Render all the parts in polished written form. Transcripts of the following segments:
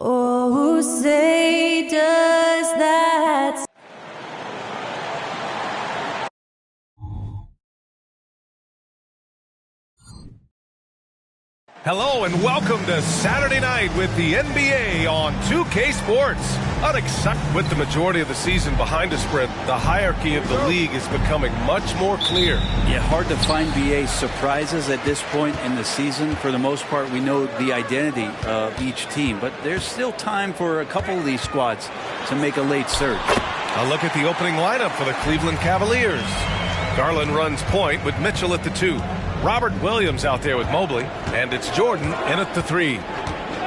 Oh, say does that. Hello and welcome to Saturday night with the NBA on 2K Sports. With the majority of the season behind us, Brent, the hierarchy of the league is becoming much more clear. Yeah, hard to find BA surprises at this point in the season. For the most part, we know the identity of each team, but there's still time for a couple of these squads to make a late surge. A look at the opening lineup for the Cleveland Cavaliers. Garland runs point with Mitchell at the 2. Robert Williams out there with Mobley, and it's Jordan in at the 3.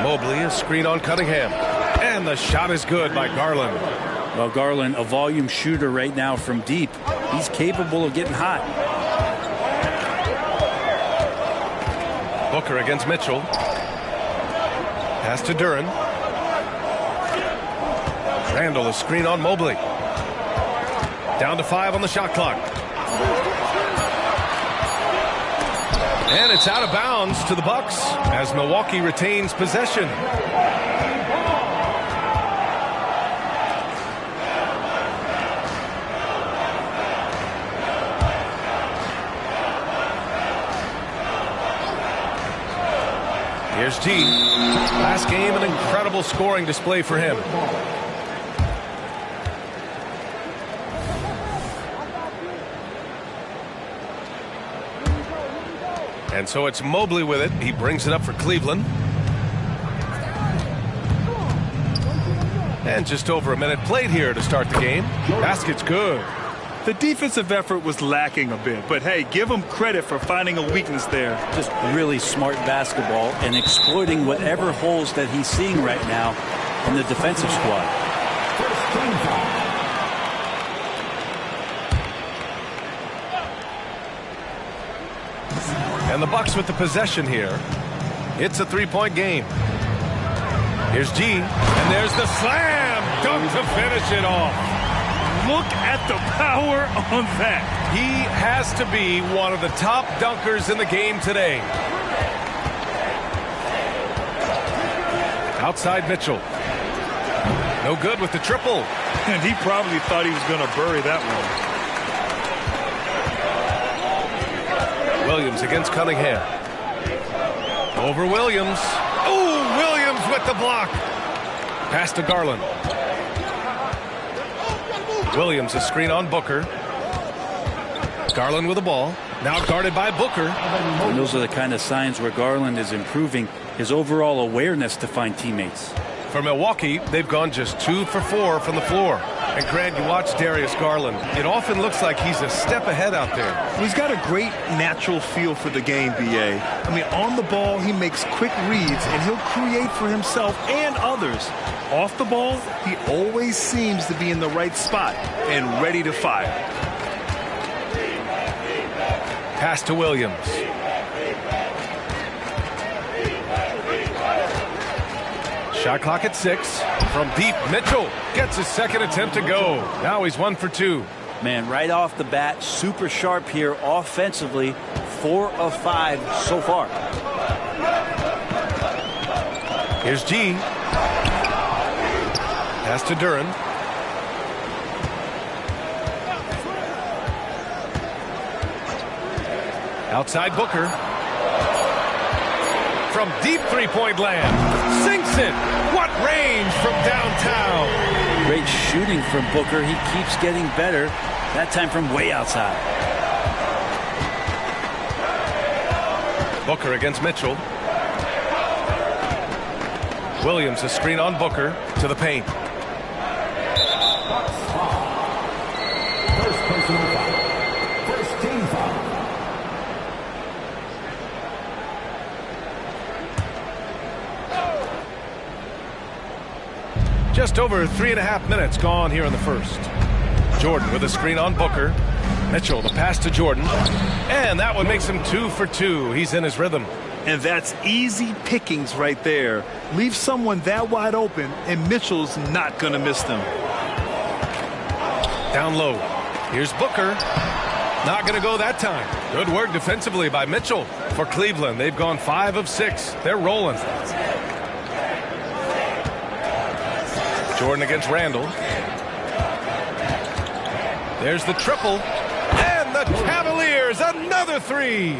Mobley, a screen on Cunningham, and the shot is good by Garland. Well, Garland, a volume shooter right now from deep. He's capable of getting hot. Booker against Mitchell. Pass to Duran. Randall, a screen on Mobley. Down to 5 on the shot clock. And it's out of bounds to the Bucks as Milwaukee retains possession. Here's G. Last game, an incredible scoring display for him. And so it's Mobley with it. He brings it up for Cleveland. And just over a minute played here to start the game. Basket's good. The defensive effort was lacking a bit, but hey, give him credit for finding a weakness there. Just really smart basketball and exploiting whatever holes that he's seeing right now in the defensive squad. And the Bucks with the possession here. It's a three-point game. Here's G, and there's the slam dunk to finish it off. Look at the power on that. He has to be one of the top dunkers in the game today. Outside Mitchell. No good with the triple. And he probably thought he was going to bury that one. Williams against Cunningham. Over Williams. Oh, Williams with the block. Pass to Garland. Williams a screen on Booker. Garland with the ball. Now guarded by Booker. And those are the kind of signs where Garland is improving his overall awareness to find teammates. For Milwaukee, they've gone just 2 for 4 from the floor. And Grant, you watch Darius Garland. It often looks like he's a step ahead out there. He's got a great natural feel for the game, B.A. I mean, on the ball, he makes quick reads, and he'll create for himself and others. Off the ball, he always seems to be in the right spot and ready to fire. Pass to Williams. Shot clock at 6. From deep, Mitchell gets his second attempt to go. Now he's 1 for 2. Man, right off the bat, super sharp here offensively. 4 of 5 so far. Here's G. Pass to Duran. Outside Booker. From deep three-point land. Sinks it. What range from downtown. Great shooting from Booker. He keeps getting better. That time from way outside. Booker against Mitchell. Williams a screen on Booker to the paint. First personal foul. First team foul. Just over 3.5 minutes gone here in the first. Jordan with a screen on Booker. Mitchell, the pass to Jordan. And that one makes him 2 for 2. He's in his rhythm. And that's easy pickings right there. Leave someone that wide open, and Mitchell's not going to miss them. Down low. Here's Booker. Not going to go that time. Good work defensively by Mitchell. For Cleveland, they've gone 5 of 6. They're rolling. Jordan against Randall. There's the triple. And the Cavaliers, another three.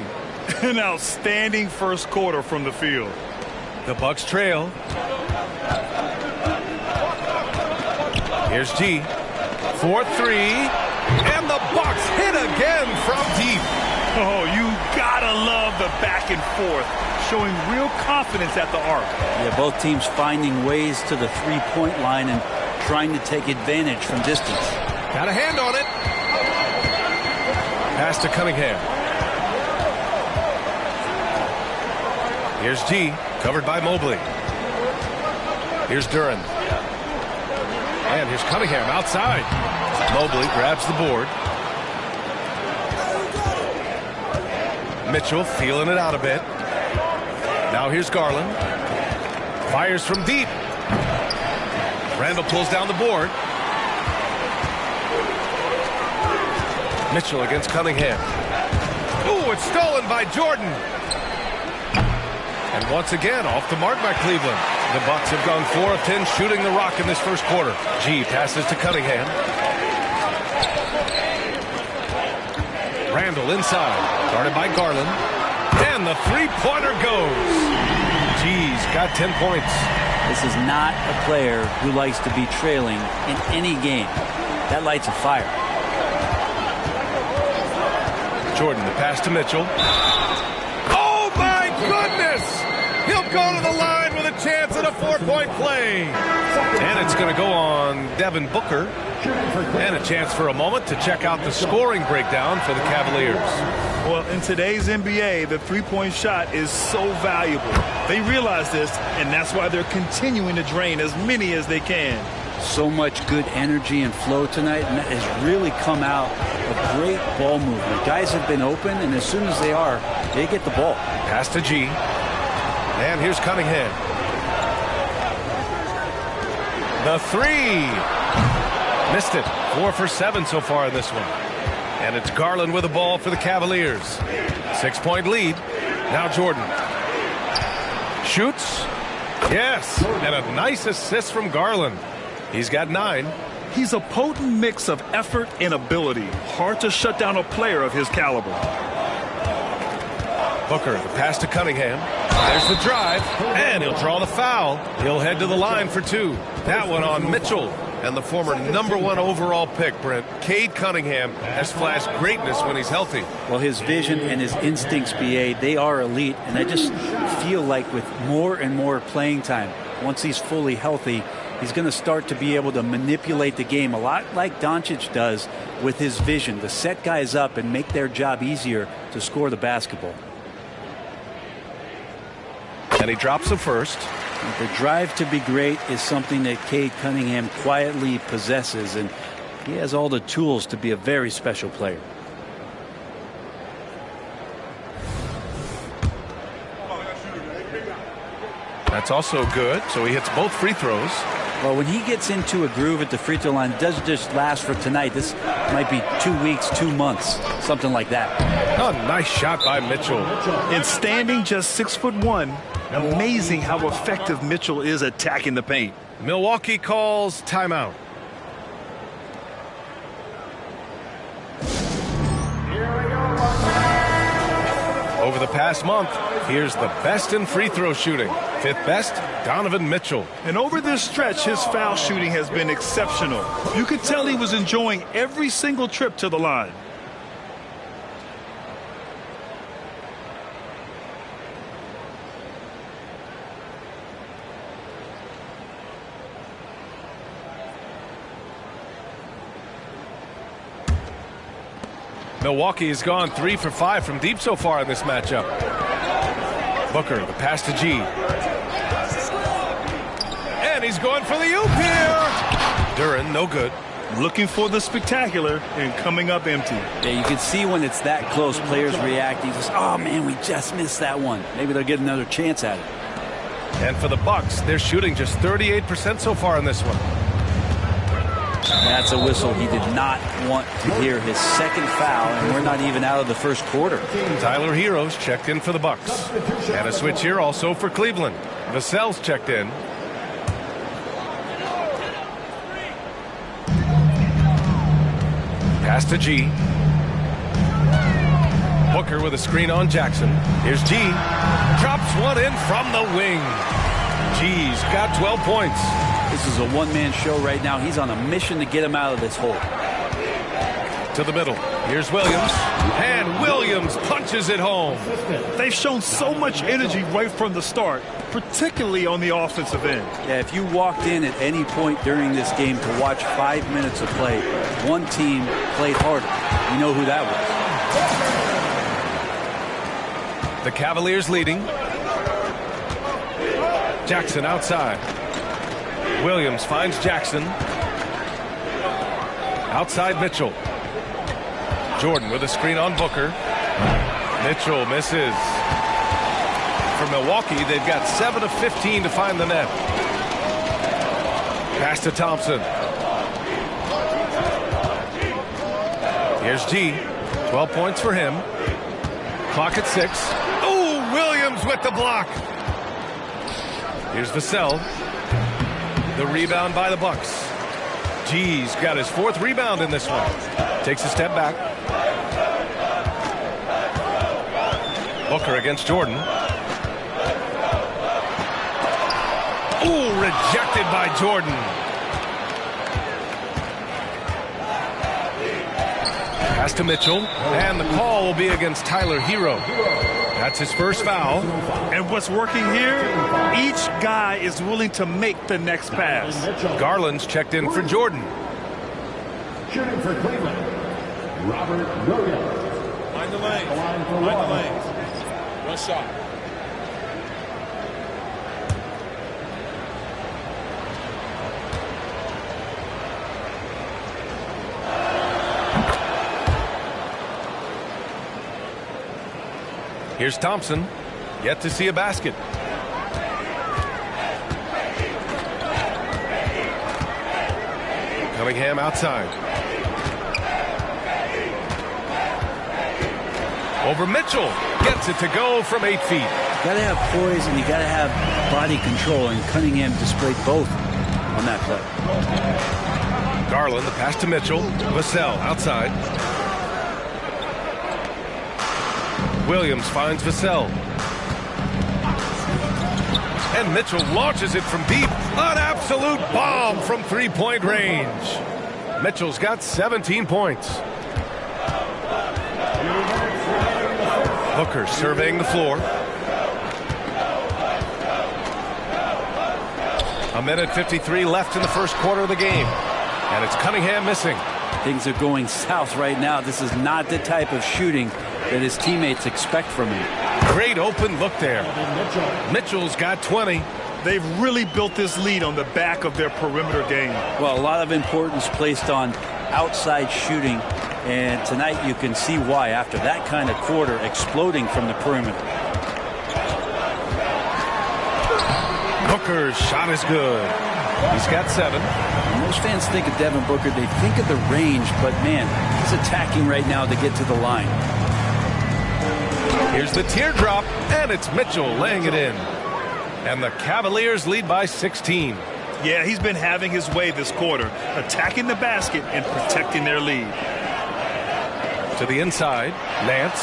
An outstanding first quarter from the field. The Bucks trail. Here's G. 4-3. And the Bucks hit again from deep. Oh, you gotta love the back and forth, showing real confidence at the arc. Yeah, both teams finding ways to the three-point line and trying to take advantage from distance. Got a hand on it. Pass to Cunningham. Here's G, covered by Mobley. Here's Duran. And here's Cunningham outside. Mobley grabs the board. Mitchell feeling it out a bit. Now here's Garland. Fires from deep. Randall pulls down the board. Mitchell against Cunningham. Ooh, it's stolen by Jordan. And once again, off the mark by Cleveland. The Bucks have gone 4 of 10 shooting the rock in this first quarter. G passes to Cunningham. Randall inside, guarded by Garland. And the three-pointer goes. G's got 10 points. This is not a player who likes to be trailing in any game. That lights a fire. Jordan, the pass to Mitchell. Oh, my goodness! He'll go to the line with a chance at a 4-point play. And it's going to go on Devin Booker. And a chance for a moment to check out the scoring breakdown for the Cavaliers. Well, in today's NBA, the three-point shot is so valuable. They realize this, and that's why they're continuing to drain as many as they can. So much good energy and flow tonight, and that has really come out of great ball movement. Guys have been open, and as soon as they are, they get the ball. Pass to G. And here's Cunningham. The three. Missed it. 4 for 7 so far in this one. And it's Garland with the ball for the Cavaliers. 6-point lead. Now Jordan. Shoots. Yes. And a nice assist from Garland. He's got 9. He's a potent mix of effort and ability. Hard to shut down a player of his caliber. Booker, the pass to Cunningham. There's the drive. And he'll draw the foul. He'll head to the line for 2. That one on Mitchell. And the former #1 overall pick, Brent, Cade Cunningham, has flashed greatness when he's healthy. Well, his vision and his instincts, BA, they are elite. And I just feel like with more and more playing time, once he's fully healthy, he's going to start to be able to manipulate the game a lot like Doncic does with his vision, to set guys up and make their job easier to score the basketball. And he drops the first. The drive to be great is something that Cade Cunningham quietly possesses, and he has all the tools to be a very special player. That's also good, so he hits both free throws. Well, when he gets into a groove at the free throw line, it doesn't just last for tonight. This might be 2 weeks, 2 months, something like that. Oh, nice shot by Mitchell. And standing just 6'1", amazing how effective Mitchell is attacking the paint. Milwaukee calls timeout. Over the past month, here's the best in free throw shooting. 5th best, Donovan Mitchell. And over this stretch, his foul shooting has been exceptional. You could tell he was enjoying every single trip to the line. Milwaukee has gone 3 for 5 from deep so far in this matchup. Booker, the pass to G. And he's going for the oop here. Duran, no good. Looking for the spectacular and coming up empty. Yeah, you can see when it's that close, players react. He says, oh, man, we just missed that one. Maybe they'll get another chance at it. And for the Bucks, they're shooting just 38% so far in this one. That's a whistle. He did not want to hear his second foul, and we're not even out of the first quarter. Tyler Heroes checked in for the Bucks. And a switch here also for Cleveland. Vassell's checked in. Pass to G. Booker with a screen on Jackson. Here's G. Drops one in from the wing. G's got 12 points. This is a one-man show right now. He's on a mission to get him out of this hole. To the middle. Here's Williams. And Williams punches it home. They've shown so much energy right from the start, particularly on the offensive end. Yeah, if you walked in at any point during this game to watch 5 minutes of play, one team played harder. You know who that was. The Cavaliers leading. Jackson outside. Williams finds Jackson. Outside Mitchell. Jordan with a screen on Booker. Mitchell misses. For Milwaukee, they've got 7 of 15 to find the net. Pass to Thompson. Here's G. 12 points for him. Clock at 6. Oh, Williams with the block. Here's Vassell. The rebound by the Bucks. G's got his 4th rebound in this one. Takes a step back. Booker against Jordan. Ooh, rejected by Jordan. Pass to Mitchell, and the call will be against Tyler Hero. That's his first foul. And what's working here, each guy is willing to make the next pass. Garland's checked in for Jordan. Shooting for Cleveland, Robert Williams. Mind the lanes. Mind the lanes. One shot. Here's Thompson. Yet to see a basket. Cunningham outside. Over Mitchell. Gets it to go from 8 feet. You got to have poise and you got to have body control, and Cunningham displayed both on that play. Garland, the pass to Mitchell. Vassell outside. Williams finds Vassell. And Mitchell launches it from deep. An absolute bomb from 3-point range. Mitchell's got 17 points. Booker surveying the floor. A minute 53 left in the first quarter of the game. And it's Cunningham missing. Things are going south right now. This is not the type of shooting that his teammates expect from him. Great open look there. Mitchell's got 20. They've really built this lead on the back of their perimeter game. Well, a lot of importance placed on outside shooting, and tonight you can see why after that kind of quarter exploding from the perimeter. Booker's shot is good. He's got 7. Most fans think of Devin Booker, they think of the range, but man, he's attacking right now to get to the line. Here's the teardrop, and it's Mitchell laying it in. And the Cavaliers lead by 16. Yeah, he's been having his way this quarter, attacking the basket and protecting their lead. To the inside, Nance.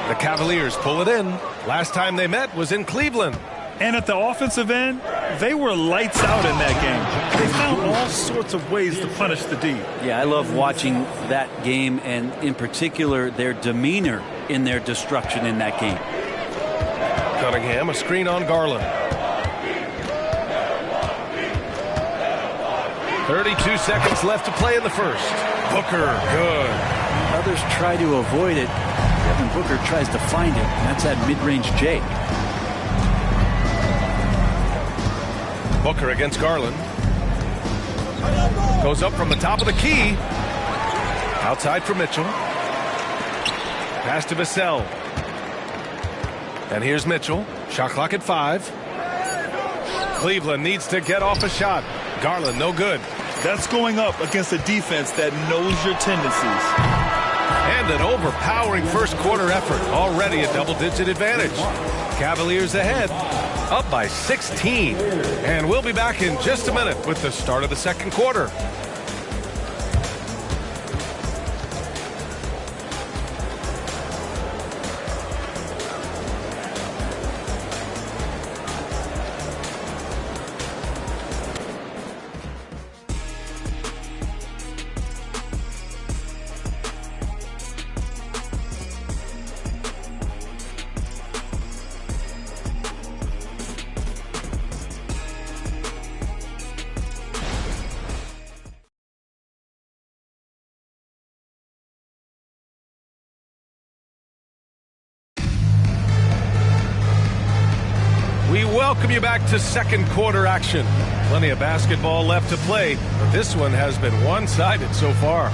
The Cavaliers pull it in. Last time they met was in Cleveland. And at the offensive end, they were lights out in that game. They found all sorts of ways to punish the D. Yeah, I love watching that game, and in particular, their demeanor in their destruction in that game. Cunningham, a screen on Garland. 32 seconds left to play in the first. Booker, good. Others try to avoid it. Devin Booker tries to find it, and that's that mid-range J. Booker against Garland. Goes up from the top of the key. Outside for Mitchell. Pass to Vassell. And here's Mitchell. Shot clock at 5. Cleveland needs to get off a shot. Garland, no good. That's going up against a defense that knows your tendencies. And an overpowering first quarter effort. Already a double-digit advantage. Cavaliers ahead. Up by 16. And we'll be back in just a minute with the start of the second quarter. welcome you back to second quarter action. Plenty of basketball left to play, but this one has been one-sided so far.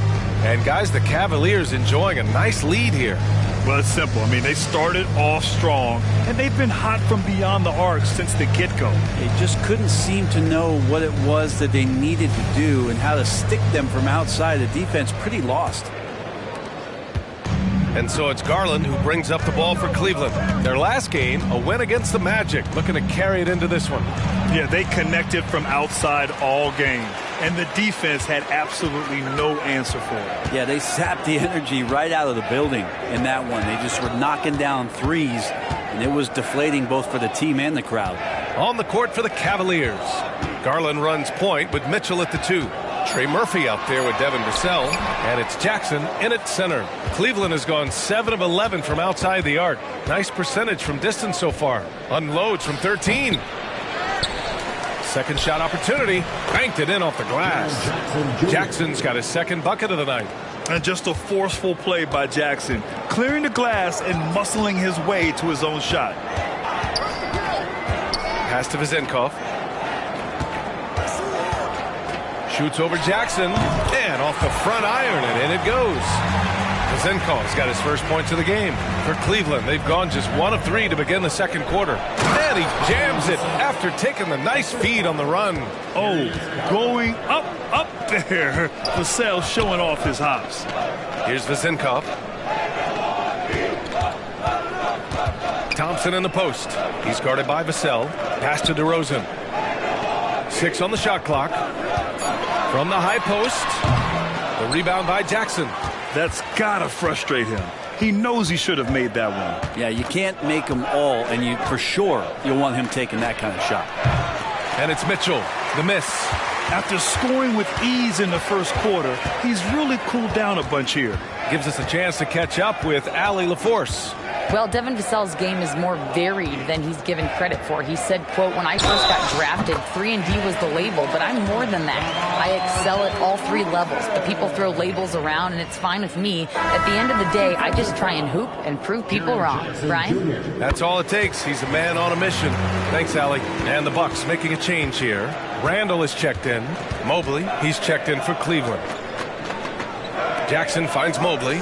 And guys, the Cavaliers enjoying a nice lead here. Well, it's simple. I mean, they started off strong, and they've been hot from beyond the arc since the get-go. They just couldn't seem to know what it was that they needed to do and how to stick them from outside. The defense pretty lost. And so it's Garland who brings up the ball for Cleveland. Their last game, a win against the Magic, looking to carry it into this one. Yeah, they connected from outside all game, and the defense had absolutely no answer for it. Yeah, they sapped the energy right out of the building in that one. They just were knocking down threes, and it was deflating both for the team and the crowd. On the court for the Cavaliers. Garland runs point with Mitchell at the 2. Trey Murphy out there with Devin Vassell, and it's Jackson in at center. Cleveland has gone 7 of 11 from outside the arc. Nice percentage from distance so far. Unloads from 13. Second shot opportunity. Banked it in off the glass. Jackson's got his second bucket of the night. And just a forceful play by Jackson, clearing the glass and muscling his way to his own shot. Pass to Vizenkov. Shoots over Jackson, and off the front iron, and in it goes. Vizenkov's got his first points of the game. For Cleveland, they've gone just 1 of 3 to begin the second quarter. And he jams it after taking the nice feed on the run. Oh, going up there. Vassell showing off his hops. Here's Vizenkov. Thompson in the post. He's guarded by Vassell. Pass to DeRozan. 6 on the shot clock. From the high post, the rebound by Jackson. That's gotta frustrate him. He knows he should have made that one. Yeah, you can't make them all, and for sure you'll want him taking that kind of shot. And it's Mitchell, the miss. After scoring with ease in the first quarter, he's really cooled down a bunch here. Gives us a chance to catch up with Allie LaForce. Well, Devin Vassell's game is more varied than he's given credit for. He said, quote, "When I first got drafted, 3-and-D was the label, but I'm more than that. I excel at all 3 levels. The people throw labels around, and it's fine with me. At the end of the day, I just try and hoop and prove people wrong." Brian? That's all it takes. He's a man on a mission. Thanks, Allie. And the Bucks making a change here. Randall is checked in. Mobley, he's checked in for Cleveland. Jackson finds Mobley.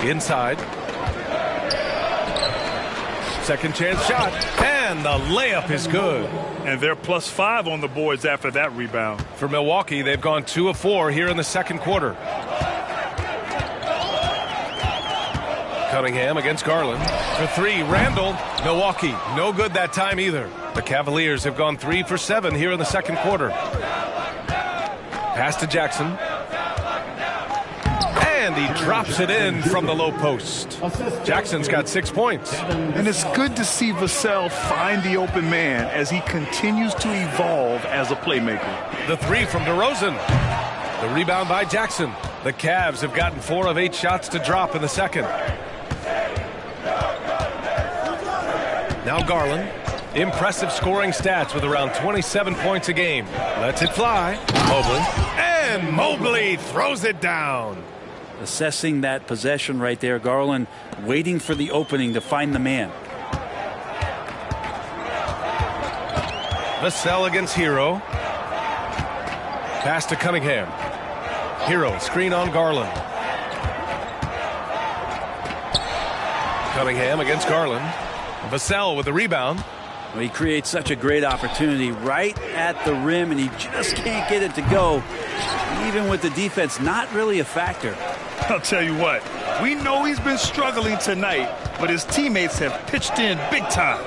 Inside. Second chance shot. And the layup is good. And they're +5 on the boards after that rebound. For Milwaukee, they've gone 2 of 4 here in the second quarter. Cunningham against Garland. For 3, Randall. Milwaukee, no good that time either. The Cavaliers have gone 3 for 7 here in the second quarter. Pass to Jackson. And he drops it in from the low post. Jackson's got 6 points. And it's good to see Vassell find the open man as he continues to evolve as a playmaker. The 3 from DeRozan. The rebound by Jackson. The Cavs have gotten 4 of 8 shots to drop in the second. Now Garland. Impressive scoring stats with around 27 points a game. Lets it fly. Mobley. And Mobley throws it down. Assessing that possession right there, Garland waiting for the opening to find the man. Vassell against Hero. Pass to Cunningham. Hero, screen on Garland. Cunningham against Garland. Vassell with the rebound. Well, he creates such a great opportunity right at the rim, and he just can't get it to go. Even with the defense not really a factor. I'll tell you what, we know he's been struggling tonight, but his teammates have pitched in big time.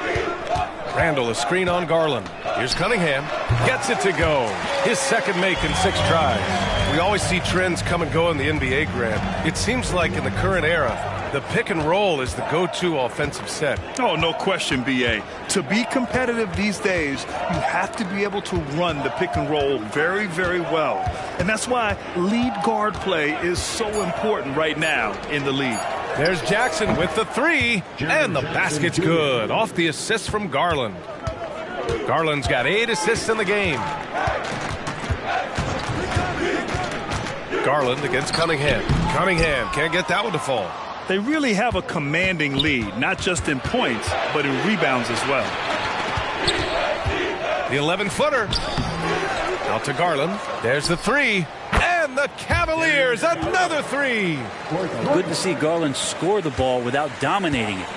Randall, a screen on Garland. Here's Cunningham. Gets it to go. His second make in 6 tries. We always see trends come and go in the NBA, Grant. It seems like in the current era, the pick and roll is the go-to offensive set. Oh, no question, B.A. To be competitive these days, you have to be able to run the pick and roll very, very well. And that's why lead guard play is so important right now in the league. There's Jackson with the 3, and the basket's good. Off the assist from Garland. Garland's got 8 assists in the game. Garland against Cunningham. Cunningham can't get that one to fall. They really have a commanding lead, not just in points, but in rebounds as well. The 11-footer. Out to Garland. There's the three. And the Cavaliers, another three. Good to see Garland score the ball without dominating it.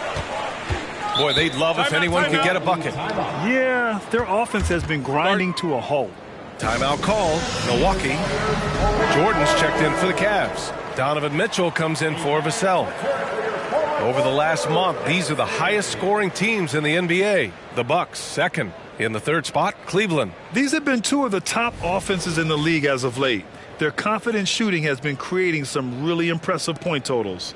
Boy, they'd love if anyone could get a bucket. Yeah, their offense has been grinding to a halt. Timeout call, Milwaukee. Jordan's checked in for the Cavs. Donovan Mitchell comes in for Vassell. Over the last month, these are the highest scoring teams in the NBA. The Bucks, second. In the third spot, Cleveland. These have been two of the top offenses in the league as of late. Their confident shooting has been creating some really impressive point totals.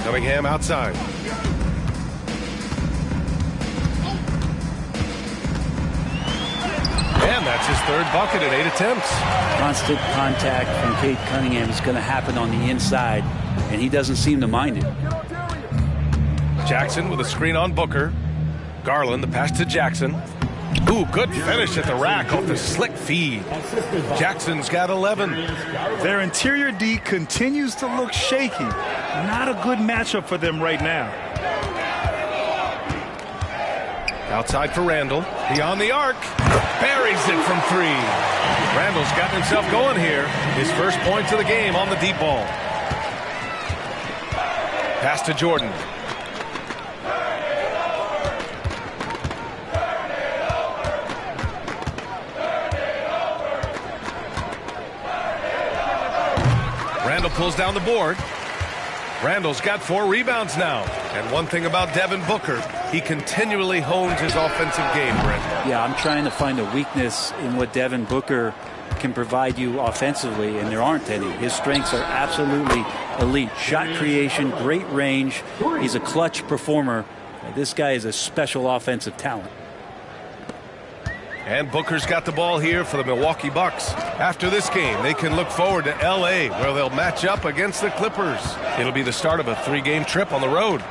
Cunningham outside. And that's his third bucket at 8 attempts. Constant contact from Cade Cunningham is going to happen on the inside, and he doesn't seem to mind it. Jackson with a screen on Booker. Garland, the pass to Jackson. Ooh, good finish at the rack off the slick feed. Jackson's got 11. Their interior D continues to look shaky. Not a good matchup for them right now. Outside for Randall. Beyond the arc. Buries it from three. Randall's gotten himself going here. His first points of the game on the deep ball. Pass to Jordan. Randall pulls down the board. Randall's got 4 rebounds now. And one thing about Devin Booker, he continually hones his offensive game, Brent. Yeah, I'm trying to find a weakness in what Devin Booker can provide you offensively, and there aren't any. His strengths are absolutely elite. Shot creation, great range. He's a clutch performer. This guy is a special offensive talent. And Booker's got the ball here for the Milwaukee Bucks. After this game, they can look forward to L.A., where they'll match up against the Clippers. It'll be the start of a 3-game trip on the road.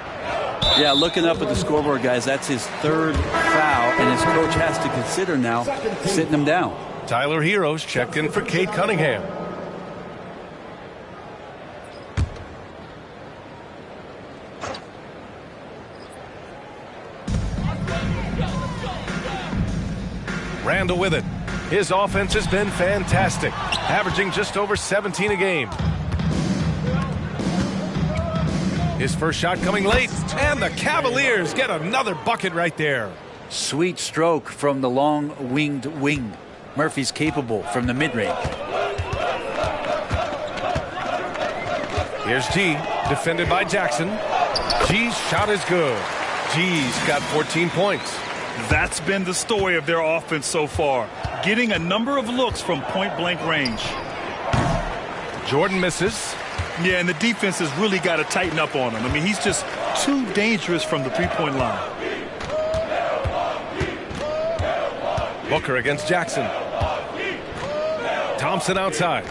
Yeah, looking up at the scoreboard, guys, that's his third foul, and his coach has to consider now sitting him down. Tyler Hero's checked in for Cade Cunningham. Randall with it. His offense has been fantastic, averaging just over 17 a game. His first shot coming late, and the Cavaliers get another bucket right there. Sweet stroke from the long-winged wing. Murphy's capable from the mid-range. Here's G, defended by Jackson. G's shot is good. G's got 14 points. That's been the story of their offense so far, getting a number of looks from point-blank range. Jordan misses. Yeah, and the defense has really got to tighten up on him. I mean, he's just too dangerous from the three-point line. Booker against Jackson. Thompson outside.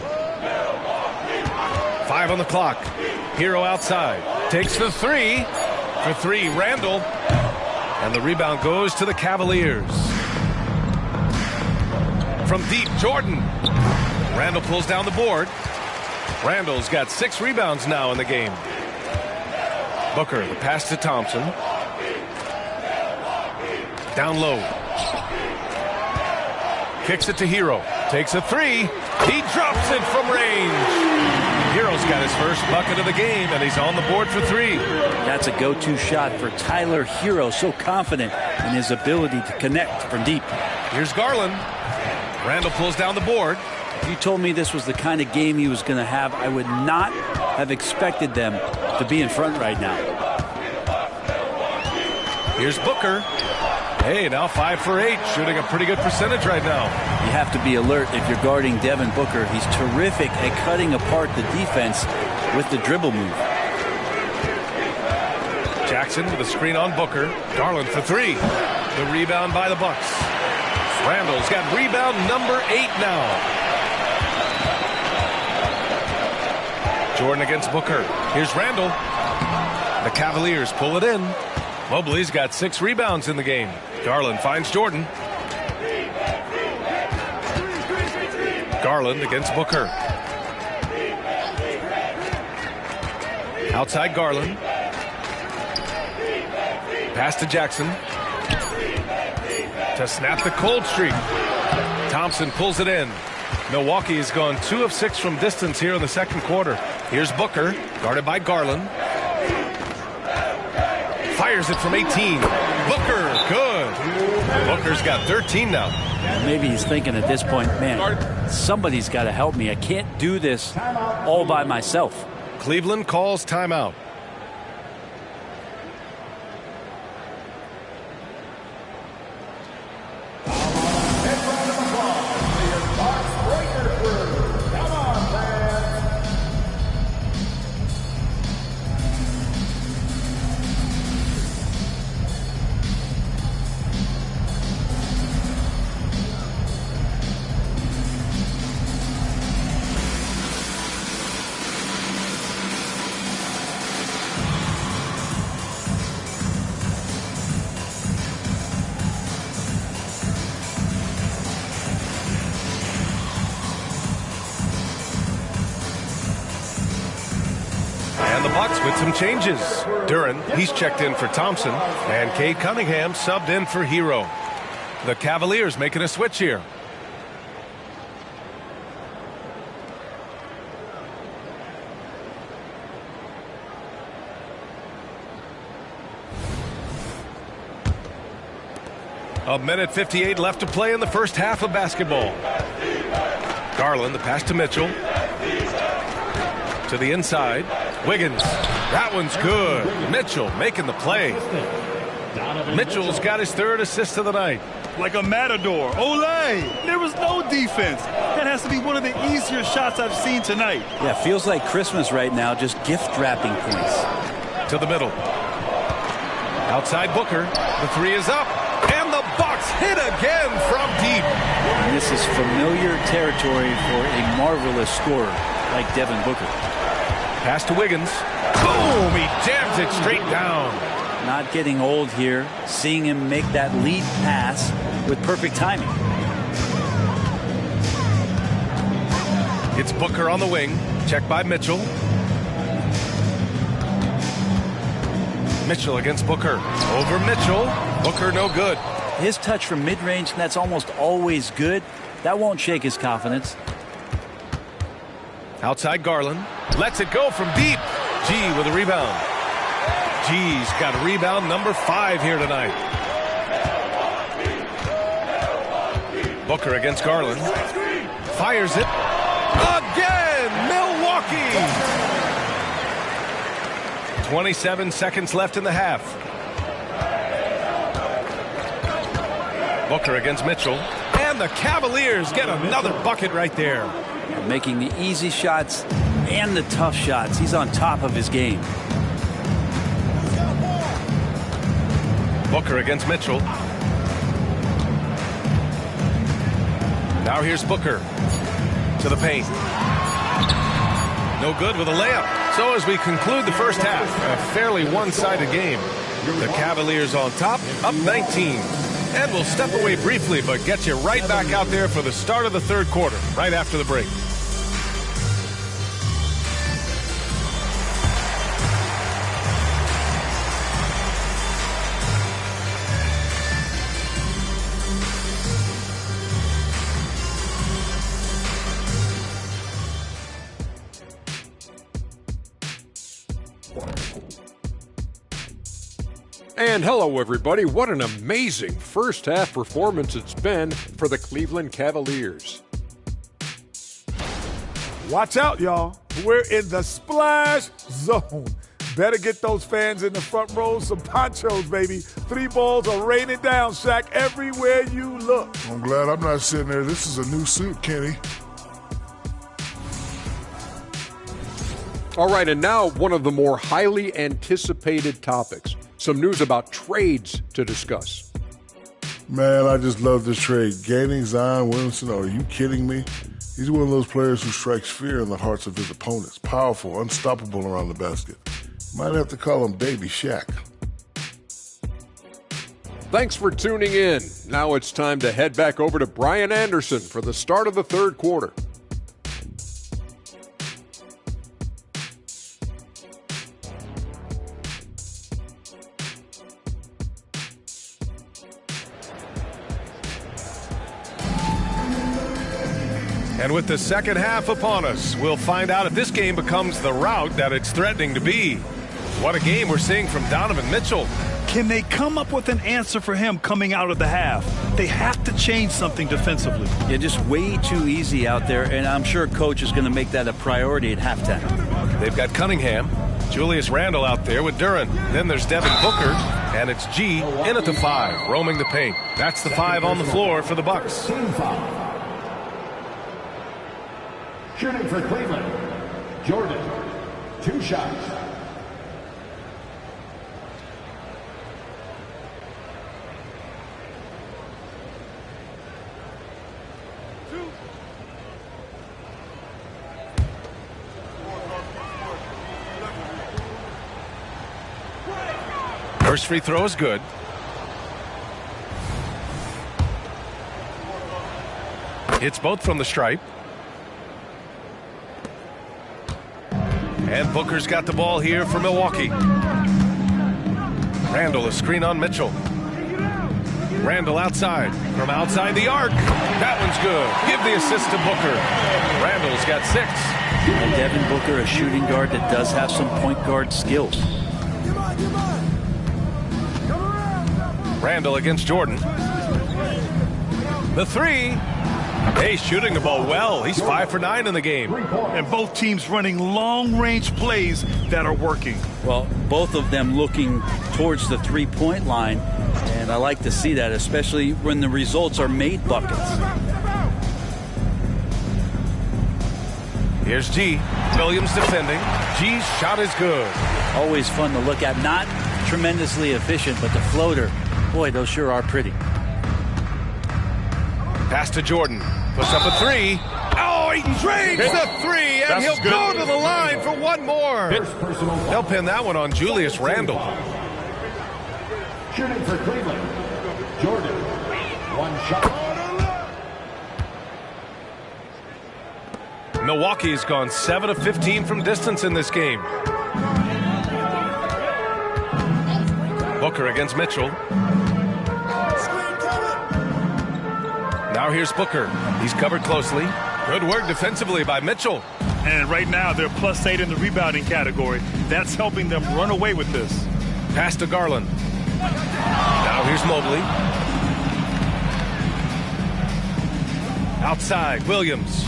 5 on the clock. Hero outside. Takes the three. For 3, Randall. And the rebound goes to the Cavaliers. From deep, Jordan. Randall pulls down the board. Randall's got 6 rebounds now in the game. Booker, the pass to Thompson. Down low. Kicks it to Hero. Takes a 3. He drops it from range. Hero's got his first bucket of the game, and he's on the board for 3. That's a go-to shot for Tyler Hero. So confident in his ability to connect from deep. Here's Garland. Randall pulls down the board. If you told me this was the kind of game he was going to have, I would not have expected them to be in front right now. Here's Booker. Hey, now 5 for 8, shooting a pretty good percentage right now. You have to be alert if you're guarding Devin Booker. He's terrific at cutting apart the defense with the dribble move. Jackson with a screen on Booker. Garland for 3. The rebound by the Bucks. Randall's got rebound number 8 now. Jordan against Booker. Here's Randall. The Cavaliers pull it in. Mobley's got 6 rebounds in the game. Garland finds Jordan. Garland against Booker. Outside Garland. Pass to Jackson. To snap the cold streak. Thompson pulls it in. Milwaukee has gone 2 of 6 from distance here in the second quarter. Here's Booker, guarded by Garland. Fires it from 18. Booker, good. Booker's got 13 now. Maybe he's thinking at this point, man, somebody's got to help me. I can't do this all by myself. Cleveland calls timeout. With some changes. Duren, he's checked in for Thompson, and Cade Cunningham subbed in for Hero. The Cavaliers making a switch here. A minute 58 left to play in the first half of basketball. Garland, the pass to Mitchell. To the inside. Wiggins. That one's good. Mitchell making the play. Mitchell's got his 3rd assist of the night. Like a matador. Olay! There was no defense. That has to be one of the easier shots I've seen tonight. Yeah, feels like Christmas right now, just gift wrapping points. To the middle. Outside Booker. The 3 is up. And the Bucks hit again from deep. And this is familiar territory for a marvelous scorer like Devin Booker. Pass to Wiggins. Boom! He jams it straight down. Not getting old here. Seeing him make that lead pass with perfect timing. It's Booker on the wing. Checked by Mitchell. Mitchell against Booker. Over Mitchell. Booker no good. His touch from mid-range, that's almost always good. That won't shake his confidence. Outside Garland. Lets it go from deep. G with a rebound. G's got rebound number 5 here tonight. Booker against Garland. Fires it. Again! Milwaukee! 27 seconds left in the half. Booker against Mitchell. And the Cavaliers get another bucket right there. Making the easy shots and the tough shots. He's on top of his game. Booker against Mitchell. Now here's Booker to the paint. No good with a layup. So as we conclude the first half, a fairly one-sided game. The Cavaliers on top, up 19. And we'll step away briefly, but get you right back out there for the start of the third quarter, right after the break. And hello, everybody. What an amazing first half performance it's been for the Cleveland Cavaliers. Watch out, y'all. We're in the splash zone. Better get those fans in the front row some ponchos, baby. 3 balls are raining down, Shaq, everywhere you look. I'm glad I'm not sitting there. This is a new suit, Kenny. All right, and now one of the more highly anticipated topics. Some news about trades to discuss. Man, I just love this trade. Gaining Zion Williamson, are you kidding me? He's one of those players who strikes fear in the hearts of his opponents. Powerful, unstoppable around the basket. Might have to call him Baby Shaq. Thanks for tuning in. Now it's time to head back over to Brian Anderson for the start of the third quarter. And with the second half upon us, we'll find out if this game becomes the rout that it's threatening to be. What a game we're seeing from Donovan Mitchell. Can they come up with an answer for him coming out of the half? They have to change something defensively. Yeah, just way too easy out there, and I'm sure coach is going to make that a priority at halftime. They've got Cunningham, Julius Randle out there with Duren. Then there's Devin Booker, and it's G in at the 5, roaming the paint. That's the 5 on the floor for the Bucks. Team foul. Shooting for Cleveland, Jordan. 2 shots. First free throw is good. Hits both from the stripe. And Booker's got the ball here for Milwaukee. Randle, a screen on Mitchell. Randle outside. From outside the arc. That one's good. Give the assist to Booker. Randle's got 6. And Devin Booker, a shooting guard that does have some point guard skills. Randle against Jordan. The 3. Hey, shooting the ball well. He's 5 for 9 in the game. And both teams running long-range plays that are working. Well, both of them looking towards the three-point line, and I like to see that, especially when the results are made buckets. Here's G. Williams defending. G's shot is good. Always fun to look at. Not tremendously efficient, but the floater, boy, those sure are pretty. Pass to Jordan. Puts up a 3. Oh, he drains the 3, and he'll go to the line for one more. They'll pin that one on Julius Randle. Shooting for Cleveland, Jordan. 1 shot. Milwaukee's gone 7 of 15 from distance in this game. Booker against Mitchell. Now here's Booker. He's covered closely. Good work defensively by Mitchell. And right now they're +8 in the rebounding category. That's helping them run away with this. Pass to Garland. Now here's Mobley. Outside, Williams.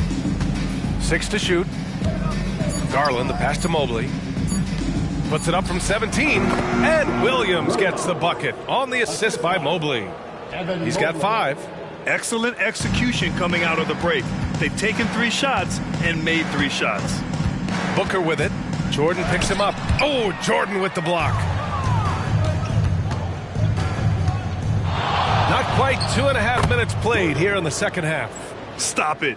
6 to shoot. Garland, the pass to Mobley. Puts it up from 17. And Williams gets the bucket on the assist by Mobley. He's got 5. Excellent execution coming out of the break. They've taken 3 shots and made 3 shots. Booker with it. Jordan picks him up. Oh, Jordan with the block. Not quite 2.5 minutes played here in the second half. Stop it.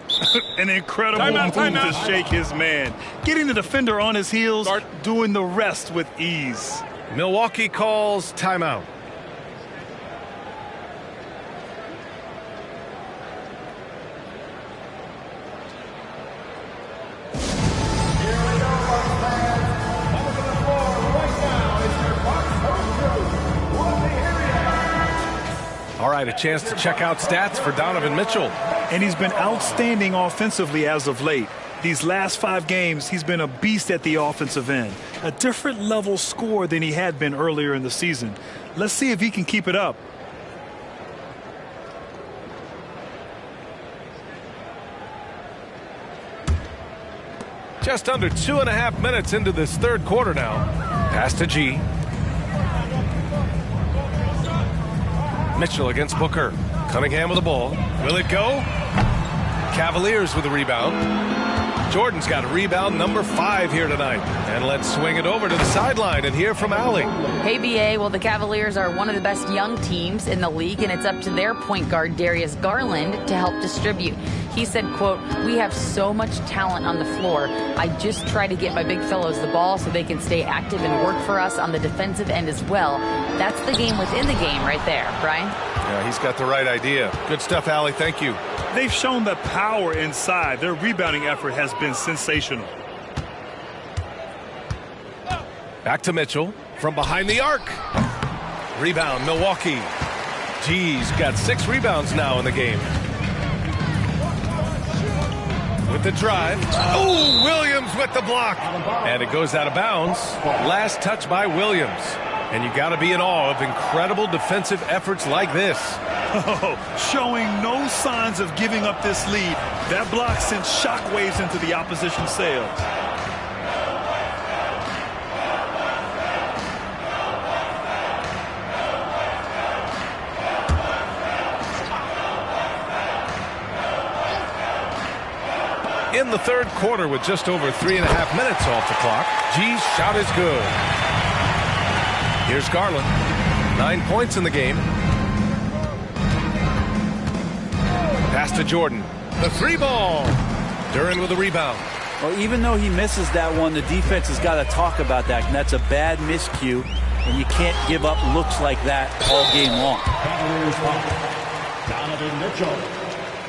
An incredible move to shake his man. Getting the defender on his heels, doing the rest with ease. Milwaukee calls timeout. All right, a chance to check out stats for Donovan Mitchell. And he's been outstanding offensively as of late. These last 5 games, he's been a beast at the offensive end. A different level score than he had been earlier in the season. Let's see if he can keep it up. Just under 2.5 minutes into this third quarter now. Pass to G. Mitchell against Booker. Cunningham with the ball. Will it go? Cavaliers with the rebound. Jordan's got rebound number 5 here tonight. And let's swing it over to the sideline and hear from Allie. Hey, BA. Well, the Cavaliers are one of the best young teams in the league, and it's up to their point guard, Darius Garland, to help distribute. He said, quote, "We have so much talent on the floor. I just try to get my big fellows the ball so they can stay active and work for us on the defensive end as well." That's the game within the game right there, Brian. Yeah, he's got the right idea. Good stuff, Allie. Thank you. They've shown the power inside. Their rebounding effort has been sensational. Back to Mitchell from behind the arc. Rebound, Milwaukee. G's got 6 rebounds now in the game. With the drive. Oh, Williams with the block. And it goes out of bounds. Last touch by Williams. And you got to be in awe of incredible defensive efforts like this. Oh, showing no signs of giving up this lead. That block sent shockwaves into the opposition's sails. In the third quarter with just over 3.5 minutes off the clock, G's shot is good. Here's Garland. 9 points in the game. Pass to Jordan. The 3 ball. Duran with a rebound. Well, even though he misses that one, the defense has got to talk about that. And that's a bad miscue. And you can't give up looks like that all game long. Donovan Mitchell.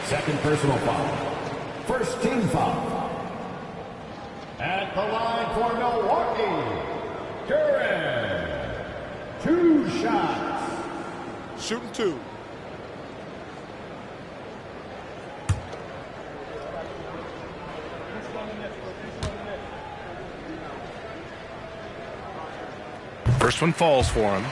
Second personal foul. First team foul. At the line for Milwaukee, Duran. 2 shots. Shooting 2. First one falls for him.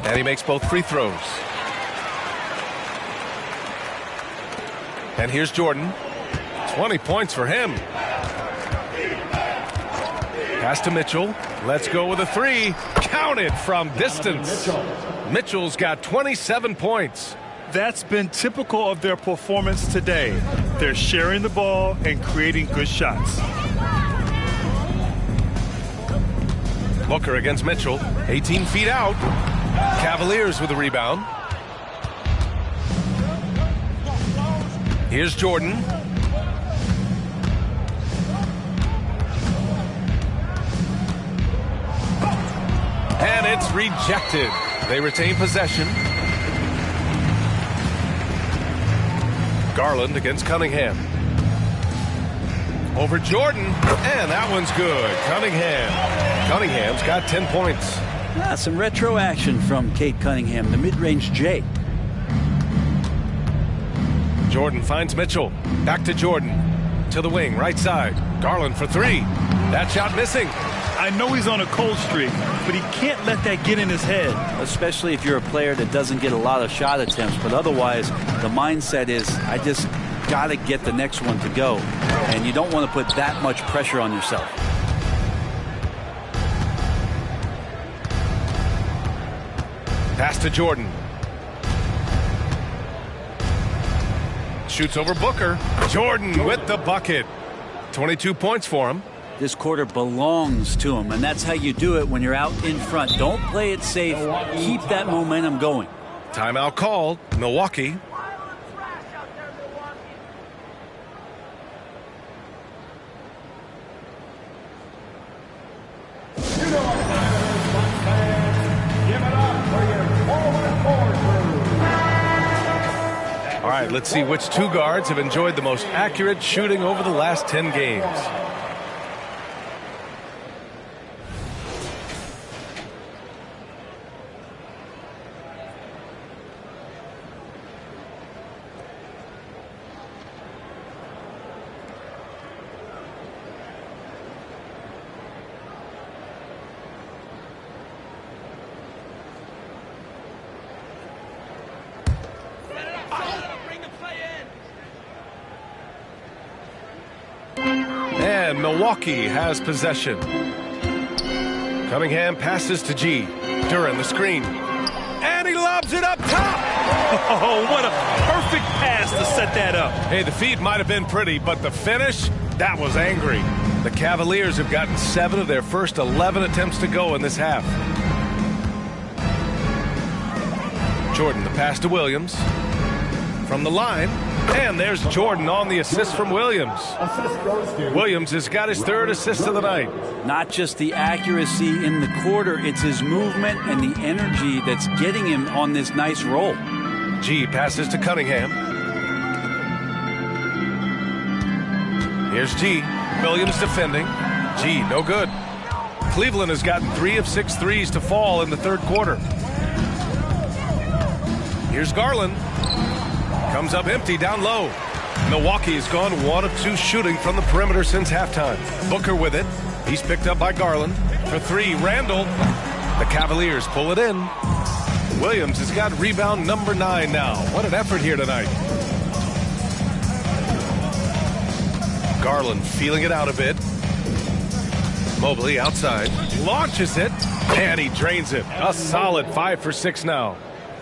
And he makes both free throws. And here's Jordan. 20 points for him. Pass to Mitchell. Let's go with a 3. Counted from distance. Mitchell's got 27 points. That's been typical of their performance today. They're sharing the ball and creating good shots. Booker against Mitchell. 18 feet out. Cavaliers with a rebound. Here's Jordan. And it's rejected. They retain possession. Garland against Cunningham. Over Jordan. And that one's good. Cunningham's got 10 points. Some retro action from Kate Cunningham, the mid-range J. Jordan finds Mitchell. Back to Jordan. To the wing, right side. Garland for 3. That shot missing. I know he's on a cold streak, but he can't let that get in his head. Especially if you're a player that doesn't get a lot of shot attempts. But otherwise, the mindset is, I just got to get the next one to go. And you don't want to put that much pressure on yourself. Pass to Jordan. Shoots over Booker. Jordan with the bucket. 22 points for him. This quarter belongs to him, and that's how you do it when you're out in front. Don't play it safe. Keep that momentum going. Timeout called. Milwaukee. All right, let's see which 2 guards have enjoyed the most accurate shooting over the last 10 games. And Milwaukee has possession. Cunningham passes to G. Duran, the screen. And he lobs it up top. Oh, what a perfect pass to set that up. Hey, the feed might have been pretty, but the finish, that was angry. The Cavaliers have gotten 7 of their first 11 attempts to go in this half. Jordan, the pass to Williams. From the line, and there's Jordan on the assist from Williams. Williams has got his 3rd assist of the night. Not just the accuracy in the quarter, it's his movement and the energy that's getting him on this nice roll. G passes to Cunningham. Here's G. Williams defending. G, no good. Cleveland has gotten 3 of 6 threes to fall in the 3rd quarter. Here's Garland. Comes up empty down low. Milwaukee has gone 1 of 2 shooting from the perimeter since halftime. Booker with it. He's picked up by Garland. For 3, Randall. The Cavaliers pull it in. Williams has got rebound number 9 now. What an effort here tonight. Garland feeling it out a bit. Mobley outside. Launches it. And he drains it. A solid 5 for 6 now.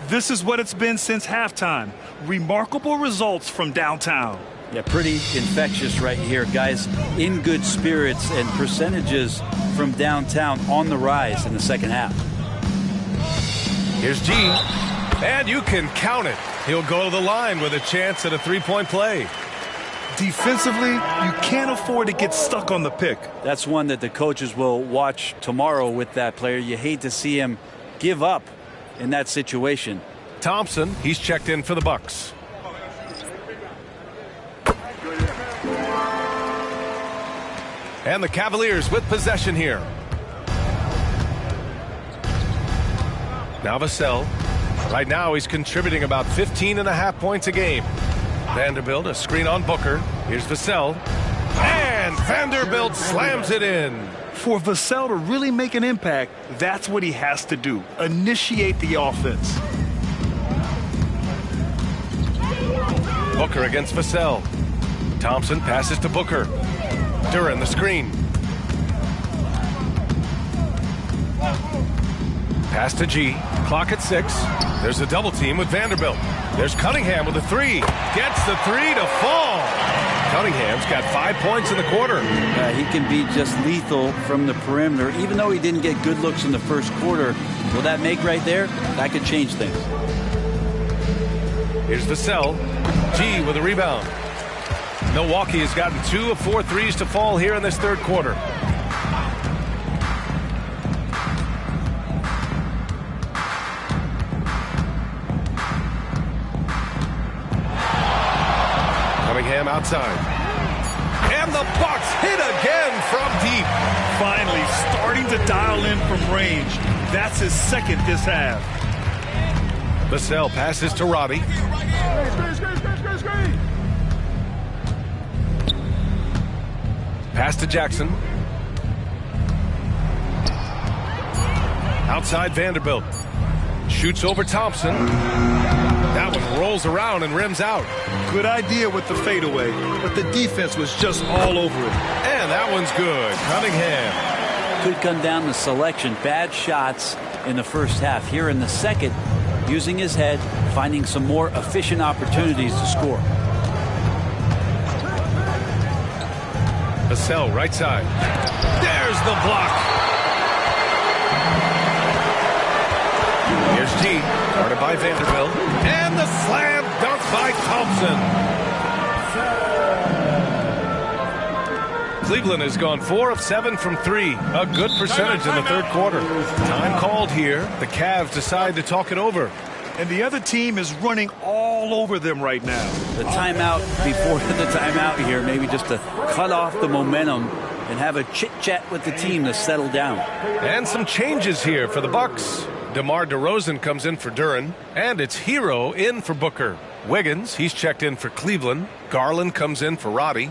This is what it's been since halftime. Remarkable results from downtown. Yeah, pretty infectious right here, guys. In good spirits, and percentages from downtown on the rise in the second half. Here's G. And you can count it. He'll go to the line with a chance at a 3-point play. Defensively, you can't afford to get stuck on the pick. That's one that the coaches will watch tomorrow with that player. You hate to see him give up in that situation. Thompson, he's checked in for the Bucks. And the Cavaliers with possession here. Now Vassell. Right now he's contributing about 15.5 points a game. Vanderbilt, a screen on Booker. Here's Vassell. And Vanderbilt slams it in. For Vassell to really make an impact, that's what he has to do. Initiate the offense. Booker against Vassell. Thompson passes to Booker. Duran, the screen. Pass to G. Clock at 6. There's a double team with Vanderbilt. There's Cunningham with a 3. Gets the 3 to fall. Cunningham's got 5 points in the quarter. He can be just lethal from the perimeter. Even though he didn't get good looks in the first quarter, will that make right there? That could change things. Here's Vassell. G with a rebound. Milwaukee has gotten 2 of 4 threes to fall here in this 3rd quarter. Cunningham outside. And the Bucks hit again from deep. Finally starting to dial in from range. That's his 2nd this half. Vassell passes to Roddy. Pass to Jackson. Outside Vanderbilt. Shoots over Thompson. That one rolls around and rims out. Good idea with the fadeaway, but the defense was just all over it. And that one's good. Cunningham. Could come down to selection. Bad shots in the first half. Here in the second, using his head, finding some more efficient opportunities to score. Vassell, right side. There's the block. Here's G, guarded by Vanderbilt. And the slam dunk by Thompson. Cleveland has gone 4 of 7 from 3. A good percentage in the 3rd quarter. Time called here. The Cavs decide to talk it over. And the other team is running all over them right now. The timeout before the timeout here, maybe just to cut off the momentum and have a chit-chat with the team to settle down. And some changes here for the Bucks. DeMar DeRozan comes in for Duran, and it's Hero in for Booker. Wiggins, he's checked in for Cleveland. Garland comes in for Roddy.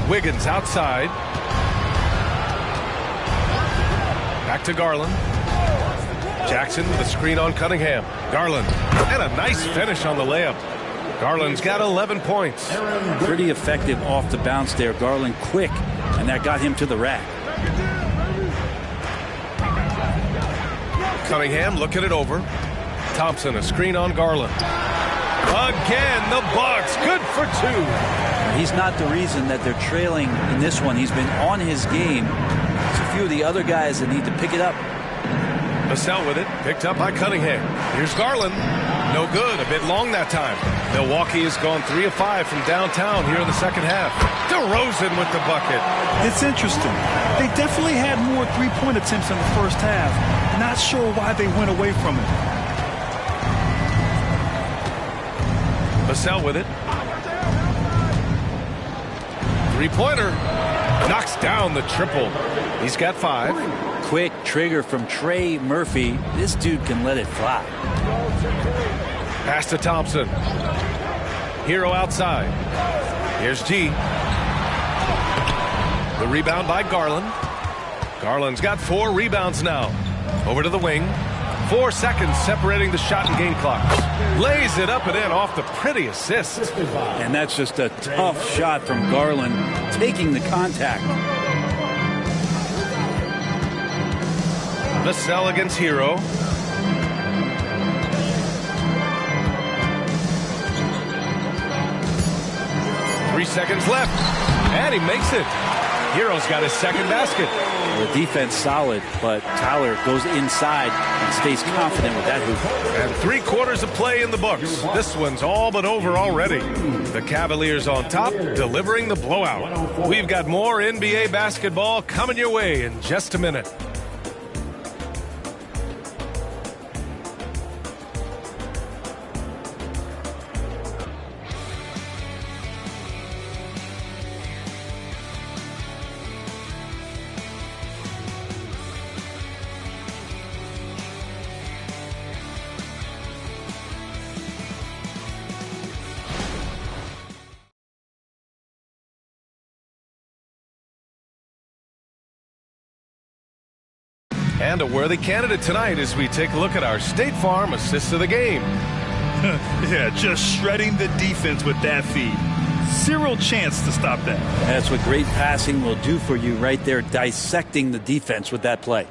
Wiggins outside. Back to Garland. Jackson with a screen on Cunningham. Garland, and a nice finish on the layup. Garland's got 11 points. Pretty effective off the bounce there. Garland quick, and that got him to the rack. Cunningham looking it over. Thompson, a screen on Garland. Again, the Bucks, good for 2. He's not the reason that they're trailing in this one. He's been on his game. It's a few of the other guys that need to pick it up. Vassell with it, picked up by Cunningham. Here's Garland. No good, a bit long that time. Milwaukee has gone 3 of 5 from downtown here in the second half. DeRozan with the bucket. It's interesting. They definitely had more three-point attempts in the first half. Not sure why they went away from it. Vassell with it. Three-pointer. Knocks down the triple. He's got 5. Quick trigger from Trey Murphy. This dude can let it fly. Pass to Thompson. Hero outside. Here's G. The rebound by Garland. Garland's got 4 rebounds now. Over to the wing. 4 seconds separating the shot and game clocks. Lays it up and in off the pretty assist. And that's just a tough shot from Garland, taking the contact. Vassell against Hero. Three seconds left. And he makes it. Hero's got his second basket. The defense solid, but Tyler goes inside and stays confident with that hoop. And 3/4 of play in the books. This one's all but over already. The Cavaliers on top, delivering the blowout. We've got more NBA basketball coming your way in just a minute. And a worthy candidate tonight as we take a look at our State Farm assist of the game. Yeah, just shredding the defense with that feed. Zero chance to stop that. That's what great passing will do for you right there, dissecting the defense with that play.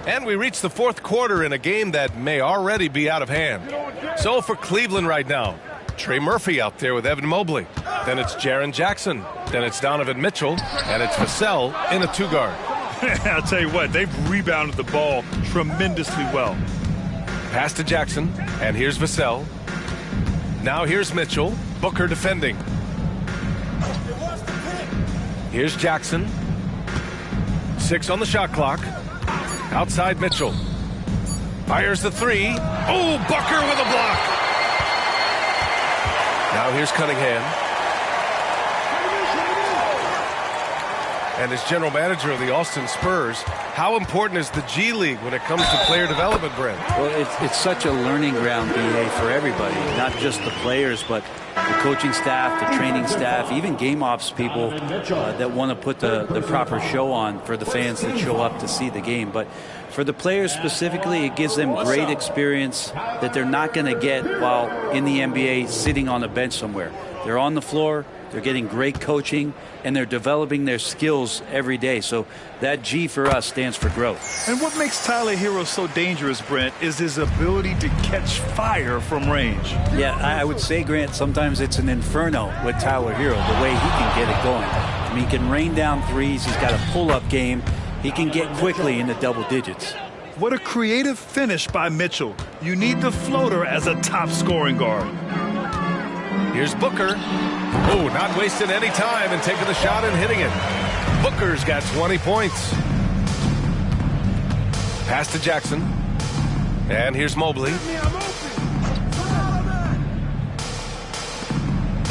And we reach the 4th quarter in a game that may already be out of hand. So for Cleveland right now, Trey Murphy out there with Evan Mobley. Then it's Jaren Jackson. Then it's Donovan Mitchell. And it's Vassell in a 2-guard. I'll tell you what, they've rebounded the ball tremendously well. Pass to Jackson. And here's Vassell. Now here's Mitchell. Booker defending. Here's Jackson. 6 on the shot clock. Outside Mitchell. Fires the 3. Oh, Booker with a block. Now here's Cunningham. And as general manager of the Austin Spurs, how important is the G League when it comes to player development, Brent? Well, it's such a learning ground, BA, for everybody, not just the players, but the coaching staff, the training staff, even game ops people that want to put the proper show on for the fans that show up to see the game. But for the players specifically, it gives them great experience that they're not going to get while in the NBA sitting on a bench somewhere. They're on the floor, they're getting great coaching, and they're developing their skills every day. So that G for us stands for growth. And what makes Tyler Hero so dangerous, Brent, is his ability to catch fire from range. Yeah, I would say, Grant, sometimes it's an inferno with Tyler Hero, the way he can get it going. I mean, he can rain down threes. He's got a pull-up game. He can get quickly into double digits. What a creative finish by Mitchell. You need the floater as a top scoring guard. Here's Booker. Oh, not wasting any time and taking the shot and hitting it. Booker's got 20 points. Pass to Jackson. And here's Mobley.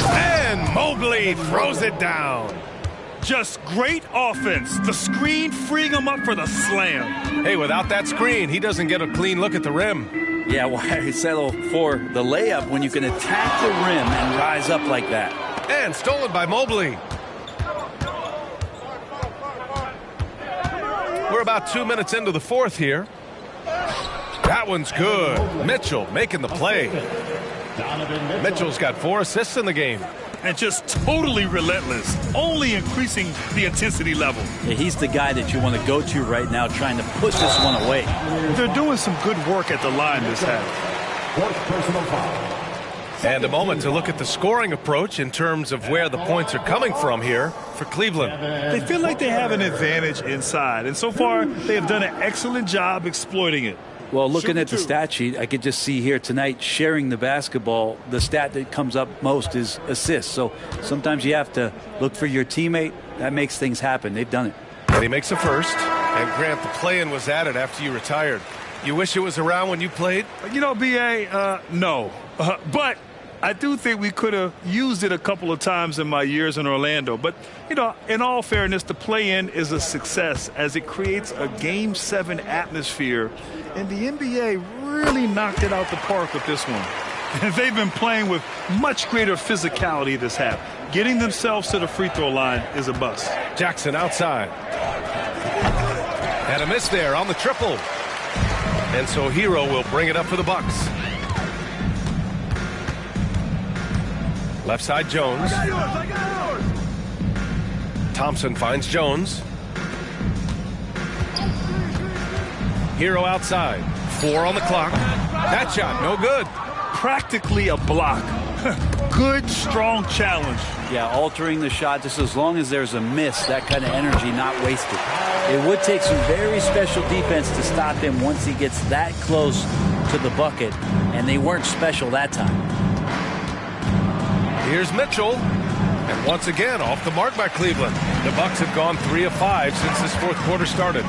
And Mobley throws it down. Just great offense. The screen freeing him up for the slam. Hey, without that screen, he doesn't get a clean look at the rim. Yeah, why settle for the layup when you can attack the rim and rise up like that? And stolen by Mobley. We're about 2 minutes into the fourth here. That one's good. Mitchell making the play. Mitchell's got 4 assists in the game. And just totally relentless, only increasing the intensity level. Yeah, he's the guy that you want to go to right now, trying to put this one away. They're doing some good work at the line this half. And a moment to look at the scoring approach in terms of where the points are coming from here for Cleveland. They feel like they have an advantage inside, and so far they have done an excellent job exploiting it. Well, looking at the stat sheet, I could just see here tonight sharing the basketball, the stat that comes up most is assists. So sometimes you have to look for your teammate. That makes things happen. They've done it. And he makes a first. And Grant, the play-in was added after you retired. You wish it was around when you played? You know, B.A., no. But I do think we could have used it a couple of times in my years in Orlando. But, you know, in all fairness, the play-in is a success as it creates a Game 7 atmosphere. And the NBA really knocked it out the park with this one. And they've been playing with much greater physicality this half. Getting themselves to the free throw line is a bust. Jackson outside. And a miss there on the triple. And so Hero will bring it up for the Bucks. Left side Jones. I got yours. Thompson finds Jones. Hero outside. 4 on the clock. That shot, no good. Practically a block. Good, strong challenge. Yeah, altering the shot just as long as there's a miss, that kind of energy not wasted. It would take some very special defense to stop him once he gets that close to the bucket, and they weren't special that time. Here's Mitchell. And once again, off the mark by Cleveland. The Bucks have gone 3 of 5 since this fourth quarter started.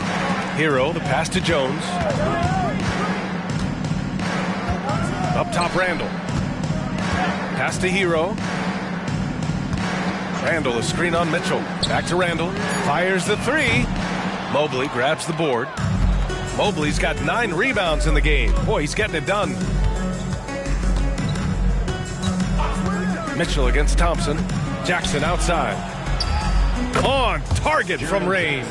Hero, the pass to Jones. Up top, Randall. Pass to Hero. Randall, a screen on Mitchell. Back to Randall. Fires the 3. Mobley grabs the board. Mobley's got 9 rebounds in the game. Boy, he's getting it done. Mitchell against Thompson. Jackson outside. On target from range.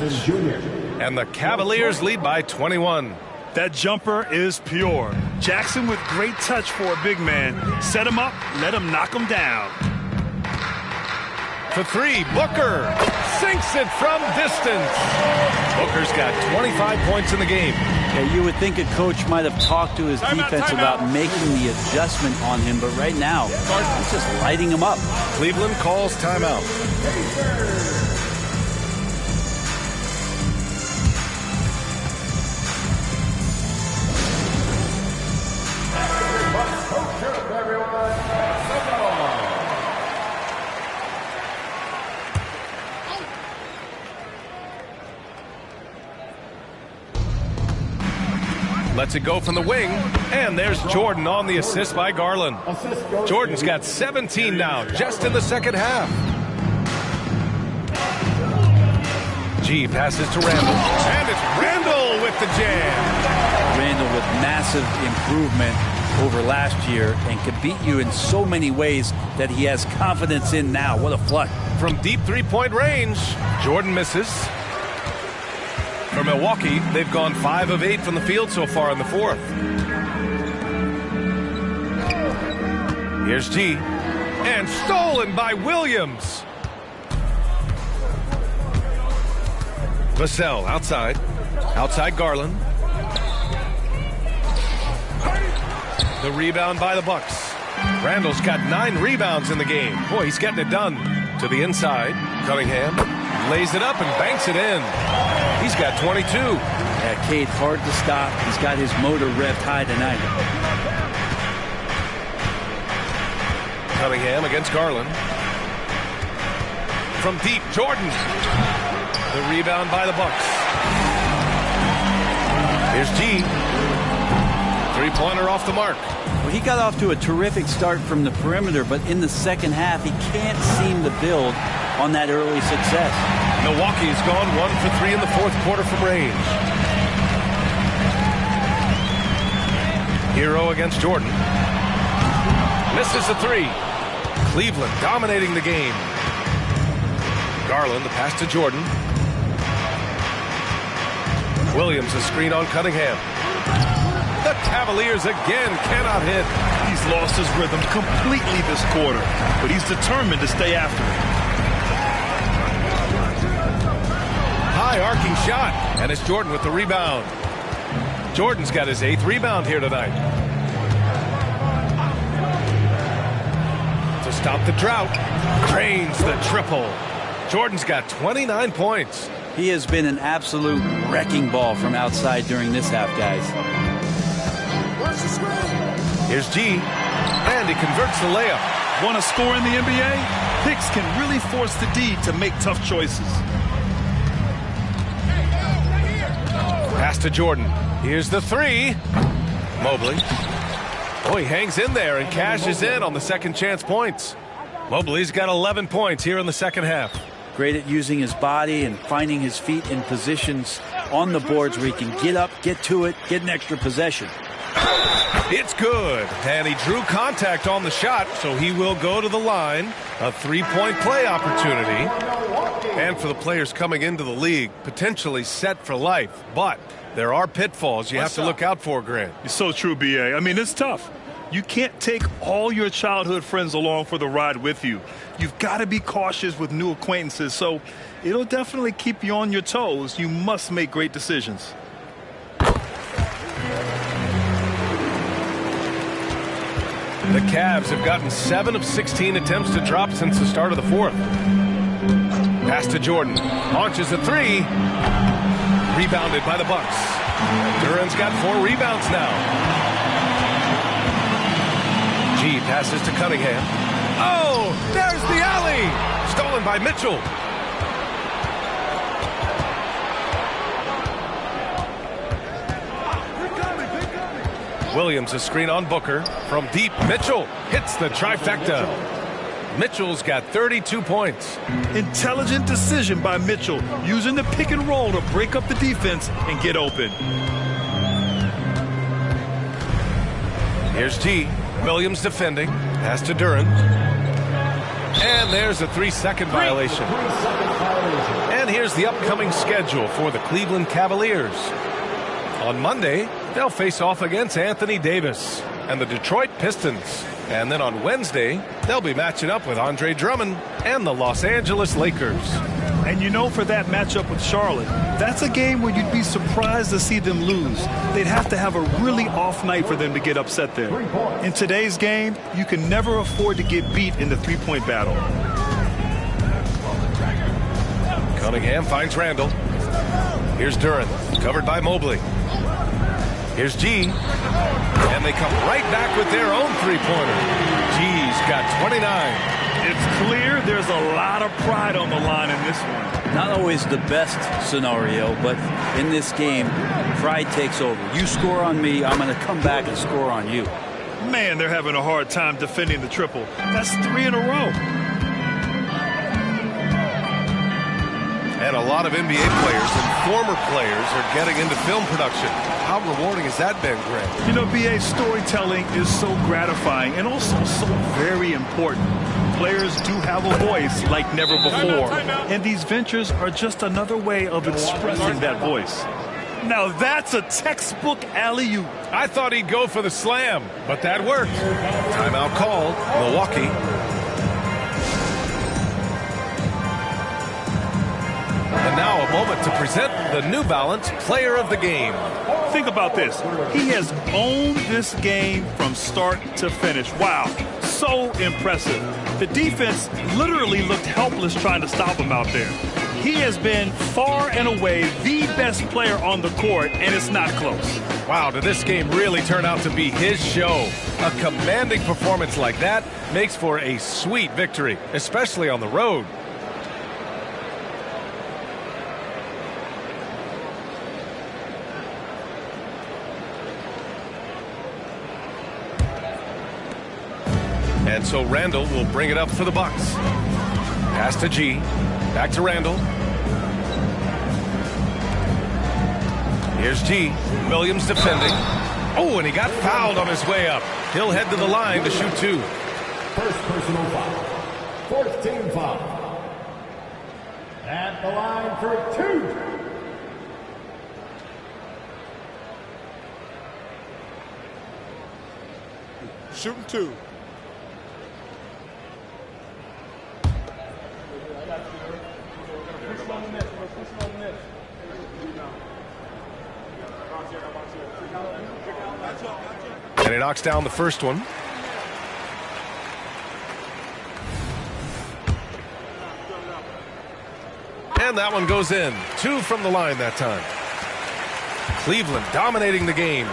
And the Cavaliers lead by 21. That jumper is pure. Jackson with great touch for a big man. Set him up, let him knock him down. For 3, Booker sinks it from distance. Booker's got 25 points in the game. Yeah, you would think a coach might have talked to his defense about making the adjustment on him, but right now, he's just lighting him up. Cleveland calls timeout. Lets it go from the wing, and there's Jordan on the assist by Garland. Jordan's got 17 now, just in the second half. G passes to Randall, and it's Randall with the jam. Randall with massive improvement over last year and can beat you in so many ways that he has confidence in now. What a flush. From deep three-point range, Jordan misses. For Milwaukee, they've gone 5 of 8 from the field so far in the fourth. Here's G. And stolen by Williams. Vassell outside. Outside Garland. The rebound by the Bucks. Randall's got 9 rebounds in the game. Boy, he's getting it done. To the inside. Cunningham lays it up and banks it in. He's got 22. Yeah, Cade, hard to stop. He's got his motor revved high tonight. Cunningham against Garland. From deep, Jordan. The rebound by the Bucks. Here's G. Three-pointer off the mark. Well, he got off to a terrific start from the perimeter, but in the second half, he can't seem to build on that early success. Milwaukee's gone 1 for 3 in the fourth quarter from range. Hero against Jordan. Misses the three. Cleveland dominating the game. Garland, the pass to Jordan. Williams, a screen on Cunningham. The Cavaliers again cannot hit. He's lost his rhythm completely this quarter, but he's determined to stay after it. High arcing shot, and it's Jordan with the rebound. Jordan's got his 8th rebound here tonight. To stop the drought, cranes the triple. Jordan's got 29 points. He has been an absolute wrecking ball from outside during this half, guys. Here's G, and he converts the layup. Want to score in the NBA? Hicks can really force the D to make tough choices. Pass to Jordan. Here's the three. Mobley. Oh, he hangs in there and cashes in on the second chance points. Mobley's got 11 points here in the second half. Great at using his body and finding his feet in positions on the boards where he can get up, get to it, get an extra possession. It's good, and he drew contact on the shot, so he will go to the line. A three-point play opportunity. And for the players coming into the league, potentially set for life. But there are pitfalls you have to look out for, Grant. It's so true, B.A. I mean, it's tough. You can't take all your childhood friends along for the ride with you. You've got to be cautious with new acquaintances, so it'll definitely keep you on your toes. You must make great decisions. The Cavs have gotten 7 of 16 attempts to drop since the start of the fourth. Pass to Jordan. Launches a three. Rebounded by the Bucks. Duran's got 4 rebounds now. G passes to Cunningham. Oh, there's the alley. Stolen by Mitchell. Williams, a screen on Booker. From deep, Mitchell hits the trifecta. Mitchell's got 32 points. Intelligent decision by Mitchell, using the pick and roll to break up the defense and get open. Here's G. Williams defending. Pass to Duran. And there's a 3-second violation. And here's the upcoming schedule for the Cleveland Cavaliers. On Monday, they'll face off against Anthony Davis and the Detroit Pistons. And then on Wednesday, they'll be matching up with Andre Drummond and the Los Angeles Lakers. And you know, for that matchup with Charlotte, that's a game where you'd be surprised to see them lose. They'd have to have a really off night for them to get upset there. In today's game, you can never afford to get beat in the three-point battle. Cunningham finds Randall. Here's Duran, covered by Mobley. Here's G, and they come right back with their own three-pointer. G's got 29. It's clear there's a lot of pride on the line in this one. Not always the best scenario, but in this game, pride takes over. You score on me, I'm going to come back and score on you. Man, they're having a hard time defending the triple. That's 3 in a row. And a lot of NBA players and former players are getting into film production. How rewarding has that been, Grant? You know, BA, storytelling is so gratifying and also so very important. Players do have a voice like never before. And these ventures are just another way of expressing that voice. Now that's a textbook alley-oop. I thought he'd go for the slam, but that worked. Timeout called, Milwaukee. And now a moment to present the New Balance Player of the Game. Think about this. He has owned this game from start to finish. Wow, so impressive. The defense literally looked helpless trying to stop him out there. He has been far and away the best player on the court, and it's not close. Wow, did this game really turn out to be his show? A commanding performance like that makes for a sweet victory, especially on the road. And so Randall will bring it up for the Bucks. Pass to G. Back to Randall. Here's G. Williams defending. Oh, and he got fouled on his way up. He'll head to the line to shoot 2. First personal foul. Fourth team foul. At the line for 2. Shooting 2. And he knocks down the first one. And that one goes in. 2 from the line that time. Cleveland dominating the game.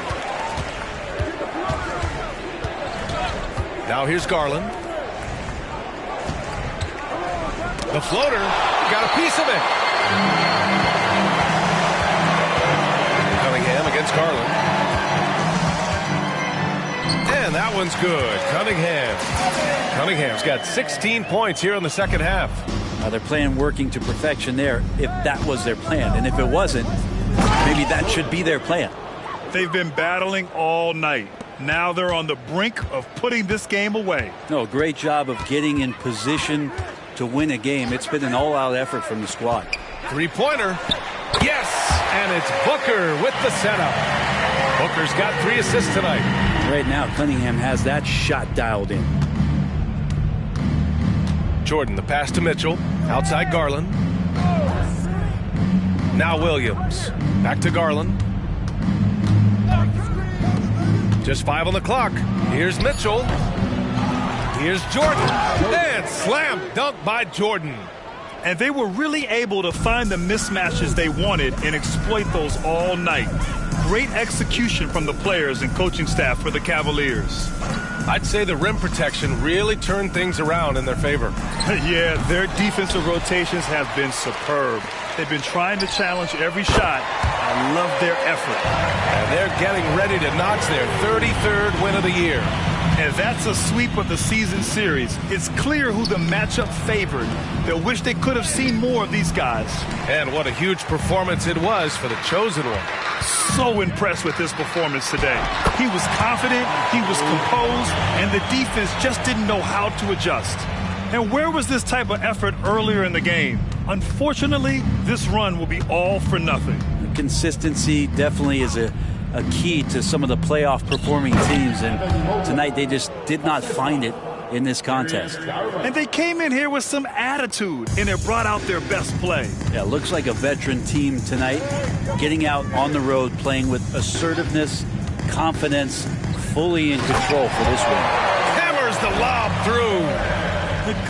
Now here's Garland. The floater got a piece of it. Cunningham against Garland. And that one's good. Cunningham's got 16 points here in the second half. They're playing working to perfection there, if that was their plan. And if it wasn't, maybe that should be their plan. They've been battling all night. Now they're on the brink of putting this game away. No, great job of getting in position to win a game. It's been an all-out effort from the squad. 3-pointer. Yes! And it's Booker with the setup. Booker's got 3 assists tonight. Right now, Cunningham has that shot dialed in. Jordan, the pass to Mitchell. Outside Garland. Now Williams. Back to Garland. Just 5 on the clock. Here's Mitchell. Here's Jordan. And slam dunk by Jordan. And they were really able to find the mismatches they wanted and exploit those all night. Great execution from the players and coaching staff for the Cavaliers. I'd say the rim protection really turned things around in their favor. Yeah, their defensive rotations have been superb. They've been trying to challenge every shot. I love their effort. And they're getting ready to notch their 33rd win of the year. And that's a sweep of the season series. It's clear who the matchup favored. They'll wish they could have seen more of these guys. And what a huge performance it was for the chosen one. So impressed with his performance today. He was confident, he was composed, and the defense just didn't know how to adjust. And where was this type of effort earlier in the game? Unfortunately, this run will be all for nothing. Consistency definitely is a key to some of the playoff performing teams, and tonight they just did not find it in this contest. And they came in here with some attitude, and it brought out their best play. Yeah, looks like a veteran team tonight, getting out on the road, playing with assertiveness, confidence, fully in control for this one. Hammers the lob through.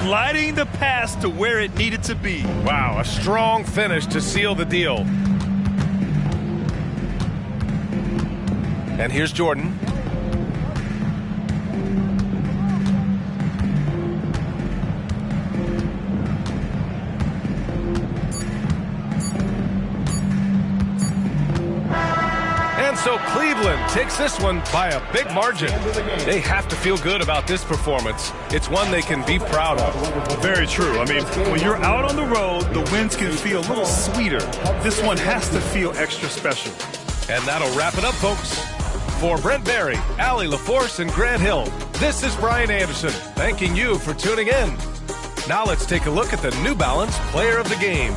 Gliding the pass to where it needed to be. Wow, a strong finish to seal the deal. And here's Jordan. And so Cleveland takes this one by a big margin. They have to feel good about this performance. It's one they can be proud of. Very true. I mean, when you're out on the road, the wins can feel a little sweeter. This one has to feel extra special. And that'll wrap it up, folks. For Brent Barry, Allie LaForce, and Grant Hill, this is Brian Anderson, thanking you for tuning in. Now let's take a look at the New Balance Player of the Game.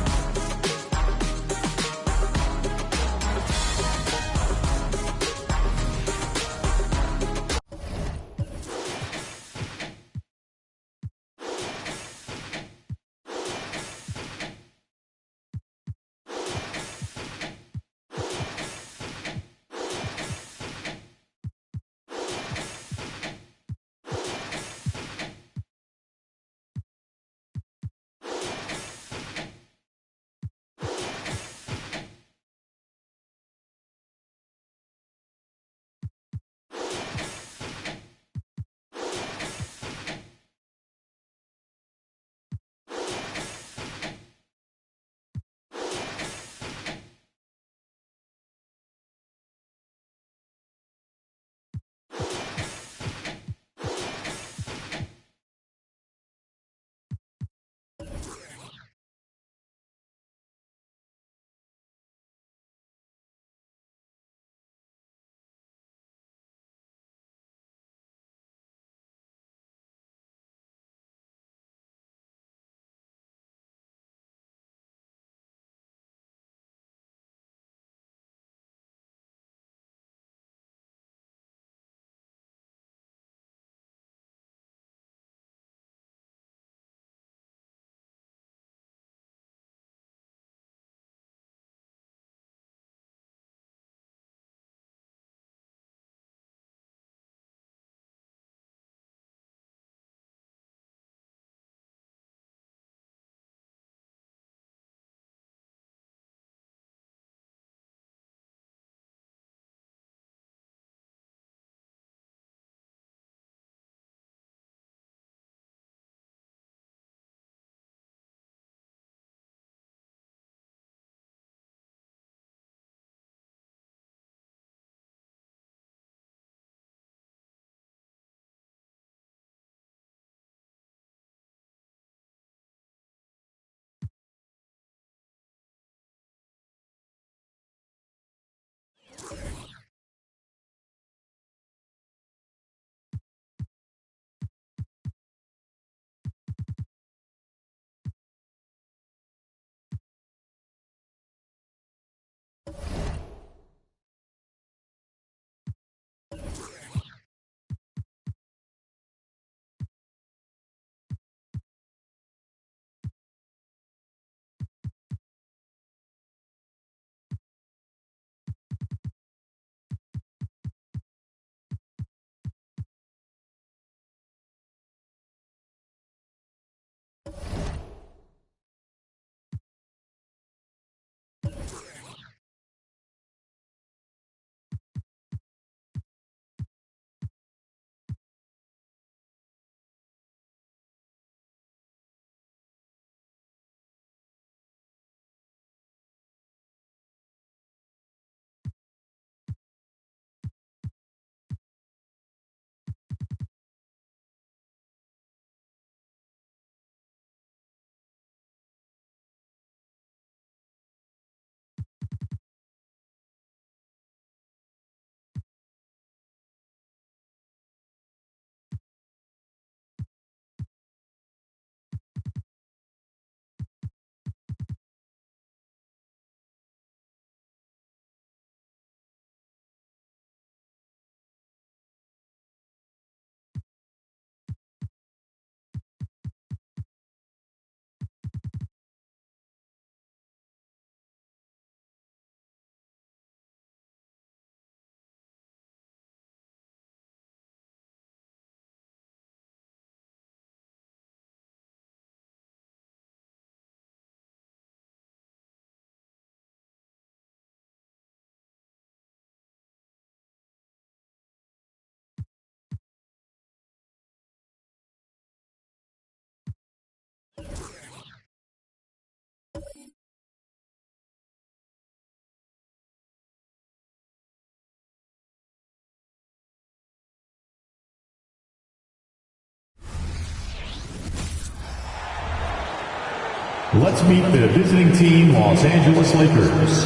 Let's meet the visiting team, Los Angeles Lakers.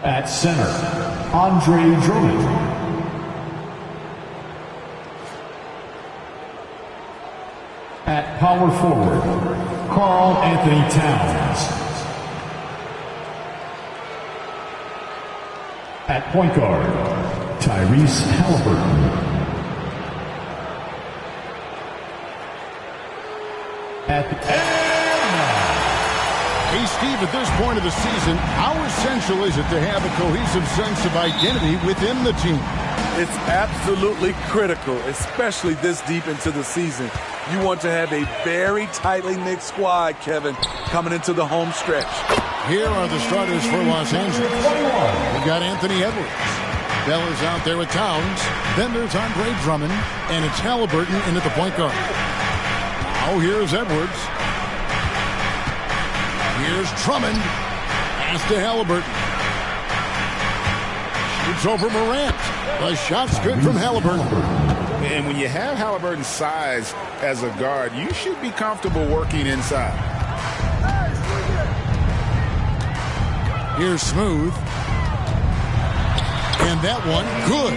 At center, Andre Drummond. At power forward, Karl Anthony Towns. At point guard, Tyrese Halliburton. At the Hey, Steve, at this point of the season, how essential is it to have a cohesive sense of identity within the team? It's absolutely critical, especially this deep into the season. You want to have a very tightly knit squad, Kevin, coming into the home stretch. Here are the starters for Los Angeles. We've got Anthony Edwards. Bell is out there with Towns. Then there's Andre Drummond, and it's Halliburton in at the point guard. Now here's Edwards. Here's Drummond. Pass to Halliburton. Shoots over Morant. The shot's good from Halliburton. And when you have Halliburton's size as a guard, you should be comfortable working inside. Here's Smooth. And that one, good.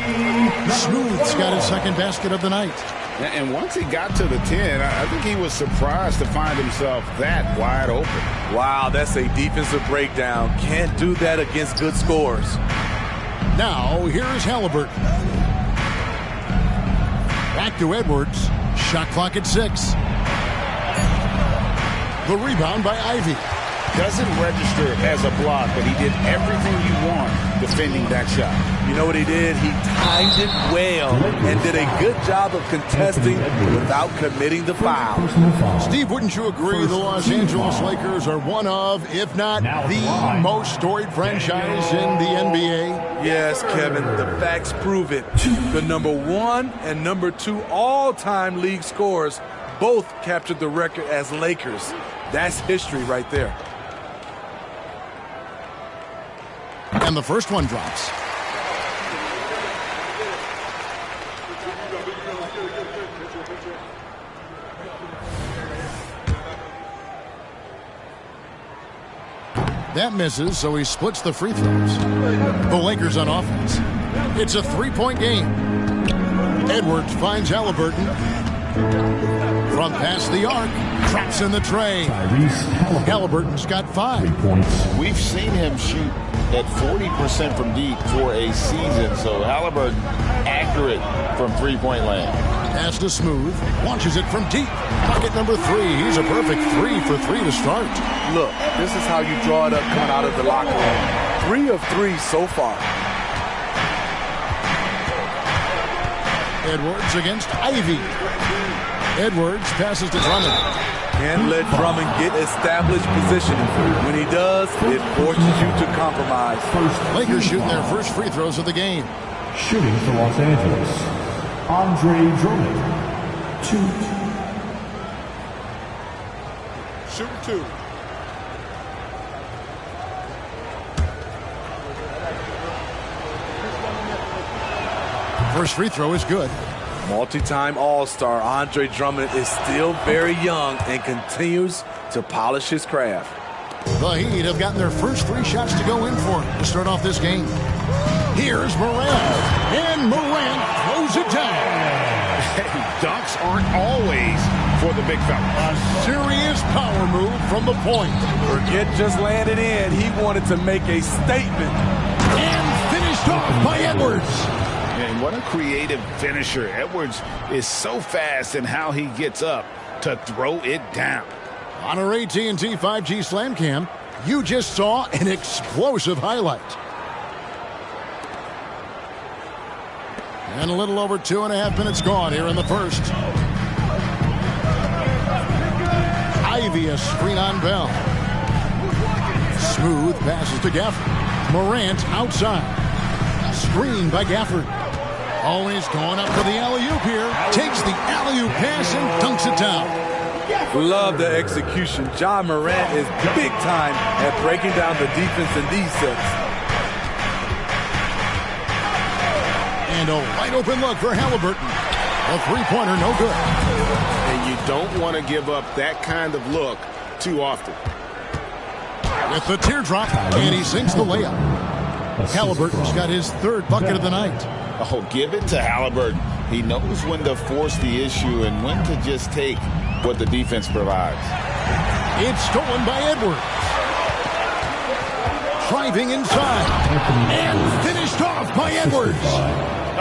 Smooth's got his second basket of the night. And once he got to the 10, I think he was surprised to find himself that wide open. Wow, that's a defensive breakdown. Can't do that against good scores. Now, here's Halliburton. Back to Edwards. Shot clock at 6. The rebound by Ivy. Doesn't register as a block, but he did everything you want defending that shot. You know what he did? He timed it well and did a good job of contesting without committing the foul. Steve, wouldn't you agree the Los Angeles Lakers are one of, if not the most storied franchise in the NBA? Yes, Kevin, the facts prove it. The number 1 and number 2 all-time league scorers both captured the record as Lakers. That's history right there. And the first one drops. That misses, so he splits the free throws. The Lakers on offense. It's a three-point game. Edwards finds Halliburton. From past the arc, traps in the tray. Halliburton's got 5. 3 points. We've seen him shoot at 40% from deep for a season, so Halliburton accurate from three-point land. Pass to Smooth, launches it from deep. Bucket number 3. He's a perfect 3 for 3 to start. Look, this is how you draw it up coming out of the locker room. 3 of 3 so far. Edwards against Ivy. Edwards passes to Drummond. Can't let Drummond get established positioning. When he does, it forces you to compromise. Lakers shooting their first free throws of the game. Shooting for Los Angeles, Andre Drummond. 2. Shoot 2. First free throw is good. Multi-time All-Star Andre Drummond is still very young and continues to polish his craft. The Heat have gotten their first 3 shots to go in for to start off this game. Here's Morant, and Morant throws it down. Hey, dunks aren't always for the big fella. A serious power move from the point. Forget just laying it in. He wanted to make a statement. And finished off by Edwards. And what a creative finisher. Edwards is so fast in how he gets up to throw it down. On our AT&T 5G Slam Cam, you just saw an explosive highlight. And a little over 2.5 minutes gone here in the first. Ivy a screen on Bell. Smooth passes to Gafford. Morant outside. Screen by Gafford. Always going up for the alley-oop here. Takes the alley-oop pass and dunks it down. Love the execution. John Morant is big time at breaking down the defense in these sets. And a wide open look for Halliburton. A three-pointer, no good. And you don't want to give up that kind of look too often. With the teardrop, and he sinks the layup. Halliburton's got his third bucket of the night. Oh, give it to Halliburton. He knows when to force the issue and when to just take what the defense provides. It's stolen by Edwards. Driving inside. And finished off by Edwards.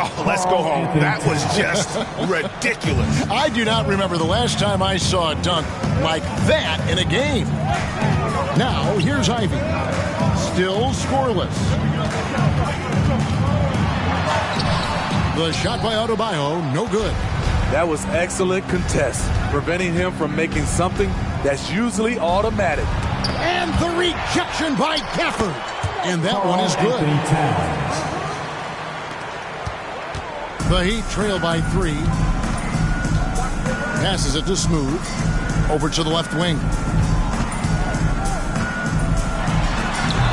Oh, let's go home. That was just ridiculous. I do not remember the last time I saw a dunk like that in a game. Now, here's Ivy. Still scoreless. The shot by Adebayo, no good. That was excellent contest, preventing him from making something that's usually automatic. And the rejection by Gafford. And that one is good. The Heat trail by 3. Passes it to Smooth. Over to the left wing.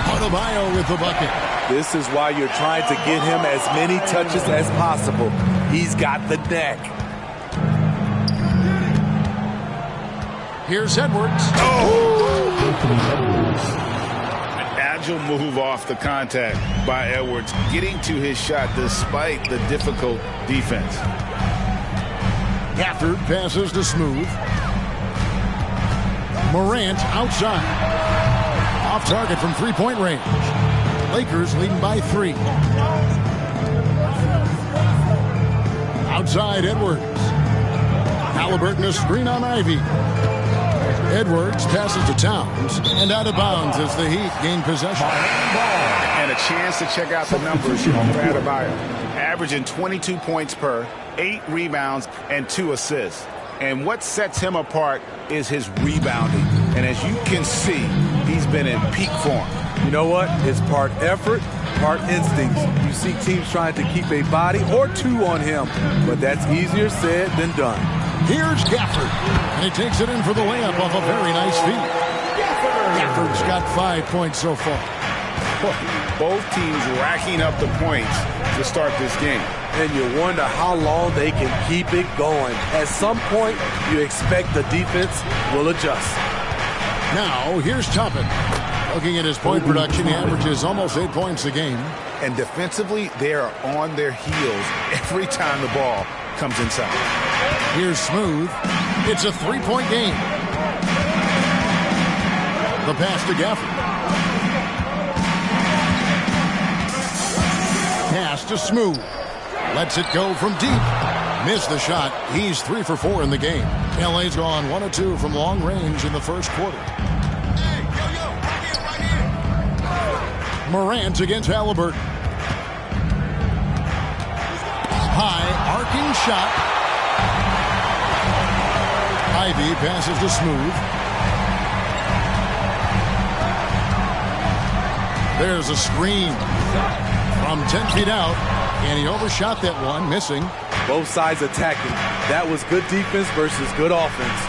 Adebayo with the bucket. This is why you're trying to get him as many touches as possible. He's got the neck. Here's Edwards. An agile move off the contact by Edwards, getting to his shot despite the difficult defense. Gafford passes to Smooth. Morant outside. Off target from three-point range. Lakers leading by 3. Outside Edwards. Halliburton a screen on Ivy. Edwards passes to Towns and out of bounds as the Heat gain possession. And a chance to check out the numbers for Adebayo. Averaging 22 points per, 8 rebounds, and 2 assists. And what sets him apart is his rebounding. And as you can see, he's been in peak form. You know what? It's part effort, part instincts. You see teams trying to keep a body or 2 on him, but that's easier said than done. Here's Gafford, and he takes it in for the layup off a very nice feed. Gafford's got 5 points so far. Both teams racking up the points to start this game. And you wonder how long they can keep it going. At some point, you expect the defense will adjust. Now, here's Toppin. Looking at his point production, he averages almost 8 points a game. And defensively, they are on their heels every time the ball comes inside. Here's Smooth. It's a 3-point game. The pass to Gafford. Pass to Smooth. Lets it go from deep. Missed the shot. He's 3 for 4 in the game. LA's gone 1 of 2 from long range in the first quarter. Morant against Halliburton. High arcing shot. Ivy passes to Smooth. There's a screen from 10 feet out, and he overshot that one, missing. Both sides attacking. That was good defense versus good offense.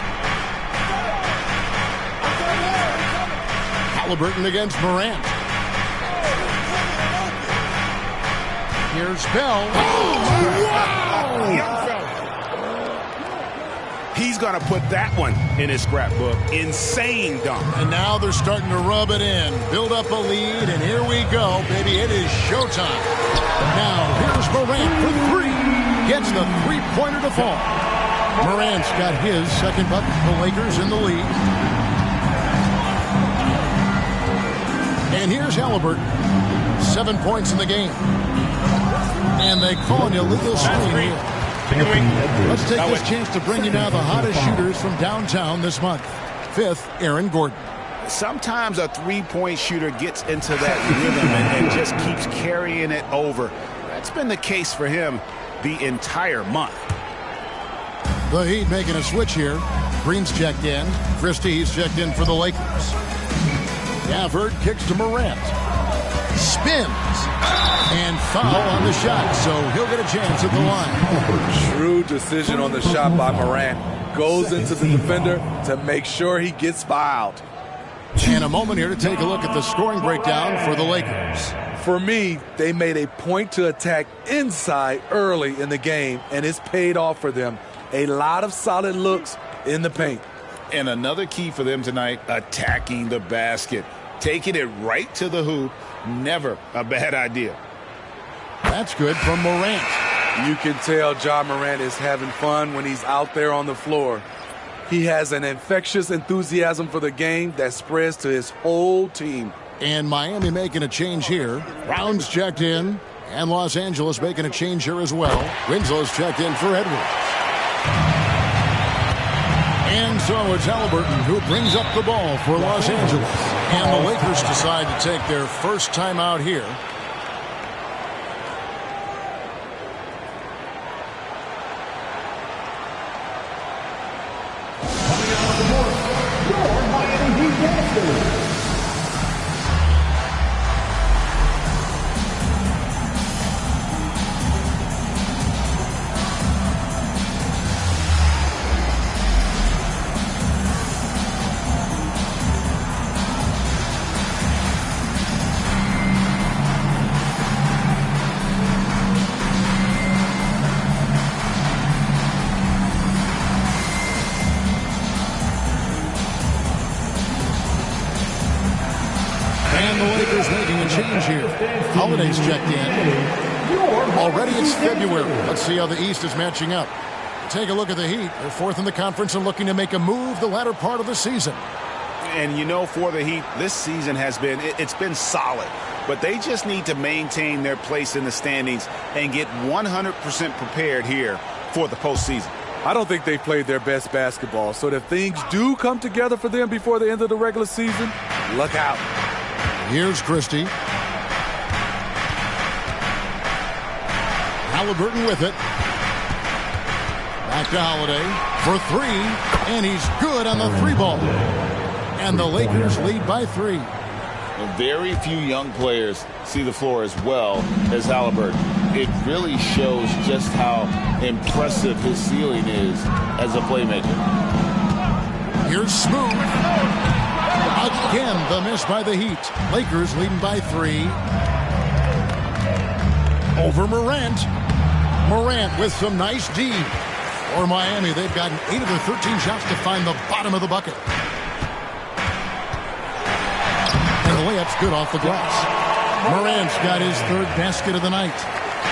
Halliburton against Morant. Here's Bell. Young fella. He's going to put that one in his scrapbook. Insane dunk. And now they're starting to rub it in. Build up a lead, and here we go, baby. It is showtime. Now, here's Morant for 3. Gets the three-pointer to fall. Morant's got his second bucket. The Lakers in the lead. And here's Halliburton. 7 points in the game. And they call an illegal screen here. Let's take this chance to bring you now the hottest shooters from downtown this month. 5th, Aaron Gordon. Sometimes a three-point shooter gets into that rhythm and just keeps carrying it over. That's been the case for him the entire month. The Heat making a switch here. Green's checked in. Christie's checked in for the Lakers. Gafford kicks to Morant. Spins. And foul on the shot, so he'll get a chance at the line. Shrewd decision on the shot by Morant. Goes into the defender to make sure he gets fouled. And a moment here to take a look at the scoring breakdown for the Lakers. For me, they made a point to attack inside early in the game, and it's paid off for them. A lot of solid looks in the paint. And another key for them tonight, attacking the basket. Taking it right to the hoop, never a bad idea. That's good from Morant. You can tell Ja Morant is having fun when he's out there on the floor. He has an infectious enthusiasm for the game that spreads to his whole team. And Miami making a change here. Brown's checked in. And Los Angeles making a change here as well. Winslow's checked in for Edwards. And so it's Halliburton who brings up the ball for Los Angeles. And the Lakers decide to take their first time out here. Coming out of the north, your Miami Heat Masters. Holiday's checked in. Already it's February. Let's see how the East is matching up. Take a look at the Heat. They're fourth in the conference and looking to make a move the latter part of the season. And you know, for the Heat, this season has been, it's been solid. But they just need to maintain their place in the standings and get 100% prepared here for the postseason. I don't think they've played their best basketball. So if things do come together for them before the end of the regular season, look out. Here's Christie. Halliburton with it. Back to Holiday for three, and he's good on the three ball. And the Lakers lead by 3. Very few young players see the floor as well as Halliburton. It really shows just how impressive his ceiling is as a playmaker. Here's Smooth. Again, the miss by the Heat. Lakers leading by 3. Over Morant. Morant with some nice D. For Miami, they've gotten 8 of their 13 shots to find the bottom of the bucket. And the layup's good off the glass. Morant's got his 3rd basket of the night.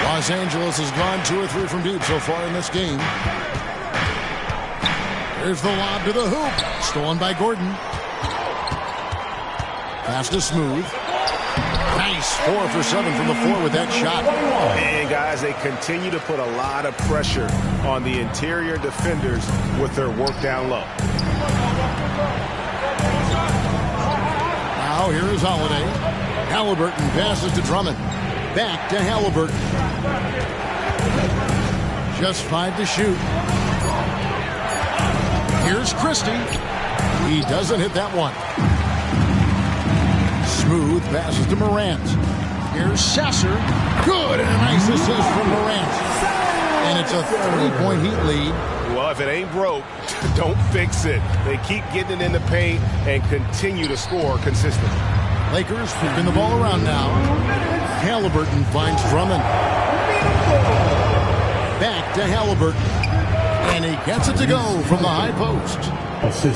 Los Angeles has gone 2 or 3 from deep so far in this game. Here's the lob to the hoop. Stolen by Gordon. Pass to Smooth. Nice. 4 for 7 from the floor with that shot. And guys, they continue to put a lot of pressure on the interior defenders with their work down low. Now here is Holiday. Halliburton passes to Drummond. Back to Halliburton. Just 5 to shoot. Here's Christie. He doesn't hit that one. Smooth passes to Morant. Here's Sasser. Good, and a nice assist from Morant. And it's a 3-point Heat lead. Well, if it ain't broke, don't fix it. They keep getting it in the paint and continue to score consistently. Lakers flipping the ball around now. Halliburton finds Drummond. Back to Halliburton. And he gets it to go from the high post.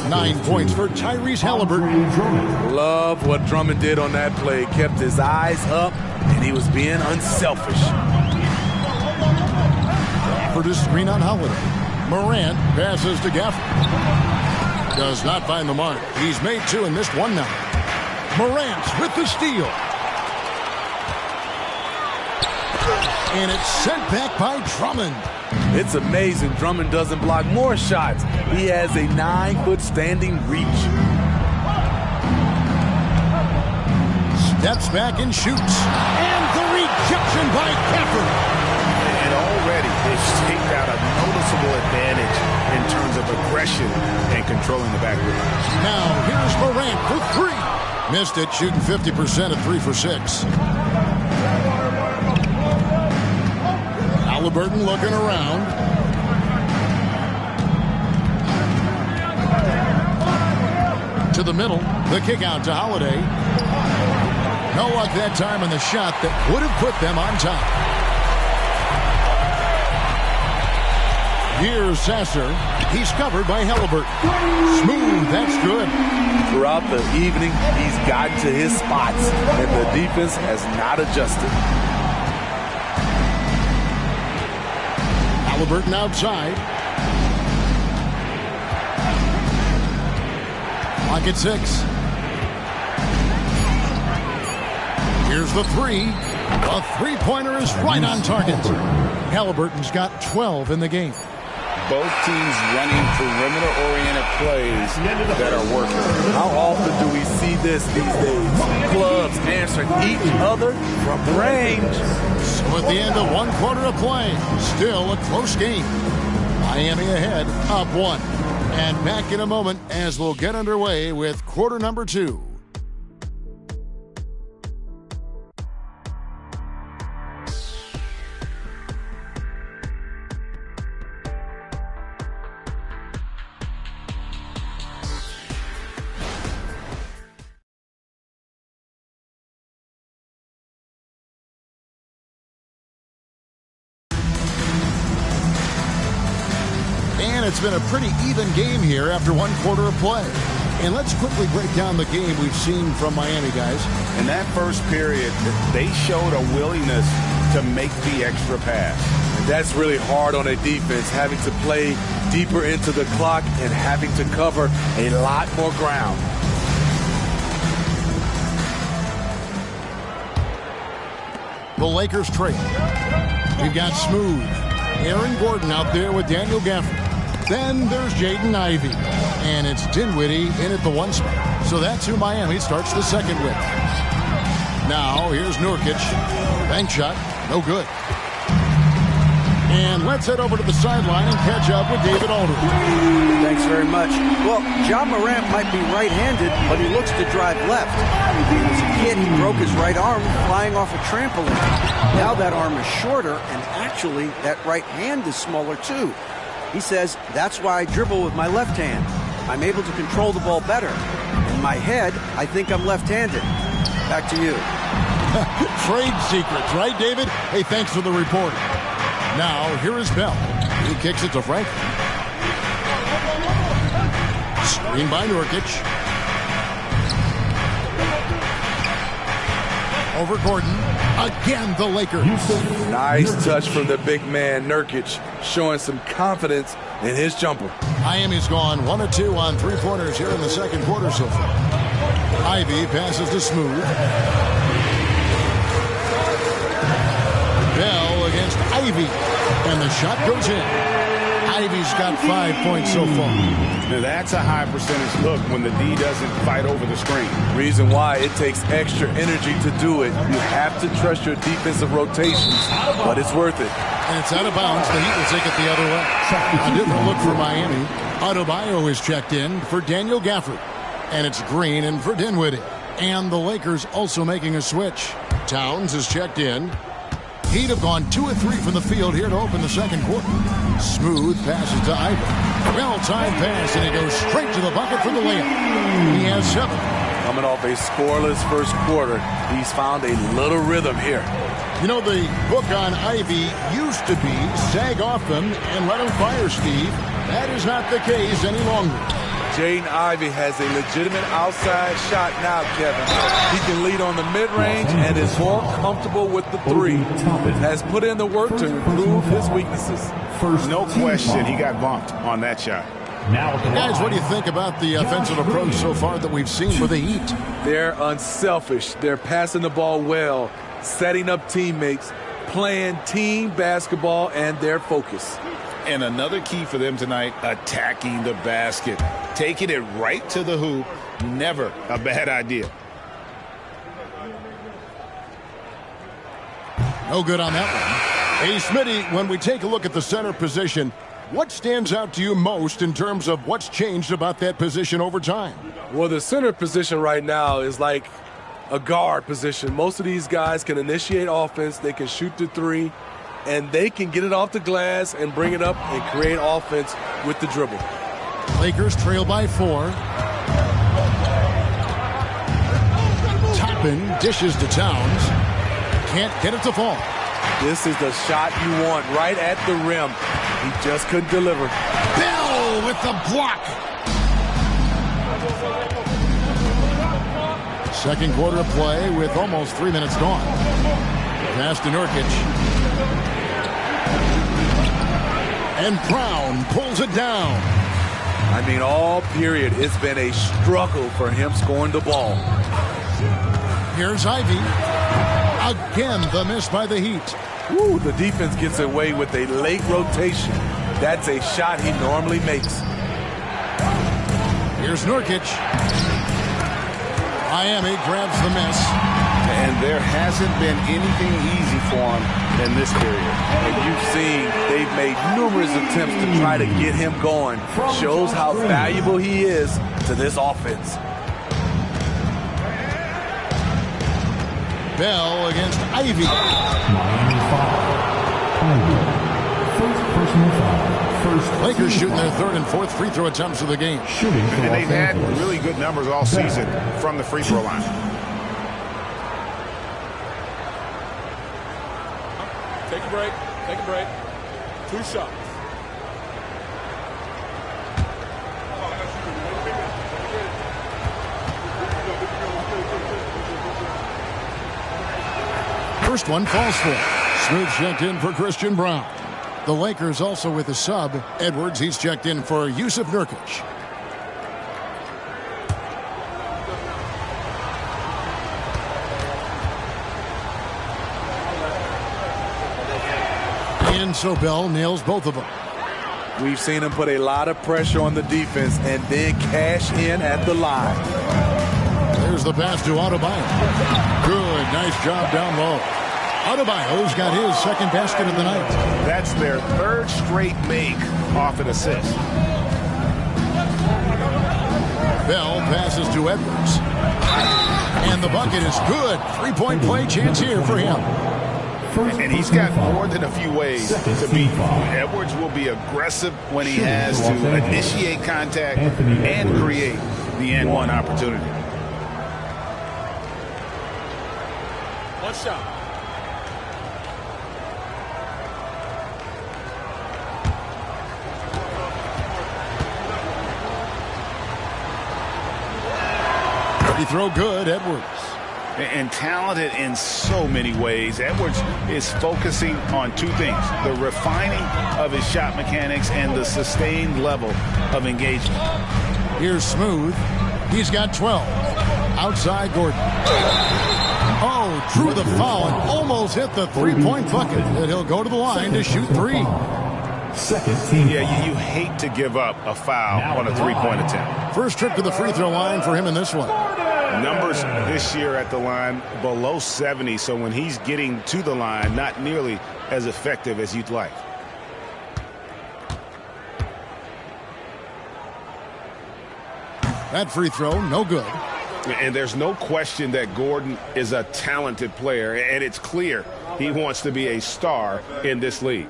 9 points for Tyrese Halliburton. Love what Drummond did on that play. Kept his eyes up, and he was being unselfish. For the screen on Holiday. Morant passes to Gafford. Does not find the mark. He's made 2 and missed 1 now. Morant with the steal. And it's sent back by Drummond. It's amazing Drummond doesn't block more shots. He has a 9-foot standing reach. Steps back and shoots. And the rejection by Gafford. And already they've staked out a noticeable advantage in terms of aggression and controlling the backcourt. Now here's Morant for 3. Missed it, shooting 50% at 3 for 6. Halliburton looking around. To the middle. The kick out to Holiday. No luck that time on the shot that would have put them on top. Here's Sasser. He's covered by Halliburton. Smooth, that's good. Throughout the evening, he's gotten to his spots, and the defense has not adjusted. Halliburton outside. Clock at 6. Here's the three. A three-pointer is right on target. Halliburton's got 12 in the game. Both teams running perimeter-oriented plays that are working. How often do we see this these days? Clubs answering each other from range. So at the end of one quarter of play, still a close game. Miami ahead, up 1. And back in a moment as we'll get underway with quarter number 2. It's been a pretty even game here after one quarter of play. And let's quickly break down the game we've seen from Miami, guys. In that first period, they showed a willingness to make the extra pass. And that's really hard on a defense, having to play deeper into the clock and having to cover a lot more ground. The Lakers trail. We've got Smooth. Aaron Gordon out there with Daniel Gafford. Then there's Jaden Ivey. And it's Dinwiddie in at the 1 spot. So that's who Miami starts the second with. Now, here's Nurkic. Bank shot. No good. And let's head over to the sideline and catch up with David Aldridge. Thanks very much. Well, Ja Morant might be right-handed, but he looks to drive left. When he was a kid, he broke his right arm flying off a trampoline. Now that arm is shorter, and actually that right hand is smaller too. He says, that's why I dribble with my left hand. I'm able to control the ball better. In my head, I think I'm left-handed. Back to you. Trade secrets, right, David? Hey, thanks for the report. Now, here is Bell. He kicks it to Franklin. Screen by Nurkic. Over Gordon. Again, the Lakers. Nice touch from the big man, Nurkic, showing some confidence in his jumper. Miami's gone 1 of 2 on three-pointers here in the second quarter so far. Ivey passes to Smooth. Bell against Ivey. And the shot goes in. Ivey's got 5 points so far. Now that's a high percentage look when the D doesn't fight over the screen. Reason why it takes extra energy to do it. You have to trust your defensive rotations, but it's worth it. And it's out of bounds. The Heat will take it the other way. A different look for Miami. Adebayo is checked in for Daniel Gafford. And it's Green in for Dinwiddie. And the Lakers also making a switch. Towns is checked in. Heat have gone 2 of 3 from the field here to open the second quarter. Smooth passes to Ivey. Well-timed pass, and he goes straight to the bucket for the layup. He has 7. Coming off a scoreless first quarter, he's found a little rhythm here. You know, the book on Ivey used to be sag off them and let him fire, Steve. That is not the case any longer. Jaden Ivey has a legitimate outside shot now, Kevin. He can lead on the mid-range and is more comfortable with the three. Has put in the work to improve his weaknesses. No question he got bumped on that shot. Guys, what do you think about the offensive approach so far that we've seen with the Heat? They're unselfish. They're passing the ball well, setting up teammates, playing team basketball, and their focus. And another key for them tonight, attacking the basket. Taking it right to the hoop, never a bad idea. No good on that one. Hey, Smitty, when we take a look at the center position, what stands out to you most in terms of what's changed about that position over time? Well, the center position right now is like a guard position. Most of these guys can initiate offense. They can shoot the three, and they can get it off the glass and bring it up and create offense with the dribble. Lakers trail by 4. Toppin dishes to Towns. Can't get it to fall. This is the shot you want right at the rim. He just couldn't deliver. Bell with the block. Second quarter of play with almost 3 minutes gone. Pass to Nurkic. And Brown pulls it down. I mean, all period, it's been a struggle for him scoring the ball. Here's Ivy. Again, the miss by the Heat. Woo, the defense gets away with a late rotation. That's a shot he normally makes. Here's Nurkic. Miami grabs the miss. And there hasn't been anything easy for him in this period. And you've seen they've made numerous attempts to try to get him going. Shows how valuable he is to this offense. Bell against Ivy. Miami foul. Ivy. First personal foul. Lakers shooting their third and fourth free throw attempts of the game. And they've had really good numbers all season from the free throw line. Take a break. Take a break. 2 shots. First one falls for. Smooth checked in for Christian Brown. The Lakers also with a sub. Edwards, he's checked in for Yusuf Nurkic. And so Bell nails both of them. We've seen him put a lot of pressure on the defense and then cash in at the line. There's the pass to Adebayo. Good, nice job down low. Adebayo's got his second basket of the night. That's their third straight make off an assist. Bell passes to Edwards. And the bucket is good. 3-point play chance here for him. And he's got more than a few ways to beat. Edwards will be aggressive when he has to initiate contact and create the and-one opportunity. One shot. He throw good, Edwards. And talented in so many ways. Edwards is focusing on 2 things: the refining of his shot mechanics and the sustained level of engagement. Here's Smooth. He's got 12. Outside Gordon. Oh, drew the foul and almost hit the 3-point bucket. And he'll go to the line to shoot 3. Second team. Yeah, you hate to give up a foul on a 3-point attempt. First trip to the free throw line for him in this one. Numbers this year at the line below 70, so when he's getting to the line, not nearly as effective as you'd like. That free throw, no good. And there's no question that Gordon is a talented player, and it's clear he wants to be a star in this league.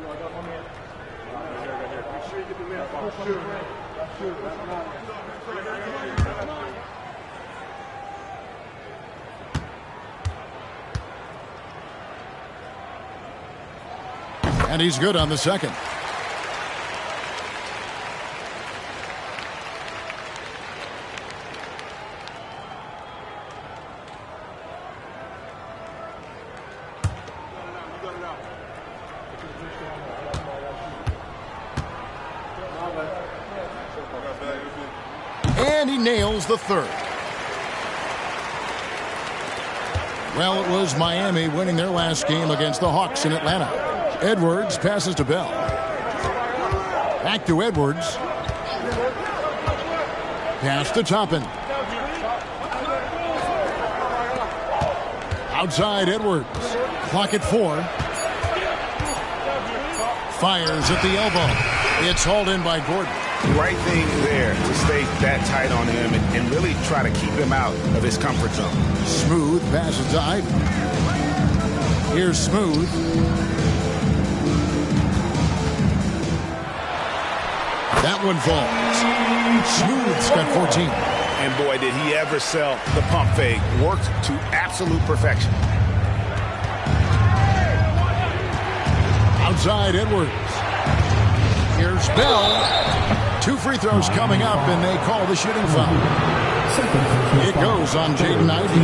And he's good on the second. And he nails the third. Well, it was Miami winning their last game against the Hawks in Atlanta. Edwards passes to Bell. Back to Edwards. Pass to Toppin. Outside Edwards. Clock at 4. Fires at the elbow. It's hauled in by Gordon. Right thing there to stay that tight on him and really try to keep him out of his comfort zone. Smooth passes to Ivy. Here's Smooth. That one falls. Smooth's got 14. And boy, did he ever sell the pump fake. Worked to absolute perfection. Outside Edwards. Bell. 2 free throws coming up, and they call the shooting foul. It goes on Jaden Ivey.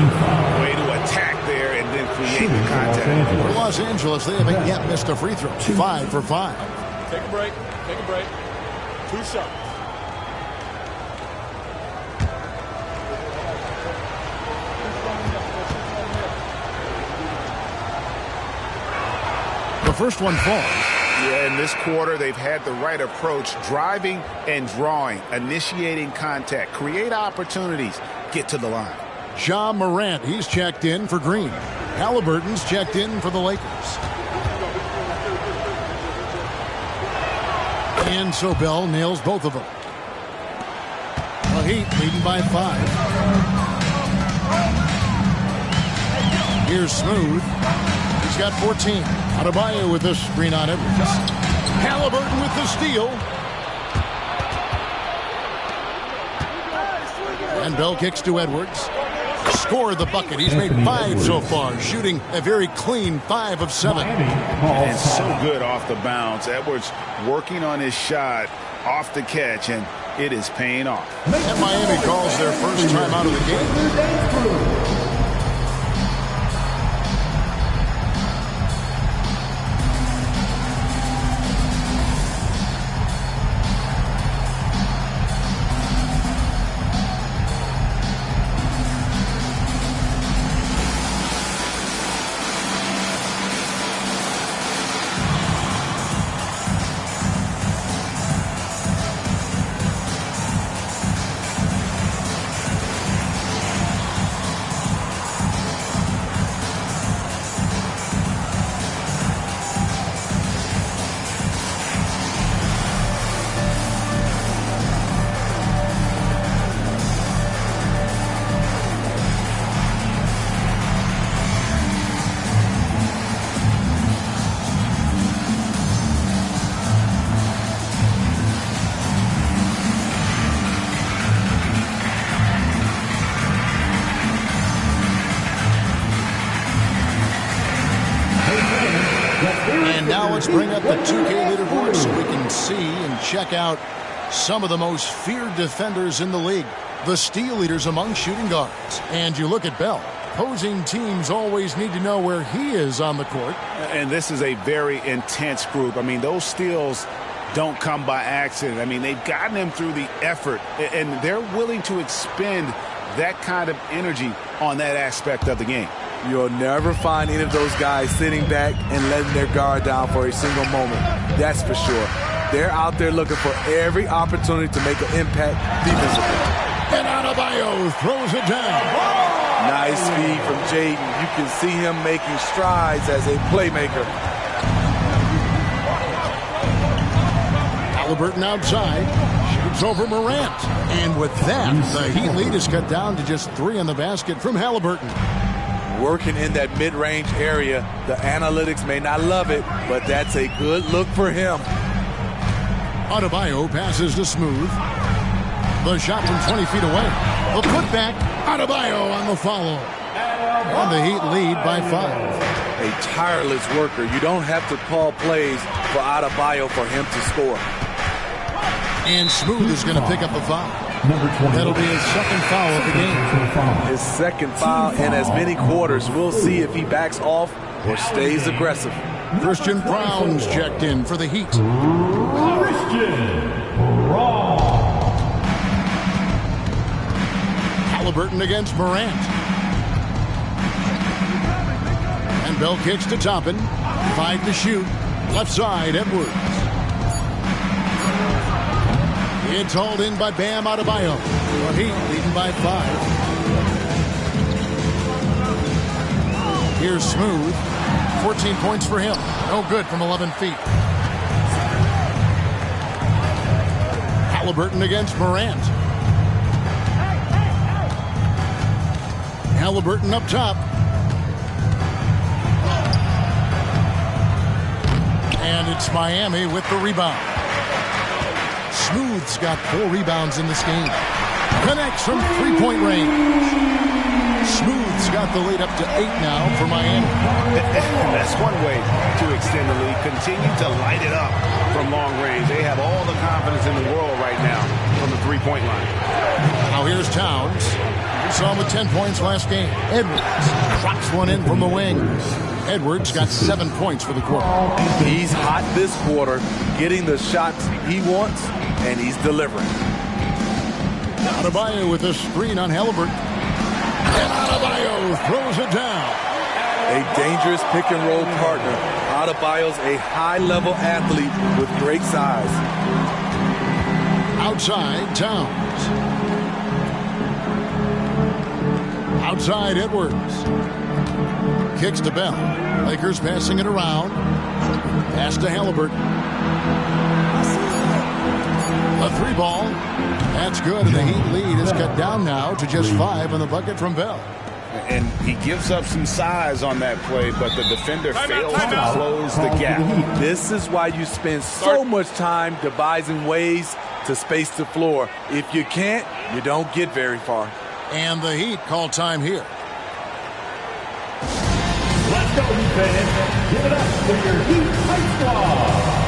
Way to attack there and then create the contact. For Los Angeles, they haven't yet missed a free throw. 5 for 5. Take a break. Take a break. 2 shots. The first one falls. Yeah, in this quarter, they've had the right approach, driving and drawing, initiating contact, create opportunities, get to the line. Ja Morant, he's checked in for Green. Halliburton's checked in for the Lakers. And so Bell nails both of them. The Heat leading by 5. Here's Smooth. He's got 14. Adebayo with the screen on Edwards. Halliburton with the steal. And Bell kicks to Edwards. Scored the bucket. He's made 5 so far, shooting a very clean 5 of 7. And so good off the bounce. Edwards working on his shot off the catch, and it is paying off. And Miami calls their first time out of the game. And now let's bring up the 2K leaderboard so we can see and check out some of the most feared defenders in the league. The steal leaders among shooting guards. And you look at Bell. Opposing teams always need to know where he is on the court. And this is a very intense group. I mean, those steals don't come by accident. I mean, they've gotten him through the effort, and they're willing to expend that kind of energy on that aspect of the game. You'll never find any of those guys sitting back and letting their guard down for a single moment. That's for sure. They're out there looking for every opportunity to make an impact defensively. And Adebayo throws it down. Nice feed from Jaden. You can see him making strides as a playmaker. Halliburton outside. Shoots over Morant. And with that, the Heat lead is cut down to just 3 in the basket from Halliburton. Working in that mid-range area. The analytics may not love it, but that's a good look for him. Adebayo passes to Smooth. The shot from 20 feet away. A putback. Adebayo on the follow. And the Heat lead by 5. A tireless worker. You don't have to call plays for Adebayo for him to score. And Smooth is going to pick up the foul. That'll be his second foul of the game. His second foul in as many quarters. We'll see if he backs off or stays aggressive. Christian Brown's checked in for the Heat. Christian Brown. Halliburton against Morant. And Bell kicks to Toppin. 5 to shoot. Left side, Edwards. It's hauled in by Bam Adebayo. The Heat leading by 5. Here's Smooth. 14 points for him. No good from 11 feet. Halliburton against Morant. Halliburton up top. And it's Miami with the rebound. Smooth's got 4 rebounds in this game. Connects from 3-point range. Smooth's got the lead up to 8 now for Miami. That's one way to extend the lead. Continue to light it up from long range. They have all the guys in the world right now from the three-point line. Now here's Towns. We saw him with 10 points last game. Edwards drops one in from the wing. Edwards got 7 points for the quarter. He's hot this quarter, getting the shots he wants, and he's delivering. Adebayo with a screen on Halliburton. And Adebayo throws it down. A dangerous pick-and-roll partner. Adebayo's a high-level athlete with great size. Outside, Towns. Outside, Edwards. Kicks to Bell. Lakers passing it around. Pass to Halliburton. A 3-ball. That's good, and the Heat lead is cut down now to just 5 on the bucket from Bell. And he gives up some size on that play, but the defender fails to close the gap. This is why you spend so much time devising ways to space the floor. If you can't, you don't get very far. And the Heat call time here. Let's go, Heat fans. Give it up for your Heat High Squad.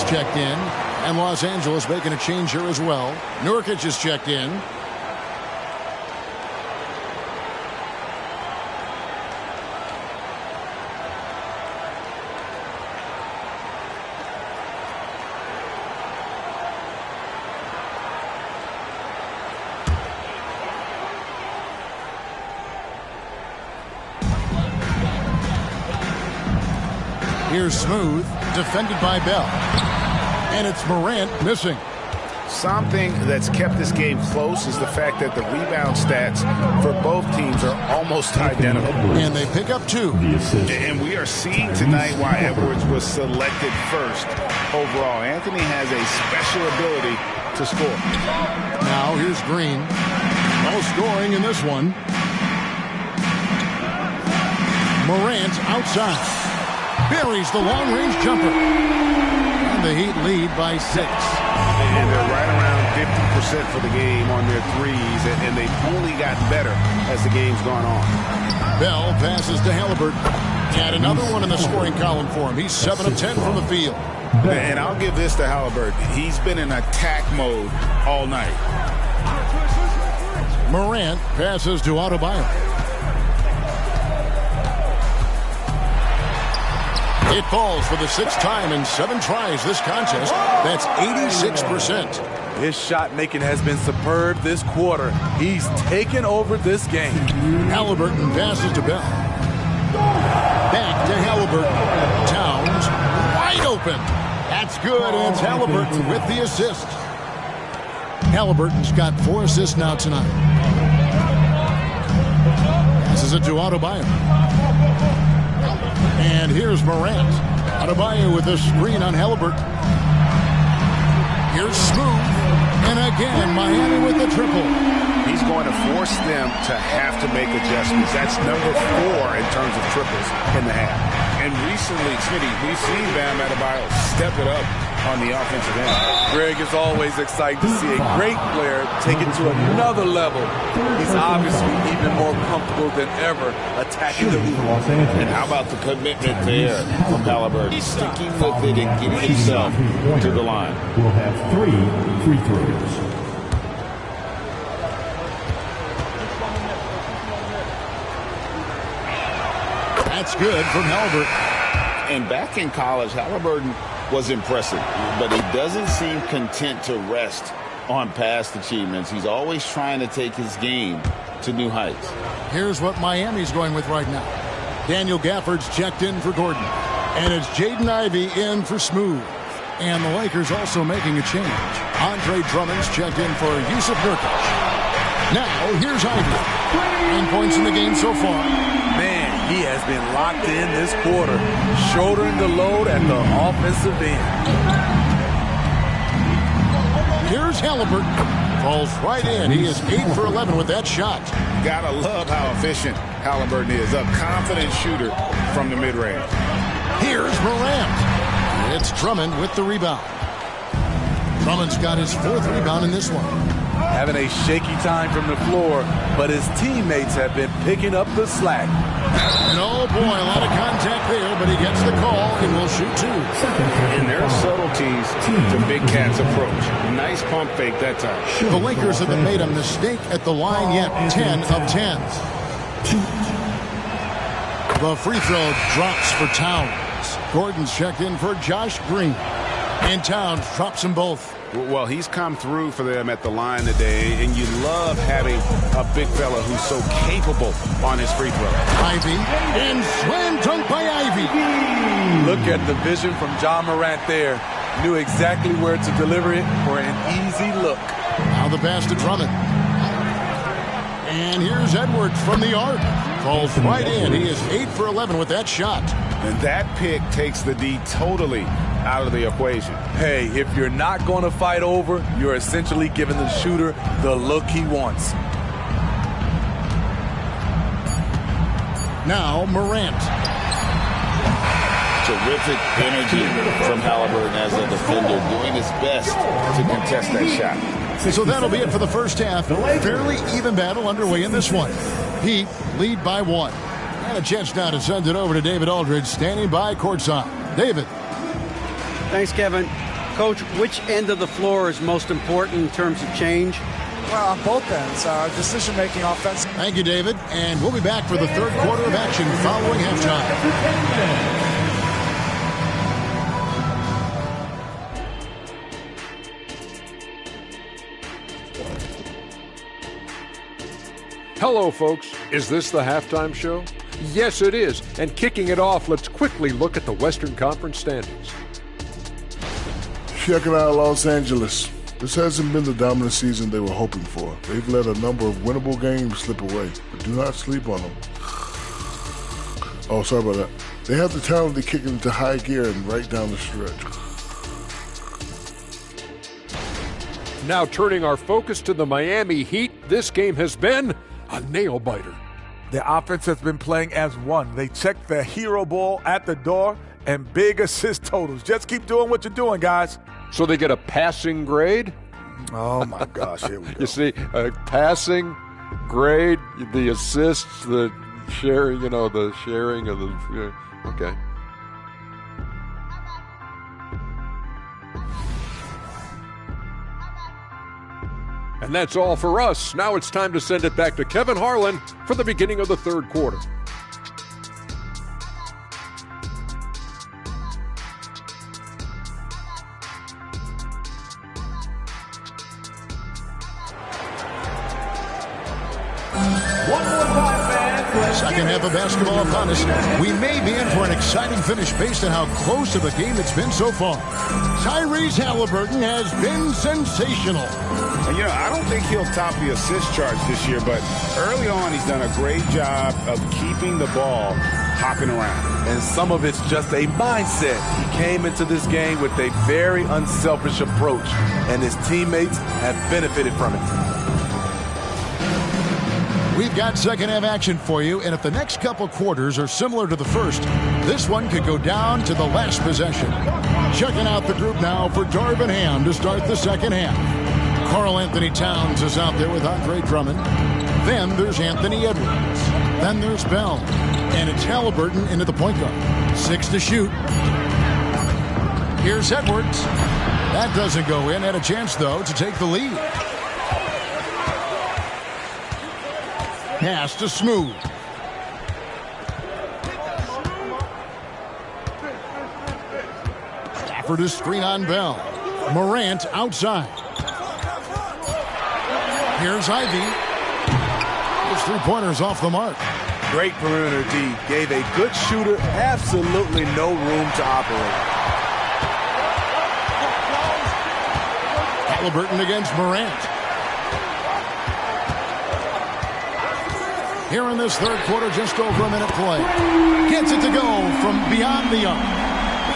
Checked in, and Los Angeles making a change here as well. Nurkic is checked in. Here's Smooth, defended by Bell. And it's Morant missing. Something that's kept this game close is the fact that the rebound stats for both teams are almost identical. And they pick up 2. And we are seeing tonight why Edwards was selected first overall. Anthony has a special ability to score. Now here's Green. No scoring in this one. Morant outside. Buries the long-range jumper. And the Heat lead by 6. And they're right around 50% for the game on their threes, and they've only gotten better as the game's gone on. Bell passes to Halliburton. And another one in the scoring column for him. He's 7 of 10 from the field. And I'll give this to Halliburton. He's been in attack mode all night. Morant passes to Adebayo. It falls for the 6th time in 7 tries this contest. That's 86%. His shot making has been superb this quarter. He's taken over this game. Halliburton passes to Bell. Back to Halliburton. Towns wide open. That's good, and it's Halliburton with the assist. Halliburton's got 4 assists now tonight. Passes it to Adebayo. And here's Morant. Adebayo with a screen on Halliburton. Here's Smooth. And again, Miami with the triple. He's going to force them to have to make adjustments. That's number 4 in terms of triples in the half. And recently, Smitty, we've seen Bam Adebayo step it up on the offensive end. Greg, is always exciting to see a great player take it to another level. He's obviously even more comfortable than ever attacking the hoop. And how about the commitment there from Halliburton? Sticking with it and getting himself to the line. We'll have 3 free throws. That's good from Halliburton. And back in college, Halliburton was impressive, but he doesn't seem content to rest on past achievements. He's always trying to take his game to new heights. Here's what Miami's going with right now. Daniel Gafford's checked in for Gordon. And it's Jaden Ivey in for Smooth. And the Lakers also making a change. Andre Drummond's checked in for Yusuf Nurkic. Now, here's Ivey. 9 points in the game so far. Man, he has been locked in this quarter, shouldering the load at the offensive end. Here's Halliburton. Falls right in. He is 8 for 11 with that shot. Gotta love how efficient Halliburton is. A confident shooter from the mid-range. Here's Morant. It's Drummond with the rebound. Drummond's got his 4th rebound in this one. Having a shaky time from the floor, but his teammates have been picking up the slack. And oh boy, a lot of contact there, but he gets the call and will shoot 2. And there are subtleties to Big Cat's approach. Nice pump fake that time. The Lakers haven't made a mistake at the line yet. 10 of 10. The free throw drops for Towns. Gordon's checked in for Josh Green. And Towns drops them both. Well, he's come through for them at the line today, and you love having a big fella who's so capable on his free throw. Ivey, and slam dunk by Ivey. Look at the vision from John Morant there. Knew exactly where to deliver it for an easy look. Now the pass to Drummond. And here's Edwards from the arc. Falls right in. He is 8 for 11 with that shot. And that pick takes the D totally out of the equation. Hey, if you're not going to fight over, you're essentially giving the shooter the look he wants. Now Morant. Terrific energy from Halliburton as a defender, doing his best to contest that shot. So that'll be it for the first half. Fairly even battle underway in this one. Heat lead by 1. And a chance now to send it over to David Aldridge, standing by courtside. David. Thanks, Kevin. Coach, which end of the floor is most important in terms of change? Well, on both ends, decision-making offense. Thank you, David. And we'll be back for the third quarter of action following halftime. Hello, folks. Is this the halftime show? Yes, it is. And kicking it off, let's quickly look at the Western Conference standings. Checking out Los Angeles. This hasn't been the dominant season they were hoping for. They've let a number of winnable games slip away, but do not sleep on them. Oh, sorry about that. They have the talent to kick it into high gear and right down the stretch. Now turning our focus to the Miami Heat, this game has been a nail-biter. The offense has been playing as one. They checked the hero ball at the door and big assist totals. Just keep doing what you're doing, guys. So they get a passing grade? Oh, my gosh, here we go. You see, a passing grade, the assists, the sharing, the sharing of the... Okay. And that's all for us. Now it's time to send it back to Kevin Harlan for the beginning of the third quarter. Second half of basketball upon us. We may be in for an exciting finish based on how close of a game it's been so far. Tyrese Halliburton has been sensational. And, I don't think he'll top the assist charge this year, but early on he's done a great job of keeping the ball hopping around. And some of it's just a mindset. He came into this game with a very unselfish approach, and his teammates have benefited from it. We've got second half action for you, and if the next couple quarters are similar to the first, this one could go down to the last possession. Checking out the group now for Darvin Ham to start the second half. Karl Anthony Towns is out there with Andre Drummond. Then there's Anthony Edwards. Then there's Bell. And it's Halliburton into the point guard. 6 to shoot. Here's Edwards. That doesn't go in. Had a chance, though, to take the lead. Pass to Smooth. Crawford is screen on Bell. Morant outside. Here's Ivy. His three-pointers off the mark. Great perimeter D. Gave a good shooter absolutely no room to operate. Halliburton against Morant. Here in this third quarter, just over a minute play. Gets it to go from beyond the arc.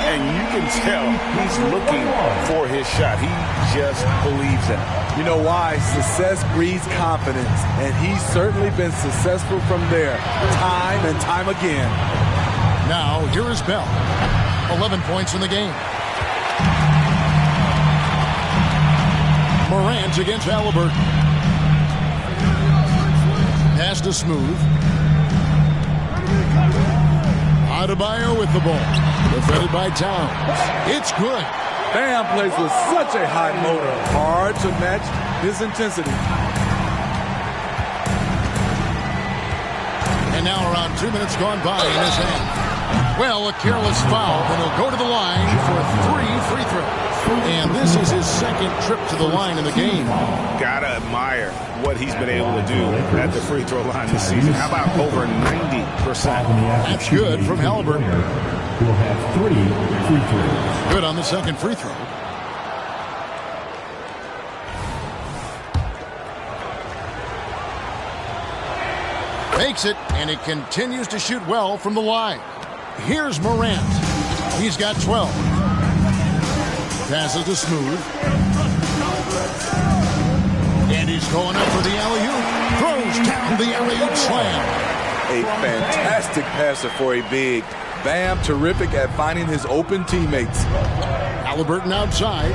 And you can tell he's looking for his shot. He just believes in it. You know why? Success breeds confidence, and he's certainly been successful from there, time and time again. Now, here is Bell. 11 points in the game. Morant against Halliburton. Pass to Smooth. Adebayo with the ball. Defended by Towns. It's good. Bam plays with such a high motor. Hard to match his intensity. And now around 2 minutes gone by in his hand. Well, a careless foul, and he'll go to the line for 3 free throws. And this is his second trip to the line in the game. Gotta admire what he's been able to do at the free throw line this season. How about over 90%? That's good from Halliburton. Will have 3 free throws. Good on the second free throw. Makes it, and he continues to shoot well from the line. Here's Morant. He's got 12. Passes to Smooth. And he's going up for the alley-oop. Throws down the alley-oop slam. A fantastic passer for a big. Bam, terrific at finding his open teammates. Halliburton outside.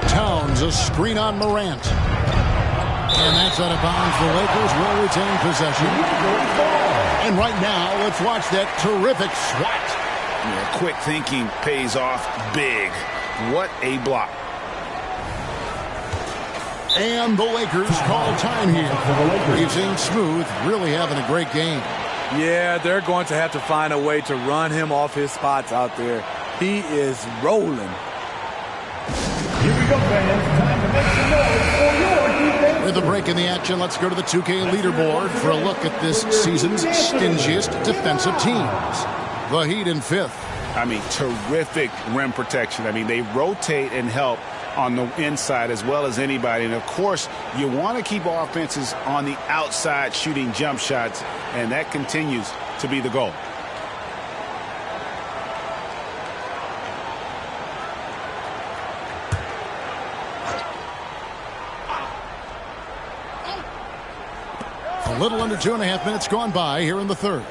Towns, a screen on Morant. And that's out of bounds. The Lakers will retain possession. And right now, let's watch that terrific swat. Yeah, quick thinking pays off big. What a block. And the Lakers call time here. We've seen Smooth really having a great game. Yeah, they're going to have to find a way to run him off his spots out there. He is rolling. Here we go, fans. Time to make some noise for your defense. With a break in the action, let's go to the 2K leaderboard for a look at this season's stingiest defensive teams. The Heat in 5th. I mean, terrific rim protection. I mean, they rotate and help on the inside as well as anybody. And, of course, you want to keep offenses on the outside shooting jump shots, and that continues to be the goal. A little under 2.5 minutes gone by here in the third.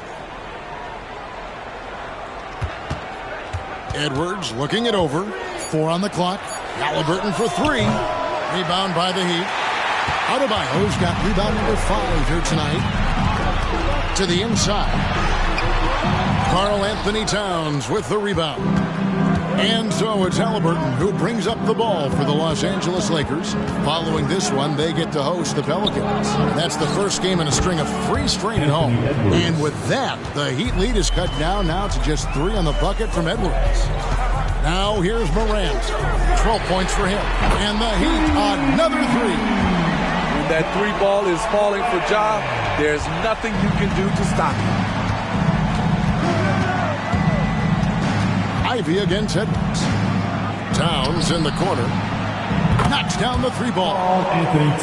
Edwards looking it over. 4 on the clock. Halliburton for 3. Rebound by the Heat. Adebayo's got rebound number 5 here tonight. To the inside. Karl Anthony Towns with the rebound. And so it's Halliburton who brings up the ball for the Los Angeles Lakers. Following this one, they get to host the Pelicans. That's the first game in a string of 3 straight at home. And with that, the Heat lead is cut down now to just 3 on the bucket from Edwards. Now here's Morant. 12 points for him. And the Heat, another 3. When that 3 ball is falling for Ja, there's nothing you can do to stop him. Ivy against Edwards. Towns in the corner. Knocks down the 3 ball.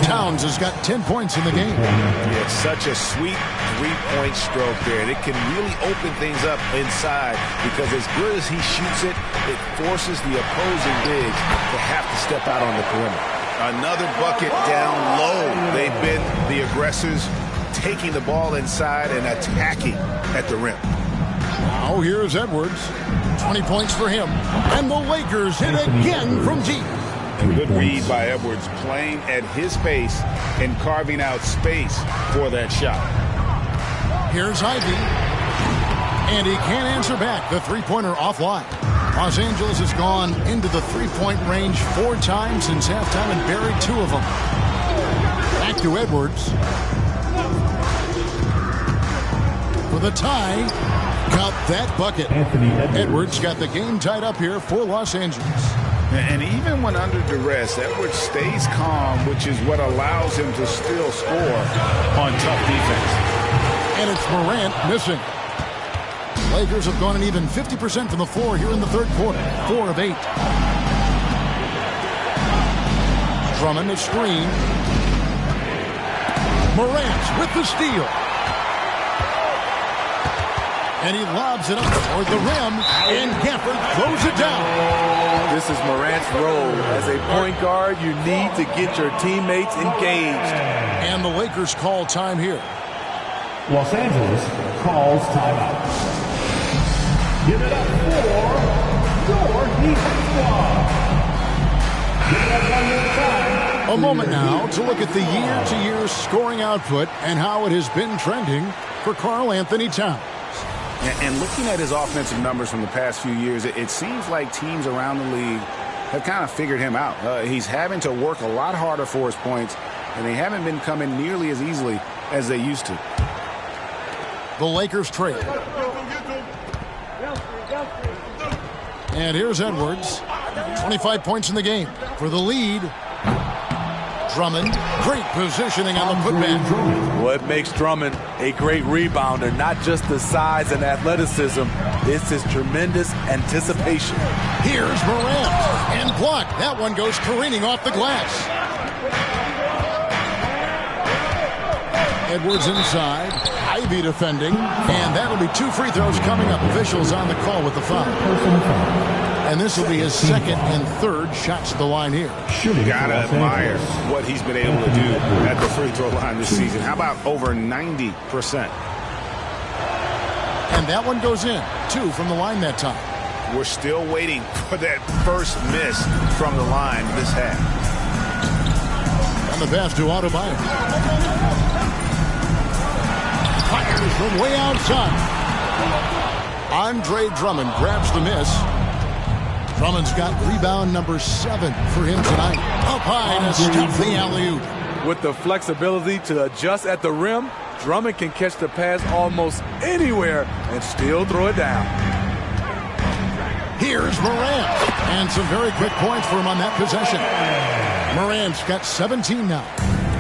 Towns has got 10 points in the game. Yeah, such a sweet 3-point stroke there. And it can really open things up inside because as good as he shoots it, it forces the opposing bigs to have to step out on the perimeter. Another bucket down low. They've been the aggressors taking the ball inside and attacking at the rim. Now here's Edwards. 20 points for him. And the Lakers hit again from deep. Good read by Edwards, playing at his pace and carving out space for that shot. Here's Ivy. And he can't answer back. The 3-pointer offline. Los Angeles has gone into the 3-point range 4 times since halftime and buried 2 of them. Back to Edwards. For the tie. Count that bucket. Edwards got the game tied up here for Los Angeles. And even when under duress, Edwards stays calm, which is what allows him to still score on tough defense. And it's Morant missing. Lakers have gone an even 50% from the floor here in the third quarter. 4 of 8. Drummond a screen. Morant with the steal. And he lobs it up toward the rim, and Gafford throws it down. This is Morant's role. As a point guard, you need to get your teammates engaged. And the Lakers call time here. Los Angeles calls timeout. Give it up for your defense squad. Give it up one more time. A moment now to look at the year-to-year scoring output and how it has been trending for Karl Anthony Towns. And looking at his offensive numbers from the past few years, it seems like teams around the league have kind of figured him out. He's having to work a lot harder for his points, and they haven't been coming nearly as easily as they used to. The Lakers trail. And here's Edwards. 25 points in the game for the lead. Drummond, great positioning on the putback. What makes Drummond a great rebounder, not just the size and athleticism, it's his tremendous anticipation. Here's Morant, and blocked. That one goes careening off the glass. Edwards inside, Ivy defending, and that'll be 2 free throws coming up. Officials on the call with the foul. And this will be his second and third shots at the line here. Gotta admire what he's been able to do at the free throw line this season. How about over 90%? And that one goes in. 2 from the line that time. We're still waiting for that first miss from the line this half. And the pass to Adebayo. Fires from way outside. Andre Drummond grabs the miss. Drummond's got rebound number 7 for him tonight. Up high to stop the alley-oop. With the flexibility to adjust at the rim, Drummond can catch the pass almost anywhere and still throw it down. Here's Morant. And some very quick points for him on that possession. Morant's got 17 now.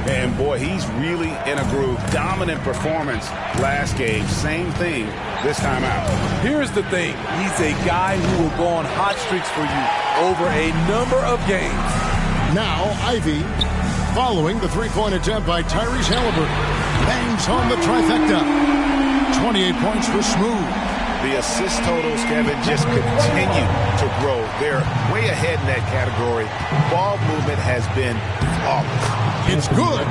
And boy, he's really in a groove. Dominant performance last game. Same thing this time out. Here's the thing. He's a guy who will go on hot streaks for you over a number of games. Now, Ivy, following the three-point attempt by Tyrese Halliburton, bangs home the trifecta. 28 points for Smooth. The assist totals, Kevin, just continue to grow. They're way ahead in that category. Ball movement has been flawless. It's good.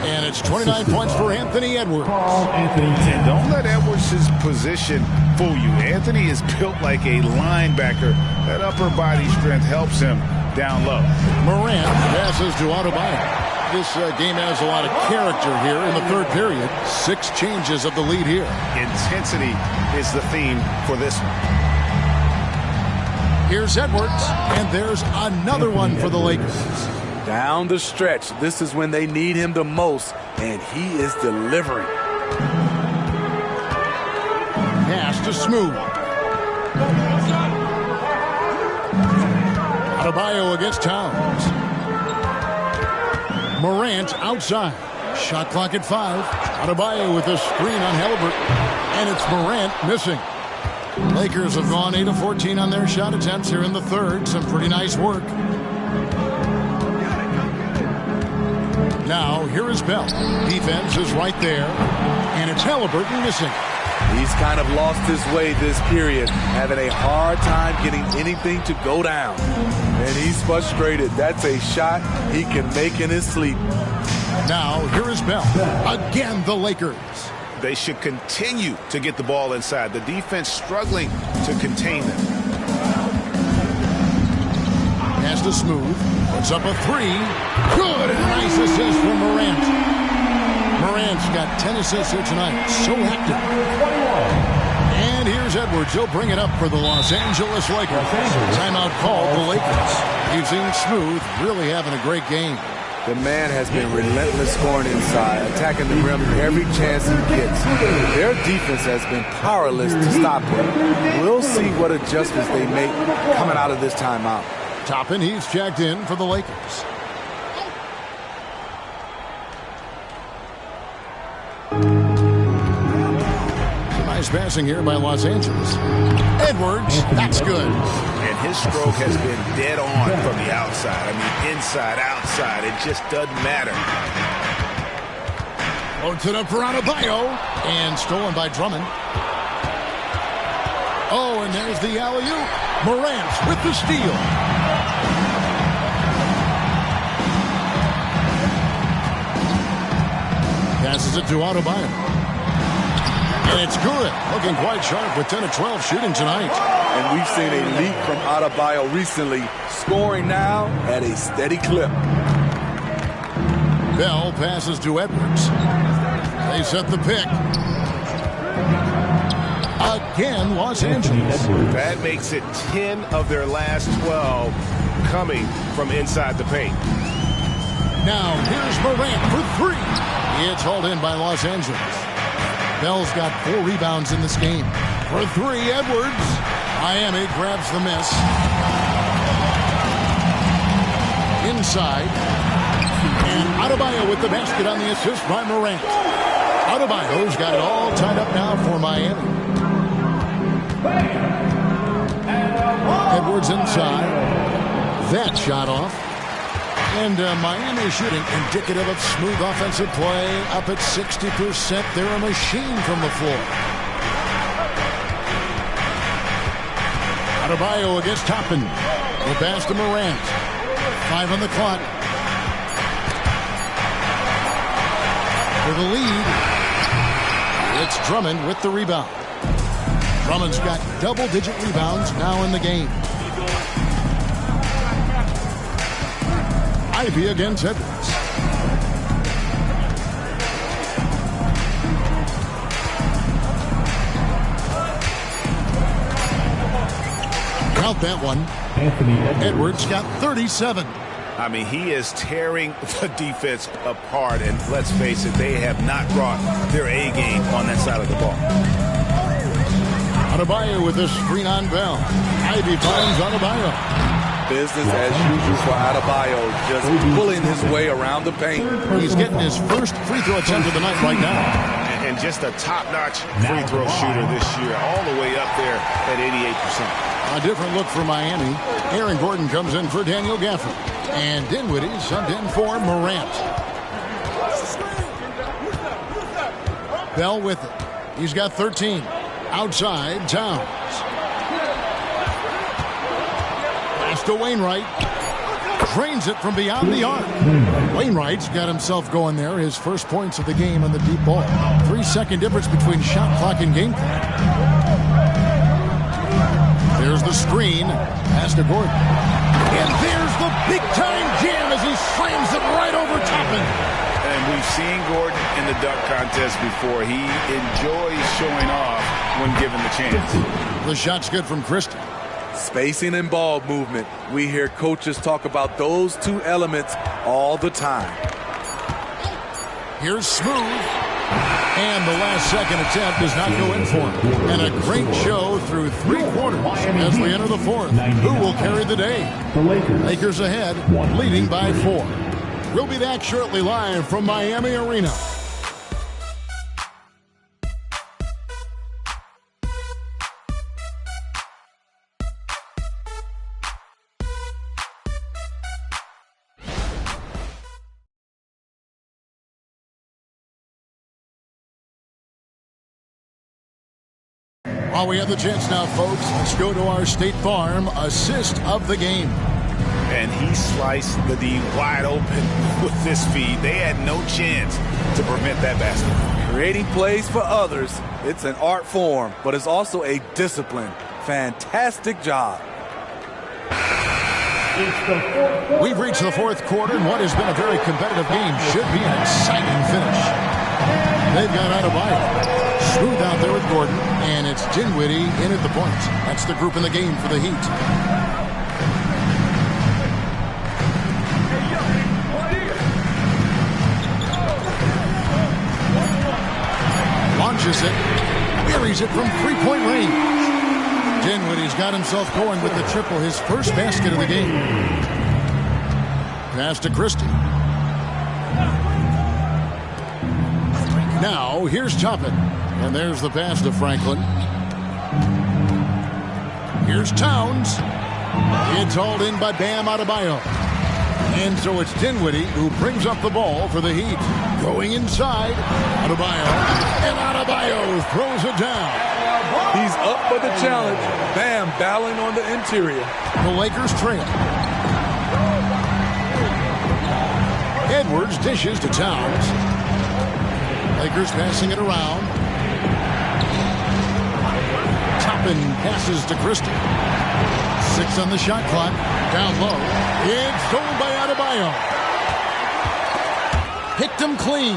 And it's 29 points for Anthony Edwards. And don't let Edwards' position fool you. Anthony is built like a linebacker. That upper body strength helps him down low. Morant passes to Adebayo. This game has a lot of character here in the third period. 6 changes of the lead here. Intensity is the theme for this one. Here's Edwards, and there's another one for the Lakers. Down the stretch, this is when they need him the most, and he is delivering. Pass to Smooth. Adebayo against Towns. Morant outside. Shot clock at 5. Adebayo with a screen on Halliburton. And it's Morant missing. Lakers have gone 8 of 14 on their shot attempts here in the third. Some pretty nice work. Now, here is Bell. Defense is right there. And it's Halliburton missing. He's kind of lost his way this period, having a hard time getting anything to go down. And he's frustrated. That's a shot he can make in his sleep. Now, here is Bell. Again, the Lakers. They should continue to get the ball inside. The defense struggling to contain them. Pass to Smooth. Puts up a 3. Good. Nice assist from Morant. Morant's got 10 assists here tonight. So active. And here's Edwards. He'll bring it up for the Los Angeles Lakers. Timeout called the Lakers. You've seen Smooth really having a great game. The man has been relentless scoring inside, attacking the rim every chance he gets. Their defense has been powerless to stop him. We'll see what adjustments they make coming out of this timeout. Toppin, he's checked in for the Lakers. Nice passing here by Los Angeles. Edwards, that's good. And his stroke has been dead on from the outside. I mean, inside, outside, it just doesn't matter. Floats it up for Adebayo, and stolen by Drummond. Oh, and there's the alley-oop. Morant with the steal. Passes it to Adebayo. And it's good. Looking quite sharp with 10 of 12 shooting tonight. And we've seen a leap from Adebayo recently, scoring now at a steady clip. Bell passes to Edwards. They set the pick. Again, Los Angeles. That makes it 10 of their last 12 coming from inside the paint. Now, here's Morant for three. It's hauled in by Los Angeles. Bell's got 4 rebounds in this game. For 3, Edwards. Miami grabs the miss. Inside. And Adebayo with the basket on the assist by Morant. Adebayo's got it all tied up now for Miami. Edwards inside. That shot off. And Miami shooting indicative of smooth offensive play, up at 60%. They're a machine from the floor. Adebayo against Toppin. The pass to Morant. 5 on the clock. For the lead, it's Drummond with the rebound. Drummond's got double-digit rebounds now in the game. Ivy against Edwards. Count that one. Edwards got 37. I mean, he is tearing the defense apart, and let's face it, they have not brought their A game on that side of the ball. Adebayo with the screen on Bell. Ivy finds Adebayo. Business as usual for Adebayo, just pulling his way around the paint. He's getting his first free throw attempt of the night right now. And just a top-notch free throw shooter this year, all the way up there at 88%. A different look for Miami. Aaron Gordon comes in for Daniel Gafford. And Dinwiddie subbed in for Morant. Bell with it. He's got 13. Outside, Towns. Pass to Wainwright. Drains it from beyond the arc. Wainwright's got himself going there. His first points of the game on the deep ball. 3-second difference between shot clock and game clock. There's the screen. Pass to Gordon. And there's the big-time jam as he slams it right over Toppin. And we've seen Gordon in the dunk contest before. He enjoys showing off when given the chance. The shot's good from Christie. Spacing and ball movement. We hear coaches talk about those two elements all the time. Here's Smooth. And the last second attempt does not go in for him. And a great show through 3 quarters as we enter the 4th. Who will carry the day? The Lakers ahead, leading by 4. We'll be back shortly live from Miami Arena. While we have the chance now, folks, let's go to our State Farm assist of the game. And he sliced the D wide open with this feed. They had no chance to prevent that basket. Creating plays for others, it's an art form, but it's also a discipline. Fantastic job. We've reached the 4th quarter, and what has been a very competitive game should be an exciting finish. They've got Adebayo. Smooth out there with Gordon, and it's Dinwiddie in at the point. That's the group in the game for the Heat. Launches it. Buries it from three-point range. Dinwiddie's got himself going with the triple, his first basket of the game. Pass to Christie. Now, here's Toppin. And there's the pass to Franklin. Here's Towns. It's hauled in by Bam Adebayo. And so it's Dinwiddie who brings up the ball for the Heat. Going inside, Adebayo. And Adebayo throws it down. He's up for the challenge. Bam, battling on the interior. The Lakers trail. Edwards dishes to Towns. Lakers passing it around. Toppin passes to Christie. 6 on the shot clock. Down low. It's stolen by Adebayo. Picked him clean.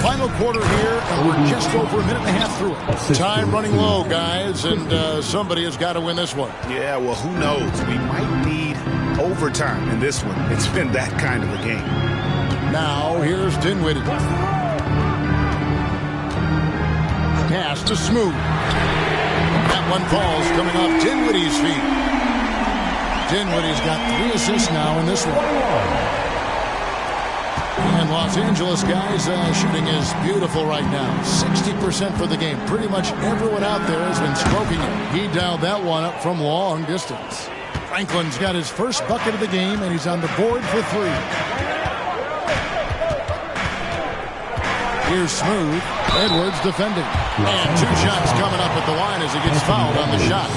Final quarter here, and we're just over a minute and a half through it. Time running low, guys, and somebody has got to win this one. Yeah, well, who knows? We might need overtime in this one. It's been that kind of a game. Now, here's Dinwiddie. Pass to Smooth. That one falls coming off Dinwiddie's feet. Dinwiddie's got 3 assists now in this one. And Los Angeles, guys, shooting is beautiful right now. 60% for the game. Pretty much everyone out there has been stroking it. He dialed that one up from long distance. Franklin's got his first bucket of the game, and he's on the board for 3. Here's Smooth. Edwards defending. And 2 shots coming up at the line as he gets fouled on the shot.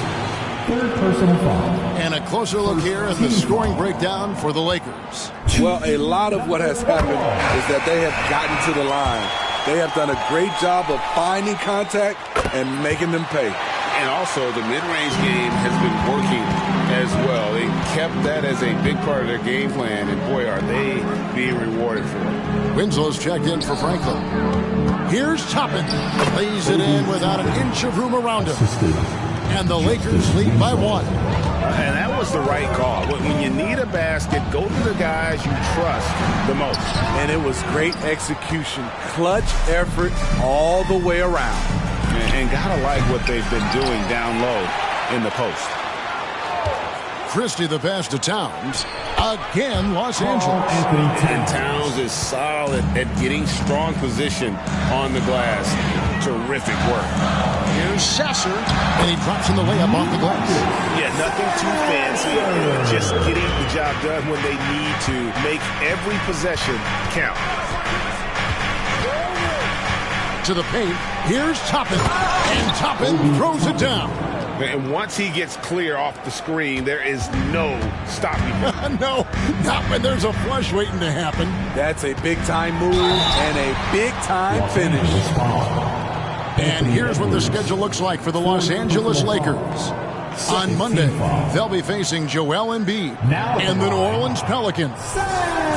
Third personal foul. And a closer look here at the scoring breakdown for the Lakers. Well, a lot of what has happened is that they have gotten to the line. They have done a great job of finding contact and making them pay. And also, the mid-range game has been working as well. They kept that as a big part of their game plan, and boy, are they being rewarded for it. Winslow's checked in for Franklin. Here's Toppin. Lays it in without an inch of room around him. And the Lakers lead by 1. And that was the right call. When you need a basket, go to the guys you trust the most. And it was great execution. Clutch effort all the way around. And gotta like what they've been doing down low in the post. Christie the pass to Towns. Again, Los Angeles. And Towns is solid at getting strong position on the glass. Terrific work. Here's Sasser, and he drops in the layup off the glass. Yeah, nothing too fancy. Just getting the job done when they need to. Make every possession count. To the paint, here's Toppin. And Toppin throws it down. And once he gets clear off the screen, there is no stopping him. No, not when there's a flush waiting to happen. That's a big-time move and a big-time finish. And here's what the schedule looks like for the Los Angeles Lakers. On Monday, they'll be facing Joel Embiid and the New Orleans Pelicans.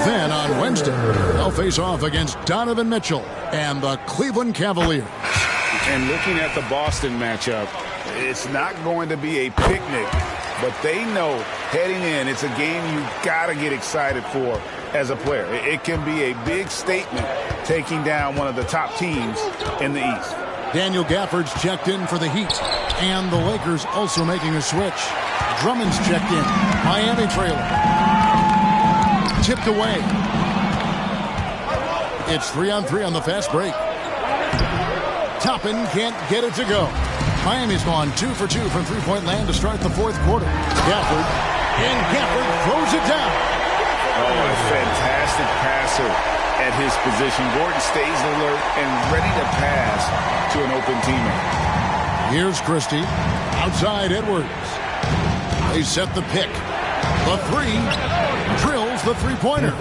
Then on Wednesday, they'll face off against Donovan Mitchell and the Cleveland Cavaliers. And looking at the Boston matchup, it's not going to be a picnic, but they know heading in, it's a game you got to get excited for as a player. It can be a big statement taking down one of the top teams in the East. Daniel Gafford's checked in for the Heat, and the Lakers also making a switch. Drummond's checked in. Miami trailer. Tipped away. It's 3-on-3 on the fast break. Toppin can't get it to go. Miami's gone 2 for 2 from three-point land to start the fourth quarter. Gafford, and Gafford throws it down. Oh, a fantastic passer at his position. Gordon stays alert and ready to pass to an open teammate. Here's Christie. Outside Edwards. They set the pick. The 3. Drills the three-pointer.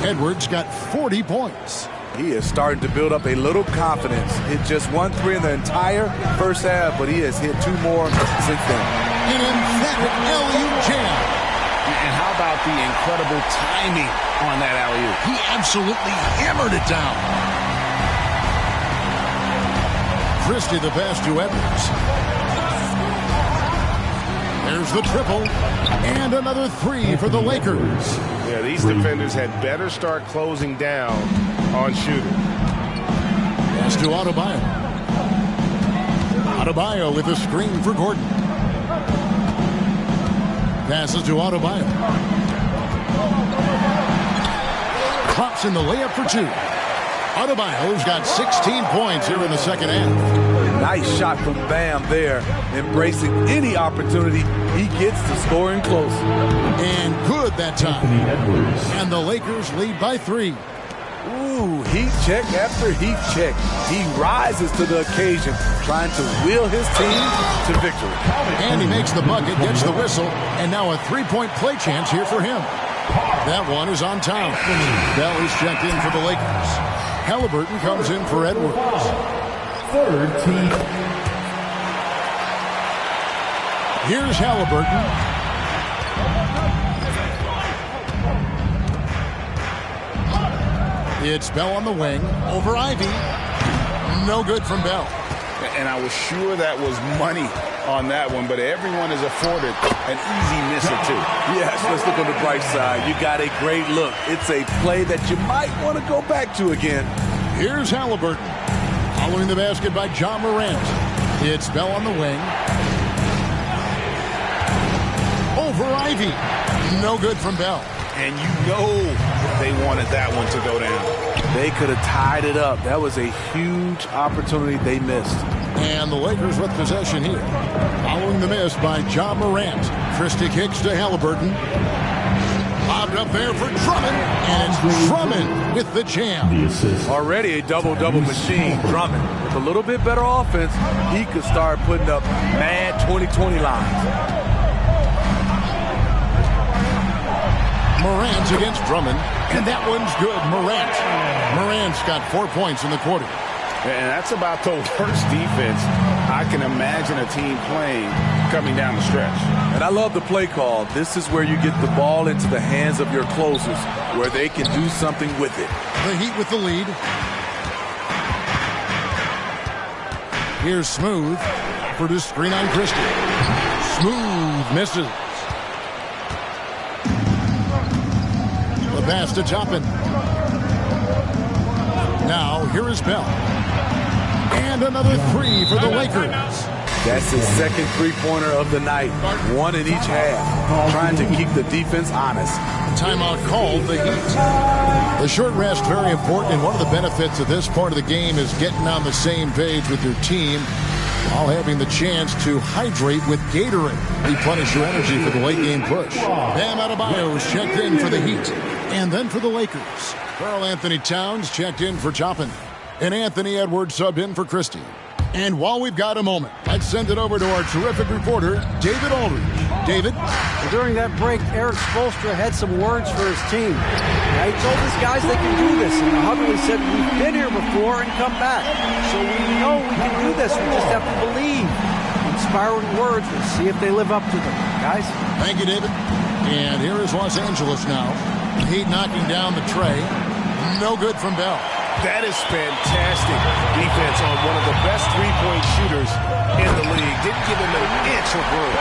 Edwards got 40 points. He is starting to build up a little confidence. Hit just 1 3 in the entire first half, but he has hit 2 more since then. An emphatic alley-oop jam. And how about the incredible timing on that alley-oop? He absolutely hammered it down. Christie the pass to Edwards. There's the triple. And another three for the Lakers. Yeah, these defenders had better start closing down on shooters. Pass to Adebayo. Adebayo with a screen for Gordon. Passes to Adebayo. Drops in the layup for two. Adebayo's got 16 points here in the second half. Nice shot from Bam there, embracing any opportunity he gets to scoring close. And good that time. And the Lakers lead by 3. Ooh, heat check after heat check. He rises to the occasion, trying to will his team to victory. And he makes the bucket, gets the whistle, and now a three-point play chance here for him. That one is on time. Bell is checked in for the Lakers. Halliburton comes in for Edwards. Third team. Here's Halliburton. It's Bell on the wing over Ivy. No good from Bell. And I was sure that was money on that one, but everyone is afforded an easy miss or two. Yes, let's look on the bright side. You got a great look. It's a play that you might want to go back to again. Here's Halliburton. Following the basket by John Morant. It's Bell on the wing. Over Ivy. No good from Bell. And you know they wanted that one to go down. They could have tied it up. That was a huge opportunity they missed. And the Lakers with possession here. Following the miss by John Morant. Christie kicks to Halliburton. Bobbed up there for Drummond. And it's Drummond with the jam. Already a double-double machine. Drummond with a little bit better offense. He could start putting up mad 20-20 lines. Morant against Drummond, and that one's good. Morant's got 4 points in the quarter. And that's about the worst defense I can imagine a team playing coming down the stretch. And I love the play call. This is where you get the ball into the hands of your closers, where they can do something with it. The Heat with the lead. Here's Smooth for the screen on Christie. Smooth misses. The pass to Toppin. Now, here is Bell. And another three for the Lakers. That's his second three-pointer of the night. One in each half. Trying to keep the defense honest. Timeout called the Heat. The short rest, very important, and one of the benefits of this part of the game is getting on the same page with your team while having the chance to hydrate with Gatorade. Replenish your energy for the late game push. Bam Adebayo is checked in for the Heat. And then for the Lakers, Karl Anthony Towns checked in for Toppin. And Anthony Edwards subbed in for Christie. And while we've got a moment, let's send it over to our terrific reporter, David Aldridge. David? Well, during that break, Eric Spoelstra had some words for his team. Now, he told his guys they can do this. And the huddle, he said, we've been here before and come back. So we know we can do this. We just have to believe. Inspiring words. We'll see if they live up to them. Guys? Thank you, David. And here is Los Angeles now. Heat knocking down the tray. No good from Bell. That is fantastic defense on one of the best three-point shooters in the league. Didn't give him an inch of room.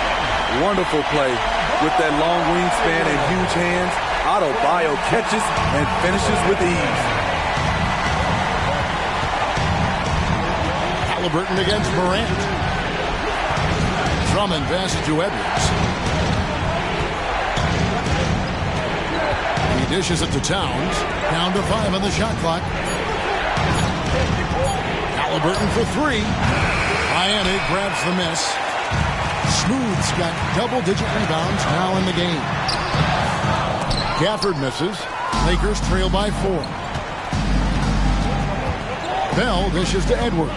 Wonderful play. With that long wingspan and huge hands, Adebayo catches and finishes with ease. Halliburton against Morant. Drummond passes to Edwards. He dishes it to Towns. Down to 5 on the shot clock. Halliburton for 3. Miami grabs the miss. Smooth's got double-digit rebounds now in the game. Gafford misses. Lakers trail by 4. Bell dishes to Edwards.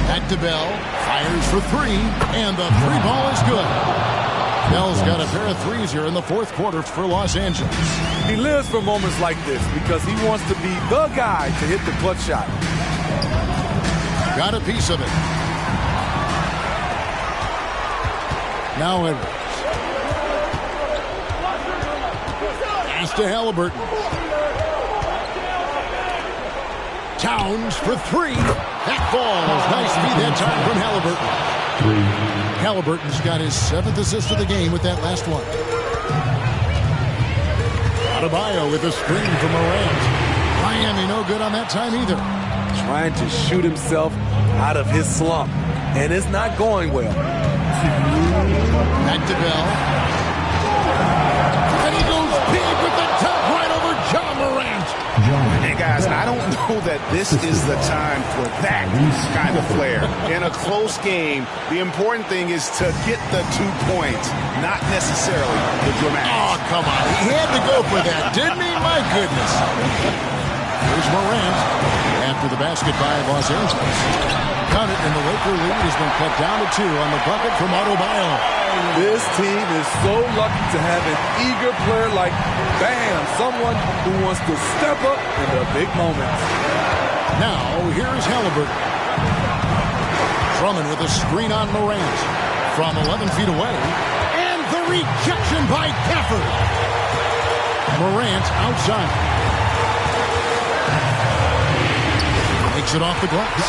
Back to Bell. Fires for 3. And the 3-ball is good. Bell's got a pair of threes here in the fourth quarter for Los Angeles. He lives for moments like this because he wants to be the guy to hit the clutch shot. Got a piece of it. Now Edwards. Pass to Halliburton. Towns for 3. That falls. Nice feed that time from Halliburton. Halliburton's got his 7th assist of the game with that last one. Adebayo with a screen from Morant. Miami no good on that time either. Trying to shoot himself out of his slump, and it's not going well. Back to Bell. And he goes big with the top right over John Morant. Hey, guys, I don't know that this is the time for that kind of flair. In a close game, the important thing is to get the 2 points, not necessarily the dramatic. Oh, come on. He had to go for that, didn't he? My goodness. Here's Morant after the basket by Los Angeles. Count it, and the Laker lead has been cut down to 2 on the bucket from Adebayo. This team is so lucky to have an eager player like Bam, someone who wants to step up in the big moments. Now, here's Halliburton. Drummond with a screen on Morant from 11 feet away. And the rejection by Gafford. Morant outside. Takes it off the glass.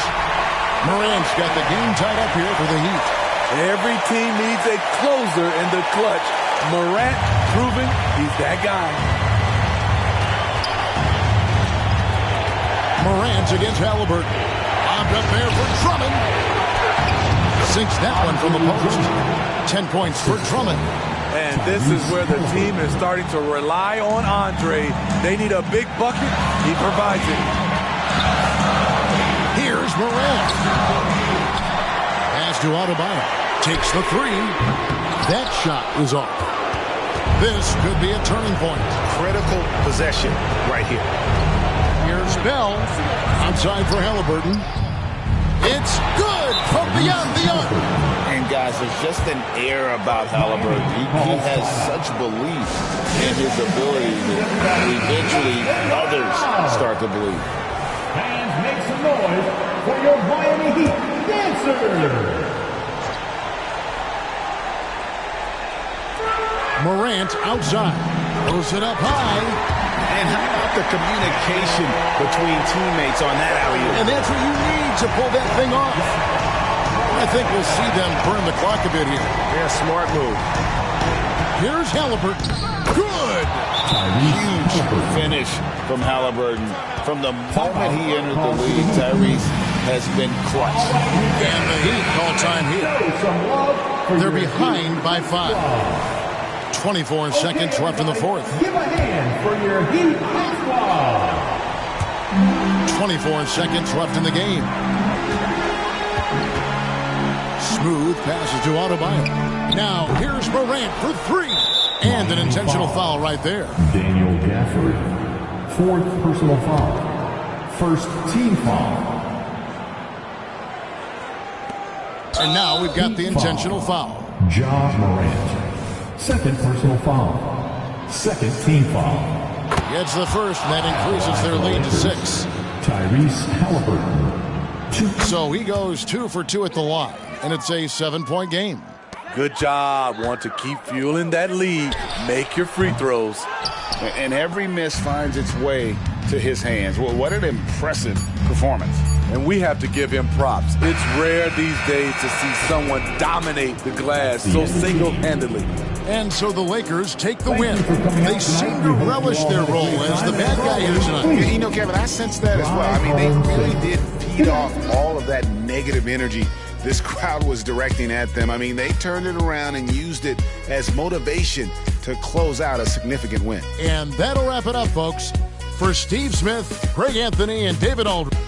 Morant's got the game tied up here for the Heat. Every team needs a closer in the clutch. Morant proving he's that guy. Morant against Halliburton. Lobbed up there for Drummond. Sinks that one from the post. 10 points for Drummond. And this is where the team is starting to rely on Andre. They need a big bucket. He provides it. Here's Morant. Pass to Adebayo. Takes the 3. That shot is off. This could be a turning point. Critical possession right here. Here's Bell. Outside for Halliburton. It's good from beyond the arc. And guys, there's just an air about Halliburton. He has such belief in his ability that eventually others start to believe. Fans, make some noise for your Miami Heat dancer. Morant outside. Throws it up high. And how about the communication between teammates on that alley-oop? And that's what you need to pull that thing off. I think we'll see them burn the clock a bit here. Yeah, smart move. Here's Halliburton. Good. Huge finish from Halliburton. From the moment he entered the league, Tyrese has been clutch. And the Heat call time here. They're behind by 5. 24 seconds left in the 4th. Give a hand for your Heat squad. 24 seconds left in the game. Smooth passes to Adebayo. Now here's Morant for 3. And an intentional foul right there. Daniel Gafford. 4th personal foul. 1st team foul. And now we've got the intentional foul. Ja Morant. 2nd personal foul. 2nd team foul. Gets the first, and that increases their lead to 6. Tyrese Halliburton. 2. So he goes 2 for 2 at the line, and it's a 7-point game. Good job. Want to keep fueling that lead. Make your free throws. And every miss finds its way to his hands. Well, what an impressive performance. And we have to give him props. It's rare these days to see someone dominate the glass so single-handedly. And so the Lakers take the win. They seem to relish their role as the bad guy here tonight. You know, Kevin, I sense that as well. I mean, they really did feed off all of that negative energy this crowd was directing at them. I mean, they turned it around and used it as motivation to close out a significant win. And that'll wrap it up, folks. For Steve Smith, Craig Anthony, and David Aldridge.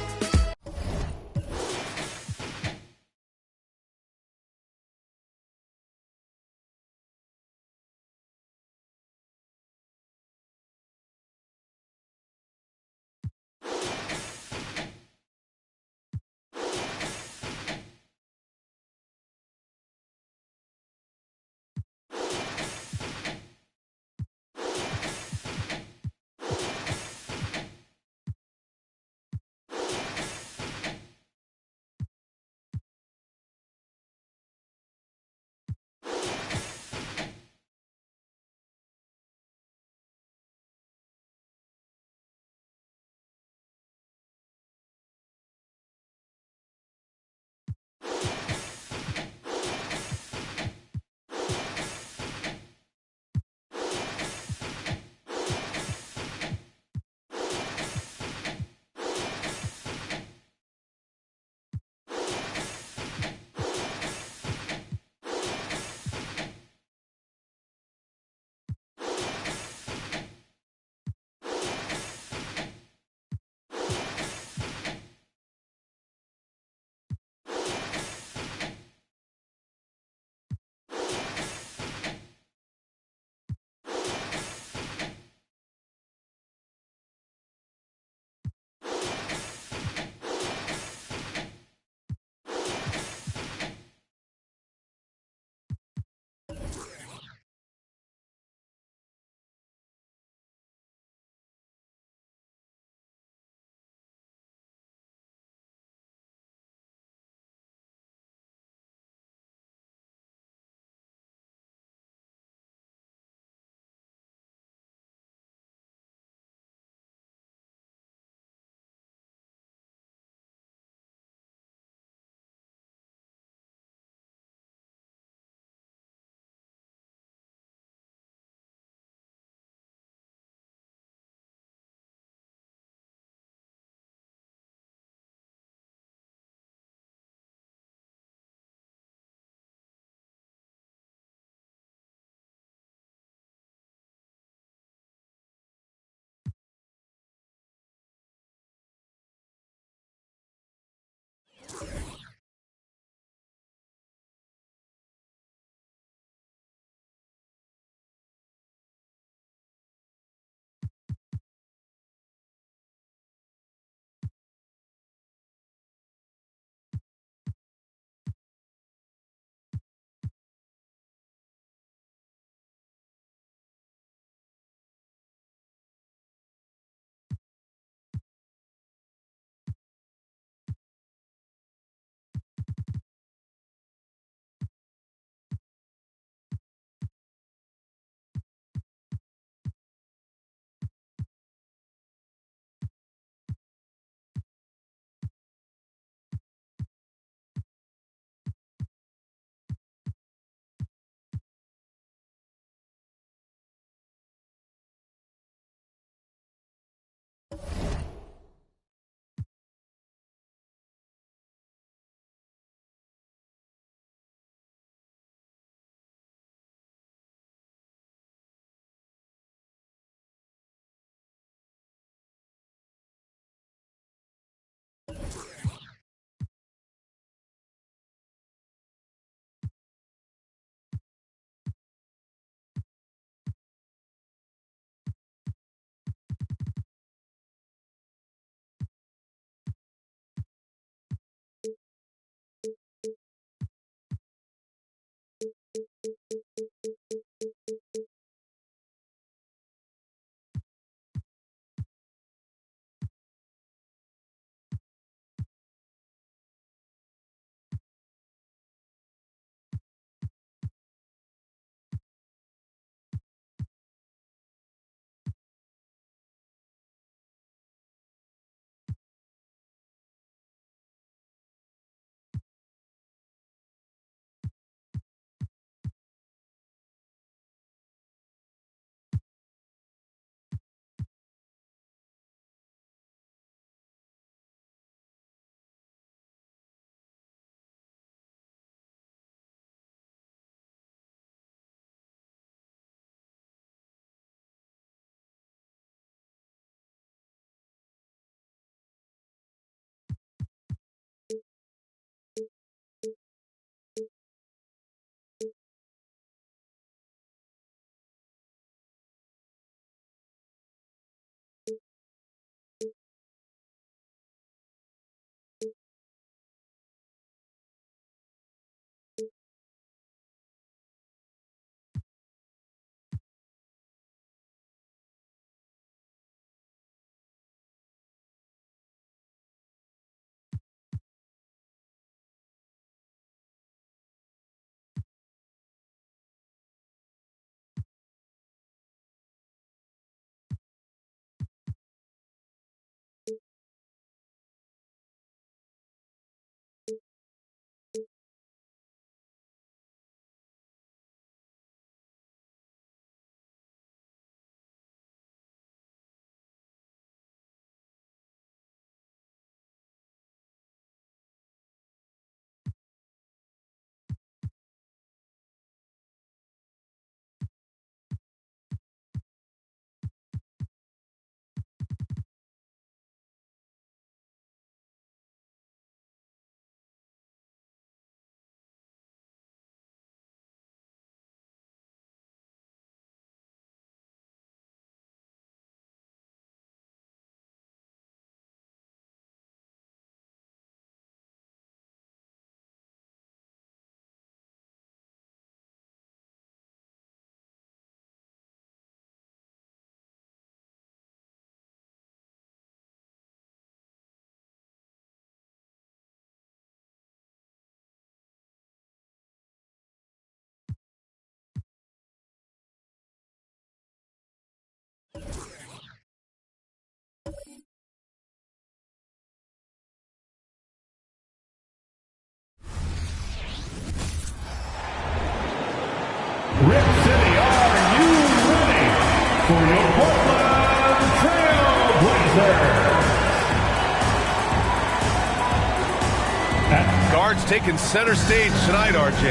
guards taking center stage tonight, RJ.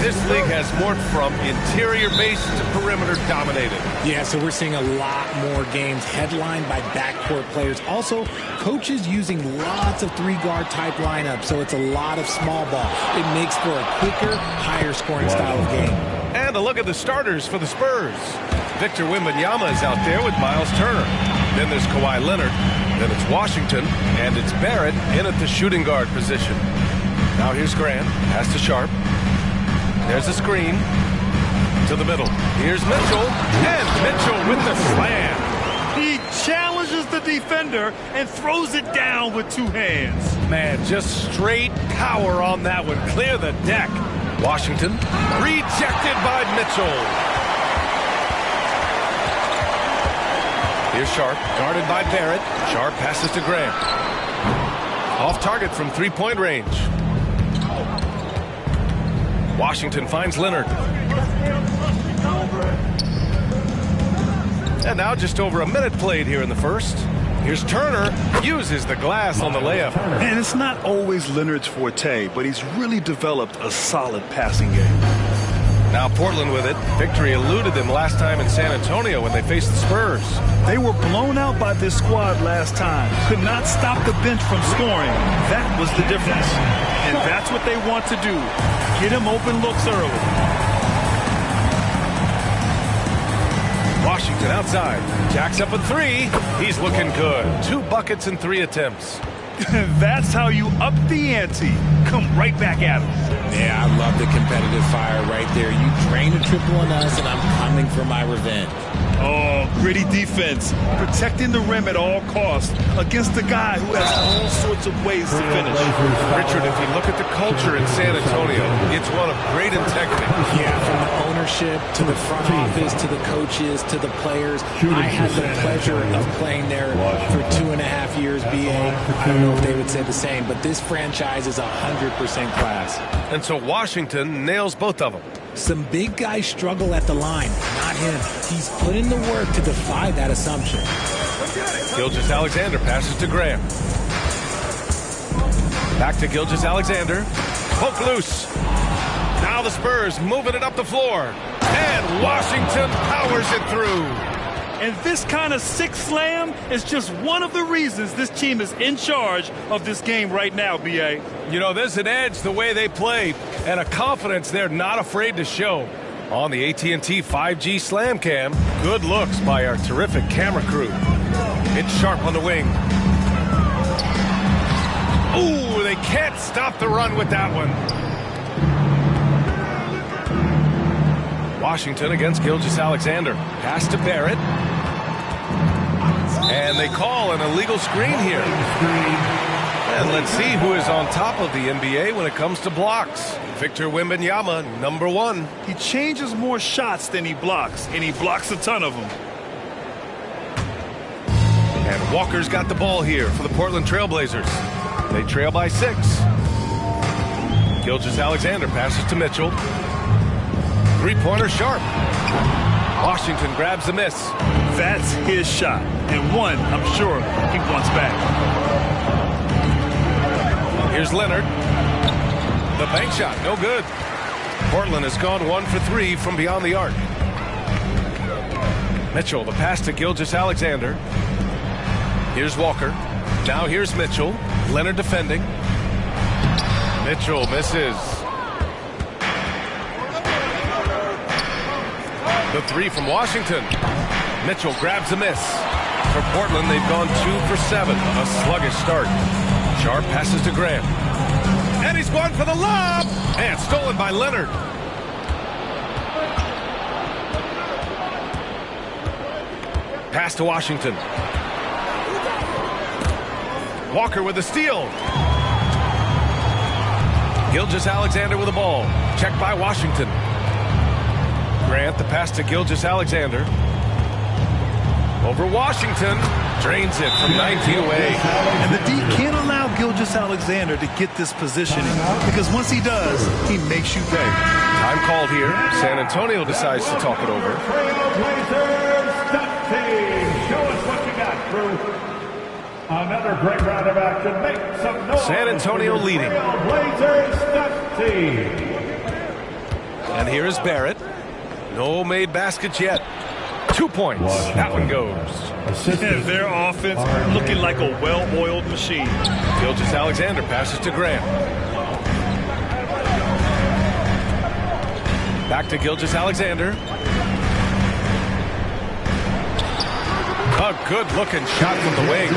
This league has morphed from interior base to perimeter dominated. Yeah, so we're seeing a lot more games headlined by backcourt players. Also, coaches using lots of three-guard type lineups, so it's a lot of small ball. It makes for a quicker, higher-scoring style of game. And a look at the starters for the Spurs. Victor Wembanyama is out there with Miles Turner. Then there's Kawhi Leonard. Then it's Washington. And it's Barrett in at the shooting guard position. Now here's Grant. Pass to Sharp. There's a screen. To the middle. Here's Mitchell. And Mitchell with the slam. He challenges the defender and throws it down with two hands. Man, just straight power on that one. Clear the deck. Washington rejected by Mitchell. Here's Sharp, guarded by Barrett. Sharp passes to Grant. Off target from three-point range. Washington finds Leonard. And now just over a minute played here in the first. Here's Turner, uses the glass on the layup. And it's not always Leonard's forte, but he's really developed a solid passing game. Now Portland with it. Victory eluded them last time in San Antonio when they faced the Spurs. They were blown out by this squad last time. Could not stop the bench from scoring. That was the difference. And that's what they want to do. Get him open looks early. Washington outside. Jacks up a three. He's looking good. 2 buckets and 3 attempts. That's how you up the ante. Come right back at him. Yeah, I love the competitive fire right there. You drain a triple on us, and I'm coming for my revenge. Oh, gritty defense. Protecting the rim at all costs against a guy who has all sorts of ways to finish. Richard, if you look at the culture in San Antonio, it's one of great integrity. Yeah, from the ownership to the front office to the coaches to the players. I had the pleasure of playing there for 2.5 years, BA. I don't know if they would say the same, but this franchise is 100% class. And so Washington nails both of them. Some big guys struggle at the line, not him. He's put in the work to defy that assumption. Gilgeous-Alexander passes to Graham. Back to Gilgeous-Alexander. Poke loose. Now the Spurs moving it up the floor. And Washington powers it through. And this kind of sick slam is just one of the reasons this team is in charge of this game right now, B.A. You know, there's an edge the way they play and a confidence they're not afraid to show. On the AT&T 5G Slam Cam, good looks by our terrific camera crew. It's Sharp on the wing. Ooh, they can't stop the run with that one. Washington against Gilgeous-Alexander. Pass to Barrett. And they call an illegal screen here. And let's see who is on top of the NBA when it comes to blocks. Victor Wembanyama, number 1. He changes more shots than he blocks, and he blocks a ton of them. And Walker's got the ball here for the Portland Trailblazers. They trail by 6. Gilgeous-Alexander passes to Mitchell. Three-pointer Sharp. Washington grabs the miss. That's his shot, and one I'm sure he wants back. Here's Leonard. The bank shot, no good. Portland has gone 1 for 3 from beyond the arc. Mitchell, the pass to Gilgeous-Alexander. Here's Walker. Now here's Mitchell. Leonard defending. Mitchell misses. The 3 from Washington. Mitchell grabs a miss. For Portland, they've gone 2 for 7. A sluggish start. Sharp passes to Grant. And he's going for the lob. And stolen by Leonard. Pass to Washington. Walker with the steal. Gilgeous-Alexander with the ball. Checked by Washington. Grant, the pass to Gilgeous-Alexander. Over Washington. Drains it from 19 away. And the D can't allow Gilgeous-Alexander to get this positioning, because once he does, he makes you pay. Time called here. San Antonio decides to talk it over. Trailblazers, stop team. Show us what you got, crew. Another great round of action. Make some noise. San Antonio leading. Blazers step team. And here is Barrett. No made baskets yet. 2 points. That one goes. Their offense looking like a well-oiled machine. Gilgeous-Alexander passes to Graham. Back to Gilgeous-Alexander. A good-looking shot from the wing.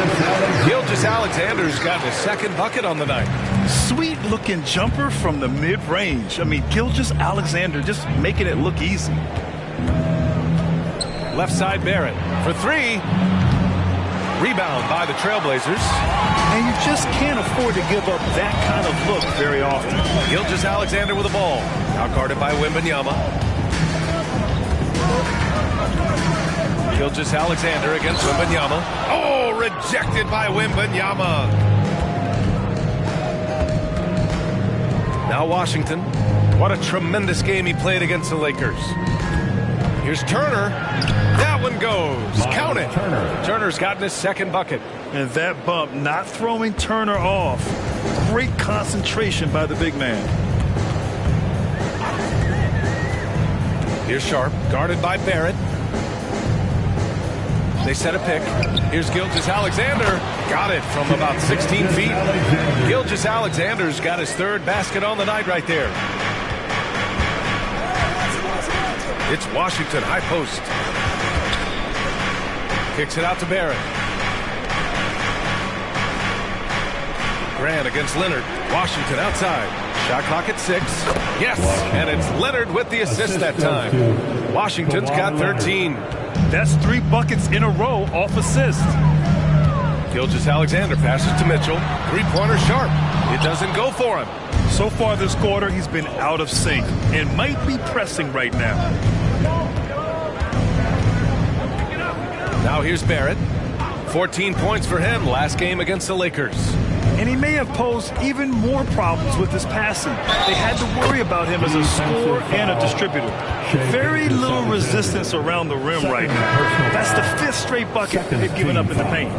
Gilgeous-Alexander's got his second bucket on the night. Sweet-looking jumper from the mid-range. I mean, Gilgeous-Alexander just making it look easy. Left side Barrett for three. Rebound by the Trailblazers. And you just can't afford to give up that kind of look very often. Gilgeous-Alexander with the ball. Now guarded by Wembanyama. Gilgeous-Alexander against Wembanyama. Oh, rejected by Wembanyama. Now Washington. What a tremendous game he played against the Lakers. Here's Turner. That one goes. Count it. Turner's gotten his second bucket. And that bump not throwing Turner off. Great concentration by the big man. Here's Sharp, guarded by Barrett. They set a pick. Here's Gilgeous-Alexander. Got it from about 16 feet. Gilgeous-Alexander's got his third basket on the night right there. It's Washington, high post. Kicks it out to Barrett. Grant against Leonard. Washington outside. Shot clock at 6. Yes, and it's Leonard with the assist that time. Washington's got 13. That's 3 buckets in a row off assist. Gilgeous-Alexander passes to Mitchell. Three-pointer Sharp. It doesn't go for him. So far this quarter, he's been out of sync and might be pressing right now. Now here's Barrett. 14 points for him last game against the Lakers. And he may have posed even more problems with his passing. They had to worry about him as a scorer and a distributor. Very little resistance around the rim right now. That's the 5th straight bucket they've given up in the paint.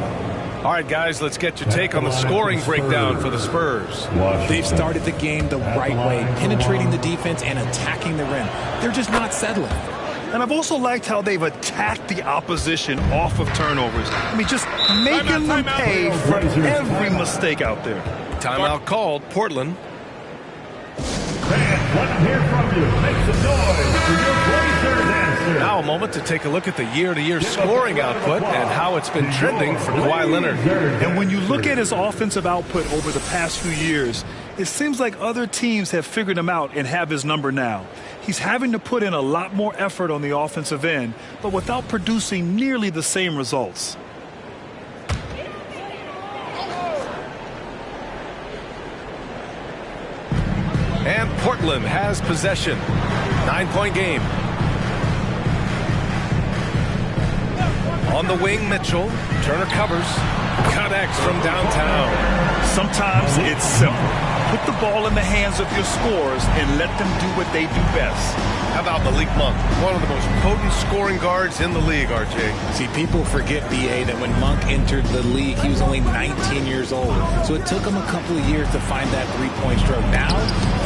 All right, guys, let's get your take on the scoring breakdown for the Spurs. They've started the game the right way, penetrating the defense and attacking the rim. They're just not settling. And I've also liked how they've attacked the opposition off of turnovers. I mean, just making them pay for every mistake out there. Timeout called, Portland. Fans, let them hear from you. Make some noise for your Blazers answer. Now a moment to take a look at the year-to-year scoring output and how it's been trending for Kawhi Leonard. And when you look at his offensive output over the past few years, it seems like other teams have figured him out and have his number now. He's having to put in a lot more effort on the offensive end, but without producing nearly the same results. And Portland has possession. 9-point game. On the wing, Mitchell. Turner covers. Connects from downtown. Sometimes it's simple. Put the ball in the hands of your scorers and let them do what they do best. How about Malik Monk? One of the most potent scoring guards in the league, RJ. See, people forget, BA, that when Monk entered the league, he was only 19 years old. So it took him a couple of years to find that three-point stroke. Now,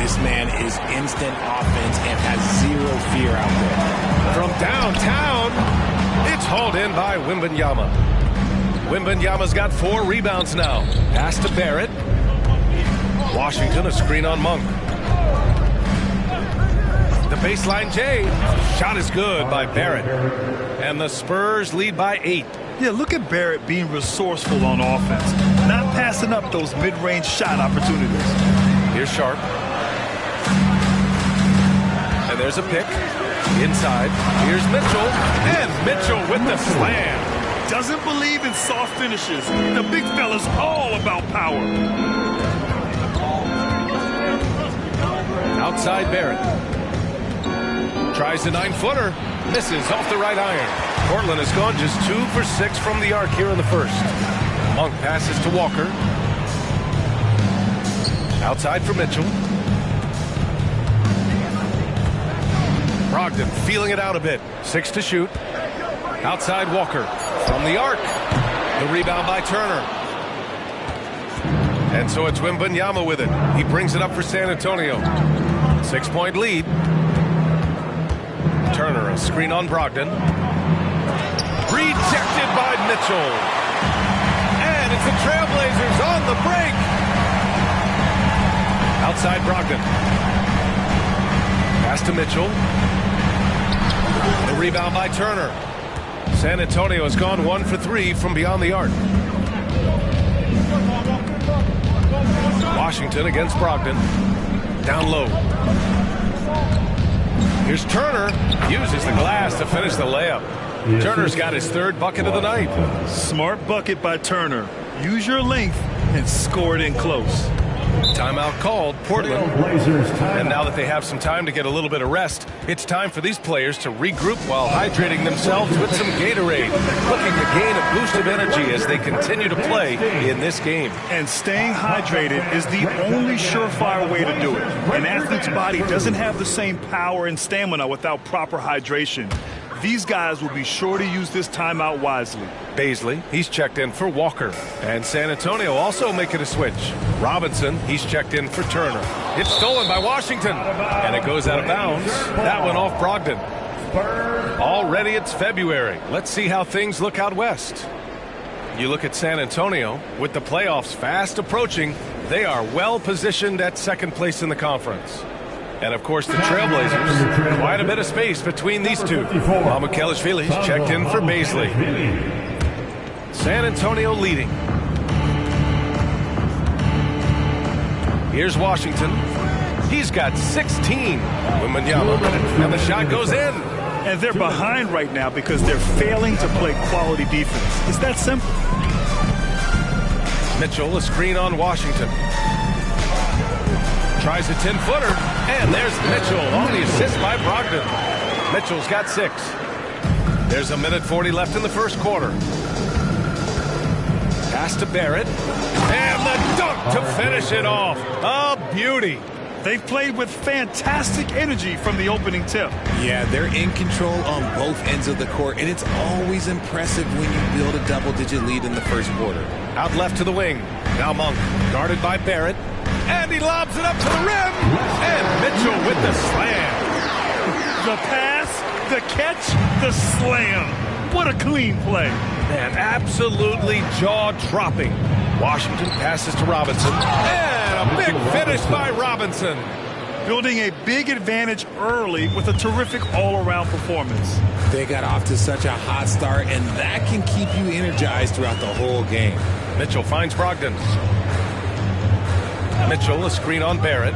this man is instant offense and has zero fear out there. From downtown, it's hauled in by Wembanyama. Wembanyama's got 4 rebounds now. Pass to Barrett. Washington, a screen on Monk. The baseline J. Shot is good by Barrett. And the Spurs lead by 8. Yeah, look at Barrett being resourceful on offense. Not passing up those mid-range shot opportunities. Here's Sharp. And there's a pick. Inside. Here's Mitchell. And Mitchell with the slam. Doesn't believe in soft finishes. The big fella's all about power. Outside Barrett. Tries the 9-footer. Misses off the right iron. Portland has gone just 2 for 6 from the arc here in the first. Monk passes to Walker. Outside for Mitchell. Brogdon feeling it out a bit. 6 to shoot. Outside Walker. From the arc. The rebound by Turner. And so it's Wembanyama with it. He brings it up for San Antonio. 6-point lead. Turner, a screen on Brogdon. Rejected by Mitchell. And it's the Trailblazers on the break. Outside Brogdon. Pass to Mitchell. The rebound by Turner. San Antonio has gone 1 for 3 from beyond the arc. Washington against Brogdon. Down low. Here's Turner. Uses the glass to finish the layup. Turner's got his 3rd bucket of the night. Smart bucket by Turner. Use your length and score it in close. Timeout called, Portland. And now that they have some time to get a little bit of rest, it's time for these players to regroup while hydrating themselves with some Gatorade, looking to gain a boost of energy as they continue to play in this game. And staying hydrated is the only surefire way to do it. An athlete's body doesn't have the same power and stamina without proper hydration. These guys will be sure to use this timeout wisely. Baisley, he's checked in for Walker. And San Antonio also making a switch. Robinson, he's checked in for Turner. It's stolen by Washington. And it goes out of bounds. That one off Brogdon. Already it's February. Let's see how things look out west. You look at San Antonio. With the playoffs fast approaching, they are well positioned at 2nd place in the conference. And, of course, the Trailblazers, quite a bit of space between these two. Mamukelashvili's checked in for Baisley. San Antonio leading. Here's Washington. He's got 16. Wembanyama, and the shot goes in. And they're behind right now because they're failing to play quality defense. It's that simple. Mitchell, a screen on Washington. Tries a 10-footer, and there's Mitchell on the assist by Brogdon. Mitchell's got 6. There's a minute 40 left in the first quarter. Pass to Barrett, and the dunk to finish it off. A beauty. They've played with fantastic energy from the opening tip. Yeah, they're in control on both ends of the court, and it's always impressive when you build a double-digit lead in the first quarter. Out left to the wing. Now Monk, guarded by Barrett. And he lobs it up to the rim. And Mitchell with the slam. The pass, the catch, the slam. What a clean play. And absolutely jaw-dropping. Washington passes to Robinson. And a big finish by Robinson. Building a big advantage early with a terrific all-around performance. They got off to such a hot start, and that can keep you energized throughout the whole game. Mitchell finds Brogdon. Mitchell, a screen on Barrett.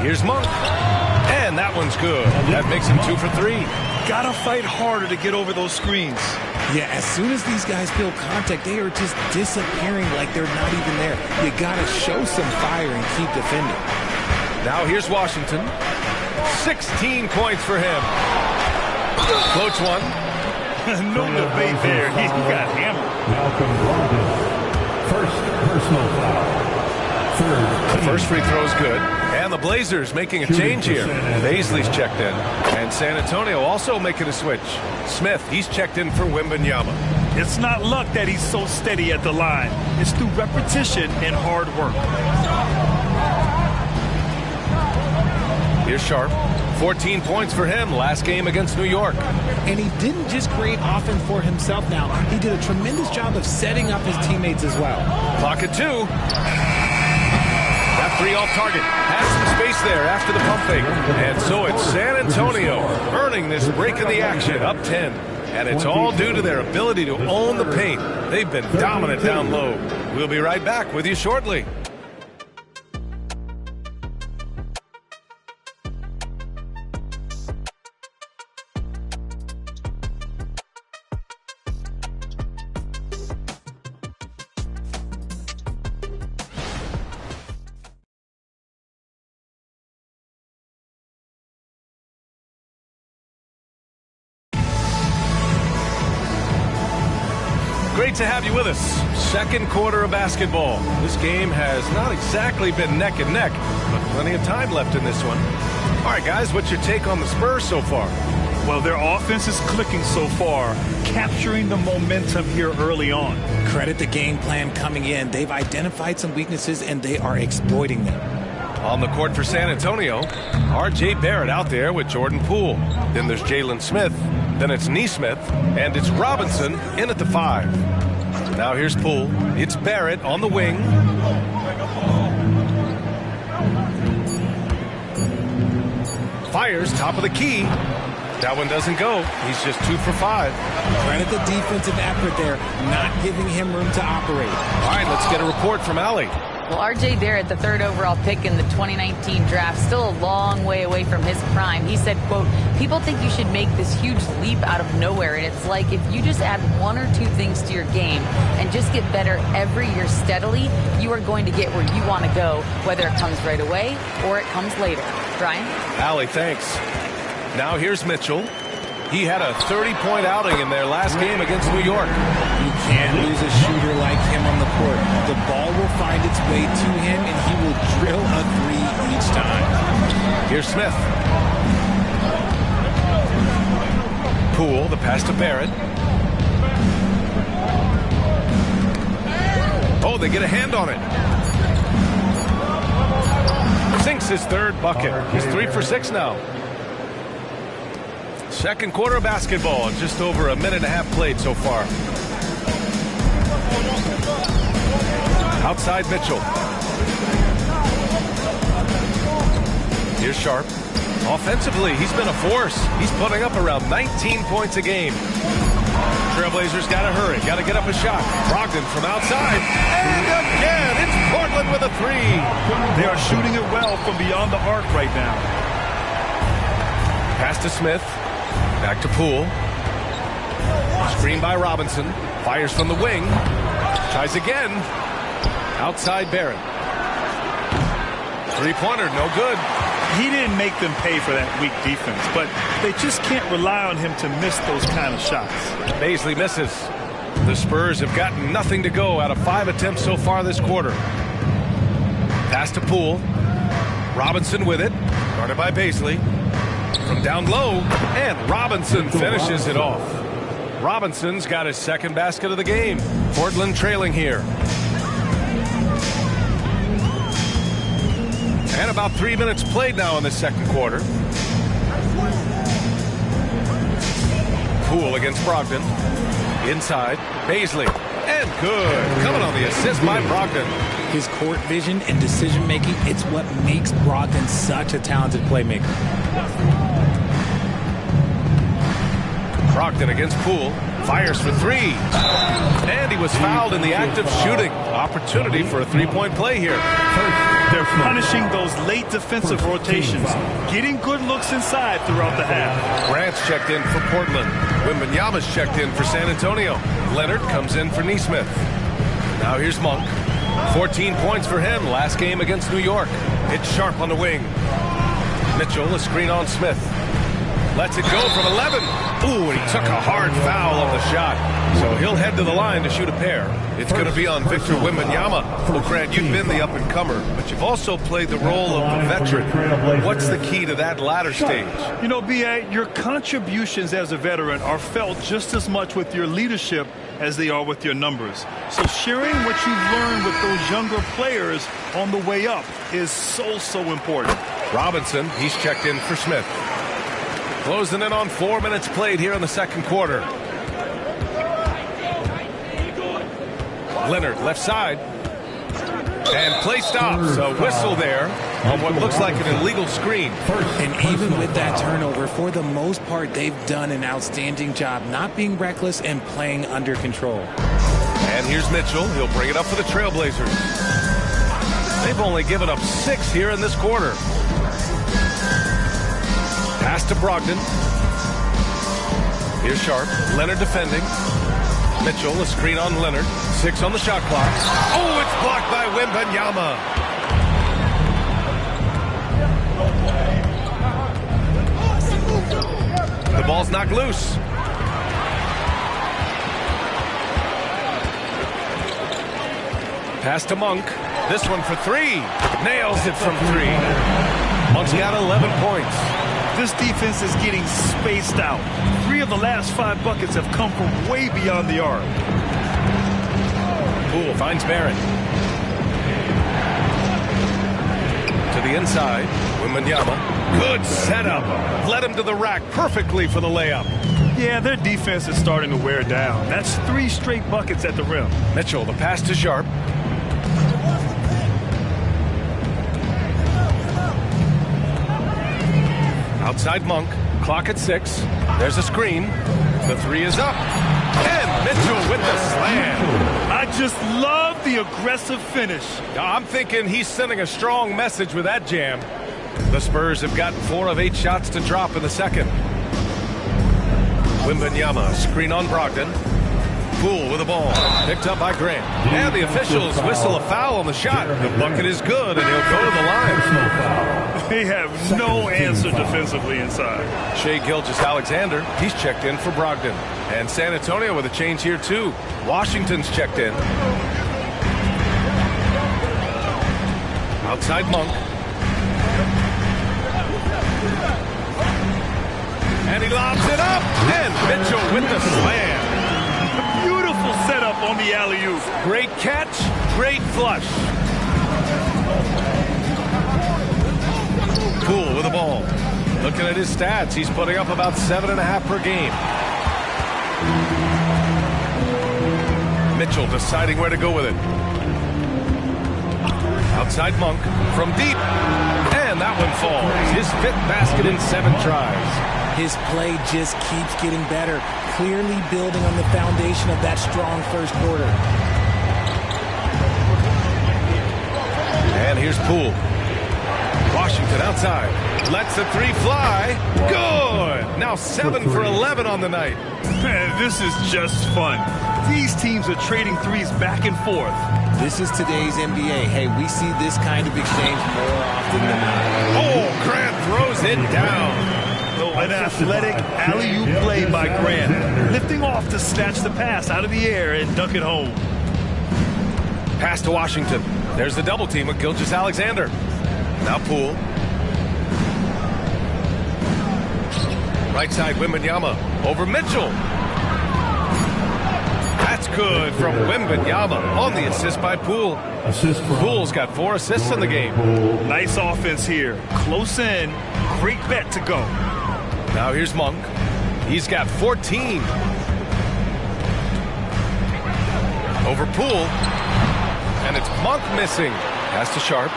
Here's Monk. And that one's good. That makes him 2 for 3. Gotta fight harder to get over those screens. Yeah, as soon as these guys feel contact, they are just disappearing like they're not even there. You gotta show some fire and keep defending. Now here's Washington. 16 points for him. Floats one. No debate there. He got hammered. Malcolm Brogdon. First personal foul. The first free throw is good. And the Blazers making a change here. Baisley's checked in. And San Antonio also making a switch. Smith, he's checked in for Wembanyama. It's not luck that he's so steady at the line. It's through repetition and hard work. Here's Sharp. 14 points for him last game against New York. And he didn't just create offense for himself now. He did a tremendous job of setting up his teammates as well. Clock at 2. That 3 off target. Has some space there after the pump fake. And so it's San Antonio earning this break in the action, up 10. And it's all due to their ability to own the paint. They've been dominant down low. We'll be right back with you shortly. Great to have you with us. Second quarter of basketball. This game has not exactly been neck and neck, but plenty of time left in this one. All right, guys, what's your take on the Spurs so far? Well, their offense is clicking so far, capturing the momentum here early on. credit the game plan coming in. They've identified some weaknesses, and they are exploiting them. On the court for San Antonio, R.J. Barrett out there with Jordan Poole. Then there's Jalen Smith. Then it's Neesmith. And it's Robinson in at the 5. Now here's Poole. It's Barrett on the wing. Fires top of the key. That one doesn't go. He's just 2 for 5. Credit the defensive effort there, not giving him room to operate. All right, let's get a report from Allie. Well, R.J. Barrett, the 3rd overall pick in the 2019 draft, still a long way away from his prime. He said, quote, people think you should make this huge leap out of nowhere. And it's like if you just add 1 or 2 things to your game and just get better every year steadily, you are going to get where you want to go, whether it comes right away or it comes later. Brian? Allie, thanks. Now here's Mitchell. He had a 30-point outing in their last game against New York. You can't lose a shooter like him on the court. The ball will find its way to him, and he will drill a 3 each time. Here's Smith. Poole, the pass to Barrett. Oh, they get a hand on it. Sinks his 3rd bucket. He's 3 for 6 now. Second quarter of basketball, just over a minute and a half played so far. Outside Mitchell. Here's Sharp. Offensively, he's been a force. He's putting up around 19 points a game. Trailblazers got to hurry, got to get up a shot. Brogdon from outside. And again, it's Portland with a 3. They are shooting it well from beyond the arc right now. Pass to Smith. Back to Poole. Screen by Robinson. Fires from the wing. Tries again. Outside Barrett. 3-pointer, no good. He didn't make them pay for that weak defense, but they just can't rely on him to miss those kind of shots. Baisley misses. The Spurs have gotten nothing to go out of 5 attempts so far this quarter. Pass to Poole. Robinson with it. Guarded by Baisley. From down low, and Robinson finishes it off. Robinson's got his 2nd basket of the game. Portland trailing here. And about 3 minutes played now in the 2nd quarter. Poole against Brogdon. Inside, Baisley. And good. Coming on the assist by Brogdon. His court vision and decision-making, it's what makes Brogdon such a talented playmaker. Brogdon against Poole. Fires for 3. And he was fouled in the act of shooting. Opportunity for a 3-point play here. They're punishing those late defensive rotations, getting good looks inside throughout the half. Grant's checked in for Portland. Wembanyama's checked in for San Antonio. Leonard comes in for Neesmith. Now here's Monk. 14 points for him last game against New York. It's Sharp on the wing. Mitchell, a screen on Smith. Lets it go from 11. Ooh, and he took a hard foul on the shot. So he'll head to the line to shoot a pair. It's going to be on Victor Wembanyama. Well, Grant, you've been the up-and-comer, but you've also played the role of the veteran. What's the key to that latter stage? You know, B.A., your contributions as a veteran are felt just as much with your leadership as they are with your numbers. So sharing what you've learned with those younger players on the way up is so important. Robinson, he's checked in for Smith. Closing in on 4 minutes played here in the 2nd quarter. Leonard, left side. And play stops. A whistle there on what looks like an illegal screen. And even with that turnover, for the most part, they've done an outstanding job not being reckless and playing under control. And here's Mitchell. He'll bring it up for the Trailblazers. They've only given up 6 here in this quarter. Pass to Brogdon. Here's Sharp. Leonard defending. Mitchell, a screen on Leonard. 6 on the shot clock. Oh, it's blocked by Wembanyama. The ball's knocked loose. Pass to Monk. This one for 3. Nails it from 3. Monk's got 11 points. This defense is getting spaced out. 3 of the last 5 buckets have come from way beyond the arc. Poole finds Barrett. To the inside, Wembanyama. Good setup. Led him to the rack perfectly for the layup. Yeah, their defense is starting to wear down. That's 3 straight buckets at the rim. Mitchell, the pass to Sharp. Outside Monk. Clock at 6. There's a screen. The 3 is up. And Mitchell with the slam. I just love the aggressive finish. I'm thinking he's sending a strong message with that jam. The Spurs have gotten 4 of 8 shots to drop in the second. Wembanyama, screen on Brogdon. Poole with the ball. Picked up by Grant. And the officials whistle a foul on the shot. The bucket is good, and he'll go to the line. They have no answer defensively inside. Shai Gilgeous-Alexander, he's checked in for Brogdon. And San Antonio with a change here, too. Washington's checked in. Outside Monk. And he lobs it up. And Mitchell with the slam. Beautiful setup on the alley-oop. Great catch, great flush. Poole with the ball. Looking at his stats, he's putting up about 7.5 per game. Mitchell deciding where to go with it. Outside Monk from deep. And that one falls. His 5th basket in 7 tries. His play just keeps getting better, clearly building on the foundation of that strong first quarter. And here's Poole. Washington outside. Lets the 3 fly. Good! Now 7 for 11 on the night. Man, this is just fun. These teams are trading threes back and forth. This is today's NBA. Hey, we see this kind of exchange more often than not. Oh, Grant throws it down. An athletic alley-oop play by Grant. Lifting off to snatch the pass out of the air and dunk it home. Pass to Washington. There's the double team with Gilgeous-Alexander. Now Poole. Right side Wembanyama over Mitchell. That's good from Wembanyama on the assist by Poole. Poole's got 4 assists in the game. Nice offense here. Close in. Great bet to go. Now here's Monk. He's got 14. Over Poole. And it's Monk missing. Pass to Sharp.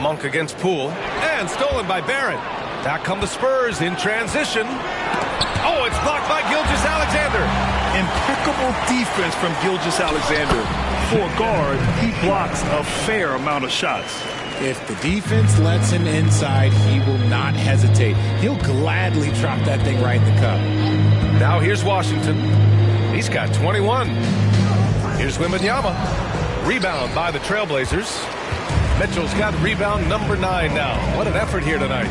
Monk against Poole. And stolen by Barrett. Back come the Spurs in transition. Oh, it's blocked by Gilgeous-Alexander. Impeccable defense from Gilgeous-Alexander. For a guard, he blocks a fair amount of shots. If the defense lets him inside, he will not hesitate. He'll gladly drop that thing right in the cup. Now here's Washington. He's got 21. Here's Wembanyama. Rebound by the Trailblazers. Mitchell's got rebound number 9 now. What an effort here tonight.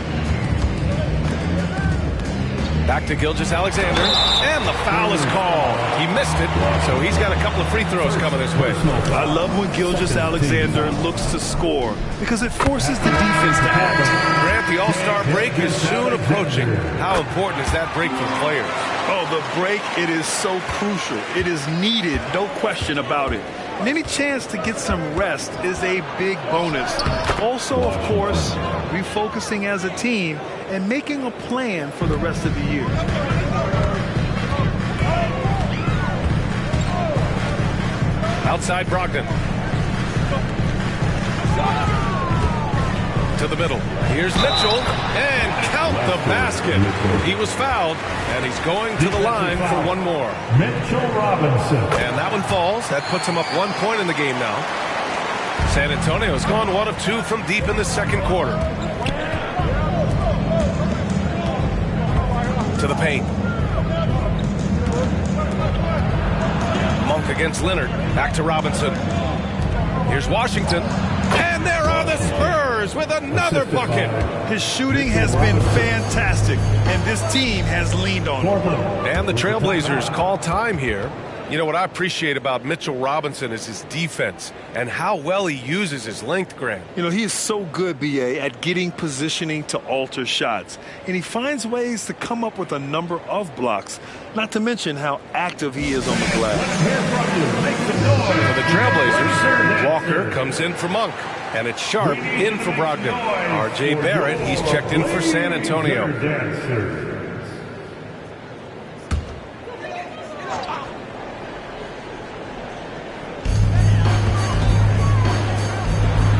Back to Gilgeous-Alexander. And the foul is called. He missed it, so he's got a couple of free throws coming his way. I love when Gilgeous-Alexander looks to score because it forces the defense to act. Grant, the All-Star break is soon approaching. How important is that break for players? Oh, the break, it is so crucial. It is needed, no question about it. And any chance to get some rest is a big bonus. Also, of course, refocusing as a team and making a plan for the rest of the year. Outside Brogdon. To the middle. Here's Mitchell. And count the basket. He was fouled, and he's going to the line for one more. Mitchell Robinson. And that one falls. That puts him up 1 point in the game now. San Antonio's gone 1 of 2 from deep in the second quarter. To the paint. Monk against Leonard. Back to Robinson. Here's Washington. And there are the Spurs with another bucket. His shooting has been fantastic, and this team has leaned on him. And the Trailblazers call time here. You know, what I appreciate about Mitchell Robinson is his defense and how well he uses his length, Grant. You know, he is so good, B.A., at getting positioning to alter shots. And he finds ways to come up with a number of blocks, not to mention how active he is on the glass. For the Trailblazers, Walker comes in for Monk. And it's Sharp in for Brogdon. R.J. Barrett, he's checked in for San Antonio.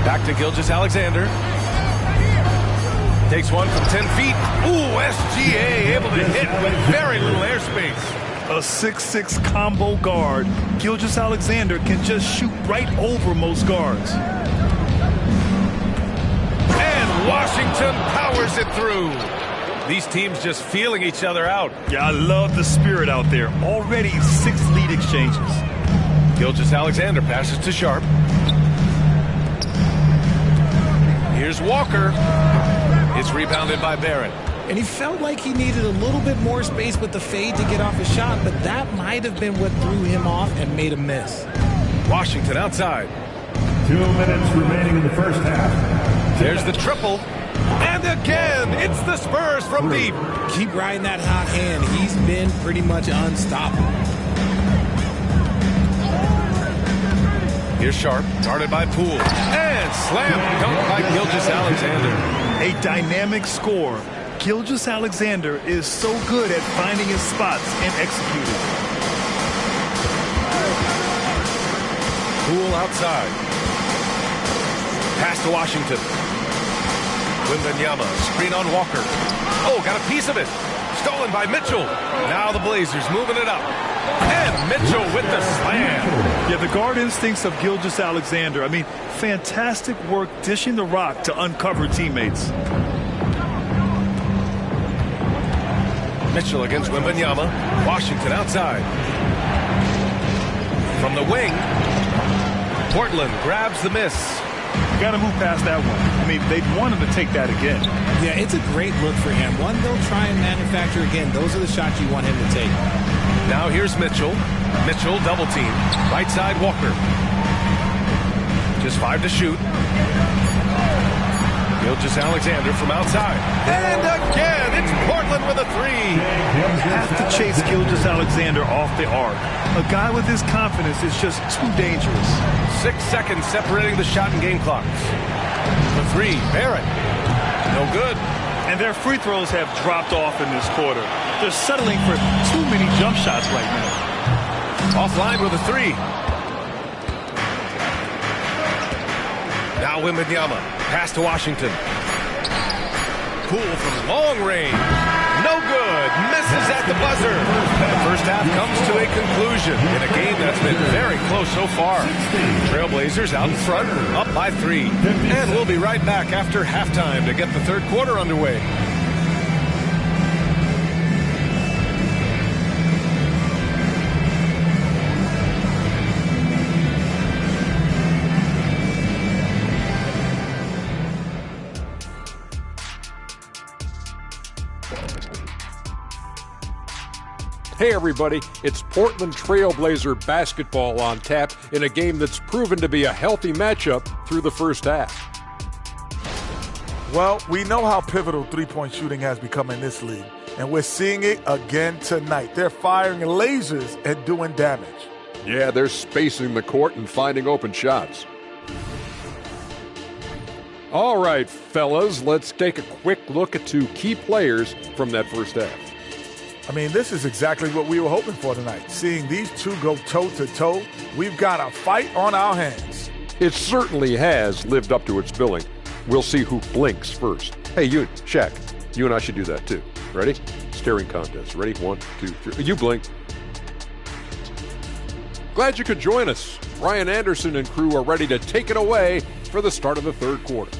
Back to Gilgeous-Alexander. Takes one from 10 feet. Ooh, SGA able to hit with very little airspace. A 6'6" combo guard, Gilgeous-Alexander can just shoot right over most guards. And Washington powers it through. These teams just feeling each other out. Yeah, I love the spirit out there. Already 6 lead exchanges. Gilgeous-Alexander passes to Sharp. Here's Walker. It's rebounded by Barrett. And he felt like he needed a little bit more space with the fade to get off his shot, but that might have been what threw him off and made him miss. Washington outside. 2 minutes remaining in the first half. There's the triple. And again, it's the Spurs from deep. Keep riding that hot hand. He's been pretty much unstoppable. Here's Sharp, guarded by Poole. And slam dunk by Gilgeous-Alexander. A dynamic score. Gilgeous-Alexander is so good at finding his spots and executing. Poole outside. Pass to Washington. Wembanyama, screen on Walker. Oh, got a piece of it. Stolen by Mitchell. Now the Blazers moving it up. And Mitchell with the slam. Yeah, the guard instincts of Gilgeous-Alexander. I mean, fantastic work dishing the rock to uncover teammates. Mitchell against Wembanyama. Washington outside. From the wing, Portland grabs the miss. Got to move past that one. I mean, they'd want him to take that again. Yeah, it's a great look for him. One they'll try and manufacture again. Those are the shots you want him to take. Now here's Mitchell. Mitchell double team. Right side Walker. Just 5 to shoot. Gilgeous-Alexander from outside. And again, it's Portland with a 3. Have to chase Gilgeous-Alexander off the arc. A guy with his confidence is just too dangerous. 6 seconds separating the shot and game clocks. The 3, Barrett. No good. And their free throws have dropped off in this quarter. They're settling for too many jump shots right now. Offline with a 3. Now Wembanyama. Pass to Washington. Poole from long range. No good. Misses at the buzzer. The first half comes to a conclusion in a game that's been very close so far. Trailblazers out in front, up by 3. And we'll be right back after halftime to get the third quarter underway. Hey everybody, it's Portland Trailblazer basketball on tap in a game that's proven to be a healthy matchup through the first half. Well, we know how pivotal three-point shooting has become in this league, and we're seeing it again tonight. They're firing lasers and doing damage. Yeah, they're spacing the court and finding open shots. All right, fellas, let's take a quick look at 2 key players from that first half. I mean, this is exactly what we were hoping for tonight. Seeing these 2 go toe-to-toe, we've got a fight on our hands. It certainly has lived up to its billing. We'll see who blinks first. Hey, you, Shaq, you and I should do that too. Ready? Staring contest. Ready? 1, 2, 3. You blink. Glad you could join us. Brian Anderson and crew are ready to take it away for the start of the third quarter.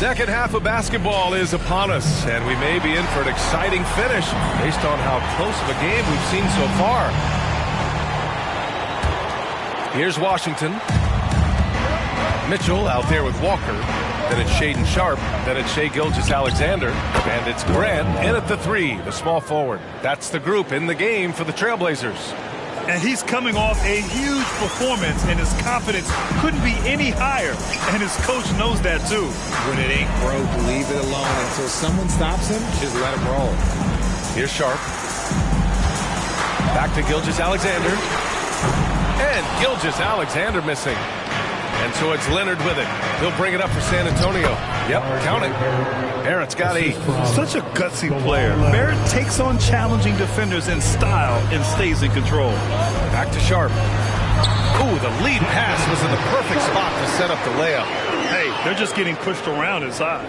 Second half of basketball is upon us, and we may be in for an exciting finish based on how close of a game we've seen so far. Here's Washington. Mitchell out there with Walker. Then it's Shaden Sharp. Then it's Shai Gilgeous-Alexander. And it's Grant in at the 3, the small forward. That's the group in the game for the Trailblazers. And he's coming off a huge performance, and his confidence couldn't be any higher. And his coach knows that, too. When it ain't broke, leave it alone. Until someone stops him, just let him roll. Here's Sharp. Back to Gilgeous-Alexander. And Gilgeous-Alexander missing. And so it's Leonard with it. He'll bring it up for San Antonio. Yep, count it. Barrett's got 8. Such a gutsy player. Barrett takes on challenging defenders in style and stays in control. Back to Sharp. Ooh, the lead pass was in the perfect spot to set up the layup. Hey, they're just getting pushed around inside.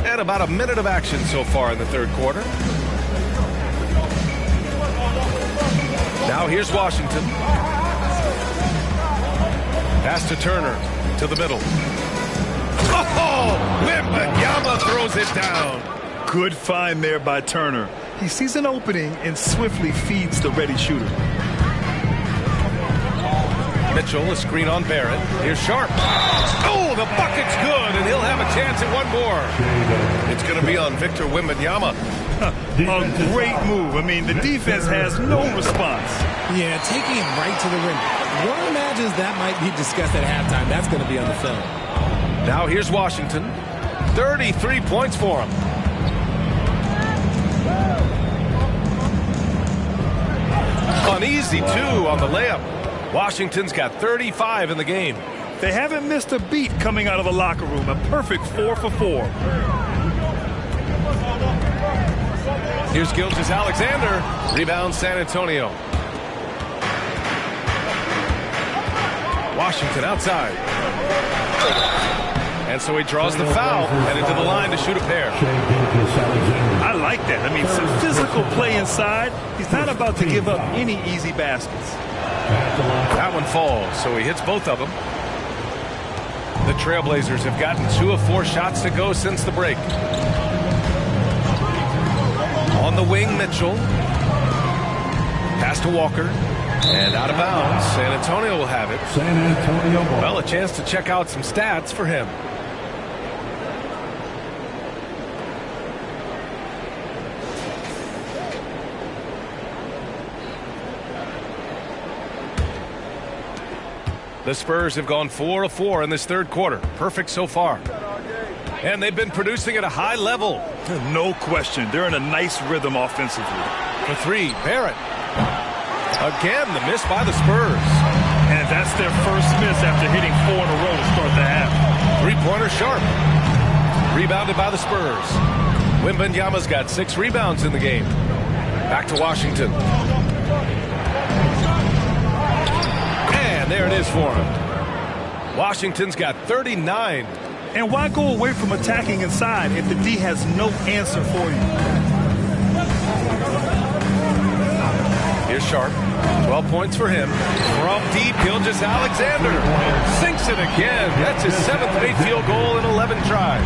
And about a minute of action so far in the third quarter. Now here's Washington. Pass to Turner, to the middle. Oh, Wembanyama throws it down. Good find there by Turner. He sees an opening and swiftly feeds the ready shooter. Mitchell, a screen on Barrett. Here's Sharp. Oh, the bucket's good, and he'll have a chance at one more. It's going to be on Victor Wembanyama. A great move. I mean, the defense has no response. Yeah, taking him right to the rim. One imagines that might be discussed at halftime. That's going to be on the film. Now here's Washington. 33 points for him. An easy 2 on the layup. Washington's got 35 in the game. They haven't missed a beat coming out of the locker room. A perfect 4 for 4. Here's Gilgeous-Alexander. Rebound San Antonio. Washington outside. And so he draws the foul and into the line to shoot a pair. I like that. I mean, some physical play inside. He's not about to give up any easy baskets. That one falls, so he hits both of them. The Trailblazers have gotten 2 of 4 shots to go since the break. On the wing, Mitchell. Pass to Walker. And out of bounds. San Antonio will have it. San Antonio ball. Well, a chance to check out some stats for him. The Spurs have gone 4 of 4 in this third quarter. Perfect so far. And they've been producing at a high level. No question. They're in a nice rhythm offensively. For 3, Barrett. Again, the miss by the Spurs. And that's their first miss after hitting 4 in a row to start the half. 3-pointer Sharp. Rebounded by the Spurs. Wembanyama's got 6 rebounds in the game. Back to Washington. And there it is for him. Washington's got 39. And why go away from attacking inside if the D has no answer for you? Here's Sharp. 12 points for him. From deep, Gilgeous-Alexander sinks it again. That's his 7th made field goal in 11 tries.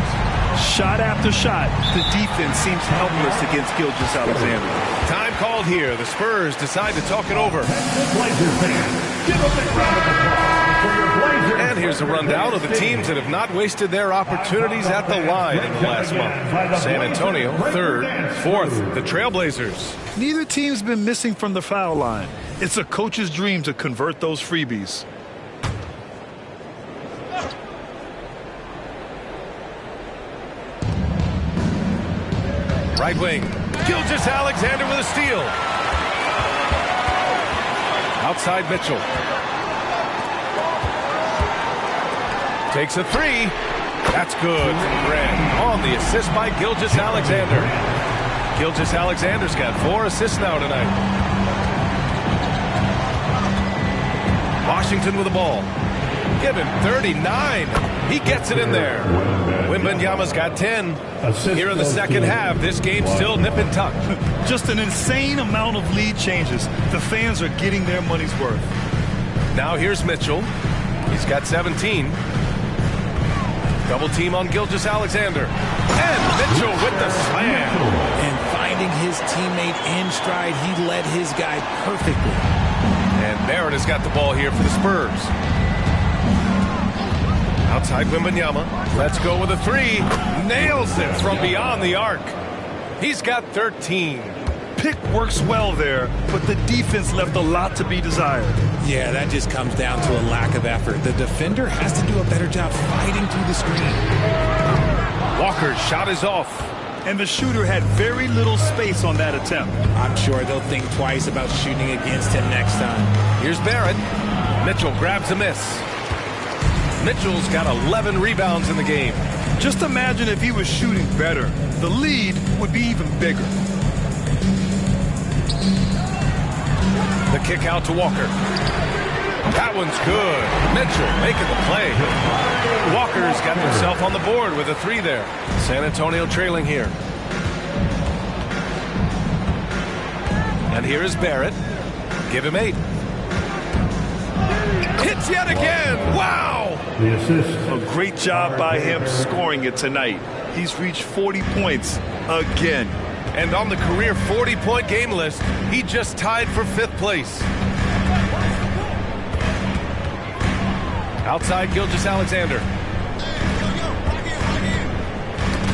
Shot after shot, the defense seems helpless against Gilgeous-Alexander. Time called here. The Spurs decide to talk it over. Blazers fans, give a big round of applause for your Blazers. And here's a rundown of the teams that have not wasted their opportunities at the line in the last month. San Antonio, 3rd. 4th, the Trailblazers. Neither team's been missing from the foul line. It's a coach's dream to convert those freebies. Right wing, Gilgeous-Alexander with a steal. Outside Mitchell. Takes a 3. That's good from Grant on the assist by Gilgeous-Alexander. Gilgeous-Alexander's got 4 assists now tonight. Washington with the ball. Give him 39. He gets it in there. Wembanyama's got 10. Here in the second half, this game's still nip and tuck. Just an insane amount of lead changes. The fans are getting their money's worth. Now here's Mitchell. He's got 17. Double team on Gilgeous-Alexander. And Mitchell with the slam. And finding his teammate in stride, he led his guy perfectly. And Barrett has got the ball here for the Spurs. Outside Wembanyama. Let's go with a three. Nails it from beyond the arc. He's got 13. Pick works well there, but the defense left a lot to be desired. Yeah, that just comes down to a lack of effort. The defender has to do a better job fighting through the screen. Walker's shot is off. And the shooter had very little space on that attempt. I'm sure they'll think twice about shooting against him next time. Here's Barrett. Mitchell grabs a miss. Mitchell's got 11 rebounds in the game. Just imagine if he was shooting better. The lead would be even bigger. The kick out to Walker. That one's good. Mitchell making the play. Walker's got himself on the board with a three there. San Antonio trailing here. And here is Barrett. Give him 8. Hits yet again. Wow. The assist. A great job by him scoring it tonight. He's reached 40 points again. And on the career 40-point game list, he just tied for 5th place. Outside Gilgeous-Alexander.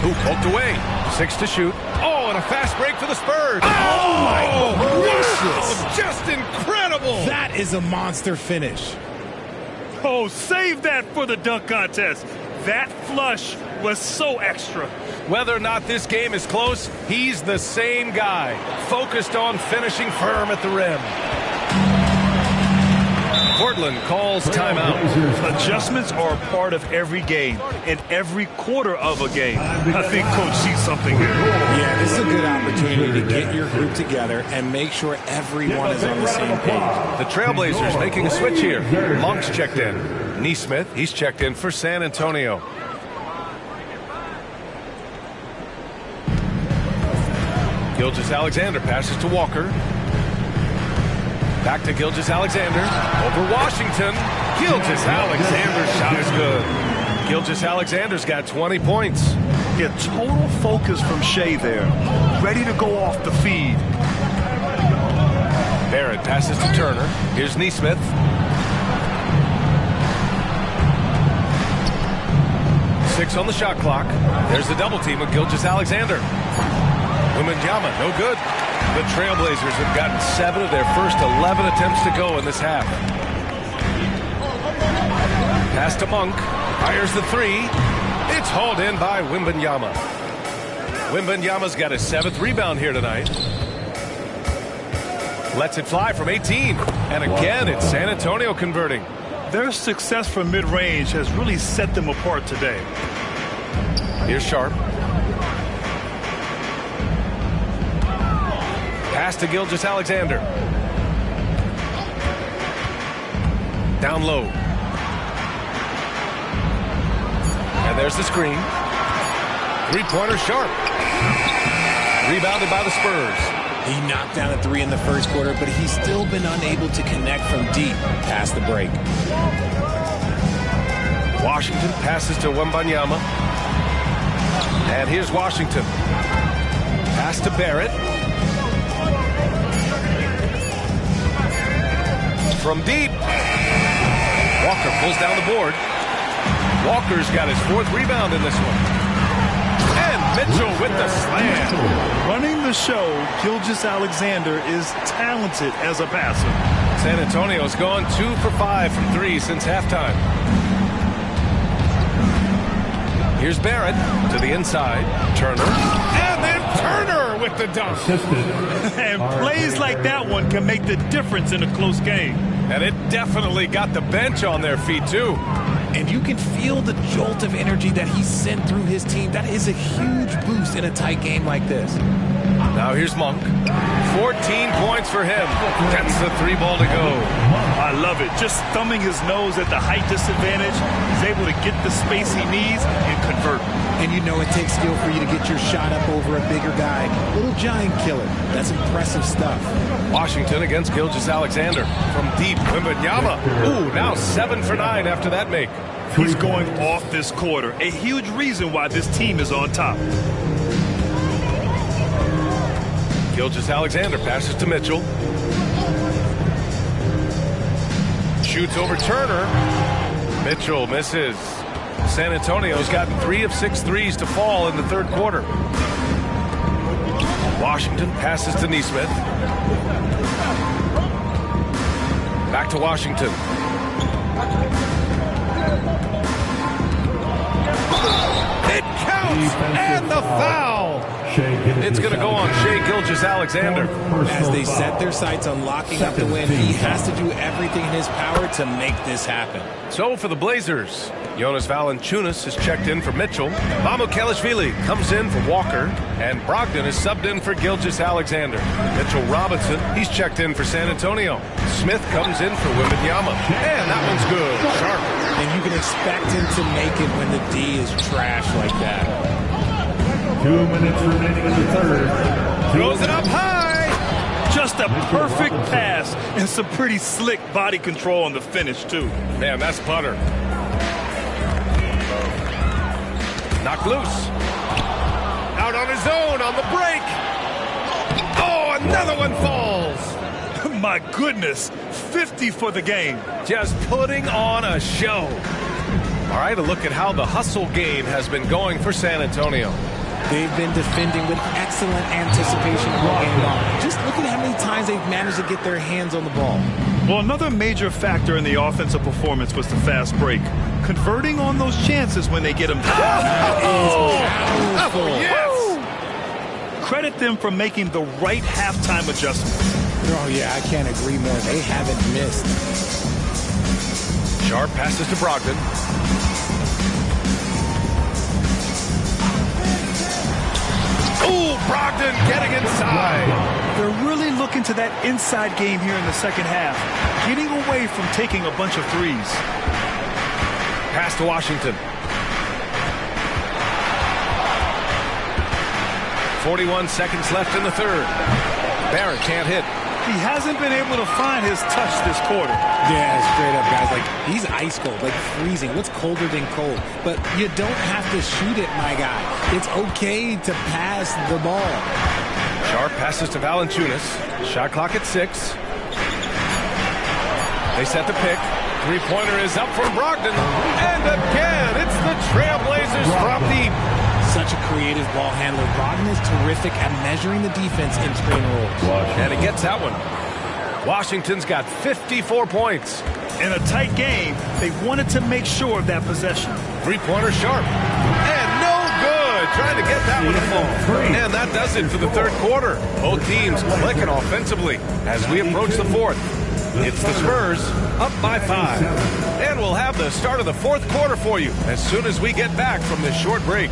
Who poked away. 6 to shoot. Oh, and a fast break for the Spurs. Oh my gracious. Wow, just incredible. That is a monster finish. Oh, save that for the dunk contest. That flush was so extra. Whether or not this game is close, he's the same guy, focused on finishing firm at the rim. Portland calls timeout. Adjustments are a part of every game and every quarter of a game. I think Coach sees something here. Yeah, this is a good opportunity to get your group together and make sure everyone is on the same page. The Trailblazers making a switch here. Monk's checked in. Nesmith, he's checked in for San Antonio. Gilgeous-Alexander passes to Walker. Back to Gilgeous-Alexander. Over Washington. Gilgeous-Alexander's shot is good. Gilgeous-Alexander's got 20 points. Yeah, total focus from Shea there. Ready to go off the feed. Barrett passes to Turner. Here's Nesmith. Six on the shot clock. There's the double team with Gilgeous-Alexander. Wembanyama, no good. The Trailblazers have gotten 7 of their first 11 attempts to go in this half. Pass to Monk. Fires the three. It's hauled in by Wembanyama. Wembanyama's got his 7th rebound here tonight. Lets it fly from 18. And again, it's San Antonio converting. Their success from mid-range has really set them apart today. Here's Sharp. Pass to Gilgeous-Alexander. Down low. And there's the screen. Three-pointer Sharp. Rebounded by the Spurs. He knocked down a 3 in the first quarter, but he's still been unable to connect from deep past the break. Washington passes to Wembanyama. And here's Washington. Pass to Barrett. From deep. Walker pulls down the board. Walker's got his 4th rebound in this one. And Mitchell with the slam. Running the show, Gilgeous-Alexander is talented as a passer. San Antonio's gone 2 for 5 from 3 since halftime. Here's Barrett to the inside. Turner. And then Turner with the dunk. And plays like that one can make the difference in a close game. And it definitely got the bench on their feet, too. And you can feel the jolt of energy that he sent through his team. That is a huge boost in a tight game like this. Now here's Monk. 14 points for him. That's the 3 ball to go. I love it. Just thumbing his nose at the height disadvantage. He's able to get the space he needs and convert. And you know it takes skill for you to get your shot up over a bigger guy. Little giant killer. That's impressive stuff. Washington against Gilgeous-Alexander. From deep, Wembanyama. Ooh, now 7 for 9 after that make. He's going off this quarter. A huge reason why this team is on top. Gilgeous-Alexander passes to Mitchell. shoots over Turner. Mitchell misses. San Antonio's gotten 3 of 6 threes to fall in the third quarter. Washington passes to Nesmith. Back to Washington. It counts, and the foul. It's going to go on Shai Gilgeous-Alexander. As they set their sights on locking up the win, he has to do everything in his power to make this happen. So for the Blazers, Jonas Valanciunas is checked in for Mitchell. Mamukelashvili comes in for Walker. And Brogdon is subbed in for Gilgeous-Alexander. Mitchell Robinson, he's checked in for San Antonio. Smith comes in for Wembanyama. And that one's good. Sharp. And you can expect him to make it when the D is trash like that. 2 minutes remaining in the third. Throws it up high. Just a perfect pass and some pretty slick body control on the finish, too. Man, that's butter. Knocked loose. Out on his own on the break. Oh, another one falls. My goodness, 50 for the game. Just putting on a show. All right, a look at how the hustle game has been going for San Antonio. They've been defending with excellent anticipation all game long. Just look at how many times they've managed to get their hands on the ball. Well, another major factor in the offensive performance was the fast break. Converting on those chances when they get them. Powerful. Yes! Credit them for making the right halftime adjustments. Oh, yeah, I can't agree more. They haven't missed. Sharp passes to Brogdon. Ooh, Brogdon getting inside. They're really looking to that inside game here in the second half, getting away from taking a bunch of threes. Pass to Washington. 41 seconds left in the third. Barrett can't hit. He hasn't been able to find his touch this quarter. Yeah, straight up, guys. Like, he's ice cold, like freezing. What's colder than cold? But you don't have to shoot it, my guy. It's okay to pass the ball. Sharp passes to Valanciunas. Shot clock at 6. They set the pick. Three-pointer is up from Brogdon. And again, it's the Trailblazers from deep. Such a creative ball handler. Brogdon is terrific at measuring the defense in screen rolls. And he gets that one. Washington's got 54 points. In a tight game, they wanted to make sure of that possession. Three-pointer Sharp. And no good. Trying to get that one to fall. And that does it for the third quarter. Both teams clicking offensively as we approach the fourth. It's the Spurs up by 5. And we'll have the start of the fourth quarter for you as soon as we get back from this short break.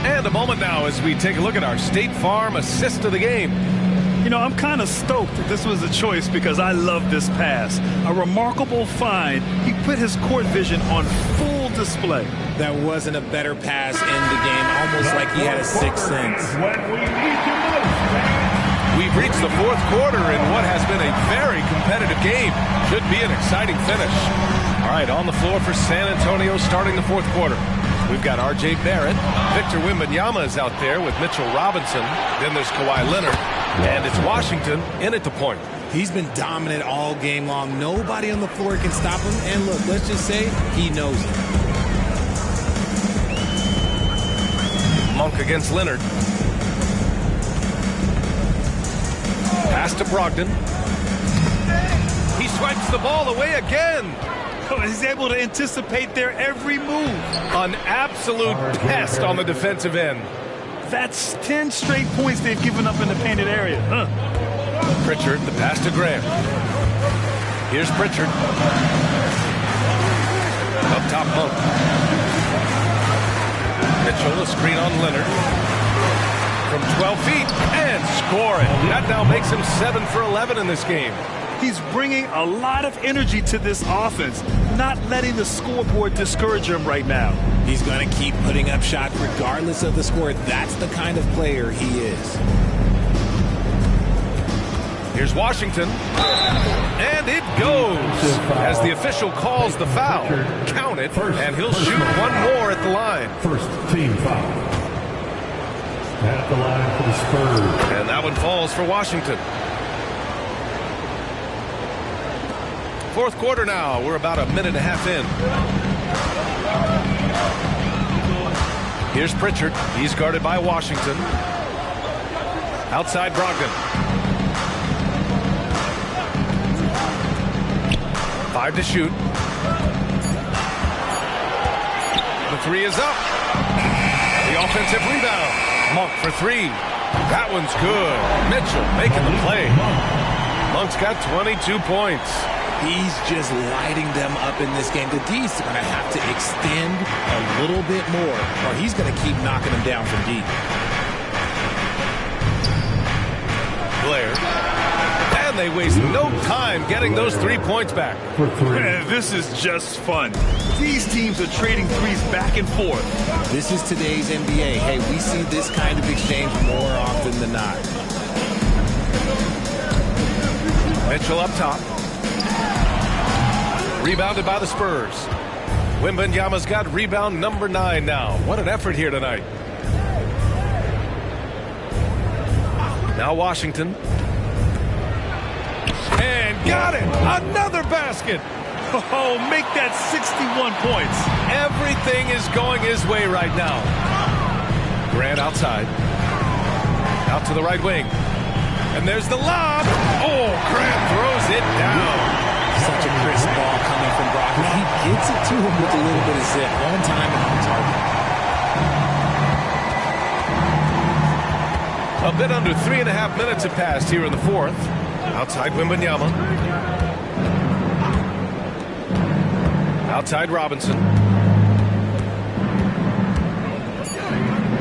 And a moment now as we take a look at our State Farm assist of the game. You know, I'm kind of stoked that this was a choice because I love this pass. A remarkable find. He put his court vision on full display. That wasn't a better pass in the game, almost like he had a sixth sense. We've reached the fourth quarter in what has been a very competitive game. Should be an exciting finish. All right, on the floor for San Antonio starting the fourth quarter. We've got R.J. Barrett. Victor Wembanyama is out there with Mitchell Robinson. Then there's Kawhi Leonard. And it's Washington in at the point. He's been dominant all game long. Nobody on the floor can stop him. And look, let's just say he knows it. Monk against Leonard. Pass to Brogdon. He swipes the ball away again. He's able to anticipate their every move. An absolute pest on the defensive end. That's 10 straight points they've given up in the painted area. Pritchard, the pass to Graham. Here's Pritchard. Up top, Monk. Mitchell, a screen on Leonard. From 12 feet, and score it. That now makes him 7 for 11 in this game. He's bringing a lot of energy to this offense, not letting the scoreboard discourage him right now. He's going to keep putting up shots regardless of the score. That's the kind of player he is. Here's Washington. And it goes. As the official calls the foul. Count it, and he'll shoot one more at the line. First team foul. At the line for the Spurs. And that one falls for Washington. Fourth quarter now. We're about a minute and a half in. Here's Pritchard. He's guarded by Washington. Outside Brogdon. 5 to shoot. The three is up. The offensive rebound. Monk for three. That one's good. Mitchell making the play. Monk's got 22 points. He's just lighting them up in this game. The D's are going to have to extend a little bit more, or he's going to keep knocking them down from deep. Blair. And they waste no time getting those 3 points back. Man, this is just fun. These teams are trading threes back and forth. This is today's NBA. Hey, we see this kind of exchange more often than not. Mitchell up top. Rebounded by the Spurs. Wembanyama's got rebound number 9 now. What an effort here tonight. Now Washington. And got it! Another basket! Oh, make that 61 points. Everything is going his way right now. Grant outside. Out to the right wing. And there's the lob. Oh, Grant throws it down. Such a crisp ball coming from Brogdon. He gets it to him with a little bit of zip. On time and on target. A bit under 3.5 minutes have passed here in the fourth. Outside Wembanyama. Outside Robinson.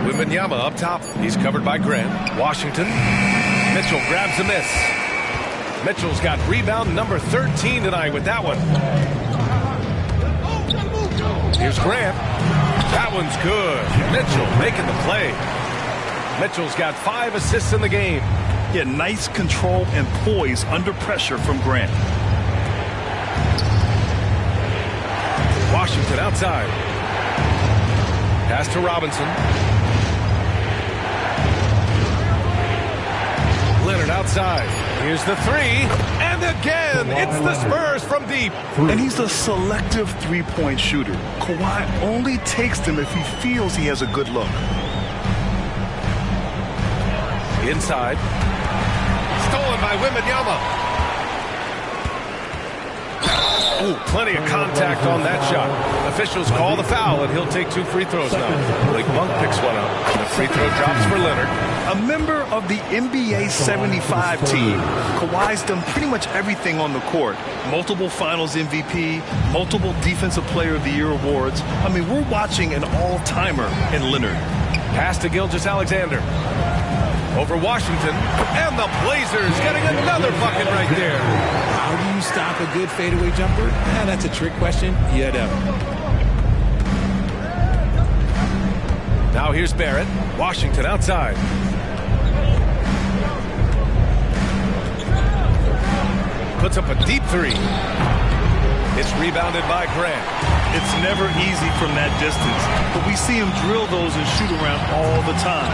Wembanyama up top. He's covered by Grant. Washington. Mitchell grabs a miss. Mitchell's got rebound number 13 tonight with that one. Here's Grant. That one's good. Mitchell making the play. Mitchell's got 5 assists in the game. Yeah, nice control and poise under pressure from Grant. Washington outside. Pass to Robinson. Leonard outside. Here's the three. And again, it's the Spurs from deep. And he's a selective three-point shooter. Kawhi only takes them if he feels he has a good look. Inside. Stolen by Wembanyama. Oh, plenty of contact on that shot. Officials call the foul, and he'll take 2 free throws now. Blake Monk picks one up. And the free throw drops for Leonard. A member of the NBA 75 team, Kawhi's done pretty much everything on the court. Multiple Finals MVP, multiple Defensive Player of the Year awards. I mean, we're watching an all-timer in Leonard. Pass to Gilgeous-Alexander. Over Washington, and the Blazers getting another bucket right there. How do you stop a good fadeaway jumper? That's a trick question. You know. Now here's Barrett. Washington outside. Puts up a deep three. It's rebounded by Grant. It's never easy from that distance, but we see him drill those and shoot around all the time.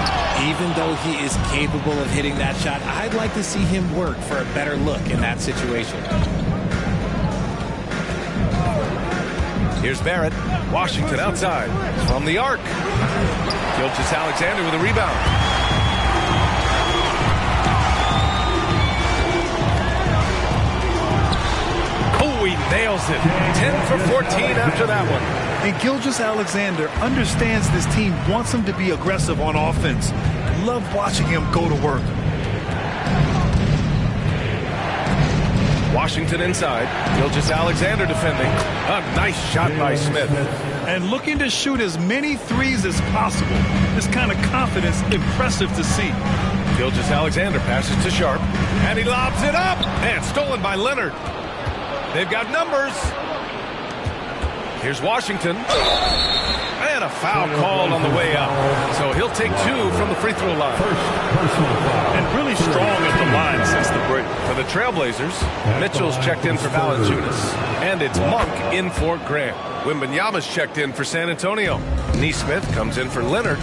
Even though he is capable of hitting that shot, I'd like to see him work for a better look in that situation. Here's Barrett. Washington outside. From the arc. Gilgeous-Alexander with a rebound. Oh, he nails it. 10 for 14 after that one. And Gilgeous-Alexander understands this team wants him to be aggressive on offense. Love watching him go to work. Washington inside. Gilgeous-Alexander defending. A nice shot by Smith. And looking to shoot as many threes as possible. This kind of confidence, impressive to see. Gilgeous-Alexander passes to Sharp, and he lobs it up, and stolen by Leonard. They've got numbers. Here's Washington, and a foul called on the way up. So he'll take 2 from the free throw line. And really strong at the line since the break. For the Trailblazers, Mitchell's checked in for Valanciunas, and it's Monk in for Grant. Wembanyama's checked in for San Antonio. Neesmith comes in for Leonard.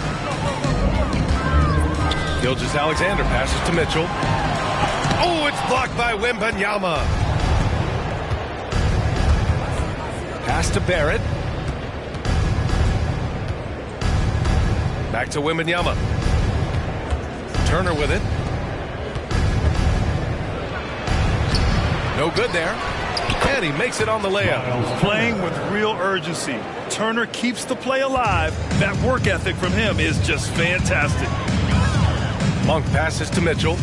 Gilgeous-Alexander passes to Mitchell. Oh, it's blocked by Wembanyama. Pass to Barrett. Back to Wembanyama. Turner with it. No good there. And he makes it on the layup. Playing with real urgency. Turner keeps the play alive. That work ethic from him is just fantastic. Monk passes to Mitchell.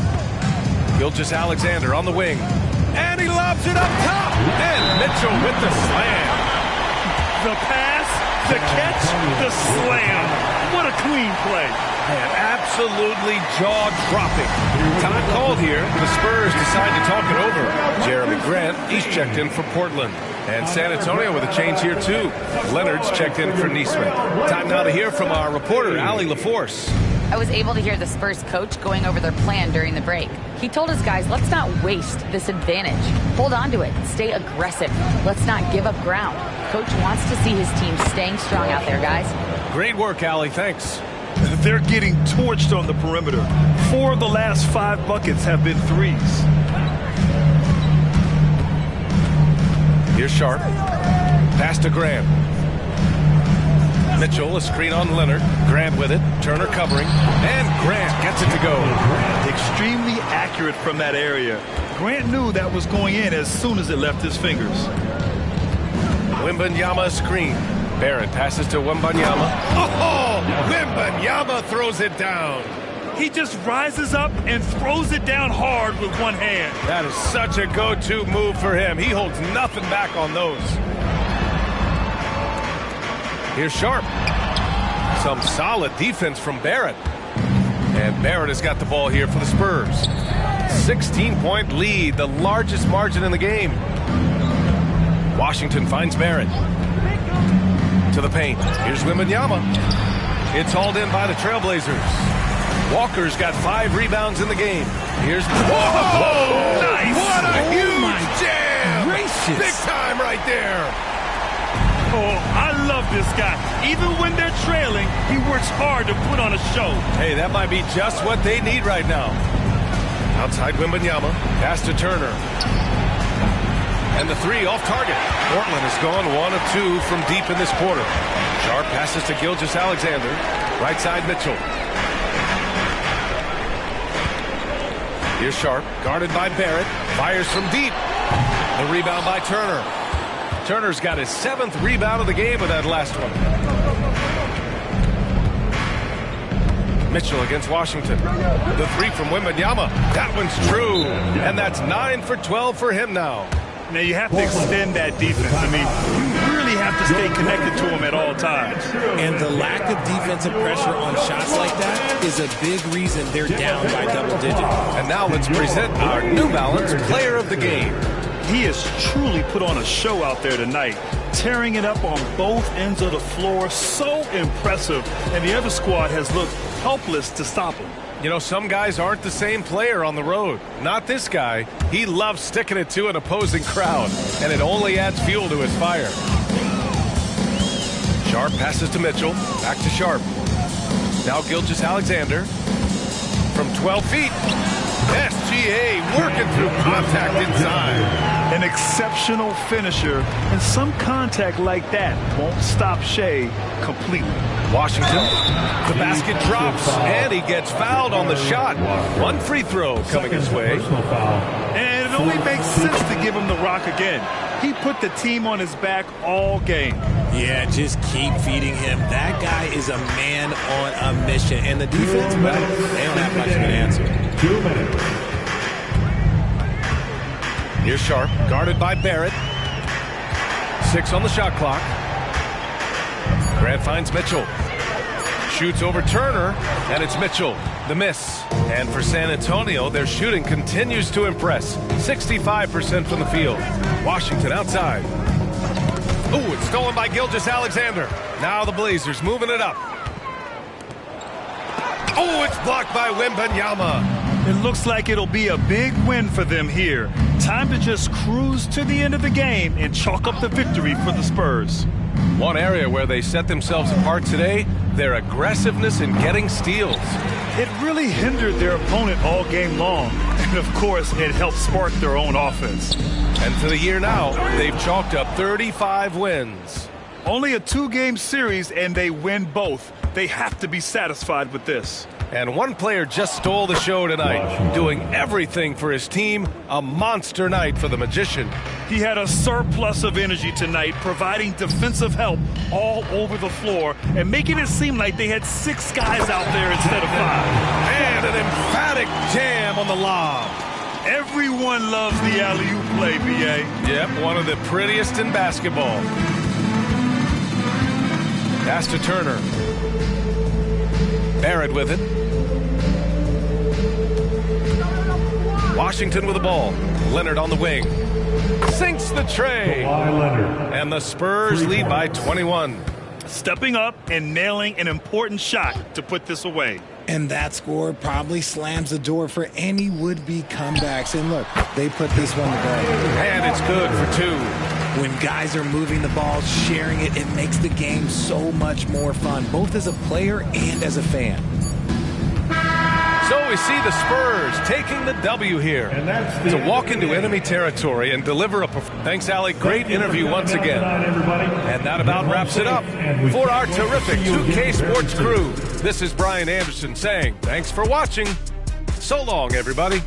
Gilgeous-Alexander on the wing. And he lobs it up top. And Mitchell with the slam. The pass, the catch, the slam. What a clean play. Man, absolutely jaw-dropping. Time called here. The Spurs decide to talk it over. Jeremy Grant, he's checked in for Portland. And San Antonio with a change here, too. Leonard's checked in for Neesmith. Time now to hear from our reporter, Allie LaForce. I was able to hear the Spurs coach going over their plan during the break. He told his guys, let's not waste this advantage. Hold on to it. Stay aggressive. Let's not give up ground. Coach wants to see his team staying strong out there, guys. Great work, Allie. Thanks. They're getting torched on the perimeter. 4 of the last 5 buckets have been threes. Here's Sharp. Pass to Graham. Mitchell, a screen on Leonard. Grant with it. Turner covering. And Grant gets it to go. Extremely accurate from that area. Grant knew that was going in as soon as it left his fingers. Wembanyama screen. Barrett passes to Wembanyama. Oh! Wembanyama throws it down. He just rises up and throws it down hard with one hand. That is such a go-to move for him. He holds nothing back on those. Here's Sharp. Some solid defense from Barrett. And Barrett has got the ball here for the Spurs. 16-point lead, the largest margin in the game. Washington finds Barrett. To the paint. Here's Wembanyama. It's hauled in by the Trailblazers. Walker's got 5 rebounds in the game. Here's... Whoa! Nice! What a huge jam! Gracious. Big time right there. Oh, I love this guy. Even when they're trailing, he works hard to put on a show. Hey, that might be just what they need right now. Outside Wembanyama. Pass to Turner. And the 3 off target. Portland has gone 1 of 2 from deep in this quarter. Sharp passes to Gilgeous-Alexander. Right side Mitchell. Here's Sharp, guarded by Barrett. Fires from deep. The rebound by Turner. Turner's got his 7th rebound of the game with that last one. Mitchell against Washington. The 3 from Wembanyama. That one's true. And that's 9 for 12 for him now. Now you have to extend that defense. I mean, you really have to stay connected to him at all times. And the lack of defensive pressure on shots like that is a big reason they're down by double digits. And now let's present our New Balance Player of the Game. He has truly put on a show out there tonight, tearing it up on both ends of the floor. So impressive. And the other squad has looked helpless to stop him. You know, some guys aren't the same player on the road. Not this guy. He loves sticking it to an opposing crowd, and it only adds fuel to his fire. Sharp passes to Mitchell. Back to Sharp. Now Gilgeous-Alexander from 12 feet. SGA working through contact inside. An exceptional finisher, and some contact like that won't stop Shea completely. Washington, the basket drops, and he gets fouled on the shot. 1 free throw coming his way. And it only makes sense to give him the rock again. He put the team on his back all game. Yeah, just keep feeding him. That guy is a man on a mission. And the defense, well, they don't have much of an answer. 2 minutes. Here's Sharp, guarded by Barrett. 6 on the shot clock. Grant finds Mitchell. Shoots over Turner, and it's Mitchell. The miss. And for San Antonio, their shooting continues to impress. 65% from the field. Washington outside. Ooh, it's stolen by Gilgeous-Alexander. Now the Blazers moving it up. Oh, it's blocked by Wembanyama. It looks like it'll be a big win for them here. Time to just cruise to the end of the game and chalk up the victory for the Spurs. One area where they set themselves apart today, their aggressiveness in getting steals. It really hindered their opponent all game long. And of course, it helped spark their own offense. And for the year now, they've chalked up 35 wins. Only a 2-game series, and they win both. They have to be satisfied with this. And one player just stole the show tonight, doing everything for his team. A monster night for the Magician. He had a surplus of energy tonight, providing defensive help all over the floor and making it seem like they had 6 guys out there instead of 5. And an emphatic jam on the lob. Everyone loves the alley-oop play, B.A. Yep, one of the prettiest in basketball. Pass to Turner. Barrett with it. Washington with the ball. Leonard on the wing. Sinks the tray. And the Spurs lead by 21. Stepping up and nailing an important shot to put this away. And that score probably slams the door for any would-be comebacks. And look, they put this one to bed. And it's good for 2. When guys are moving the ball, sharing it, it makes the game so much more fun, both as a player and as a fan. So we see the Spurs taking the W here to walk into enemy territory and deliver a performance. Thanks, Allie. Great interview once again. And that about wraps it up for our terrific 2K Sports crew. This is Brian Anderson saying thanks for watching. So long, everybody.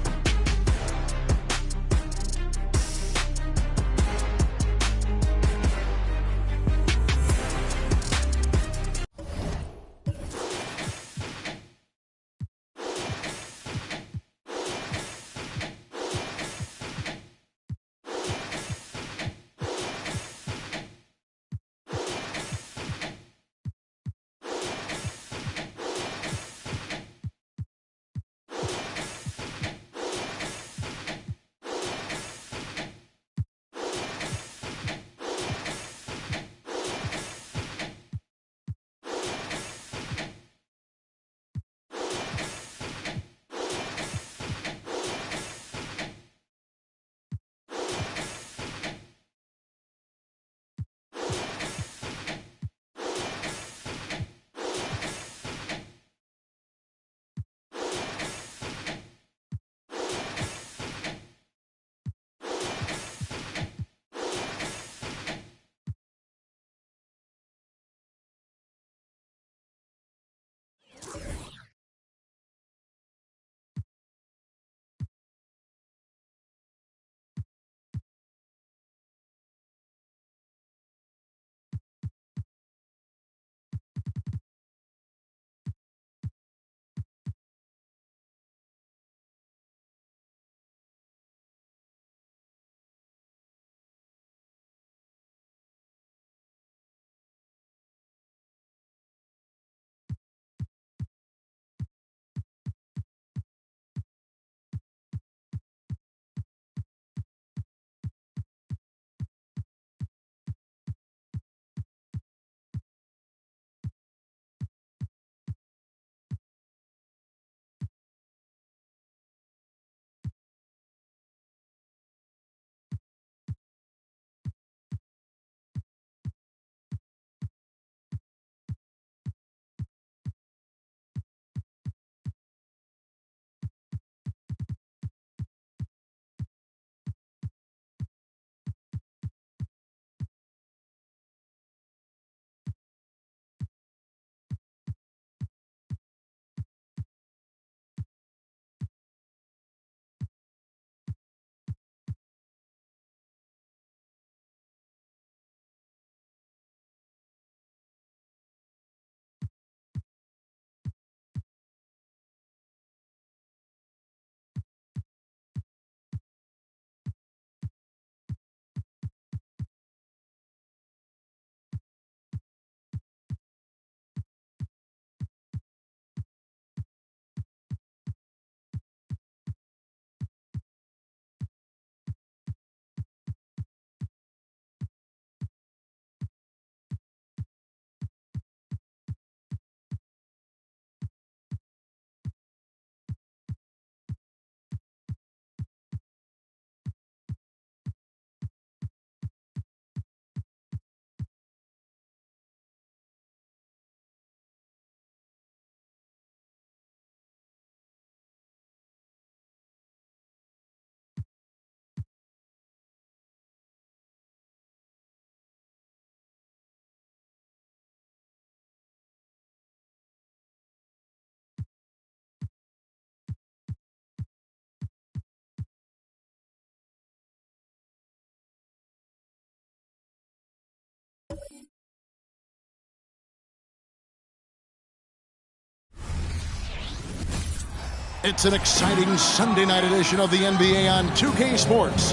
It's an exciting Sunday night edition of the NBA on 2K Sports.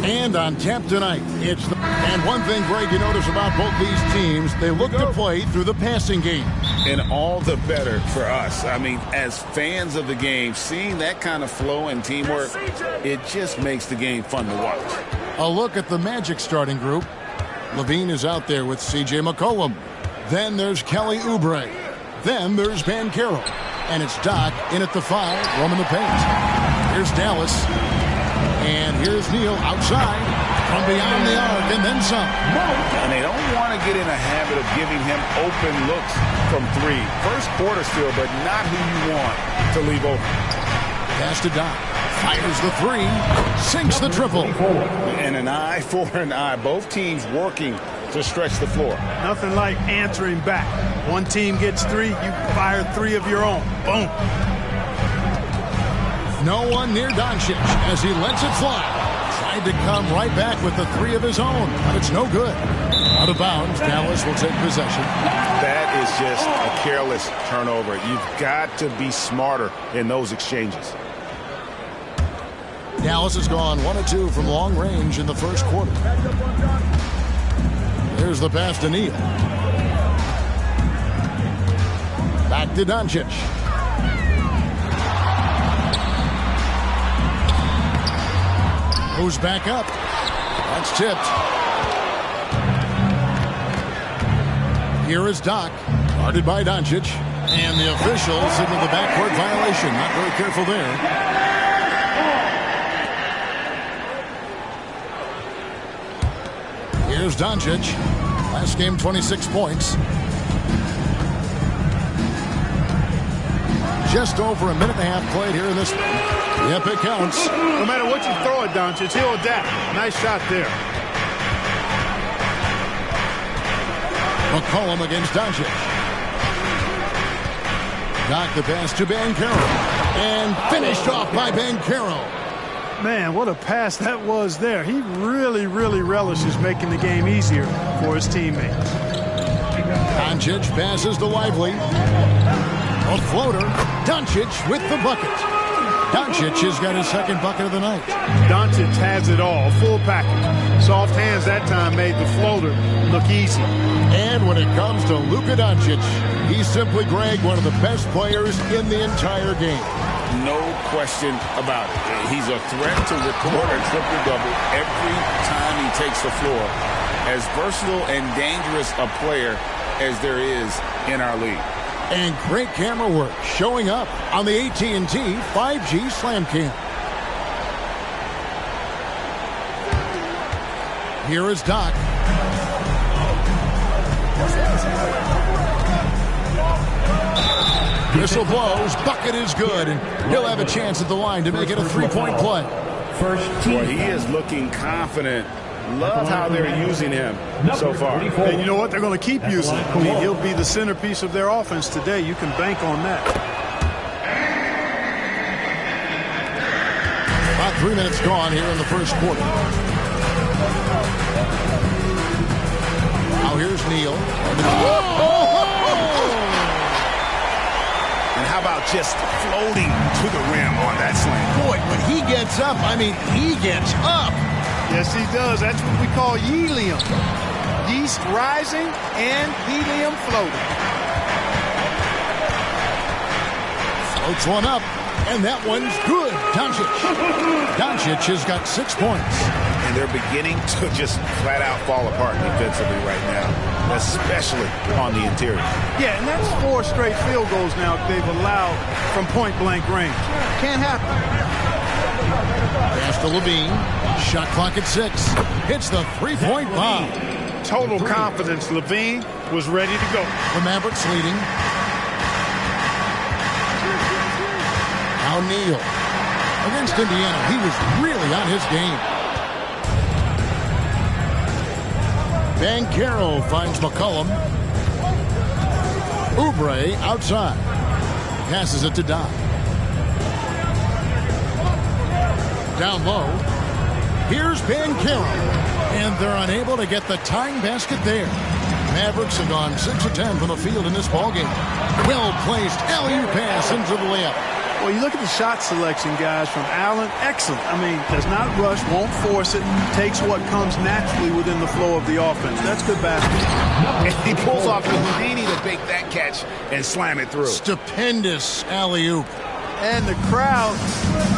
And on tap tonight, and one thing, Greg, you notice about both these teams, they look to play through the passing game. And all the better for us. I mean, as fans of the game, seeing that kind of flow and teamwork, it just makes the game fun to watch. A look at the Magic starting group. Levine is out there with C.J. McCollum. Then there's Kelly Oubre. Then there's Banchero. And it's Doc in at the 5, roaming the paint. Here's Dallas. And here's Neal outside from beyond the arc and then some. And they don't want to get in a habit of giving him open looks from 3. First quarter still, but not who you want to leave open. Pass to Doc. Fires the 3. Sinks the triple. And an eye for an eye. Both teams working to stretch the floor. Nothing like answering back. One team gets 3, you fire 3 of your own. Boom. No one near Doncic as he lets it fly. Tried to come right back with the 3 of his own, but it's no good. Out of bounds, Dallas will take possession. That is just a careless turnover. You've got to be smarter in those exchanges. Dallas has gone 1 of 2 from long range in the first quarter. There's the pass to Neal. Back to Doncic. Goes back up. That's tipped. Here is Doc, guarded by Doncic. And the officials signal the backcourt violation. Not very careful there. Here's Doncic. Last game, 26 points. Just over a minute and a half played here in this one. Yep, it counts. No matter what you throw at Doncic, he'll adapt. Nice shot there. McCollum against Doncic. Doc the pass to Banchero. And finished off by Banchero. Man, what a pass that was there. He really, really relishes making the game easier for his teammates. Doncic passes to Lively. A floater. Doncic with the bucket. Doncic has got his second bucket of the night. Doncic has it all. Full package. Soft hands that time made the floater look easy. And when it comes to Luka Doncic, he's simply, Greg, one of the best players in the entire game. No question about it. He's a threat to record a triple-double every time he takes the floor. As versatile and dangerous a player as there is in our league. And great camera work showing up on the AT&T 5G Slam Cam. Here is Doc. Whistle blows, bucket is good, and he'll have a chance at the line to make it a 3-point play. Boy, he is looking confident. Love how they're using him so far. And you know what? They're going to keep using him. I mean, he'll be the centerpiece of their offense today. You can bank on that. About 3 minutes gone here in the first quarter. Now here's Neal. And how about just floating to the rim on that slam? Boy, when he gets up, I mean, he gets up. Yes, he does. That's what we call helium. Yeast rising and helium floating. Floats one up, and that one's good. Doncic has got 6 points. And they're beginning to just flat out fall apart defensively right now, especially on the interior. Yeah, and that's 4 straight field goals now they've allowed from point-blank range. Can't happen. Pass to Levine. Shot clock at 6. Hits the 3-point bomb. Total confidence. Levine was ready to go. The Mavericks leading. Now Neal. Against Indiana, he was really on his game. Banchero finds McCollum. Oubre outside. Passes it to Doc. Down low. Here's Banchero. And they're unable to get the tying basket there. Mavericks have gone 6 of 10 from the field in this ballgame. Well-placed alley-oop pass into the layup. Well, you look at the shot selection, guys, from Allen. Excellent. I mean, does not rush, won't force it, takes what comes naturally within the flow of the offense. That's good basketball. And he pulls off the Houdini to bake that catch and slam it through. Stupendous alley-oop. And the crowd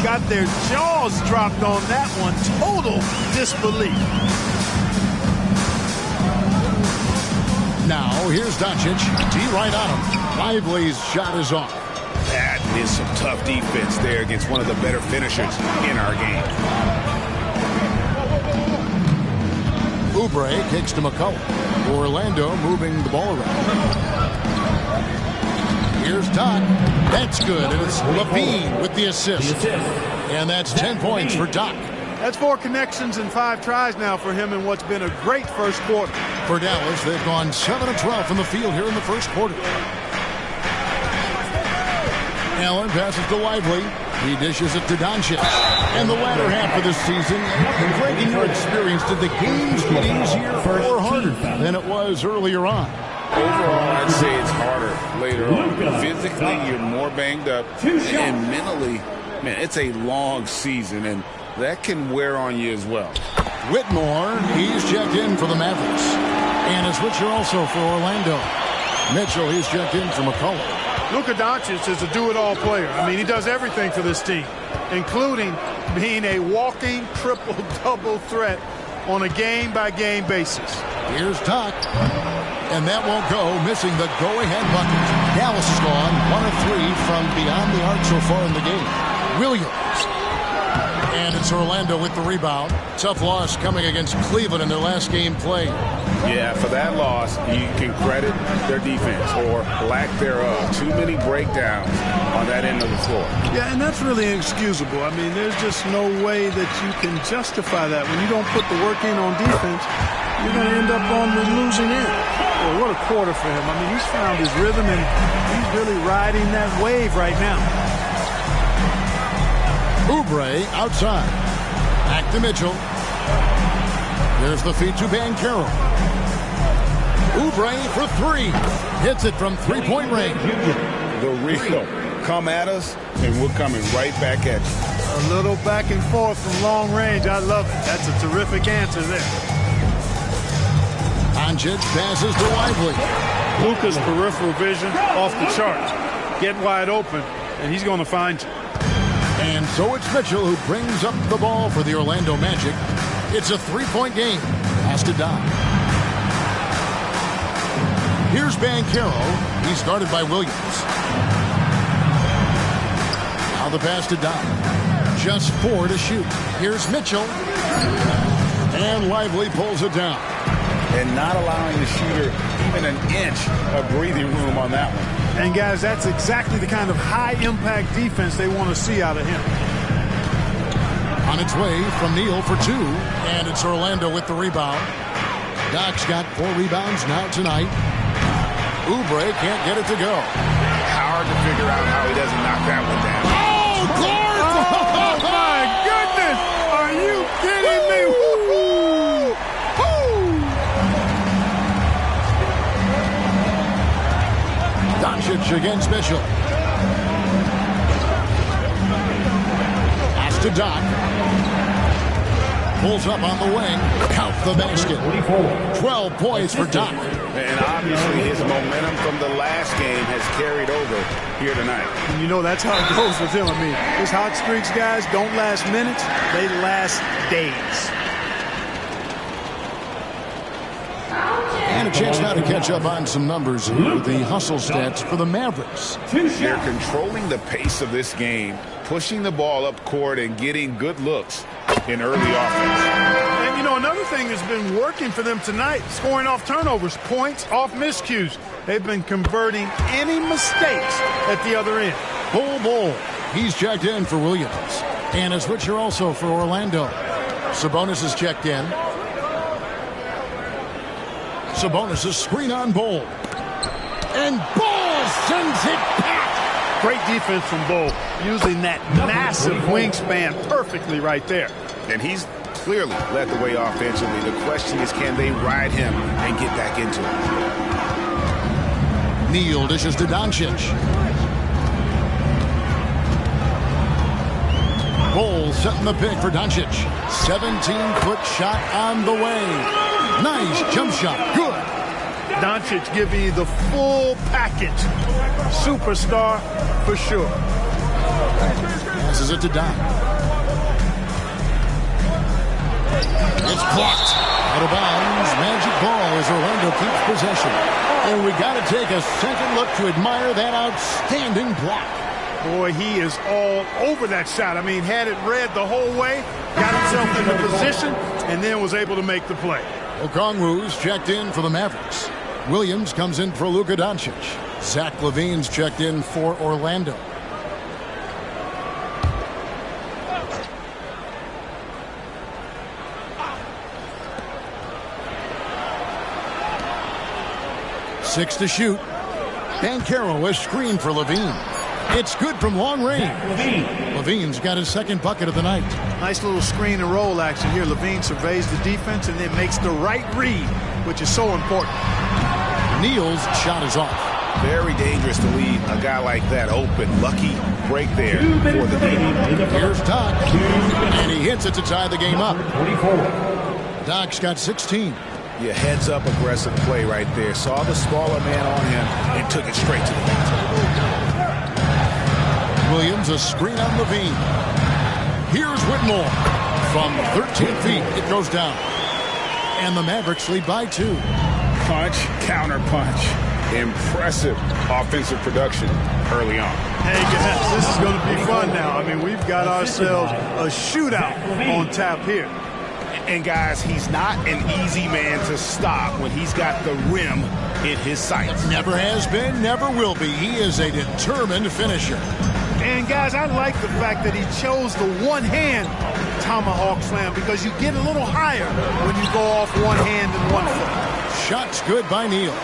got their jaws dropped on that one. Total disbelief. Now, here's Doncic. T right on him. Lively's shot is off. That is some tough defense there against one of the better finishers in our game. Oubre kicks to McCullough. Orlando moving the ball around. Here's Doc. That's good. And it's Levine with the assist. And that's 10 points for Doc. That's 4 connections and 5 tries now for him in what's been a great first quarter. For Dallas, they've gone 7 of 12 from the field here in the first quarter. Allen passes to Lively. He dishes it to Doncic. And the latter half of the season, Craig, in your experience, did the games get easier or harder than it was earlier on? Overall, I'd say it's harder later on. Physically, you're more banged up. And mentally, man, it's a long season, and that can wear on you as well. Whitmore, he's checked in for the Mavericks. And a switcher also for Orlando. Mitchell, he's checked in for McCullough. Luka Doncic is a do-it-all player. I mean, he does everything for this team, including being a walking triple-double threat on a game-by-game basis. Here's Doc. And that won't go, missing the go-ahead bucket. Dallas has gone 1 of 3 from beyond the arc so far in the game. Williams. And it's Orlando with the rebound. Tough loss coming against Cleveland in their last game played. Yeah, for that loss, you can credit their defense or lack thereof. Too many breakdowns on that end of the floor. Yeah, and that's really inexcusable. I mean, there's just no way that you can justify that. When you don't put the work in on defense, you're going to end up on the losing end. Well, what a quarter for him. I mean, he's found his rhythm, and he's really riding that wave right now. Oubre outside. Back to Mitchell. There's the feed to Banchero. Oubre for 3. Hits it from 3-point range. The real. Come at us, and we're coming right back at you. A little back and forth from long range. I love it. That's a terrific answer there. Doncic passes to Lively. Luka's peripheral vision off the charts. Get wide open, and he's going to find you. And so it's Mitchell who brings up the ball for the Orlando Magic. It's a 3-point game. Pass to Doc. Here's Banchero. He's guarded by Williams. Now the pass to Doc. Just 4 to shoot. Here's Mitchell. And Lively pulls it down. And not allowing the shooter even an inch of breathing room on that one. And, guys, that's exactly the kind of high-impact defense they want to see out of him. On its way from Neal for 2. And it's Orlando with the rebound. Doc's got 4 rebounds now tonight. Oubre can't get it to go. Hard to figure out how he doesn't knock that one down. Oh, Gordon! Oh, my goodness! Are you kidding me? Woo-hoo! Doncic against Mitchell. Pass to Doc. Pulls up on the wing. Count the basket. 12 points for Doc. And obviously his momentum from the last game has carried over here tonight. And you know that's how it goes with him. I mean, his hot streaks, guys, don't last minutes. They last days. And a chance now to catch up on some numbers here. The hustle stats for the Mavericks. They're controlling the pace of this game, pushing the ball up court and getting good looks in early offense. And, you know, another thing that's been working for them tonight, scoring off turnovers, points off miscues. They've been converting any mistakes at the other end. Bull. He's checked in for Williams. And a switcher also for Orlando. Sabonis is checked in. Sabonis is screen on Bull. And Bull sends it back. Great defense from Bull, using that massive wingspan perfectly right there. And he's clearly led the way offensively. The question is, can they ride him and get back into it? Neal dishes to Doncic. Bowles setting the pick for Doncic. 17-foot shot on the way. Nice jump shot. Good. Doncic giving you the full package. Superstar for sure. Passes it to Doc. It's blocked. Out of bounds. Magic ball as Orlando keeps possession. And we got to take a second look to admire that outstanding block. Boy, he is all over that shot. I mean, had it read the whole way, got himself into position, and then was able to make the play. Okongwu's checked in for the Mavericks. Williams comes in for Luka Doncic. Zach LaVine's checked in for Orlando. Six to shoot. Banchero is screened for LaVine. It's good from long range. LaVine's got his second bucket of the night. Nice little screen and roll action here. LaVine surveys the defense and then makes the right read, which is so important. Neal's shot is off. Very dangerous to leave a guy like that open. Lucky break there for the game. Here's Doc. And he hits it to tie the game up. Doc's got 16. Yeah, heads up aggressive play right there. Saw the smaller man on him and took it straight to the basket. Williams, a screen on LaVine. Here's Whitmore. From 13 feet, it goes down. And the Mavericks lead by 2. Punch, counter punch. Impressive offensive production early on. Hey, guys, this is going to be fun now. I mean, we've got ourselves a shootout on tap here. And, guys, he's not an easy man to stop when he's got the rim in his sights. Never has been, never will be. He is a determined finisher. And, guys, I like the fact that he chose the one-hand tomahawk slam because you get a little higher when you go off one hand and one foot. Shot's good by Neal.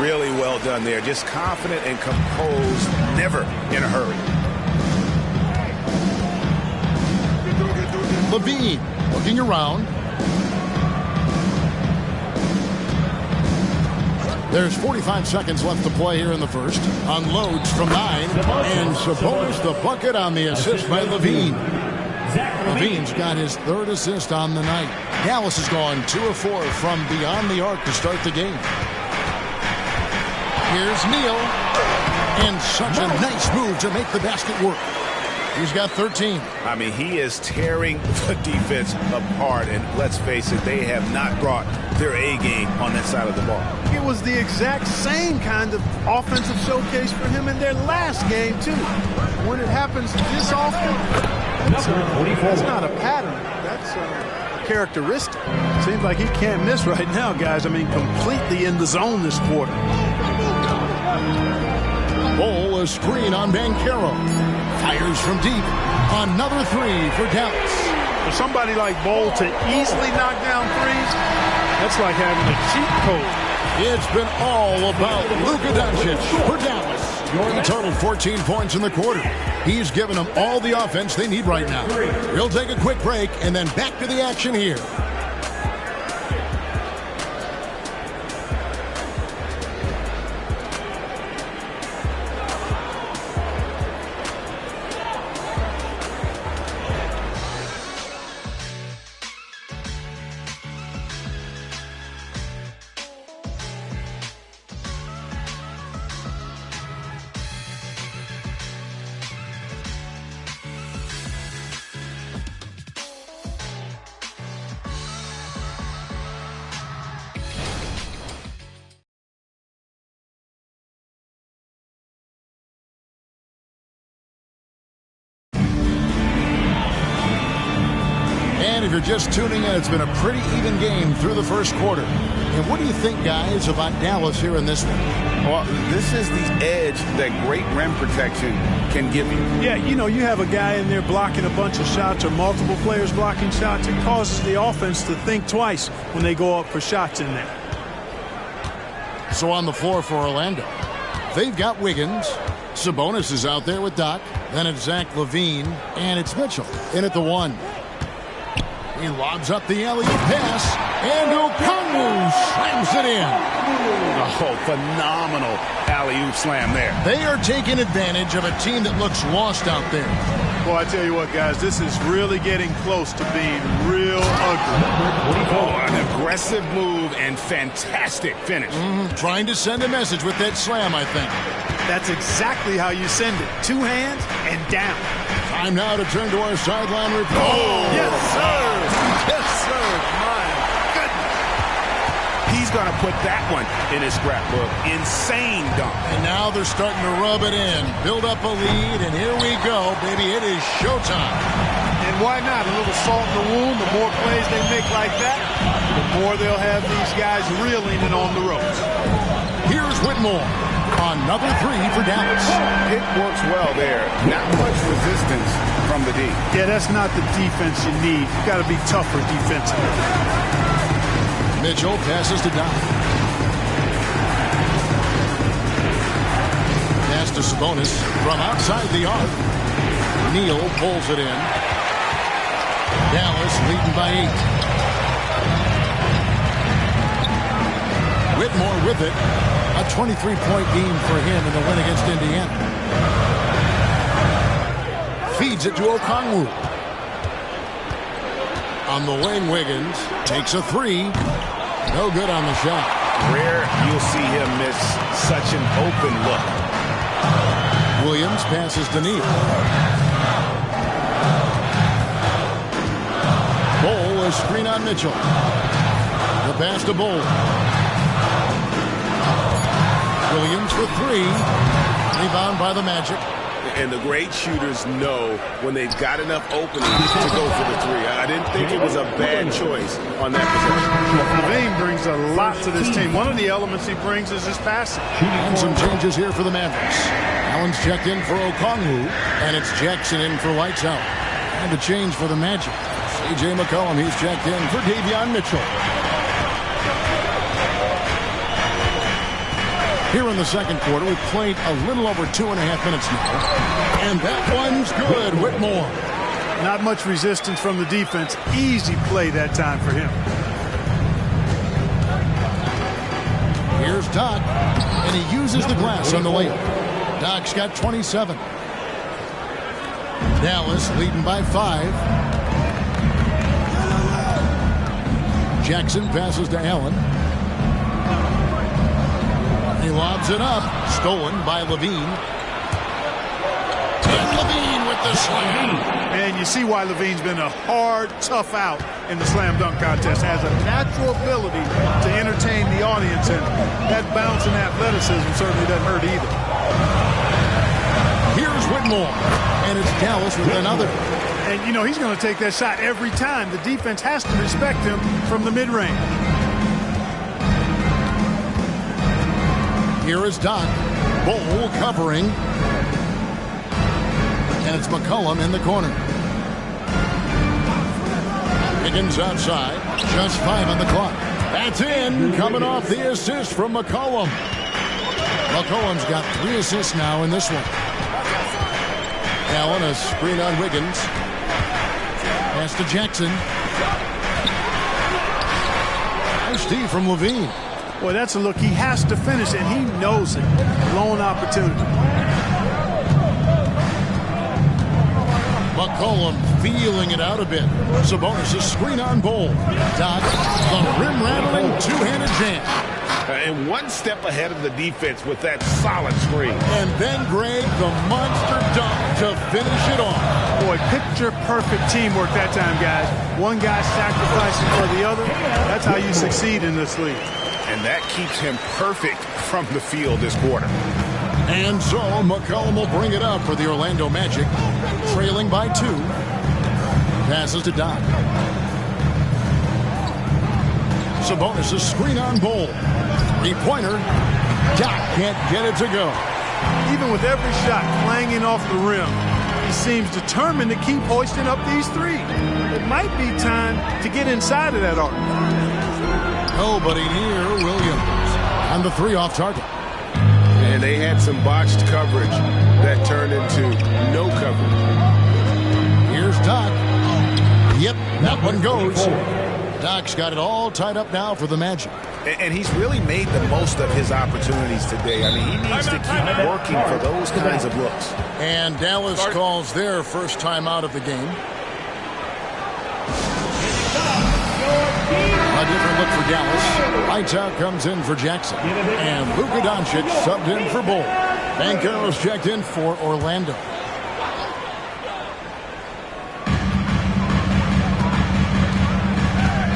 Really well done there. Just confident and composed, never in a hurry. LaVine looking around. There's 45 seconds left to play here in the first. Unloads from 9. And Sabonis the bucket on the assist by LaVine. LaVine's got his third assist on the night. Dallas has gone 2 of 4 from beyond the arc to start the game. Here's Neal. And such a nice move to make the basket work. He's got 13. I mean, he is tearing the defense apart. And let's face it, they have not brought their A game on that side of the ball. It was the exact same kind of offensive showcase for him in their last game, too. When it happens this often, that's not a pattern. That's a characteristic. Seems like he can't miss right now, guys. I mean, completely in the zone this quarter. Ball a screen on Banchero. Fires from deep. Another 3 for Dallas. For somebody like Bol to easily knock down threes, that's like having a cheat code. It's been all about Luka Doncic for Dallas. He totaled 14 points in the quarter. He's given them all the offense they need right now. We'll take a quick break and then back to the action here. If you're just tuning in, it's been a pretty even game through the first quarter. And what do you think, guys, about Dallas here in this one? Well, this is the edge that great rim protection can give you. Yeah, you know, you have a guy in there blocking a bunch of shots or multiple players blocking shots. It causes the offense to think twice when they go up for shots in there. So on the floor for Orlando, they've got Wiggins. Sabonis is out there with Doc. Then it's Zach LaVine. And it's Mitchell in at the 1. He lobs up the alley-oop pass, and Okongwu slams it in. Oh, phenomenal alley-oop slam there. They are taking advantage of a team that looks lost out there. Boy, I tell you what, guys, this is really getting close to being real ugly. Oh, an aggressive move and fantastic finish. Trying to send a message with that slam, I think. That's exactly how you send it. Two hands and down. Time now to turn to our sideline report. Oh, yes, sir. Yes, sir. My goodness. He's going to put that one in his scrapbook. Insane dunk. And now they're starting to rub it in. Build up a lead, and here we go, baby. It is showtime. And why not? A little salt in the wound. The more plays they make like that, the more they'll have these guys reeling and on the ropes. Here's Whitmore. Another three for Dallas. It works well there. Not much resistance from the D. Yeah, that's not the defense you need. You've got to be tougher defensively. Mitchell passes to Doc. Pass to Sabonis from outside the arc. Neal pulls it in. Dallas leading by 8. Whitmore with it. A 23-point game for him in the win against Indiana. Feeds it to Okongwu. On the wing, Wiggins takes a three. No good on the shot. Rare you'll see him miss such an open look. Williams passes to Neal. Bol, a screen on Mitchell. The pass to Bol. Williams for three. Rebound by the Magic. And the great shooters know when they've got enough openings to go for the three. I didn't think it was a bad choice on that possession. Levine brings a lot to this team. One of the elements he brings is his passing. And some changes here for the Mavericks. Allen's checked in for Okongwu, and it's Jackson in for Lights Out. And a change for the Magic. C.J. McCollum, he's checked in for Davion Mitchell. Here in the second quarter, we've played a little over 2.5 minutes now. And that one's good. Whitmore. Not much resistance from the defense. Easy play that time for him. Here's Doc, and he uses the glass on the layup. Doc's got 27. Dallas leading by 5. Jackson passes to Allen. He lobs it up. Stolen by Levine. And Levine with the slam. And you see why Levine's been a hard, tough out in the slam dunk contest. Has a natural ability to entertain the audience, and that bounce and athleticism certainly doesn't hurt either. Here's Whitmore, and it's Dallas with another. And, you know, he's going to take that shot every time. The defense has to respect him from the mid-range. Here is Doc. Bol covering. And it's McCollum in the corner. Higgins outside. Just 5 on the clock. That's in. Coming off the assist from McCollum. McCollum's got 3 assists now in this one. Allen, a screen on Wiggins. Pass to Jackson. Nice D from Levine. Boy, that's a look he has to finish, and he knows it. Lone opportunity. McCollum feeling it out a bit. Sabonis' screen on Bol. Doc, the rim-rattling two-handed jam. And one step ahead of the defense with that solid screen. And then Greg, the monster dunk to finish it off. Boy, picture-perfect teamwork that time, guys. One guy sacrificing for the other. That's how you succeed in this league. And that keeps him perfect from the field this quarter. And so McCollum will bring it up for the Orlando Magic, trailing by 2. Passes to Doc. Sabonis' screen on Bol. 3-pointer. Doc can't get it to go. Even with every shot clanging off the rim, he seems determined to keep hoisting up these threes. It might be time to get inside of that arc. Nobody near Williams. On the 3 off target. And they had some botched coverage that turned into no coverage. Here's Doc. Yep, that one goes. Doc's got it all tied up now for the Magic. And he's really made the most of his opportunities today. I mean, he needs to keep working for those kinds of looks. And Dallas calls their first time out of the game. A different look for Dallas. Lights out comes in for Jackson. And Luka Doncic subbed in for Bull. Banchero's checked in for Orlando.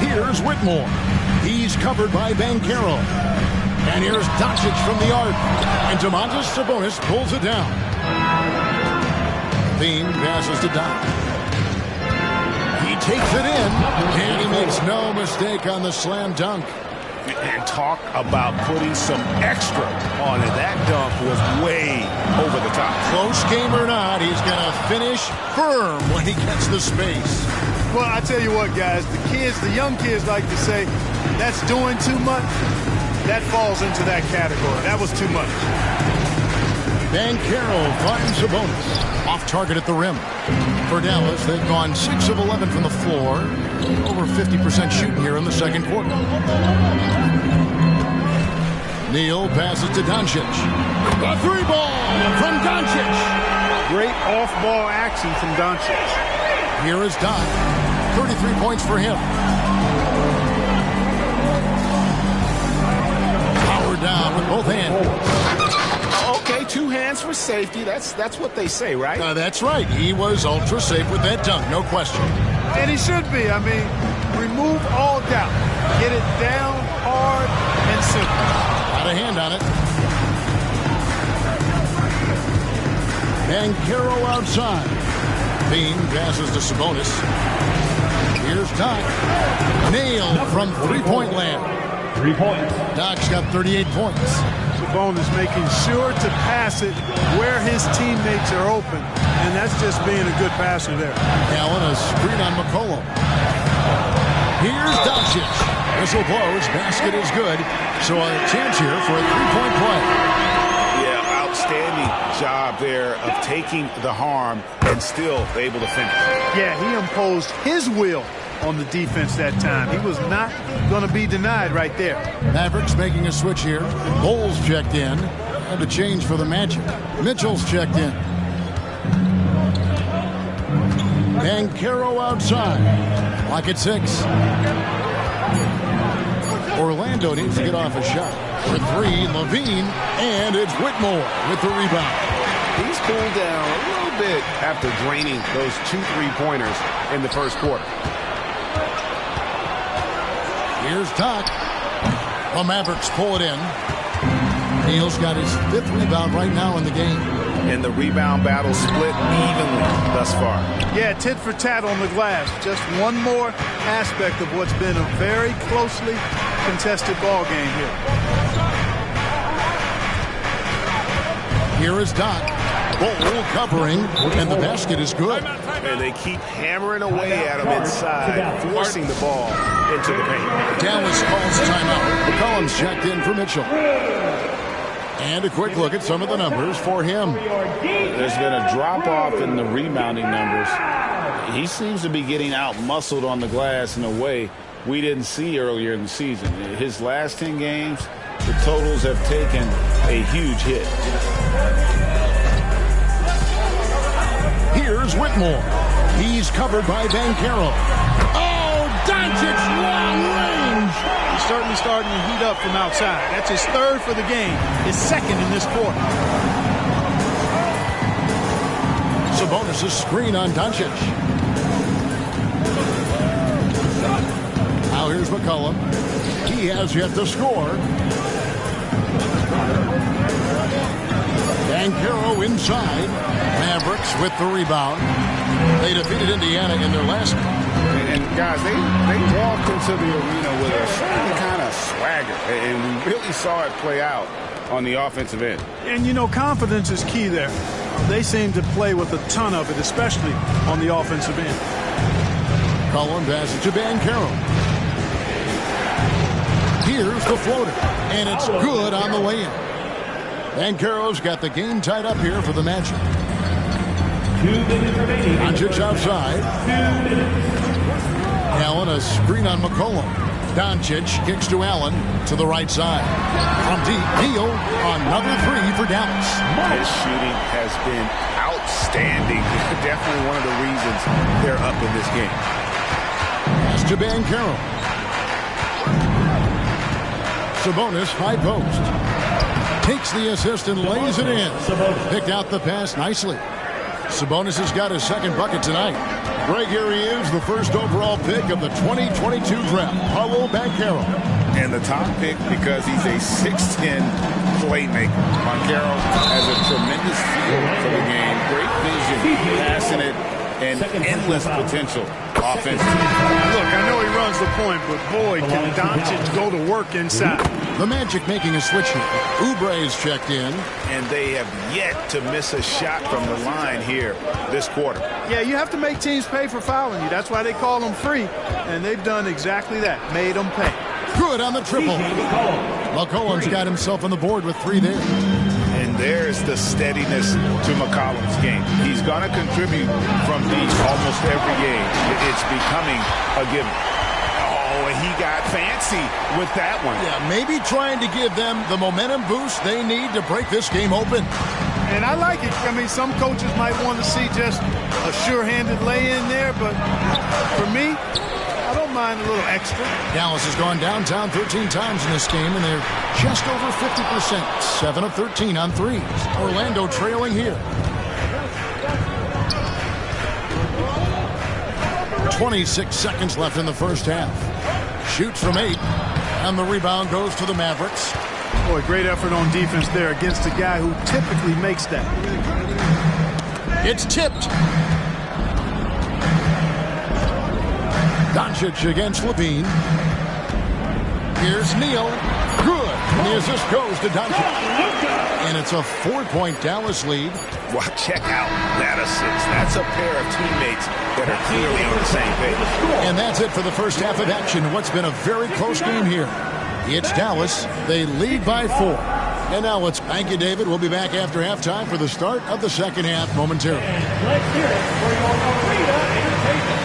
Here's Whitmore. He's covered by Banchero. And here's Doncic from the arc. And Domantas Sabonis pulls it down. Bean passes to Doc. He takes it in. And he makes no mistake on the slam dunk. And talk about putting some extra on it. That dunk was way over the top. Close game or not, he's going to finish firm when he gets the space. Well, I tell you what, guys, the young kids like to say, that's doing too much. That falls into that category. That was too much. Banchero finds Sabonis. Off target at the rim. For Dallas, they've gone 6 of 11 from the floor. Over 50% shooting here in the second quarter. Neal passes to Doncic. A three ball from Doncic. Great off-ball action from Doncic. Here is Doc. 33 points for him. Powered down with both hands. Okay, 2 hands for safety. That's what they say, right? That's right. He was ultra safe with that dunk, no question. And he should be. I mean, remove all doubt. Get it down hard and simple. Got a hand on it. Banchero outside. Bean passes to Sabonis. Here's Doc. Nail from three-point land. 3 points. Doc's got 38 points. Sabonis making sure to pass it where his teammates are open. And that's just being a good passer there. Allen, a screen on McCollum. Here's Doncic. Whistle blows. Basket is good. So a chance here for a three-point play. Yeah, outstanding job there of taking the harm and still able to finish. Yeah, he imposed his will on the defense that time. He was not going to be denied right there. Mavericks making a switch here. Bulls checked in. And a change for the Magic. Mitchell's checked in. Banchero outside. Lock at 6. Orlando needs to get off a shot. For 3, Levine. And it's Whitmore with the rebound. He's cooled down a little bit after draining those 2 3-pointers in the first quarter. Here's Doc. The Mavericks pull it in. Neal's got his 5th rebound right now in the game. And the rebound battle split evenly thus far. Yeah, tit for tat on the glass. Just one more aspect of what's been a very closely contested ball game here. Here is Doc. Bull covering, and the basket is good. And they keep hammering away at him inside, forcing the ball into the paint. Dallas calls timeout. McCollum's checked in for Mitchell. And a quick look at some of the numbers for him. There's been a drop-off in the rebounding numbers. He seems to be getting out-muscled on the glass in a way we didn't see earlier in the season. His last 10 games, the totals have taken a huge hit. Here's Whitmore. He's covered by Banchero. Oh, Doncic, long range. He's certainly starting to heat up from outside. That's his 3rd for the game. His 2nd in this quarter. Sabonis' screen on Doncic. Now here's McCollum. He has yet to score. Banchero inside. Mavericks with the rebound. They defeated Indiana in their last game. And guys, they walked into the arena with a certain kind of swagger. And we really saw it play out on the offensive end. And, you know, confidence is key there. They seem to play with a ton of it, especially on the offensive end. Cullen passes to Banchero. Here's the floater. And it's good on the lay-in. Banchero's got the game tied up here for the Magic. 2 minutes remaining. Doncic outside. 2 minutes. Allen, a screen on McCollum. Doncic kicks to Allen to the right side. From deep, Neal, another three for Dallas. His shooting has been outstanding. Definitely one of the reasons they're up in this game. Pass to Banchero. Sabonis high post. Takes the assist and lays it in. Picked out the pass nicely. Sabonis has got his second bucket tonight. Greg, here he is, the first overall pick of the 2022 draft, Paolo Banchero. And the top pick because he's a 6'10 playmaker. Banchero has a tremendous feel for the game, great vision, passing it, and endless potential offensively. Look, I know he runs the point, but boy, can Doncic go to work inside. The Magic making a switch here. Oubre's checked in. And they have yet to miss a shot from the line here this quarter. Yeah, you have to make teams pay for fouling you. That's why they call them free. And they've done exactly that, made them pay. Good on the triple. McCollum's got himself on the board with three there. And there's the steadiness to McCollum's game. He's going to contribute from deep almost every game. It's becoming a given. Oh, and he got fancy with that one. Yeah, maybe trying to give them the momentum boost they need to break this game open. And I like it. I mean, some coaches might want to see just a sure-handed lay-in there, but for me, I don't mind a little extra. Dallas has gone downtown 13 times in this game, and they're just over 50%. 7 of 13 on threes. Orlando trailing here. 26 seconds left in the first half. Shoots from 8, and the rebound goes to the Mavericks. Boy, great effort on defense there against a guy who typically makes that. It's tipped. Doncic against Levine. Here's Neal. Good. And the assist goes to Doncic. And it's a 4-point Dallas lead. Well, check out that assist. That's a pair of teammates that are clearly on the same page. And that's it for the first half of action. What's been a very close game here. It's Dallas. They lead by 4. And now let's thank you, David. We'll be back after halftime for the start of the second half momentarily. Let's hear it for your arena entertainment.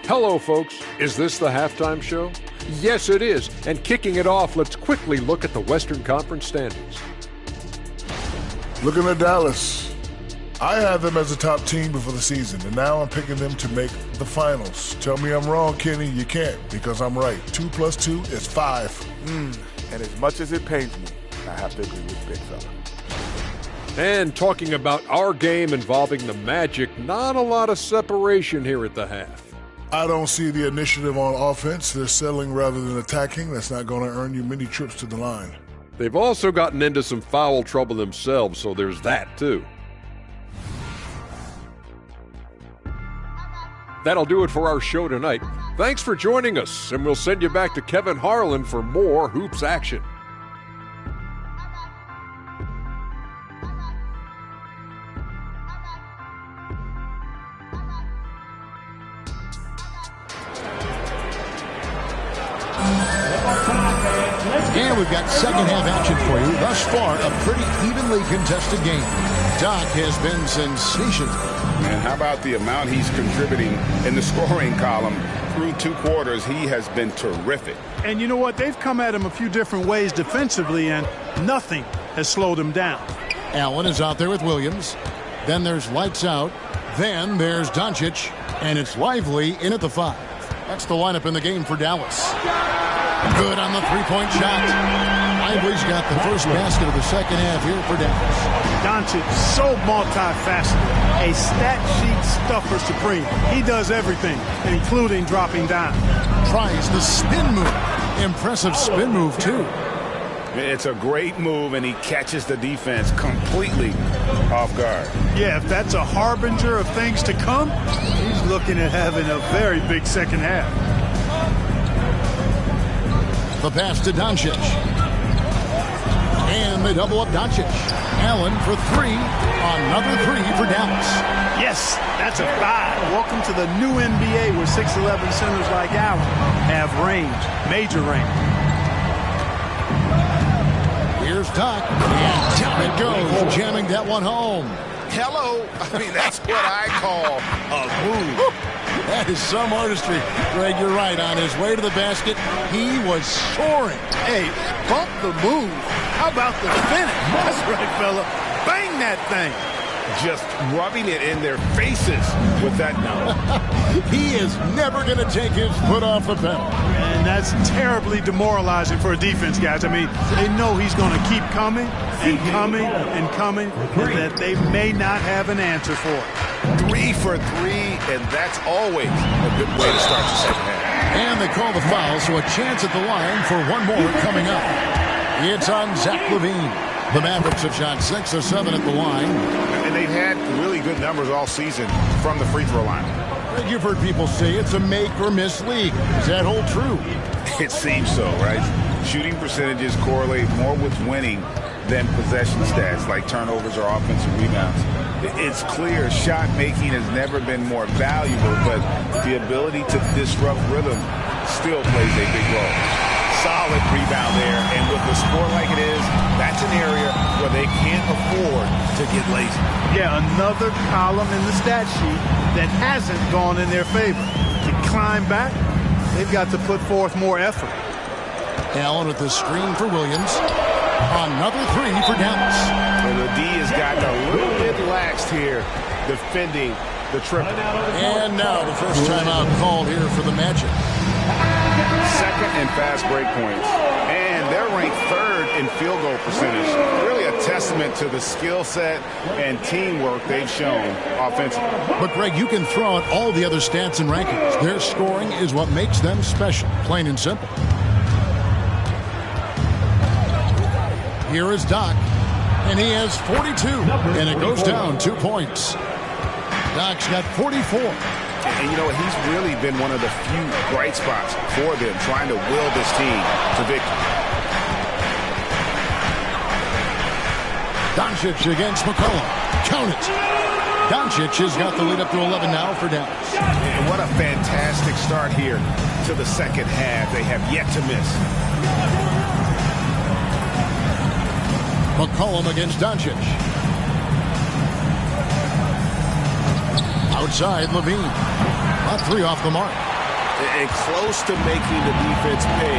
Hello, folks. Is this the halftime show? Yes, it is. And kicking it off, let's quickly look at the Western Conference standings. Looking at Dallas, I had them as a top team before the season, and now I'm picking them to make the finals. Tell me I'm wrong, Kenny. You can't, because I'm right. 2 + 2 is 5. And as much as it pains me, I have to agree with Big Fella. And talking about our game involving the Magic, not a lot of separation here at the half. I don't see the initiative on offense. They're settling rather than attacking. That's not going to earn you many trips to the line. They've also gotten into some foul trouble themselves, so there's that too. That'll do it for our show tonight. Thanks for joining us, and we'll send you back to Kevin Harlan for more Hoops action. And we've got second half action for you. Thus far, a pretty evenly contested game. Doc has been sensational. Man, how about the amount he's contributing in the scoring column through 2 quarters? He has been terrific. And you know what? They've come at him a few different ways defensively, and nothing has slowed him down. Allen is out there with Williams. Then there's lights out. Then there's Doncic. And it's Lively in at the 5. That's the lineup in the game for Dallas. Good on the three-point shot. Lively's got the first basket of the second half here for Dallas. Doncic, so multifaceted. A stat sheet stuffer supreme. He does everything, including dropping down. Tries the spin move. Impressive spin move, too. It's a great move, and he catches the defense completely off guard. Yeah, if that's a harbinger of things to come, he's looking at having a very big second half. The pass to Doncic. And they double up Doncic. Allen for 3. Another 3 for Dallas. Yes, that's a 5. Welcome to the new NBA where 6'11 centers like Allen have range, major range. Here's Doc, and down it goes, jamming that one home. Hello. I mean, that's what I call a move. That is some artistry. Greg, you're right. On his way to the basket, he was soaring. Hey, bump the move. How about the finish? That's right, fella. Bang that thing. Just rubbing it in their faces with that no. He is never going to take his foot off the pedal. And that's terribly demoralizing for a defense, guys. I mean, they know he's going to keep coming and coming and coming, and that they may not have an answer for it. 3 for 3, and that's always a good way to start the second half. And they call the foul, so a chance at the line for one more coming up. It's on Zach LaVine. The Mavericks have shot 6 of 7 at the line. And they've had really good numbers all season from the free throw line. You've heard people say it's a make or miss league. Does that hold true? It seems so, right? Shooting percentages correlate more with winning than possession stats like turnovers or offensive rebounds. It's clear shot making has never been more valuable, but the ability to disrupt rhythm still plays a big role. Solid rebound there, and with the score like it is, that's an area where they can't afford to get lazy. Yeah, another column in the stat sheet that hasn't gone in their favor. To climb back, they've got to put forth more effort. Allen with the screen for Williams. Another 3 for Dallas. Well, the D has gotten a little bit laxed here defending the triple. And now the first timeout called here for the Magic. Second and fast break points. And they're ranked 3rd in field goal percentage. Really a testament to the skill set and teamwork they've shown offensively. But, Greg, you can throw out all the other stats and rankings. Their scoring is what makes them special, plain and simple. Here is Doc, and he has 42, and it goes down 2 points. Doc's got 44. And you know, he's really been one of the few bright spots for them, trying to will this team to victory. Doncic against McCollum. Count it. Doncic has got the lead up to 11 now for Dallas. And what a fantastic start here to the second half. They have yet to miss. McCollum against Doncic. Outside, LaVine. Not 3 off the mark. And close to making the defense pay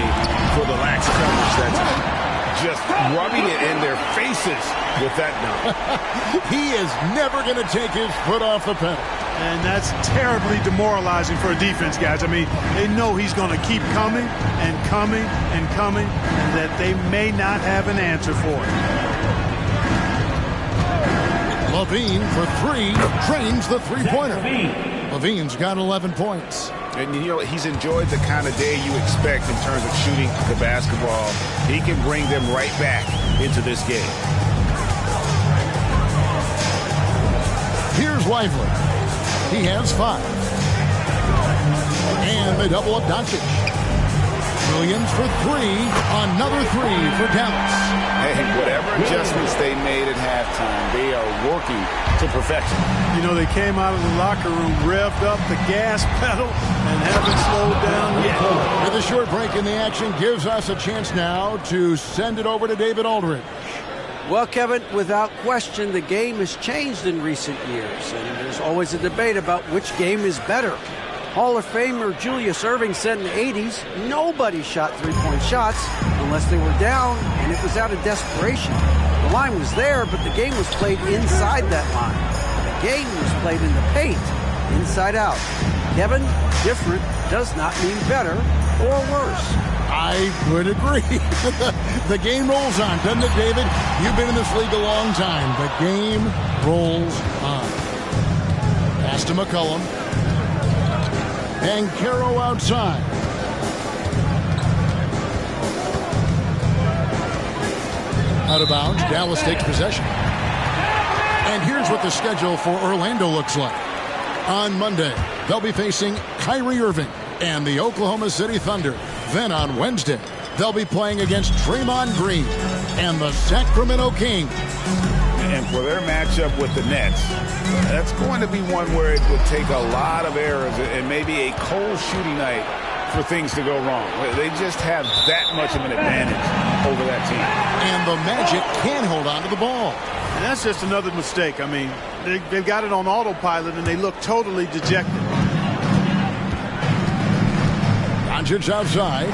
for the lax coverage. That's just rubbing it in their faces with that dunk. He is never going to take his foot off the pedal. And that's terribly demoralizing for a defense, guys. I mean, they know he's going to keep coming and coming and coming, and that they may not have an answer for it. LaVine for 3 drains the three-pointer. LaVine's got 11 points. And, you know, he's enjoyed the kind of day you expect in terms of shooting the basketball. He can bring them right back into this game. Here's Lively. He has 5. And they double up Doncic. Williams for 3. Another 3 for Dallas. Hey, whatever adjustments they made at halftime, they are working to perfection. You know, they came out of the locker room, revved up the gas pedal, and haven't slowed down yet. With a short break in the action gives us a chance now to send it over to David Aldridge. Well, Kevin, without question, the game has changed in recent years, and there's always a debate about which game is better. Hall of Famer Julius Erving said in the 80s, nobody shot three-point shots unless they were down, and it was out of desperation. The line was there, but the game was played inside that line. The game was played in the paint, inside out. Kevin, different does not mean better or worse. I would agree. The game rolls on, doesn't it, David? You've been in this league a long time. The game rolls on. Pass to McCollum. And Caro outside. Out of bounds. Dallas takes possession. And here's what the schedule for Orlando looks like. On Monday, they'll be facing Kyrie Irving and the Oklahoma City Thunder. Then on Wednesday, they'll be playing against Draymond Green and the Sacramento Kings. And for their matchup with the Nets, that's going to be one where it would take a lot of errors and maybe a cold shooting night for things to go wrong. They just have that much of an advantage over that team. And the Magic can hold on to the ball. And that's just another mistake. I mean, they've got it on autopilot, and they look totally dejected. Doncic outside.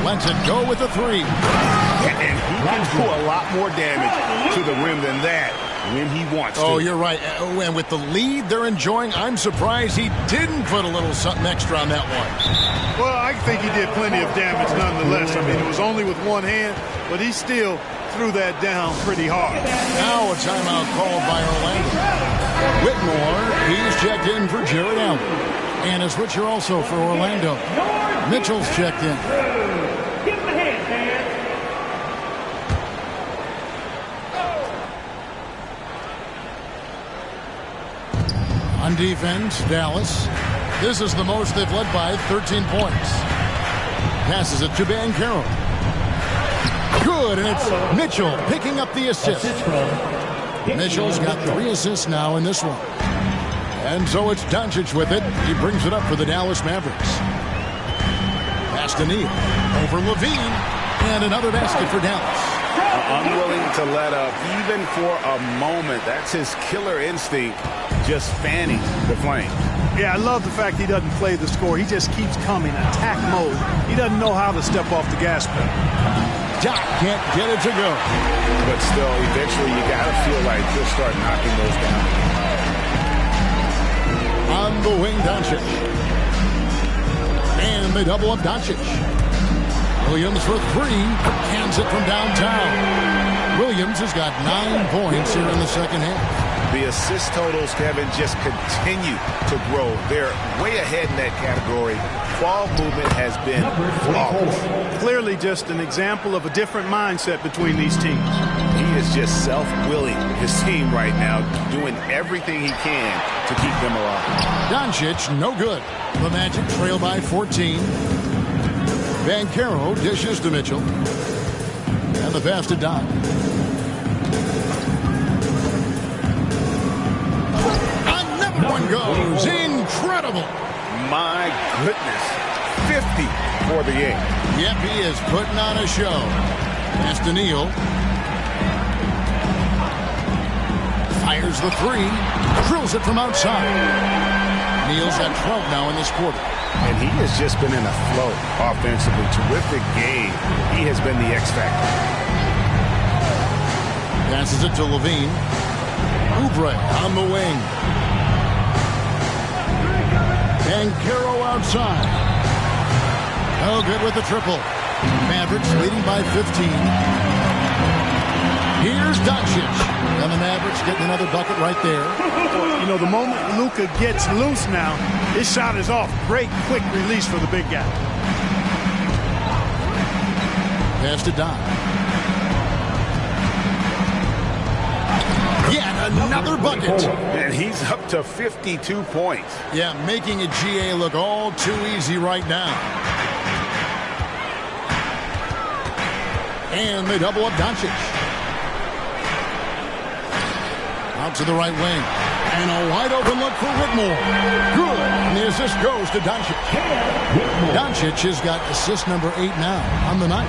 Lets it go with the three. And he can do a lot more damage to the rim than that when he wants to. Oh, you're right. And with the lead they're enjoying, I'm surprised he didn't put a little something extra on that one. Well, I think he did plenty of damage nonetheless. I mean, it was only with one hand, but he still threw that down pretty hard. Now a timeout called by Orlando. Whitmore, he's checked in for Jared Allen. And a switcher also for Orlando. Mitchell's checked in. On defense, Dallas. This is the most they've led by, 13 points. Passes it to Banchero. Good, and it's Mitchell picking up the assist. Mitchell's got 3 assists now in this one. And so it's Doncic with it. He brings it up for the Dallas Mavericks. Pass to Neal. Over Levine. And another basket for Dallas. Unwilling to let up, even for a moment. That's his killer instinct, just fanning the flame. Yeah, I love the fact he doesn't play the score. He just keeps coming, attack mode. He doesn't know how to step off the gas pedal. Doc can't get it to go. But still, eventually you got to feel like he'll start knocking those down. On the wing, Doncic. And they double up Doncic. Williams for 3. Hands it from downtown. Williams has got 9 points here in the second half. The assist totals, Kevin, just continue to grow. They're way ahead in that category. Ball movement has been flawless. Clearly just an example of a different mindset between these teams. He is just self-willing his team right now, doing everything he can to keep them alive. Doncic, no good. The Magic trail by 14. Banchero dishes to Mitchell. And the pass to Don. Another one goes. Incredible. My goodness. 50 for the game. Yep, he is putting on a show. Pass to Neal. Fires the 3. Drills it from outside. Neal's at 12 now in this quarter. And he has just been in a flow offensively. Terrific game. He has been the X factor. Passes it to Levine. Oubre on the wing. Banchero outside. No good with the triple. Mavericks leading by 15. Here's Doncic. And the Mavericks getting another bucket right there. You know, the moment Luka gets loose now, his shot is off. Great quick release for the big guy. Pass to Don. Yet another bucket. And he's up to 52 points. Yeah, making a GA look all too easy right now. And they double up Doncic. Out to the right wing. And a wide open look for Whitmore. Good. And the assist goes to Doncic. Doncic has got assist number 8 now on the night.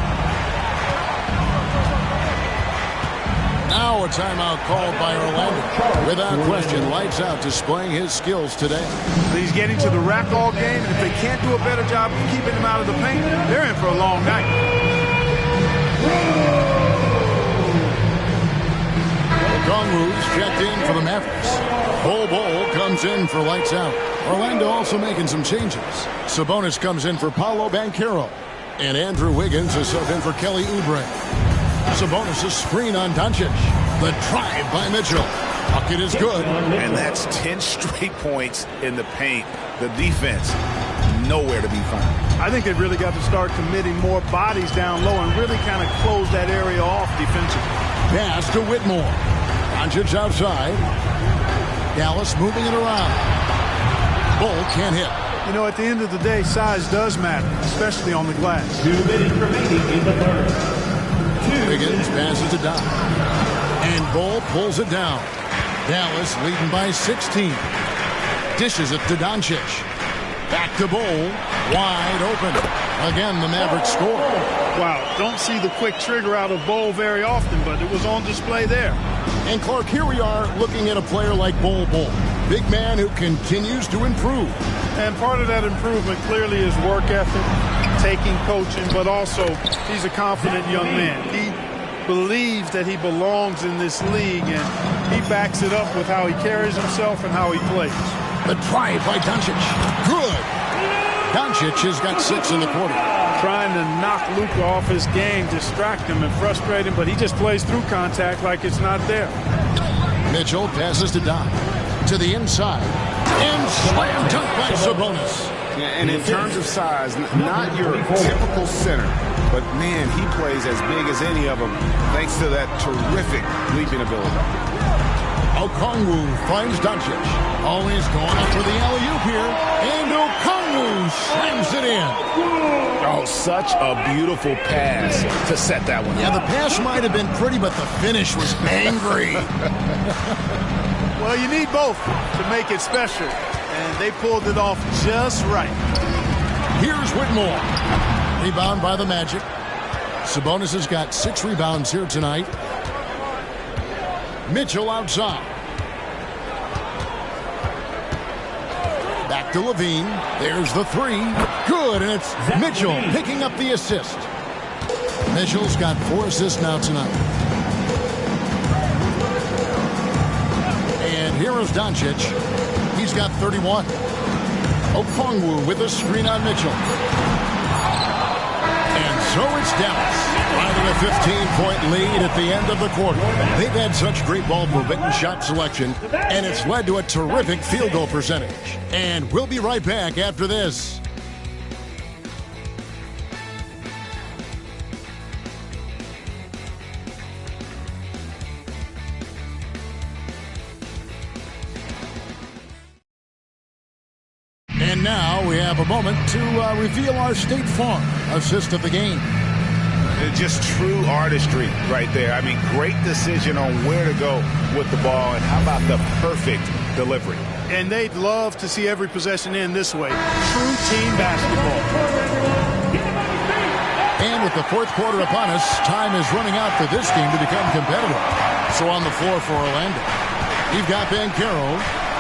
Now a timeout called by Orlando. Without question, lights out displaying his skills today. He's getting to the rack all game, and if they can't do a better job of keeping him out of the paint, they're in for a long night. Kongwu's checked in for the Mavericks. Bol comes in for lights out. Orlando also making some changes. Sabonis comes in for Paolo Banchero. And Andrew Wiggins is subbed in for Kelly Oubre. Sabonis' screen on Doncic. The drive by Mitchell. Bucket is good. And that's 10 straight points in the paint. The defense, nowhere to be found. I think they've really got to start committing more bodies down low and really kind of close that area off defensively. Pass to Whitmore. Doncic outside. Dallas moving it around. Bull can't hit. You know, at the end of the day, size does matter, especially on the glass. 2 minutes remaining in the third. Wiggins passes to Don. And Bull pulls it down. Dallas leading by 16. Dishes it to Doncic. Back to Bull. Wide open. Again, the Mavericks score. Wow, don't see the quick trigger out of Bol very often, but it was on display there. And Clark, here we are looking at a player like Bol. Big man who continues to improve. And part of that improvement clearly is work ethic, taking coaching, but also he's a confident young man. He believes that he belongs in this league, and he backs it up with how he carries himself and how he plays. The drive by Doncic. Good. Doncic has got 6 in the quarter. Trying to knock Luka off his game, distract him and frustrate him, but he just plays through contact like it's not there. Mitchell passes to Don. To the inside. And slam dunk by Sabonis. And in terms of size, not your typical center, but man, he plays as big as any of them thanks to that terrific leaping ability. Okongwu finds Doncic. Always going up for the alley-oop here. And Okongwu slams it in. Oh, such a beautiful pass to set that one. Yeah, the pass might have been pretty, but the finish was angry. Well, you need both to make it special, and they pulled it off just right. Here's Whitmore. Rebound by the Magic. Sabonis has got 6 rebounds here tonight. Mitchell outside. Back to Levine. There's the 3. Good, and it's Mitchell picking up the assist. Mitchell's got 4 assists now tonight. And here is Doncic. He's got 31. Okongwu with a screen on Mitchell. And so it's Dallas. Finally a 15-point lead at the end of the quarter. They've had such great ball movement and shot selection, and it's led to a terrific field goal percentage. And we'll be right back after this. And now we have a moment to reveal our State Farm assist of the game. Just true artistry right there. I mean, great decision on where to go with the ball, and how about the perfect delivery. And they'd love to see every possession end this way. True team basketball. And with the 4th quarter upon us, time is running out for this game to become competitive. So on the floor for Orlando, you've got Banchero.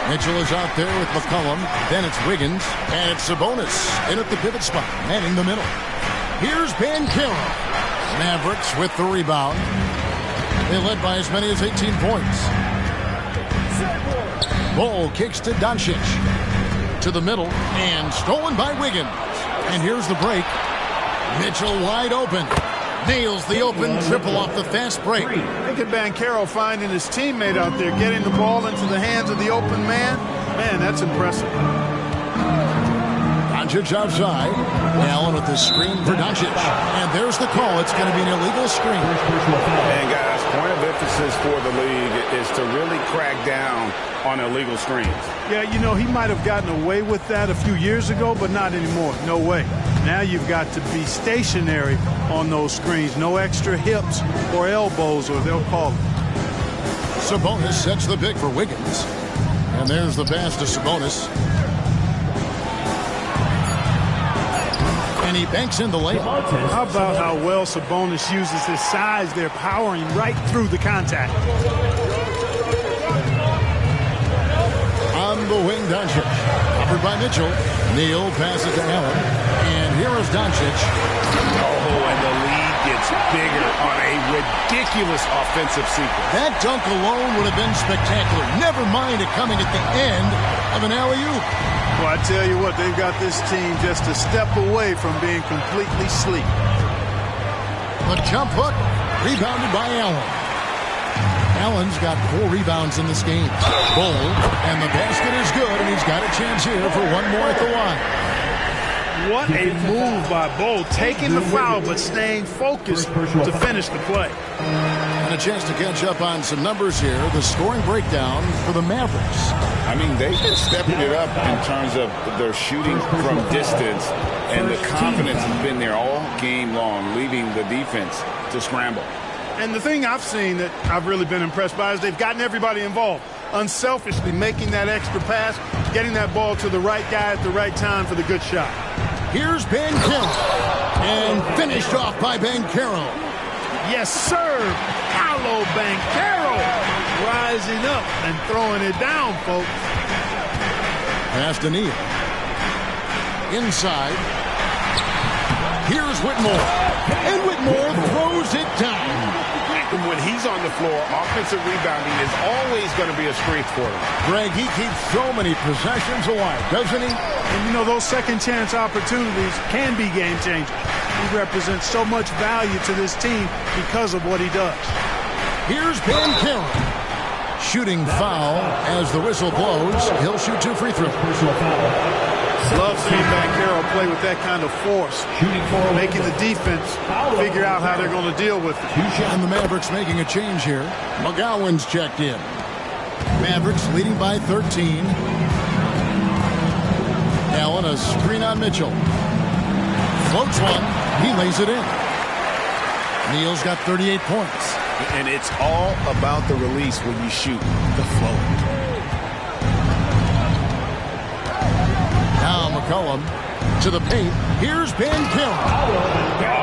Mitchell is out there with McCollum. Then it's Wiggins. And it's Sabonis in at the pivot spot, manning the middle. Here's Banchero. Mavericks with the rebound. They led by as many as 18 points. Bol kicks to Doncic. To the middle. And stolen by Wiggins. And here's the break. Mitchell wide open. Nails the open triple off the fast break. Look at Banchero finding his teammate out there, getting the ball into the hands of the open man. Man, that's impressive. Doncic outside. Allen with the screen for Doncic. And there's the call. It's going to be an illegal screen. And guys, point of emphasis for the league is to really crack down on illegal screens. Yeah, you know, he might have gotten away with that a few years ago, but not anymore. No way. Now you've got to be stationary on those screens. No extra hips or elbows, or they'll call it. Sabonis sets the pick for Wiggins. And there's the pass to Sabonis. And he banks in the layup. How about how well Sabonis uses his size there, powering right through the contact. On the wing, Doncic. Covered by Mitchell. Neal passes to Allen. And here is Doncic. Oh, and the lead gets bigger on a ridiculous offensive sequence. That dunk alone would have been spectacular. Never mind it coming at the end of an alley-oop. Well, I tell you what, they've got this team just a step away from being completely asleep. The jump hook, rebounded by Allen. Allen's got 4 rebounds in this game. Bol, and the basket is good, and he's got a chance here for one more at the line. What a move by Bol, taking the foul but staying focused to finish the play. And a chance to catch up on some numbers here. The scoring breakdown for the Mavericks. I mean, they've been stepping it up in terms of their shooting from distance, and the confidence has been there all game long, leaving the defense to scramble. And the thing I've seen that I've really been impressed by is they've gotten everybody involved. Unselfishly making that extra pass, getting that ball to the right guy at the right time for the good shot. Here's Bancaro. And finished off by Bancaro. Yes, sir. Paolo Bancaro rising up and throwing it down, folks. Pass to Neal. Inside. Here's Whitmore. And Whitmore throws it down. When he's on the floor, offensive rebounding is always going to be a strength for him. Greg, he keeps so many possessions alive, doesn't he? And you know, those second chance opportunities can be game changers. He represents so much value to this team because of what he does. Here's Bancaro. Shooting foul as the whistle blows. He'll shoot 2 free throws. Personal foul. Love seeing Bancaro play with that kind of force, making the defense figure out how they're going to deal with it. And the Mavericks making a change here. McGowan's checked in. Mavericks leading by 13. Allen, a screen on Mitchell. Floats one. He lays it in. Neal's got 38 points. And it's all about the release when you shoot the flow. Now McCollum to the paint. Here's Bancaro.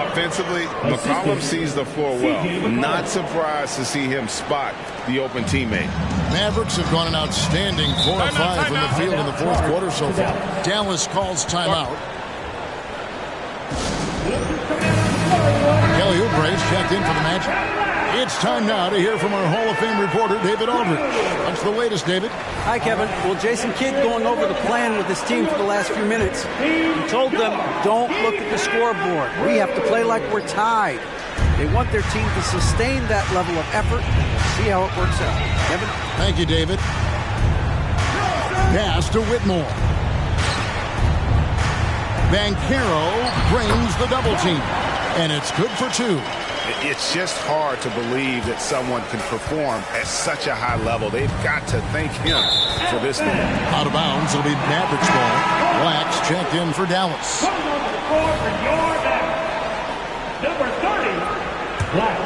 Offensively, McCollum sees the floor well. Not surprised to see him spot the open teammate. Mavericks have gone an outstanding 4 of 5 from the field in the fourth quarter so far. Dallas calls timeout. Kelly Oubre's checked in for the Magic. It's time now to hear from our Hall of Fame reporter, David Aldridge. What's the latest, David? Hi, Kevin. Well, Jason Kidd going over the plan with his team for the last few minutes. He told them, don't look at the scoreboard. We have to play like we're tied. They want their team to sustain that level of effort. See how it works out. Kevin? Thank you, David. Pass to Whitmore. Bancaro brings the double team. And it's good for 2. It's just hard to believe that someone can perform at such a high level. They've got to thank him for this thing. Out of bounds, it'll be Mavericks ball. Blacks checked in for Dallas. Number 30, Black.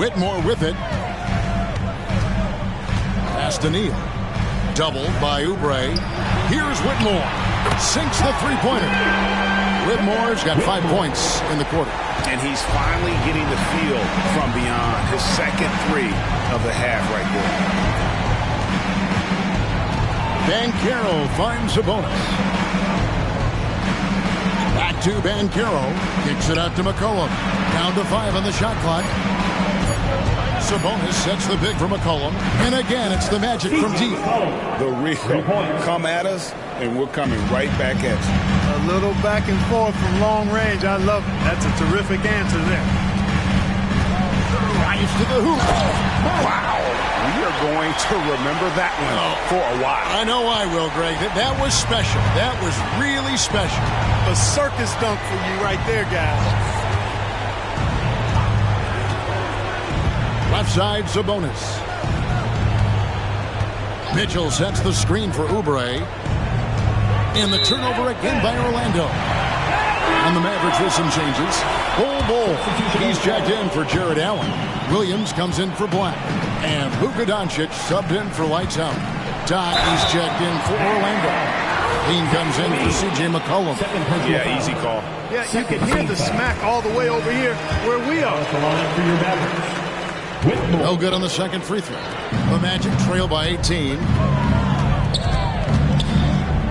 Whitmore with it. Pass to Neal. Doubled by Oubre. Here's Whitmore. Sinks the three-pointer. Whitmore's got 5 points in the quarter. And he's finally getting the feel from beyond. His second 3 of the half right there. Bancaro finds a bonus. Back to Bancaro. Kicks it out to McCollum. Down to 5 on the shot clock. Sabonis sets the pick for McCollum. And again, it's the Magic from deep. The real come at us, and we're coming right back at you. A little back and forth from long range. I love it. That's a terrific answer there. Rise to the hoop. Wow. We are going to remember that one for a while. I know I will, Greg. That was special. That was really special. A circus dunk for you right there, guys. Left side, Sabonis. Mitchell sets the screen for Oubre. And the turnover again by Orlando. And the Mavericks with some changes. Bull. He's checked in for Jared Allen. Williams comes in for Black. And Luka Doncic subbed in for Lights Out. Doc, he's checked in for Orlando. Lean comes in for C.J. McCollum. Yeah, easy call. Yeah, you can hear the smack all the way over here where we are. No good on the second free throw. The Magic trail by 18.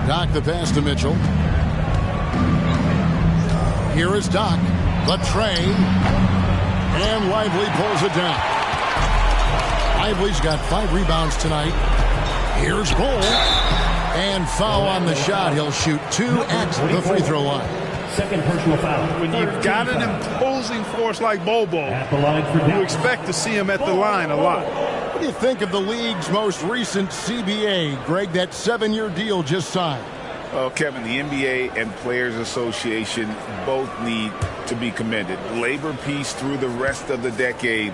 Doc the pass to Mitchell. Here is Doc. The train. And Lively pulls it down. Lively's got 5 rebounds tonight. Here's Bull. And foul on the shot. He'll shoot 2 at the free throw line. Second personal foul. When you've got an imposing force like Bobo, you expect to see him at the line a lot. What do you think of the league's most recent CBA, Greg, that 7-year deal just signed? Well, Kevin, the NBA and Players Association both need to be commended. Labor peace through the rest of the decade.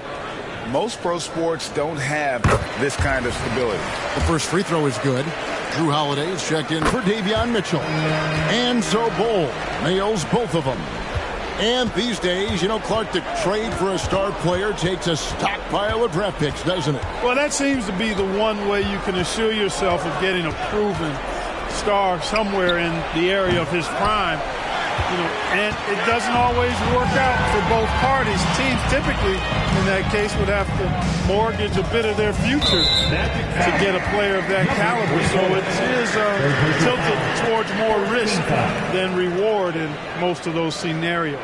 Most pro sports don't have this kind of stability. The first free throw is good. Drew Holiday is checked in for Davion Mitchell. And so Bull nails both of them. And these days, you know, Clark, to trade for a star player takes a stockpile of draft picks, doesn't it? Well, that seems to be the one way you can assure yourself of getting a proven star somewhere in the area of his prime. And it doesn't always work out for both parties. Teams typically, in that case, would have to mortgage a bit of their future to get a player of that caliber. So it is tilted towards more risk than reward in most of those scenarios.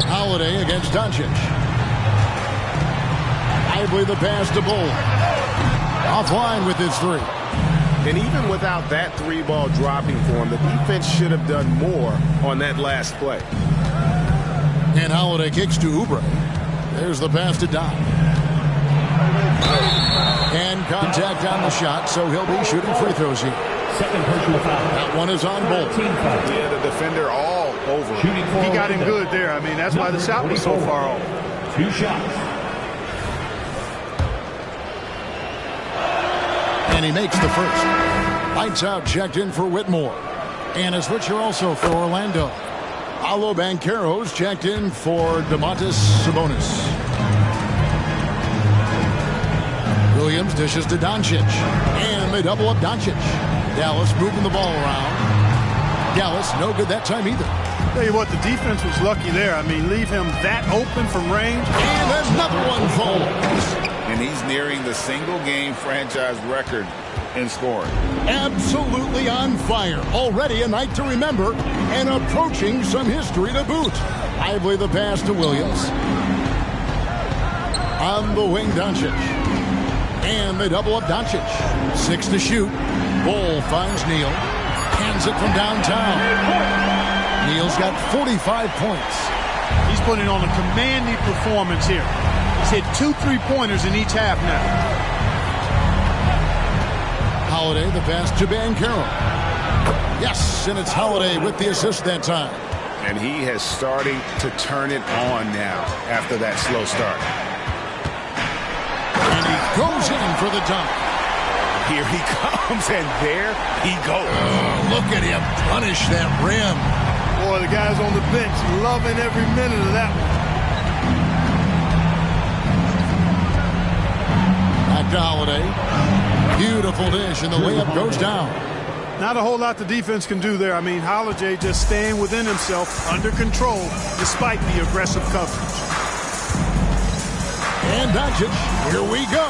Holiday against Doncic. Lively the pass to Bull. Offline with his three. And even without that three ball dropping for him, the defense should have done more on that last play. And Holiday kicks to Oubre. There's the pass to Don. And contact on the shot, so he'll be shooting free throws here. That one is on Bull. Yeah, the defender all over. He got him good there. I mean, that's why the shot was so far off. 2 shots. And he makes the first. Lights out checked in for Whitmore. And a switcher also for Orlando. Paolo Banchero's checked in for Domantas Sabonis. Williams dishes to Doncic. And they double up Doncic. Dallas moving the ball around. Dallas no good that time either. Tell you what, the defense was lucky there. I mean, leave him that open from range. And another one falls. And he's nearing the single-game franchise record in scoring. Absolutely on fire. Already a night to remember and approaching some history to boot. Lively the pass to Williams. On the wing, Doncic. And they double up Doncic. 6 to shoot. Bull finds Neal. Hands it from downtown. Neal's got 45 points. He's putting on a commanding performance here. He's hit 2 3-pointers in each half now. Holiday, the pass to Banchero. Yes, and it's Holiday with the assist that time. And he has starting to turn it on now after that slow start. And he goes in for the dunk. Here he comes, and there he goes. Look at him punish that rim. Boy, the guys on the bench loving every minute of that one. Back to Holiday. Beautiful dish, and the layup goes down. Not a whole lot the defense can do there. I mean, Holiday just staying within himself, under control, despite the aggressive coverage. And Doncic, here we go.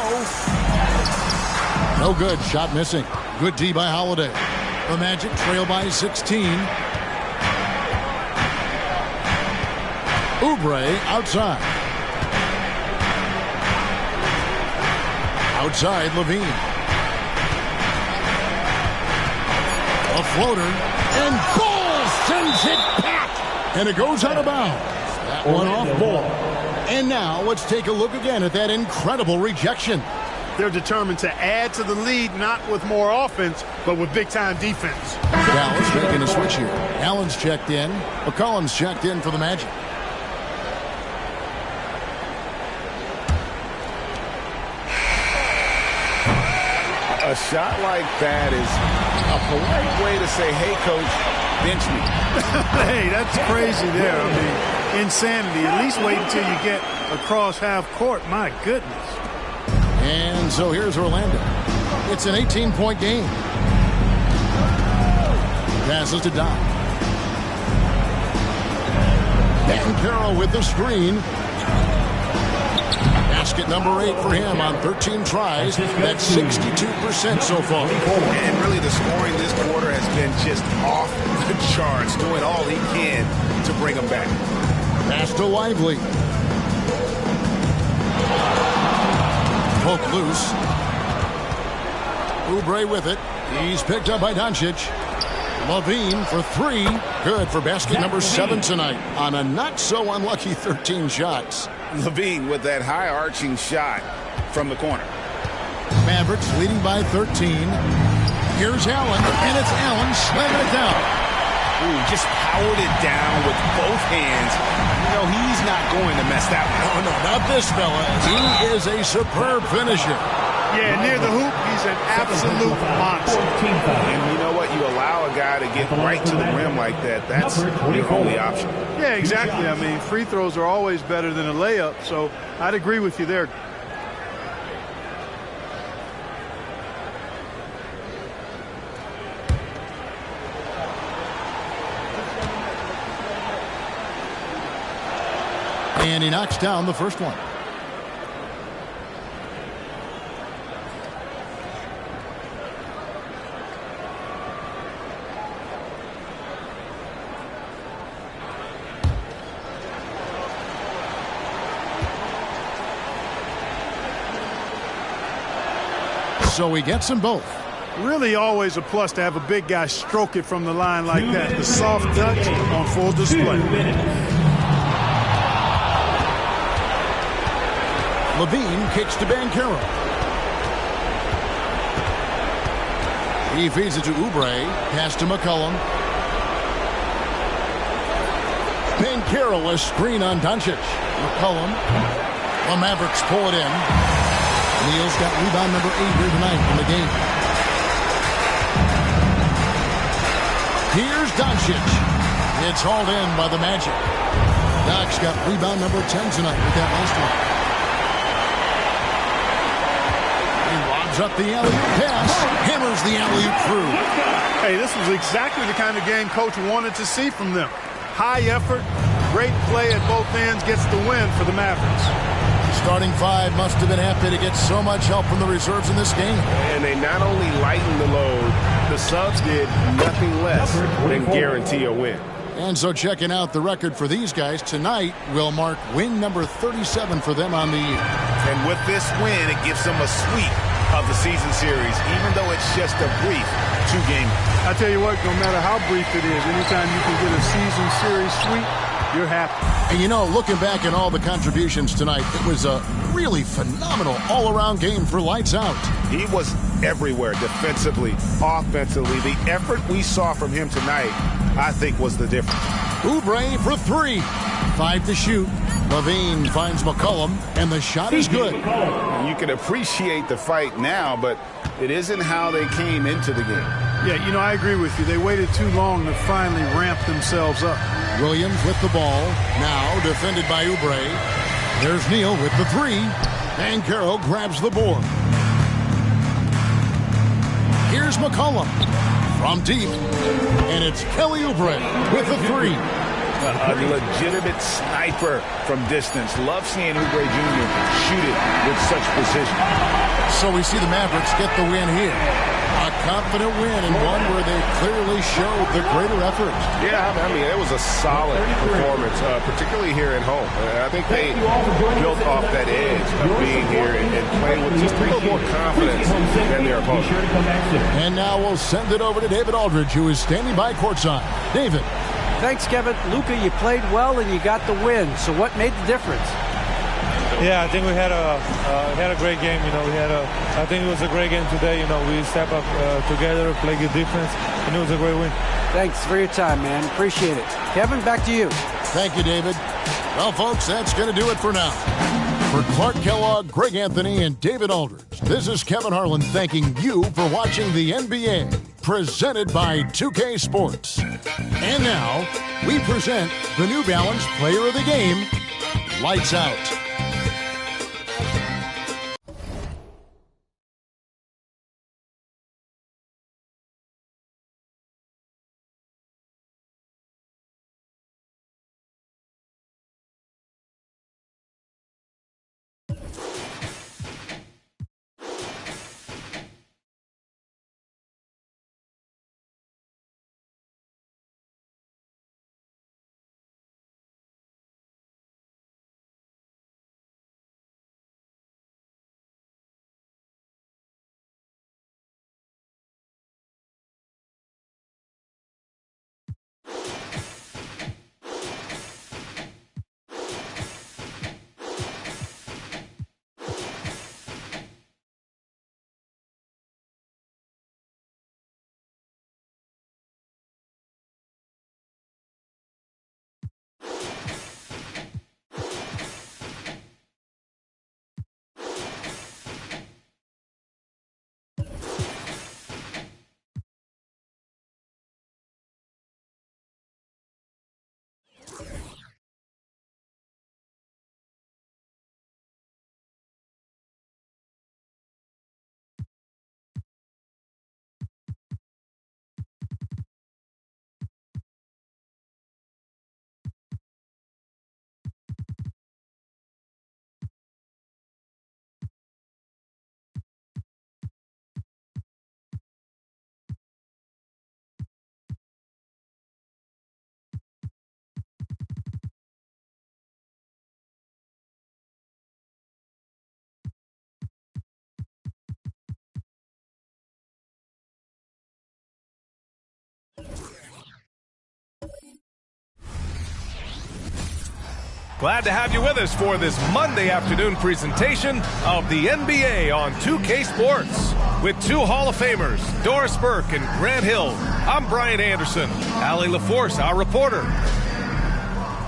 No good, shot missing. Good D by Holiday. The Magic trail by 16. Oubre outside. Outside, Levine. A floater, and Bull sends it back. And it goes out of bounds. That one off Bull. And now let's take a look again at that incredible rejection. They're determined to add to the lead, not with more offense, but with big-time defense. Dallas making a switch here. Allen's checked in. McCollum's checked in for the Magic. A shot like that is a polite way to say, hey, coach, bench me. Hey, that's crazy there. I mean, insanity. At least wait until you get across half court. My goodness. And so here's Orlando. It's an 18-point game. Passes to Doc. Banchero with the screen. Basket number 8 for him on 13 tries. That's 62% so far. And really the scoring this quarter has been just off the charts, doing all he can to bring them back. Pass to Lively. Poke loose. Oubre with it. He's picked up by Doncic. Levine for 3. Good for basket number 7 tonight on a not-so-unlucky 13 shots. Levine with that high-arching shot from the corner. Mavericks leading by 13. Here's Allen, and it's Allen slamming it down. Ooh, just powered it down with both hands. You know, he's not going to mess that one up. Oh, no, not this fella. He is a superb finisher. Yeah, near the hoop, he's an absolute monster. And you know what? You allow a guy to get right to the rim like that. That's your only option. Yeah, exactly. I mean, free throws are always better than a layup, so I'd agree with you there. And he knocks down the first one. So he gets them both. Really always a plus to have a big guy stroke it from the line like that. The soft touch on full display. Levine kicks to Banchero. He feeds it to Oubre. Pass to McCollum. Banchero, a screen on Doncic. McCollum. The Mavericks pull it in. Neal's got rebound number 8 here tonight in the game. Here's Doncic. It's hauled in by the Magic. Doc's got rebound number 10 tonight with that last one. He lobs up the alley-oop pass. Hammers the alley-oop through. Hey, this was exactly the kind of game Coach wanted to see from them. High effort, great play at both ends, gets the win for the Mavericks. Starting five must have been happy to get so much help from the reserves in this game. And they not only lightened the load, the subs did nothing less than guarantee a win. And so checking out the record for these guys tonight will mark win number 37 for them on the year. And with this win, it gives them a sweep of the season series, even though it's just a brief 2-game. I tell you what, no matter how brief it is, anytime you can get a season series sweep, you're happy. And you know, looking back at all the contributions tonight, it was a really phenomenal all-around game for Lights Out. He was everywhere, defensively, offensively. The effort we saw from him tonight, I think, was the difference. Oubre for 3. 5 to shoot. Levine finds McCollum, and the shot is good. You can appreciate the fight now, but it isn't how they came into the game. Yeah, you know, I agree with you. They waited too long to finally ramp themselves up. Williams with the ball. Now defended by Oubre. There's Neal with the 3. Banchero grabs the board. Here's McCollum from deep. And it's Kelly Oubre with the 3. A legitimate sniper from distance. Love seeing Oubre Jr. shoot it with such precision. So we see the Mavericks get the win here. A confident win and one where they clearly showed the greater effort. Yeah, I mean, it was a solid performance, particularly here at home. I think they built off that edge of being here and playing with just a little more confidence than their opponent. And now we'll send it over to David Aldridge, who is standing by courtside. David. Thanks, Kevin. Luka, you played well and you got the win. So what made the difference? Yeah, I think we had a great game. You know, I think it was a great game today. You know, we step up together, play good defense, and it was a great win. Thanks for your time, man. Appreciate it. Kevin, back to you. Thank you, David. Well, folks, that's going to do it for now. For Clark Kellogg, Greg Anthony, and David Aldridge, this is Kevin Harlan thanking you for watching the NBA, presented by 2K Sports. And now, we present the New Balance Player of the Game, Lights Out. Glad to have you with us for this Monday afternoon presentation of the NBA on 2K Sports. With two Hall of Famers, Doris Burke and Grant Hill, I'm Brian Anderson. Allie LaForce, our reporter.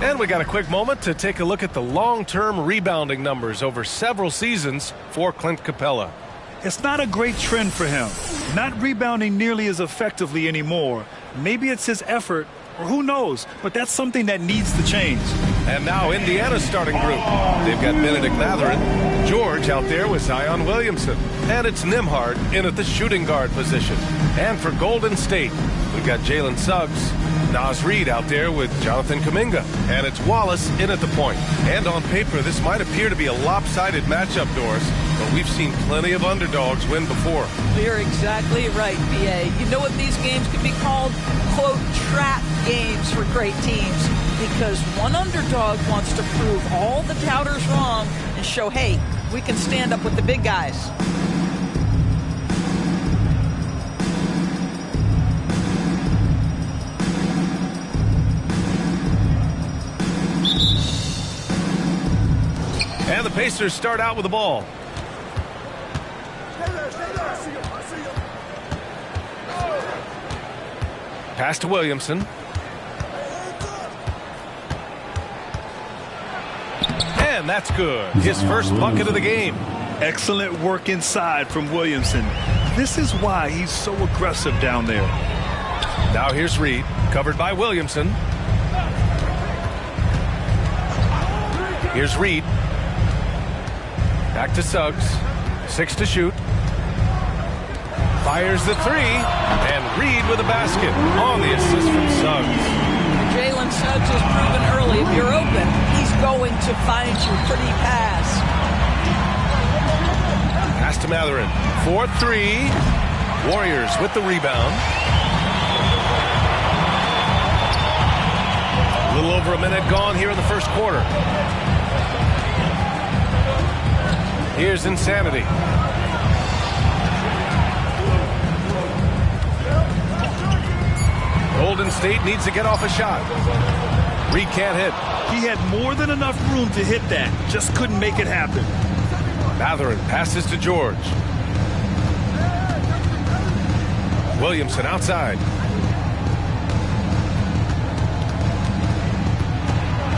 And we got a quick moment to take a look at the long-term rebounding numbers over several seasons for Clint Capella. It's not a great trend for him. Not rebounding nearly as effectively anymore. Maybe it's his effort, or who knows, but that's something that needs to change. And now Indiana's starting group. They've got Benedict Mathurin, George out there with Zion Williamson, and it's Nembhard in at the shooting guard position. And for Golden State, we've got Jalen Suggs, Naz Reid out there with Jonathan Kuminga, and it's Wallace in at the point. And on paper, this might appear to be a lopsided matchup, Doris, but we've seen plenty of underdogs win before. You're exactly right, B.A. You know what these games could be called? Quote, trap games for great teams, because one underdog wants to prove all the doubters wrong and show, hey, we can stand up with the big guys. And the Pacers start out with the ball. Pass to Williamson. And that's good. His first bucket of the game. Excellent work inside from Williamson. This is why he's so aggressive down there. Now here's Reid, covered by Williamson. Here's Reid. Back to Suggs. 6 to shoot. Fires the three. And Reid with a basket on the assist from Suggs. Jalen Suggs has proven early, if you're open, he's going to find you. Pretty pass. Pass to Mathurin. 4-3. Warriors with the rebound. A little over a minute gone here in the first quarter. Here's Insanity. Golden State needs to get off a shot. Reid can't hit. He had more than enough room to hit that. Just couldn't make it happen. Mathurin passes to George. Williamson outside.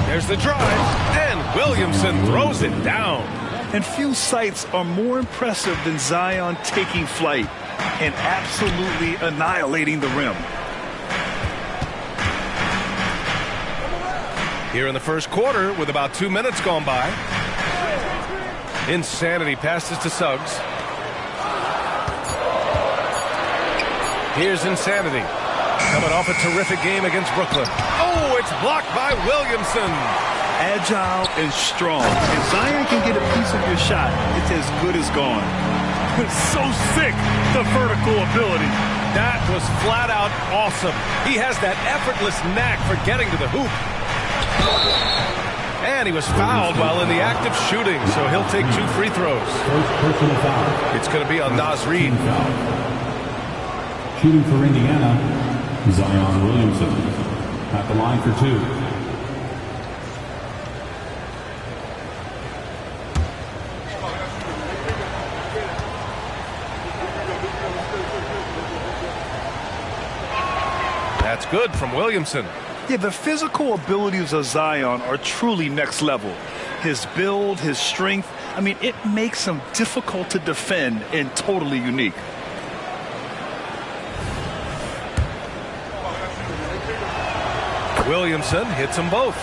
There's the drive. And Williamson throws it down. And few sights are more impressive than Zion taking flight and absolutely annihilating the rim. Here in the first quarter, with about 2 minutes gone by. Insanity passes to Suggs. Here's Insanity. Coming off a terrific game against Brooklyn. Oh, it's blocked by Williamson. Agile and strong. If Zion can get a piece of your shot, it's as good as gone. It's so sick, the vertical ability. That was flat out awesome. He has that effortless knack for getting to the hoop. And he was fouled while in the act of shooting, so he'll take 2 free throws. It's going to be on Naz Reid. Shooting for Indiana, Zion Williamson at the line for 2. That's good from Williamson. Yeah, the physical abilities of Zion are truly next level. His build, his strength, I mean, it makes him difficult to defend and totally unique. Williamson hits them both.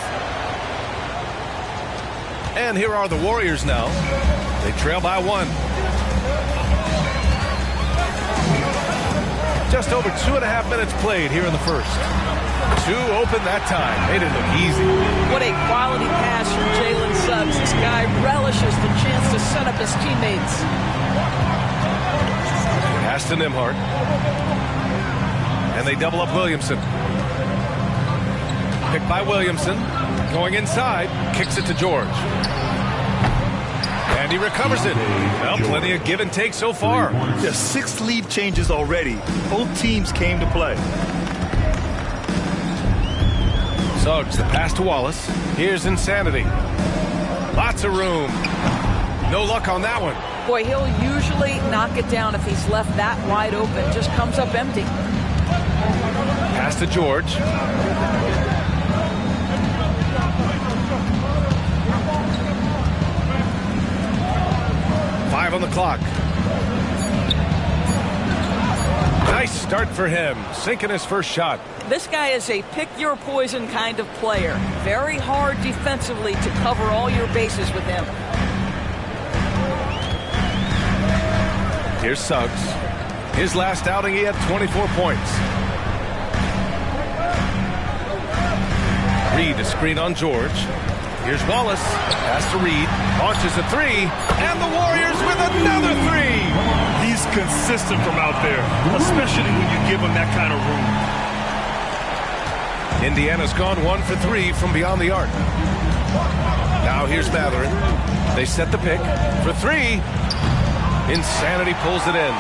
And here are the Warriors now. They trail by 1. Just over 2.5 minutes played here in the first. 2 open that time. Made it look easy. What a quality pass from Jalen Suggs. This guy relishes the chance to set up his teammates. Pass to Nembhard. And they double up Williamson. Picked by Williamson. Going inside. Kicks it to George. And he recovers it. Well, plenty of give and take so far. Just 6 lead changes already. Both teams came to play. Suggs, the pass to Wallace. Here's Insanity. Lots of room. No luck on that one. Boy, he'll usually knock it down if he's left that wide open. Just comes up empty. Pass to George. Five on the clock. Nice start for him, sinking his first shot. This guy is a pick-your-poison kind of player. Very hard defensively to cover all your bases with him. Here's Suggs. His last outing, he had 24 points. Reed, a screen on George. Here's Wallace. Pass to Reed. Launches a three. And the Warriors with another three. He's consistent from out there, especially when you give him that kind of room. Indiana's gone 1 for 3 from beyond the arc. Now here's Matherin. They set the pick for three. Insanity pulls it in.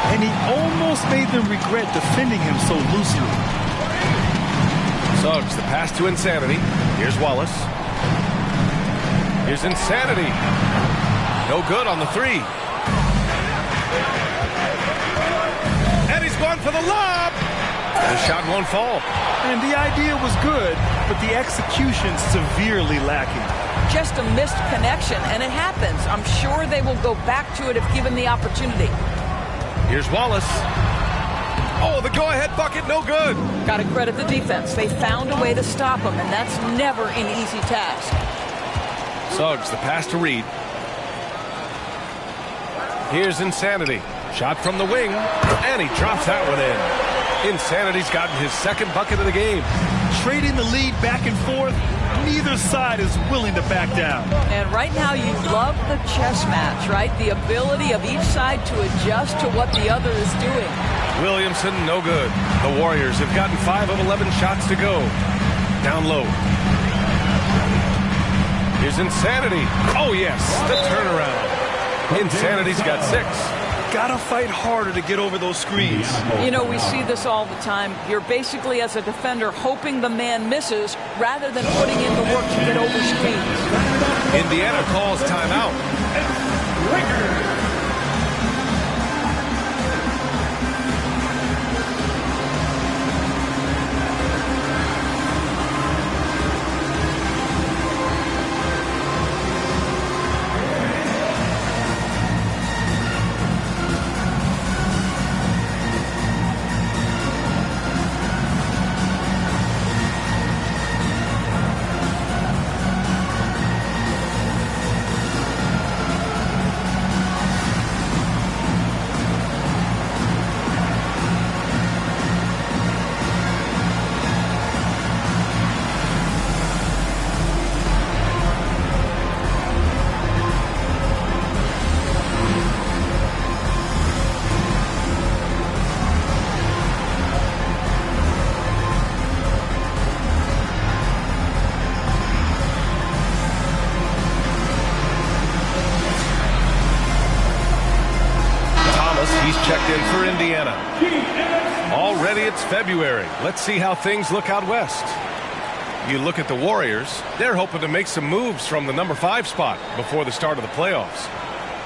And he almost made them regret defending him so loosely. Suggs, the pass to Insanity. Here's Wallace. Here's Insanity. No good on the three. And he's gone for the lob. The shot won't fall. And the idea was good, but the execution severely lacking. Just a missed connection, and it happens. I'm sure they will go back to it if given the opportunity. Here's Wallace. Oh, the go-ahead bucket, no good. Got to credit the defense. They found a way to stop him, and that's never an easy task. Suggs, the pass to Reed. Here's Insanity. Shot from the wing, and he drops that one in. Insanity's gotten his second bucket of the game. Trading the lead back and forth, neither side is willing to back down. And right now you love the chess match, right? The ability of each side to adjust to what the other is doing. Williamson, no good. The Warriors have gotten 5 of 11 shots to go. Down low. Here's Insanity. Oh, yes, the turnaround. Insanity's got 6. Gotta fight harder to get over those screens. You know, we see this all the time. You're basically, as a defender, hoping the man misses rather than putting in the work to get over screens. Indiana calls timeout. Checked in for Indiana. Already it's February. Let's see how things look out west. You look at the Warriors, they're hoping to make some moves from the number 5 spot before the start of the playoffs.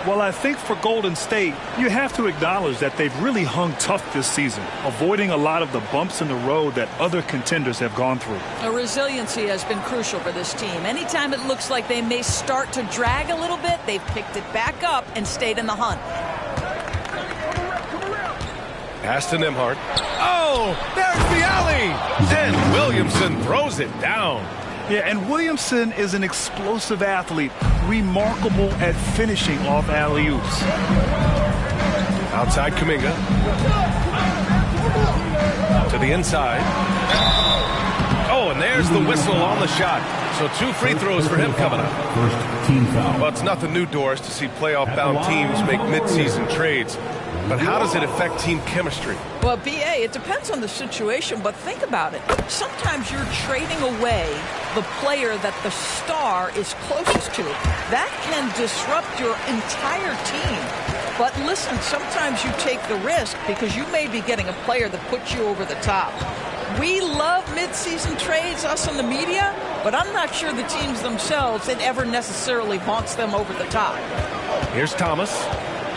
Well, I think for Golden State, you have to acknowledge that they've really hung tough this season, avoiding a lot of the bumps in the road that other contenders have gone through. Resiliency has been crucial for this team. Anytime it looks like they may start to drag a little bit, they've picked it back up and stayed in the hunt. Pass to Nembhard. Oh, there's the alley! And Williamson throws it down. Yeah, and Williamson is an explosive athlete, remarkable at finishing off alley-oops. Outside Kuminga. To the inside. Oh, and there's the whistle on the shot. So 2 free throws for him coming up. First team foul. Well, it's nothing new, Doris, to see playoff-bound teams make midseason trades. But how does it affect team chemistry? Well, BA, it depends on the situation, but think about it. Sometimes you're trading away the player that the star is closest to. That can disrupt your entire team. But listen, sometimes you take the risk because you may be getting a player that puts you over the top. We love midseason trades, us in the media, but I'm not sure the teams themselves, it ever necessarily vaunts them over the top. Here's Thomas.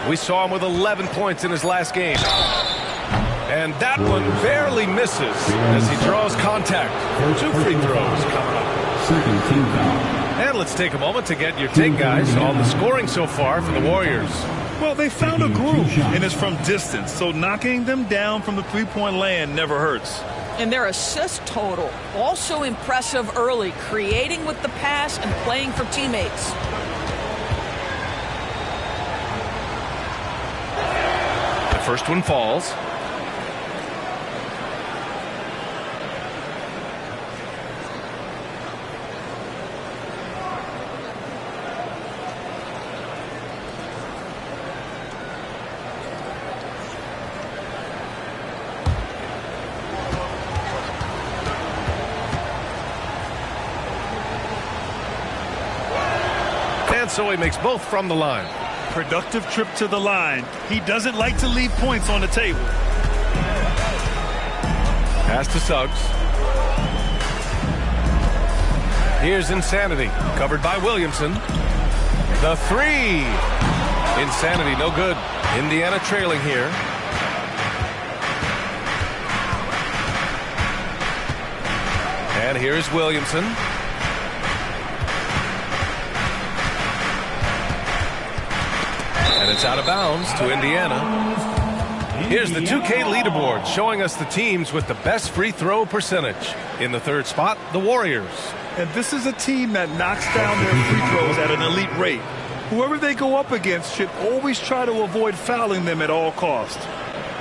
We saw him with 11 points in his last game. And that one barely misses as he draws contact. 2 free throws coming up. Second team foul. And let's take a moment to get your take, guys, on the scoring so far for the Warriors. Well, they found a groove, and it's from distance, so knocking them down from the three-point land never hurts. And their assist total, also impressive early, creating with the pass and playing for teammates. The first one falls. So he makes both from the line. Productive trip to the line. He doesn't like to leave points on the table. Pass to Suggs. Here's Insanity, covered by Williamson. The 3. Insanity, no good. Indiana trailing here. And here's Williamson. And it's out of bounds to Indiana. Here's the 2K leaderboard showing us the teams with the best free throw percentage. In the third spot, the Warriors. And this is a team that knocks down their free throws at an elite rate. Whoever they go up against should always try to avoid fouling them at all costs.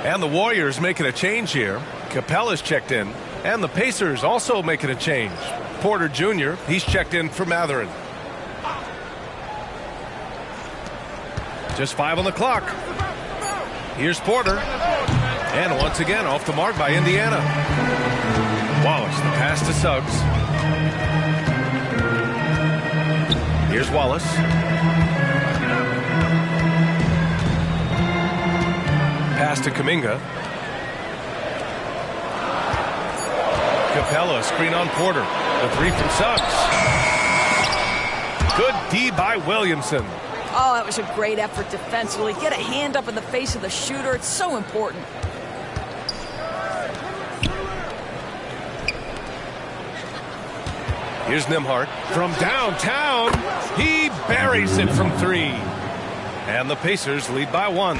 And the Warriors making a change here. Capella's checked in. And the Pacers also making a change. Porter Jr., he's checked in for Matherin. Just 5 on the clock. Here's Porter. And once again, off the mark by Indiana. Wallace, the pass to Suggs. Here's Wallace. Pass to Kuminga. Capella, screen on Porter. The 3 from Suggs. Good D by Williamson. Oh, that was a great effort defensively. Get a hand up in the face of the shooter. It's so important. Here's Nembhard from downtown. He buries it from 3. And the Pacers lead by 1.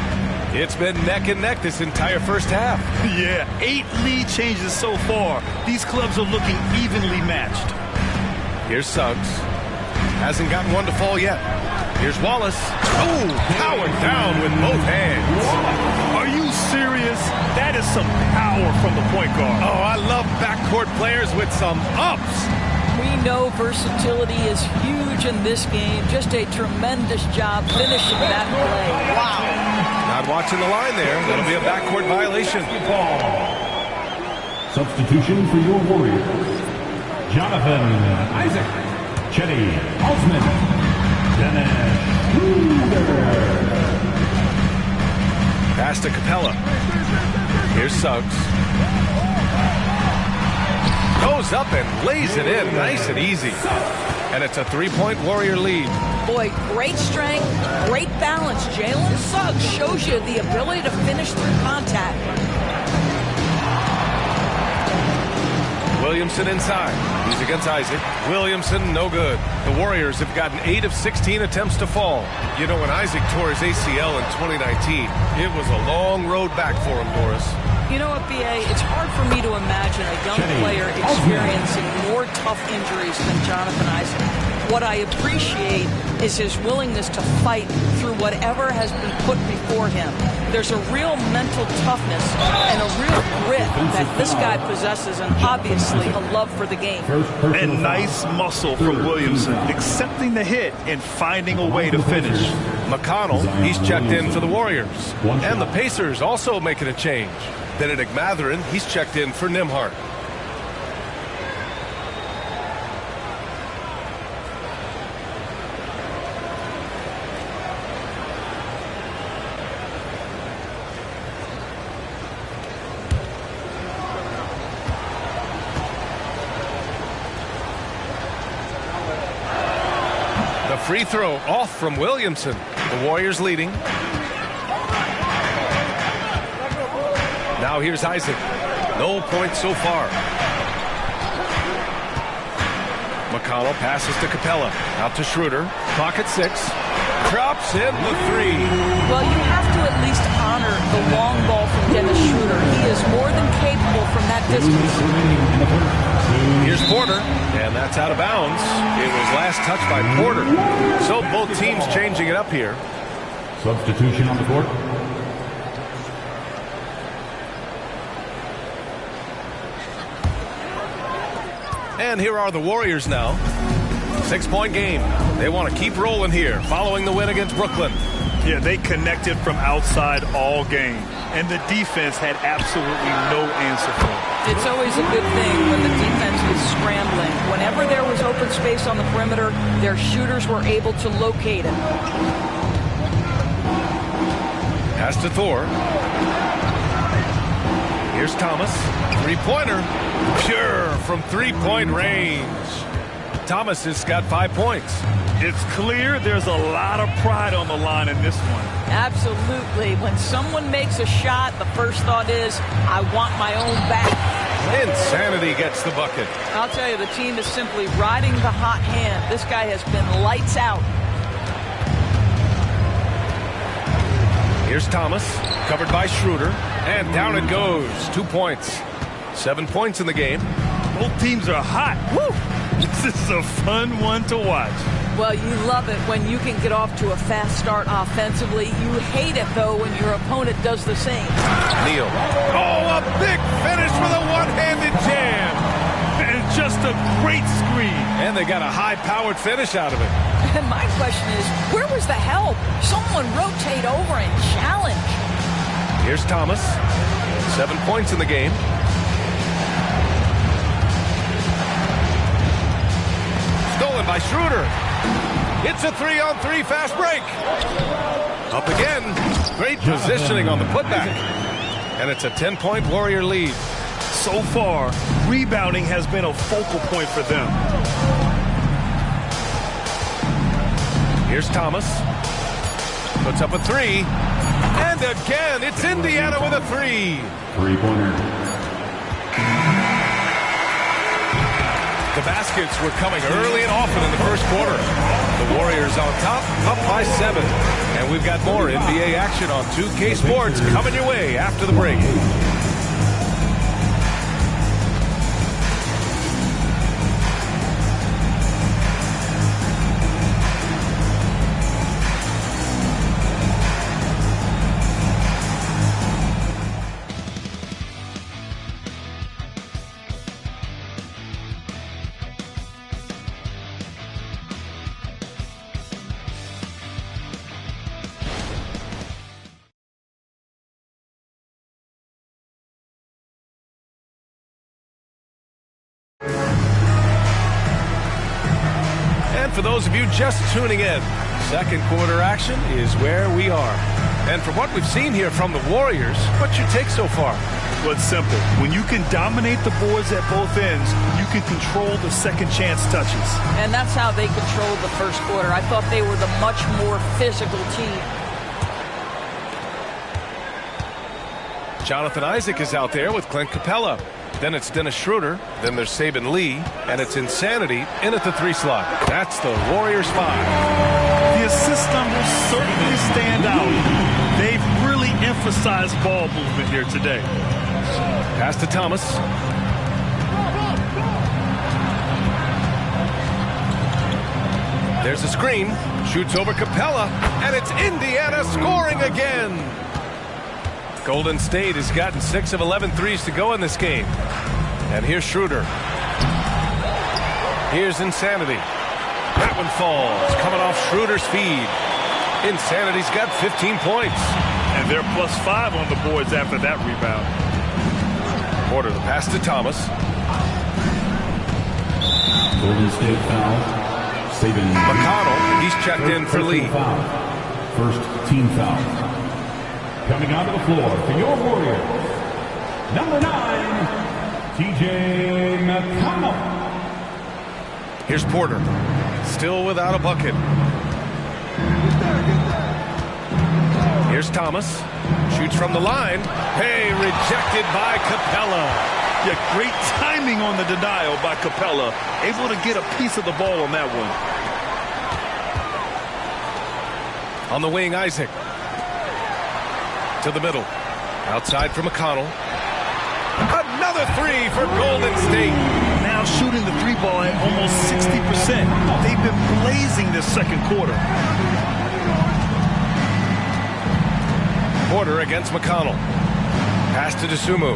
It's been neck and neck this entire first half. Yeah, 8 lead changes so far. These clubs are looking evenly matched. Here's Suggs. Hasn't gotten one to fall yet. Here's Wallace. Oh, powered down with both hands. Are you serious? That is some power from the point guard. Oh, I love backcourt players with some ups. We know versatility is huge in this game. Just a tremendous job finishing that play. Wow. Not watching the line there. That'll be a backcourt violation. Substitution for your Warriors. Jonathan Isaac. Chetty Osman. Pass to Capella. Here's Suggs. Goes up and lays it in nice and easy. And it's a 3-point Warrior lead. Boy, great strength, great balance. Jalen Suggs shows you the ability to finish through contact. Williamson inside. He's against Isaac. Williamson, no good. The Warriors have gotten 8 of 16 attempts to fall. You know, when Isaac tore his ACL in 2019, it was a long road back for him, Doris. You know what, B.A.? It's hard for me to imagine a young player experiencing more tough injuries than Jonathan Isaac. What I appreciate is his willingness to fight through whatever has been put before him. There's a real mental toughness and a real grit that this guy possesses, and obviously a love for the game. And nice muscle from Williamson, accepting the hit and finding a way to finish. McConnell, he's checked in for the Warriors. And the Pacers also making a change. Benedict Matherin, he's checked in for Nembhard. free throw off from Williamson. The Warriors leading. Now here's Isaac. No points so far. McConnell passes to Capella. Out to Schroeder. Clock at 6. Drops in the 3. Well, you have to at least honor the long ball from Dennis Schroeder. He is more than capable from that distance. Here's Porter, and that's out of bounds. It was last touched by Porter. So both teams changing it up here. Substitution on the court. And here are the Warriors now. 6-point game. They want to keep rolling here following the win against Brooklyn. Yeah, they connected from outside all game, and the defense had absolutely no answer for it. It's always a good thing when the defense is scrambling. Whenever there was open space on the perimeter, their shooters were able to locate it. Pass to Thor. Here's Thomas. Three-pointer. Pure from three-point range. Thomas has got 5 points. It's clear there's a lot of pride on the line in this one. Absolutely. When someone makes a shot, the first thought is, I want my own back. Insanity gets the bucket. I'll tell you, the team is simply riding the hot hand. This guy has been lights out. Here's Thomas, covered by Schroeder, and down it goes. 2 points. 7 points in the game. Both teams are hot. Woo! This is a fun one to watch. Well, you love it when you can get off to a fast start offensively. You hate it, though, when your opponent does the same. Neal. Oh, a big finish with a one-handed jam. And just a great screen. And they got a high-powered finish out of it. And my question is, where was the help? Someone rotate over and challenge. Here's Thomas. 7 points in the game. Stolen by Schroeder. It's a 3-on-3 fast break. Up again. Great positioning on the putback. And it's a 10-point Warrior lead. So far, rebounding has been a focal point for them. Here's Thomas. Puts up a 3. And again, it's Indiana with a 3. Three-pointer. The baskets were coming early and often in the first quarter. The Warriors on top, up by 7. And we've got more NBA action on 2K Sports coming your way after the break. For those of you just tuning in, second quarter action is where we are. And from what we've seen here from the Warriors, what's your take so far? Well, it's simple. When you can dominate the boards at both ends, you can control the second chance touches. And that's how they controlled the first quarter. I thought they were the much more physical team. Jonathan Isaac is out there with Clint Capella. Then it's Dennis Schroeder. Then there's Saban Lee. And it's Insanity in at the 3 slot. That's the Warriors 5. The assist numbers certainly stand out. They've really emphasized ball movement here today. Pass to Thomas. There's a screen. Shoots over Capella. And it's Indiana scoring again. Golden State has gotten 6 of 11 threes to go in this game. And here's Schroeder. Here's Insanity. That one falls, coming off Schroeder's feed. Insanity's got 15 points. And they're +5 on the boards after that rebound. Porter, the pass to Thomas. Golden State foul. Saban. McConnell, he's checked in for Lee. First team foul. Coming onto the floor for your Warriors, number 9, TJ McConnell. Here's Porter, still without a bucket. Here's Thomas. Shoots from the line. Hey, rejected by Capella. Yeah, great timing on the denial by Capella. Able to get a piece of the ball on that one. On the wing, Isaac. To the middle. Outside for McConnell. Another three for Golden State. Now shooting the three ball at almost 60%. They've been blazing this second quarter. Porter against McConnell. Pass to DeSumo.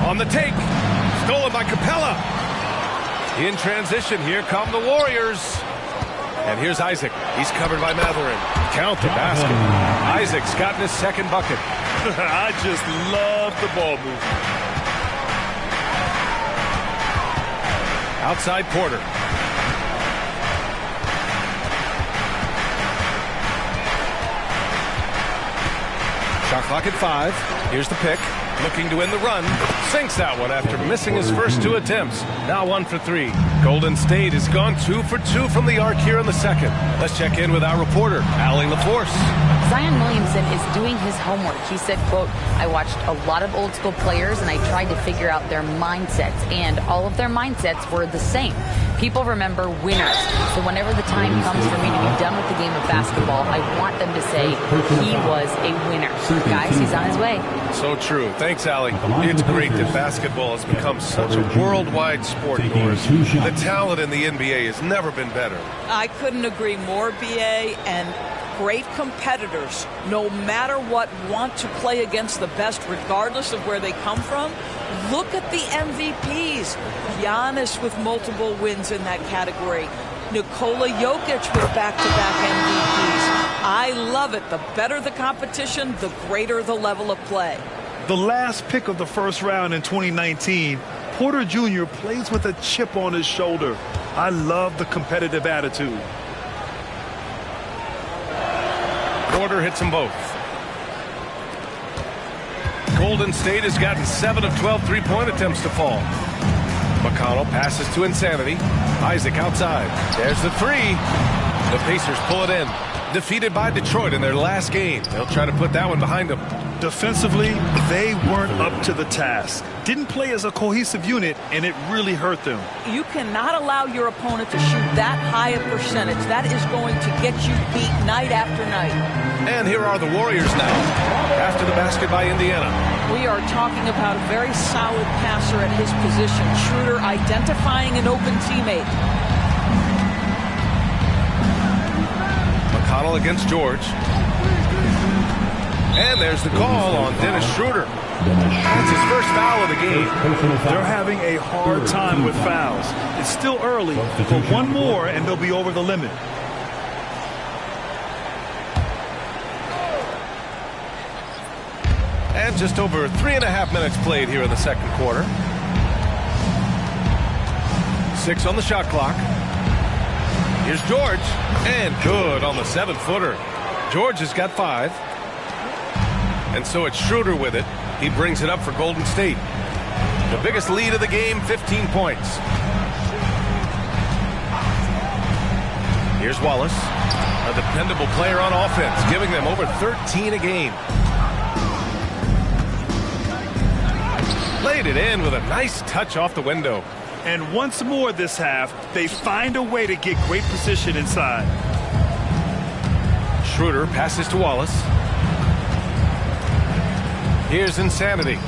On the take. Stolen by Capella. In transition, here come the Warriors. And here's Isaac. He's covered by Matherin. Count the basket. Isaac's gotten his second bucket. I just love the ball movement. Outside Porter. Shot clock at 5. Here's the pick. Looking to win the run. Sinks that one after missing his first 2 attempts. Now 1 for 3. Golden State has gone 2 for 2 from the arc here in the second. Let's check in with our reporter, Allie LaForce. Zion Williamson is doing his homework. He said, quote, I watched a lot of old school players and I tried to figure out their mindsets, and all of their mindsets were the same. People remember winners. So whenever the time comes for me to be done with the game of basketball, I want them to say he was a winner. Guys, he's on his way. So true. Thanks, Allie. It's great that basketball has become such a worldwide sport, Doris. The talent in the NBA has never been better. I couldn't agree more, BA, and great competitors, no matter what, want to play against the best regardless of where they come from. Look at the MVPs. Giannis with multiple wins in that category. Nikola Jokic with back-to-back MVPs. I love it. The better the competition, the greater the level of play. The last pick of the first round in 2019, Porter Jr. plays with a chip on his shoulder. I love the competitive attitude. Porter hits them both. Golden State has gotten 7 of 12 three-point attempts to fall. McConnell passes to Insanity. Isaac outside. There's the three. The Pacers pull it in. Defeated by Detroit in their last game. They'll try to put that one behind them. Defensively, they weren't up to the task. Didn't play as a cohesive unit, and it really hurt them. You cannot allow your opponent to shoot that high a percentage. That is going to get you beat night after night. And here are the Warriors now, after the basket by Indiana. We are talking about a very solid passer at his position. Schroeder identifying an open teammate. McConnell against George. And there's the call on Dennis Schroeder. It's his first foul of the game. They're having a hard time with fouls. It's still early, but one more and they'll be over the limit. And just over 3.5 minutes played here in the second quarter. 6 on the shot clock. Here's George. And good on the 7-footer. George has got 5. And so it's Schroeder with it. He brings it up for Golden State. The biggest lead of the game, 15 points. Here's Wallace, a dependable player on offense, giving them over 13 a game. Laid it in with a nice touch off the window. And once more this half, they find a way to get great position inside. Schroeder passes to Wallace. Here's Insanity.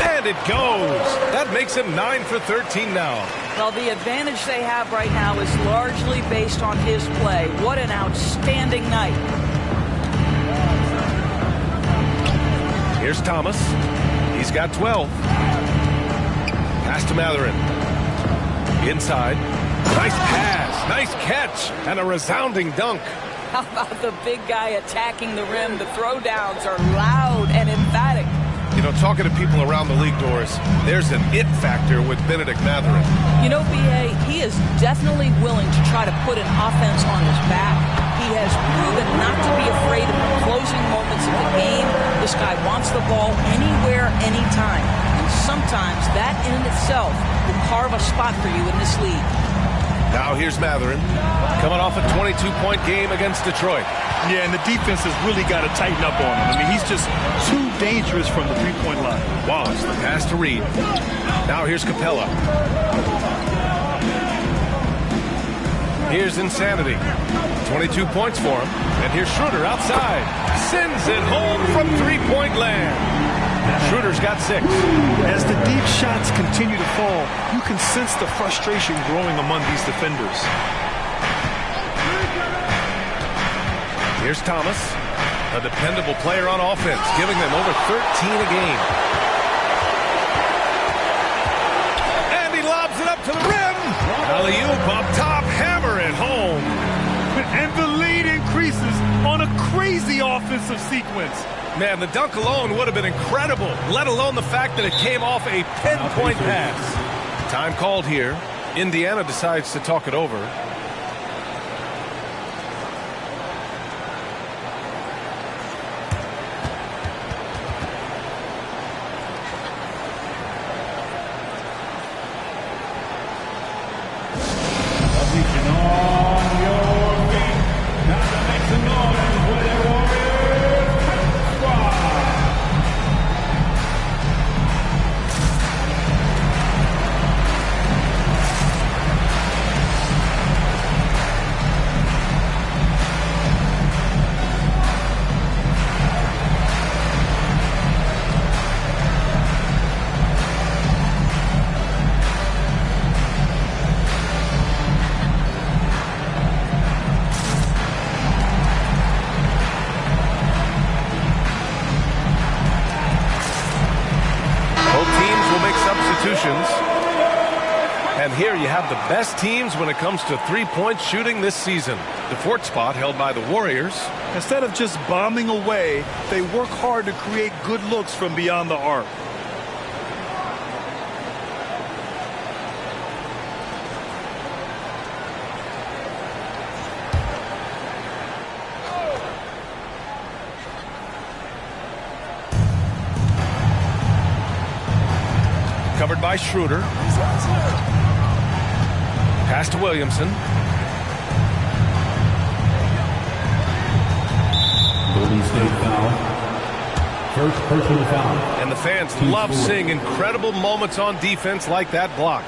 And it goes. That makes him 9 for 13 now. Well, the advantage they have right now is largely based on his play. What an outstanding night. Here's Thomas. He's got 12. Pass to Matherin. Inside. Nice pass. Nice catch. And a resounding dunk. How about the big guy attacking the rim? The throwdowns are loud and emphatic. You know, talking to people around the league, Doris, there's an it factor with Benedict Matherin. You know, B.A., he is definitely willing to try to put an offense on his back. He has proven not to be afraid of the closing moments of the game, the This guy wants the ball anywhere, anytime. And sometimes that in itself will carve a spot for you in this league. Now here's Matherin, coming off a 22-point game against Detroit. Yeah, and the defense has really got to tighten up on him. I mean, he's just too dangerous from the three-point line. Wallace, the pass to Reed. Now here's Capella. Here's Insanity. 22 points for him. And here's Schroeder outside. Sends it home from three-point land. Schroeder's got 6. As the deep shots continue to fall, you can sense the frustration growing among these defenders. Here's Thomas, a dependable player on offense, giving them over 13 a game. And he lobs it up to the rim. Alley-oop up top, hammer it home. And the lead increases on a crazy offensive sequence. Man, the dunk alone would have been incredible, let alone the fact that it came off a pinpoint pass. Time called here. Indiana decides to talk it over. And here you have the best teams when it comes to three-point shooting this season. The 4th spot held by the Warriors. Instead of just bombing away, they work hard to create good looks from beyond the arc. Covered by Schroeder. Pass to Williamson. Golden State foul. First personal foul. And the fans love seeing incredible moments on defense like that block.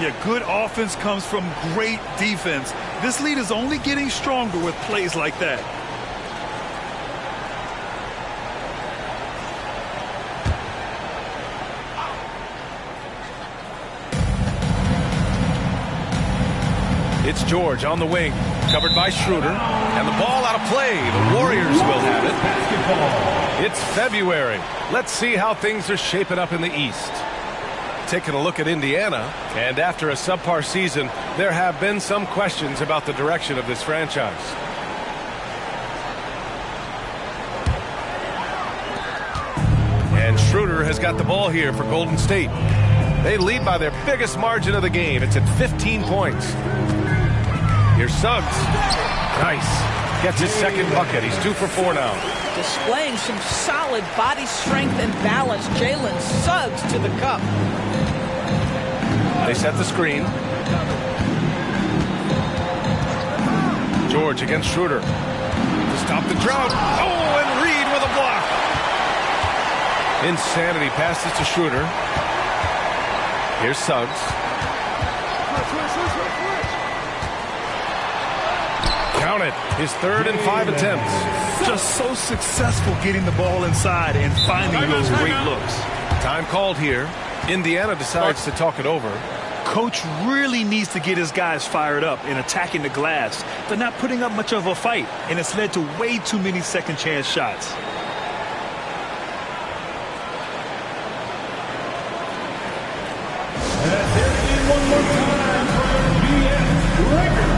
Yeah, good offense comes from great defense. This lead is only getting stronger with plays like that. It's George on the wing, covered by Schroeder, and the ball out of play. The Warriors will have it. It's February. Let's see how things are shaping up in the East. Taking a look at Indiana, and after a subpar season, there have been some questions about the direction of this franchise. And Schroeder has got the ball here for Golden State. They lead by their biggest margin of the game. It's at 15 points. Here's Suggs. Nice. Gets his second bucket. He's 2 for 4 now. Displaying some solid body strength and balance. Jalen Suggs to the cup. They set the screen. George against Schroeder. To stop the drought. Oh, and Reed with a block. Insanity passes to Schroeder. Here's Suggs. Count it. His 3rd and 5 attempts. Just so successful getting the ball inside and finding those great looks. Time called here. Indiana decides to talk it over. Coach really needs to get his guys fired up and attacking the glass. They're not putting up much of a fight, and it's led to way too many second chance shots. One more time for BS record.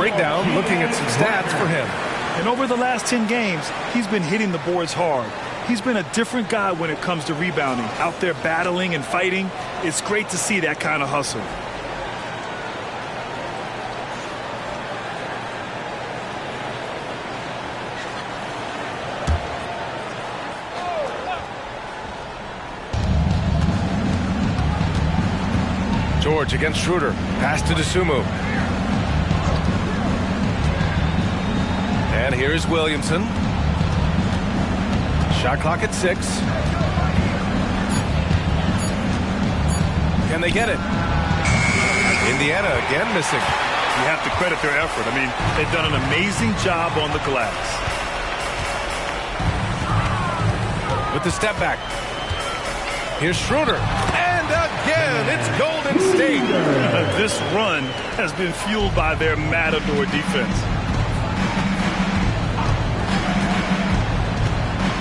breakdown, looking at some stats for him. And over the last 10 games, he's been hitting the boards hard. He's been a different guy when it comes to rebounding. Out there battling and fighting. It's great to see that kind of hustle. George against Schroeder. Pass to Dosunmu. And here's Williamson. Shot clock at 6. Can they get it? Indiana again missing. You have to credit their effort. I mean, they've done an amazing job on the glass. With the step back. Here's Schroeder. And again, it's Golden State. This run has been fueled by their matador defense.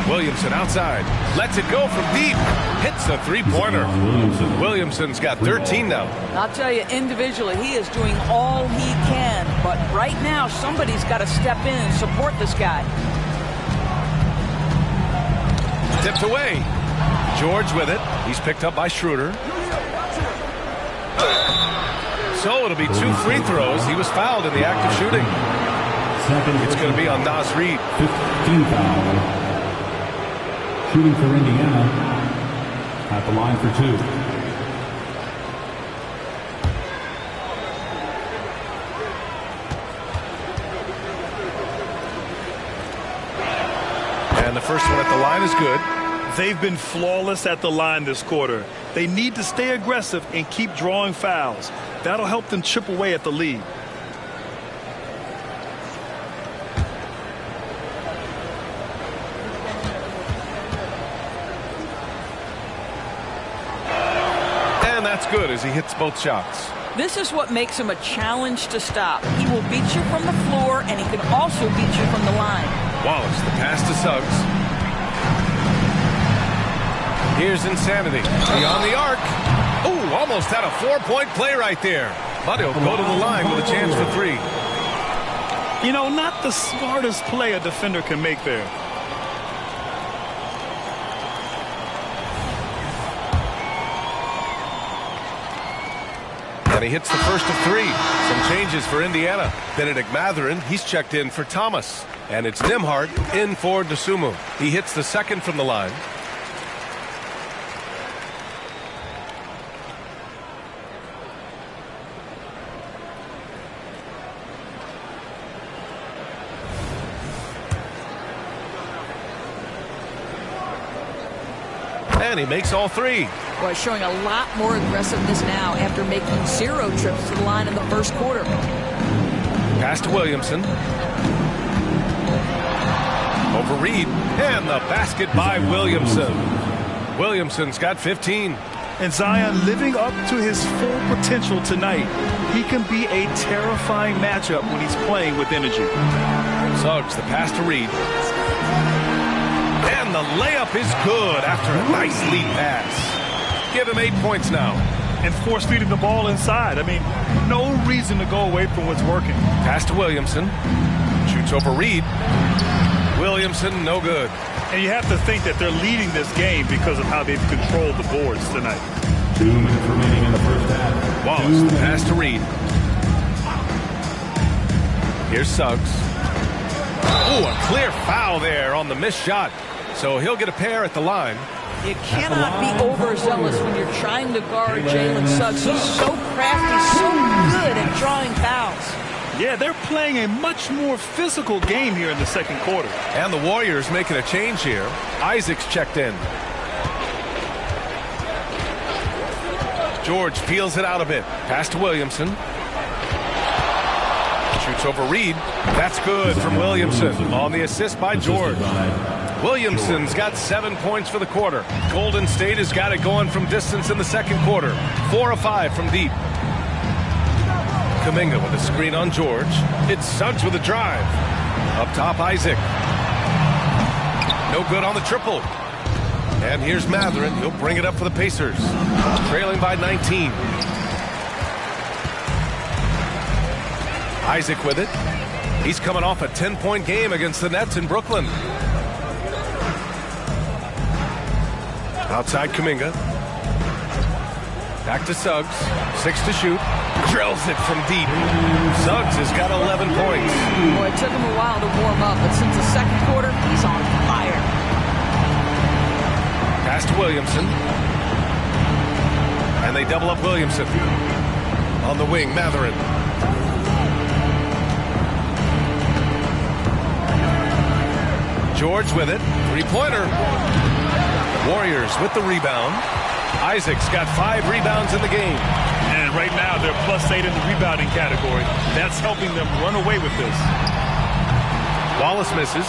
Williamson outside. Lets it go from deep. Hits a three-pointer. Williamson's got 13 now. I'll tell you, individually, he is doing all he can. But right now, somebody's got to step in and support this guy. Tipped away. George with it. He's picked up by Schroeder. So it'll be 2 free throws. He was fouled in the act of shooting. It's going to be on Nas Reed. 15 foul. Shooting for Indiana at the line for 2. And the first one at the line is good. They've been flawless at the line this quarter. They need to stay aggressive and keep drawing fouls. That'll help them chip away at the lead. That's good as he hits both shots. This is what makes him a challenge to stop. He will beat you from the floor, and he can also beat you from the line. Wallace, the pass to Suggs. Here's Insanity. Beyond the arc. Ooh, almost had a 4-point play right there. But he'll go to the line with a chance for 3. You know, not the smartest play a defender can make there. And he hits the first of 3. Some changes for Indiana. Benedict Mathurin, he's checked in for Thomas. And it's Nembhard in for Dosunmu. He hits the second from the line. And he makes all 3. Boy, showing a lot more aggressiveness now after making 0 trips to the line in the first quarter. Pass to Williamson. Over Reed. And the basket by Williamson. Williamson's got 15. And Zion living up to his full potential tonight. He can be a terrifying matchup when he's playing with energy. Suggs, the pass to Reed. And the layup is good after a nice lead pass. Give him 8 points now. And force feeding the ball inside. I mean, no reason to go away from what's working. Pass to Williamson. Shoots over Reed. Williamson, no good. And you have to think that they're leading this game because of how they've controlled the boards tonight. 2 minutes remaining in the first half. Wallace, the pass to Reed. Here's Suggs. Oh, a clear foul there on the missed shot. So he'll get a pair at the line. You cannot be overzealous when you're trying to guard Jalen Suggs. He's so crafty, so good at drawing fouls. Yeah, they're playing a much more physical game here in the second quarter. And the Warriors making a change here. Isaac's checked in. George peels it out a bit. Pass to Williamson. Shoots over Reed. That's good from Williamson on the assist by George. Williamson's got 7 points for the quarter. Golden State has got it going from distance in the second quarter. 4 of 5 from deep. Kuminga with a screen on George. It's Suggs with a drive. Up top, Isaac. No good on the triple. And here's Mathurin. He'll bring it up for the Pacers. Trailing by 19. Isaac with it. He's coming off a 10-point game against the Nets in Brooklyn. Outside Kuminga. Back to Suggs. 6 to shoot. Drills it from deep. Suggs has got 11 points. Boy, it took him a while to warm up, but since the second quarter, he's on fire. Pass to Williamson. And they double up Williamson. On the wing, Matherin. George with it. Three-pointer. Warriors with the rebound. Isaac's got 5 rebounds in the game. And right now, they're +8 in the rebounding category. That's helping them run away with this. Wallace misses.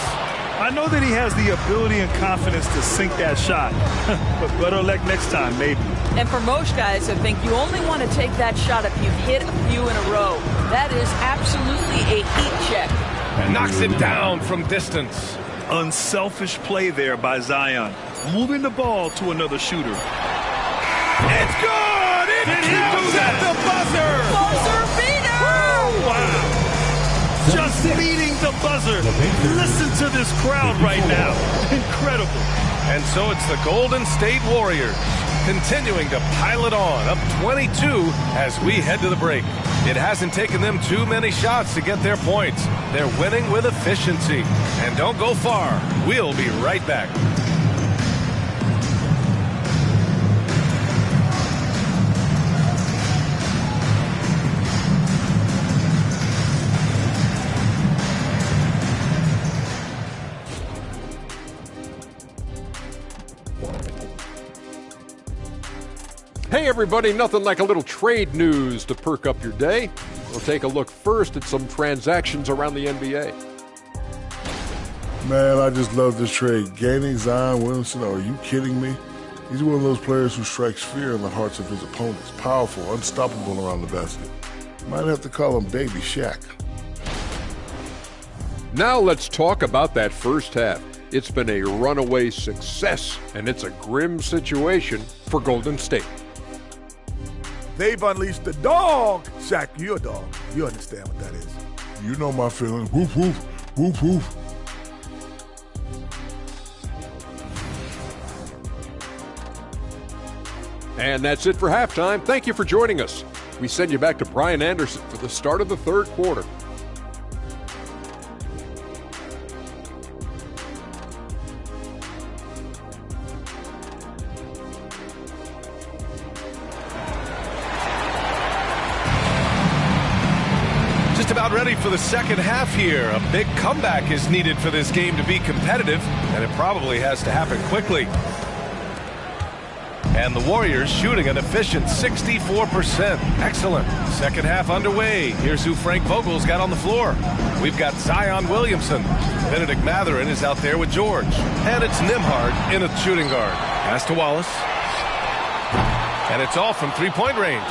I know that he has the ability and confidence to sink that shot. But better luck next time, maybe. And for most guys, I think you only want to take that shot if you've hit a few in a row. That is absolutely a heat check. And knocks it down from distance. Unselfish play there by Zion. Moving the ball to another shooter. It's good! It counts at the buzzer! Buzzer beater! Wow. Just beating the buzzer. Listen to this crowd right now. Incredible. And so it's the Golden State Warriors continuing to pile it on, up 22 as we head to the break. It hasn't taken them too many shots to get their points. They're winning with efficiency. And don't go far. We'll be right back. Hey everybody, nothing like a little trade news to perk up your day. We'll take a look first at some transactions around the NBA. Man, I just love this trade. Gaining Zion Williamson, are you kidding me? He's one of those players who strikes fear in the hearts of his opponents. Powerful, unstoppable around the basket. Might have to call him Baby Shaq. Now let's talk about that first half. It's been a runaway success, and it's a grim situation for Golden State. They've unleashed the dog. Shaq, you're a dog. You understand what that is. You know my feelings. Woof, woof, woof, woof. And that's it for halftime. Thank you for joining us. We send you back to Brian Anderson for the start of the third quarter. About ready for the second half here. A big comeback is needed for this game to be competitive, and it probably has to happen quickly. And the Warriors shooting an efficient 64%. Excellent. Second half underway. Here's who Frank Vogel's got on the floor. We've got Zion Williamson. Benedict Matherin is out there with George. And it's Nembhard in a shooting guard. Pass to Wallace. And it's all from three-point range.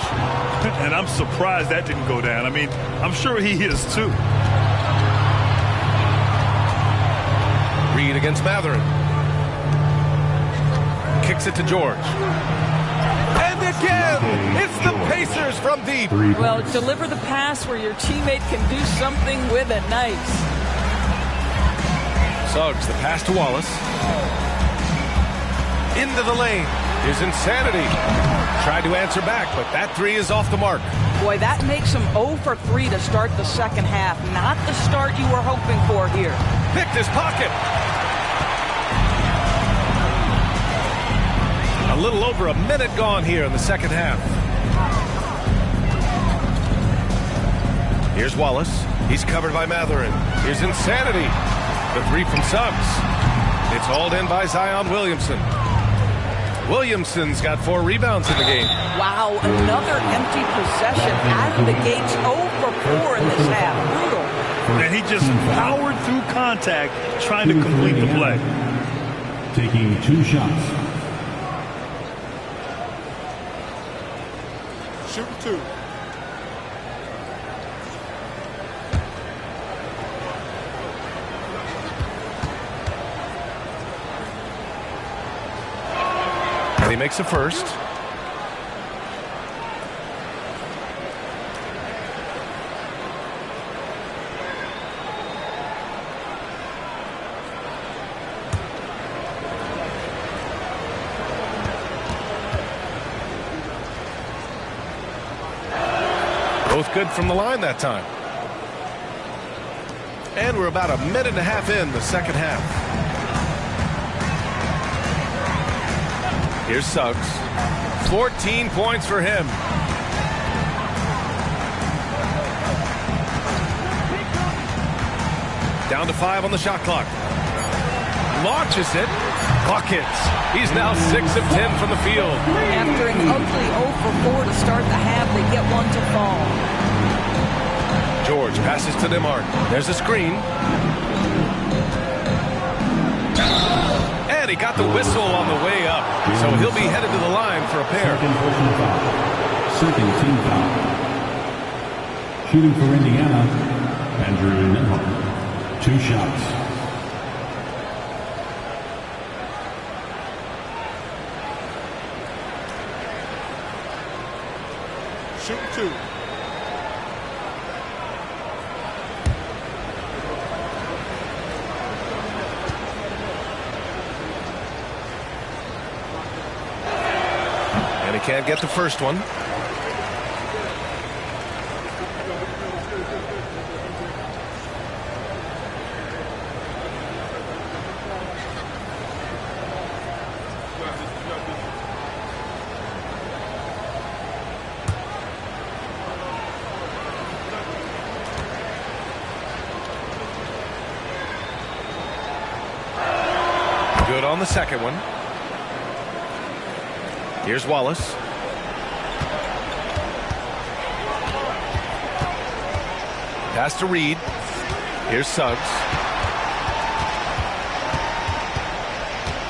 And I'm surprised that didn't go down. I mean, I'm sure he is too. Reed against Matherin. Kicks it to George. And again, it's the Pacers from deep. Well, deliver the pass where your teammate can do something with it. Nice. Suggs, the pass to Wallace. Into the lane. Here's Insanity. Tried to answer back, but that three is off the mark. Boy, that makes him 0 for 3 to start the second half. Not the start you were hoping for here. Picked his pocket. A little over a minute gone here in the second half. Here's Wallace. He's covered by Matherin. Here's Insanity. The three from Suggs. It's hauled in by Zion Williamson. Williamson's got 4 rebounds in the game. Wow, another empty possession out of the gates. 0 for 4 in this half. Brutal. And he just powered through contact trying to complete the play. Taking 2 shots. Shoot 2. And he makes the first. Both good from the line that time. And we're about a minute and a half in the second half. Here's Suggs. 14 points for him. Down to 5 on the shot clock. Launches it. Buckets. He's now 6 of 10 from the field. After an ugly 0 for 4 to start the half, they get one to fall. George passes to Nembhard. There's a screen. And he got the whistle on the way up. So he'll be headed to the line for a pair. Second team foul. Shooting for Indiana, Andrew Nembhard. 2 shots. Shoot 2. And he can't get the first one. Good on the second one. Here's Wallace. Pass to Reed. Here's Suggs.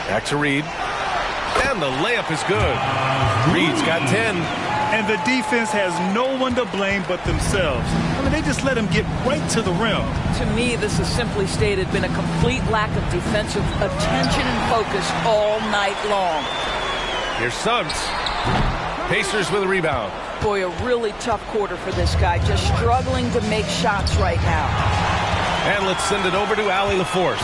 Back to Reed. And the layup is good. Reed's got 10. And the defense has no one to blame but themselves. I mean, they just let him get right to the rim. To me, this is simply stated been a complete lack of defensive attention and focus all night long. Here's Suggs. Pacers with a rebound. Boy, a really tough quarter for this guy. Just struggling to make shots right now. And let's send it over to Allie LaForce.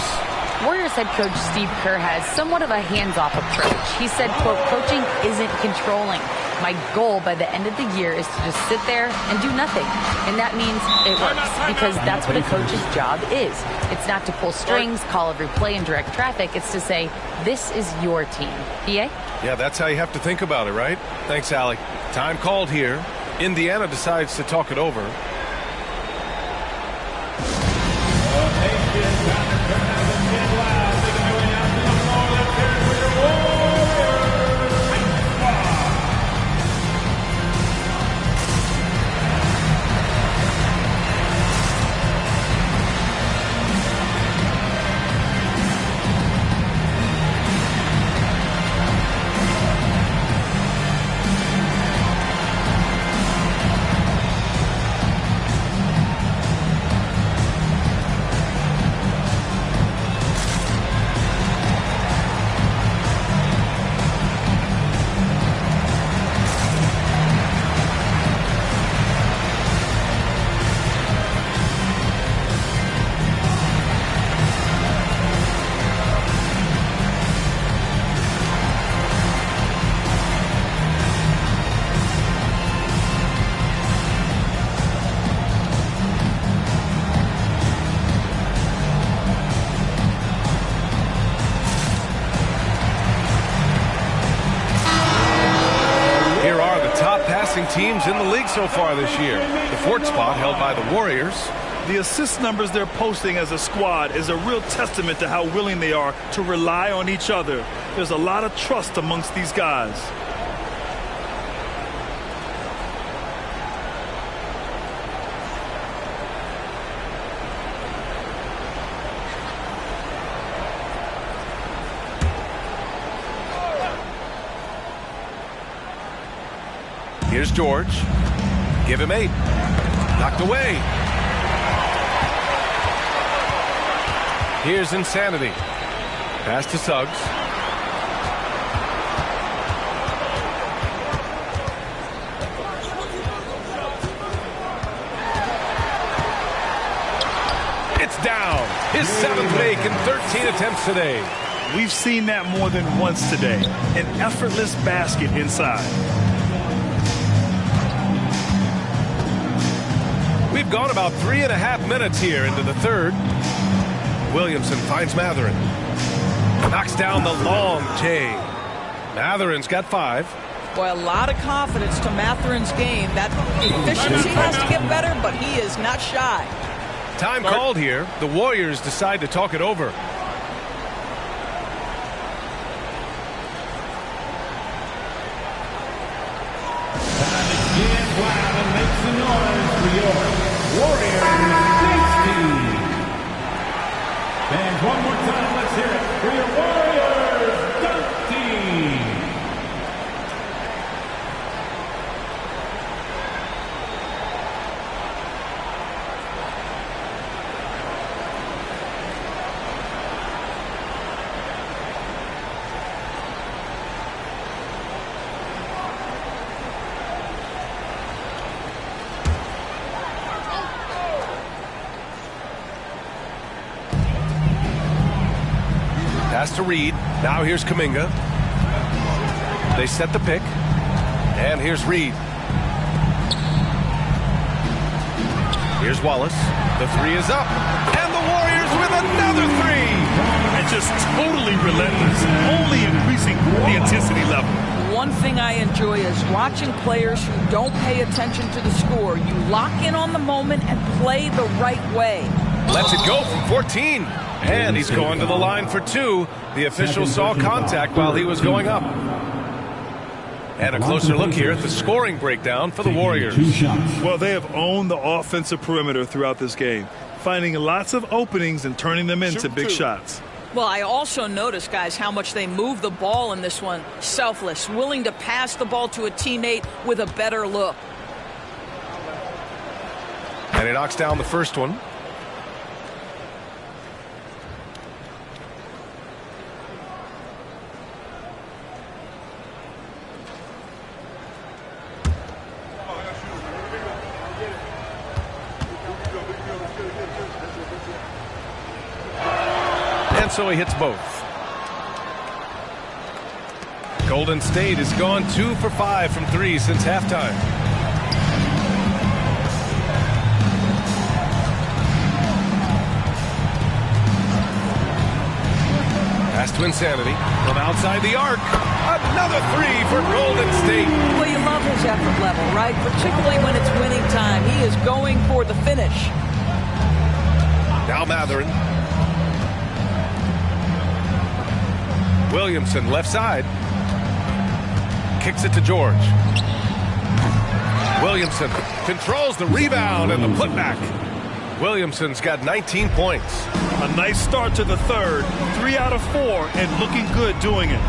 Warriors head coach Steve Kerr has somewhat of a hands-off approach. He said, quote, coaching isn't controlling. My goal by the end of the year is to just sit there and do nothing. And that means it works because that's what a coach's job is. It's not to pull strings, call every play, and direct traffic. It's to say, this is your team. PA? Yeah, that's how you have to think about it, right? Thanks, Allie. Time called here. Indiana decides to talk it over. Teams in the league so far this year. The fourth spot held by the Warriors. The assist numbers they're posting as a squad is a real testament to how willing they are to rely on each other. There's a lot of trust amongst these guys. Here's George. Give him 8. Knocked away. Here's Insanity. Pass to Suggs. It's down. His 7th make in 13 attempts today. We've seen that more than once today. An effortless basket inside. gone about 3.5 minutes here into the third. Williamson finds Matherin. Knocks down the long J. Matherin's got 5. Boy, a lot of confidence to Matherin's game. That efficiency has to get better, but he is not shy. Time called here. The Warriors decide to talk it over. Make some noise for your Warriors Dance Team. And one more time, let's hear it for your Warriors Dunk Team. Pass to Reed. Now here's Kuminga. They set the pick. And here's Reed. Here's Wallace. The 3 is up. And the Warriors with another 3. And just totally relentless. Only increasing the intensity level. One thing I enjoy is watching players who don't pay attention to the score. You lock in on the moment and play the right way. Lets it go from 14. And he's going to the line for 2. The official saw contact while he was going up. And a closer look here at the scoring breakdown for the Warriors. Well, they have owned the offensive perimeter throughout this game, finding lots of openings and turning them into big shots. Well, I also noticed, guys, how much they move the ball in this one. Selfless, willing to pass the ball to a teammate with a better look. And he knocks down the first one. So he hits both. Golden State has gone 2 for 5 from 3 since halftime. Pass to Insanity from outside the arc. Another 3 for Golden State. Well, you love his effort level, right? Particularly when it's winning time. He is going for the finish. Now Matherin. Williamson left side. Kicks it to George. Williamson controls the rebound and the putback. Williamson's got 19 points. A nice start to the third. 3 out of 4 and looking good doing it.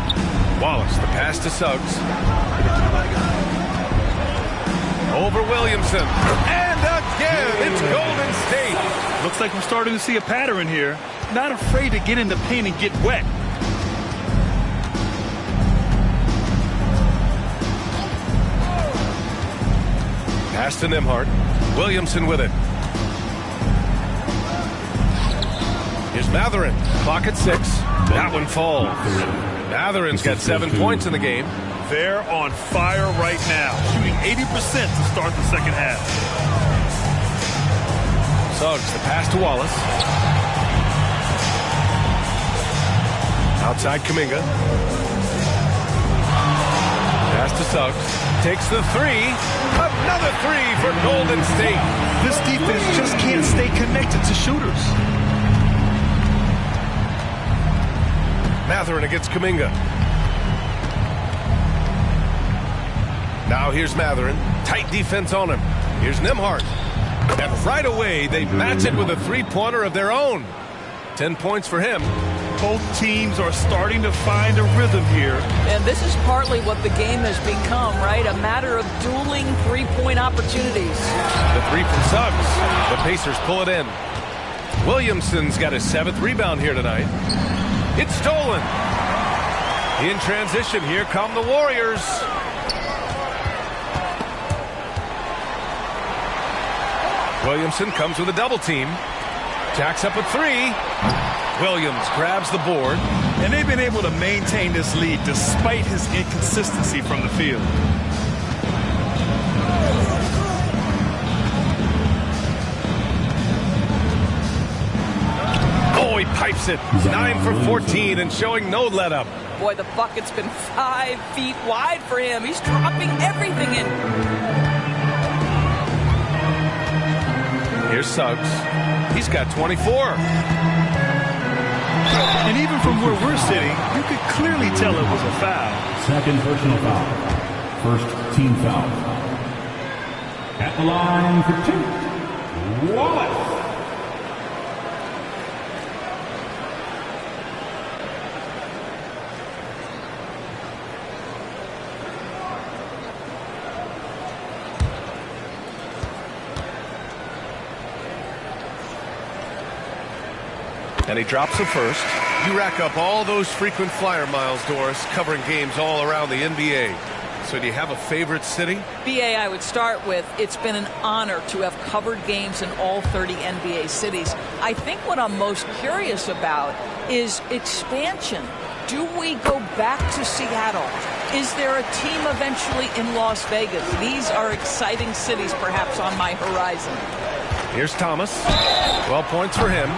Wallace, the pass to Suggs. Over Williamson. And again, it's Golden State. Looks like we're starting to see a pattern here. Not afraid to get in the paint and get wet. Pass to Nembhard. Williamson with it. Here's Matherin. Clock at 6. That one falls. Matherin's got 7 points in the game. They're on fire right now, shooting 80% to start the second half. Suggs, the pass to Wallace. Outside Kuminga. Pass to Suggs. Takes the 3. Another 3 for Golden State. This defense just can't stay connected to shooters. Matherin against Kuminga. Now here's Matherin. Tight defense on him. Here's Nembhard. And right away, they match it with a 3-pointer of their own. 10 points for him. Both teams are starting to find a rhythm here. And this is partly what the game has become, right? A matter of dueling 3-point opportunities. The 3 from Suggs. The Pacers pull it in. Williamson's got his 7th rebound here tonight. It's stolen. In transition, here come the Warriors. Williamson comes with a double team. Jacks up a 3. Williams grabs the board. And they've been able to maintain this lead despite his inconsistency from the field. he pipes it. 9 for 14 and showing no let-up. Boy, the bucket's been 5 feet wide for him. He's dropping everything in. Here's Suggs. He's got 24. And even from where we're sitting, you could clearly tell it was a foul. Second personal foul. First team foul. At the line for 2, Wallace. And he drops the first. You rack up all those frequent flyer miles, Doris, covering games all around the NBA. So do you have a favorite city? BA, I would start with, it's been an honor to have covered games in all 30 NBA cities. I think what I'm most curious about is expansion. Do we go back to Seattle? Is there a team eventually in Las Vegas? These are exciting cities perhaps on my horizon. Here's Thomas. 12 points for him.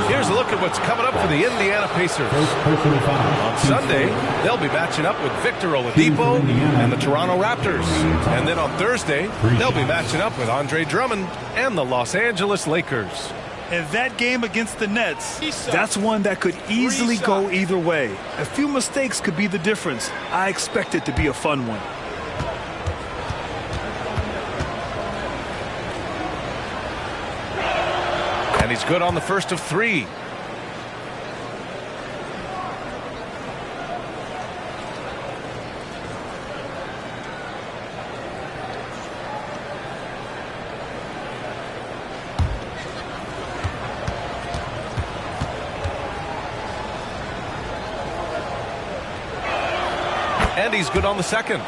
Here's a look at what's coming up for the Indiana Pacers. On Sunday, they'll be matching up with Victor Oladipo and the Toronto Raptors. And then on Thursday, they'll be matching up with Andre Drummond and the Los Angeles Lakers. And that game against the Nets, that's one that could easily go either way. A few mistakes could be the difference. I expect it to be a fun one. And he's good on the first of 3. And he's good on the second.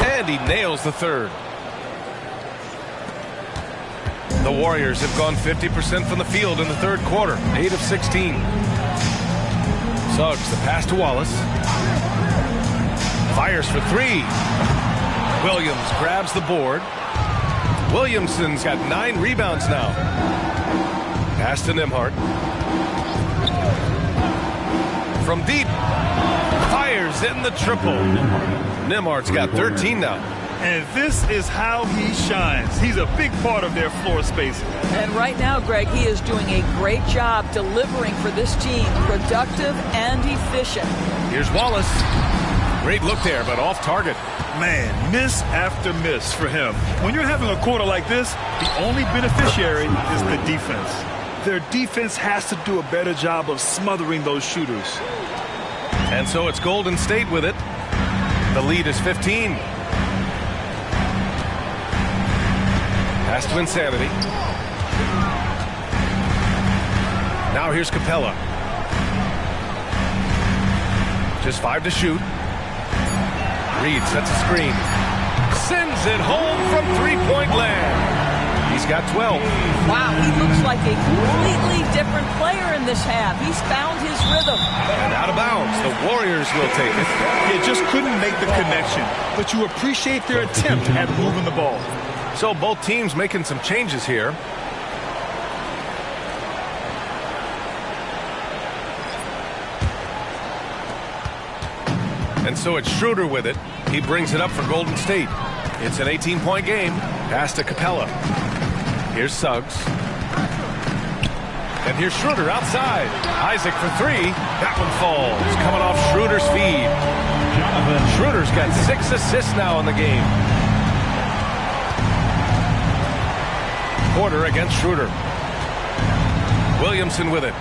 And he nails the third. The Warriors have gone 50% from the field in the third quarter, 8 of 16. Suggs, the pass to Wallace. Fires for 3. Williams grabs the board. Williamson's got 9 rebounds now. Pass to Nembhard. From deep. Fires in the triple. Nembhard's got 13 now. And this is how he shines. He's a big part of their floor spacing. And right now, Greg, he is doing a great job delivering for this team. Productive and efficient. Here's Wallace. Great look there, but off target. Man, miss after miss for him. When you're having a quarter like this, the only beneficiary is the defense. Their defense has to do a better job of smothering those shooters. And so it's Golden State with it. The lead is 15. Pass to Insanity. Now here's Capella. Just 5 to shoot. Reed sets a screen. Sends it home from three-point land. He's got 12. Wow, he looks like a completely different player in this half. He's found his rhythm. And out of bounds. The Warriors will take it. You just couldn't make the connection, but you appreciate their attempt at moving the ball. So both teams making some changes here. And so it's Schroeder with it. He brings it up for Golden State. It's an 18-point game. Pass to Capella. Here's Suggs. And here's Schroeder outside. Isaac for 3. That one falls. Coming off Schroeder's feed. Schroeder's got 6 assists now in the game. Porter against Schroeder. Williamson with it.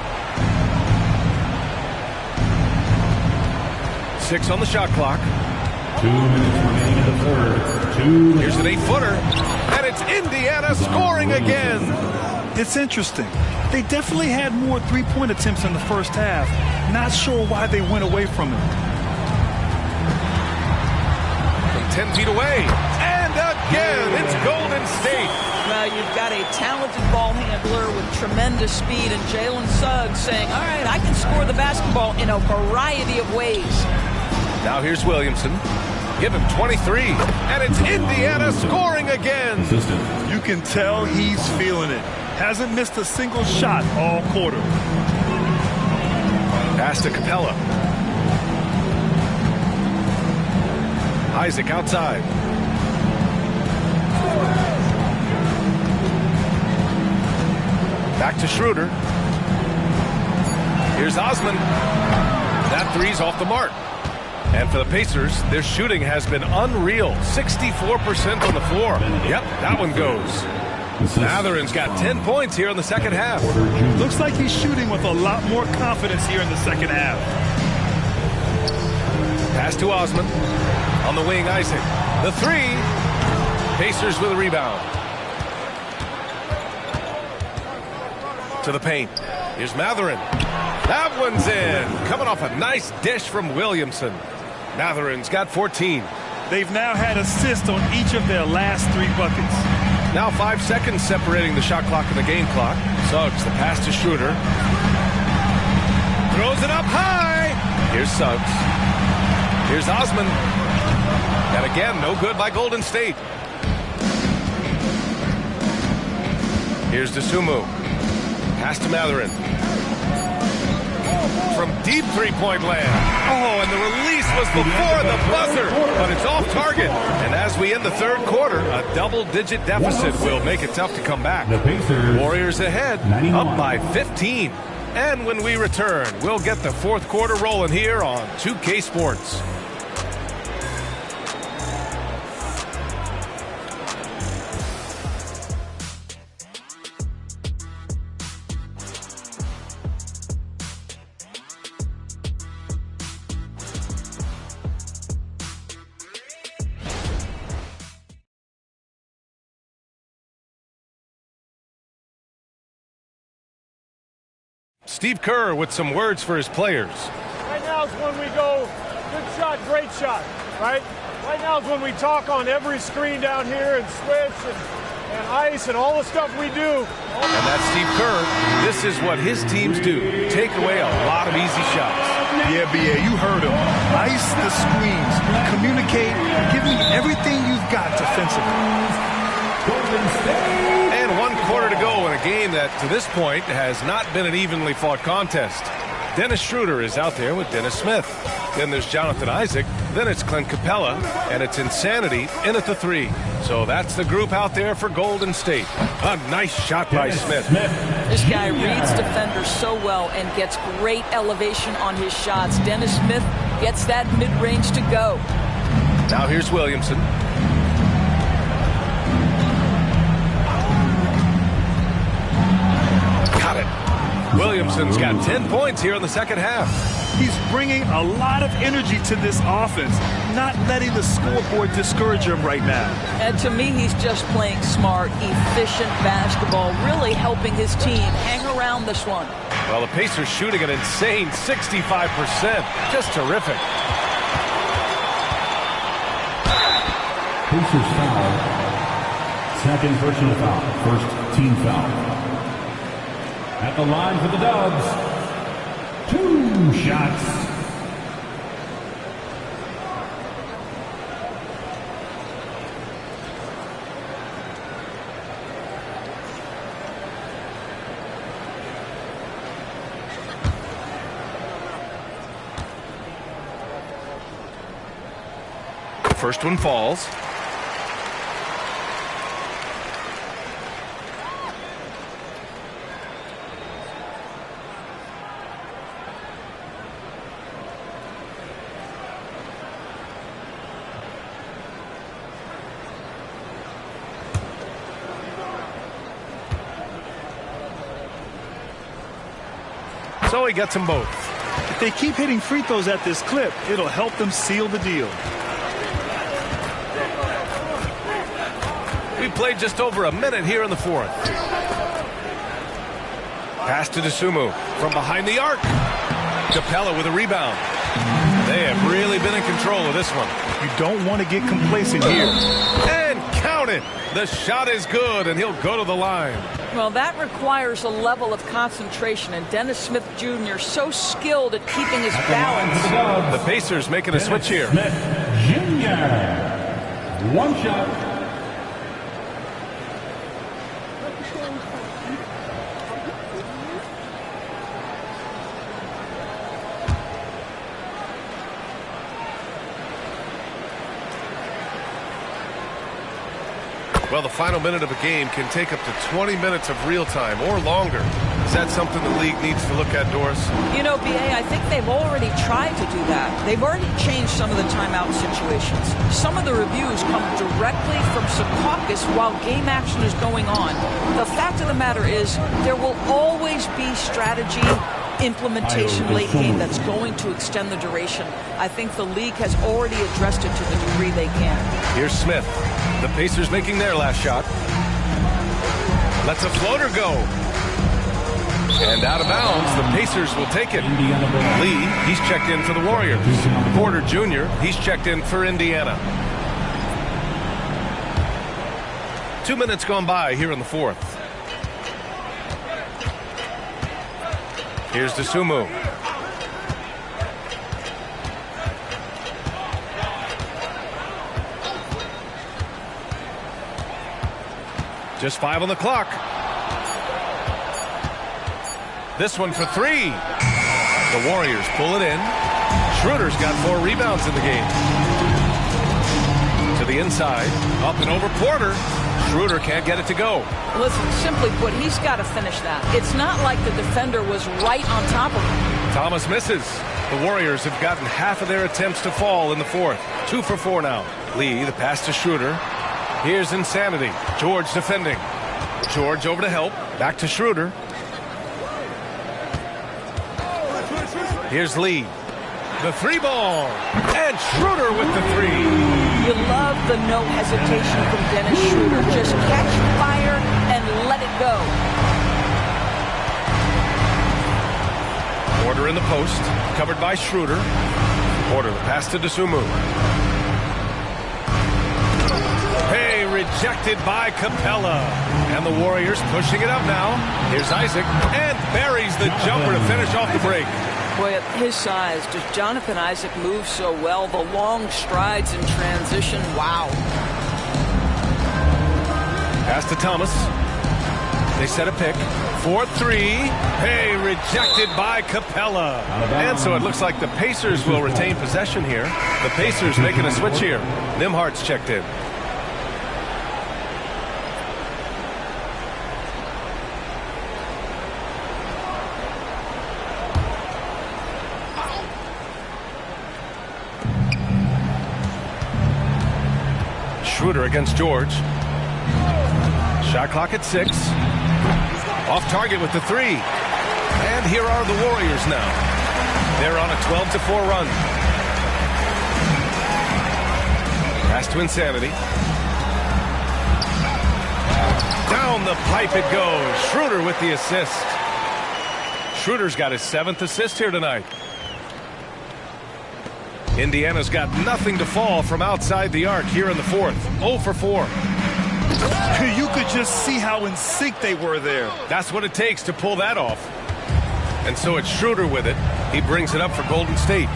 6 on the shot clock. 2 minutes remaining in the third. Here's an 8-footer. And it's Indiana scoring again. It's interesting. They definitely had more three-point attempts in the first half. Not sure why they went away from it. From 10 feet away. And again, it's Golden State. talented ball handler with tremendous speed, and Jalen Suggs saying, all right, I can score the basketball in a variety of ways. Now here's Williamson. Give him 23, and it's Indiana scoring again. You can tell he's feeling it. Hasn't missed a single shot all quarter. Pass to Capella. Isaac outside. Back to Schroeder. Here's Osman. That three's off the mark. And for the Pacers, their shooting has been unreal. 64% on the floor. Yep, that one goes. Matherin's got 10 points here in the second half. Looks like he's shooting with a lot more confidence here in the second half. Pass to Osman. On the wing, Isaac. The three. Pacers with a rebound. To the paint. Here's Matherin. That one's in. Coming off a nice dish from Williamson. Matherin's got 14. They've now had assists on each of their last 3 buckets. Now 5 seconds separating the shot clock and the game clock. Suggs, the pass to Schroeder. Throws it up high. Here's Suggs. Here's Osman. And again, no good by Golden State. Here's Dosunmu. Pass to Matherin. From deep three-point land. Oh, and the release was before the buzzer, but it's off target. And as we end the third quarter, a double-digit deficit will make it tough to come back. The Pacers, Warriors ahead, up by 15. And when we return, we'll get the fourth quarter rolling here on 2K Sports. Steve Kerr with some words for his players. Right now is when we go, good shot, great shot, right? Right now is when we talk on every screen down here and switch and ice and all the stuff we do. And that's Steve Kerr. This is what his teams do. Take away a lot of easy shots. Yeah, B.A., you heard him. Ice the screens. Communicate. Give me everything you've got defensively. And 1 quarter to go in a game that, to this point, has not been an evenly fought contest. Dennis Schroeder is out there with Dennis Smith. Then there's Jonathan Isaac. Then it's Clint Capella. And it's Insanity in at the three. So that's the group out there for Golden State. A nice shot by Smith. This guy reads defenders so well and gets great elevation on his shots. Dennis Smith gets that mid-range to go. Now here's Williamson. Got it. Williamson's got 10 points here in the second half. He's bringing a lot of energy to this offense, not letting the scoreboard discourage him right now. And to me, he's just playing smart, efficient basketball, really helping his team hang around this one. Well, the Pacers shooting an insane 65%. Just terrific. Pacers foul. Second personal foul. First team foul. At the line for the Dubs. 2 shots. First one falls. So he gets them both. If they keep hitting free throws at this clip, it'll help them seal the deal. We played just over a minute here in the fourth. Pass to Dosunmu from behind the arc. Capella with a rebound. They have really been in control of this one. You don't want to get complacent here. And count Count it. The shot is good, and he'll go to the line. Well, that requires a level of concentration, and Dennis Smith Jr. so skilled at keeping his balance. The Pacers making a switch here. Smith Jr. One shot. Well, the final minute of a game can take up to 20 minutes of real time or longer. Is that something the league needs to look at, Doris? You know, BA, I think they've already tried to do that. They've already changed some of the timeout situations. Some of the reviews come directly from Secaucus while game action is going on. The fact of the matter is there will always be strategy implementation late game that's going to extend the duration. I think the league has already addressed it to the degree they can. Here's Smith. The Pacers making their last shot. Lets a floater go. And out of bounds, the Pacers will take it. Lee, he's checked in for the Warriors. Porter Jr., he's checked in for Indiana. 2 minutes gone by here in the fourth. Here's Dosunmu. Just 5 on the clock. This one for 3. The Warriors pull it in. Schroeder's got 4 rebounds in the game. To the inside. Up and over Porter. Schroeder can't get it to go. Listen, simply put, he's got to finish that. It's not like the defender was right on top of him. Thomas misses. The Warriors have gotten half of their attempts to fall in the fourth. 2 for 4 now. Lee, the pass to Schroeder. Here's Insanity. George defending. George over to help. Back to Schroeder. Here's Lee. The 3 ball. And Schroeder with the 3. You love the no hesitation from Dennis Schroeder. Just catch fire and let it go. Porter in the post. Covered by Schroeder. Porter, the pass to Dosunmu. Rejected by Capella. And the Warriors pushing it up now. Here's Isaac. And buries the jumper to finish off the break. Boy, at his size, does Jonathan Isaac move so well? The long strides in transition. Wow. Pass to Thomas. They set a pick. 4-3. Hey, rejected by Capella. And so it looks like the Pacers will retain possession here. The Pacers making a switch here. Nimhart's checked in. Schroeder against George. Shot clock at 6. Off target with the 3. And here are the Warriors now. They're on a 12-4 run. Pass to Insanity. Down the pipe it goes. Schroeder with the assist. Schroeder's got his 7th assist here tonight. Indiana's got nothing to fall from outside the arc here in the fourth. 0 for 4. You could just see how in sync they were there. That's what it takes to pull that off. And so it's Schroeder with it. He brings it up for Golden State.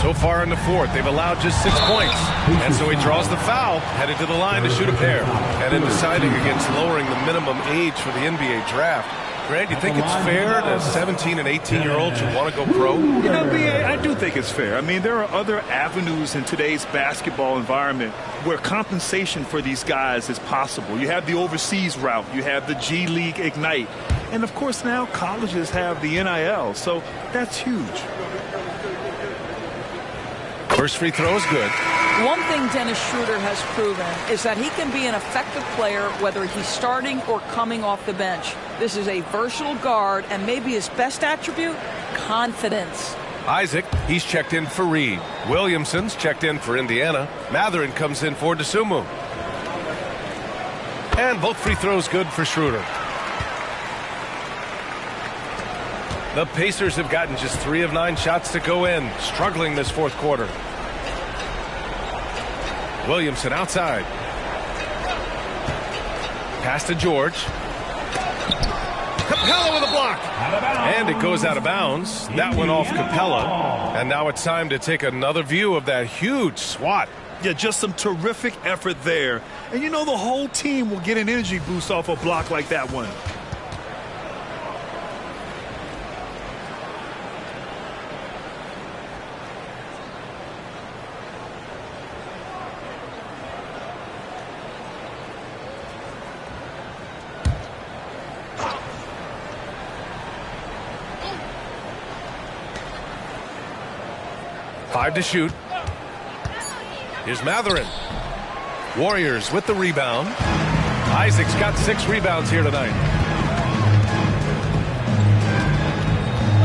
So far in the fourth, they've allowed just 6 points. And so he draws the foul, headed to the line to shoot a pair. And in deciding against lowering the minimum age for the NBA draft, Grant, you think it's fair to 17 and 18-year-olds who want to go pro? You know, BA, I do think it's fair. I mean, there are other avenues in today's basketball environment where compensation for these guys is possible. You have the overseas route. You have the G League Ignite. And, of course, now colleges have the NIL. So that's huge. First free throw is good. One thing Dennis Schroeder has proven is that he can be an effective player whether he's starting or coming off the bench. This is a versatile guard, and maybe his best attribute, confidence. Isaac, he's checked in for Reed. Williamson's checked in for Indiana. Matherin comes in for Dosunmu. And both free throws good for Schroeder. The Pacers have gotten just 3 of 9 shots to go in, struggling this fourth quarter. Williamson outside. Pass to George. Capella with a block. And it goes out of bounds. That went off Capella. And now it's time to take another view of that huge swat. Yeah, just some terrific effort there. And you know the whole team will get an energy boost off a block like that one. Five to shoot. Here's Matherin. Warriors with the rebound. Isaac's got 6 rebounds here tonight.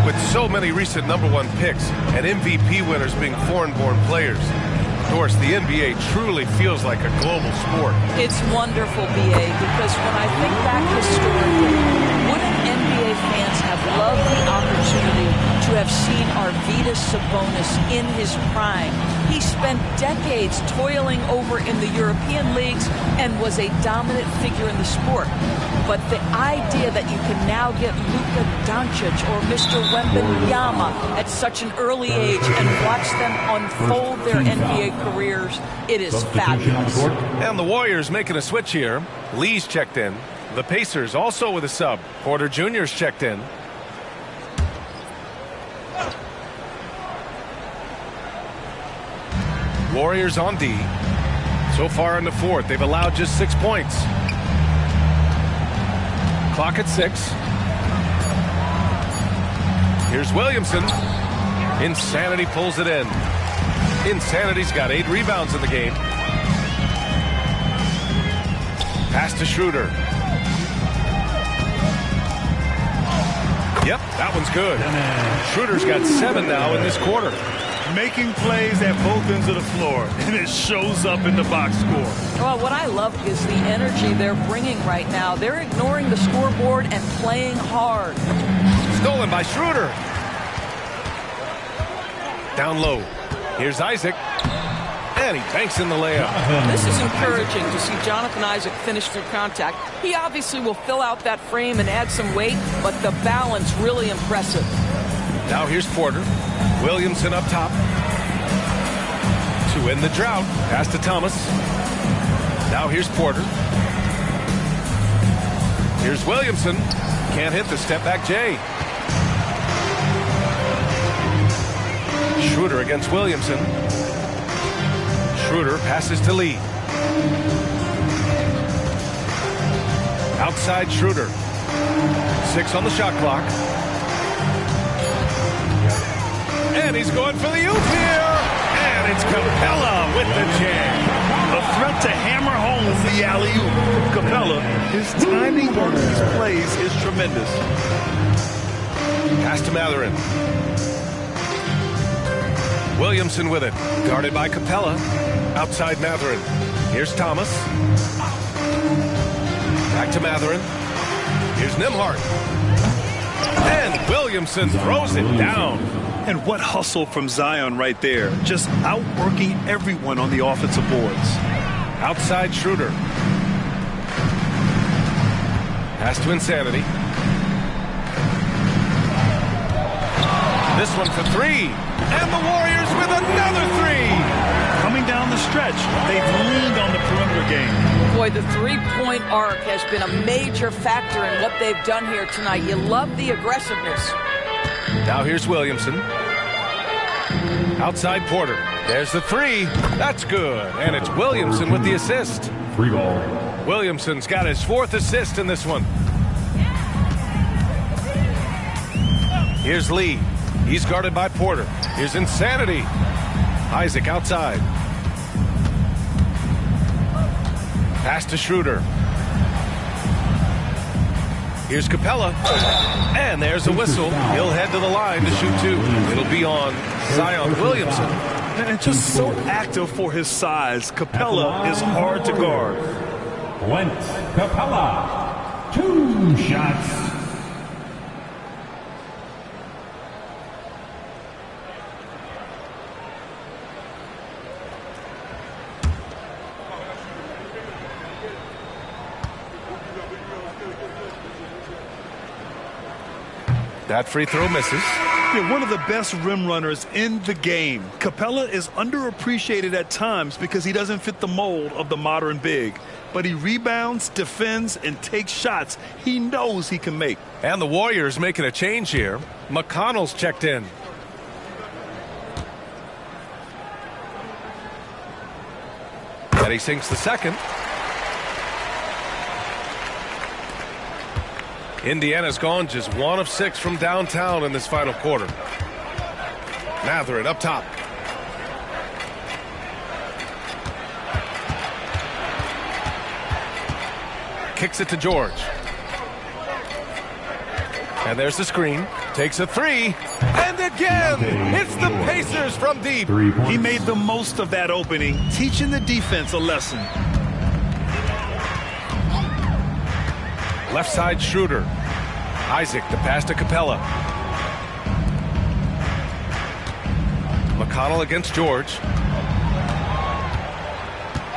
With so many recent #1 picks and MVP winners being foreign-born players, of course, the NBA truly feels like a global sport. It's wonderful, BA, because when I think back historically, wouldn't NBA fans have loved the opportunity to have seen Arvydas Sabonis in his prime? He spent decades toiling over in the European leagues and was a dominant figure in the sport. But the idea that you can now get Luka Doncic or Mr. Wembanyama at such an early age and watch them unfold their NBA careers, it is fabulous. And the Warriors making a switch here. Lee's checked in. The Pacers also with a sub. Porter Jr.'s checked in. Warriors on D. So far in the fourth, they've allowed just 6 points. Clock at 6. Here's Williamson. Insanity pulls it in. Insanity's got 8 rebounds in the game. Pass to Schroeder. Yep, that one's good. Schroeder's got 7 now in this quarter. Making plays at both ends of the floor, and it shows up in the box score. Well, what I love is the energy they're bringing right now. They're ignoring the scoreboard and playing hard. Stolen by Schroeder. Down low. Here's Isaac. And he banks in the layup. This is encouraging to see Jonathan Isaac finish through contact. He obviously will fill out that frame and add some weight, but the balance really impressive. Now here's Porter. Williamson up top. To end the drought. Pass to Thomas. Now here's Porter. Here's Williamson. Can't hit the step back J. Schroeder against Williamson. Schroeder passes to Lee. Outside Schroeder. 6 on the shot clock. And he's going for the oop here. And it's Capella with the jam. A threat to hammer home the alley-oop. Capella, his timing on these plays is tremendous. Pass to Matherin. Williamson with it. Guarded by Capella. Outside Matherin. Here's Thomas. Back to Matherin. Here's Nembhard. And Williamson throws it down. And what hustle from Zion right there. Just outworking everyone on the offensive boards. Outside Schroeder. Pass to Insanity. This one for 3. And the Warriors with another 3. Coming down the stretch, they've leaned on the perimeter game. Boy, the three-point arc has been a major factor in what they've done here tonight. You love the aggressiveness. Now here's Williamson. Outside Porter. There's the 3. That's good. And it's Williamson with the assist. Free ball. Williamson's got his 4th assist in this one. Here's Lee. He's guarded by Porter. Here's Insanity. Isaac outside. Pass to Schroeder. Here's Capella. And there's a whistle. He'll head to the line to shoot 2. It'll be on Zion Williamson. And just so active for his size. Capella is hard to guard. Clint Capella. 2 shots. That free throw misses. Yeah, one of the best rim runners in the game. Capella is underappreciated at times because he doesn't fit the mold of the modern big. But he rebounds, defends, and takes shots he knows he can make. And the Warriors making a change here. McConnell's checked in. And he sinks the second. Indiana's gone just 1 of 6 from downtown in this final quarter. Mathurin up top. Kicks it to George. And there's the screen. Takes a three. And again, it's the Pacers from deep. He made the most of that opening, teaching the defense a lesson. Left side Schroeder. Isaac, the pass to Capella. McConnell against George.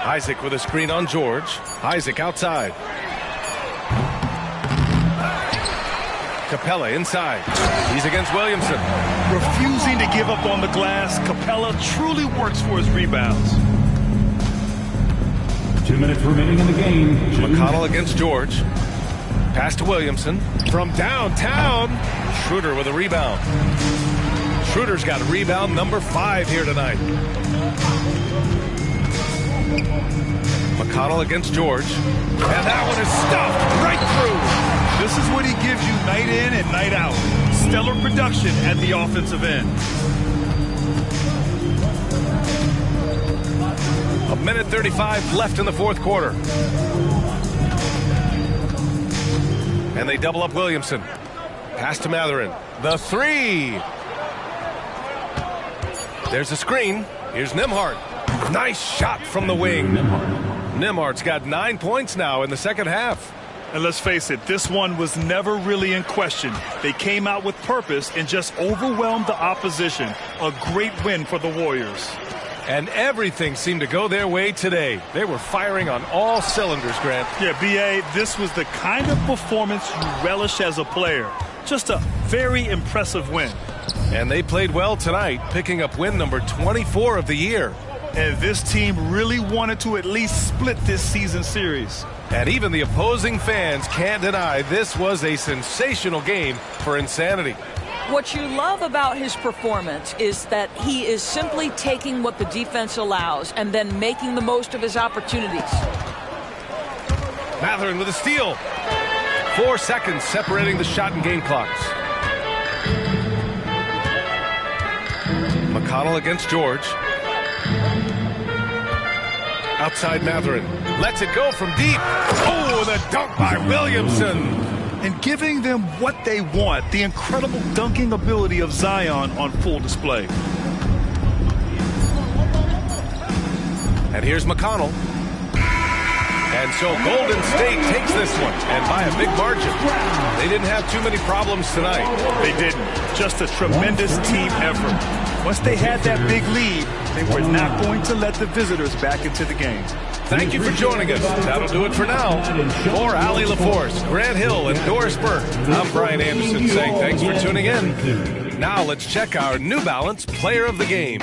Isaac with a screen on George. Isaac outside. Capella inside. He's against Williamson. Refusing to give up on the glass, Capella truly works for his rebounds. 2 minutes remaining in the game. McConnell against George. Pass to Williamson. From downtown, Schroeder with a rebound. Schroeder's got rebound number 5 here tonight. McConnell against George. And that one is stuffed right through. This is what he gives you night in and night out. Stellar production at the offensive end. 1:35 left in the fourth quarter. And they double up Williamson. Pass to Mathurin. The three. There's a screen. Here's Nembhard. Nice shot from the wing. Nembhard's got 9 points now in the second half. And let's face it, this one was never really in question. They came out with purpose and just overwhelmed the opposition. A great win for the Warriors. And everything seemed to go their way today. They were firing on all cylinders, Grant. Yeah, B.A., this was the kind of performance you relish as a player. Just a very impressive win. And they played well tonight, picking up win number 24 of the year. And this team really wanted to at least split this season series. And even the opposing fans can't deny this was a sensational game for Insanity. What you love about his performance is that he is simply taking what the defense allows and then making the most of his opportunities. Mathurin with a steal. 4 seconds separating the shot and game clocks. McConnell against George. Outside Mathurin. Lets it go from deep. Oh, the dunk by Williamson. And giving them what they want, the incredible dunking ability of Zion on full display. And here's McConnell. And so Golden State takes this one, and by a big margin. They didn't have too many problems tonight. They didn't. Just a tremendous team effort. Once they had that big lead, they were not going to let the visitors back into the game. Thank you for joining us. That'll do it for now. For Allie LaForce, Grant Hill, and Doris Burke, I'm Brian Anderson saying thanks for tuning in. Now let's check our New Balance Player of the Game.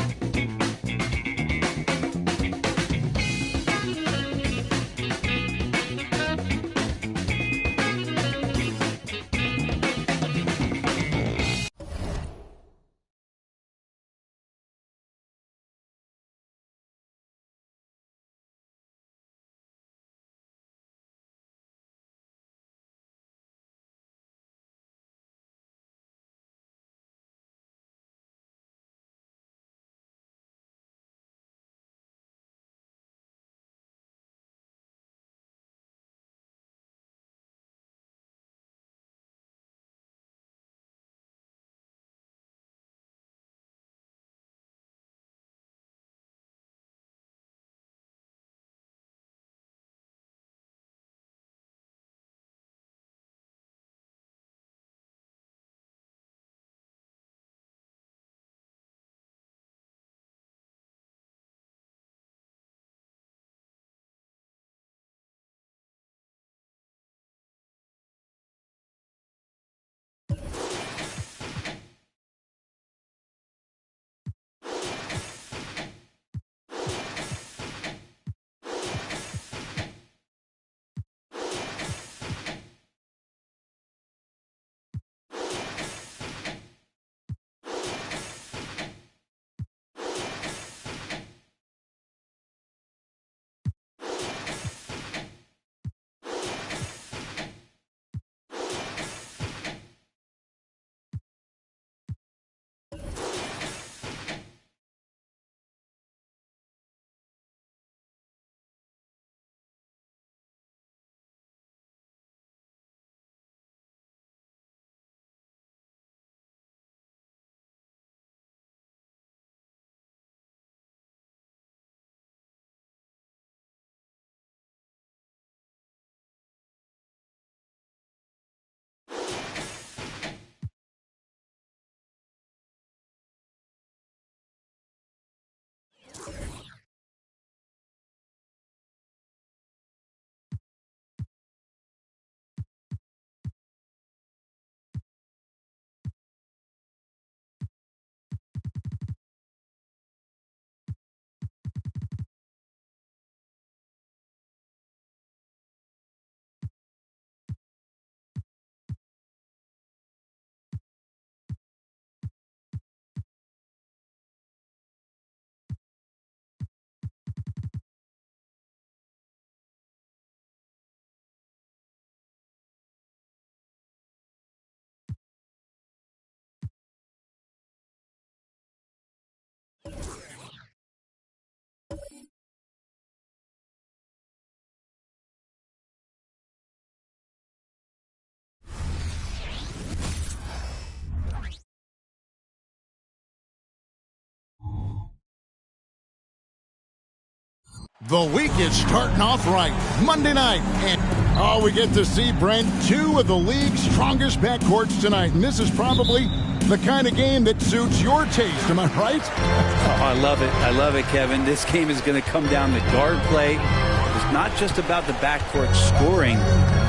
The week is starting off right. Monday night. And we get to see, Brent, two of the league's strongest backcourts tonight. And this is probably the kind of game that suits your taste. Am I right? Oh, I love it. I love it, Kevin. This game is going to come down to guard play. It's not just about the backcourt scoring.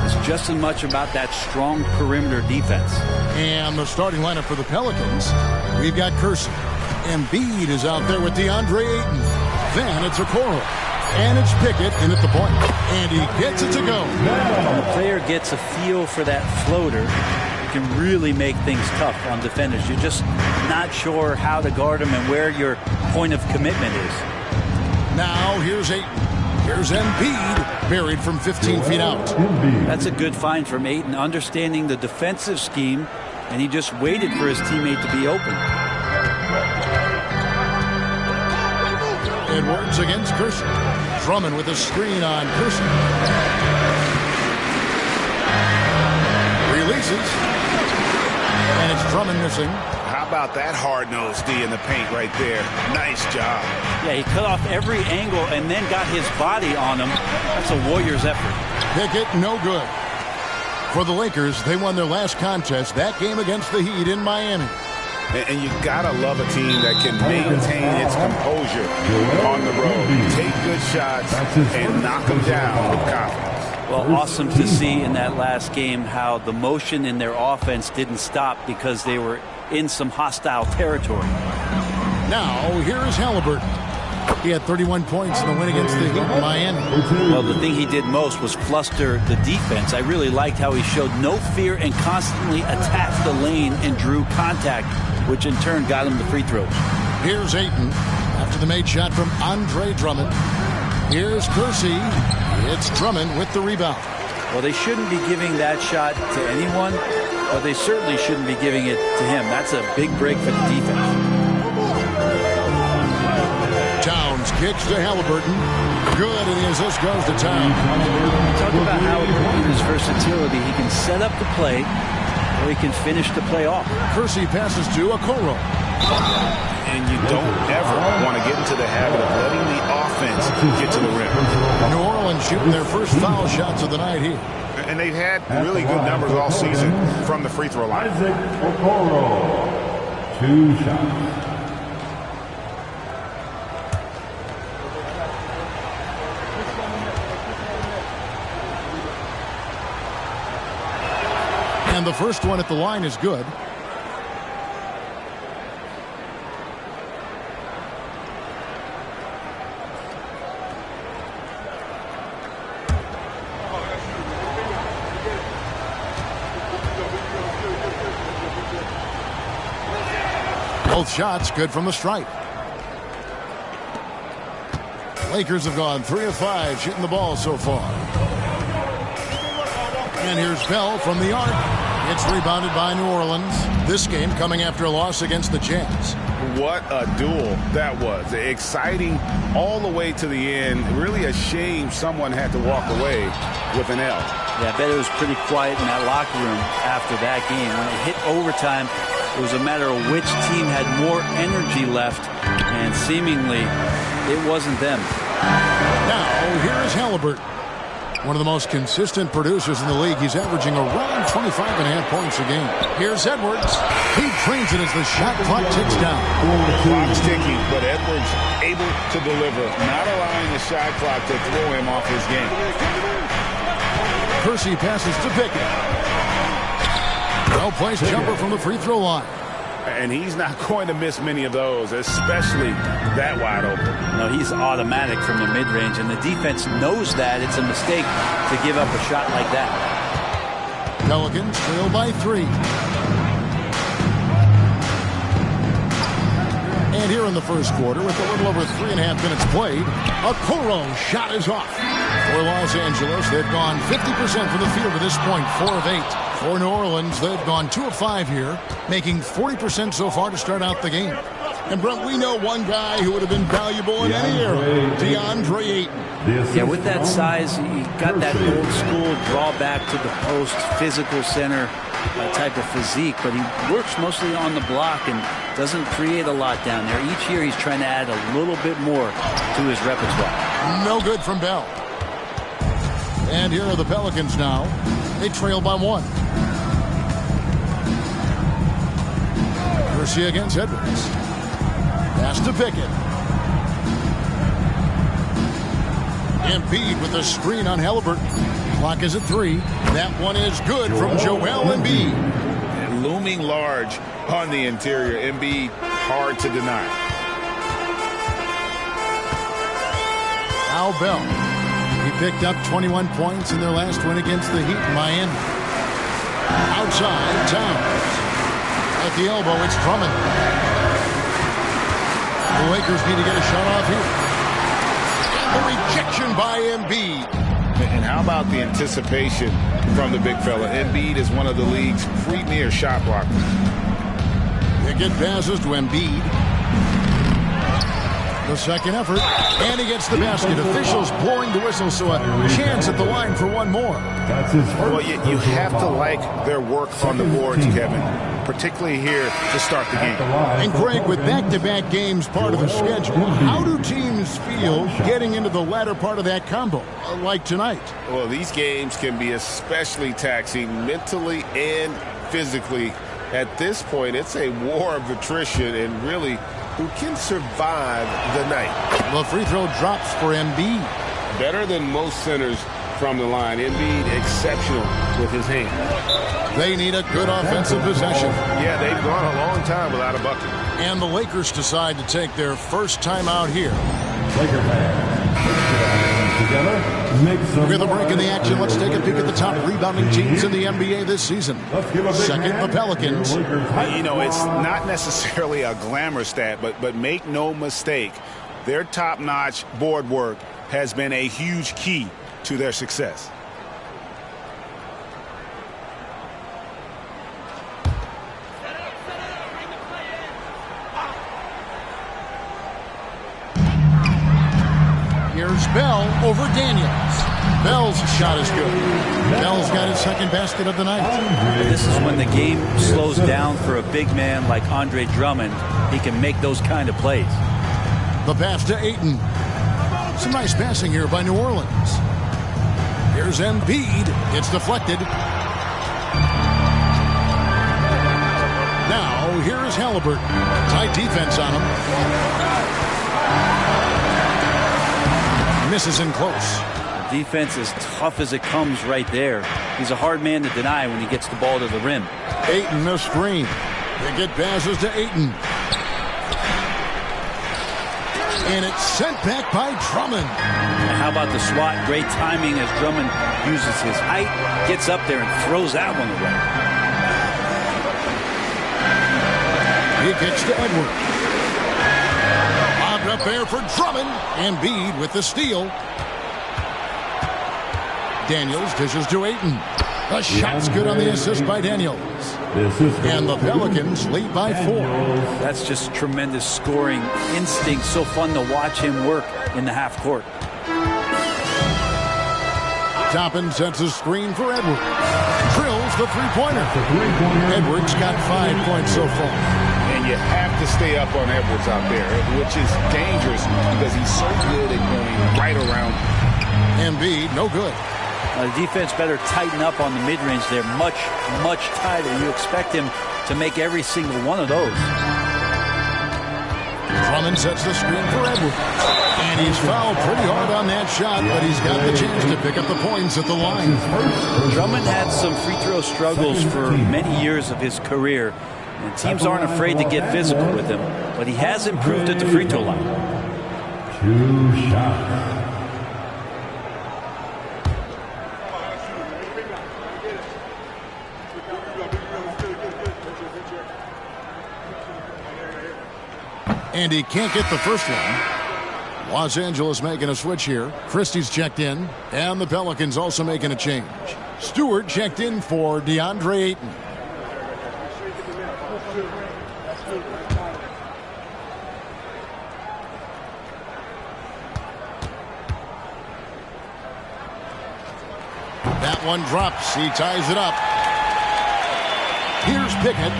It's just as much about that strong perimeter defense. And the starting lineup for the Pelicans, we've got Kersey. Embiid is out there with DeAndre Ayton. Then it's Okoro. And it's Pickett in at the point. And he gets it to go. When the player gets a feel for that floater, it can really make things tough on defenders. You're just not sure how to guard them and where your point of commitment is. Now here's Ayton. Here's Embiid, buried from 15 feet out. That's a good find from Ayton, understanding the defensive scheme, and he just waited for his teammate to be open. Edwards against Kersey. Drummond with a screen on Kersey. Releases. And it's Drummond missing. How about that hard-nosed D in the paint right there? Nice job. Yeah, he cut off every angle and then got his body on him. That's a Warriors effort. Pickett, no good. For the Lakers, they won their last contest, that game against the Heat in Miami. And you gotta love a team that can maintain its composure on the road. Take good shots and knock them down with confidence. Well, awesome to see in that last game how the motion in their offense didn't stop because they were in some hostile territory. Now, here is Halliburton. He had 31 points in the win against the Heat in Miami. Well, the thing he did most was fluster the defense. I really liked how he showed no fear and constantly attacked the lane and drew contact, which in turn got him the free throws. Here's Ayton after the made shot from Andre Drummond. Here's Kersey. It's Drummond with the rebound. Well, they shouldn't be giving that shot to anyone, but they certainly shouldn't be giving it to him. That's a big break for the defense. Towns kicks to Halliburton. Good, and the assist goes to Towns. Talk about Halliburton and his versatility. He can set up the play, or he can finish the play off. Kersey passes to Okoro. And you don't ever want to get into the habit of letting the offense get to the rim. New Orleans shooting their first foul shots of the night here. And they've had really good numbers all season from the free throw line. Isaac Okoro, 2 shots. And the first one at the line is good. Both shots good from the stripe. Lakers have gone 3 of 5 shooting the ball so far. And here's Bell from the arc. It's rebounded by New Orleans. This game coming after a loss against the Jazz. What a duel that was. Exciting all the way to the end. Really a shame someone had to walk away with an L. Yeah, I bet it was pretty quiet in that locker room after that game. When it hit overtime, it was a matter of which team had more energy left, and seemingly it wasn't them. Now, here is Halliburton. One of the most consistent producers in the league. He's averaging around 25.5 points a game. Here's Edwards. He drains it as the shot clock ticks down. Clock's ticking, but Edwards able to deliver, not allowing the shot clock to throw him off his game. Kersey passes to Pickett. Well-placed jumper from the free throw line. And he's not going to miss many of those, especially that wide open. No, he's automatic from the mid-range, and the defense knows that. It's a mistake to give up a shot like that. Pelicans trail by 3. And here in the first quarter, with a little over 3.5 minutes played, Okoro shot is off. For Los Angeles, they've gone 50% from the field to this point, 4 of 8. For New Orleans, they've gone 2 of 5 here, making 40% so far to start out the game. And, Brent, we know one guy who would have been valuable in any era, DeAndre Ayton. Yeah, with that size, he got that old school drawback to the post, physical center type of physique, but he works mostly on the block and doesn't create a lot down there. Each year he's trying to add a little bit more to his repertoire. No good from Bell. And here are the Pelicans now. They trail by 1. Garcia against Edwards. Pass to Pickett. Embiid with a screen on Halliburton. Clock is at 3. That one is good from Joel Embiid. And looming large on the interior. Embiid, hard to deny. Now Bell. He picked up 21 points in their last win against the Heat in Miami. Outside, Towns. At the elbow, it's Drummond. The Lakers need to get a shot off here. And the rejection by Embiid. And how about the anticipation from the big fella? Embiid is one of the league's premier shot blockers. Pickett passes to Embiid. The second effort, and he gets the basket. Officials blowing the whistle, so a chance at the line for one more. Well, you have to like their work on the boards, Kevin, particularly here to start the game. And Greg, with back-to-back games part of the schedule, how do teams feel getting into the latter part of that combo, like tonight? Well, these games can be especially taxing mentally and physically. At this point, it's a war of attrition, and really, who can survive the night? The free throw drops for Embiid. Better than most centers from the line. Embiid exceptional with his hand. They need a good offensive possession. Yeah, they've gone a long time without a bucket. And the Lakers decide to take their first time out here. Laker fans, together, with a break in the action, let's take a peek at the top rebounding teams in the NBA this season. Second, the Pelicans. You know, it's not necessarily a glamour stat, but make no mistake, their top-notch board work has been a huge key to their success. Here's Bell over Daniels. Bell's shot is good. Bell's got his second basket of the night. This is when the game slows down for a big man like Andre Drummond. He can make those kind of plays. The pass to Ayton. Some nice passing here by New Orleans. Here's Embiid. It's deflected. Now, here is Halliburton. Tight defense on him. Misses in close. The defense is tough as it comes right there. He's a hard man to deny when he gets the ball to the rim. Ayton, the screen. Pickett passes to Ayton. And it's sent back by Drummond. And how about the swat? Great timing as Drummond uses his height, gets up there and throws that one away. He gets to Edwards. Lobbed up there for Drummond. Embiid with the steal. Daniels dishes to Ayton. The shot's good on the assist by Daniels. And the Pelicans lead by 4. That's just tremendous scoring instinct. So fun to watch him work in the half court. Toppin sets a screen for Edwards. Drills the three-pointer. Edwards got 5 points so far. And you have to stay up on Edwards out there, which is dangerous because he's so good at going right around. Embiid, no good. The defense better tighten up on the mid-range. They're much, much tighter. You expect him to make every single one of those. Drummond sets the screen for Edwards. And he's fouled pretty hard on that shot, but he's got the chance to pick up the points at the line. Drummond had some free throw struggles for many years of his career, and teams aren't afraid to get physical with him, but he has improved at the free throw line. 2 shots. And he can't get the first one. Los Angeles making a switch here. Christie's checked in, and the Pelicans also making a change. Stewart checked in for DeAndre Ayton. That one drops. He ties it up. Here's Pickett.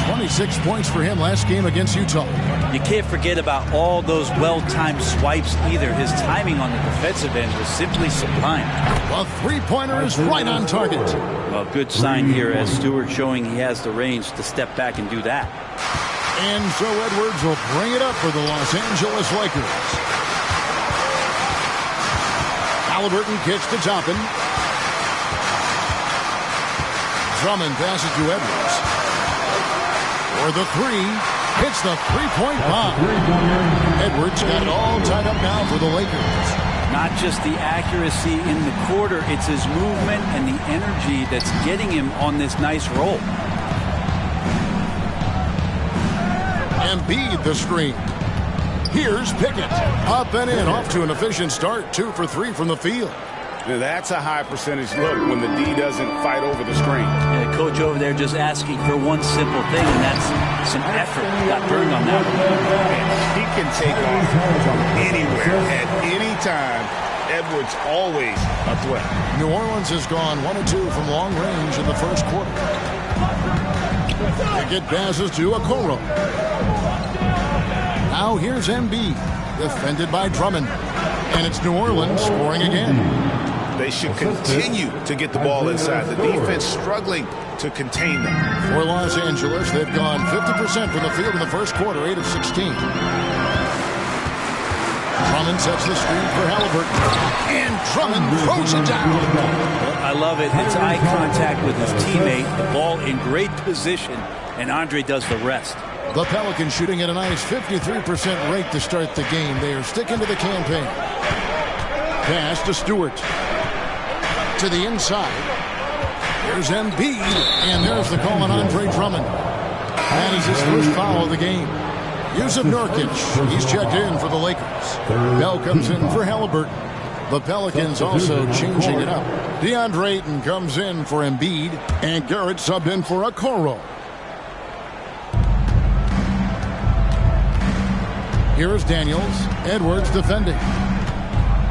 26 points for him last game against Utah. You can't forget about all those well-timed swipes either. His timing on the defensive end was simply sublime. A three-pointer is right on target. Well, good sign here as Stewart showing he has the range to step back and do that. And so Edwards will bring it up for the Los Angeles Lakers. Halliburton kicks to Toppin. Drummond passes to Edwards. For the three, hits the three-point bomb. Edwards got it all tied up now for the Lakers. Not just the accuracy in the quarter, it's his movement and the energy that's getting him on this nice roll. Embiid the screen. Here's Pickett. Up and in, off to an efficient start. 2 for 3 from the field. That's a high percentage look when the D doesn't fight over the screen. Yeah, coach over there just asking for one simple thing, and that's some effort. Got burned on that one. He can take off from anywhere at any time. Edwards always a threat. New Orleans has gone 1 of 2 from long range in the first quarter. Pickett passes to Okoro. Now here's Embiid, defended by Drummond. And it's New Orleans scoring again. They should continue to get the ball inside. The defense struggling to contain them. For Los Angeles, they've gone 50% from the field in the first quarter, 8 of 16. Drummond sets the screen for Halliburton. And Drummond throws it down. I love it. It's eye contact with his teammate. The ball in great position, and Andre does the rest. The Pelicans shooting at a nice 53% rate to start the game. They are sticking to the campaign. Pass to Stewart. To the inside. There's Embiid. And there's the call on Andre Drummond. That is his first foul of the game. Yusuf Nurkic. He's checked in for the Lakers. Bell comes in for Halliburton. The Pelicans also changing it up. DeAndre Ayton comes in for Embiid. And Garrett subbed in for Okoro. Here is Daniels. Edwards defending.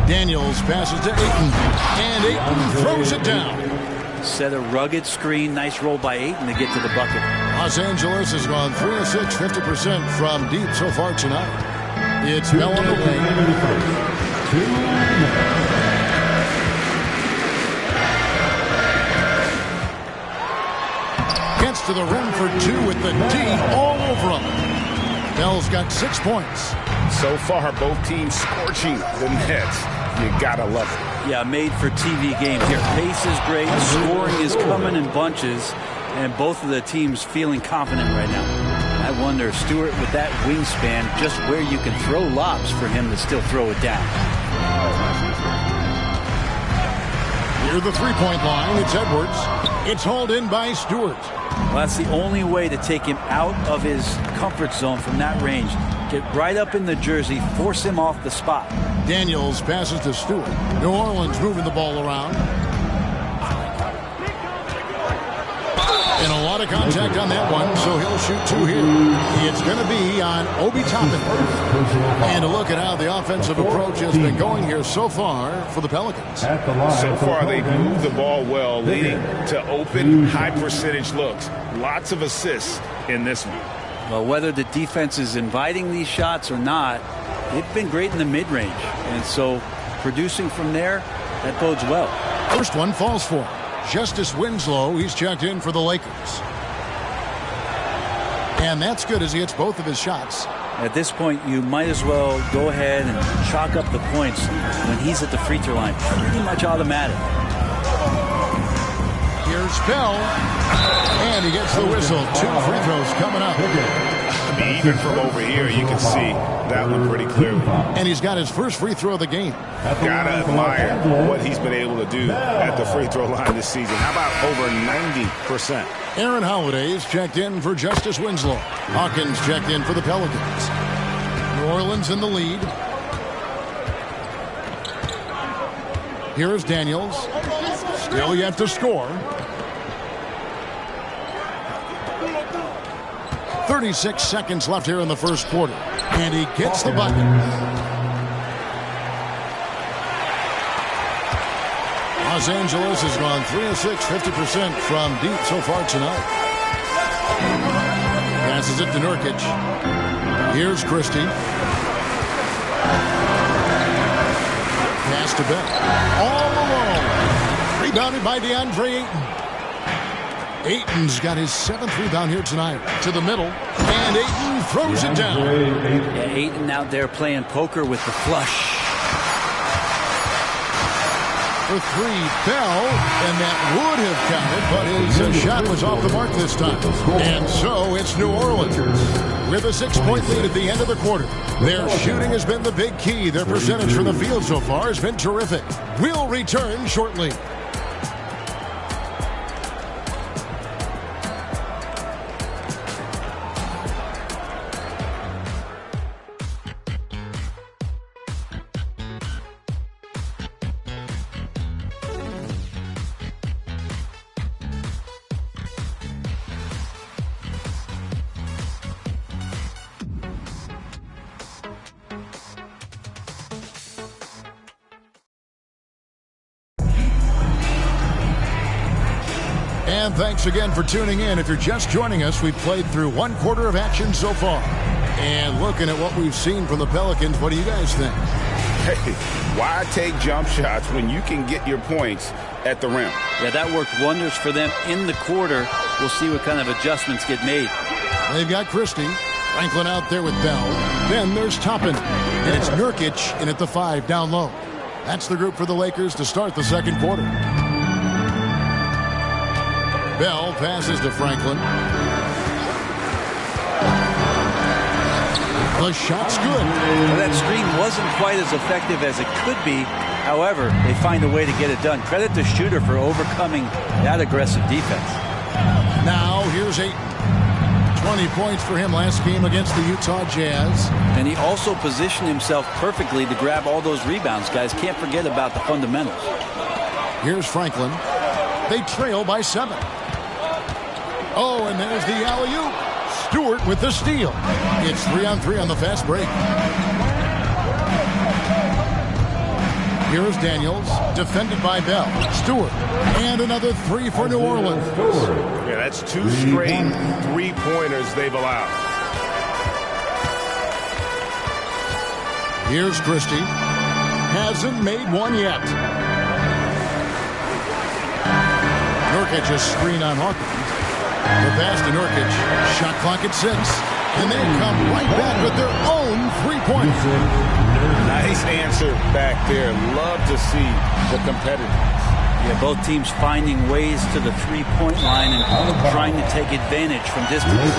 Daniels passes to Ayton. And Ayton throws it down. Set a rugged screen. Nice roll by Ayton to get to the bucket. Los Angeles has gone 3 of 6, 50% from deep so far tonight. It's Bell on the wing. Gets to the rim for 2 with the D all over him. Bell's got 6 points. So far, both teams scorching the Nets. You gotta love it. Yeah, made for TV game here. Pace is great. Scoring is coming in bunches. And both of the teams feeling confident right now. I wonder, Stewart, with that wingspan, just where you can throw lobs for him to still throw it down. Near the three-point line, it's Edwards. It's hauled in by Stewart. Well, that's the only way to take him out of his comfort zone from that range. Get right up in the jersey, force him off the spot. Daniels passes to Stewart. New Orleans moving the ball around. And a lot of contact on that one, so he'll shoot 2 here. It's going to be on Obi Toppin. And a look at how the offensive approach has been going here so far for the Pelicans. So far, they've moved the ball well, leading to open, high-percentage looks. Lots of assists in this one. Well, whether the defense is inviting these shots or not, they've been great in the mid-range. And so producing from there, that bodes well. First one falls for him. Justice Winslow, he's checked in for the Lakers. And that's good as he hits both of his shots. At this point, you might as well go ahead and chalk up the points when he's at the free throw line. Pretty much automatic. Here's Bell. And he gets the whistle. 2 free throws coming up. I mean, even from over here, you can see that one pretty clearly. And he's got his first free throw of the game. Gotta admire what he's been able to do at the free throw line this season. How about over 90%? Aaron Holiday's checked in for Justice Winslow. Hawkins checked in for the Pelicans. New Orleans in the lead. Here is Daniels. Still yet to score. 36 seconds left here in the first quarter. And he gets the bucket. Los Angeles has gone 3 of 6, 50% from deep so far tonight. Passes it to Nurkic. Here's Christie. Pass to Bell. All alone. Rebounded by DeAndre Ayton. Ayton's got his 7th rebound here tonight. To the middle. And Ayton throws it down. Yeah, Ayton out there playing poker with the flush. For 3, Bell, and that would have counted, but his shot was off the mark this time. And so it's New Orleans with a 6-point lead at the end of the quarter. Their shooting has been the big key. Their percentage from the field so far has been terrific. We'll return shortly. And thanks again for tuning in. If you're just joining us, we've played through 1 quarter of action so far. And looking at what we've seen from the Pelicans, what do you guys think? Hey, why take jump shots when you can get your points at the rim? Yeah, that worked wonders for them in the quarter. We'll see what kind of adjustments get made. They've got Christie. Franklin out there with Bell. Then there's Toppin. And it's Nurkic in at the 5 down low. That's the group for the Lakers to start the second quarter. Bell passes to Franklin. The shot's good. Well, that screen wasn't quite as effective as it could be. However, they find a way to get it done. Credit the shooter for overcoming that aggressive defense. Now here's Ayton. 20 points for him last game against the Utah Jazz. And he also positioned himself perfectly to grab all those rebounds, guys. Can't forget about the fundamentals. Here's Franklin. They trail by 7. Oh, and there's the alley-oop. Stewart with the steal. It's 3-on-3 on the fast break. Here's Daniels, defended by Bell. Stewart, and another 3 for New Orleans. Yeah, that's 2 straight 3-pointers they've allowed. Here's Christie. Hasn't made one yet. Nurkic a screen on Hawkins. The pass to Nurkic. Shot clock at 6. And they come right back with their own 3-pointer. Nice answer back there. Love to see the competitiveness. Yeah, both teams finding ways to the 3-point line and trying to take advantage from distance.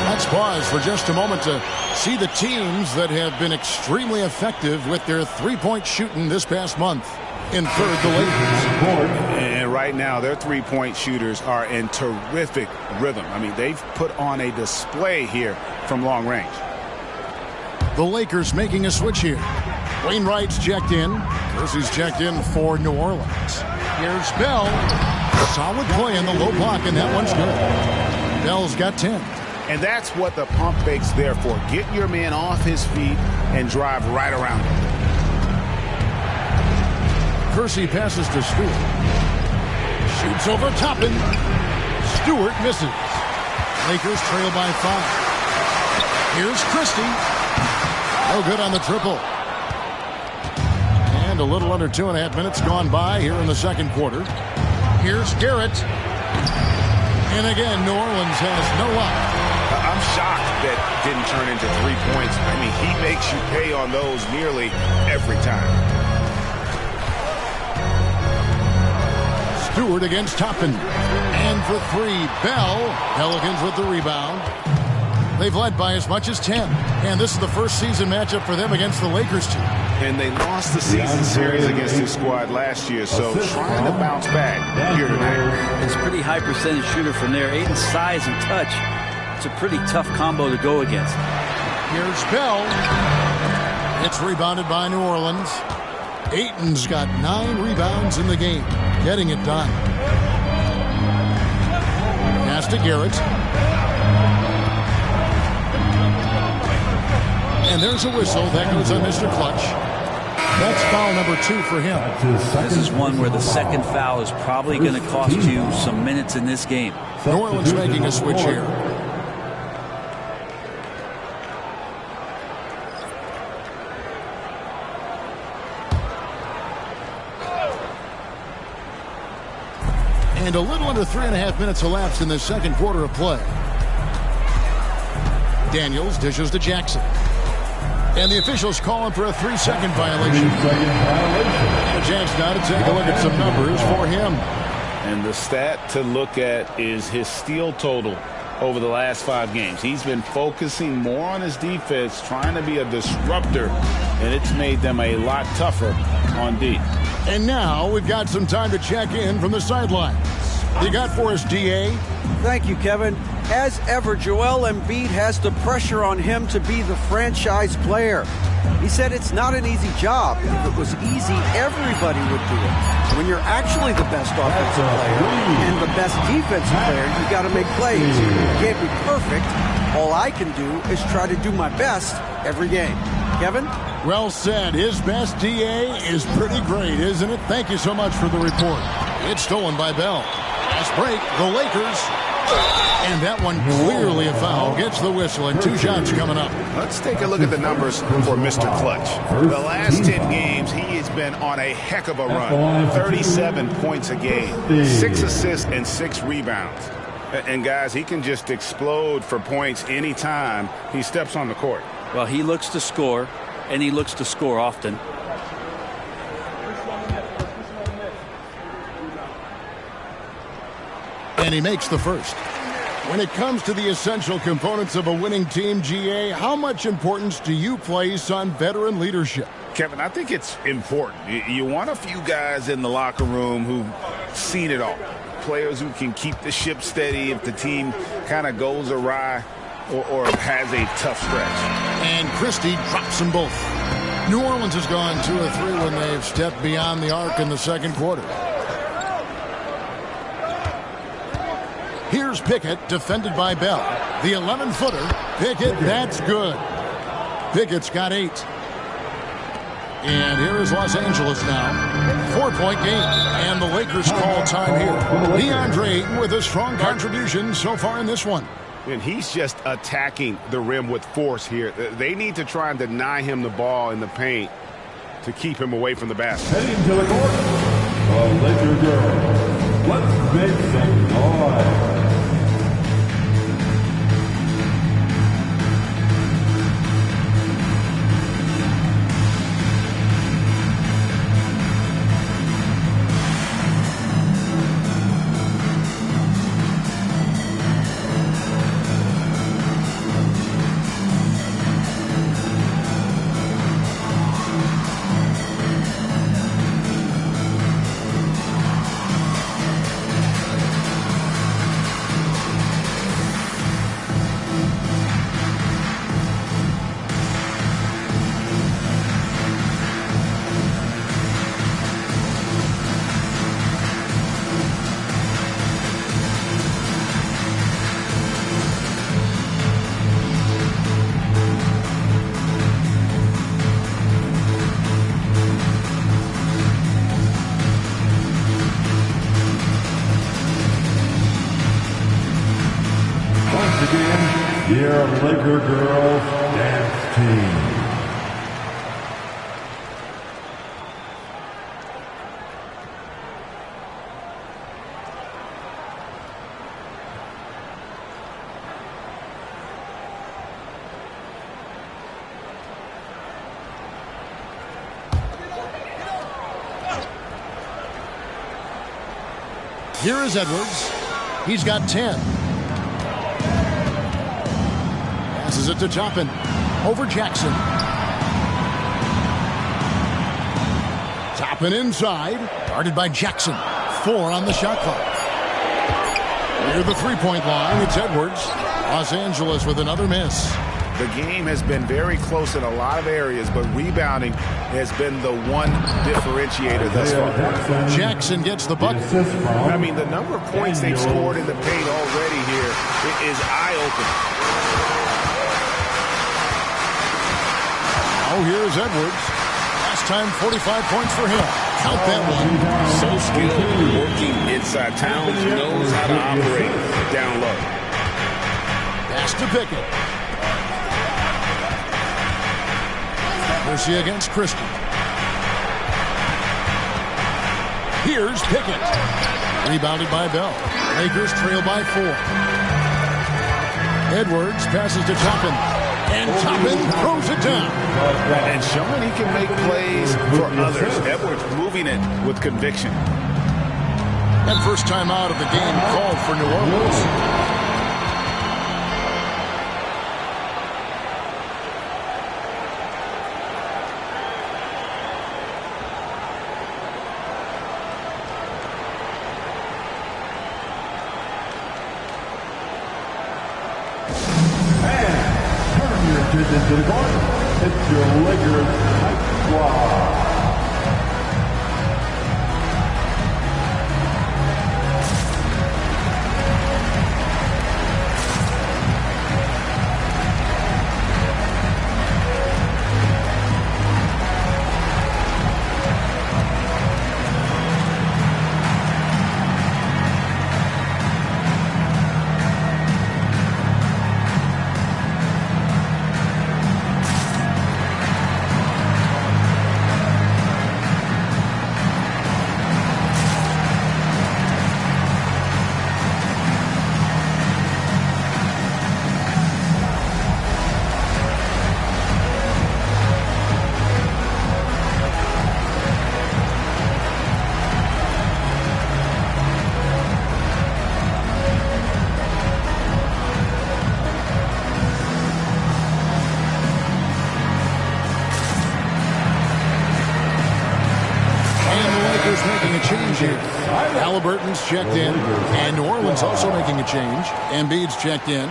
Let's pause for just a moment to see the teams that have been extremely effective with their 3-point shooting this past month. In third, the Lakers. And right now, their 3-point shooters are in terrific rhythm. I mean, they've put on a display here from long range. The Lakers making a switch here. Wainwright's checked in. Kersey's checked in for New Orleans. Here's Bell. Solid play in the low block, and that one's good. Bell's got 10. And that's what the pump fake's there for. Get your man off his feet and drive right around him. Kersey passes to Stewart. Shoots over Toppin. Stewart misses. Lakers trail by 5. Here's Christie. No good on the triple. And a little under 2.5 minutes gone by here in the second quarter. Here's Garrett. And again, New Orleans has no luck. I'm shocked that didn't turn into 3 points. I mean, he makes you pay on those nearly every time. Stewart against Toppin. And for 3, Bell. Pelicans with the rebound. They've led by as much as 10. And this is the first season matchup for them against the Lakers team. And they lost the season series against this squad last year, so trying to bounce back here tonight. It's a pretty high percentage shooter from there. Ayton's size and touch. It's a pretty tough combo to go against. Here's Bell. It's rebounded by New Orleans. Ayton's got 9 rebounds in the game. Getting it done. Pass to Garrett. And there's a whistle. That goes on Mr. Clutch. That's foul number 2 for him. This is one where the second foul is probably going to cost you some minutes in this game. New Orleans making a switch here. And a little under 3.5 minutes elapsed in the second quarter of play. Daniels dishes to Jackson. And the officials calling for a 3-second violation. And a chance now to take a look at some numbers for him. And the stat to look at is his steal total over the last 5 games. He's been focusing more on his defense, trying to be a disruptor, and it's made them a lot tougher on D. And now we've got some time to check in from the sidelines. You got for us, D.A.? Thank you, Kevin. As ever, Joel Embiid has the pressure on him to be the franchise player. He said it's not an easy job. If it was easy, everybody would do it. When you're actually the best offensive player and the best defensive player, you got to make plays. You can't be perfect. All I can do is try to do my best every game. Kevin? Well said. His best, D.A., is pretty great, isn't it? Thank you so much for the report. It's stolen by Bell. Fast break, the Lakers. And that one clearly a foul. Gets the whistle, and 2 shots coming up. Let's take a look at the numbers for Mr. Clutch. The last 10 games, he has been on a heck of a run. 37 points a game, 6 assists, and 6 rebounds. And, guys, he can just explode for points anytime he steps on the court. Well, he looks to score, and he looks to score often. And he makes the first. When it comes to the essential components of a winning team, GA, how much importance do you place on veteran leadership? Kevin, I think it's important. You want a few guys in the locker room who've seen it all. Players who can keep the ship steady if the team kind of goes awry or has a tough stretch. And Christie drops them both. New Orleans has gone 2 of 3 when they've stepped beyond the arc in the second quarter. Here's Pickett, defended by Bell. The 11-footer. Pickett, that's good. Pickett's got 8. And here is Los Angeles now. 4-point game. And the Lakers call time here. DeAndre Ayton with a strong contribution so far in this one. And he's just attacking the rim with force here. They need to try and deny him the ball in the paint to keep him away from the basket. Heading to the court, the Laker girls. Let's make some noise. Your Laker girls dance team. Here is Edwards. He's got 10. Passes it to Toppin. Over Jackson. Toppin inside. Guarded by Jackson. 4 on the shot clock. Near the three-point line, it's Edwards. Los Angeles with another miss. The game has been very close in a lot of areas, but rebounding has been the one differentiator thus far. Jackson gets the bucket. I mean, the number of points they've scored in the paint already here is eye-opening. Oh, here's Edwards. Pass time 45 points for him. Count that one. So skilled working inside. Towns knows how to operate down low. Pass to Pickett. Mercy against Christie. Here's Pickett. Rebounded by Bell. Lakers trail by 4. Edwards passes to Toppin. And Toppin throws it down. And showing he can make plays for others. Edwards moving it with conviction. And first time out of the game called for New Orleans. Into the corner. It's your Lakers Hype Squad. Halliburton's checked in, and New Orleans also making a change. Embiid's checked in.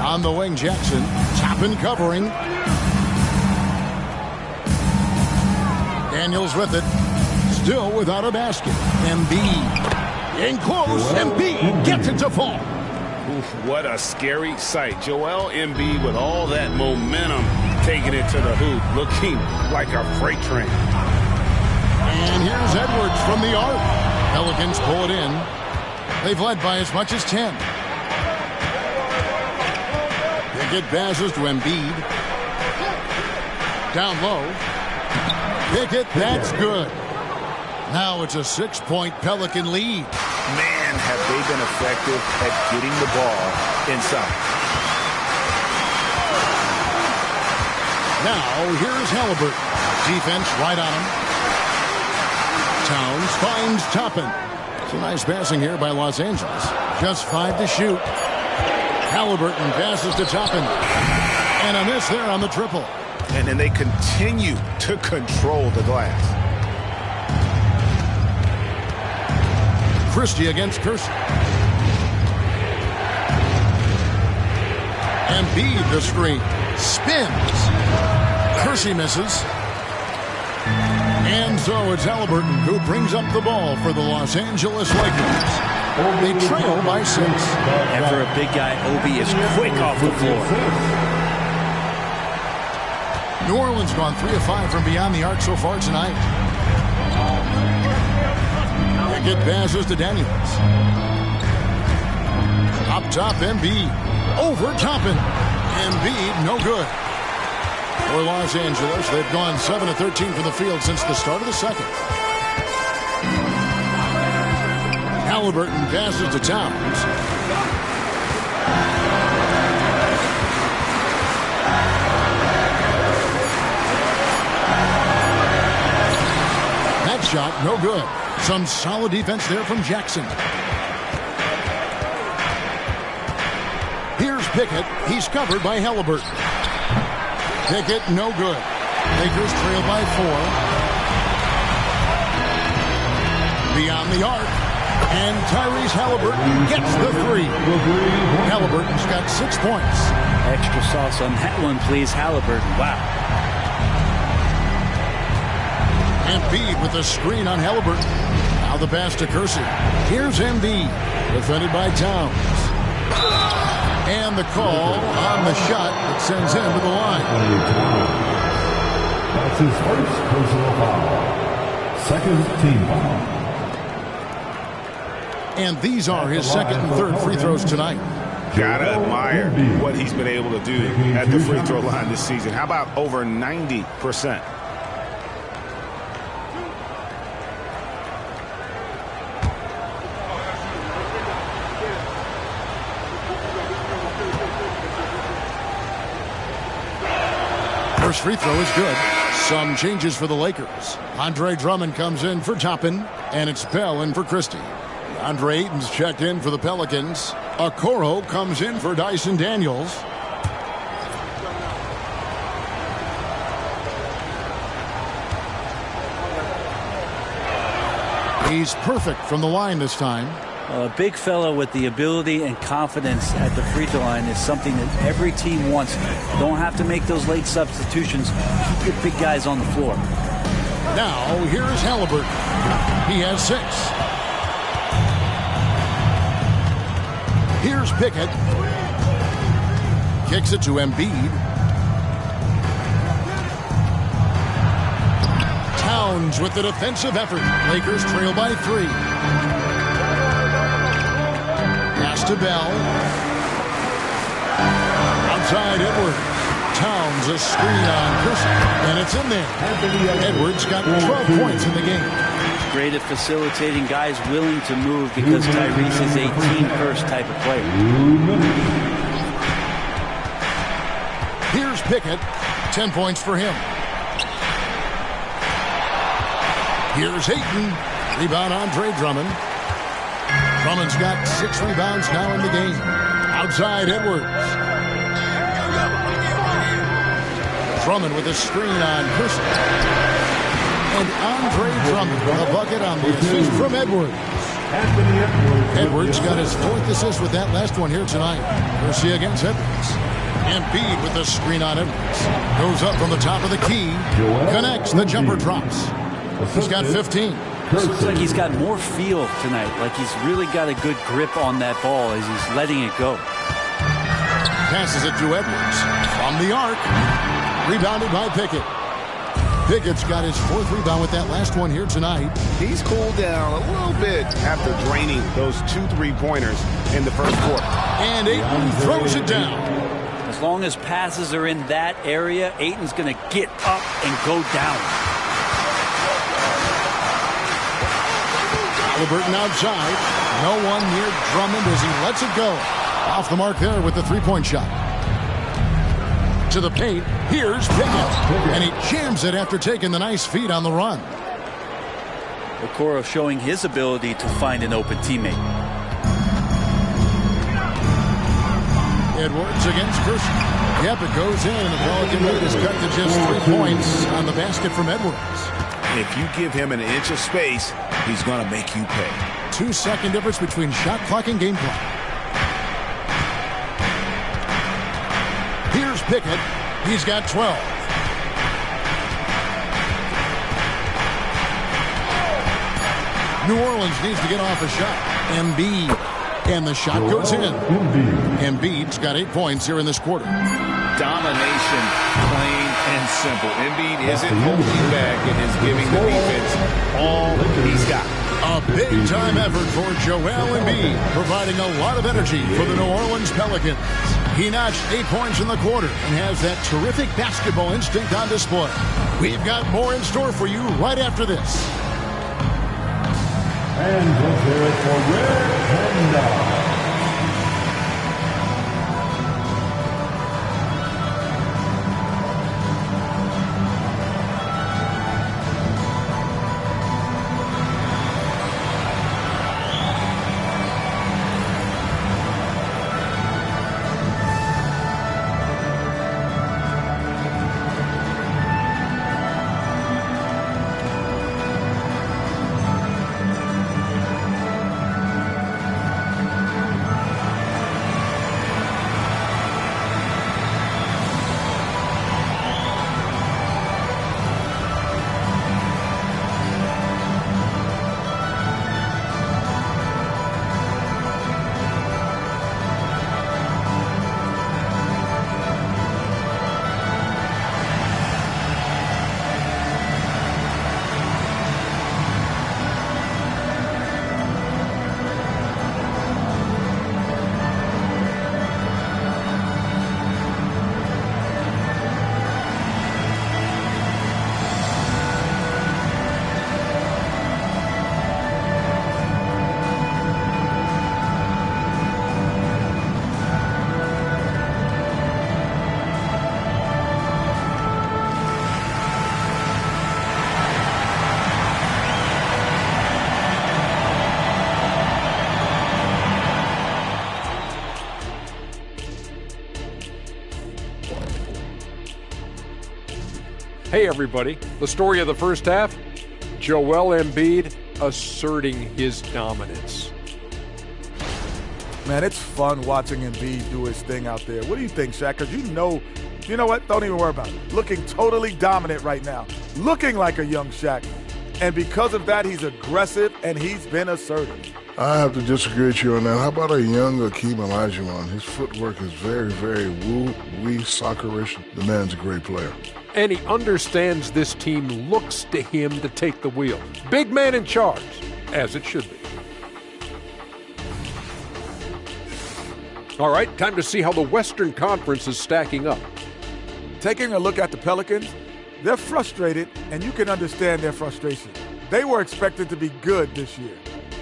On the wing, Jackson. Toppin covering. Daniels with it. Still without a basket. Embiid. In close. Embiid gets it to fall. Oof, what a scary sight. Joel Embiid with all that momentum taking it to the hoop. Looking like a freight train. And here's Edwards from the arc. Pelicans pull it in. They've led by as much as 10. Pickett passes to Embiid. Down low. Pickett, that's good. Now it's a 6-point Pelican lead. Man, have they been effective at getting the ball inside. Now here's Halliburton. Defense right on him. Towns finds Toppin. Some nice passing here by Los Angeles. Just 5 to shoot. Halliburton passes to Toppin. And a miss there on the triple. And then they continue to control the glass. Christie against Kersey. Embiid the screen. Spins. Kersey misses. And so it's Halliburton who brings up the ball for the Los Angeles Lakers. They trail by 6. And for a big guy, Obi is quick off the floor. New Orleans gone 3 of 5 from beyond the arc so far tonight. Pickett passes to Daniels. Up top, Embiid. Over Toppin. Embiid, no good. For Los Angeles, they've gone 7 of 13 from the field since the start of the second. Halliburton passes to Towns. That shot, no good. Some solid defense there from Jackson. Here's Pickett. He's covered by Halliburton. Pickett, no good. Lakers trail by 4. Beyond the arc. And Tyrese Halliburton gets the three. Halliburton's got 6 points. Extra sauce on that one, please, Halliburton. Wow. Embiid with the screen on Halliburton. Now the pass to Kersey. Here's Embiid, defended by Towns. And the call on the shot that sends him to the line. That's his first personal foul. Second team foul. And these are his second and third free throws tonight. Gotta admire what he's been able to do at the free throw line this season. How about over 90%? First free throw is good. Some changes for the Lakers. Andre Drummond comes in for Toppin, and it's Bell in for Christie. Andre Ayton's checked in for the Pelicans. Okoro comes in for Dyson Daniels. He's perfect from the line this time. A big fellow with the ability and confidence at the free throw line is something that every team wants. Don't have to make those late substitutions. Keep your big guys on the floor. Now, here's Halliburton. He has 6. Here's Pickett. Kicks it to Embiid. Towns with the defensive effort. Lakers trail by 3. Pass to Bell. Outside Edwards. Towns a screen on Kersey, and it's in there. Edwards got 12 points in the game. Great at facilitating guys willing to move because Tyrese is a team-first type of player. Here's Pickett. 10 points for him. Here's Ayton. Rebound Andre Drummond. Drummond's got 6 rebounds now in the game. Outside Edwards. Drummond with a screen on Kersey. And Andre Drummond with a bucket on the assist from Edwards. Edwards got his 4th assist with that last one here tonight. Kersey against Edwards. Embiid with the screen on Edwards. Goes up from the top of the key. Connects. The jumper drops. He's got 15. Looks like he's got more feel tonight. Like he's really got a good grip on that ball as he's letting it go. Passes it to Edwards. From the arc. Rebounded by Pickett. Pickett's got his 4th rebound with that last one here tonight. He's cooled down a little bit after draining those 2 3-pointers in the first quarter. And Ayton throws it down. As long as passes are in that area, Ayton's going to get up and go down. Halliburton outside. No one near Drummond as he lets it go. Off the mark there with the 3-point shot. To the paint. Here's Pickett. And he jams it after taking the nice feed on the run. Okoro showing his ability to find an open teammate. Edwards against Kersey. Yep, it goes in, and the Pelican lead is cut to just 3 points on the basket from Edwards. If you give him an inch of space, he's going to make you pay. 2-second difference between shot clock and game clock. Here's Pickett. He's got 12. New Orleans needs to get off a shot. Embiid. And the shot goes in. Embiid's got 8 points here in this quarter. Domination, plain and simple. Embiid isn't holding back and is giving the defense all he's got. A big-time effort for Joel Embiid, providing a lot of energy for the New Orleans Pelicans. He notched 8 points in the quarter and has that terrific basketball instinct on display. We've got more in store for you right after this. And let's hear it for Red Panda. Hey, everybody. The story of the first half, Joel Embiid asserting his dominance. Man, it's fun watching Embiid do his thing out there. What do you think, Shaq? Because you know what? Don't even worry about it. Looking totally dominant right now. Looking like a young Shaq. And because of that, he's aggressive and he's been assertive. I have to disagree with you on that. How about a young Akeem Olajuwon? His footwork is very, very woo-wee, soccerish. The man's a great player. And he understands this team looks to him to take the wheel. Big man in charge, as it should be. All right, time to see how the Western Conference is stacking up. Taking a look at the Pelicans, they're frustrated, and you can understand their frustration. They were expected to be good this year.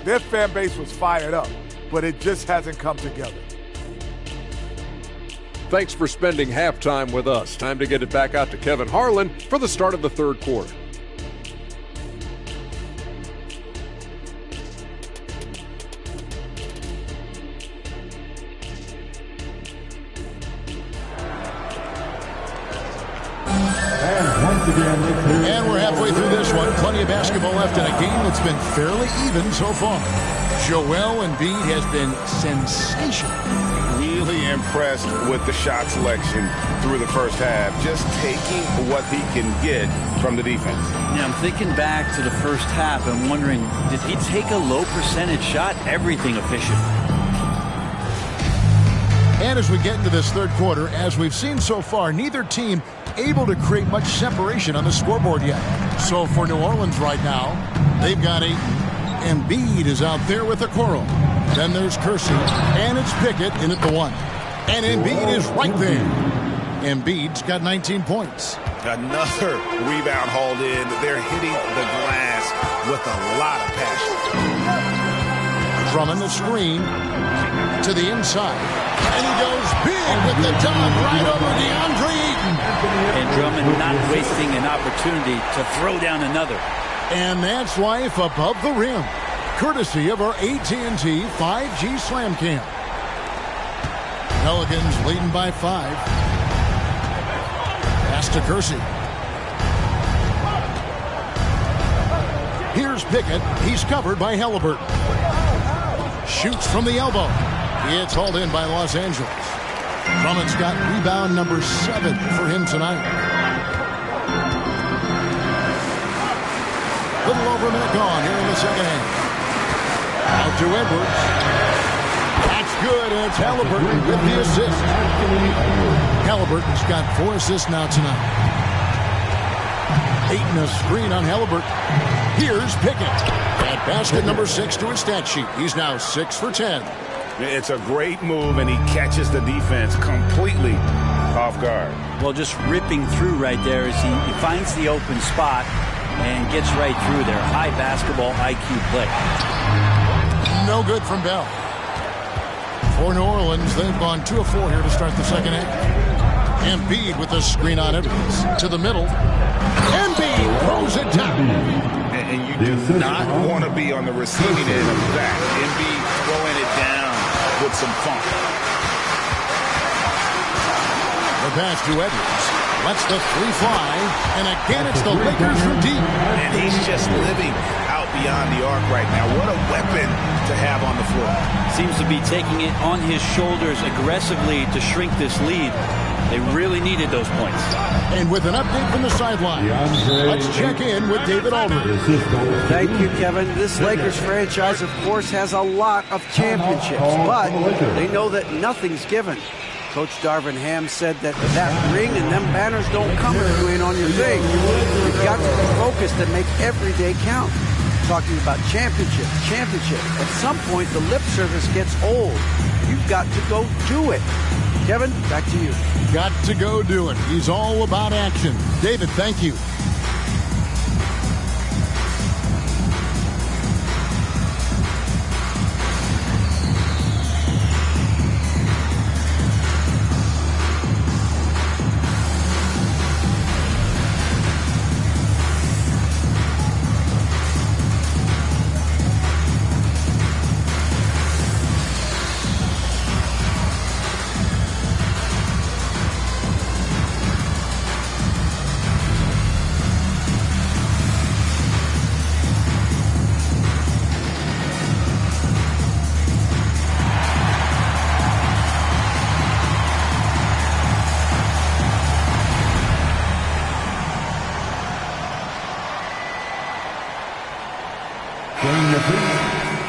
Their fan base was fired up, but it just hasn't come together. Thanks for spending halftime with us. Time to get it back out to Kevin Harlan for the start of the third quarter. And we're halfway through this one. Plenty of basketball left in a game that's been fairly even so far. Joel Embiid has been sensational. Really impressed with the shot selection through the first half. Just taking what he can get from the defense. Yeah, I'm thinking back to the first half and wondering, did he take a low percentage shot? Everything efficient. And as we get into this third quarter, as we've seen so far, neither team able to create much separation on the scoreboard yet. So for New Orleans right now, they've got Ayton. Embiid is out there with Okoro. Then there's Kersey, and it's Pickett in at the 1. And Embiid is right there. Embiid's got 19 points. Another rebound hauled in. They're hitting the glass with a lot of passion. Drummond the screen to the inside. And he goes big with the dunk right over DeAndre Ayton. And Drummond not wasting an opportunity to throw down another. And that's life above the rim, courtesy of our AT&T 5G Slam Cam. Pelicans leading by 5. Pass to Kersey. Here's Pickett. He's covered by Halliburton. Shoots from the elbow. It's hauled in by Los Angeles. Drummond's got rebound number 7 for him tonight. Little over a minute gone here in the second half. Out to Edwards. That's good, and it's Halliburton with the assist. Halliburton's got 4 assists now tonight. Ayton a screen on Halliburton. Here's Pickett. At basket number 6 to his stat sheet. He's now 6 for 10. It's a great move, and he catches the defense completely off guard. Well, just ripping through right there as he finds the open spot and gets right through there. High basketball IQ play. No good from Bell. For New Orleans, they've gone 2 of 4 here to start the second half. Embiid with the screen on Edwards. To the middle. Embiid throws it down. And you do not want to be on the receiving end of that. Embiid throwing it down with some funk. The pass to Edwards. Lets the 3 fly. And again, it's the Lakers from deep. And he's just living out beyond the arc right now. What a weapon to have on the floor. Seems to be taking it on his shoulders aggressively to shrink this lead. They really needed those points. And with an update from the sideline, let's check in with David Aldridge. Thank you, Kevin. This Lakers franchise, of course, has a lot of championships, but they know that nothing's given. Coach Darvin Ham said that ring and them banners don't come if you ain't on your thing. You've got to be focused and make every day count. Talking about championship. At some point, the lip service gets old. You've got to go do it. Kevin, back to you. Got to go do it. He's all about action. David, thank you.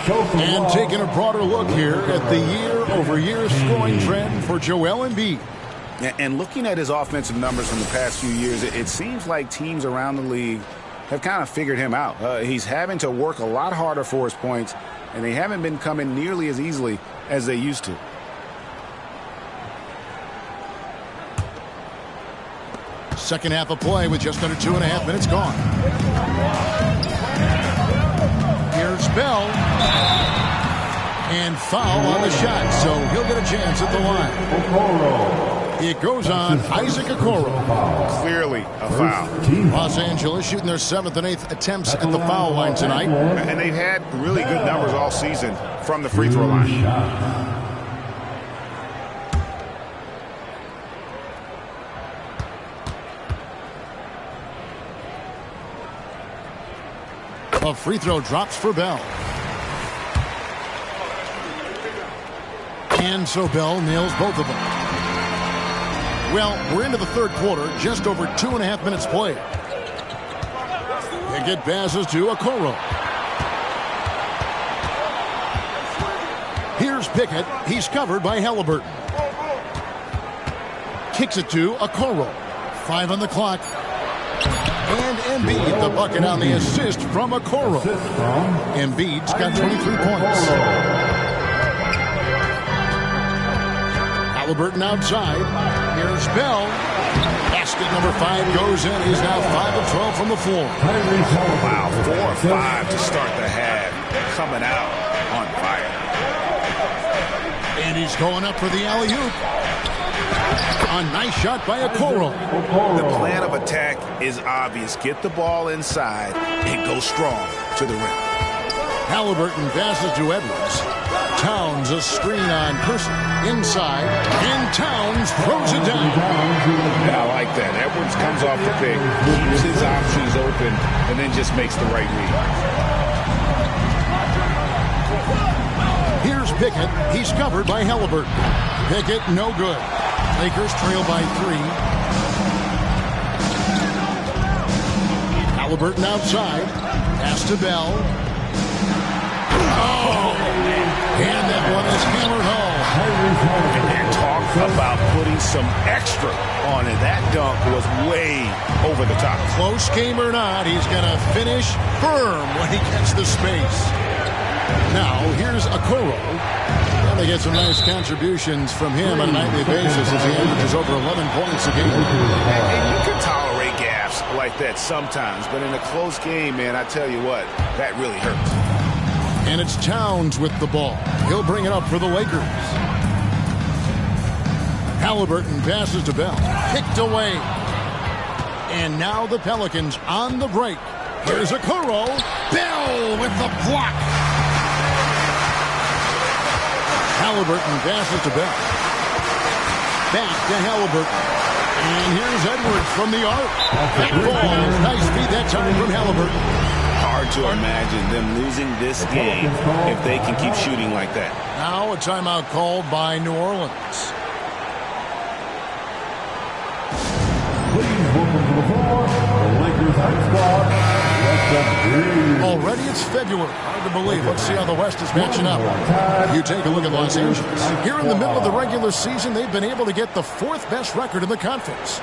And taking a broader look here at the year-over-year scoring trend for Joel Embiid. And looking at his offensive numbers from the past few years, it seems like teams around the league have kind of figured him out. He's having to work a lot harder for his points, and they haven't been coming nearly as easily as they used to. Second half of play with just under 2.5 minutes gone. Here's Bell. And foul on the shot, so he'll get a chance at the line. It goes on Isaac Okoro. Clearly a foul. Los Angeles shooting their 7th and 8th attempts at the foul line tonight. And they've had really good numbers all season from the free throw line. A free throw drops for Bell. And so Bell nails both of them. Well, we're into the third quarter, just over 2.5 minutes played. Pickett passes to Okoro. Here's Pickett. He's covered by Halliburton. Kicks it to Okoro. 5 on the clock. And Embiid, the bucket on the assist from Okoro. Embiid's got 23 points. Halliburton outside. Here's Bell. Basket number 5 goes in. He's now 5 of 12 from the floor. Wow, 4 of 5 to start the half. Coming out on fire. And he's going up for the alley-oop. A nice shot by Okoro. The plan of attack is obvious. Get the ball inside and go strong to the rim. Halliburton passes to Edwards. Towns a screen on Person. Inside. And Towns throws it down. Yeah, I like that. Edwards comes off the pick, keeps his options open, and then just makes the right read. Here's Pickett. He's covered by Halliburton. Pickett, no good. Lakers trail by 3. Halliburton outside. Pass to Bell. Oh! And that one is hammered home. And talk about putting some extra on it. That dunk was way over the top. Close game or not, he's going to finish firm when he gets the space. Now, here's Okoro. They get some nice contributions from him on a nightly basis as he averages over 11 points a game. And you can tolerate gaffes like that sometimes, but in a close game, man, I tell you what, that really hurts. And it's Towns with the ball. He'll bring it up for the Lakers. Halliburton passes to Bell. Picked away. And now the Pelicans on the break. Here's Okoro. Bell with the block. Halliburton passes to Bell. Back to Halliburton. And here's Edwards from the arc. That ball. Nice feed that time from Halliburton. Hard to imagine them losing this game if they can keep shooting like that. Now a timeout called by New Orleans. Please welcome to the floor, the Lakers high squad. Already it's February. Hard to believe. Let's see how the West is matching up. You take a look at Los Angeles. Here in the middle of the regular season, they've been able to get the 4th best record in the conference.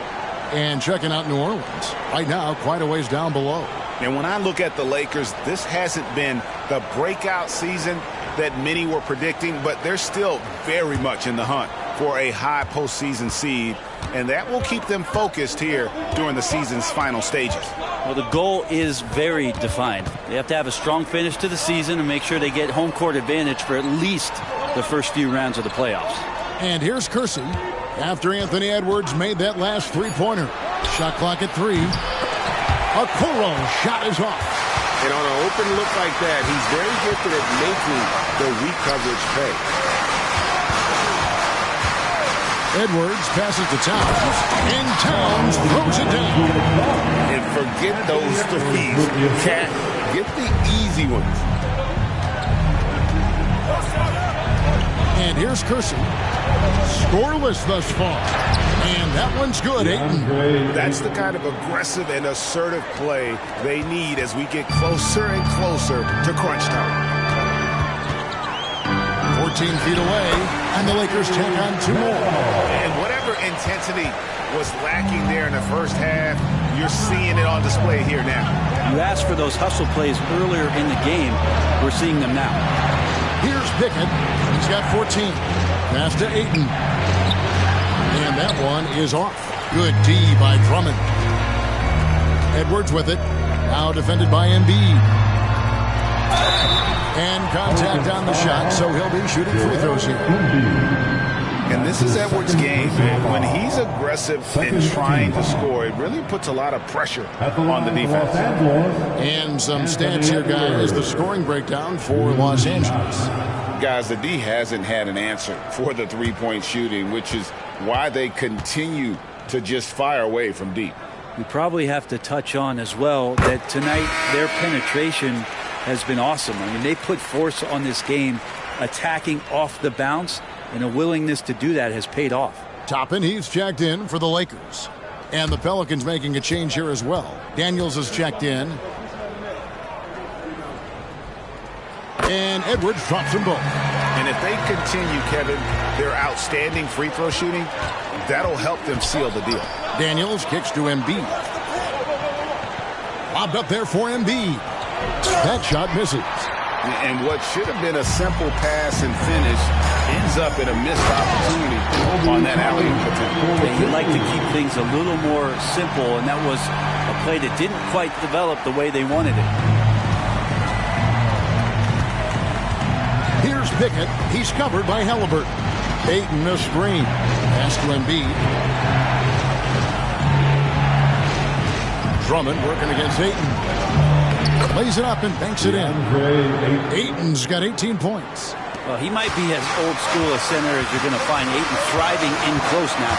And checking out New Orleans, right now, quite a ways down below. And when I look at the Lakers, this hasn't been the breakout season that many were predicting, but they're still very much in the hunt for a high postseason seed, and that will keep them focused here during the season's final stages. Well, the goal is very defined. They have to have a strong finish to the season and make sure they get home court advantage for at least the first few rounds of the playoffs. And here's Kersey after Anthony Edwards made that last three-pointer. Shot clock at 3. Okoro shot is off. And on an open look like that, he's very gifted at making the weak coverage pay. Edwards passes to Towns, and Towns throws it down. And forget those threes. Cat, get the easy ones. And here's Kersey. Scoreless thus far. And that one's good, Ayton. That's the kind of aggressive and assertive play they need as we get closer and closer to crunch time. 14 feet away, and the Lakers take on 2 more. And whatever intensity was lacking there in the first half, you're seeing it on display here now. You asked for those hustle plays earlier in the game. We're seeing them now. Here's Pickett. He's got 14. Pass to Ayton. And that one is off. Good D by Drummond. Edwards with it. Now defended by Embiid. And contact on the shot, so he'll be shooting free throws here. And this is Edwards' game. When he's aggressive and trying to score, it really puts a lot of pressure on the defense. And some stats here, guys. The scoring breakdown for Los Angeles. Guys, the D hasn't had an answer for the three-point shooting, which is why they continue to just fire away from deep. We probably have to touch on as well that tonight their penetration has been awesome. I mean, they put force on this game, attacking off the bounce, and a willingness to do that has paid off. Toppin, he's checked in for the Lakers. And the Pelicans making a change here as well. Daniels has checked in. And Edwards drops them both. And if they continue, Kevin, their outstanding free throw shooting, that'll help them seal the deal. Daniels kicks to Embiid. Lobbed up there for Embiid. That shot misses. And what should have been a simple pass and finish ends up in a missed opportunity on that alley-oop attempt. He'd like to keep things a little more simple, and that was a play that didn't quite develop the way they wanted it. Here's Pickett. He's covered by Halliburton. Ayton a screen. Pass to Embiid. Drummond working against Ayton. Lays it up and banks it in. Ayton's got 18 points. Well, he might be as old school a center as you're going to find. Ayton thriving in close now.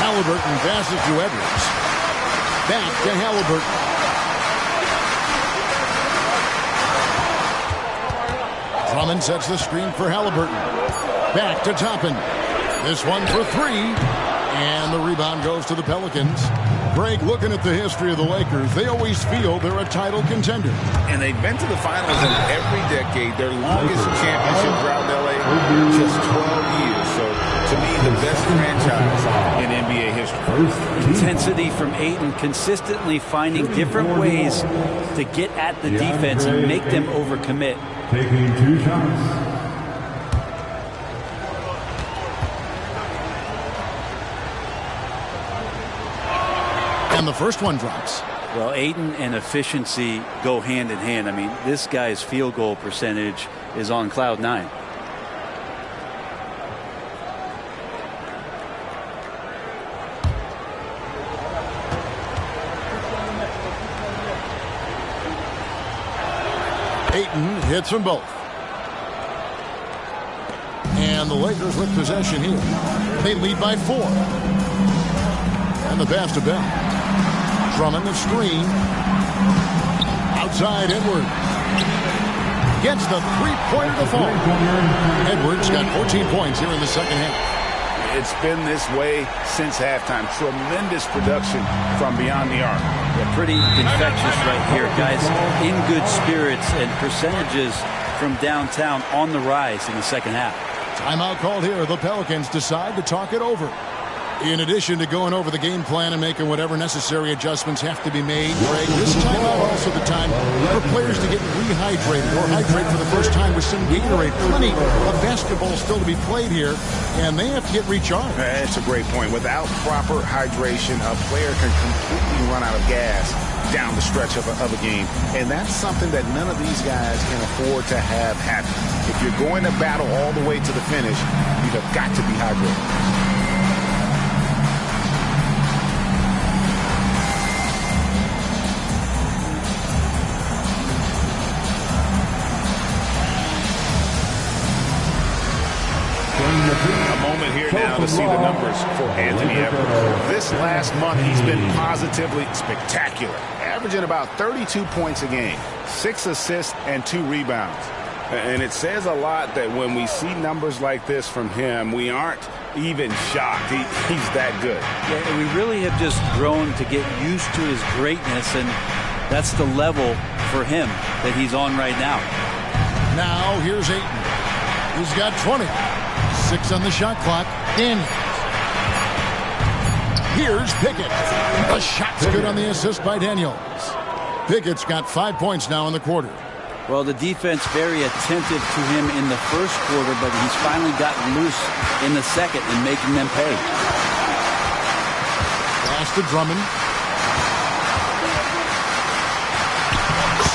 Halliburton passes to Edwards. Back to Halliburton. Drummond sets the screen for Halliburton. Back to Toppin. This one for 3. And the rebound goes to the Pelicans. Greg, looking at the history of the Lakers, they always feel they're a title contender. And they've been to the finals in every decade. Their longest championship drought in L.A., just 12 years. So, to me, the best franchise in NBA history. Intensity from Ayton, consistently finding different ways to get at the defense and make them overcommit. Taking 2 shots. And the first one drops. Well, Ayton and efficiency go hand in hand. I mean, this guy's field goal percentage is on cloud 9. Ayton hits them both. And the Lakers with possession here. They lead by 4. And the pass to Bell. Drummond the screen. Outside Edwards. Gets the three-pointer to fall. Edwards got 14 points here in the second half. It's been this way since halftime. Tremendous production from beyond the arc. Yeah, pretty infectious right here, guys. In good spirits and percentages from downtown on the rise in the second half. Timeout called here. The Pelicans decide to talk it over. In addition to going over the game plan and making whatever necessary adjustments have to be made, Greg, this timeout also the time for players to get rehydrated or hydrate for the first time with some Gatorade. Plenty of basketball still to be played here, and they have to get recharged. That's a great point. Without proper hydration, a player can completely run out of gas down the stretch of a game, and that's something that none of these guys can afford to have happen. If you're going to battle all the way to the finish, you have got to be hydrated. A moment here now to see the numbers for Anthony Edwards. This last month, he's been positively spectacular, averaging about 32 points a game, 6 assists and 2 rebounds. And it says a lot that when we see numbers like this from him, we aren't even shocked. He's that good. Yeah, we really have just grown to get used to his greatness, and that's the level for him that he's on right now. Now here's Ayton. He's got 20. 6 on the shot clock. In. Here's Pickett. The shot's good on the assist by Daniels. Pickett's got 5 points now in the quarter. Well, the defense very attentive to him in the first quarter, but he's finally gotten loose in the second and making them pay. Pass to Drummond.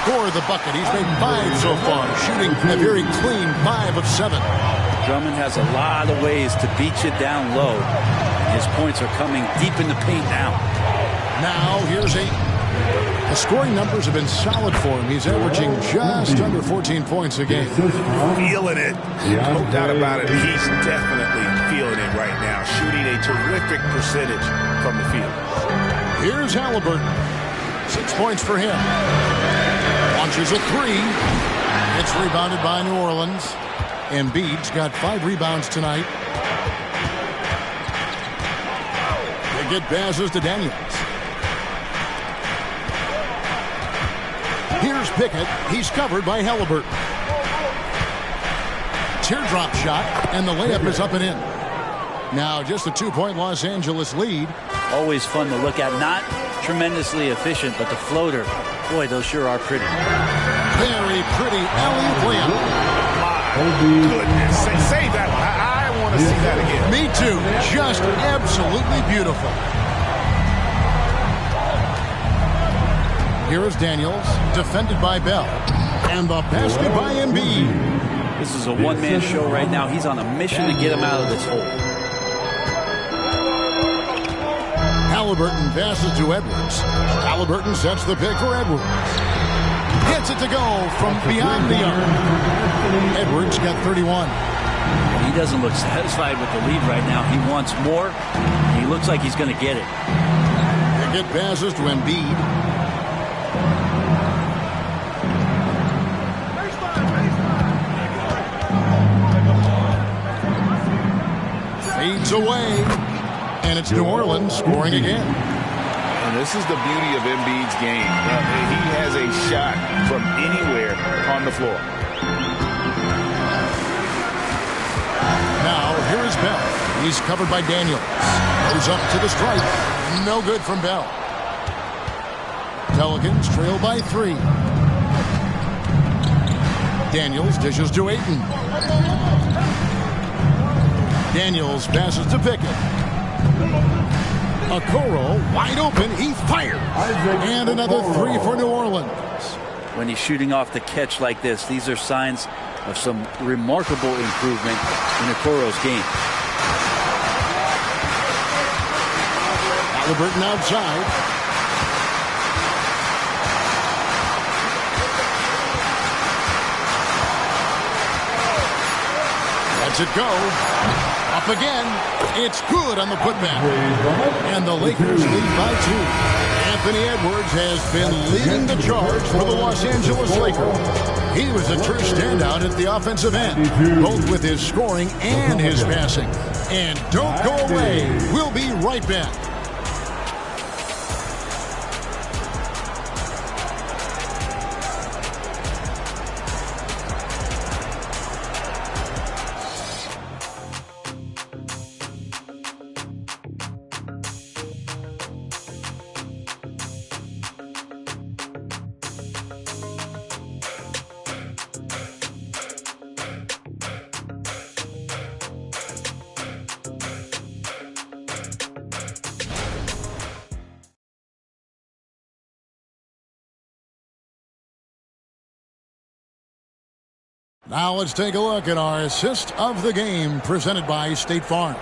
Score the bucket. He's made 5 so far, shooting a very clean 5 of 7. Drummond has a lot of ways to beat you down low. His points are coming deep in the paint now. Now here's Ayton. The scoring numbers have been solid for him. He's averaging just under 14 points a game. Feeling it. No doubt about it. He's definitely feeling it right now. Shooting a terrific percentage from the field. Here's Halliburton. 6 points for him. Launches a 3. It's rebounded by New Orleans. Embiid's got 5 rebounds tonight. They get passes to Daniels. Here's Pickett. He's covered by Halliburton. Teardrop shot, and the layup is up and in. Now just a 2-point Los Angeles lead. Always fun to look at. Not tremendously efficient, but the floater, boy, those sure are pretty. Very pretty alley-oop layup. Goodness. Say that. I want to see that again. Me too. Just absolutely beautiful. Here is Daniels, defended by Bell. And the basket by Embiid. This is a one-man show right now. He's on a mission to get him out of this hole. Halliburton passes to Edwards. Halliburton sets the pick for Edwards. Gets it to go from beyond the arc. Edwards got 31. He doesn't look satisfied with the lead right now. He wants more. He looks like he's going to get it. They get passes to Embiid. Fades away. And it's New Orleans scoring again. And this is the beauty of Embiid's game. He has a shot from anywhere on the floor. Now, here is Bell. He's covered by Daniels. Goes up to the stripe. No good from Bell. Pelicans trail by 3. Daniels dishes to Ayton. Daniels passes to Pickett. Okoro wide open. He fired. And another 3 for New Orleans. When he's shooting off the catch like this, these are signs of some remarkable improvement in Okoro's game. Halliburton outside. Lets it go. Up again. It's good on the putback. And the Lakers lead by 2. Anthony Edwards has been leading the charge for the Los Angeles Lakers. He was a true standout at the offensive end, both with his scoring and his passing. And don't go away. We'll be right back. Now let's take a look at our assist of the game presented by State Farm.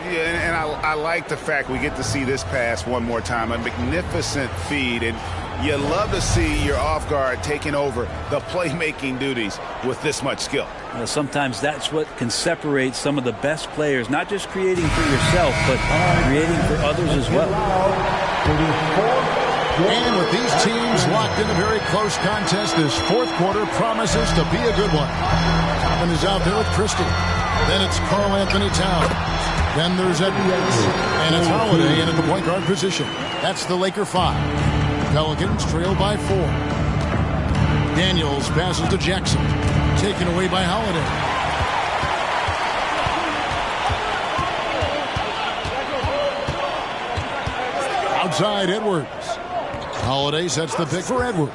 Yeah, and I like the fact we get to see this pass one more time. A magnificent feed, and you love to see your off guard taking over the playmaking duties with this much skill. Sometimes that's what can separate some of the best players, not just creating for yourself, but creating for others as well. And with these teams locked in a very close contest, this fourth quarter promises to be a good one. Toppin is out there with Christie. Then it's Karl Anthony Towns. Then there's Edwards. And it's Holiday in at the point guard position. That's the Laker 5. Pelicans trail by 4. Daniels passes to Jackson. Taken away by Holiday. Outside Edwards. Holiday sets the pick for Edwards.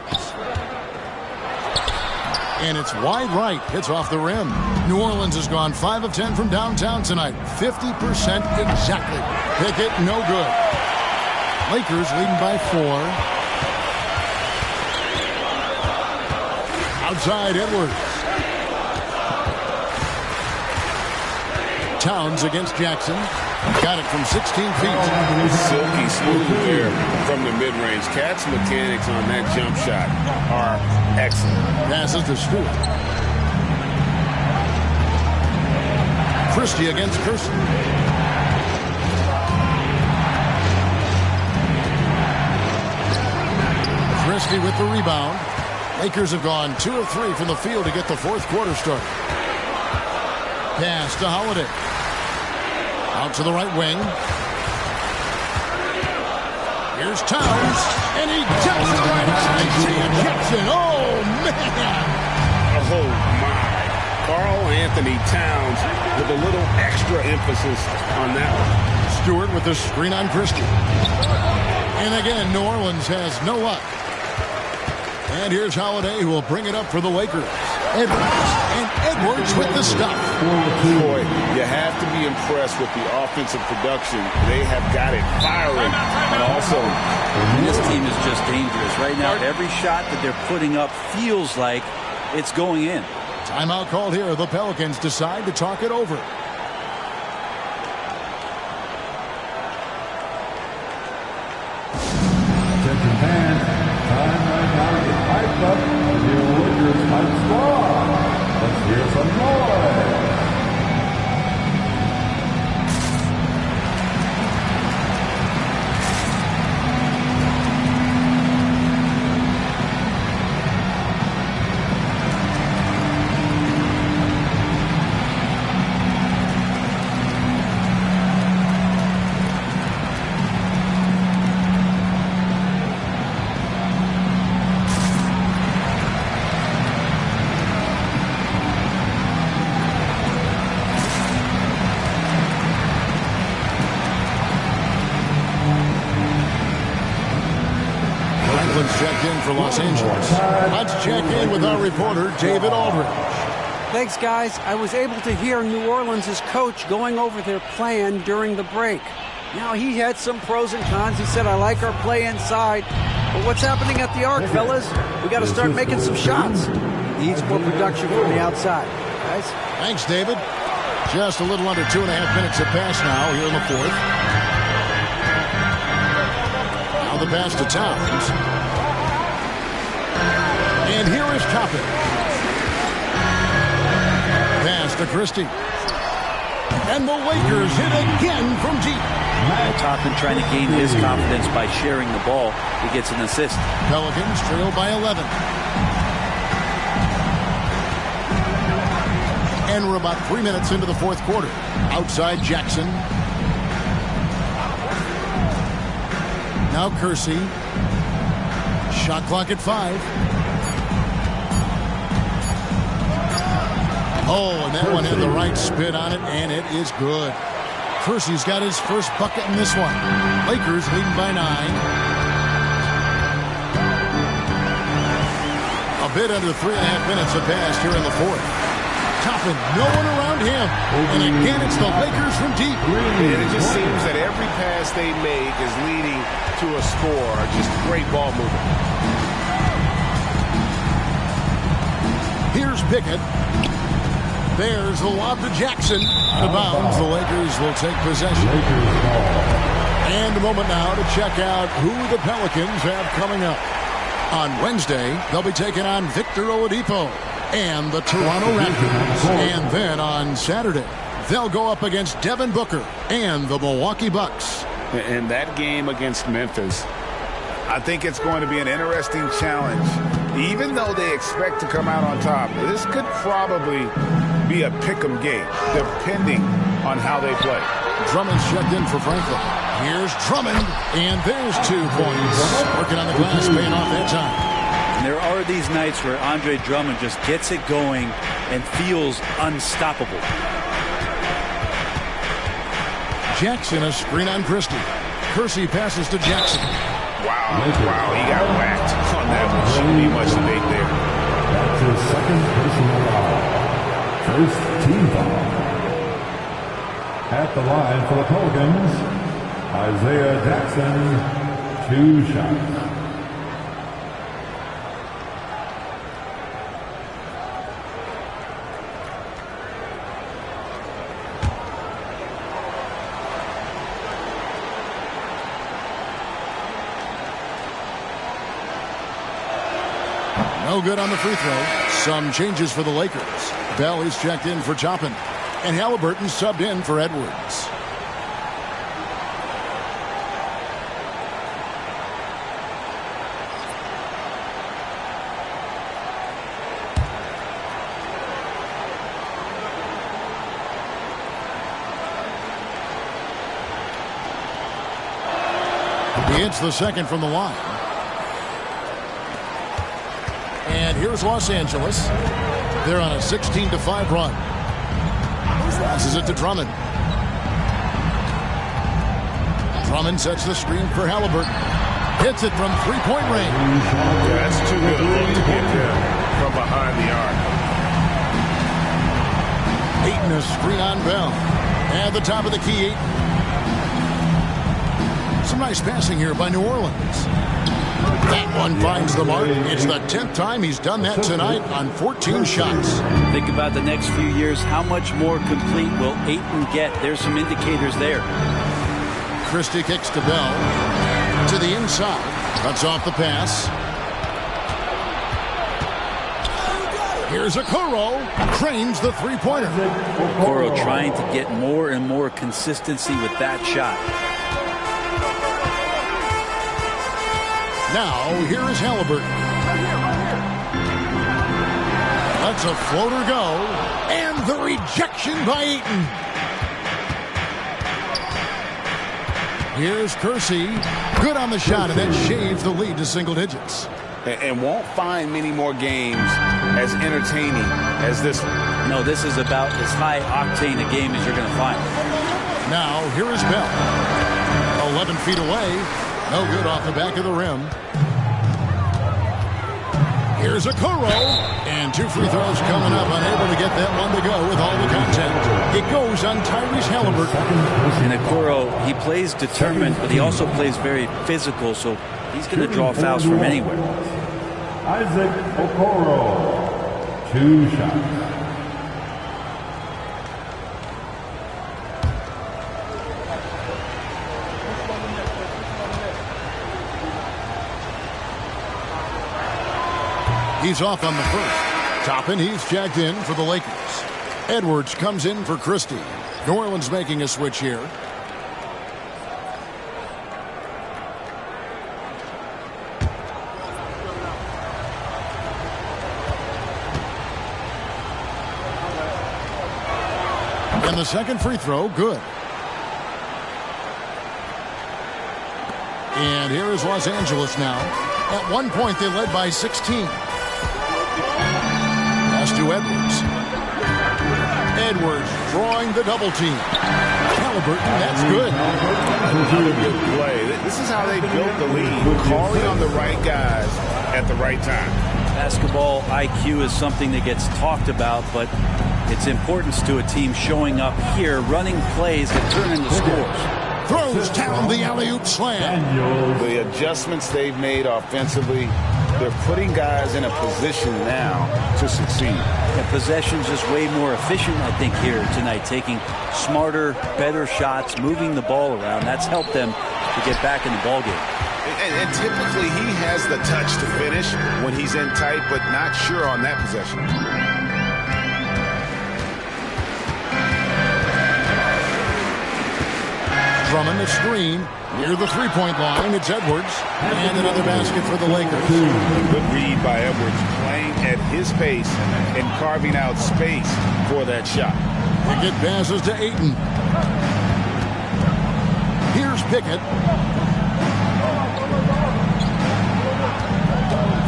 And it's wide right. Hits off the rim. New Orleans has gone 5 of 10 from downtown tonight. 50% exactly. Pickett, no good. Lakers leading by 4. Outside Edwards. Towns against Jackson. Got it from 16 feet. Silky smooth there from the mid-range. Cat's mechanics on that jump shot are excellent. Passes to Stewart. Christie against Kersey. Christie with the rebound. Lakers have gone 2 of 3 from the field to get the fourth quarter started. Pass to Holiday. Out to the right wing. Here's Towns, and he jumps it right out. Isaiah Jackson. Oh, man. Oh, my. Karl Anthony Towns with a little extra emphasis on that one. Stewart with the screen on Christie. And again, New Orleans has no luck. And here's Holiday, who will bring it up for the Lakers. Edwards with the stuff. Boy, you have to be impressed with the offensive production. They have got it firing. And also, this team is just dangerous. Right now, every shot that they're putting up feels like it's going in. Timeout called here. The Pelicans decide to talk it over. Attention fans, time right now to get hyped up for the Lakers Hype Squad. Let's hear some noise. Checked in for Los Angeles. Let's check in with our reporter, David Aldridge. Thanks, guys. I was able to hear New Orleans' coach going over their plan during the break. Now, he had some pros and cons. He said, I like our play inside. But what's happening at the arc, fellas? We got to start making some shots. Needs more production from the outside. Guys? Thanks, David. Just a little under 2.5 minutes have passed now here in the fourth. Now the pass to Towns. And here is Toppin. Pass to Christie. And the Lakers hit again from deep. Toppin trying to gain his confidence by sharing the ball. He gets an assist. Pelicans trail by 11. And we're about 3 minutes into the fourth quarter. Outside Jackson. Now Kersey. Shot clock at 5. Oh, and that one had the right spin on it, and it is good. Kersey's got his first bucket in this one. Lakers leading by 9. A bit under 3.5 minutes have passed here in the fourth. Toppin, no one around him. And again, it's the Lakers from deep. And it just seems that every pass they make is leading to a score. Just great ball movement. Here's Pickett. There's the lob to Jackson. Out of bounds, the Lakers will take possession. And a moment now to check out who the Pelicans have coming up. On Wednesday, they'll be taking on Victor Oladipo and the Toronto Raptors. And then on Saturday, they'll go up against Devin Booker and the Milwaukee Bucks. And that game against Memphis, I think it's going to be an interesting challenge. Even though they expect to come out on top, this could probably be a pick 'em game, depending on how they play. Drummond's checked in for Franklin. Here's Drummond, and there's 2 points. Working on the glass, paying off that time. And there are these nights where Andre Drummond just gets it going and feels unstoppable. Jackson, a screen on Christie. Kersey passes to Jackson. Wow, he got whacked on that one. Shouldn't be much debate there. That's his second personal foul. First team foul. At the line for the Pelicans, Isaiah Jackson, 2 shots. No good on the free throw. Some changes for the Lakers. Bell is checked in for Toppin, and Halliburton subbed in for Edwards. He hits the second from the line. And here's Los Angeles. They're on a 16-5 run. Passes it to Drummond. Drummond sets the screen for Halliburton. Hits it from three-point range. Yeah, that's too good a look to get there from behind the arc. Ayton, a screen on Bell. At the top of the key, Ayton. Some nice passing here by New Orleans. That one finds the mark. It's the 10th time he's done that tonight on 14 shots. Think about the next few years. How much more complete will Ayton get? There's some indicators there. Christie kicks to Bell. To the inside. Cuts off the pass. Here's Okoro. Cranes the three-pointer. Okoro trying to get more and more consistency with that shot. Now, here is Halliburton. Lets a floater go. And the rejection by Ayton. Here's Kersey. Good on the shot, and that shaves the lead to single digits. And won't find many more games as entertaining as this one. No, this is about as high octane a game as you're going to find. Now, here is Bell. 11 feet away. No good off the back of the rim. Here's Okoro. And 2 free throws coming up. Unable to get that one to go with all the contact. It goes on Tyrese Halliburton. And Okoro, he plays determined, but he also plays very physical, so he's going to draw fouls from anywhere. Isaac Okoro, 2 shots. He's off on the first. Toppin, he's jacked in for the Lakers. Edwards comes in for Christie. New Orleans making a switch here. And the second free throw, good. And here is Los Angeles now. At one point, they led by 16. Pass to Edwards. Edwards drawing the double team. Halliburton, that's good. Another good play. This is how they built the lead. Calling on the right guys at the right time. Basketball IQ is something that gets talked about, but its importance to a team showing up here, running plays that turn into scores. Throws down the alley-oop slam. The adjustments they've made offensively, they're putting guys in a position now to succeed. And possession's just way more efficient, I think, here tonight. Taking smarter, better shots, moving the ball around. That's helped them to get back in the ballgame. And typically he has the touch to finish when he's in tight, but not sure on that possession. Drummond, a screen near the three-point line. It's Edwards. And another basket for the Lakers. A good read by Edwards, playing at his pace and carving out space for that shot. Pickett passes to Ayton. Pickett.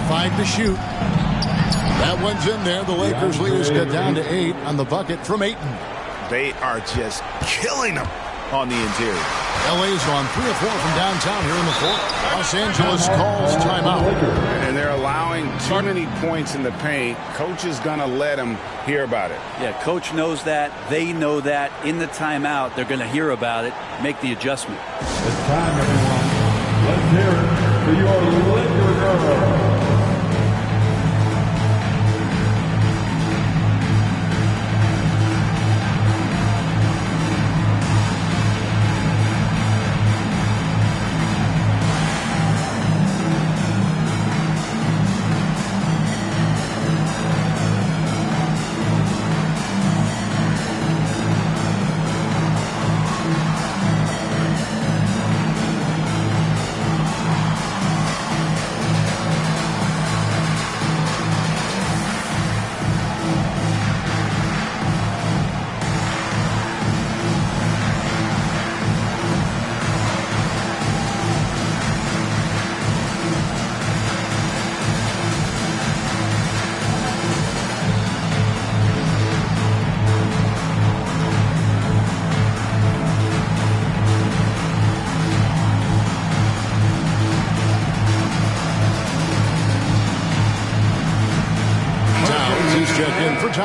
5 to shoot. That one's in there. The Lakers lead is cut down to 8 on the bucket from Ayton. They are just killing them on the interior. LA's on 3 of 4 from downtown here in the fourth. Los Angeles calls timeout. And they're allowing too many points in the paint. Coach is going to let them hear about it. Yeah, coach knows that. They know that. In the timeout, they're going to hear about it, make the adjustment. It's time, everyone. Let's hear it for your Laker girl.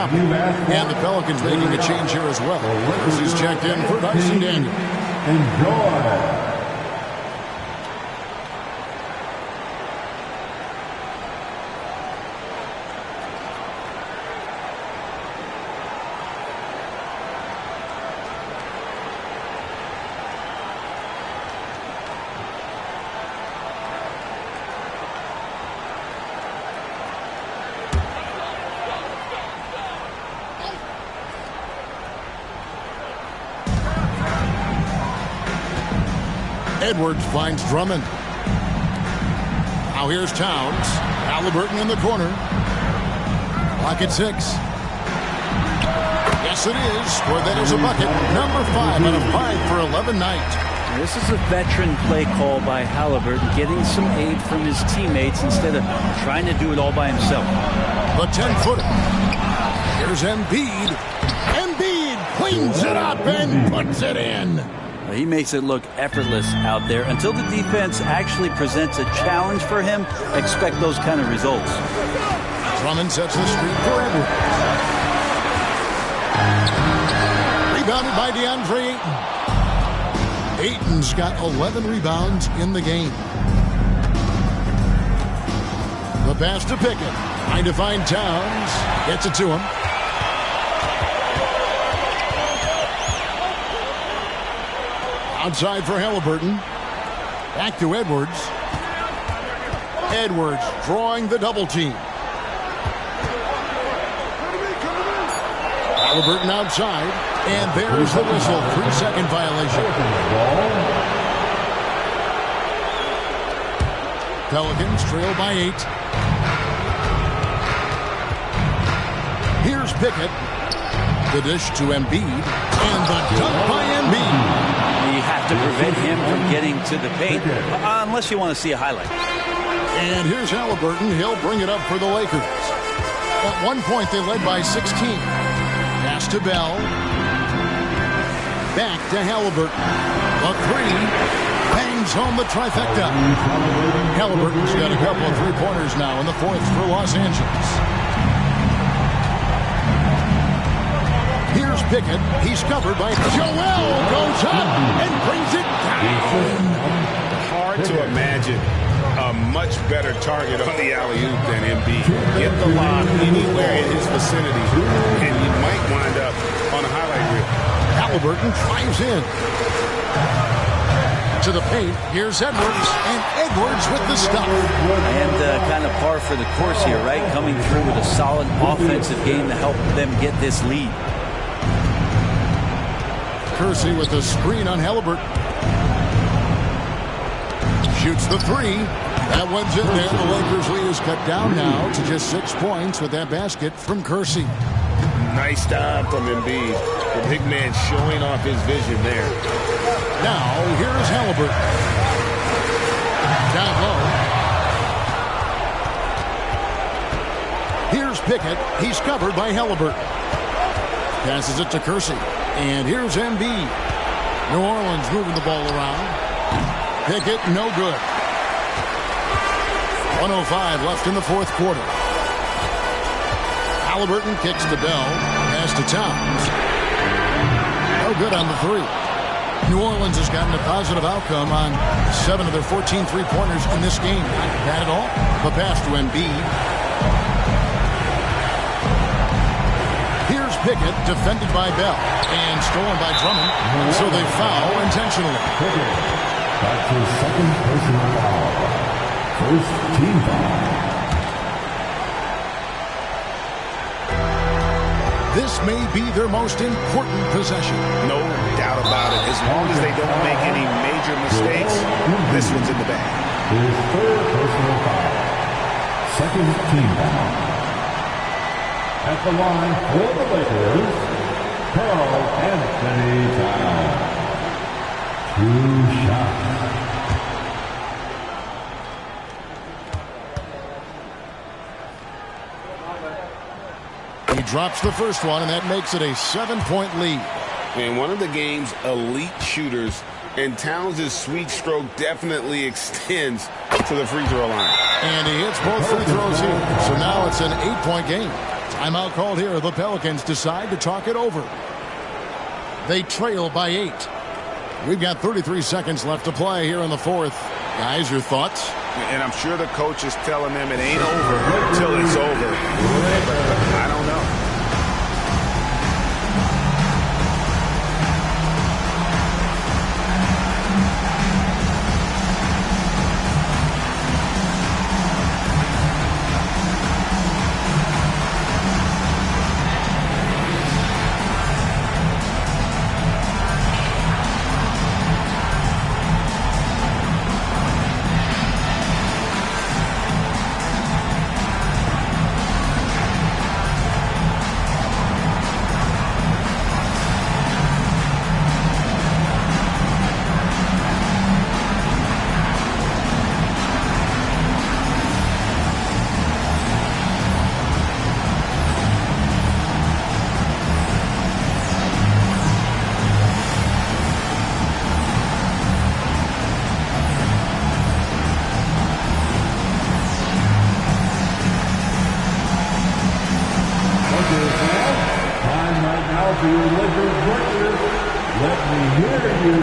And the Pelicans making a change here as well. Lakers is checked in for Dyson Daniel. Enjoy. Edwards finds Drummond. Now here's Towns. Halliburton in the corner. Clock at 6. Yes, it is. Well, that is a bucket. Number 5 out of 5 for 11 night. This is a veteran play call by Halliburton, getting some aid from his teammates instead of trying to do it all by himself. The 10-footer. Here's Embiid. Embiid cleans it up and puts it in. He makes it look effortless out there. Until the defense actually presents a challenge for him, expect those kind of results. Drummond sets the screen for Edwards. Rebounded by DeAndre Ayton. Ayton's got 11 rebounds in the game. The pass to Pickett. Trying to find Towns. Gets it to him. Outside for Halliburton. Back to Edwards. Edwards drawing the double team. Halliburton outside. And there's the whistle. 3-second violation. Pelicans trail by 8. Here's Pickett. The dish to Embiid. And the dunk by Embiid. You have to prevent him from getting to the paint, unless you want to see a highlight. And here's Halliburton. He'll bring it up for the Lakers. At one point, they led by 16. Pass to Bell. Back to Halliburton. A 3. Bangs home the trifecta. Halliburton's got a couple of three-pointers now in the fourth for Los Angeles. Here's Pickett. He's covered by Joel. Goes up and brings it down. Hard to imagine a much better target on the alley-oop than Embiid. Get the lob anywhere in his vicinity, and you might wind up on a highlight reel. Halliburton drives in. To the paint. Here's Edwards. And Edwards with the stuff. And kind of par for the course here, right? Coming through with a solid offensive game to help them get this lead. Kersey with the screen on Halliburton. Shoots the 3. That one's in there. The Lakers lead is cut down now to just 6 points with that basket from Kersey. Nice job from Embiid. The big man showing off his vision there. Now, here's Halliburton. Down low. Here's Pickett. He's covered by Halliburton. Passes it to Kersey. And here's Embiid. New Orleans moving the ball around. Pickett, no good. 1:05 left in the fourth quarter. Halliburton kicks to Bell. Pass to Towns. No good on the three. New Orleans has gotten a positive outcome on 7 of their 14 three-pointers in this game. Not bad at all. The pass to Embiid. Here's Pickett, defended by Bell, and stolen by Drummond, so they foul intentionally. That's his second personal foul. First team foul. This may be their most important possession. No doubt about it. As long as they don't make any major mistakes, this one's in the bag. His third personal foul. Second team foul. At the line for the Lakers, Carl Anthony Towns. 2 shots. He drops the first one, and that makes it a 7-point lead. And one of the game's elite shooters, and Towns' sweet stroke definitely extends to the free throw line. And he hits both free throws here. So now it's an 8-point game. Timeout called here. The Pelicans decide to talk it over. They trail by 8. We've got 33 seconds left to play here in the fourth. Guys, your thoughts? And I'm sure the coach is telling them it ain't over until it's over. I don't know. To your Lakers workers, let me hear you.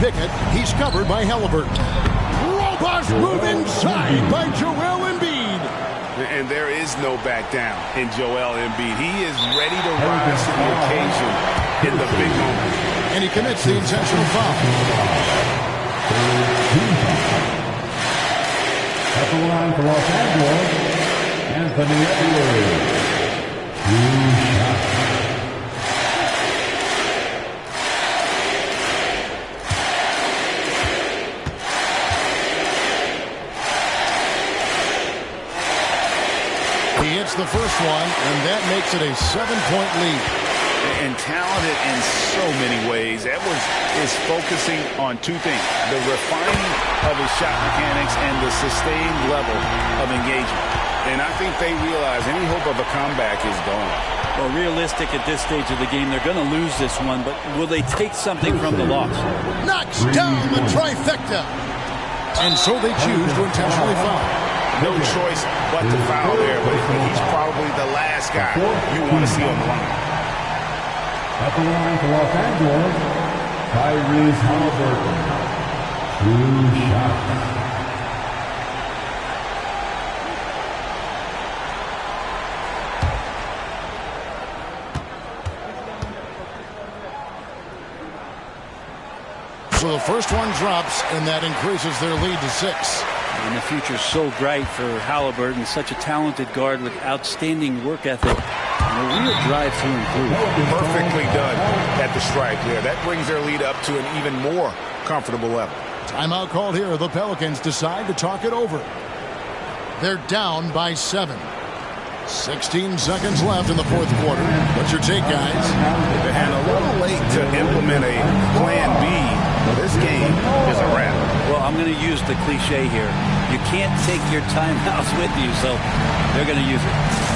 Pickett, he's covered by Halliburton. Robust move inside by Joel Embiid. And there is no back down in Joel Embiid. He is ready to rise to the occasion in the big moment. And he commits the intentional foul. At the line for Los Angeles, Anthony Edwards. 2 shots. He hits the first one, and that makes it a 7-point lead. And talented in so many ways. Edwards is focusing on 2 things: the refining of his shot mechanics and the sustained level of engagement. And I think they realize any hope of a comeback is gone. Well, realistic at this stage of the game, they're going to lose this one, but will they take something from the loss? Knocks down the trifecta. And so they choose to intentionally foul. No choice but to foul there, but he's probably the last guy you want to see on the line. At the line for Los Angeles, Tyrese Halliburton. 2 shots. So the first one drops, and that increases their lead to 6. And the future's so bright for Halliburton, such a talented guard with outstanding work ethic and a real drive to improve. Perfectly done at the stripe there. That brings their lead up to an even more comfortable level. Timeout called here. The Pelicans decide to talk it over. They're down by 7. 16 seconds left in the fourth quarter. What's your take, guys? And a little late to implement a plan B. This game is a wrap. Well, I'm going to use the cliche here. You can't take your timeouts with you, so they're going to use it.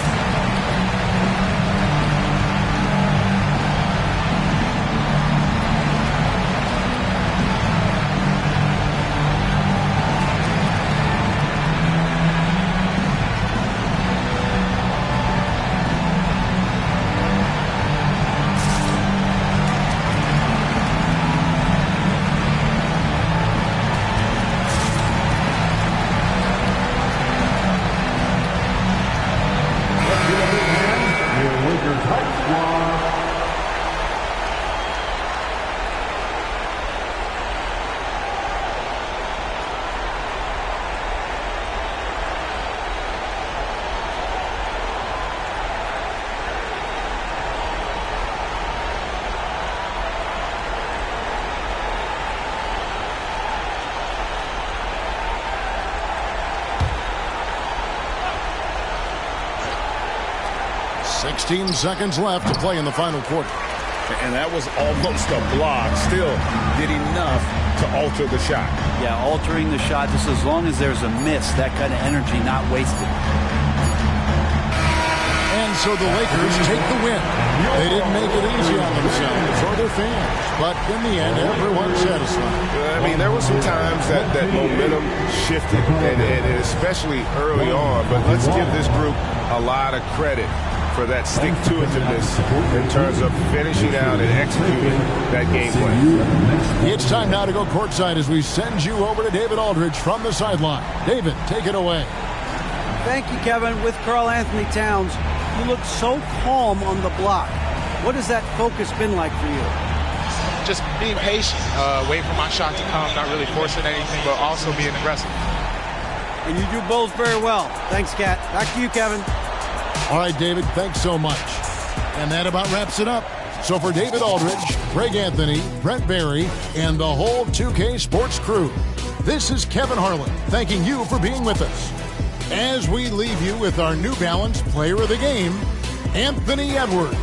Seconds left to play in the final quarter. And that was almost a block. Still did enough to alter the shot. Yeah, altering the shot, just as long as there's a miss, that kind of energy not wasted. And so the Lakers take the win. They didn't make it easy on themselves or their fans, but in the end, everyone's satisfied. I mean, there were some times that momentum shifted, and especially early on, but let's give this group a lot of credit for that stick-to-itiveness in terms of finishing out and executing that game plan. It's time now to go courtside as we send you over to David Aldridge from the sideline. David, take it away. Thank you, Kevin. With Karl Anthony Towns, you look so calm on the block. What has that focus been like for you? Just being patient, wait for my shot to come, not really forcing anything, but also being aggressive. And you do both very well. Thanks, Kat. Back to you, Kevin. All right, David, thanks so much. And that about wraps it up. So for David Aldridge, Greg Anthony, Brent Barry, and the whole 2K Sports crew, this is Kevin Harlan thanking you for being with us. As we leave you with our New Balance Player of the Game, Anthony Edwards.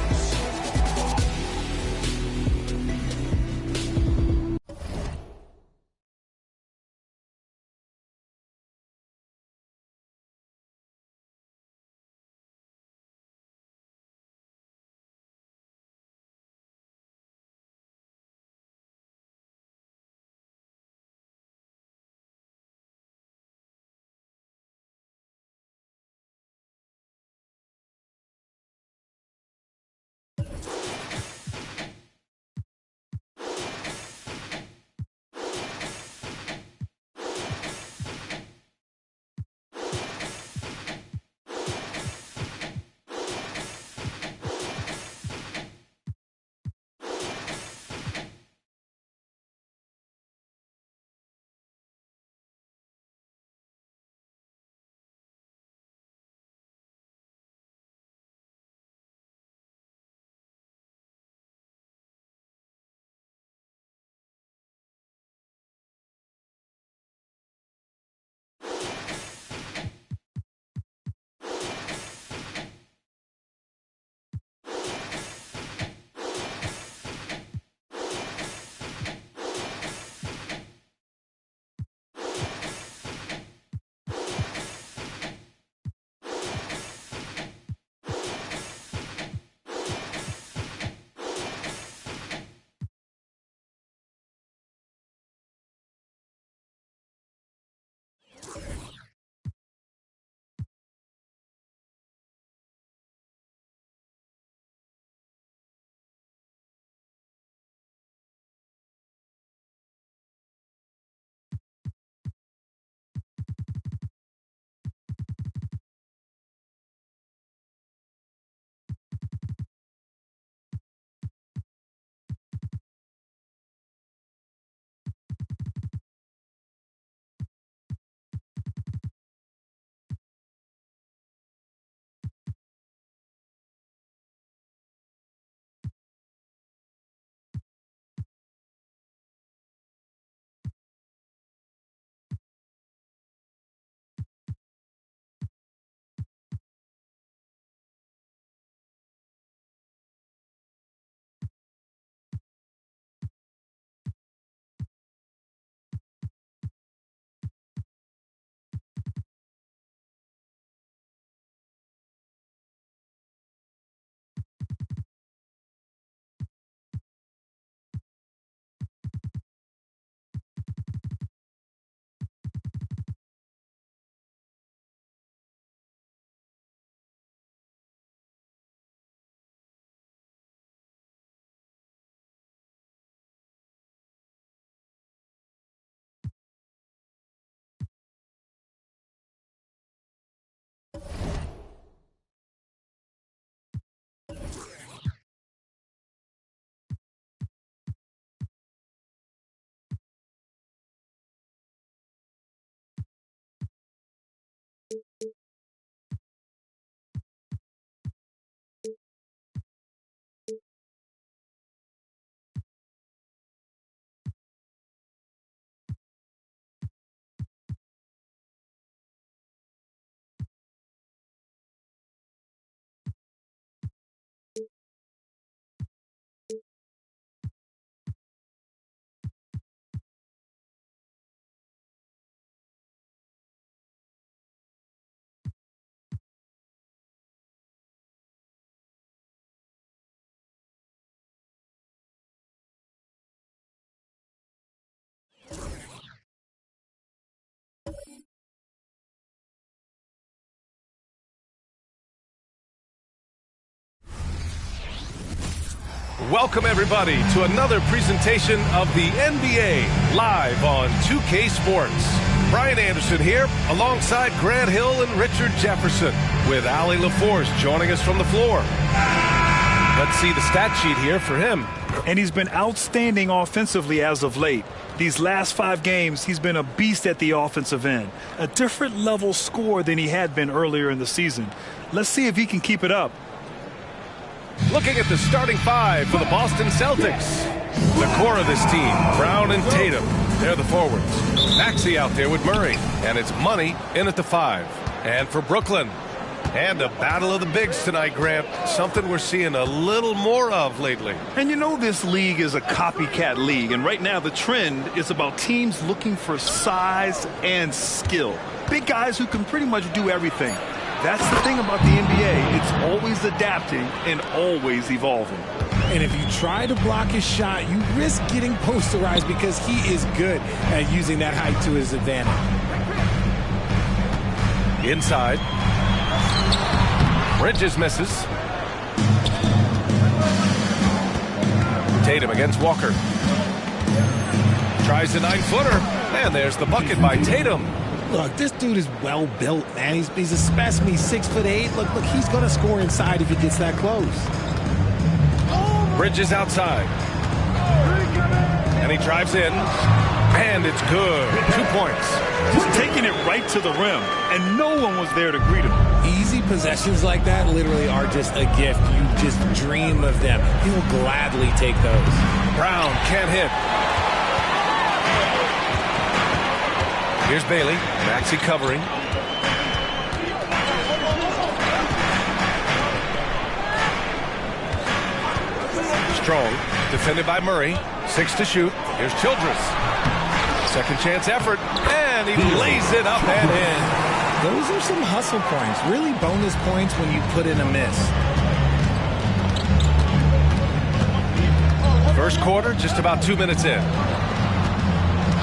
Welcome, everybody, to another presentation of the NBA live on 2K Sports. Brian Anderson here, alongside Grant Hill and Richard Jefferson, with Allie LaForce joining us from the floor. Let's see the stat sheet here for him. And he's been outstanding offensively as of late. These last 5 games, he's been a beast at the offensive end. A different level scorer than he had been earlier in the season. Let's see if he can keep it up. Looking at the starting 5 for the Boston Celtics. The core of this team, Brown and Tatum. They're the forwards. Maxey out there with Murray. And it's Money in at the 5. And for Brooklyn. And a battle of the bigs tonight, Grant. Something we're seeing a little more of lately. And you know this league is a copycat league. And right now the trend is about teams looking for size and skill. Big guys who can pretty much do everything. That's the thing about the NBA. It's always adapting and always evolving. And if you try to block his shot, you risk getting posterized because he is good at using that height to his advantage. Inside. Bridges misses. Tatum against Walker. Tries a 9-footer. And there's the bucket by Tatum. Look, this dude is well built, man. He's a specimen. He's 6'8". Look, he's going to score inside if he gets that close. Bridges outside. And he drives in. And it's good. 2 points. Just taking it right to the rim. And no one was there to greet him. Easy possessions like that literally are just a gift. You just dream of them. He'll gladly take those. Brown can't hit. Here's Bailey. Maxey covering. Strong. Defended by Murray. 6 to shoot. Here's Childress. Second chance effort. And he lays it up and in. Those are some hustle points. Really bonus points when you put in a miss. First quarter, just about 2 minutes in.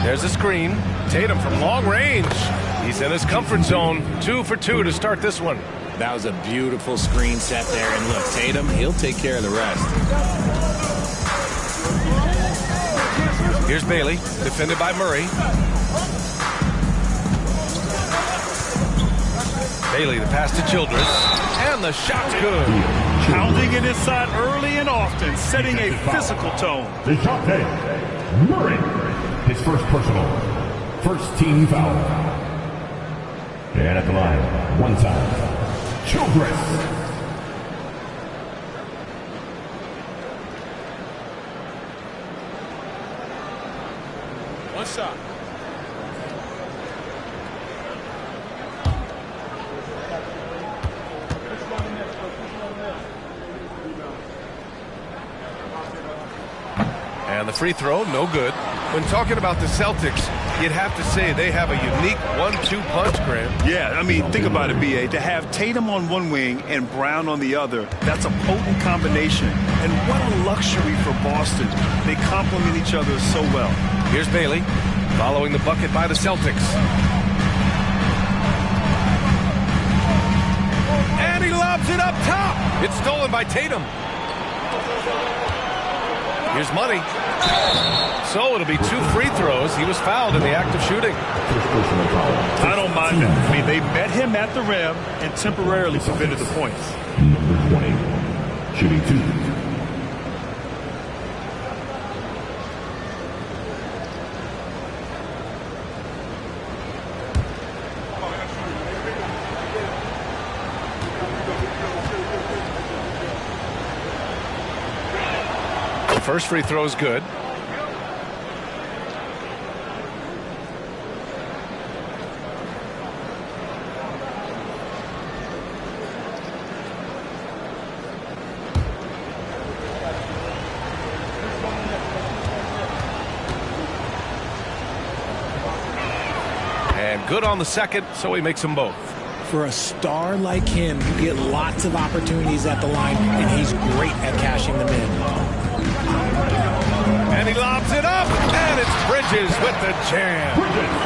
There's a screen. Tatum from long range. He's in his comfort zone. 2 for 2 to start this one. That was a beautiful screen set there. And look, Tatum, he'll take care of the rest. Here's Bailey, defended by Murray. Bailey, the pass to Childress. And the shot's good. Pounding it inside early and often, setting a physical tone. DeJounte Murray, his first personal, first team foul. And at the line, one time, Childress. One shot. And the free throw, no good. When talking about the Celtics, you'd have to say they have a unique 1-2 punch, Graham. Yeah, I mean, think about it, B.A. To have Tatum on one wing and Brown on the other, that's a potent combination. And what a luxury for Boston. They complement each other so well. Here's Bailey, following the bucket by the Celtics. And he lobs it up top. It's stolen by Tatum. Here's Money. So it'll be 2 free throws. He was fouled in the act of shooting. I don't mind that. I mean, they met him at the rim and temporarily prevented the points. Number 20, shooting 2. First free throw is good. And good on the second, so he makes them both. For a star like him, you get lots of opportunities at the line, and he's great at cashing them in. And he lobs it up, and it's Bridges with the jam.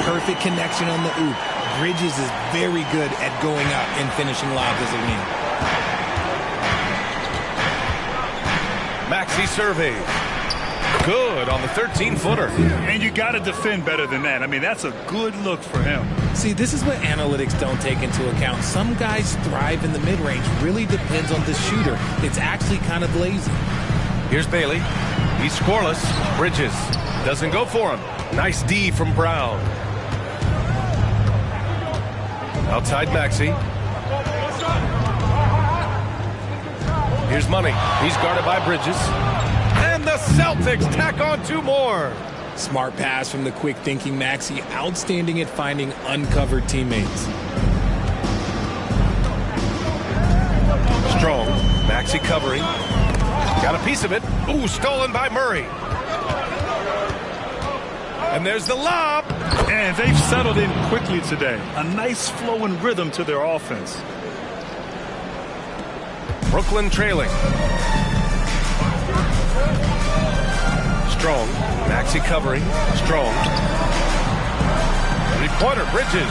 Perfect connection on the oop. Bridges is very good at going up and finishing lobs as a wing. Maxey surveys. Good on the 13-footer. And you got to defend better than that. I mean, that's a good look for him. See, this is what analytics don't take into account. Some guys thrive in the mid-range. Really depends on the shooter. It's actually kind of lazy. Here's Bailey. He's scoreless. Bridges doesn't go for him. Nice D from Brown. Outside Maxey. Here's Money. He's guarded by Bridges. And the Celtics tack on 2 more. Smart pass from the quick-thinking Maxey. Outstanding at finding uncovered teammates. Strong. Maxey covering. Got a piece of it. Ooh, stolen by Murray. And there's the lob. And they've settled in quickly today. A nice flow and rhythm to their offense. Brooklyn trailing. Strong. Maxey covering. Strong. 3-pointer. Bridges.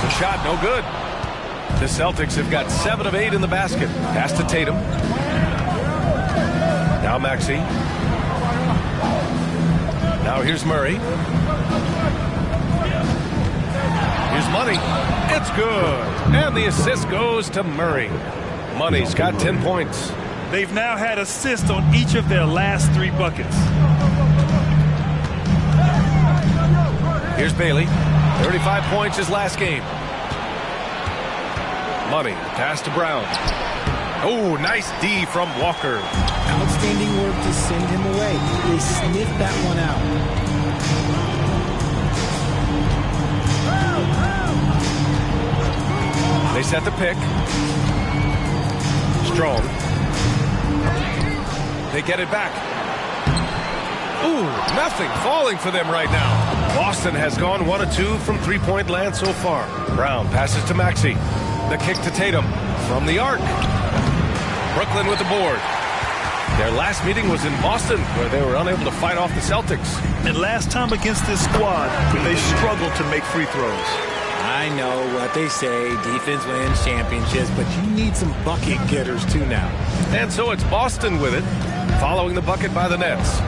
The shot no good. The Celtics have got 7 of 8 in the basket. Pass to Tatum. Now Maxey. Now here's Murray. Here's Money. It's good. And the assist goes to Murray. Money's got 10 points. They've now had assists on each of their last 3 buckets. Here's Bailey. 35 points his last game. Money. Pass to Brown. Oh, nice D from Walker. Outstanding work to send him away. They sniffed that one out. They set the pick. Strong. They get it back. Ooh, nothing falling for them right now. Boston has gone 1 of 2 from 3-point land so far. Brown passes to Maxey. The kick to Tatum from the arc. Brooklyn with the board. Their last meeting was in Boston, where they were unable to fight off the Celtics. And last time against this squad, they struggled to make free throws. I know what they say, defense wins championships, but you need some bucket getters too now. And so it's Boston with it, following the bucket by the Nets.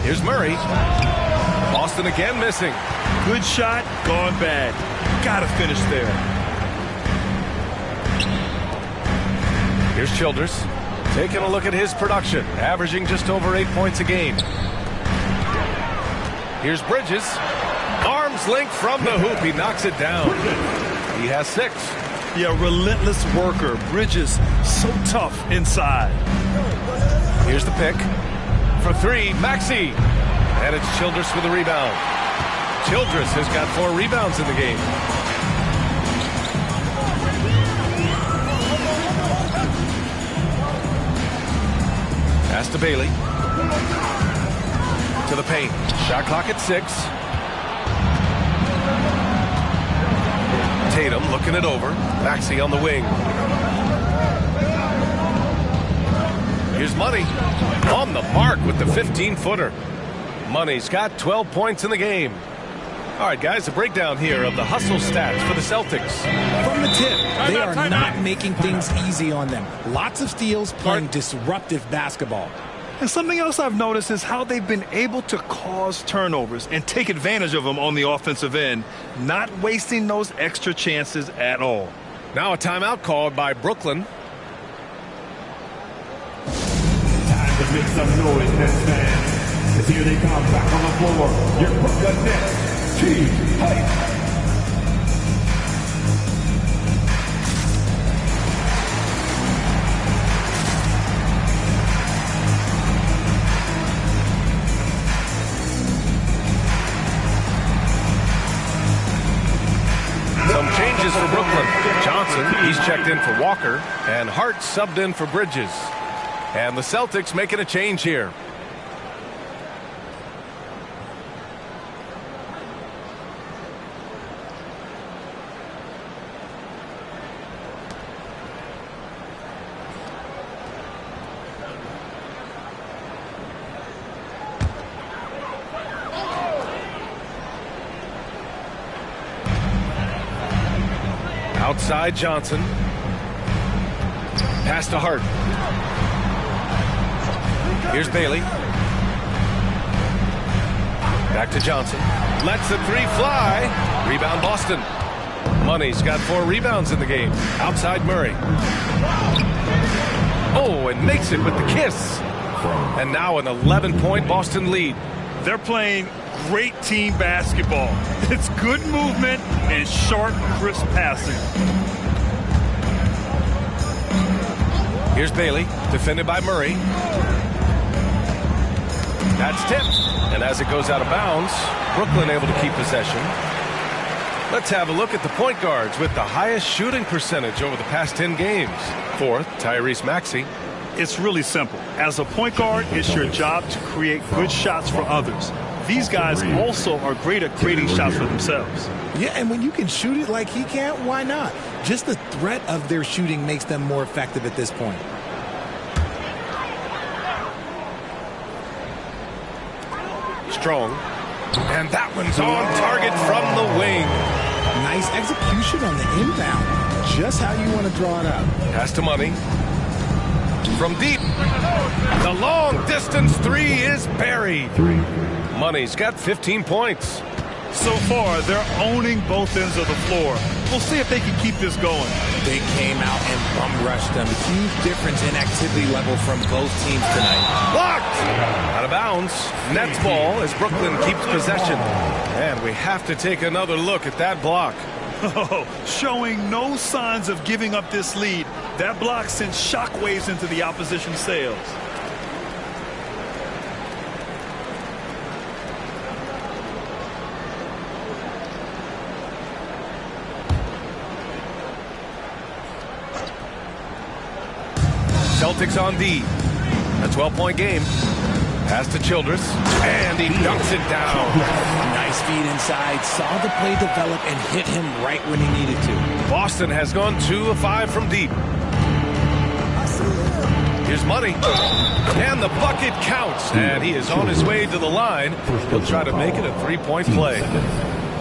Here's Murray. Boston again missing. Good shot, gone bad. Gotta finish there. Here's Childress. Taking a look at his production, averaging just over 8 points a game. Here's Bridges. Arms length from the hoop. He knocks it down. He has 6. Yeah, relentless worker. Bridges, so tough inside. Here's the pick. For 3, Maxey. And it's Childress with the rebound. Childress has got 4 rebounds in the game. Pass to Bailey. To the paint. Shot clock at 6. Tatum looking it over. Maxey on the wing. Here's Money. On the mark with the 15-footer. Money's got 12 points in the game. All right, guys, a breakdown here of the hustle stats for the Celtics. From the tip, they are not making things easy on them. Lots of steals, playing disruptive basketball. And something else I've noticed is how they've been able to cause turnovers and take advantage of them on the offensive end, not wasting those extra chances at all. Now a timeout called by Brooklyn. Time to make some noise, Nets fans. As here they come back on the floor. Your Brooklyn Nets. Team Hype. Some changes for Brooklyn. Johnson, he's checked in for Walker, and Hart subbed in for Bridges. And the Celtics making a change here. Outside Johnson. Pass to Hart. Here's Bailey. Back to Johnson. Lets the three fly. Rebound Boston. Money's got 4 rebounds in the game. Outside Murray. Oh, and makes it with the kiss. And now an 11-point Boston lead. They're playing great team basketball. It's good movement and sharp, crisp passing. Here's Bailey, defended by Murray. That's tipped. And as it goes out of bounds, Brooklyn able to keep possession. Let's have a look at the point guards with the highest shooting percentage over the past 10 games. 4th, Tyrese Maxey. It's really simple. As a point guard, it's your job to create good shots for others. These guys also are great at creating shots for themselves. Yeah, and when you can shoot it like he can, why not? Just the threat of their shooting makes them more effective at this point. Strong. And that one's on target from the wing. Nice execution on the inbound. Just how you want to draw it up. Pass to Money. From deep. The long distance 3 is buried. Money's got 15 points. So far, they're owning both ends of the floor. We'll see if they can keep this going. They came out and bum rushed them. Huge difference in activity level from both teams tonight. Blocked! Out of bounds. Nets ball as Brooklyn keeps possession. And we have to take another look at that block. Oh, showing no signs of giving up this lead. That block sent shockwaves into the opposition's sails. Celtics on D. A 12-point game. Pass to Childress, and he dunks it down. Nice feed inside, saw the play develop and hit him right when he needed to. Boston has gone 2 of 5 from deep. Here's Money, and the bucket counts, and he is on his way to the line. He'll try to make it a 3-point play.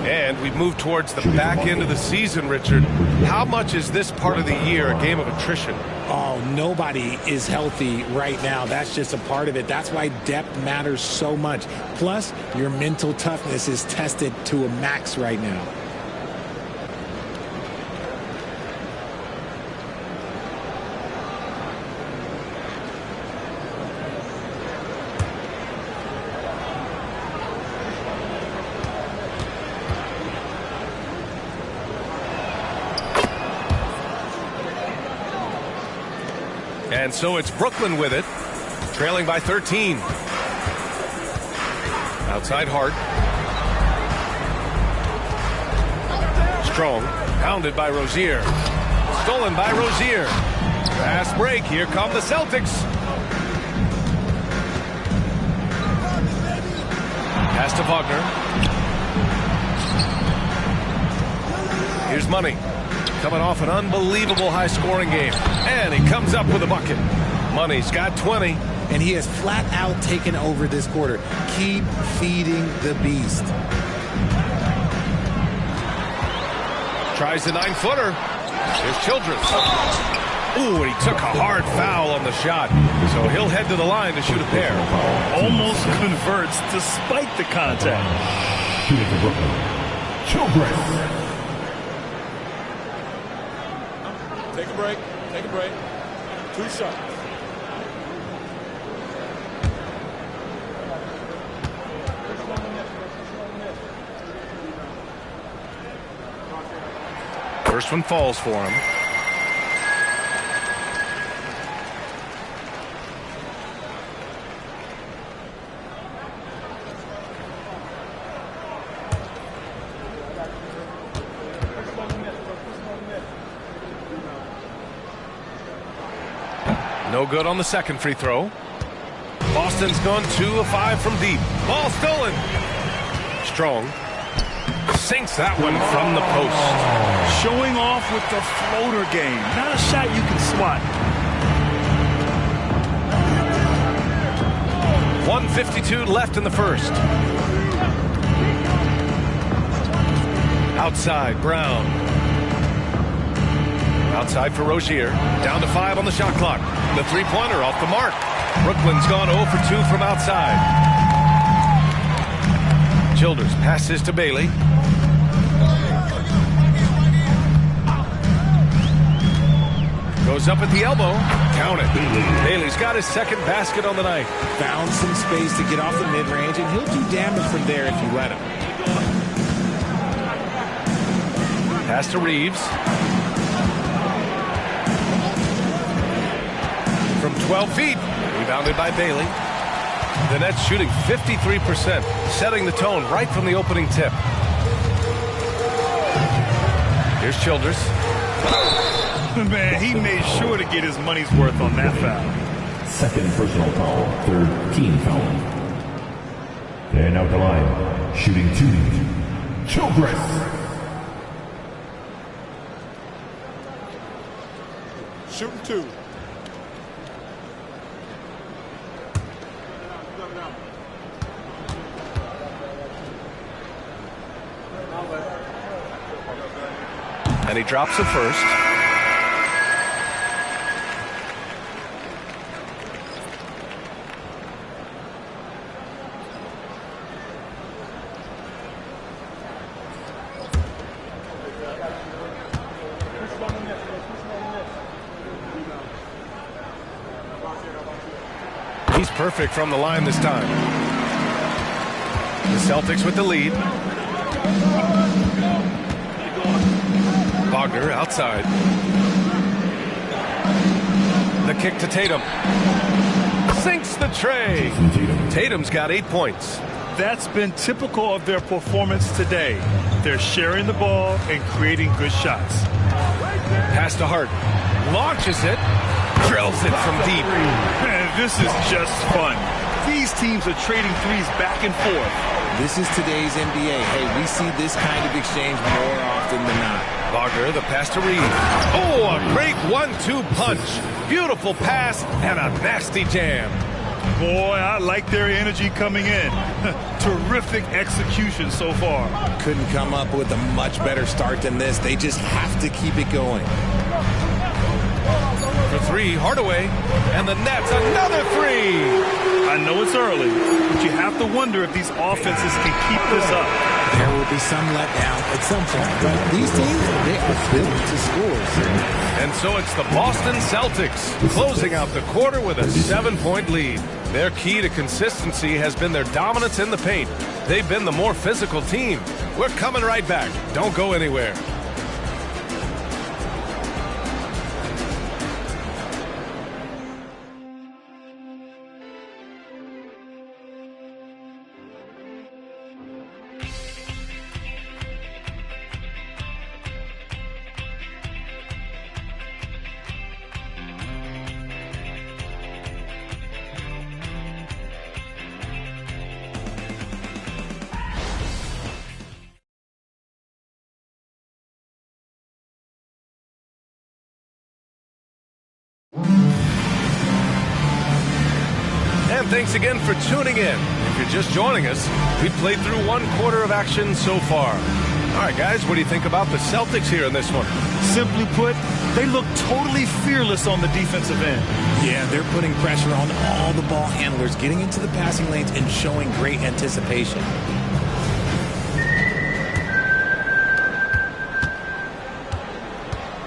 And we've moved towards the back end of the season, Richard. How much is this part of the year a game of attrition? Oh, nobody is healthy right now. That's just a part of it. That's why depth matters so much. Plus, your mental toughness is tested to a max right now. And so it's Brooklyn with it, trailing by 13. Outside Hart. Strong, pounded by Rozier. Stolen by Rozier. Fast break, here come the Celtics. Pass to Wagner. Here's Money. Coming off an unbelievable high-scoring game. And he comes up with a bucket. Money's got 20. And he has flat out taken over this quarter. Keep feeding the beast. Tries the 9-footer. Here's Childress. Ooh, and he took a hard foul on the shot. So he'll head to the line to shoot a pair. Almost converts despite the contact. Shooting for Brooklyn, Childress. Take a break. Take a break. 2 shots. First one falls for him. No good on the second free throw. Boston's gone 2 of 5 from deep. Ball stolen. Strong sinks that one from the post. Showing off with the floater game. Not a shot you can swat. 1:52 left in the first. Outside, Brown. Outside for Rozier. Down to 5 on the shot clock. The three-pointer off the mark. Brooklyn's gone 0 for 2 from outside. Childers passes to Bailey. Goes up at the elbow. Count it. Bailey's got his second basket on the night. Found some space to get off the mid-range, and he'll do damage from there if you let him. Pass to Reeves. From 12 feet. Rebounded by Bailey. The Nets shooting 53%, setting the tone right from the opening tip. Here's Childers. Man, he made sure to get his money's worth on that foul. Second personal foul, third team foul. And out the line, shooting 2, Childress. Shooting 2. And he drops the first. He's perfect from the line this time. The Celtics with the lead. Wagner outside. The kick to Tatum. Sinks the tray. Tatum's got 8 points. That's been typical of their performance today. They're sharing the ball and creating good shots. Pass to Hart. Launches it. Drills it from deep. Man, this is just fun. These teams are trading threes back and forth. This is today's NBA. Hey, we see this kind of exchange more often than not. Wagner, the pass to Reed. Oh, a great 1-2 punch. Beautiful pass and a nasty jam. Boy, I like their energy coming in. Terrific execution so far. Couldn't come up with a much better start than this. They just have to keep it going. For 3, Hardaway. And the Nets, another 3. I know it's early, but you have to wonder if these offenses can keep this up. There will be some letdown at some point, but these teams, they are built to score. And so it's the Boston Celtics closing out the quarter with a 7-point lead. Their key to consistency has been their dominance in the paint. They've been the more physical team. We're coming right back. Don't go anywhere. And thanks again for tuning in. If you're just joining us, we played through 1 quarter of action so far. All right, guys, what do you think about the Celtics here in this one? Simply put, they look totally fearless on the defensive end. Yeah, they're putting pressure on all the ball handlers, getting into the passing lanes and showing great anticipation.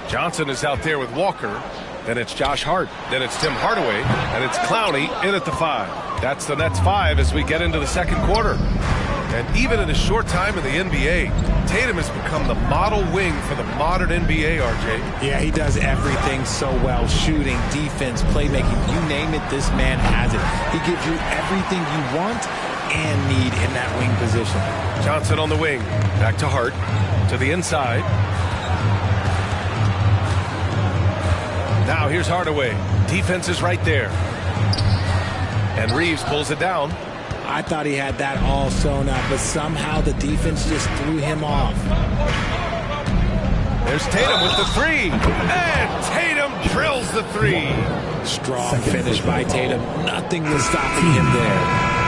Johnson is out there with Walker. Then it's Josh Hart. Then it's Tim Hardaway. And it's Clowney in at the 5. That's the Nets 5 as we get into the second quarter. And even in a short time in the NBA, Tatum has become the model wing for the modern NBA, RJ. Yeah, he does everything so well. Shooting, defense, playmaking, you name it, this man has it. He gives you everything you want and need in that wing position. Johnson on the wing. Back to Hart. To the inside. Now here's Hardaway. Defense is right there. And Reeves pulls it down. I thought he had that all sewn up, but somehow the defense just threw him off. There's Tatum with the 3. And Tatum drills the 3. Strong finish by Tatum. Nothing was stopping him there.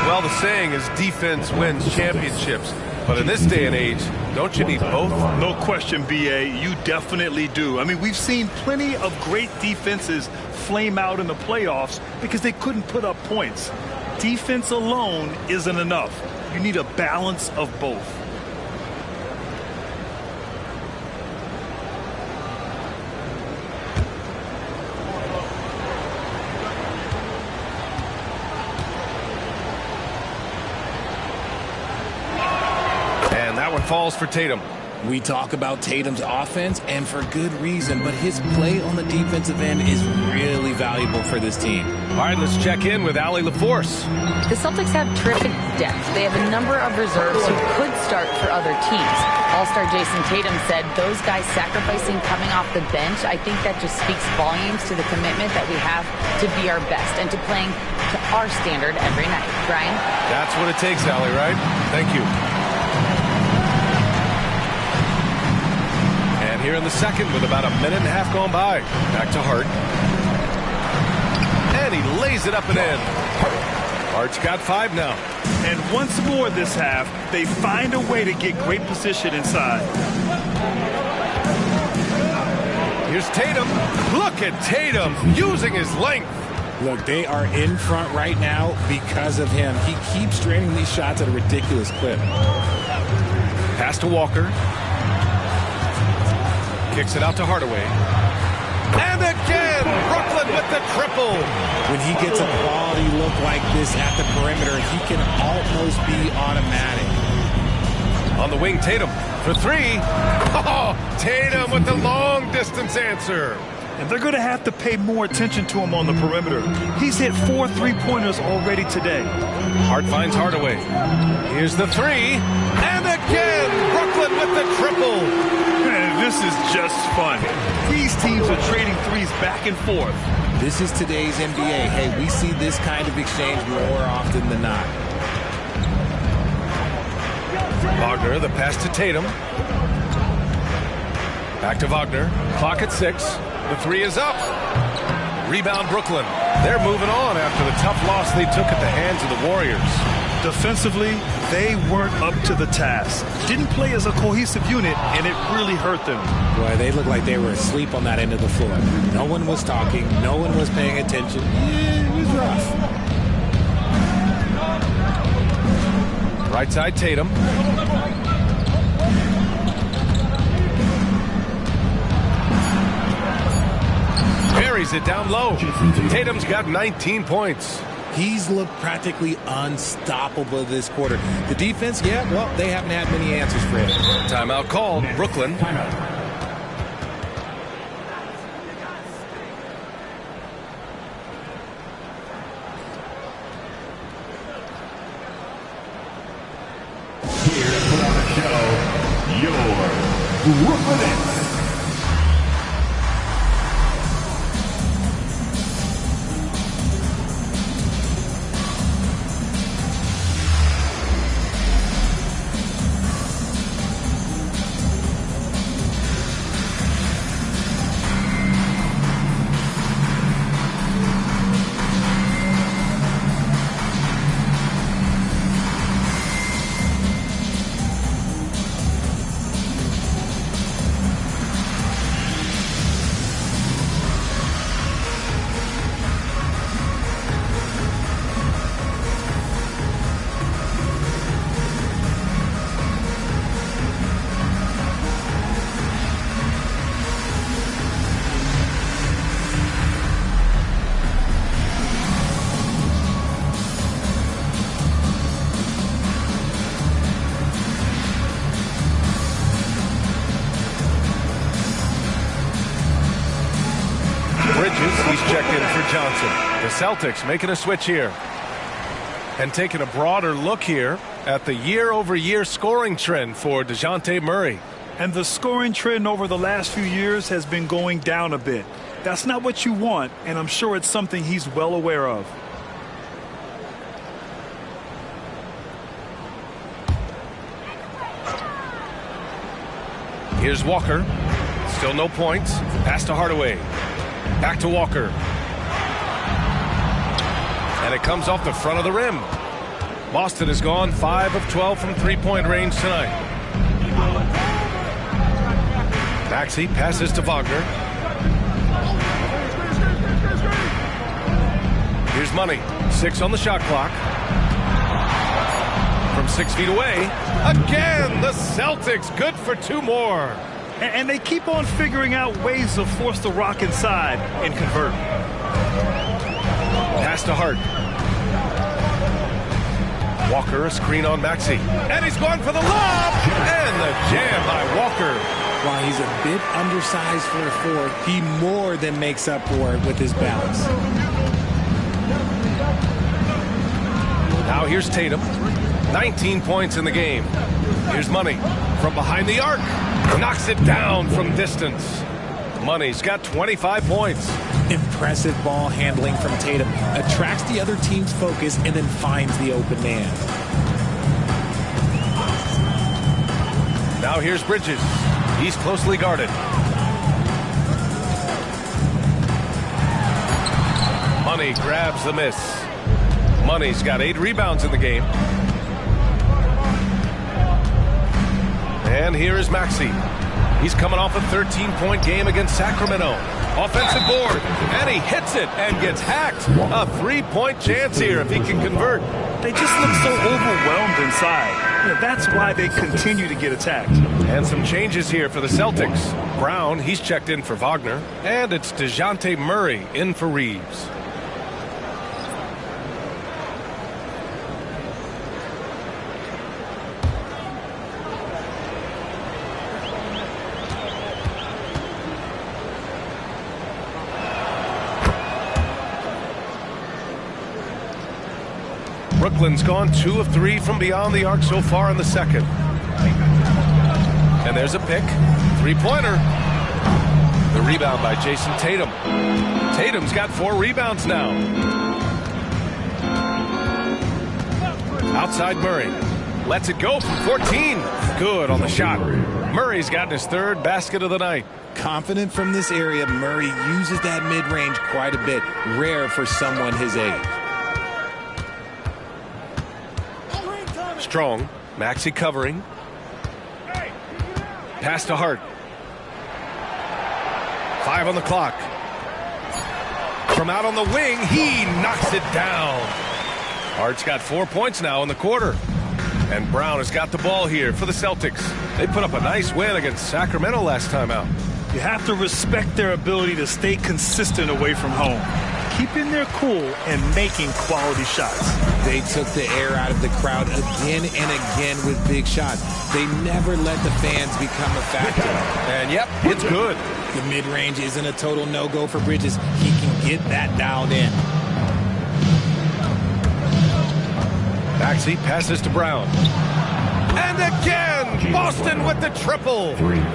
Well, the saying is defense wins championships. But in this day and age, don't you need both? No question, B.A. You definitely do. I mean, we've seen plenty of great defenses flame out in the playoffs because they couldn't put up points. Defense alone isn't enough. You need a balance of both. Falls for Tatum. We talk about Tatum's offense, and for good reason, but his play on the defensive end is really valuable for this team. All right, let's check in with Allie LaForce. The Celtics have terrific depth. They have a number of reserves who could start for other teams. All-star Jason Tatum said those guys sacrificing coming off the bench, I think that just speaks volumes to the commitment that we have to be our best and to playing to our standard every night. Brian? That's what it takes, Allie, right? Thank you. Here in the second with about a minute and a half gone by. Back to Hart. And he lays it up and in. Hart's got 5 now. And once more this half, they find a way to get great position inside. Here's Tatum. Look at Tatum using his length. Look, they are in front right now because of him. He keeps draining these shots at a ridiculous clip. Pass to Walker. Kicks it out to Hardaway. And again, Brooklyn with the triple. When he gets a quality look like this at the perimeter, he can almost be automatic. On the wing, Tatum for 3. Oh, Tatum with the long distance answer. And they're going to have to pay more attention to him on the perimeter. He's hit 4 3-pointers already today. Hart finds Hardaway. Here's the 3. And again, Brooklyn with the triple. Man, this is just fun. These teams are trading threes back and forth. This is today's NBA. Hey, we see this kind of exchange more often than not. Wagner, the pass to Tatum. Back to Wagner. Clock at 6. The 3 is up. Rebound Brooklyn. They're moving on after the tough loss they took at the hands of the Warriors. Defensively, they weren't up to the task. Didn't play as a cohesive unit, and it really hurt them. Boy, they looked like they were asleep on that end of the floor. No one was talking. No one was paying attention. Yeah, it was rough. Right side, Tatum. Buries it down low. Tatum's got 19 points. He's looked practically unstoppable this quarter. The defense, yeah, well, they haven't had many answers for him. Timeout called. Brooklyn. Here to put on the show, your Brooklyn Nets. He's checked in for Johnson. The Celtics making a switch here. And taking a broader look here at the year-over-year scoring trend for DeJounte Murray. And the scoring trend over the last few years has been going down a bit. That's not what you want, and I'm sure it's something he's well aware of. Here's Walker. Still no points. Pass to Hardaway. Back to Walker. And it comes off the front of the rim. Boston has gone 5 of 12 from three-point range tonight. Maxey passes to Wagner. Here's Money. 6 on the shot clock. From 6 feet away. Again, the Celtics good for 2 more. And they keep on figuring out ways to force the rock inside and convert. Pass to Hart. Walker, a screen on Maxey. And he's going for the lob! And the jam by Walker. While he's a bit undersized for a forward, he more than makes up for it with his balance. Now here's Tatum. 19 points in the game. Here's Money from behind the arc. Knocks it down from distance. Money's got 25 points. Impressive ball handling from Tatum. Attracts the other team's focus and then finds the open man. Now here's Bridges. He's closely guarded. Money grabs the miss. Money's got 8 rebounds in the game. And here is Maxey. He's coming off a 13-point game against Sacramento. Offensive board, and he hits it and gets hacked. A 3-point chance here if he can convert. They just look so overwhelmed inside. That's why they continue to get attacked. And some changes here for the Celtics. Brown, he's checked in for Wagner. And it's DeJounte Murray in for Reeves. Brooklyn's gone 2 of 3 from beyond the arc so far in the second. And there's a pick. 3-pointer. The rebound by Jason Tatum. Tatum's got 4 rebounds now. Outside Murray. Lets it go from 14. Good on the shot. Murray's gotten his 3rd basket of the night. Confident from this area, Murray uses that mid-range quite a bit. Rare for someone his age. Strong. Maxey covering. Pass to Hart. 5 on the clock. From out on the wing, he knocks it down. Hart's got 4 points now in the quarter. And Brown has got the ball here for the Celtics. They put up a nice win against Sacramento last time out. You have to respect their ability to stay consistent away from home, keeping their cool and making quality shots. They took the air out of the crowd again and again with big shots. They never let the fans become a factor. And yep, it's good. The mid-range isn't a total no-go for Bridges. He can get that dialed in. Maxey passes to Brown. And again, Boston with the triple.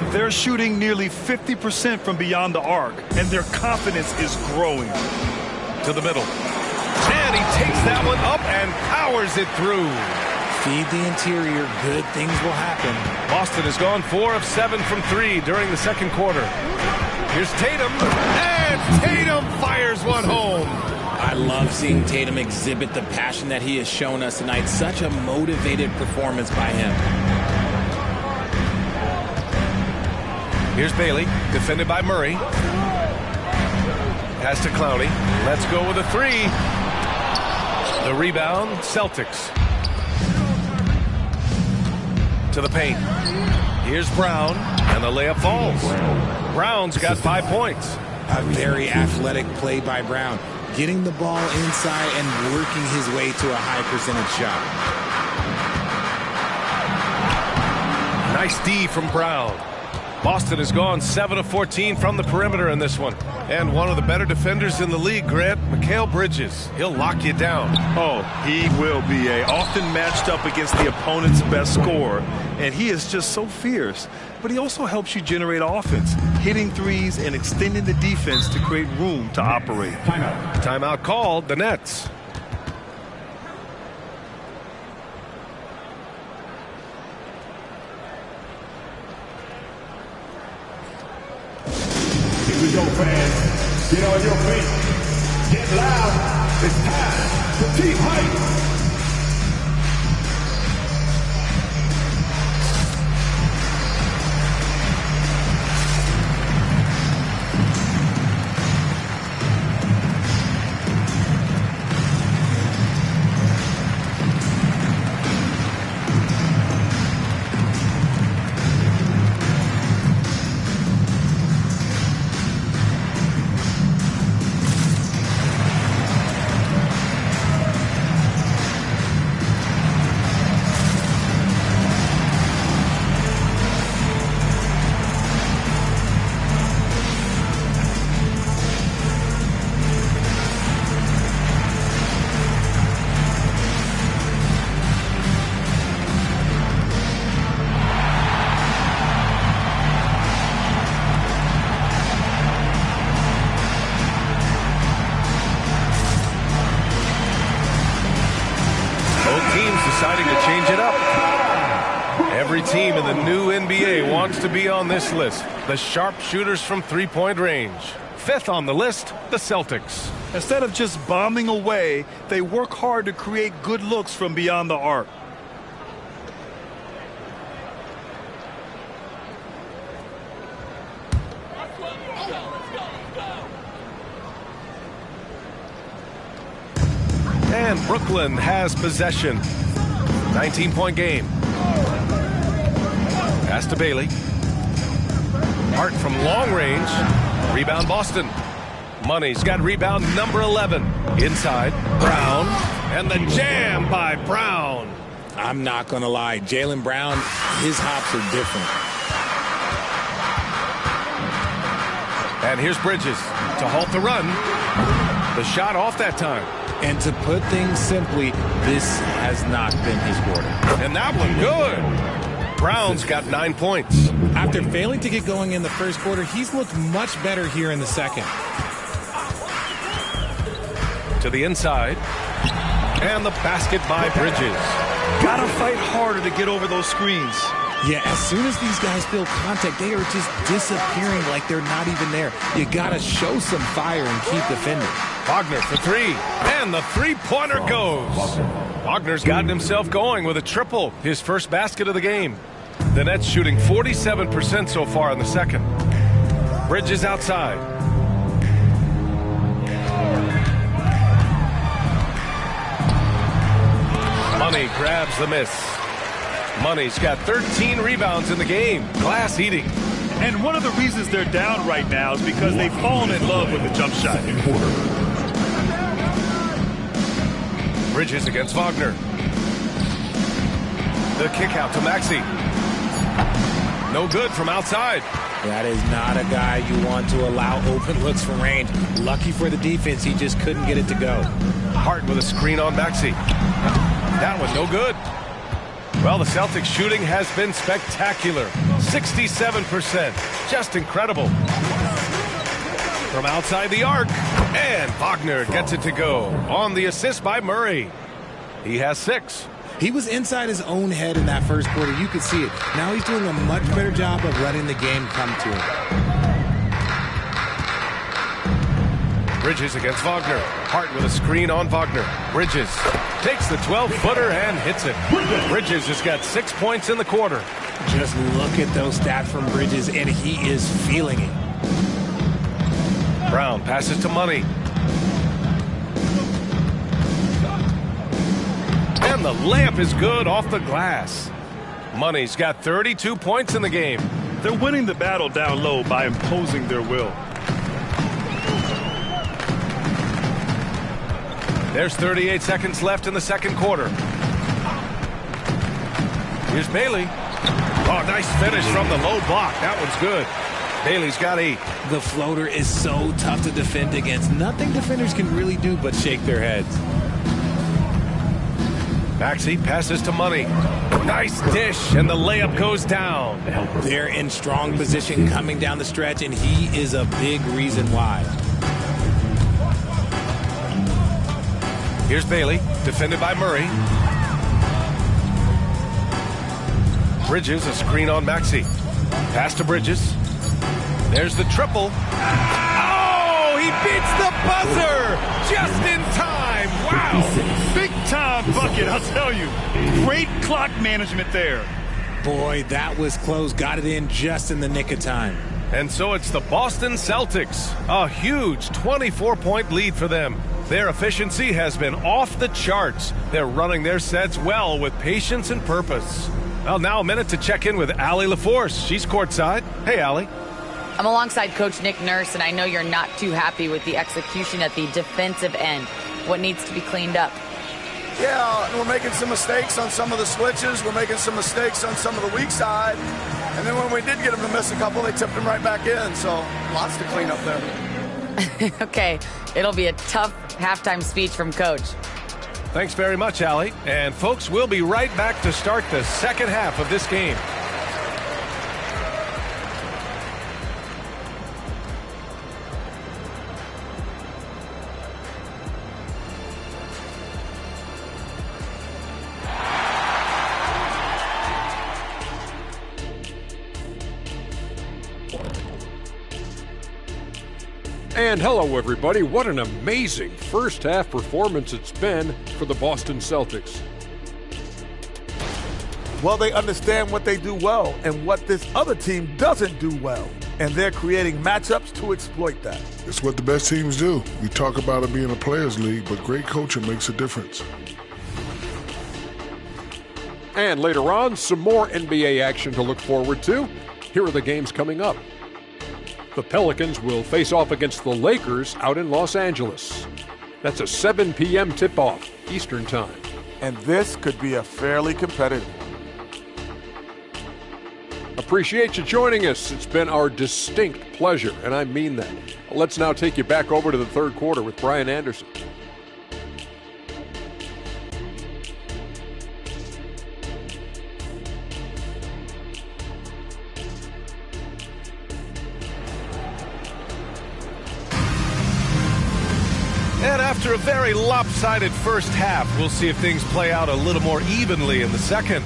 They're shooting nearly 50% from beyond the arc, and their confidence is growing. To the middle. And he takes that one up and powers it through. Feed the interior, good things will happen. Boston has gone 4 of 7 from 3 during the second quarter. Here's Tatum, and Tatum fires one home. I love seeing Tatum exhibit the passion that he has shown us tonight. Such a motivated performance by him. Here's Bailey, defended by Murray. Pass to Clowney. Let's go with a 3. The rebound, Celtics. To the paint. Here's Brown, and the layup falls. Brown's got 5 points. A very athletic play by Brown, getting the ball inside and working his way to a high percentage shot. Nice D from Brown. Boston has gone 7 of 14 from the perimeter in this one. And one of the better defenders in the league, Grant, Mikal Bridges. He'll lock you down. Oh, he will be often matched up against the opponent's best scorer. And he is just so fierce. But he also helps you generate offense, hitting threes and extending the defense to create room to operate. Timeout called, the Nets. Here we go, fans. Get on your feet. Get loud. It's time for Team Hype. teams deciding to change it up. Every team in the new NBA wants to be on this list. The sharpshooters from three-point range. Fifth on the list, the Celtics. Instead of just bombing away, they work hard to create good looks from beyond the arc. And Brooklyn has possession. 19-point game. Pass to Bailey. Hart from long range. Rebound Boston. Money's got rebound number 11. Inside. Brown. And the jam by Brown. I'm not going to lie. Jaylen Brown, his hops are different. And here's Bridges to halt the run. The shot off that time. And to put things simply, this has not been his quarter. And that one good. Brown's got 9 points. After failing to get going in the first quarter, he's looked much better here in the second. To the inside. And the basket by Bridges. Gotta fight harder to get over those screens. Yeah, as soon as these guys feel contact, they are just disappearing like they're not even there. You gotta show some fire and keep defending. Wagner for three, and the three-pointer goes. Wagner's gotten himself going with a triple, his first basket of the game. The Nets shooting 47% so far in the second. Bridges outside. Money grabs the miss. Money's got 13 rebounds in the game. Glass eating. And one of the reasons they're down right now is because they've fallen in love with the jump shot. Bridges against Wagner. The kick out to Maxey. No good from outside. That is not a guy you want to allow open looks from range. Lucky for the defense, he just couldn't get it to go. Hart with a screen on Maxey. That was no good. Well, the Celtics shooting has been spectacular. 67%. Just incredible. From outside the arc. And Wagner gets it to go on the assist by Murray. He has 6. He was inside his own head in that first quarter. You could see it. Now he's doing a much better job of letting the game come to him. Bridges against Wagner. Hart with a screen on Wagner. Bridges takes the 12-footer and hits it. Bridges has got 6 points in the quarter. Just look at those stats from Bridges, and he is feeling it. Brown passes to Money. And the layup is good off the glass. Money's got 32 points in the game. They're winning the battle down low by imposing their will. There's 38 seconds left in the second quarter. Here's Bailey. Oh, nice finish from the low block. That one's good. Bailey's got 8. The floater is so tough to defend against. Nothing defenders can really do but shake their heads. Maxey passes to Money. Nice dish, and the layup goes down. They're in strong position coming down the stretch, and he is a big reason why. Here's Bailey, defended by Murray. Bridges, a screen on Maxey. Pass to Bridges. There's the triple. Oh, he beats the buzzer just in time. Wow. Big time bucket, I'll tell you. Great clock management there. Boy, that was close. Got it in just in the nick of time. And so it's the Boston Celtics. A huge 24-point lead for them. Their efficiency has been off the charts. They're running their sets well with patience and purpose. Well, now a minute to check in with Allie LaForce. She's courtside. Hey, Allie. I'm alongside Coach Nick Nurse, and I know you're not too happy with the execution at the defensive end. What needs to be cleaned up? Yeah, we're making some mistakes on some of the switches. We're making some mistakes on some of the weak side. And then when we did get them to miss a couple, they tipped them right back in. So lots to clean up there. Okay, it'll be a tough halftime speech from Coach. Thanks very much, Allie. And folks, we'll be right back to start the second half of this game. And hello, everybody. What an amazing first half performance it's been for the Boston Celtics. Well, they understand what they do well and what this other team doesn't do well. And they're creating matchups to exploit that. It's what the best teams do. We talk about it being a players' league, but great coaching makes a difference. And later on, some more NBA action to look forward to. Here are the games coming up. The Pelicans will face off against the Lakers out in Los Angeles. That's a 7 p.m. tip-off Eastern Time. And this could be a fairly competitive one. Appreciate you joining us. It's been our distinct pleasure, and I mean that. Let's now take you back over to the third quarter with Brian Anderson. And after a very lopsided first half, we'll see if things play out a little more evenly in the second.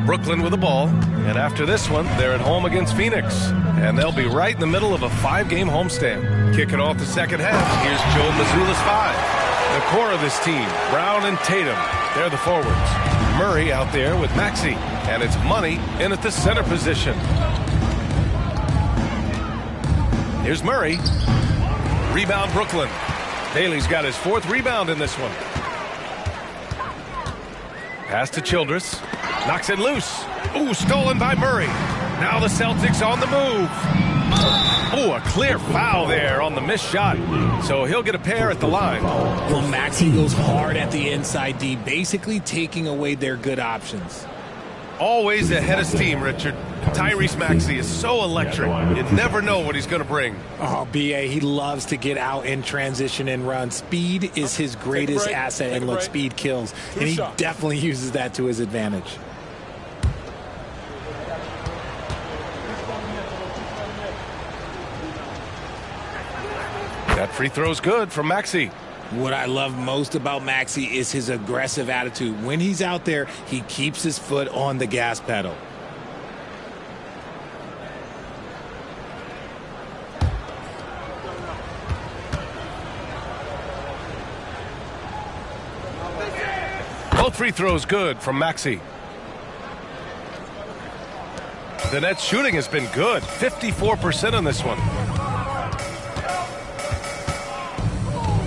Brooklyn with the ball, and after this one, they're at home against Phoenix, and they'll be right in the middle of a 5-game homestand. Kicking off the second half, here's Joe Mazzulla's 5. The core of this team, Brown and Tatum, they're the forwards. Murray out there with Maxey, and it's Money in at the center position. Here's Murray. Rebound Brooklyn. Bailey's got his 4th rebound in this one. Pass to Childress. Knocks it loose. Ooh, stolen by Murray. Now the Celtics on the move. Ooh, a clear foul there on the missed shot. So he'll get a pair at the line. Well, Maxey goes hard at the inside D, basically taking away their good options. Always ahead of steam, Richard. Tyrese Maxey is so electric. You never know what he's going to bring. Oh, B.A., he loves to get out in transition and run. Speed is his greatest asset, and look, speed kills. And he definitely uses that to his advantage. That free throw's good from Maxey. What I love most about Maxey is his aggressive attitude. When he's out there, he keeps his foot on the gas pedal. Both free throws good from Maxey. The net shooting has been good. 54% on this one.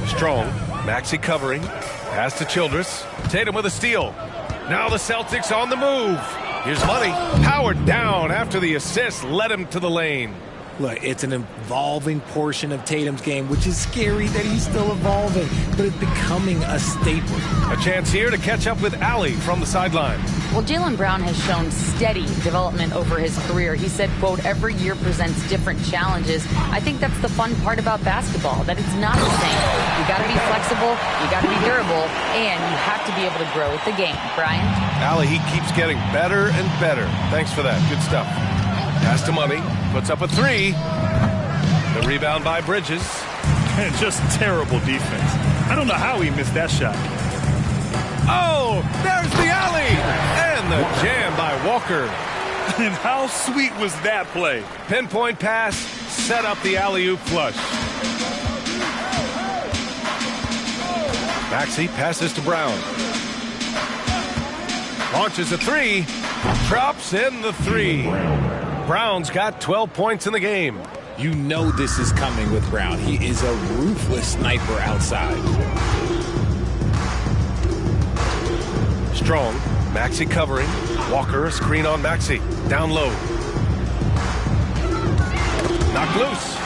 Strong. Maxey covering. Pass to Childress. Tatum with a steal. Now the Celtics on the move. Here's Money. Powered down after the assist led him to the lane. Look, it's an evolving portion of Tatum's game, which is scary that he's still evolving, but it's becoming a staple. A chance here to catch up with Allie from the sideline. Well, Jaylen Brown has shown steady development over his career. He said, quote, every year presents different challenges. I think that's the fun part about basketball, that it's not the same. You got to be flexible, you got to be durable, and you have to be able to grow with the game. Brian? Allie, he keeps getting better and better. Thanks for that. Good stuff. Pass to Money. Puts up a 3. The rebound by Bridges. And just terrible defense. I don't know how he missed that shot. Oh, there's the alley. And the jam by Walker. And how sweet was that play? Pinpoint pass, set up the alley-oop flush. Maxey passes to Brown. Launches a 3. Drops in the 3. Brown's got 12 points in the game. You know this is coming with Brown. He is a ruthless sniper outside. Strong. Maxey covering. Walker, screen on Maxey. Down low. Knocked loose.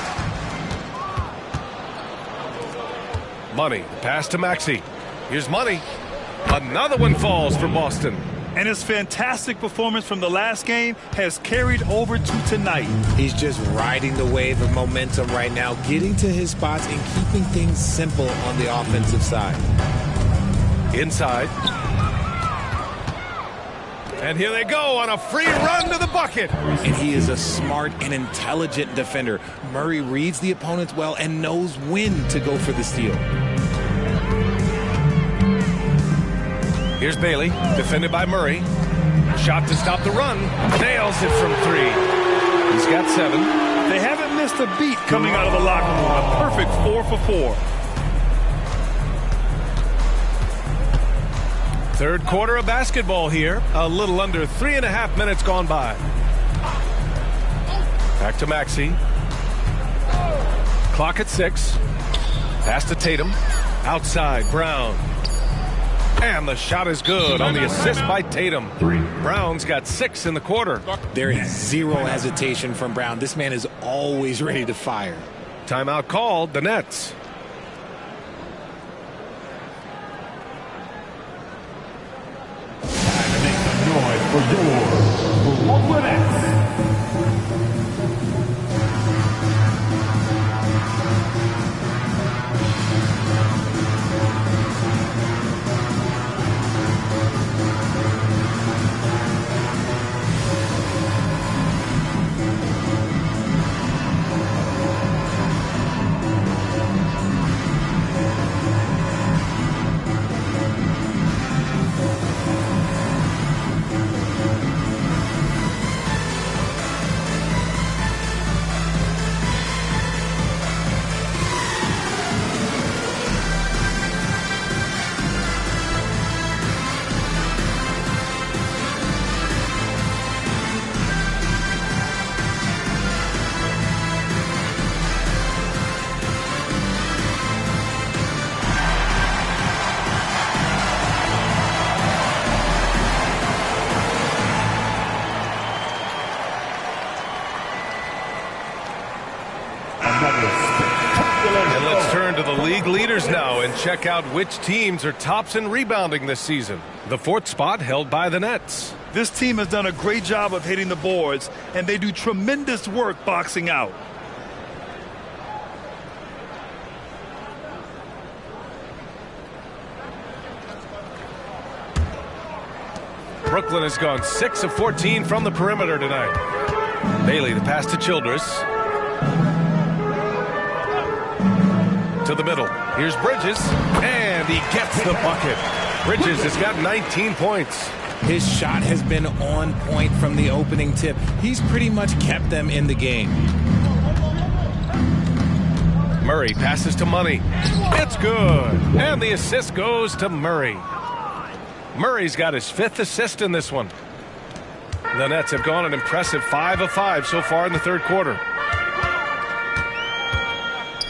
Money. Pass to Maxey. Here's Money. Another one falls for Boston. And his fantastic performance from the last game has carried over to tonight. He's just riding the wave of momentum right now, getting to his spots and keeping things simple on the offensive side. Inside. And here they go on a free run to the bucket. And he is a smart and intelligent defender. Murray reads the opponents well and knows when to go for the steal. Here's Bailey, defended by Murray. Shot to stop the run. Nails it from 3. He's got 7. They haven't missed a beat coming out of the locker room. A perfect 4 for 4. Third quarter of basketball here. A little under 3.5 minutes gone by. Back to Maxey. Clock at 6. Pass to Tatum. Outside, Brown. And the shot is good on the assist by Tatum. Brown's got 6 in the quarter. There is zero hesitation from Brown. This man is always ready to fire. Timeout called, the Nets. Make some noise for your Brooklyn Nets. And let's turn to the league leaders now and check out which teams are tops in rebounding this season. The 4th spot held by the Nets. This team has done a great job of hitting the boards, and they do tremendous work boxing out. Brooklyn has gone 6 of 14 from the perimeter tonight. Bailey, the pass to Childress. To the middle. Here's Bridges, and he gets the bucket. Bridges has got 19 points. His shot has been on point from the opening tip. He's pretty much kept them in the game. Murray passes to Money. It's good. And the assist goes to Murray. Murray's got his 5th assist in this one. The Nets have gone an impressive 5 of 5 so far in the third quarter.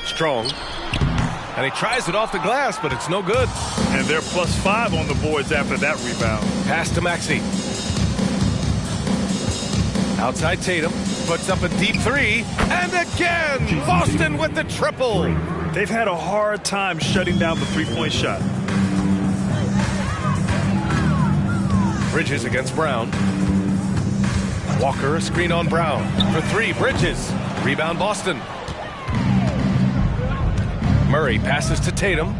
Strong. And he tries it off the glass, but it's no good. And they're +5 on the boards after that rebound. Pass to Maxey. Outside Tatum. Puts up a deep 3. And again, Boston with the triple. They've had a hard time shutting down the three-point shot. Bridges against Brown. Walker, a screen on Brown. For 3, Bridges. Rebound Boston. Murray passes to Tatum.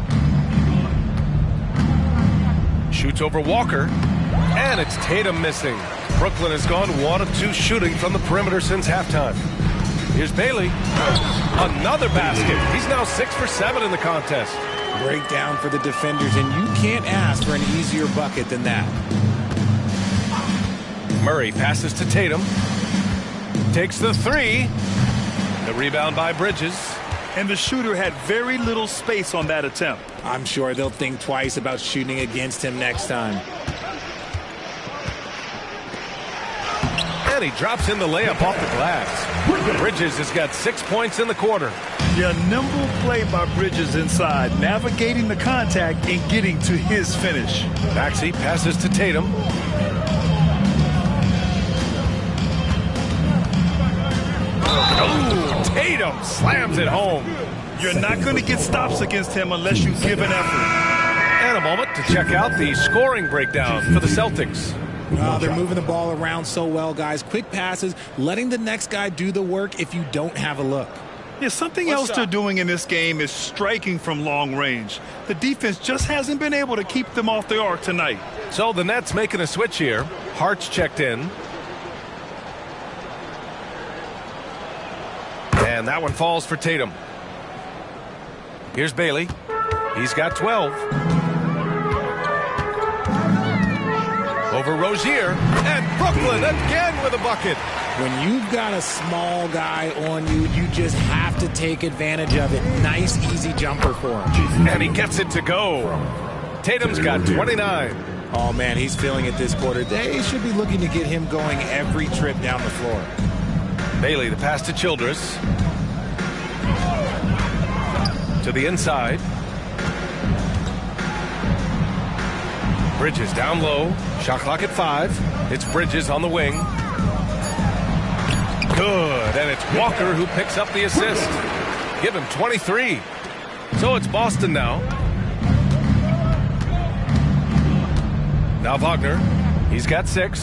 Shoots over Walker. And it's Tatum missing. Brooklyn has gone 1 of 2 shooting from the perimeter since halftime. Here's Bailey. Another basket. He's now 6 for 7 in the contest. Breakdown for the defenders, and you can't ask for an easier bucket than that. Murray passes to Tatum. Takes the 3. The rebound by Bridges. And the shooter had very little space on that attempt. I'm sure they'll think twice about shooting against him next time. And he drops in the layup off the glass. Bridges has got 6 points in the quarter. Yeah, nimble play by Bridges inside, navigating the contact and getting to his finish. Maxey passes to Tatum. Oh, Tatum slams it home. You're not going to get stops against him unless you give an effort. And a moment to check out the scoring breakdown for the Celtics. They're moving the ball around so well, guys. Quick passes, letting the next guy do the work if you don't have a look. Yeah, something else they're doing in this game is striking from long range. The defense just hasn't been able to keep them off the arc tonight. So the Nets making a switch here. Hart's checked in. And that one falls for Tatum. Here's Bailey. He's got 12. over Rozier, and Brooklyn again with a bucket. When you've got a small guy on you, you just have to take advantage of it. Nice, easy jumper for him. And he gets it to go. Tatum's got 29. Oh, man, he's feeling it this quarter. They should be looking to get him going every trip down the floor. Bailey, the pass to Childress. To the inside. Bridges down low. Shot clock at 5. It's Bridges on the wing. Good. And it's Walker who picks up the assist. Give him 23. So it's Boston now. Now Wagner. He's got 6.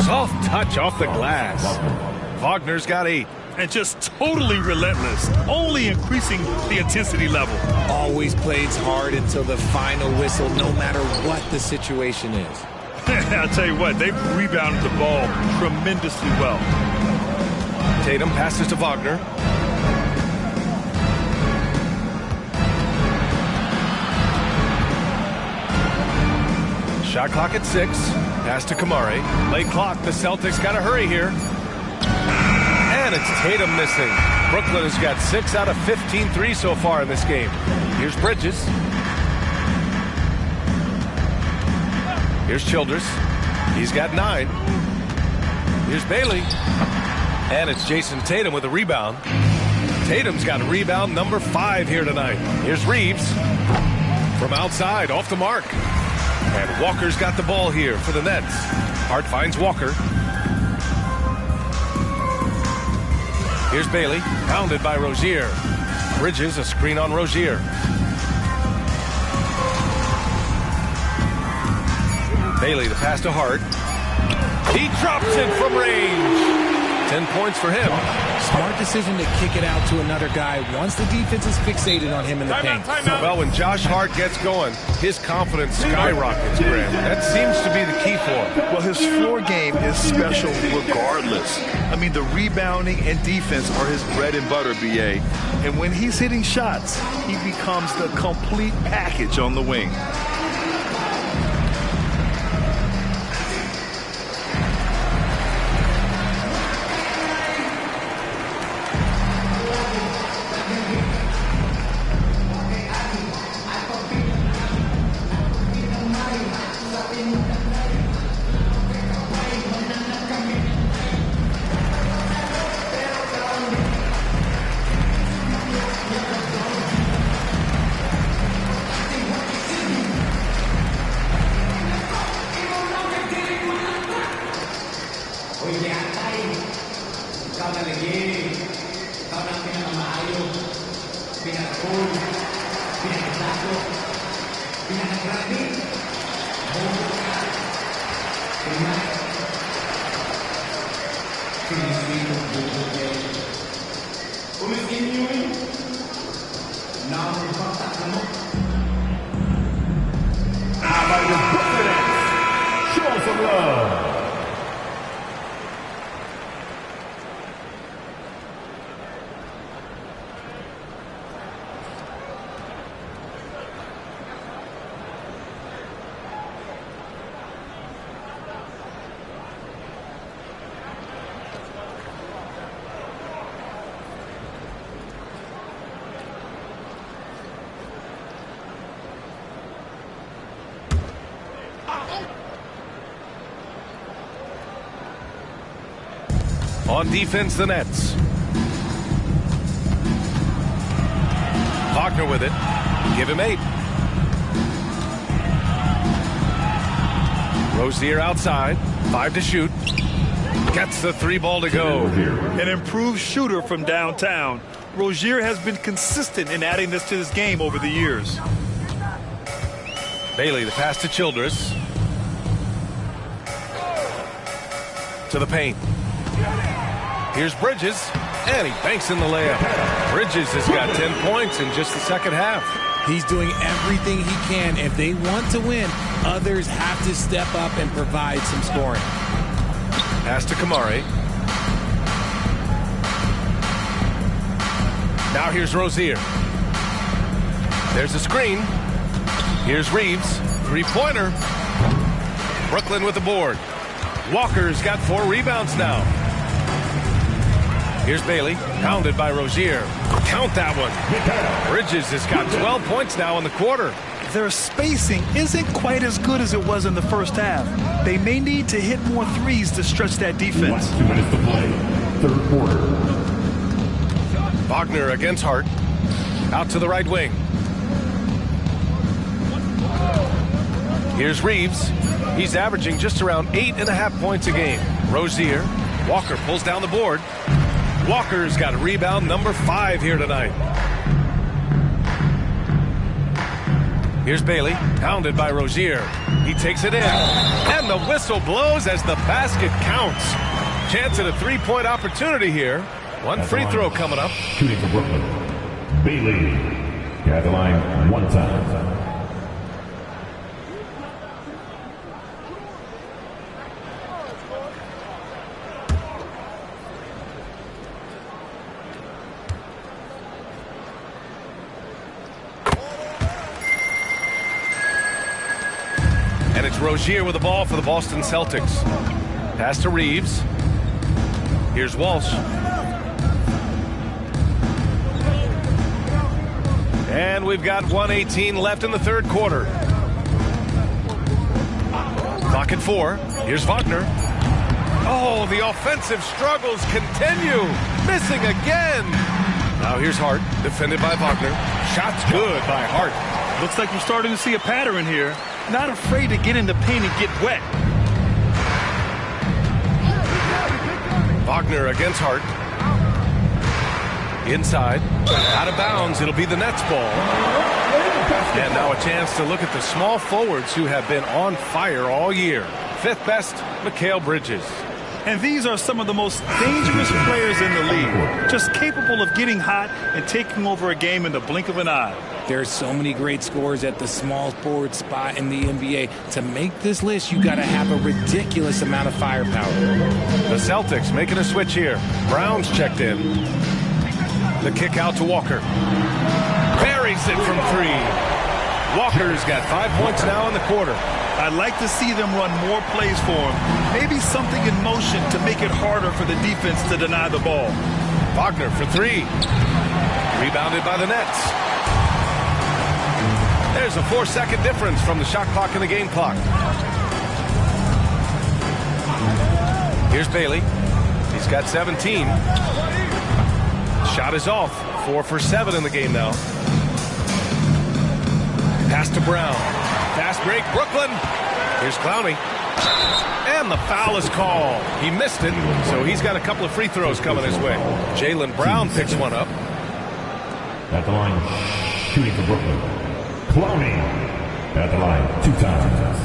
Soft touch off the glass. Wagner's got 8. And just totally relentless, only increasing the intensity level. Always plays hard until the final whistle, no matter what the situation is. I'll tell you what, they've rebounded the ball tremendously well. Tatum passes to Wagner. Shot clock at 6. Pass to Kamari. Late clock. The Celtics got to hurry here. And it's Tatum missing. Brooklyn has got 6 out of 15 threes so far in this game. Here's Bridges. Here's Childress. He's got 9. Here's Bailey. And it's Jason Tatum with a rebound. Tatum's got rebound number 5 here tonight. Here's Reeves. From outside, off the mark. And Walker's got the ball here for the Nets. Hart finds Walker. Here's Bailey, pounded by Rozier. Bridges, a screen on Rozier. Bailey, the pass to Hart. He drops it from range. 10 points for him. Smart decision to kick it out to another guy once the defense is fixated on him in the paint. Well, when Josh Hart gets going, his confidence skyrockets, Graham. That seems to be the key for him. Well, his floor game is special regardless. I mean, the rebounding and defense are his bread and butter, BA. And when he's hitting shots, he becomes the complete package on the wing. On defense, the Nets. Wagner with it. Give him 8. Rozier outside. 5 to shoot. Gets the 3 ball to go. An improved shooter from downtown. Rozier has been consistent in adding this to his game over the years. Bailey, the pass to Childress. To the paint. Here's Bridges, and he banks in the layup. Bridges has got 10 points in just the second half. He's doing everything he can. If they want to win, others have to step up and provide some scoring. Pass to Kamari. Now here's Rozier. There's a screen. Here's Reeves. Three-pointer. Brooklyn with the board. Walker's got 4 rebounds now. Here's Bailey, pounded by Rozier. Count that one. Bridges has got 12 points now in the quarter. Their spacing isn't quite as good as it was in the first half. They may need to hit more threes to stretch that defense. 2 minutes to play. Third quarter. Wagner against Hart. Out to the right wing. Here's Reeves. He's averaging just around 8.5 points a game. Rozier. Walker pulls down the board. Walker's got rebound number 5 here tonight. Here's Bailey, pounded by Rozier. He takes it in, and the whistle blows as the basket counts. Chance at a 3-point opportunity here. One free throw coming up. Shooting for Brooklyn. Bailey. At the line 1 time. And it's Rozier with the ball for the Boston Celtics. Pass to Reeves. Here's Walsh. And we've got 1:18 left in the third quarter. Clock at 4. Here's Wagner. Oh, the offensive struggles continue. Missing again. Now here's Hart, defended by Wagner. Shot's good by Hart. Looks like we're starting to see a pattern here. Not afraid to get in the paint and get wet. Wagner against Hart. Inside. Out of bounds. It'll be the Nets ball. And now a chance to look at the small forwards who have been on fire all year. 5th best, Mikal Bridges. And these are some of the most dangerous players in the league. Just capable of getting hot and taking over a game in the blink of an eye. There's so many great scorers at the small forward spot in the NBA. To make this list, you got to have a ridiculous amount of firepower. The Celtics making a switch here. Brown's checked in. The kick out to Walker. Buries it from 3. Walker's got 5 points now in the quarter. I'd like to see them run more plays for him. Maybe something in motion to make it harder for the defense to deny the ball. Wagner for 3. Rebounded by the Nets. There's a 4-second difference from the shot clock and the game clock. Here's Bailey. He's got 17. Shot is off. 4 for 7 in the game now. Pass to Brown. Fast break, Brooklyn. Here's Clowney. And the foul is called. He missed it, so he's got a couple of free throws coming his way. Jaylen Brown picks one up. At the line, shooting for Brooklyn. Clowney. At the line 2 times.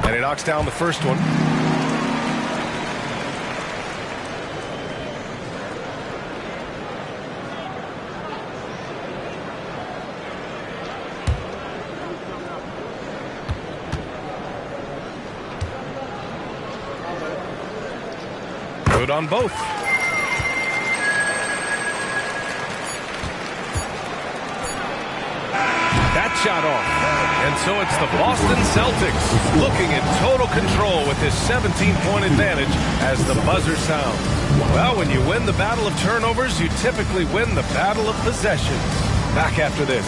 And he knocks down the first one. Good on both. That shot off. And so it's the Boston Celtics looking in total control with this 17-point advantage as the buzzer sounds. Well, when you win the battle of turnovers, you typically win the battle of possession. Back after this.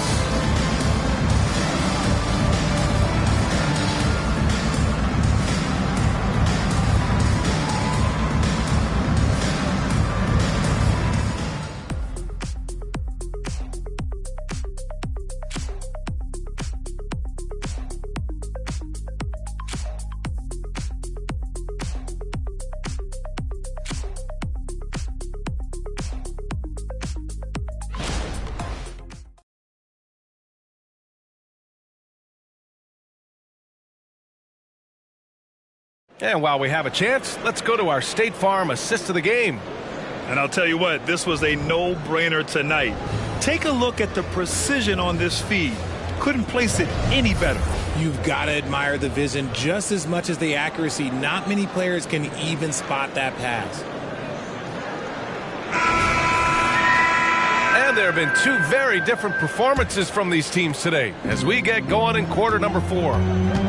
And while we have a chance, let's go to our State Farm assist of the game. And I'll tell you what, this was a no-brainer tonight. Take a look at the precision on this feed. Couldn't place it any better. You've got to admire the vision just as much as the accuracy. Not many players can even spot that pass. And there have been two very different performances from these teams today as we get going in quarter number 4.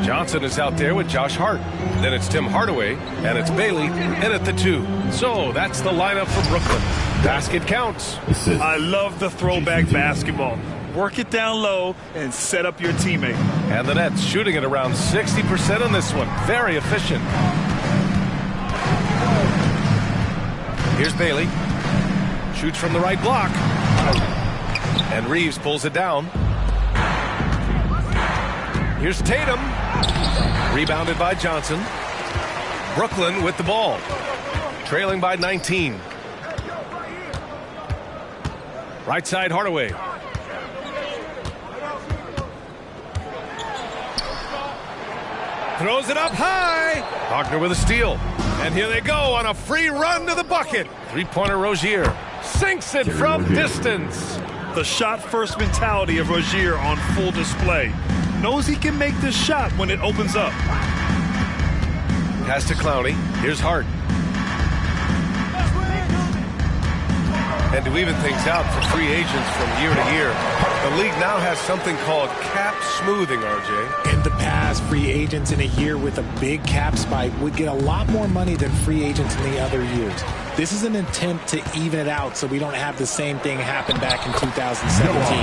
Johnson is out there with Josh Hart. Then it's Tim Hardaway, and it's Bailey in at the 2. So that's the lineup for Brooklyn. Basket counts. I love the throwback basketball. Work it down low and set up your teammate. And the Nets shooting at around 60% on this one. Very efficient. Here's Bailey. Shoots from the right block. And Reeves pulls it down. Here's Tatum. Rebounded by Johnson. Brooklyn with the ball. Trailing by 19. Right side, Hardaway. Throws it up high. Wagner with a steal. And here they go on a free run to the bucket. Three-pointer Rozier. Sinks it from distance. The shot-first mentality of Rozier on full display. Knows he can make this shot when it opens up. Pass to Clowney. Here's Hart. And to even things out for free agents from year to year, the league now has something called cap smoothing, RJ. In the past, free agents in a year with a big cap spike would get a lot more money than free agents in the other years. This is an attempt to even it out so we don't have the same thing happen back in 2017.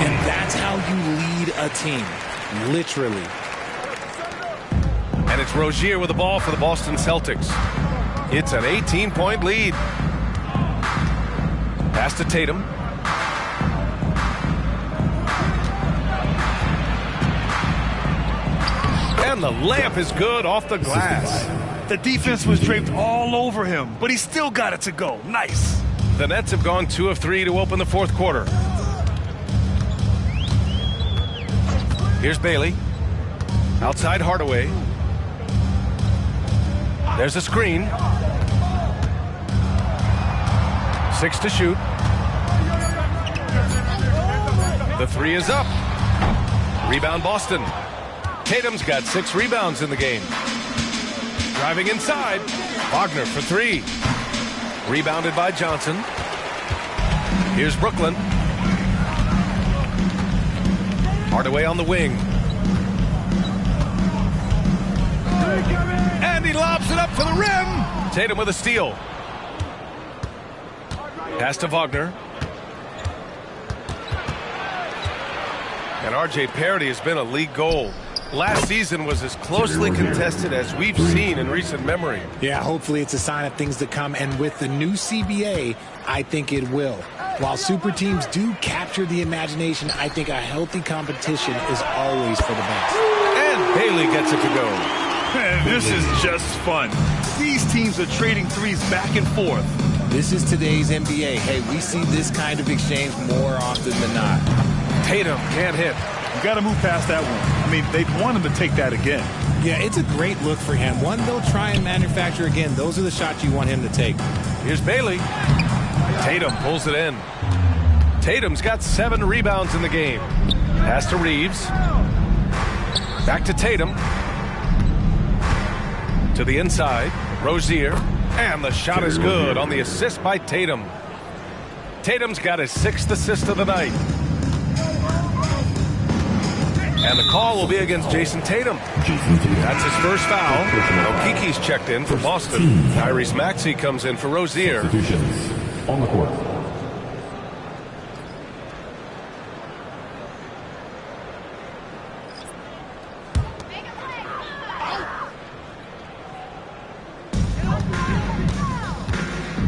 And that's how you lead a team, literally. And it's Rozier with the ball for the Boston Celtics. It's an 18-point lead. Pass to Tatum. And the layup is good off the glass. The defense was draped all over him, but he still got it to go. Nice. The Nets have gone 2 of 3 to open the fourth quarter. Here's Bailey. Outside Hardaway. There's a screen. 6 to shoot. The 3 is up. Rebound Boston. Tatum's got 6 rebounds in the game. Driving inside. Wagner for 3. Rebounded by Johnson. Here's Brooklyn. Hardaway on the wing. And he lobs it up for the rim. Tatum with a steal. Pass to Wagner. And R.J. Parity has been a league goal. Last season was as closely contested as we've seen in recent memory. Yeah, hopefully it's a sign of things to come. And with the new CBA, I think it will. While super teams do capture the imagination, I think a healthy competition is always for the best. And Bailey gets it to go. Man, this is just fun. These teams are trading threes back and forth. This is today's NBA. Hey, we see this kind of exchange more often than not. Tatum can't hit. You got to move past that one. I mean, they'd want him to take that again. Yeah, it's a great look for him. One they'll try and manufacture again. Those are the shots you want him to take. Here's Bailey. Tatum pulls it in. Tatum's got 7 rebounds in the game. Pass to Reeves. Back to Tatum. To the inside. Rozier. And the shot is good on the assist by Tatum. Tatum's got his 6th assist of the night. And the call will be against Jason Tatum. That's his first foul. Okiki's checked in for Boston. Tyrese Maxey comes in for Rozier. On the court.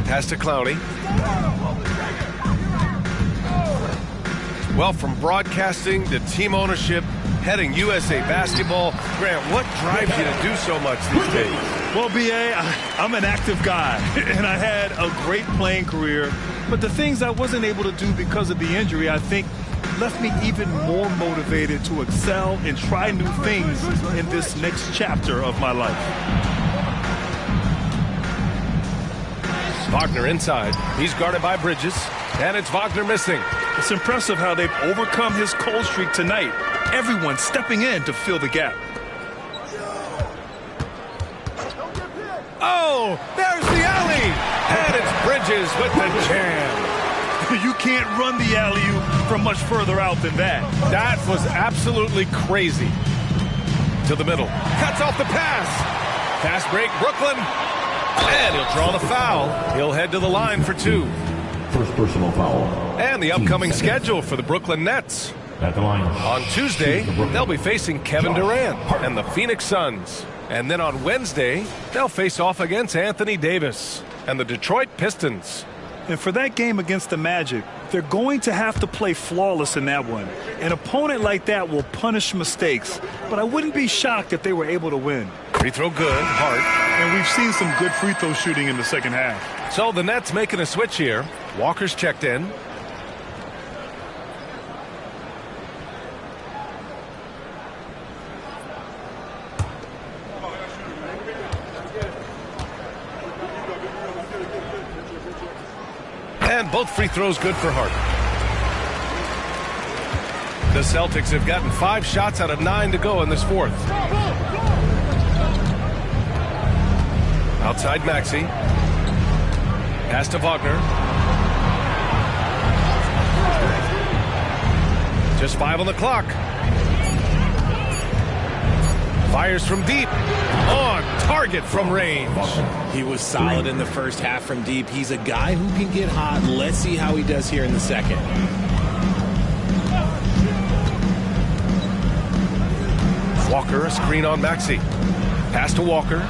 Pass to Clowney. Well, from broadcasting to team ownership, heading USA Basketball, Grant, what drives you to do so much these days? Well, B.A., I'm an active guy, and I had a great playing career. But the things I wasn't able to do because of the injury, I think, left me even more motivated to excel and try new things in this next chapter of my life. Wagner inside. He's guarded by Bridges, and it's Wagner missing. It's impressive how they've overcome his cold streak tonight. Everyone stepping in to fill the gap. Oh, there's the alley. And it's Bridges with the jam. You can't run the alley-oop from much further out than that. That was absolutely crazy. To the middle. Cuts off the pass. Fast break, Brooklyn. And he'll draw the foul. He'll head to the line for 2. First personal foul. And the upcoming schedule for the Brooklyn Nets. At the line. On Tuesday, they'll be facing Kevin Durant and the Phoenix Suns. And then on Wednesday, they'll face off against Anthony Davis and the Detroit Pistons. And for that game against the Magic, they're going to have to play flawless in that one. An opponent like that will punish mistakes, but I wouldn't be shocked if they were able to win. Free throw good, Hart. And we've seen some good free throw shooting in the second half. So the Nets making a switch here. Walker's checked in. And both free throws good for Hart. The Celtics have gotten 5 shots out of 9 to go in this fourth. Outside Maxey. Pass to Wagner. Just 5 on the clock. Fires from deep. On target from range. He was solid in the first half from deep. He's a guy who can get hot. Let's see how he does here in the second. Walker, a screen on Maxey. Pass to Walker.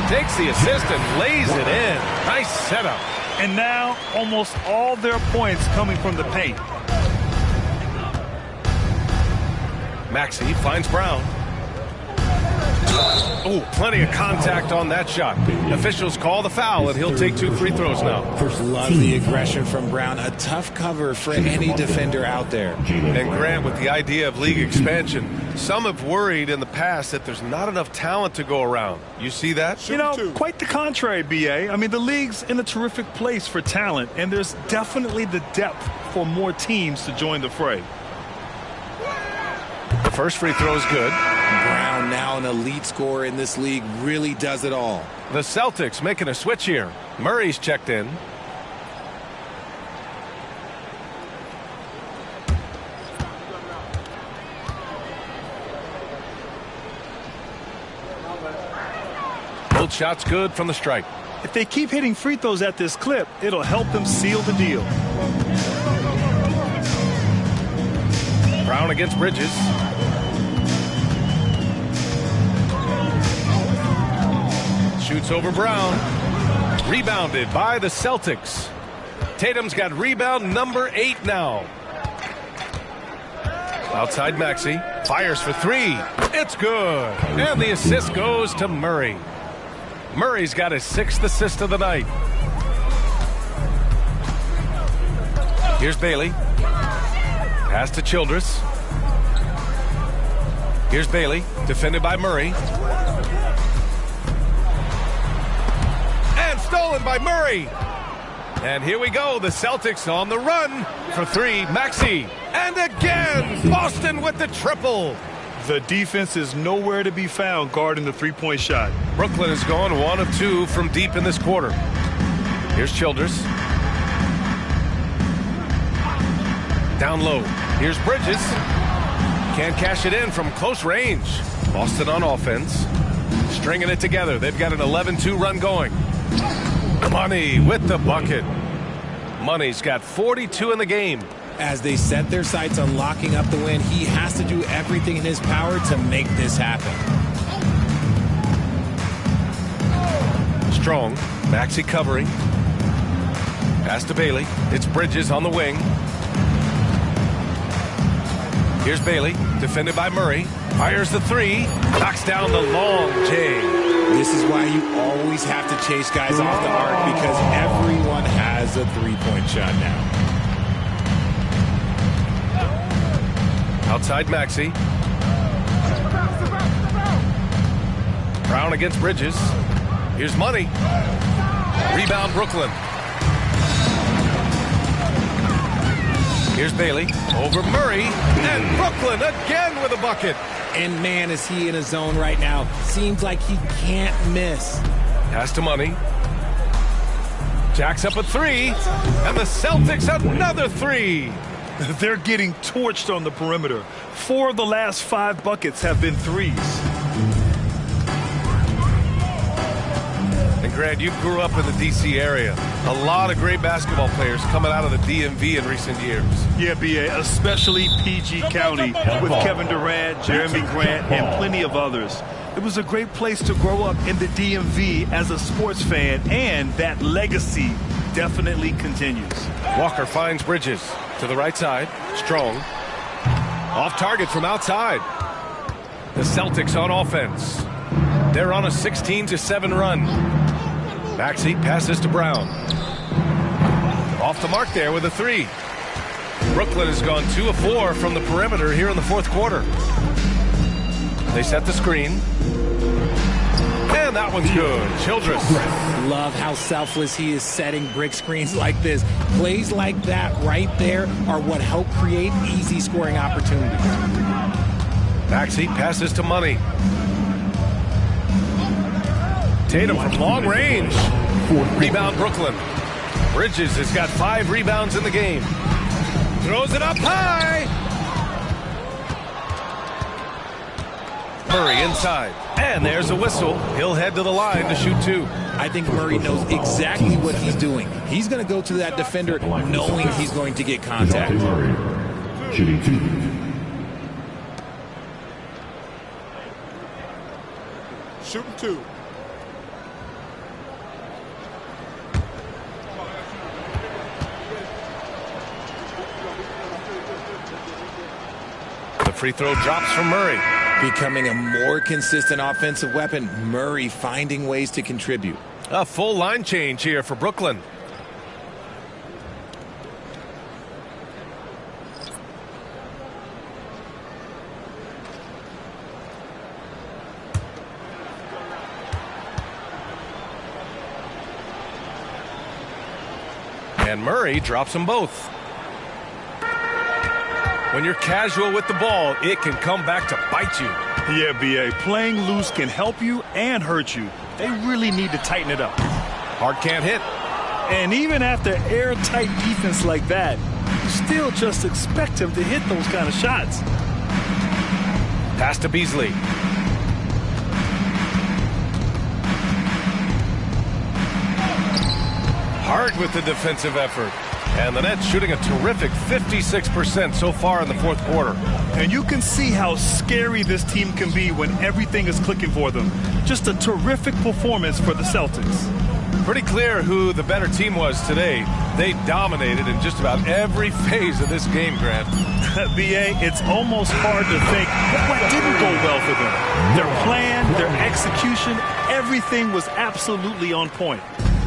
Takes the assist and lays it in. Nice setup. And now almost all their points coming from the paint. Maxey finds Brown. Oh, plenty of contact on that shot. Officials call the foul, and he'll take 2 free throws now. Love the aggression from Brown. A tough cover for any defender out there. And Grant, with the idea of league expansion, some have worried in the past that there's not enough talent to go around. You see that? You know, quite the contrary, B.A. I mean, the league's in a terrific place for talent, and there's definitely the depth for more teams to join the fray. The first free throw is good. Brown, now an elite scorer in this league, really does it all. The Celtics making a switch here. Murray's checked in. Both shots good from the stripe. If they keep hitting free throws at this clip, it'll help them seal the deal. Brown against Bridges. Shoots over Brown. Rebounded by the Celtics. Tatum's got rebound number 8 now. Outside Maxey. Fires for 3. It's good. And the assist goes to Murray. Murray's got his 6th assist of the night. Here's Bailey. Pass to Childress. Here's Bailey, defended by Murray. And stolen by Murray. And here we go, the Celtics on the run for 3. Maxey. And again, Boston with the triple. The defense is nowhere to be found guarding the three-point shot. Brooklyn has gone 1 of 2 from deep in this quarter. Here's Childress. Down low. Here's Bridges. Can't cash it in from close range. Boston on offense. Stringing it together. They've got an 11-2 run going. Money with the bucket. Money's got 42 in the game. As they set their sights on locking up the win, he has to do everything in his power to make this happen. Strong. Maxey covering. Pass to Bailey. It's Bridges on the wing. Here's Bailey, defended by Murray. Fires the 3. Knocks down the long J. This is why you always have to chase guys off the arc, because everyone has a three-point shot now. Outside Maxey. Brown against Bridges. Here's Money. Rebound Brooklyn. Here's Bailey over Murray, and Brooklyn again with a bucket. And man, is he in a zone right now. Seems like he can't miss. Pass to Money. Jacks up a three, and the Celtics another three. They're getting torched on the perimeter. 4 of the last 5 buckets have been threes. And Grant, you grew up in the D.C. area. A lot of great basketball players coming out of the DMV in recent years. Yeah, B.A., especially PG County with Kevin Durant, Jeremy Grant, and plenty of others. It was a great place to grow up in the DMV as a sports fan, and that legacy definitely continues. Walker finds Bridges to the right side. Strong. Off target from outside. The Celtics on offense. They're on a 16-7 run. Maxey passes to Brown. Off the mark there with a three. Brooklyn has gone 2 of 4 from the perimeter here in the fourth quarter. They set the screen. And that one's good. Childress. Love how selfless he is setting brick screens like this. Plays like that right there are what help create easy scoring opportunities. Maxey passes to Money. Tatum from long range. Rebound Brooklyn. Bridges has got 5 rebounds in the game. Throws it up high. Murray inside. And there's a whistle. He'll head to the line to shoot 2. I think Murray knows exactly what he's doing. He's going to go to that defender knowing he's going to get contact. Shooting 2. Shooting 2. The free throw drops from Murray. Becoming a more consistent offensive weapon. Murray finding ways to contribute. A full line change here for Brooklyn. And Murray drops them both. When you're casual with the ball, it can come back to bite you. Yeah, B.A., playing loose can help you and hurt you. They really need to tighten it up. Hard can't hit. And even after airtight defense like that, still just expect him to hit those kind of shots. Pass to Beasley. Hard with the defensive effort. And the Nets shooting a terrific 56% so far in the fourth quarter. And you can see how scary this team can be when everything is clicking for them. Just a terrific performance for the Celtics. Pretty clear who the better team was today. They dominated in just about every phase of this game, Grant. B.A., it's almost hard to think what didn't go well for them. Their plan, their execution, everything was absolutely on point.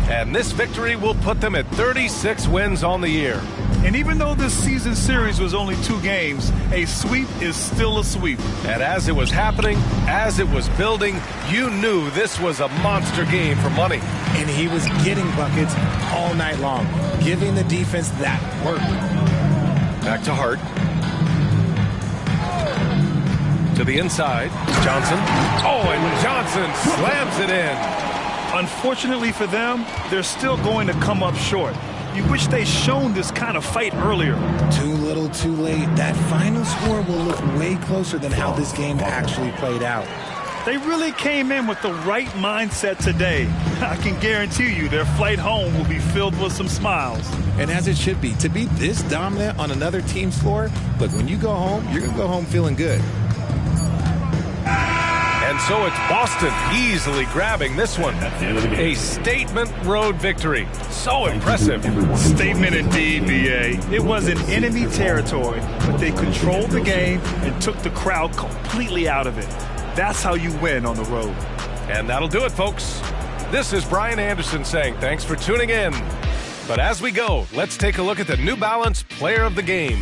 And this victory will put them at 36 wins on the year. And even though this season series was only 2 games, a sweep is still a sweep. And as it was happening, as it was building, you knew this was a monster game for Money. And he was getting buckets all night long, giving the defense that work. Back to Hart. To the inside. Johnson. Oh, and Johnson slams it in. Unfortunately for them, they're still going to come up short. You wish they'd shown this kind of fight earlier. Too little, too late. That final score will look way closer than how this game actually played out. They really came in with the right mindset today. I can guarantee you their flight home will be filled with some smiles. And as it should be. To be this dominant on another team's floor, look, when you go home, you're going to go home feeling good. And so it's Boston easily grabbing this one. A statement road victory. So impressive. Statement indeed, B.A. It was in enemy territory, but they controlled the game and took the crowd completely out of it. That's how you win on the road. And that'll do it, folks. This is Brian Anderson saying thanks for tuning in. But as we go, let's take a look at the New Balance Player of the Game.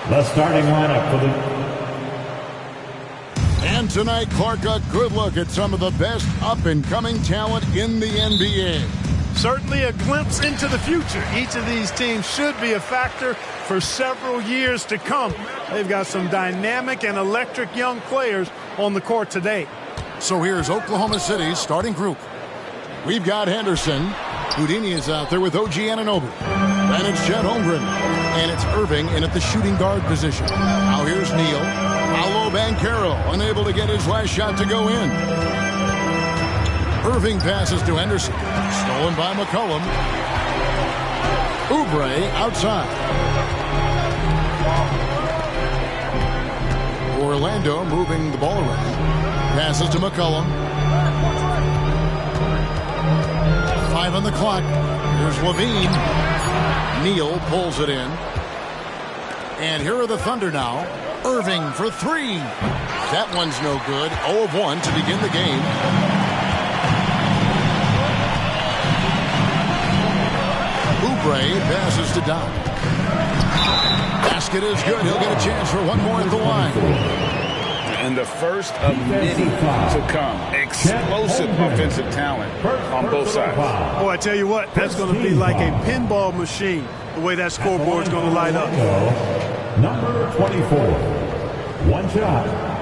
The starting lineup for the... And tonight, Clark, a good look at some of the best up-and-coming talent in the NBA. Certainly a glimpse into the future. Each of these teams should be a factor for several years to come. They've got some dynamic and electric young players on the court today. So here's Oklahoma City's starting group. We've got Henderson. Houdini is out there with OG Anunoby. Then it's Chet Holmgren. And it's Irving in at the shooting guard position. Now here's Neal. Paolo Banchero unable to get his last shot to go in. Irving passes to Henderson. Stolen by McCollum. Oubre outside. Orlando moving the ball around. Passes to McCollum. 5 on the clock. Here's Levine. Neal pulls it in. And here are the Thunder now. Irving for 3. That one's no good. 0 of 1 to begin the game. Oubre passes to Doc. Basket is good. He'll get a chance for one more at the line. And the first of many to come. Explosive offensive talent on both sides. Boy, I tell you what, that's going to be like a pinball machine, the way that scoreboard's going to light up. Number 24. One shot.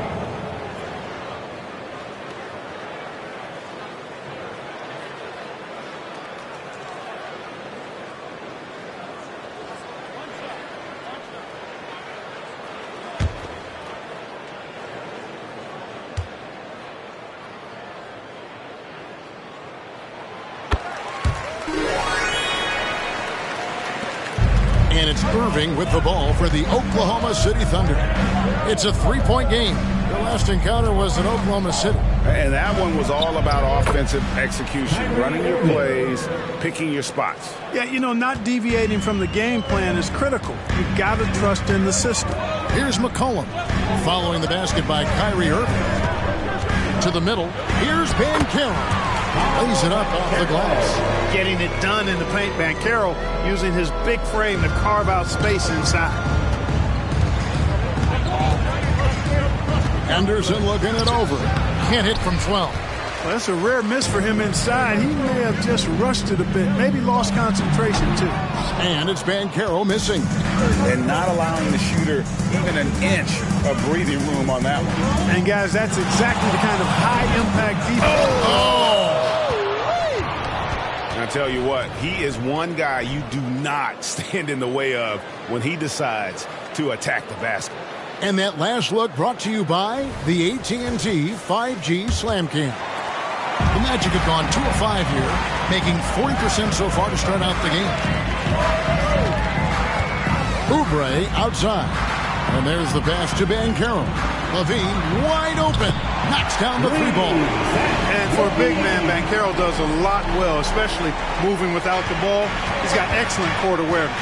And it's Irving with the ball for the Oklahoma City Thunder. It's a 3-point game. Their last encounter was in Oklahoma City. And that one was all about offensive execution, running your plays, picking your spots. Yeah, not deviating from the game plan is critical. You've got to trust in the system. Here's McCollum following the basket by Kyrie Irving. To the middle, here's Banchero. Lays it up off the glass. Getting it done in the paint. Banchero using his big frame to carve out space inside. Anderson looking it over. Can't hit from 12. Well, that's a rare miss for him inside. He may have just rushed it a bit. Maybe lost concentration, too. And it's Banchero missing. And not allowing the shooter even an inch of breathing room on that one. And, guys, that's exactly the kind of high-impact defense. I tell you what, he is one guy you do not stand in the way of when he decides to attack the basket. And that last look brought to you by the AT&T 5G Slam Cam. The Magic have gone 2 of 5 here, making 40% so far to start out the game. Oubre outside. And there's the pass to Banchero. Levine wide open. Knocks down the 3 ball. And for a big man, Banchero does a lot well, especially moving without the ball. He's got excellent court awareness.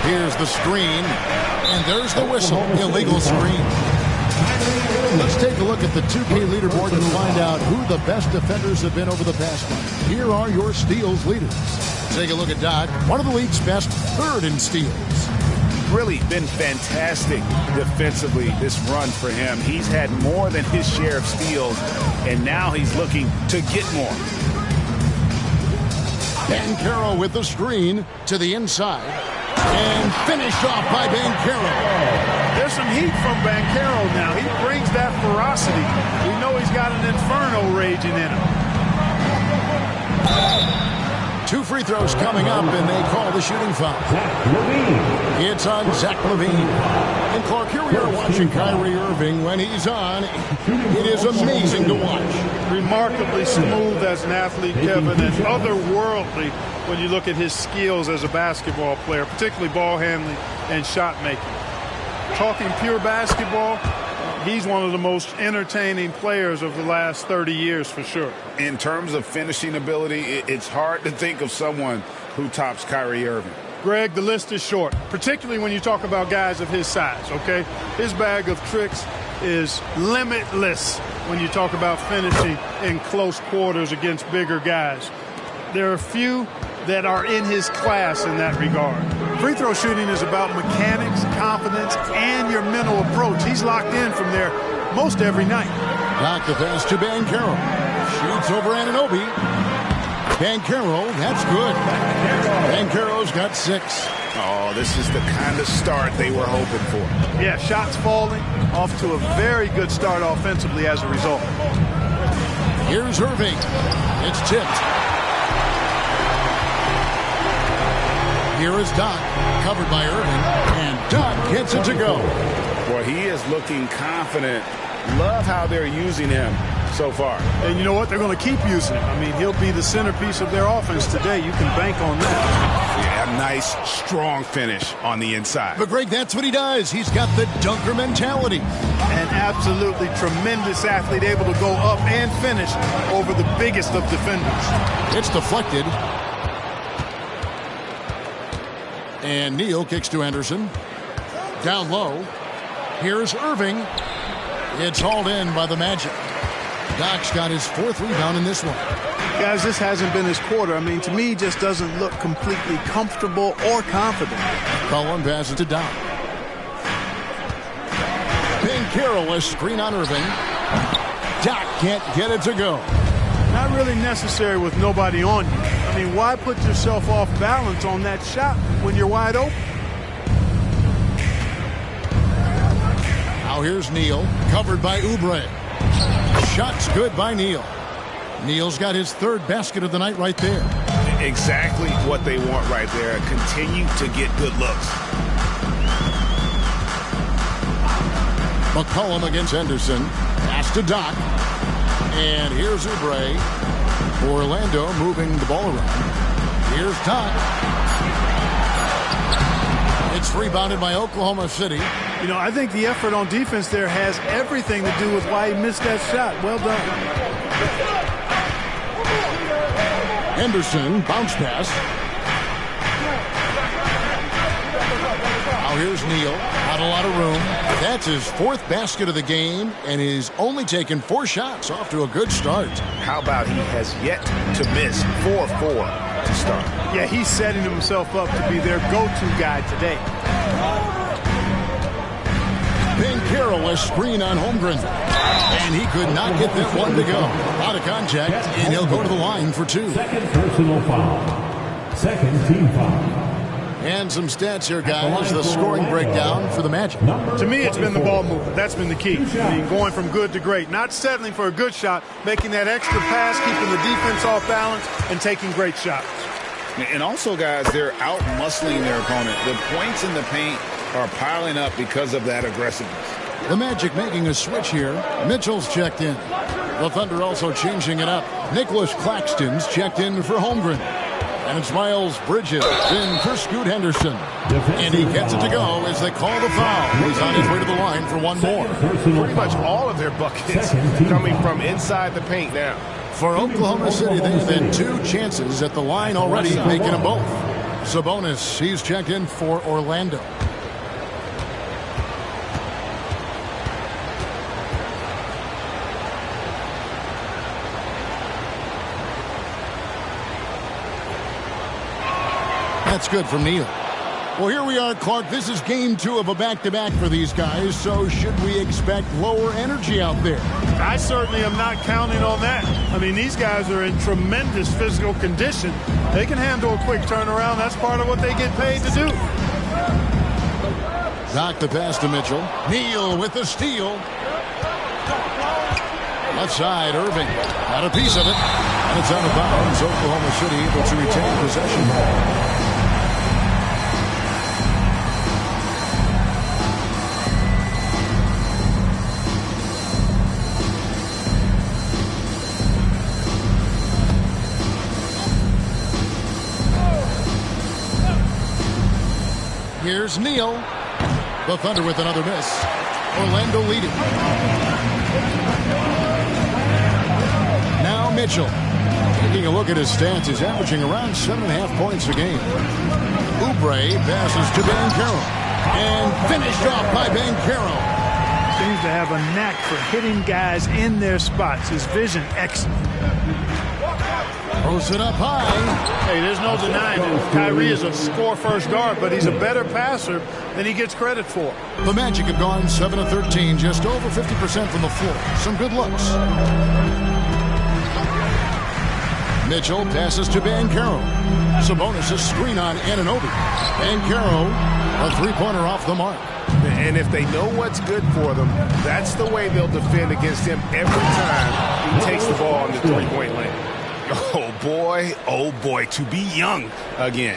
Here's the screen, and there's the whistle. Illegal screen. Let's take a look at the 2K leaderboard and find out who the best defenders have been over the past month. Here are your steals leaders. Take a look at Doc, one of the league's best, 3rd in steals. Really been fantastic defensively this run for him. He's had more than his share of steals, and now he's looking to get more. Banchero with the screen to the inside. And finished off by Banchero. There's some heat from Banchero now. He brings that ferocity. We know he's got an inferno raging in him. 2 free throws coming up, and they call the shooting foul. It's on Zach LaVine. And Clark, here we are watching Kyrie Irving. When he's on, it is amazing to watch. Remarkably smooth as an athlete, Kevin, and otherworldly when you look at his skills as a basketball player, particularly ball handling and shot making. Talking pure basketball, he's one of the most entertaining players of the last 30 years for sure. In terms of finishing ability, it's hard to think of someone who tops Kyrie Irving. Greg, the list is short, particularly when you talk about guys of his size, okay? His bag of tricks is limitless when you talk about finishing in close quarters against bigger guys. There are few that are in his class in that regard. Free throw shooting is about mechanics, confidence, and your mental approach. He's locked in from there most every night. Knock the pass to Banchero. Shoots over Anunoby. Banchero, that's good. Banchero's got 6. Oh, this is the kind of start they were hoping for. Yeah, shots falling, off to a very good start offensively as a result. Here's Irving. It's tipped. Here is Doc, covered by Irving, and Doc gets it to go. Well, he is looking confident. Love how they're using him so far. And you know what? They're going to keep using him. I mean, he'll be the centerpiece of their offense today. You can bank on that. Yeah, a nice, strong finish on the inside. But, Greg, that's what he does. He's got the dunker mentality. An absolutely tremendous athlete, able to go up and finish over the biggest of defenders. It's deflected. And Neal kicks to Anderson. Down low. Here's Irving. It's hauled in by the Magic. Doc's got his 4th rebound in this one. Guys, this hasn't been his quarter. I mean, to me, he just doesn't look completely comfortable or confident. Cullen passes to Doc. Banchero, a screen on Irving. Doc can't get it to go. Not really necessary with nobody on you. I mean, why put yourself off balance on that shot when you're wide open? Now here's Neal, covered by Oubre. Shot's good by Neal. Neal's got his 3rd basket of the night right there. Exactly what they want right there. Continue to get good looks. McCollum against Henderson. Pass to Doc. And here's Oubre. Orlando moving the ball around. Here's Todd. It's rebounded by Oklahoma City. You know, I think the effort on defense there has everything to do with why he missed that shot. Well done. Henderson, bounce pass. Now here's Neal. Not a lot of room. That's his 4th basket of the game, and he's only taken 4 shots. Off to a good start. How about he has yet to miss 4-4 to start? Yeah, he's setting himself up to be their go-to guy today. Banchero, a screen on Holmgren. And he could not get that one to go. Out of contact, and he'll go to the line for 2. Second personal foul. Second team foul. And some stats here, guys. The scoring breakdown for the Magic. To me, it's been the ball movement. That's been the key. I mean, going from good to great. Not settling for a good shot, making that extra pass, keeping the defense off balance, and taking great shots. And also, guys, they're out-muscling their opponent. The points in the paint are piling up because of that aggressiveness. The Magic making a switch here. Mitchell's checked in. The Thunder also changing it up. Nicholas Claxton's checked in for Holmgren. And it's Miles Bridges in for Scoot Henderson. And he gets it to go as they call the foul. He's on his way to the line for one more. Pretty much all of their buckets coming from inside the paint now. For Oklahoma City, they've had 2 chances at the line already, making them both. Sabonis, he's checked in for Orlando. That's good from Neal. Well, here we are, Clark. This is game 2 of a back-to-back for these guys, so should we expect lower energy out there? I certainly am not counting on that. I mean, these guys are in tremendous physical condition. They can handle a quick turnaround. That's part of what they get paid to do. Knock the pass to Mitchell. Neal with the steal. Left side, Irving. Got a piece of it. And it's out of bounds. Oklahoma City able to retain possession. Here's Neal. The Thunder with another miss. Orlando leading. Now Mitchell. Taking a look at his stats, he's averaging around 7.5 points a game. Oubre passes to Banchero. And finished off by Banchero. Seems to have a knack for hitting guys in their spots. His vision excellent. Throws it up high. Hey, there's no denying it. Kyrie is a score-first guard, but he's a better passer than he gets credit for. The Magic have gone 7 of 13, just over 50% from the floor. Some good looks. Mitchell passes to Banchero. Sabonis a screen on Anunoby. Banchero, a 3-pointer off the mark. And if they know what's good for them, that's the way they'll defend against him every time he takes the ball in the 3-point lane. Oh boy, to be young again.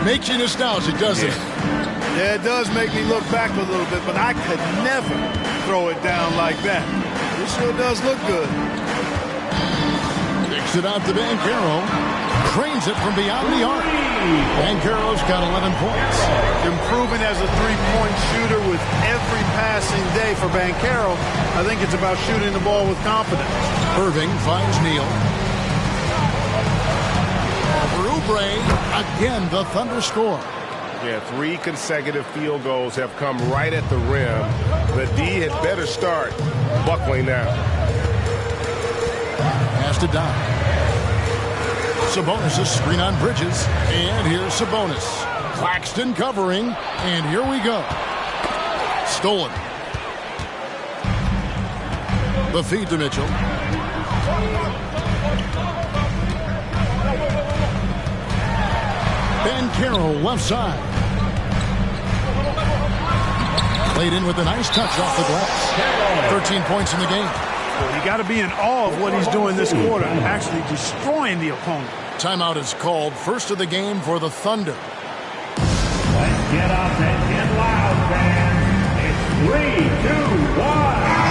Makes you nostalgic, doesn't it? Yeah, it does make me look back a little bit, but I could never throw it down like that. It sure does look good. Kicks it out to Banchero. Trains it from beyond the arc. Banchero's got 11 points. Improving as a 3-point shooter with every passing day for Banchero. I think it's about shooting the ball with confidence. Irving finds Neal. For Oubre, again, the Thunder score. Yeah, 3 consecutive field goals have come right at the rim. The D had better start buckling now. Pass to Don. Sabonis a screen on Bridges. And here's Sabonis. Claxton covering. And here we go. Stolen. The feed to Mitchell. Banchero left side. Played in with a nice touch off the glass. 13 points in the game. Well, you got to be in awe of what he's doing this quarter, actually destroying the opponent. Timeout is called. First of the game for the Thunder. Let's get up and get loud, fans. It's 3, 2, 1.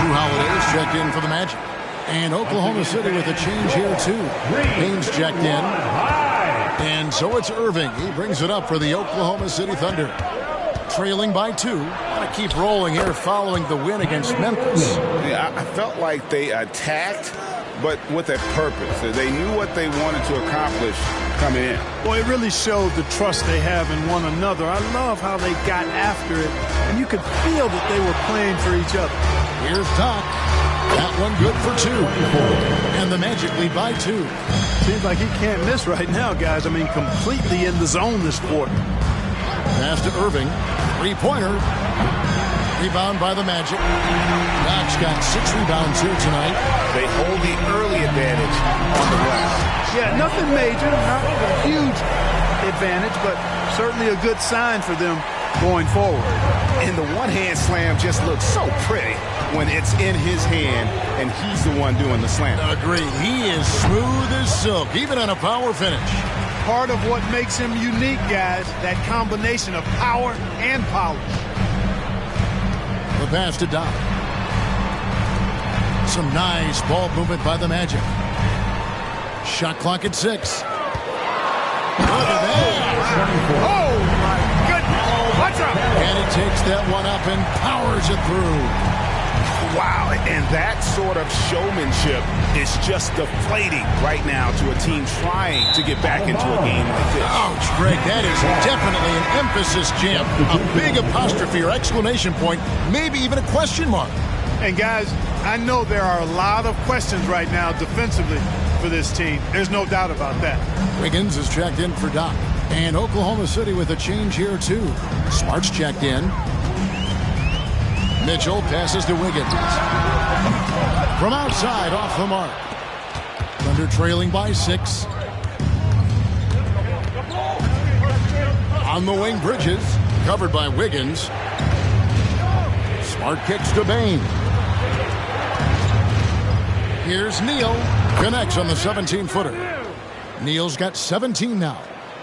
Drew Holiday's checked in for the Magic. And Oklahoma City with a change here, too. Haynes checked in. And so it's Irving. He brings it up for the Oklahoma City Thunder. Trailing by 2. Want to keep rolling here following the win against Memphis. Yeah, I felt like they attacked, but with a purpose. They knew what they wanted to accomplish coming in. Well, it really showed the trust they have in one another. I love how they got after it, and you could feel that they were playing for each other. Here's Doc. That one good for 2. And the Magic lead by 2. Seems like he can't miss right now, guys. I mean, completely in the zone this quarter. Pass to Irving. Three-pointer. Rebound by the Magic. Doc's got 6 rebounds here tonight. They hold the early advantage on the glass. Yeah, nothing major, not a huge advantage, but certainly a good sign for them going forward. And the one-hand slam just looks so pretty when it's in his hand and he's the one doing the slam. Agreed. He is smooth as silk, even on a power finish. Part of what makes him unique, guys, that combination of power and polish. The pass to Doc. Some nice ball movement by the Magic. Shot clock at 6. Look at that. Oh, my goodness. Watch out. And he takes that one up and powers it through. Wow, and that sort of showmanship is just deflating right now to a team trying to get back into a game like this. Ouch, Greg, that is definitely an emphasis jam. A big apostrophe or exclamation point, maybe even a question mark. And guys, I know there are a lot of questions right now defensively for this team. There's no doubt about that. Wiggins is checked in for Doc. And Oklahoma City with a change here, too. Smart's checked in. Mitchell passes to Wiggins. From outside, off the mark. Thunder trailing by 6. On the wing, Bridges. Covered by Wiggins. Smart kicks to Bain. Here's Neal. Connects on the 17-footer. Neal's got 17 now.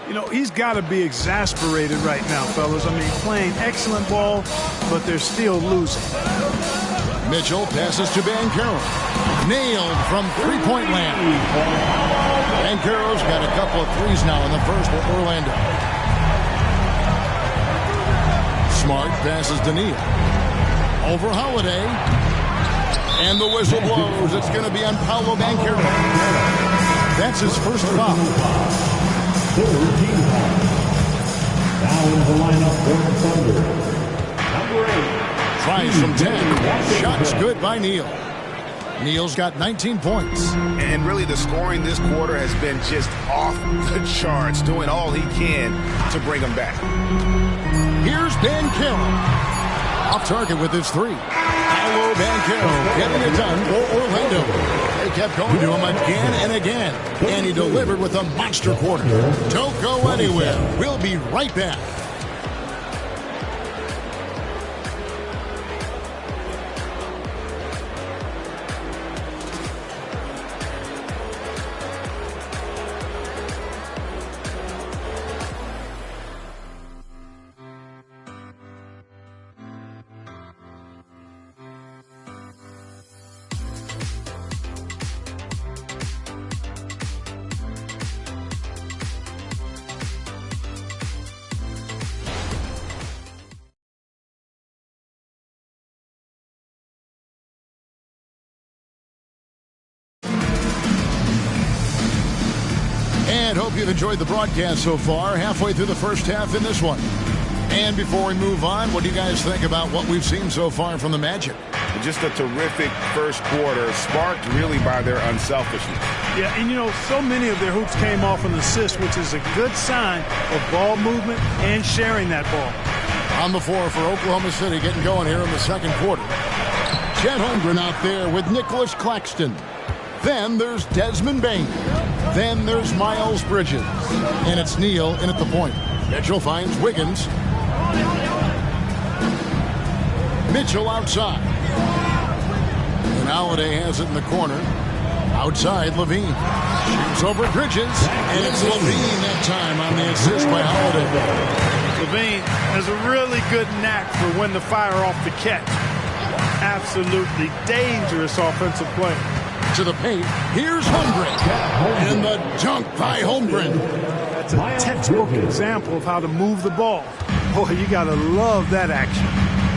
You know, he's got to be exasperated right now, fellas. I mean, playing excellent ball, but they're still losing. Mitchell passes to Banchero. Nailed from three-point land. Banchero's got a couple of threes now in the first for Orlando. Smart passes to Neal. Over Holiday. And the whistle blows. It's going to be on Paolo Banchero. That's his first foul. Now in the lineup for the Thunder, number 8. Tries from 10. Shots good by Neal. Neal's got 19 points. And really the scoring this quarter has been just off the charts, doing all he can to bring them back. Here's Banchero. Off target with his 3. Paolo Banchero getting it done for Orlando. They kept going to him again and again. And he delivered with a monster quarter. Don't go anywhere. We'll be right back. And hope you've enjoyed the broadcast so far. Halfway through the first half in this one. And before we move on, what do you guys think about what we've seen so far from the Magic? Just a terrific first quarter, sparked really by their unselfishness. Yeah, and you know, so many of their hoops came off an assist, which is a good sign of ball movement and sharing that ball. On the floor for Oklahoma City, getting going here in the second quarter. Chet Holmgren out there with Nicholas Claxton. Then there's Desmond Bain. Then there's Miles Bridges. And it's Neal in at the point. Mitchell finds Wiggins. Mitchell outside. And Holiday has it in the corner. Outside, Levine. Shoots over Bridges. And it's Levine that time on the assist by Holiday. Levine has a really good knack for when to fire off the catch. Absolutely dangerous offensive play. To the paint. Here's Holmgren. And the dunk by Holmgren. That's a textbook example of how to move the ball. Boy, you got to love that action.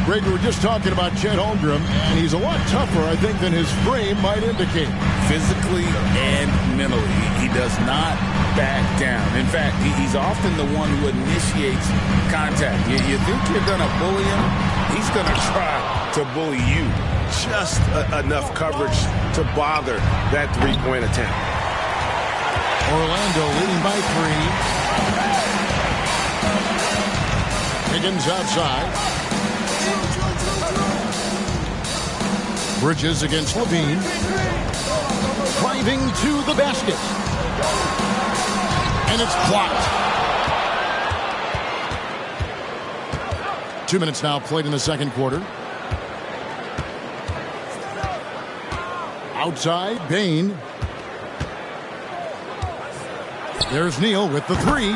Greg, we were just talking about Chet Holmgren, and he's a lot tougher, I think, than his frame might indicate. Physically and mentally, he does not back down. In fact, he's often the one who initiates contact. You think you're going to bully him? He's going to try to bully you. Just enough coverage to bother that three-point attempt. Orlando leading by 3. Higgins outside. Bridges against Levine. Driving to the basket. And it's blocked. 2 minutes now played in the second quarter. Outside, Bain. There's Neal with the three.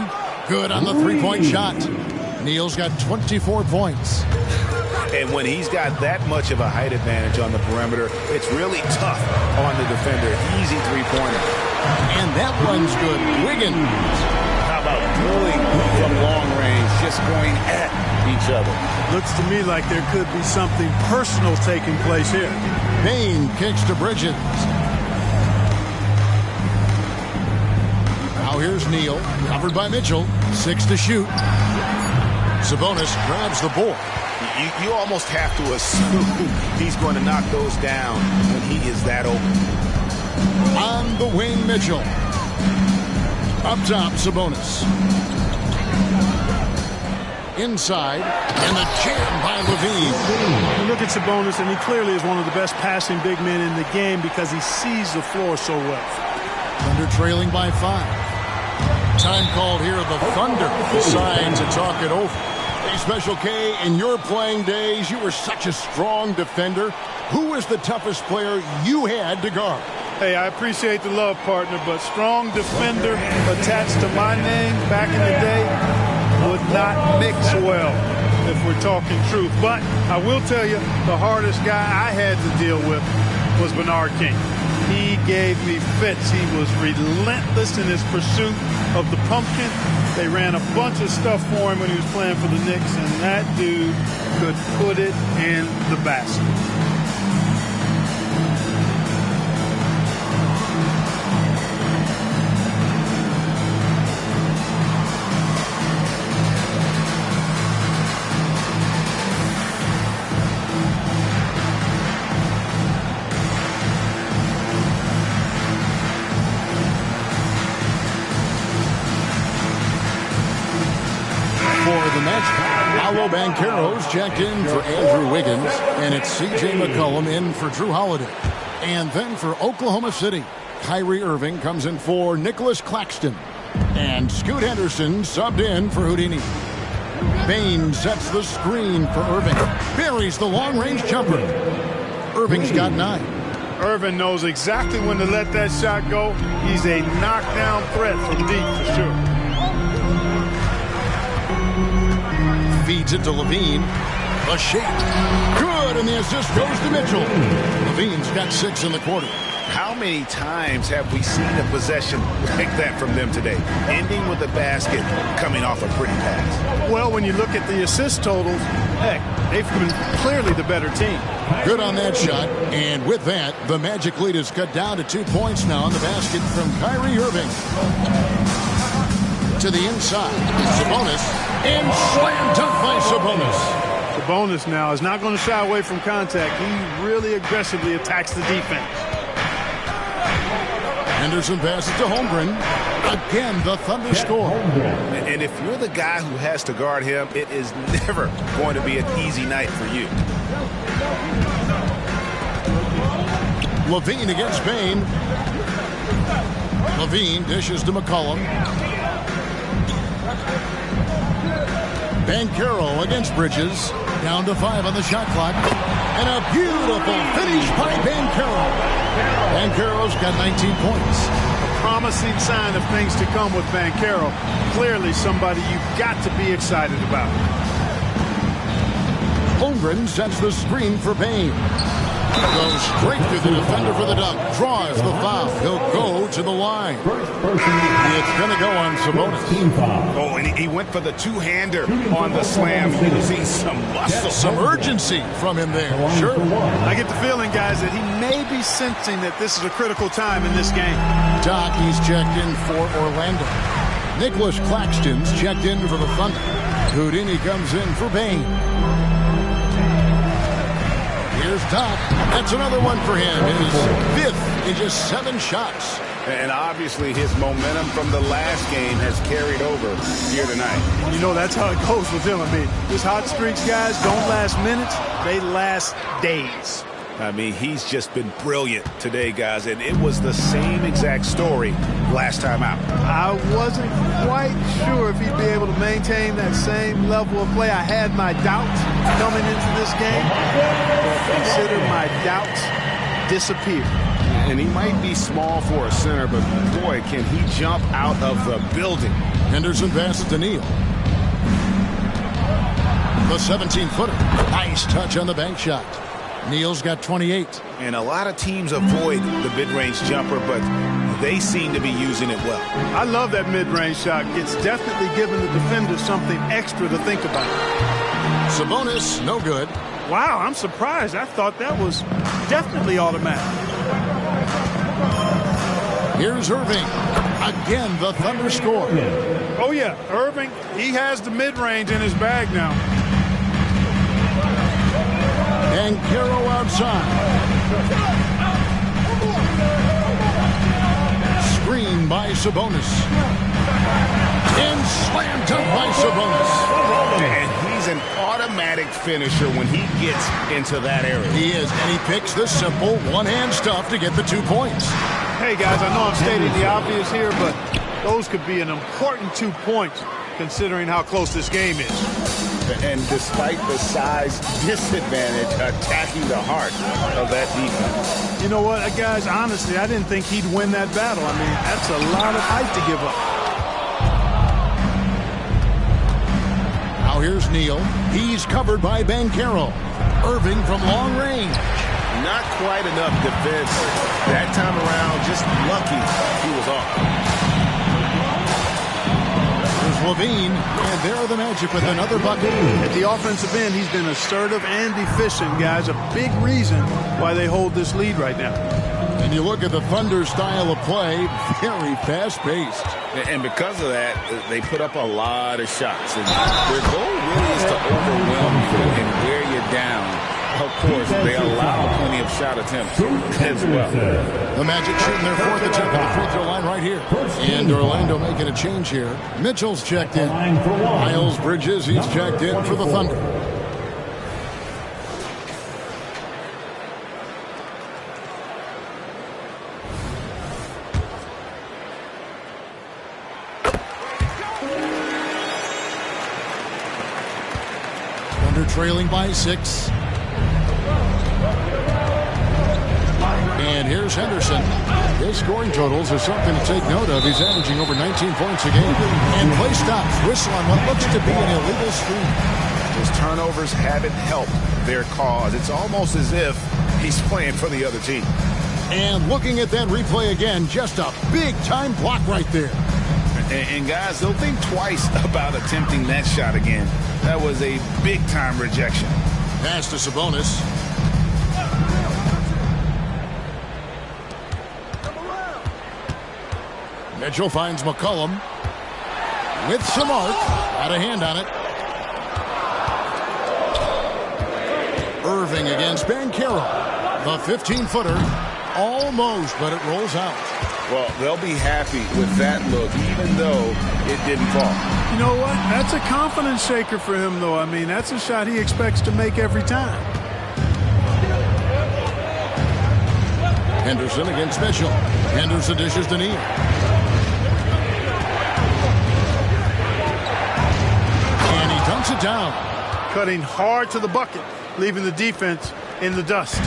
Good on the three-point shot. Neal's got 24 points. And when he's got that much of a height advantage on the perimeter, it's really tough on the defender. Easy three-pointer. And that one's good. Wiggins. How about drilling from long range, just going at each other? Looks to me like there could be something personal taking place here. Bain kicks to Bridges. Now here's Neal, covered by Mitchell. 6 to shoot. Sabonis grabs the board. You almost have to assume he's going to knock those down when he is that open. On the wing, Mitchell. Up top, Sabonis. Inside, and the jam by Levine. You look at Sabonis, and he clearly is one of the best passing big men in the game because he sees the floor so well. Thunder trailing by 5. Time called here. The Thunder decide to talk it over. Hey, Special K, in your playing days, you were such a strong defender. Who was the toughest player you had to guard? Hey, I appreciate the love, partner, but strong defender attached to my name back in the day would not mix well if we're talking truth. But I will tell you, the hardest guy I had to deal with was Bernard King. He gave me fits. He was relentless in his pursuit of the pumpkin. They ran a bunch of stuff for him when he was playing for the Knicks, and that dude could put it in the basket. Paolo Banchero's checked in for Andrew Wiggins, and it's C.J. McCollum in for Drew Holiday. And then for Oklahoma City, Kyrie Irving comes in for Nicholas Claxton. And Scoot Henderson subbed in for Houdini. Bain sets the screen for Irving. Buries the long-range jumper. Irving's got 9. Irving knows exactly when to let that shot go. He's a knockdown threat from deep for sure. Feeds it to Levine. A shake. Good, and the assist goes to Mitchell. Levine's got 6 in the quarter. How many times have we seen a possession like that from them today? Ending with a basket, coming off a pretty pass. Well, when you look at the assist totals, heck, they've been clearly the better team. Good on that shot. And with that, the Magic lead is cut down to 2 points now on the basket from Kyrie Irving. To the inside, Sabonis. And slam dunk by Sabonis. Sabonis now is not going to shy away from contact. He really aggressively attacks the defense. Henderson passes to Holmgren. Again, the Thunder score. And if you're the guy who has to guard him, it is never going to be an easy night for you. Levine against Bain. Levine dishes to McCollum. Banchero against Bridges. Down to 5 on the shot clock. And a beautiful finish by Banchero. Banchero's got 19 points. A promising sign of things to come with Banchero. Clearly somebody you've got to be excited about. Holmgren sets the screen for Bain. Goes straight to the defender for the dunk. Draws the foul. He'll go to the line. It's going to go on Sabonis. Oh, and he went for the two-hander on the slam, using some muscle. Some urgency from him there. Sure. I get the feeling, guys, that he may be sensing that this is a critical time in this game. He's checked in for Orlando. Nicholas Claxton's checked in for the Thunder. Houdini comes in for Bain. Here's Doc. That's another one for him. His fifth in just 7 shots. And obviously his momentum from the last game has carried over here tonight. You know, that's how it goes with him. I mean, his hot streaks, guys, don't last minutes. They last days. I mean, he's just been brilliant today, guys, and it was the same exact story last time out. I wasn't quite sure if he'd be able to maintain that same level of play. I had my doubts coming into this game, but consider my doubts disappear. And he might be small for a center, but boy, can he jump out of the building. Henderson passes to Neal. The 17-footer. Nice touch on the bank shot. Neal's got 28. And a lot of teams avoid the mid-range jumper, but they seem to be using it well. I love that mid-range shot. It's definitely giving the defender something extra to think about. Sabonis, no good. Wow, I'm surprised. I thought that was definitely automatic. Here's Irving. Again, the Thunder score. Oh, yeah, Irving, he has the mid-range in his bag now. And Caro outside. Screen by Sabonis. And slam dunk by Sabonis. And he's an automatic finisher when he gets into that area. He is, and he picks the simple one-hand stuff to get the 2 points. Hey, guys, I know I'm stating the obvious here, but those could be an important 2 points considering how close this game is. And despite the size disadvantage, attacking the heart of that defense. You know what, guys, honestly, I didn't think he'd win that battle. I mean, that's a lot of height to give up. Now here's Neal. He's covered by Banchero. Irving from long range. Not quite enough defense. That time around, just lucky he was off. Levine, and there are the Magic with another bucket. At the offensive end, he's been assertive and efficient, guys. A big reason why they hold this lead right now. And you look at the Thunder style of play, very fast-paced. And because of that, they put up a lot of shots. And their goal really is to overwhelm you and wear you down. Of course, they allow plenty of shot attempts as well. The Magic shooting their 4th attempt at the free throw line right here. And Orlando making a change here. Mitchell's checked in. Miles Bridges, he's checked in for the Thunder. Thunder trailing by 6. And here's Henderson. His scoring totals are something to take note of. He's averaging over 19 points a game. And play stops. Whistle on what looks to be an illegal screen. His turnovers haven't helped their cause. It's almost as if he's playing for the other team. And looking at that replay again, just a big-time block right there. And guys, they'll think twice about attempting that shot again. That was a big-time rejection. Pass to Sabonis. Mitchell finds McCollum with some arc. Got a hand on it. Irving against Banchero. The 15-footer. Almost, but it rolls out. Well, they'll be happy with that look, even though it didn't fall. You know what? That's a confidence shaker for him, though. I mean, that's a shot he expects to make every time. Henderson against Mitchell. Henderson dishes to Neal. And he dunks it down. Cutting hard to the bucket, leaving the defense in the dust.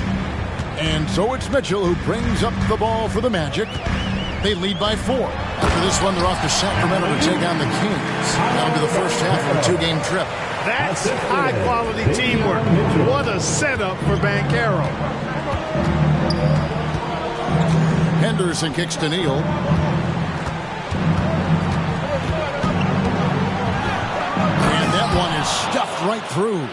And so it's Mitchell who brings up the ball for the Magic. They lead by 4. After this one, they're off to Sacramento to take on the Kings. That'll be the first half of a 2-game trip. That's high-quality teamwork. What a setup for Banchero. Henderson kicks to Neal. And that one is stuffed right through.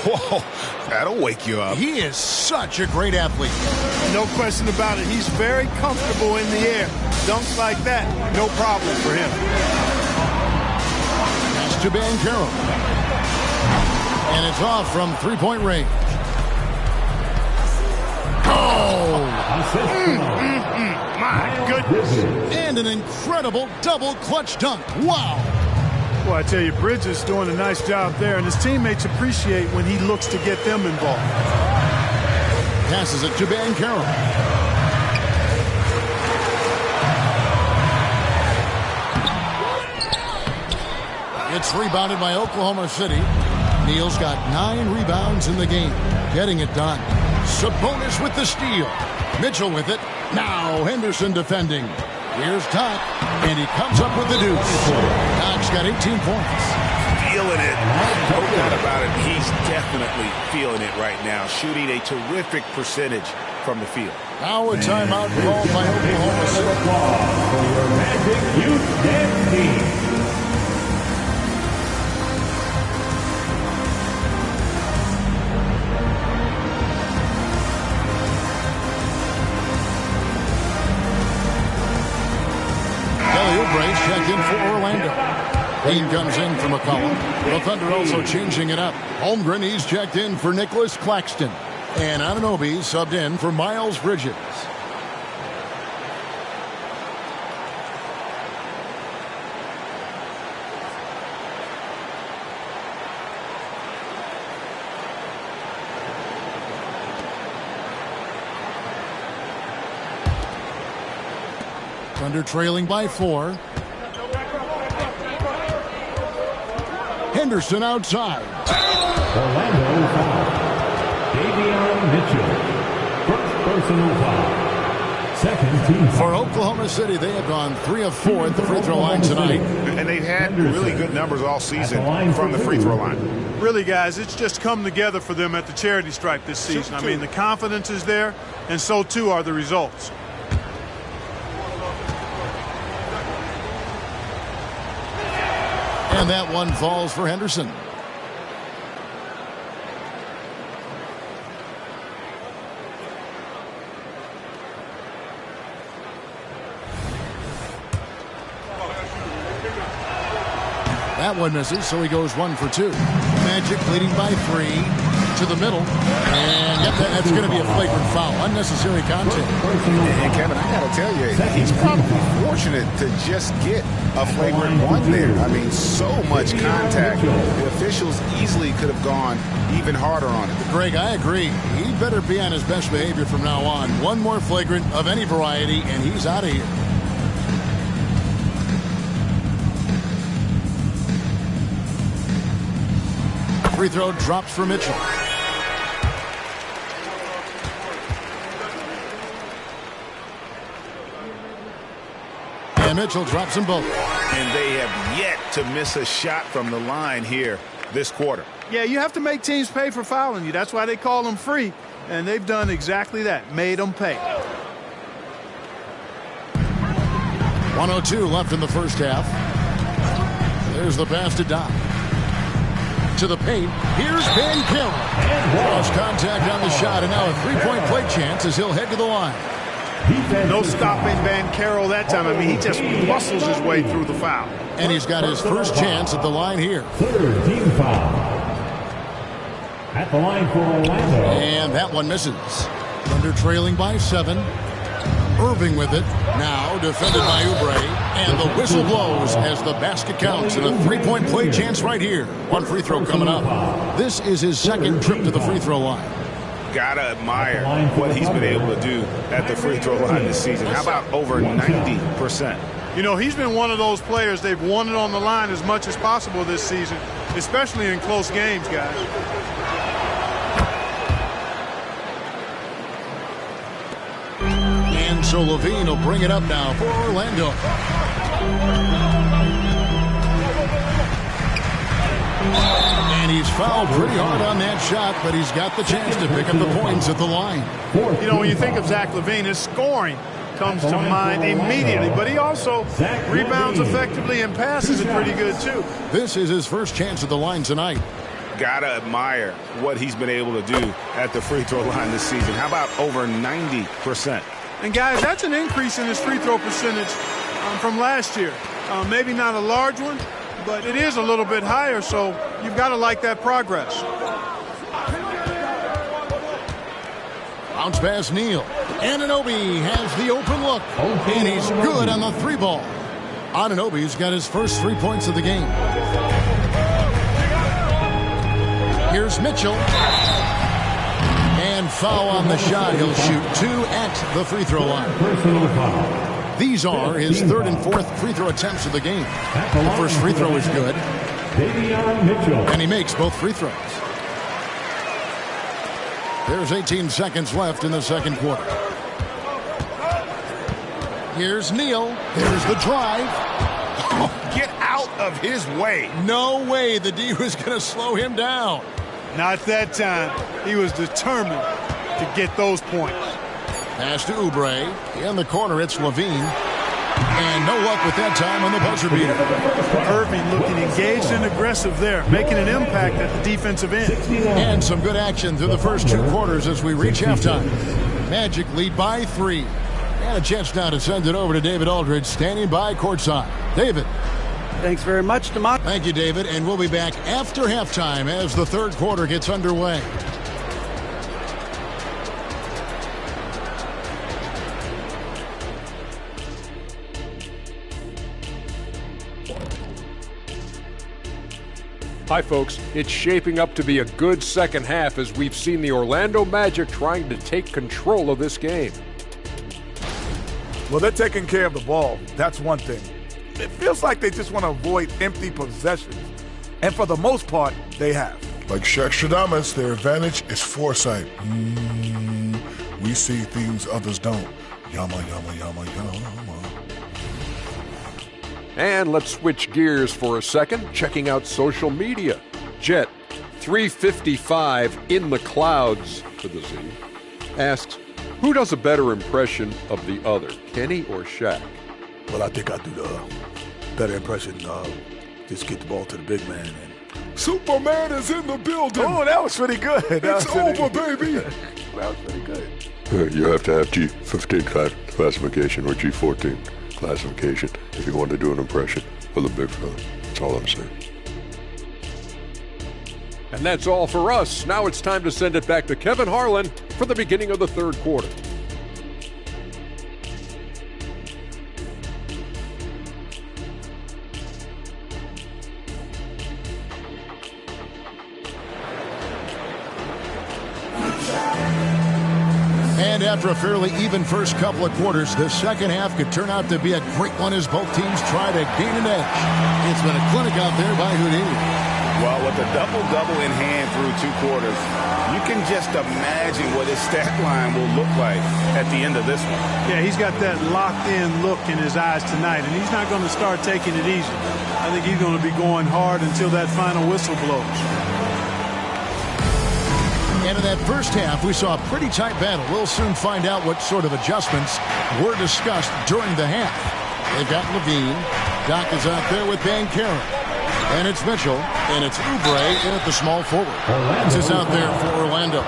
Whoa, that'll wake you up. He is such a great athlete. No question about it. He's very comfortable in the air. Dunks like that, no problem for him. Pass to Banchero. And it's off from three-point range. Oh! My goodness. And an incredible double clutch dunk. Wow! Well, I tell you, Bridges is doing a nice job there, and his teammates appreciate when he looks to get them involved. Passes it to Banchero. It's rebounded by Oklahoma City. Neal's got 9 rebounds in the game. Getting it done. Sabonis with the steal. Mitchell with it. Now Henderson defending. Here's Doc, and he comes up with the deuce. Doc's got 18 points. Feeling it. No doubt about it. He's definitely feeling it right now. Shooting a terrific percentage from the field. Now a timeout called by Oklahoma City. For your Magic Youth Dance Team. Checked in for Orlando. Dean comes in for McCollum. The Thunder also changing it up. Holmgren, he's checked in for Nicholas Claxton. And Anunoby subbed in for Miles Bridges. Thunder trailing by 4. Henderson outside. Orlando foul. Davion Mitchell. First personal foul. Second team foul. For Oklahoma City, they have gone 3 of 4 at the free throw line tonight. And they've had really good numbers all season from the free throw line. Really, guys, it's just come together for them at the charity stripe this season. I mean, the confidence is there, and so too are the results. And that one falls for Henderson. That one misses, so he goes 1 for 2. Magic leading by 3 to the middle. And yep, that's going to be a flagrant foul. Unnecessary contact. And Kevin, I got to tell you, he's probably fortunate to just get a flagrant 1 there. I mean, so much contact. The officials easily could have gone even harder on it. Greg, I agree. He better be on his best behavior from now on. One more flagrant of any variety, and he's out of here. Free throw drops for Mitchell. And Mitchell drops them both. And they have yet to miss a shot from the line here this quarter. Yeah, you have to make teams pay for fouling you. That's why they call them free. And they've done exactly that, made them pay. 1:02 left in the first half. There's the pass to Doc. To the paint. Here's Banchero. Lost contact on the shot, and now a 3-point play chance as he'll head to the line. No stopping Banchero that time. I mean, he just muscles his way through the foul. And he's got his first chance at the line here. Third team foul. At the line for Orlando. And that one misses. Thunder trailing by 7. Irving with it. Now defended by Oubre. And the whistle blows as the basket counts. And a 3-point play chance right here. One free throw coming up. This is his second trip to the free throw line. Gotta admire what he's been able to do at the free throw line this season. How about over 90%? You know, he's been one of those players. They've wanted on the line as much as possible this season, especially in close games, guys. And so Levine will bring it up now for Orlando. And he's fouled pretty hard on that shot, but he's got the chance to pick up the points at the line. You know, when you think of Zach LaVine, his scoring comes to mind immediately. But he also rebounds effectively and passes it pretty good, too. This is his first chance at the line tonight. Gotta admire what he's been able to do at the free throw line this season. How about over 90%? And, guys, that's an increase in his free throw percentage from last year. Maybe not a large one, but it is a little bit higher, so you've got to like that progress. Bounce pass, Neal. Anunoby has the open look, and he's good on the 3-ball. Anunoby's got his first 3 points of the game. Here's Mitchell. And foul on the shot. He'll shoot 2 at the free throw line. These are his 3rd and 4th free throw attempts of the game. The first free throw is good. And he makes both free throws. There's 18 seconds left in the second quarter. Here's Neal. There's the drive. Get out of his way. No way the D was going to slow him down. Not that time. He was determined to get those points. Pass to Oubre. In the corner, it's Levine. And no luck with that time on the buzzer beater. Irving looking engaged and aggressive there, making an impact at the defensive end. And some good action through the first 2 quarters as we reach halftime. Magic lead by 3. And a chance now to send it over to David Aldridge, standing by courtside. David. Thanks very much, DeMont. Thank you, David. And we'll be back after halftime as the third quarter gets underway. Hi, folks. It's shaping up to be a good second half as we've seen the Orlando Magic trying to take control of this game. Well, they're taking care of the ball. That's one thing. It feels like they just want to avoid empty possessions. And for the most part, they have. Like Shaq Stradamus, their advantage is foresight. We see things others don't. Yama, yama, yama, yama. And let's switch gears for a second, checking out social media. Jet 355 in the clouds to the Z asks, who does a better impression of the other, Kenny or Shaq? Well, I think I do the better impression. Just get the ball to the big man. And Superman is in the building. Oh, that was pretty good. It's over, baby. That was pretty good. You have to have G15 classification or G14 classification if you want to do an impression of the big fella. That's all I'm saying. And that's all for us. Now it's time to send it back to Kevin Harlan for the beginning of the third quarter. And after a fairly even first couple of quarters, the second half could turn out to be a great one as both teams try to gain an edge. It's been a clinic out there by Houdini. Well, with a double-double in hand through 2 quarters, you can just imagine what his stat line will look like at the end of this one. Yeah, he's got that locked-in look in his eyes tonight, and he's not going to start taking it easy. I think he's going to be going hard until that final whistle blows. And in that first half, we saw a pretty tight battle. We'll soon find out what sort of adjustments were discussed during the half. They've got Levine. Doc is out there with Banchero. And it's Mitchell, and it's Oubre in at the small forward. This is out there for Orlando.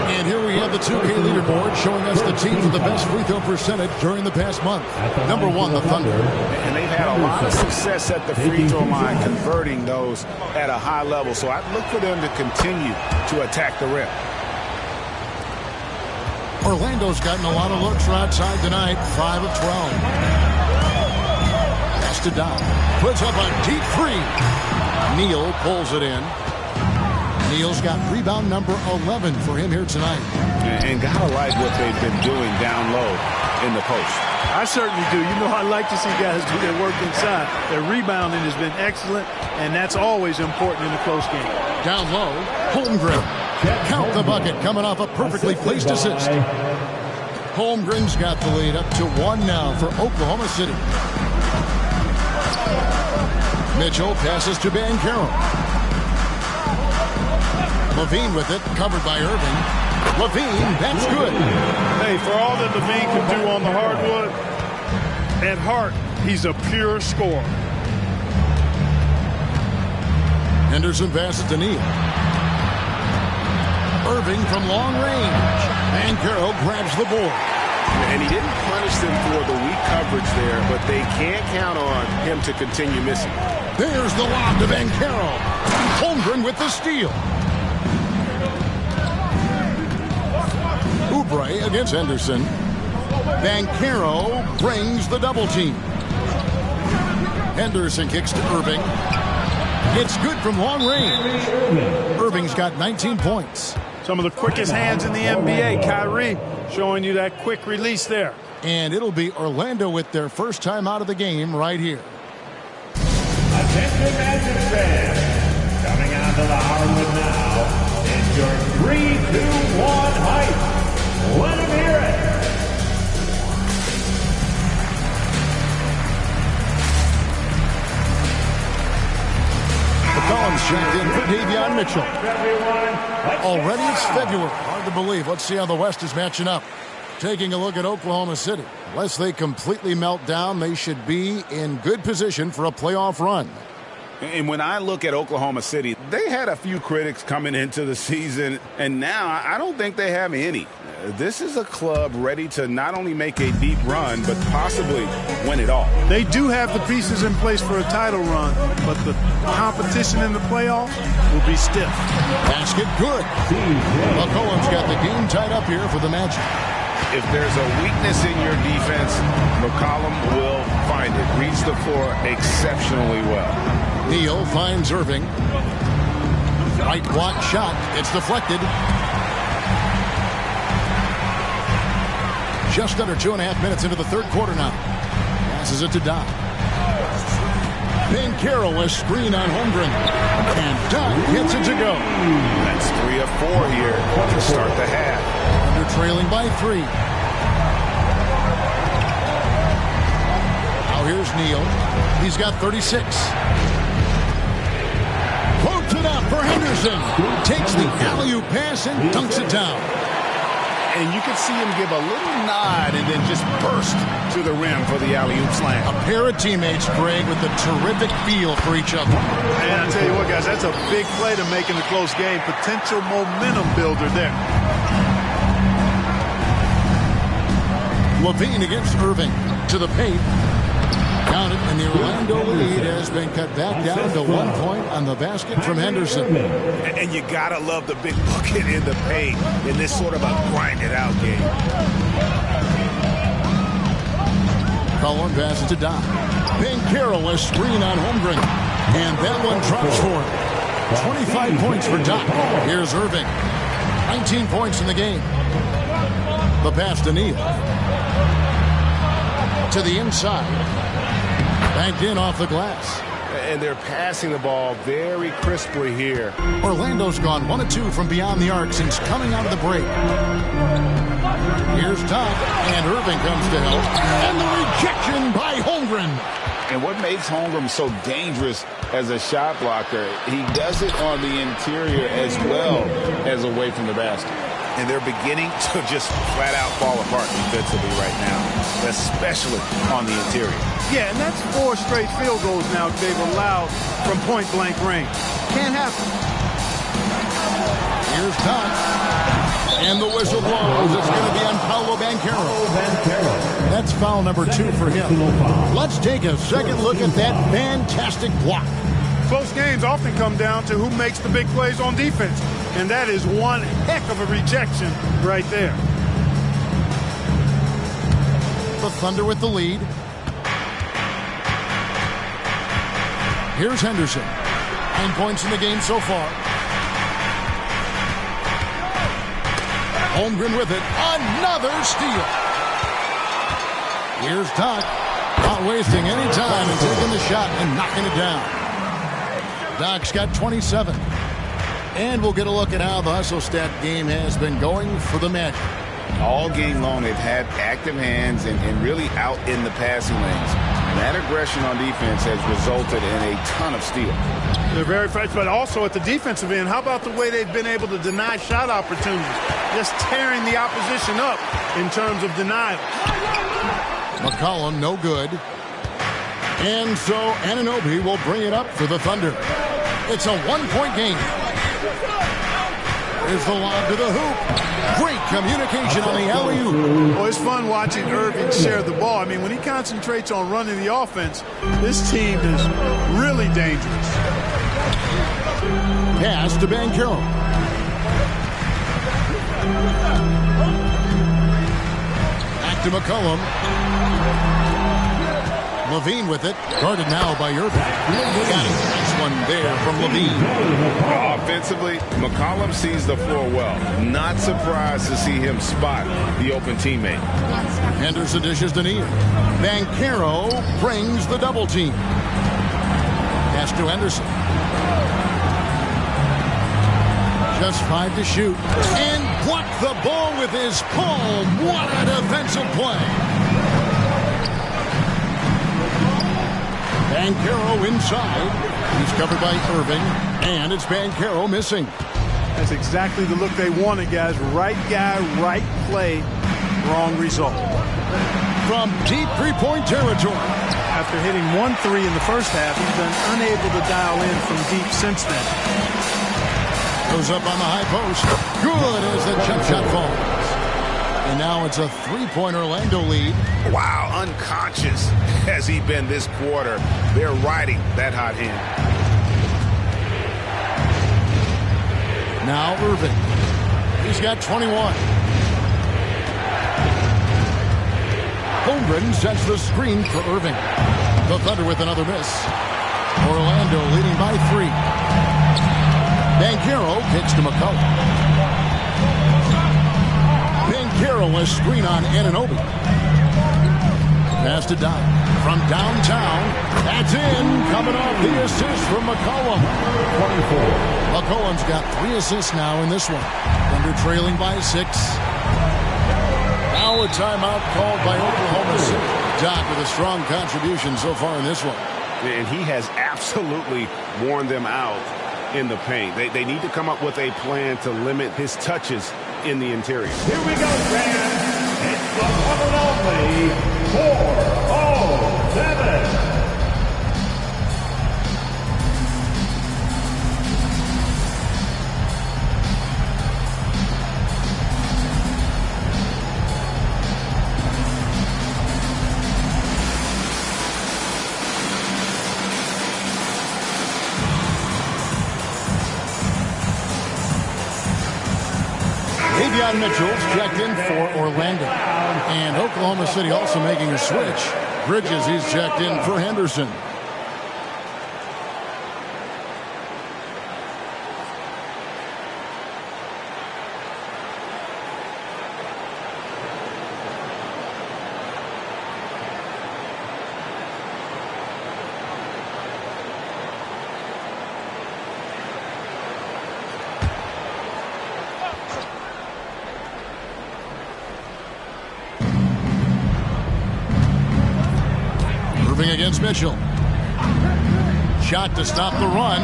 And here we have the 2K leaderboard showing us the teams with the best free throw percentage during the past month. Number 1, the Thunder. And they've had a lot of success at the free throw line, converting those at a high level. So I'd look for them to continue to attack the rim. Orlando's gotten a lot of looks from outside tonight, 5 of 12. To Doc. Puts up a deep 3. Neal pulls it in. Neal's got rebound number 11 for him here tonight. And gotta like what they've been doing down low in the post. I certainly do. You know, I like to see guys do their work inside. Their rebounding has been excellent, and that's always important in a close game. Down low, Holmgren. Count the bucket coming off a perfectly placed assist. Holmgren's got the lead up to 1 now for Oklahoma City. Mitchell passes to Banchero. Levine with it, covered by Irving. Levine, that's good. Hey, for all that Levine can do on the hardwood, at heart, he's a pure scorer. Henderson passes to Neal. Irving from long range. And Carroll grabs the board. And he didn't punish them for the weak coverage there, but they can't count on him to continue missing. There's the lob to Carroll. Holmgren with the steal. Oubre against Henderson. Carroll brings the double team. Henderson kicks to Irving. It's good from long range. Irving's got 19 points. Some of the quickest hands in the NBA. Kyrie showing you that quick release there. And it'll be Orlando with their first time out of the game right here. Attention Magic fans. Coming onto the hardwood now is your 3-2-1 hype. Let him hear it. McCollum's checked in for Davion Mitchell. Already it's February. Hard to believe. Let's see how the West is matching up. Taking a look at Oklahoma City. Unless they completely melt down, they should be in good position for a playoff run. And when I look at Oklahoma City, they had a few critics coming into the season, and now I don't think they have any. This is a club ready to not only make a deep run, but possibly win it all. They do have the pieces in place for a title run, but the competition in the playoffs will be stiff. Basket good. McCollum's got the game tied up here for the Magic. If there's a weakness in your defense, McCollum will find it. Reads the floor exceptionally well. Neal finds Irving. Right block shot. It's deflected. Just under 2.5 minutes into the third quarter now. Passes it to Doc. Carroll a screen on Holmgren. And Doc gets it to go. That's 3 of 4 here to start the half. Under trailing by 3. Now here's Neal. He's got 36. Floats it up for Henderson. Takes the alley-oop pass and dunks it down. And you can see him give a little nod and then just burst to the rim for the alley-oop slam. A pair of teammates, Greg, with a terrific feel for each other. And I tell you what, guys, that's a big play to make in a close game. Potential momentum builder there. Levine against Irving to the paint. Count it, and the Orlando lead has been cut back down to 1 point on the basket from Henderson. And you gotta love the big bucket in the paint in this sort of a grinded-out game. Cullen passes to Doc. Carroll a screen on Holmgren, and that one drops for him. 25 points for Doc. Here's Irving. 19 points in the game. The pass to Neal. To the inside. Banked in off the glass. And they're passing the ball very crisply here. Orlando's gone 1 of 2 from beyond the arc since coming out of the break. Here's Doc, and Irving comes to help. And the rejection by Holmgren. And what makes Holmgren so dangerous as a shot blocker, he does it on the interior as well as away from the basket. And they're beginning to just flat out fall apart defensively right now, especially on the interior. Yeah, and that's 4 straight field goals now they've allowed from point-blank range. Can't happen. Here's Doc. And the whistle blows. It's going to be on Paolo Banchero. That's foul number 2 for him. Let's take a second look at that fantastic block. Close games often come down to who makes the big plays on defense. And that is one heck of a rejection right there. The Thunder with the lead. Here's Henderson. 9 points in the game so far. Holmgren with it. Another steal. Here's Doc. Not wasting any time and taking the shot and knocking it down. Doc's got 27. And we'll get a look at how the hustle stat game has been going for the Magic. All game long, they've had active hands and really out in the passing lanes. That aggression on defense has resulted in a ton of steals. They're very fresh, but also at the defensive end, how about the way they've been able to deny shot opportunities? Just tearing the opposition up in terms of denial. McCollum, no good. And so Anunoby will bring it up for the Thunder. It's a one-point game. Here's the lob to the hoop. Great communication on the alley-oop. Well, it's fun watching Irving share the ball. I mean, when he concentrates on running the offense, this team is really dangerous. Pass to Banchero. Back to McCollum. Levine with it. Guarded now by Irving. Got it. Nice one there from Levine. Offensively, McCollum sees the floor well. Not surprised to see him spot the open teammate. Henderson dishes to Neal. Banchero brings the double team. Pass to Henderson. Just 5 to shoot. And blocked the ball with his palm. What a defensive play. Banchero inside. He's covered by Irving. And it's Banchero missing. That's exactly the look they wanted, guys. Right guy, right play, wrong result. From deep three-point territory. After hitting 1 3 in the first half, he's been unable to dial in from deep since then. Goes up on the high post. Good as the jump shot falls. And now it's a 3-point Orlando lead. Wow, unconscious has he been this quarter. They're riding that hot hand. Now Irving. He's got 21. Holmgren sets the screen for Irving. The Thunder with another miss. Orlando leading by 3. Banchero kicks to McCollum. Banchero a screen on Anunoby. Pass to Doc from downtown. That's in. Coming off the assist from McCollum. 24. McCollum's got 3 assists now in this one. Thunder trailing by 6. Now a timeout called by Oklahoma City. Doc with a strong contribution so far in this one. And he has absolutely worn them out in the paint. They need to come up with a plan to limit his touches in the interior. Here we go, fans. It's the one and only 407. Davion Mitchell's checked in for Orlando. And Oklahoma City also making a switch. Bridges, he's checked in for Henderson. Against Mitchell. Shot to stop the run.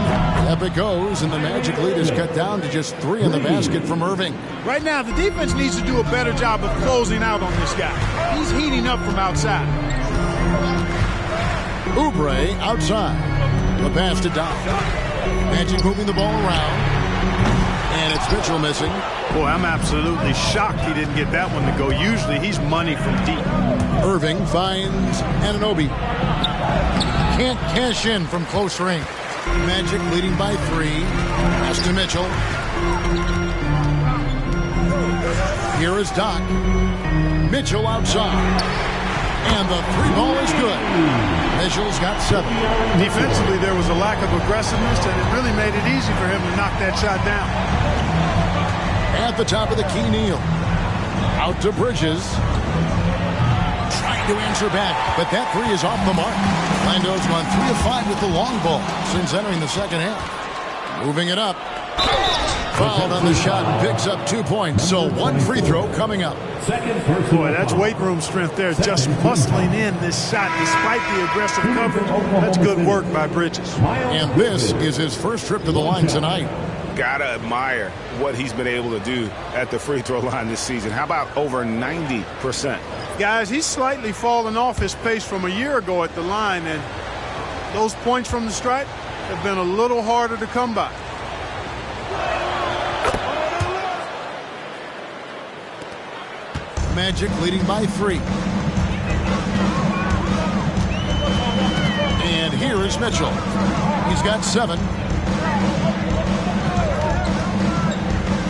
Up it goes, and the Magic lead is cut down to just 3 in the basket from Irving. Right now, the defense needs to do a better job of closing out on this guy. He's heating up from outside. Oubre outside. The pass to Doc. Magic moving the ball around. And it's Mitchell missing. Boy, I'm absolutely shocked he didn't get that one to go. Usually he's money from deep. Irving finds Anunoby. Can't cash in from close range. Magic leading by 3. Pass to Mitchell. Here is Doc. Mitchell outside. And the 3-ball is good. Mitchell's got 7. Defensively, there was a lack of aggressiveness, and it really made it easy for him to knock that shot down. At the top of the key, Neal. Out to Bridges. Trying to answer back, but that 3 is off the mark. Orlando's gone 3 of 5 with the long ball since entering the second half. Moving it up. Fouled on the shot and picks up 2 points. So 1 free throw coming up. Boy, that's weight room strength there. Just muscling in this shot despite the aggressive coverage. That's good work by Bridges. And this is his first trip to the line tonight. Gotta admire what he's been able to do at the free throw line this season. How about over 90%? Guys, he's slightly fallen off his pace from a year ago at the line, and those points from the stripe have been a little harder to come by. Magic leading by 3. And here is Mitchell. He's got 7.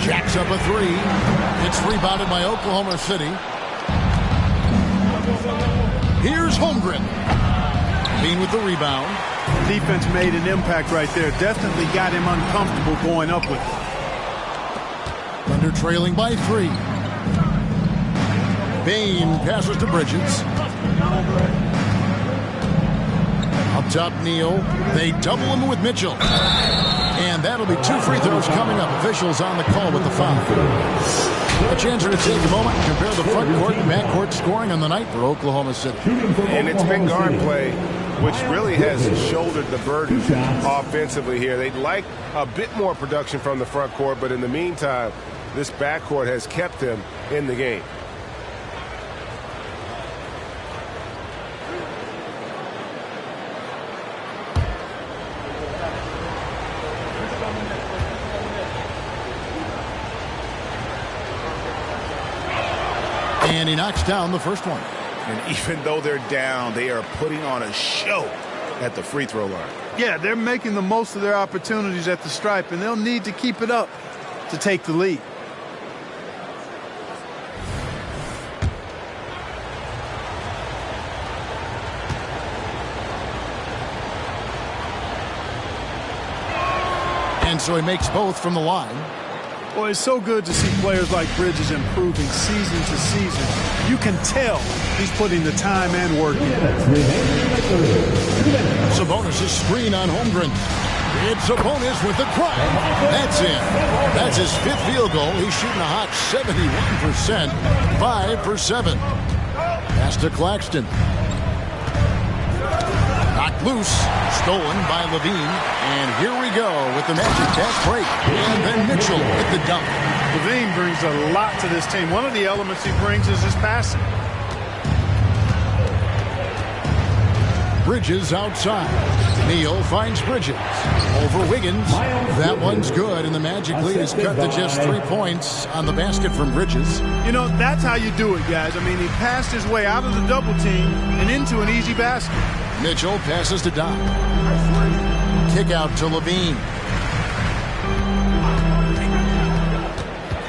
Jacks up a 3. It's rebounded by Oklahoma City. Here's Holmgren. Bean with the rebound. Defense made an impact right there. Definitely got him uncomfortable going up with it. Thunder trailing by 3. Bain passes to Bridges. Up top, Neal. They double him with Mitchell. And that'll be 2 free throws coming up. Officials on the call with the foul. A chance to take a moment and compare the front court and back court scoring on the night for Oklahoma City. And it's been guard play, which really has shouldered the burden offensively here. They'd like a bit more production from the front court, but in the meantime, this backcourt has kept them in the game. And he knocks down the first one. And even though they're down, they are putting on a show at the free throw line. Yeah, they're making the most of their opportunities at the stripe, and they'll need to keep it up to take the lead. And so he makes both from the line. Well, it's so good to see players like Bridges improving season to season. You can tell he's putting the time and work in. Sabonis' screen on Holmgren. It's Sabonis with the drive. That's it. That's his 5th field goal. He's shooting a hot 71%. 5 for 7. Pass to Claxton. Knocked loose. Stolen by Levine. And here we go with the Magic fast break. And then Mitchell with the dunk. Levine brings a lot to this team. One of the elements he brings is his passing. Bridges outside. Neal finds Bridges. Over Wiggins. That one's good, and the Magic lead is cut to just 3 points on the basket from Bridges. You know, that's how you do it, guys. I mean, he passed his way out of the double team and into an easy basket. Mitchell passes to Doc. Kick out to Levine.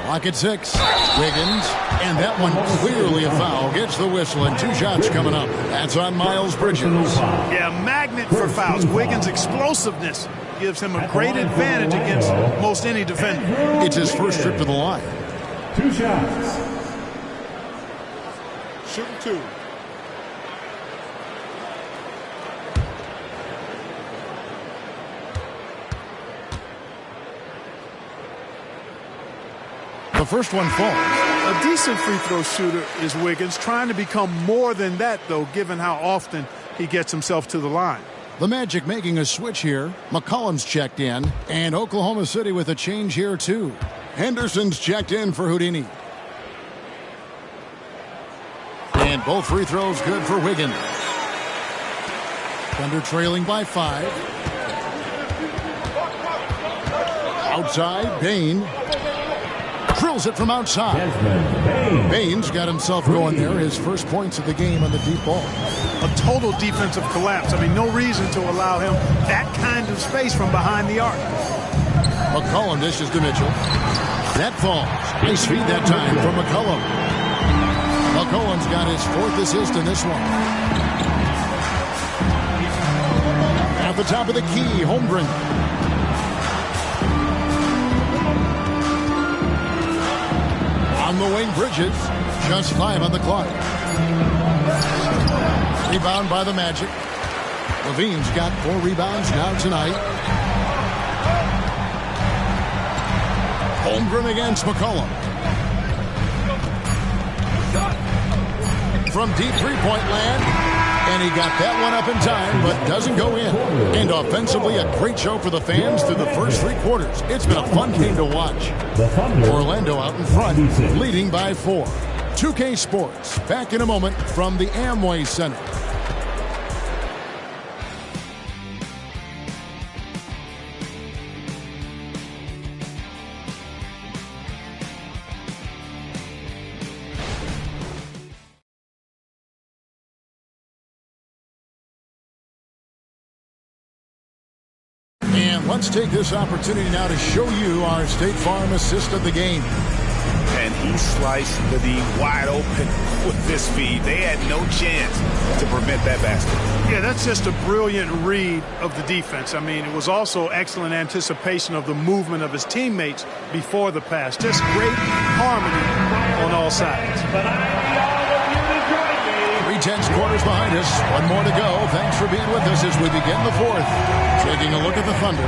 Clock at 6. Wiggins. And that one clearly a foul. Gets the whistle and 2 shots coming up. That's on Miles Bridges. Yeah, magnet for fouls. Wiggins' explosiveness gives him a great advantage against most any defender. It's his first trip to the line. 2 shots. Shooting 2. The first one falls. A decent free throw shooter is Wiggins, trying to become more than that, though, given how often he gets himself to the line. The Magic making a switch here. McCollum's checked in, and Oklahoma City with a change here, too. Henderson's checked in for Houdini. And both free throws good for Wiggins. Thunder trailing by 5. Outside, Bain. Drills it from outside. Bain's got himself going there. His first points of the game on the deep ball. A total defensive collapse. I mean, no reason to allow him that kind of space from behind the arc. McCollum dishes to Mitchell. That falls. Nice feed that time from McCollum. McCollum's got his 4th assist in this one. At the top of the key, Holmgren. On the wing, Bridges. Just 5 on the clock. Rebound by the Magic. Levine's got 4 rebounds now tonight. Holmgren against McCollum. From deep three-point land, and he got that one up in time, but doesn't go in. And offensively, a great show for the fans through the first 3 quarters. It's been a fun game to watch. Orlando out in front, leading by 4. 2K Sports, back in a moment from the Amway Center. And let's take this opportunity now to show you our State Farm assist of the game. And he sliced the D wide open with this feed. They had no chance to prevent that basket. Yeah, that's just a brilliant read of the defense. I mean, it was also excellent anticipation of the movement of his teammates before the pass. Just great harmony on all sides. 3/10 quarters behind us. One more to go. Thanks for being with us as we begin the 4th. Taking a look at the Thunder.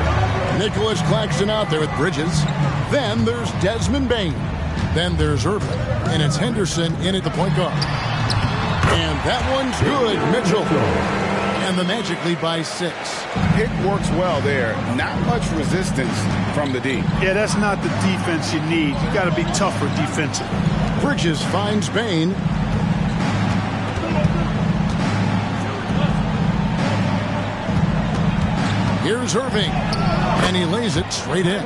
Nicholas Claxton out there with Bridges. Then there's Desmond Bain. Then there's Irvin. And it's Henderson in at the point guard. And that one's good. Mitchell. And the Magic lead by 6. It works well there. Not much resistance from the D. Yeah, that's not the defense you need. You got to be tougher defensively. Bridges finds Bain. Here's Irving, and he lays it straight in.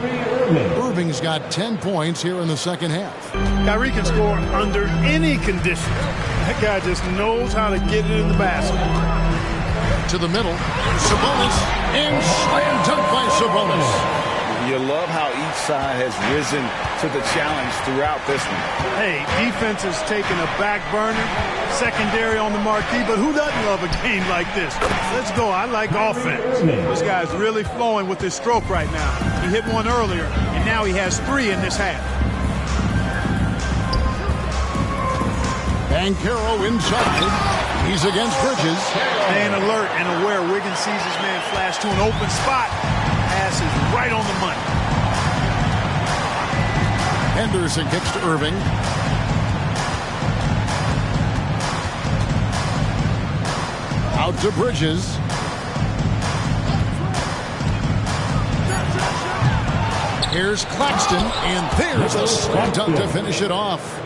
Irving's got 10 points here in the second half. Kyrie can score under any condition. That guy just knows how to get it in the basket. To the middle, Sabonis, and slam dunk by Sabonis. You love how each side has risen to the challenge throughout this one. Hey, defense is taking a back burner, secondary on the marquee, but who doesn't love a game like this? Let's go. I like offense. This guy's really flowing with his stroke right now. He hit one earlier, and now he has 3 in this half. Banchero inside. He's against Bridges. Staying alert and aware. Wiggins sees his man flash to an open spot. Pass is right on the money. Henderson kicks to Irving. Out to Bridges. Here's Claxton, and there's a slam dunk to finish it off.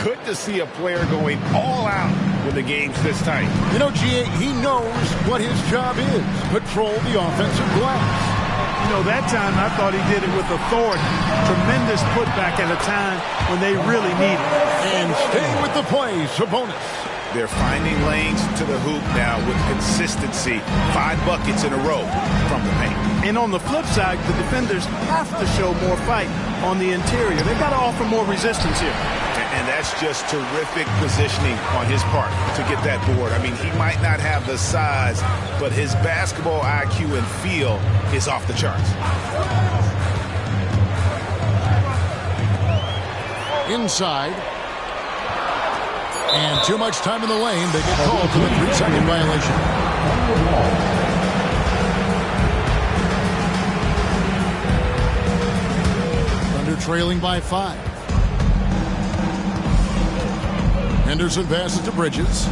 Good to see a player going all out when the game's this tight. You know, G.A., he knows what his job is. Patrol the offensive glass. You know, that time I thought he did it with authority. Tremendous putback at a time when they really need it. And staying with the play, Sabonis. They're finding lanes to the hoop now with consistency. 5 buckets in a row from the paint. And on the flip side, the defenders have to show more fight on the interior. They've got to offer more resistance here. And that's just terrific positioning on his part to get that board. I mean, he might not have the size, but his basketball IQ and feel is off the charts. Inside. And too much time in the lane. They get called for the 3-second violation. Thunder trailing by 5. Henderson passes to Bridges.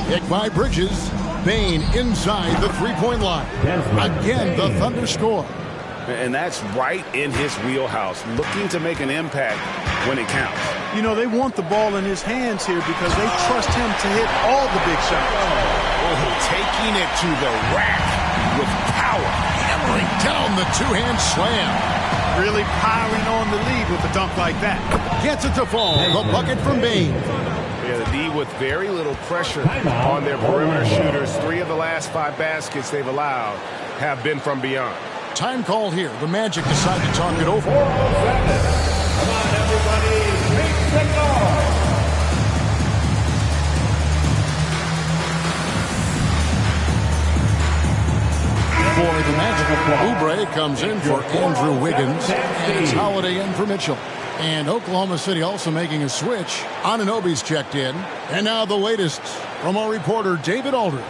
Kick by Bridges. Bain inside the 3-point line. Again, the Thunder score. And that's right in his wheelhouse, looking to make an impact when it counts. You know, they want the ball in his hands here because they trust him to hit all the big shots. Oh, taking it to the rack with power. Hammering down the 2-hand slam. Really piling on the lead with a dunk like that. Gets it to fall. The bucket from Bain. Yeah, the D with very little pressure on their perimeter shooters. 3 of the last 5 baskets they've allowed have been from beyond. Time called here. The Magic decide to talk it over. Come on, everybody. Big signal. For the Magic, Oubre comes in for Andrew Wiggins. And it's Holiday in for Mitchell. And Oklahoma City also making a switch. Anunoby's checked in. And now the latest from our reporter, David Aldridge.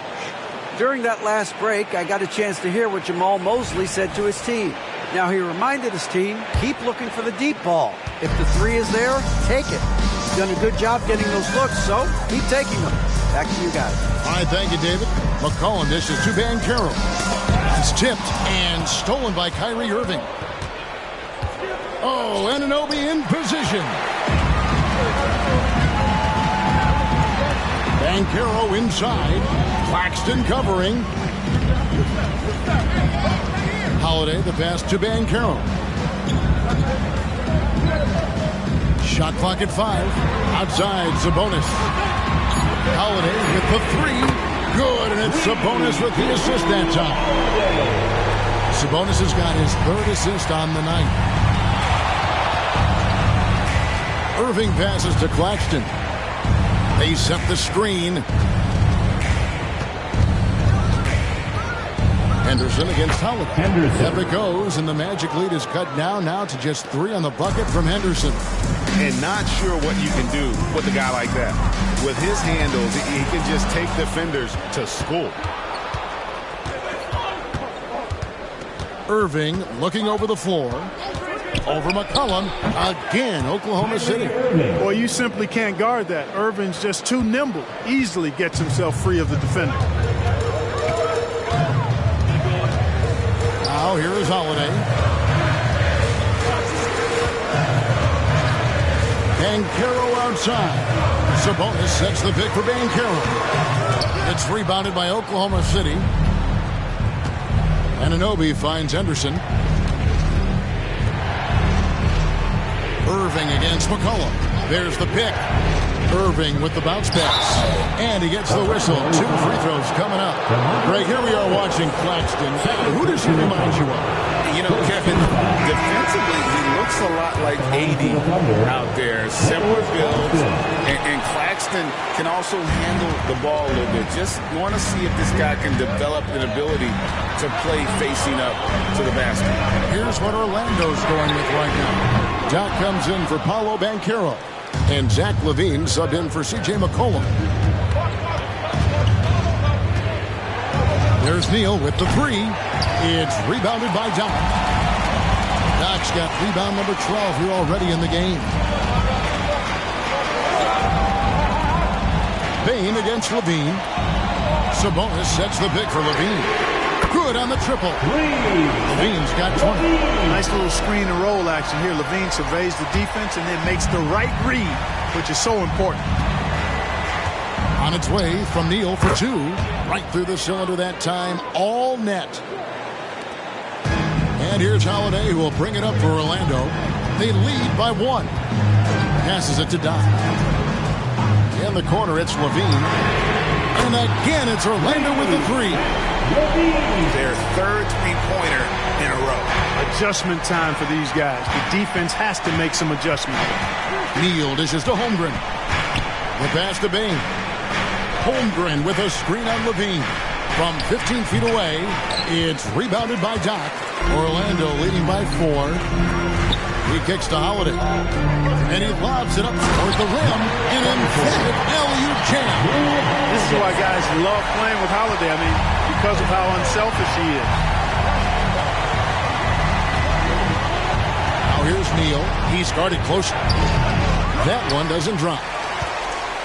During that last break, I got a chance to hear what Jamal Mosley said to his team. Now he reminded his team, keep looking for the deep ball. If the three is there, take it. He's done a good job getting those looks, so keep taking them. Back to you guys. All right, thank you, David. McCollum dishes to Banchero. It's tipped and stolen by Kyrie Irving. Oh, Anunoby in position. Banchero inside. Claxton covering. Holiday, the pass to Banchero. Shot clock at 5. Outside, Sabonis. Holiday with the 3. Good, and it's Sabonis with the assist that time. Sabonis has got his 3rd assist on the night. Irving passes to Claxton. They set the screen. Henderson against Holiday. Up it goes, and the Magic lead is cut down now to just 3 on the bucket from Henderson. And not sure what you can do with a guy like that. With his handles, he can just take defenders to school. Irving looking over the floor. Over McCollum. Again, Oklahoma City. Boy, you simply can't guard that. Irving's just too nimble. Easily gets himself free of the defender. Now here is Holiday. Banchero outside. Sabonis sets the pick for Banchero. It's rebounded by Oklahoma City. Anunoby finds Henderson. Irving against McCollum. There's the pick. Irving with the bounce pass. And he gets the whistle. 2 free throws coming up. Greg, here we are watching Claxton. Who does he remind you of? You know, Kevin, defensively, he looks a lot like 80 out there. Similar builds. And Claxton can also handle the ball a little bit. Just want to see if this guy can develop an ability to play facing up to the basket. Here's what Orlando's going with right now. Doc comes in for Paolo Banchero. And Zach LaVine subbed in for C.J. McCollum. There's Neal with the 3. It's rebounded by Doc. Doc's got rebound number 12 here already in the game. Bain against LaVine. Sabonis sets the pick for LaVine. Good on the triple. LaVine's got 20. Nice little screen and roll action here. LaVine surveys the defense and then makes the right read, which is so important. On its way from Neal for 2. Right through the cylinder that time. All net. And here's Holiday, who will bring it up for Orlando. They lead by 1. Passes it to Doc. In the corner, it's LaVine. And again, it's Orlando with the 3. Their 3rd three-pointer in a row. Adjustment time for these guys. The defense has to make some adjustments. Neal dishes to Holmgren. The pass to Bain. Holmgren with a screen on LaVine. From 15 feet away, it's rebounded by Doc. Orlando leading by 4. He kicks to Holiday. And he lobs it up toward the rim. An emphatic alley-oop jam. This is why guys love playing with Holiday. I mean, because of how unselfish he is. Now here's Neal. He's guarded closely. That one doesn't drop.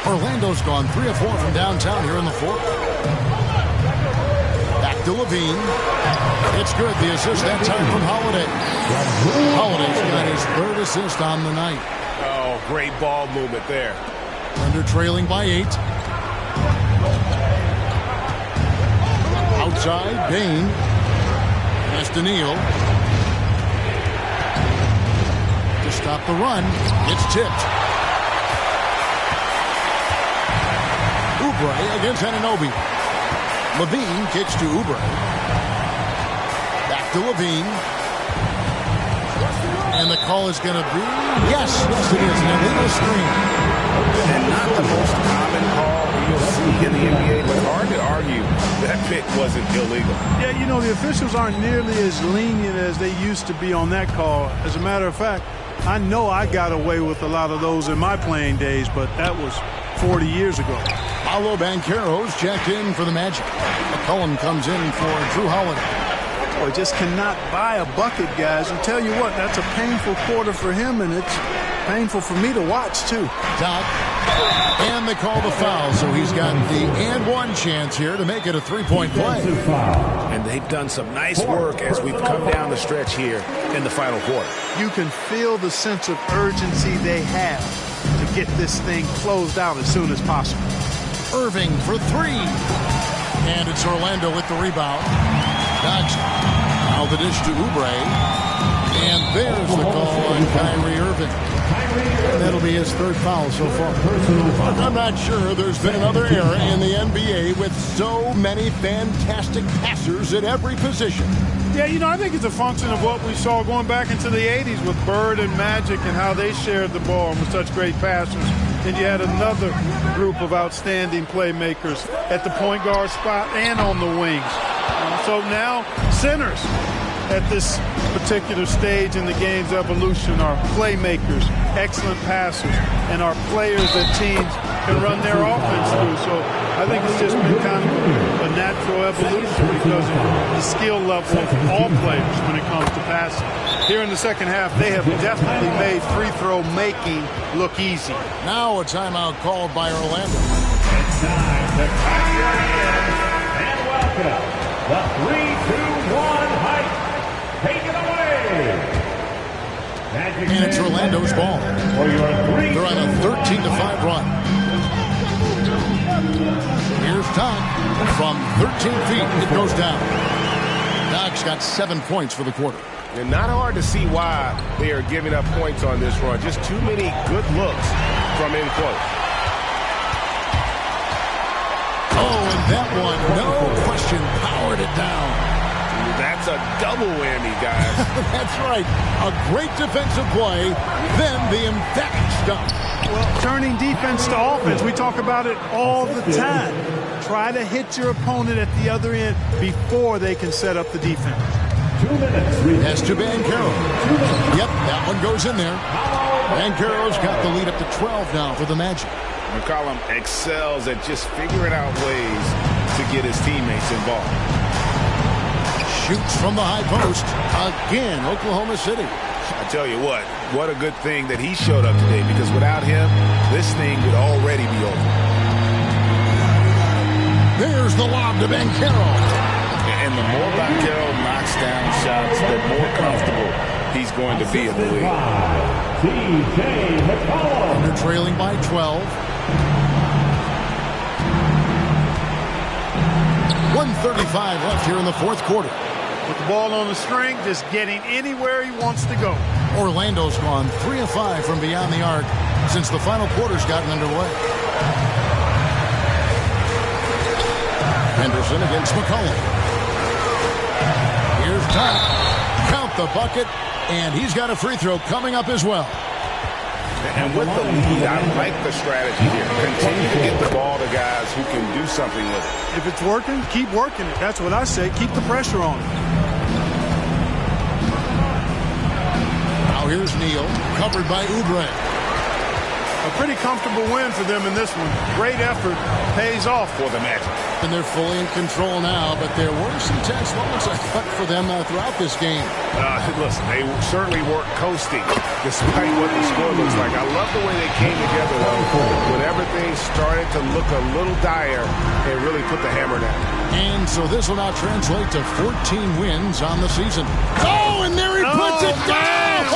Orlando's gone 3 of 4 from downtown here in the 4th. Back to LaVine. It's good. The assist that time from Holiday. Holiday's got his 3rd assist on the night. Oh, great ball movement there. Under trailing by 8. Outside, Bain. Pass to Neal. To stop the run. It's tipped. Oubre against Anunoby. LaVine kicks to Oubre. Back to LaVine. And the call is going to be, yes, it is, an illegal screen. And not the most common call you'll see in the NBA, but hard to argue that pick wasn't illegal. Yeah, you know, the officials aren't nearly as lenient as they used to be on that call. As a matter of fact, I know I got away with a lot of those in my playing days, but that was 40 years ago. Paolo Banchero's checked in for the Magic. McCollum comes in for Drew Holiday. Boy, just cannot buy a bucket, guys. And tell you what, that's a painful quarter for him, and it's painful for me to watch, too. Doc. And they call the foul, so he's got the and one chance here to make it a three-point play. And they've done some nice work as we've come down the stretch here in the final quarter. You can feel the sense of urgency they have to get this thing closed out as soon as possible. Irving for three. And it's Orlando with the rebound. Docs now the dish to Oubre. And there's the call on Kyrie Irving. That'll be his third foul so far. But I'm not sure there's been another era in the NBA with so many fantastic passers at every position. Yeah, you know, I think it's a function of what we saw going back into the 80s with Bird and Magic and how they shared the ball and were such great passers. And you had another group of outstanding playmakers at the point guard spot and on the wings. So now centers at this particular stage in the game's evolution are playmakers, excellent passers, and are players that teams can run their offense through. So I think it's just been kind of a natural evolution because of the skill level of all players when it comes to passing. Here in the second half, they have definitely made free throw making look easy. Now a timeout called by Orlando. It's time to pack your hands and welcome the 3-2-1 hype. Take it away. And it's Orlando's ball. They're on a 13-5 run. Here's Doc from 13 feet. It goes down. Doc's got 7 points for the quarter. And not hard to see why they are giving up points on this run. Just too many good looks from in close. Oh, and that one, no question, powered it down. That's a double whammy, guys. That's right. A great defensive play, then the emphatic stop. Well, turning defense to offense, we talk about it all the time. Try to hit your opponent at the other end before they can set up the defense. 2 minutes. Pass to Banchero. Yep, that one goes in there. Banchero's got the lead up to 12 now for the Magic. McCollum excels at just figuring out ways to get his teammates involved. Shoots from the high post. Again, Oklahoma City. I tell you what a good thing that he showed up today, because without him, this thing would already be over. There's the lob to Banchero. And the more Banchero knocks down shots, the more comfortable he's going to be in the league. And they're trailing by 12. 1:35 left here in the fourth quarter. With the ball on the string, just getting anywhere he wants to go. Orlando's gone 3 of 5 from beyond the arc since the final quarter's gotten underway. Henderson against McCollum. Here's Doc. Count the bucket, and he's got a free throw coming up as well. And with the lead, I like the strategy here. Continue to get the ball to guys who can do something with it. If it's working, keep working it. That's what I say. Keep the pressure on it. Now here's Neal, covered by Oubre. A pretty comfortable win for them in this one. Great effort. Pays off for the Magic. And they're fully in control now, but there were some tense moments, I thought, for them throughout this game. Listen, they certainly weren't coasting, despite what the score looks like. I love the way they came together, though, when everything started to look a little dire and really put the hammer down. And so this will now translate to 14 wins on the season. Oh, and there he puts it down!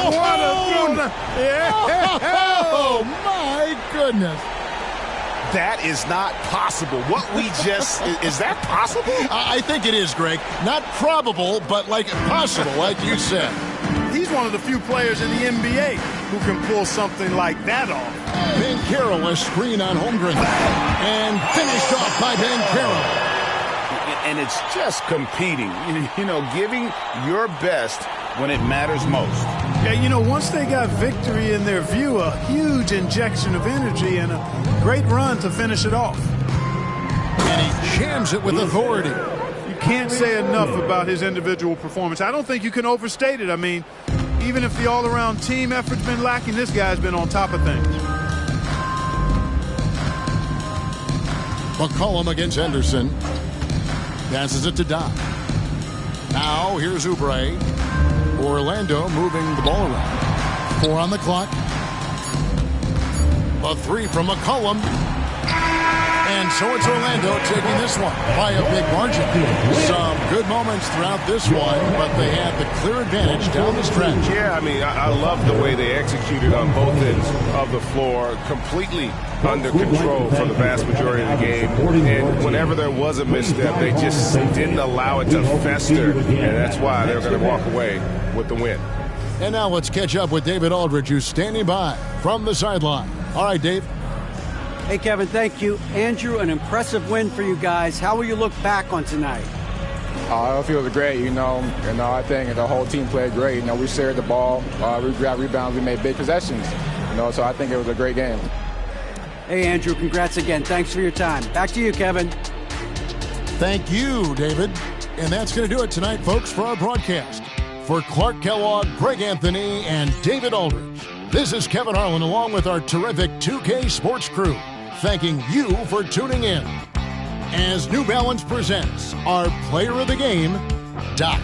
Oh, my goodness. That is not possible. What we just, is that possible? I think it is, Greg. Not probable, but like possible, like you said. He's one of the few players in the NBA who can pull something like that off. Banchero, a screen on Holmgren. And finished off by Banchero. And it's just competing, you know, giving your best when it matters most. Yeah, you know, once they got victory in their view, a huge injection of energy and a great run to finish it off. And he jams it with authority. You can't say enough about his individual performance. I don't think you can overstate it. I mean, even if the all-around team effort's been lacking, this guy's been on top of things. McCollum against Henderson. Passes it to Doc. Now here's Oubre. Orlando moving the ball around. 4 on the clock. A 3 from McCollum. And so it's Orlando taking this one by a big margin. Some good moments throughout this one, but they had the clear advantage down the stretch. Yeah, I mean, I love the way they executed on both ends of the floor, completely under control for the vast majority of the game. And whenever there was a misstep, they just didn't allow it to fester, and that's why they're going to walk away with the win. And now let's catch up with David Aldridge, who's standing by from the sideline. All right, Dave. Hey, Kevin, thank you. Andrew, an impressive win for you guys. How will you look back on tonight? It feels great, I think the whole team played great. We shared the ball, we got rebounds, we made big possessions, so I think it was a great game. Hey, Andrew, congrats again. Thanks for your time. Back to you, Kevin. Thank you, David. And that's going to do it tonight, folks, for our broadcast. For Clark Kellogg, Greg Anthony, and David Aldridge, this is Kevin Harlan along with our terrific 2K Sports crew, thanking you for tuning in as New Balance presents our Player of the Game, Doc.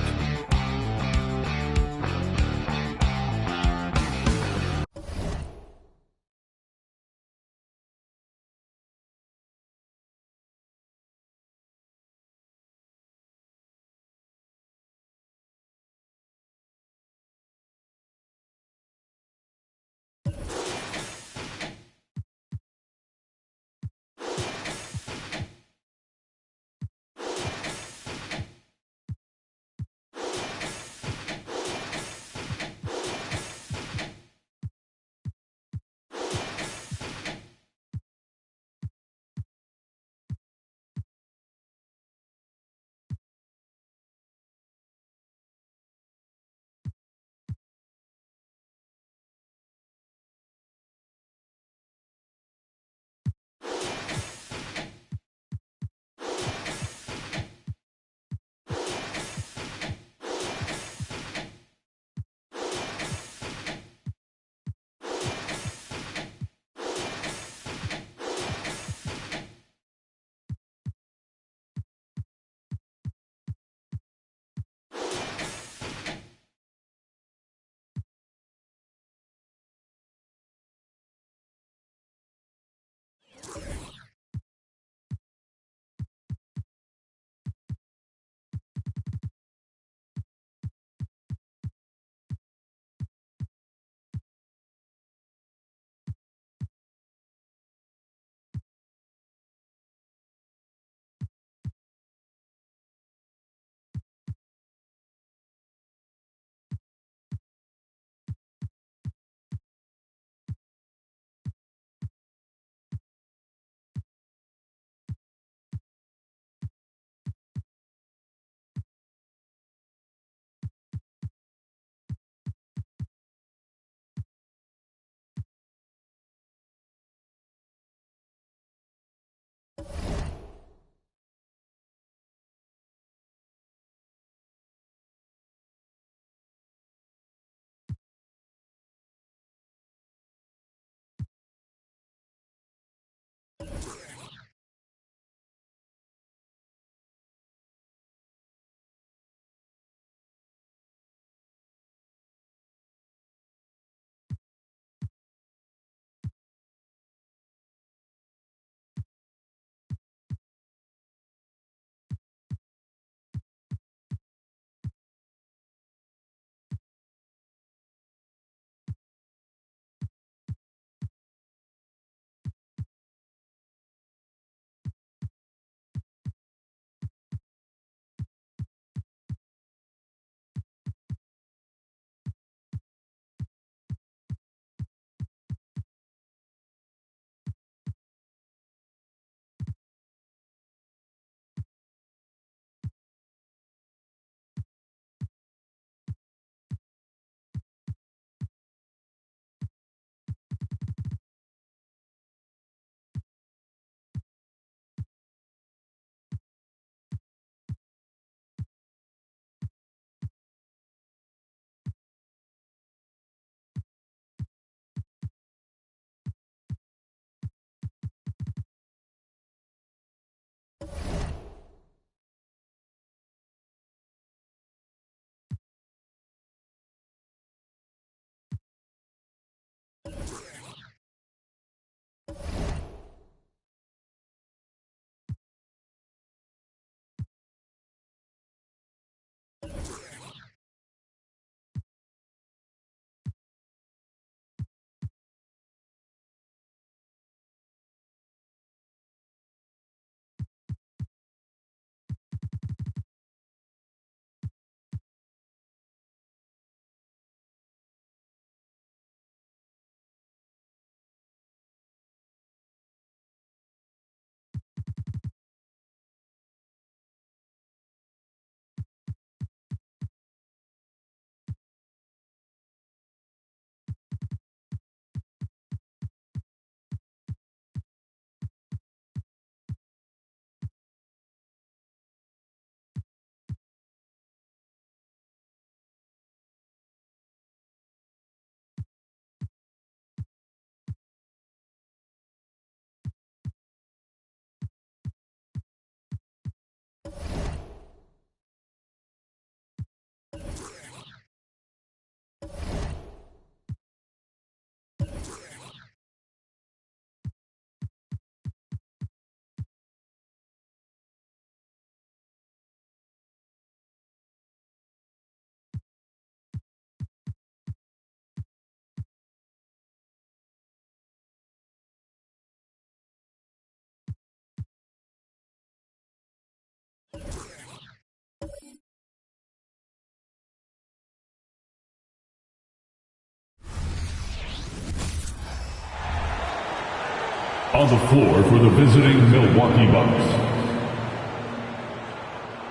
On the floor for the visiting Milwaukee Bucks.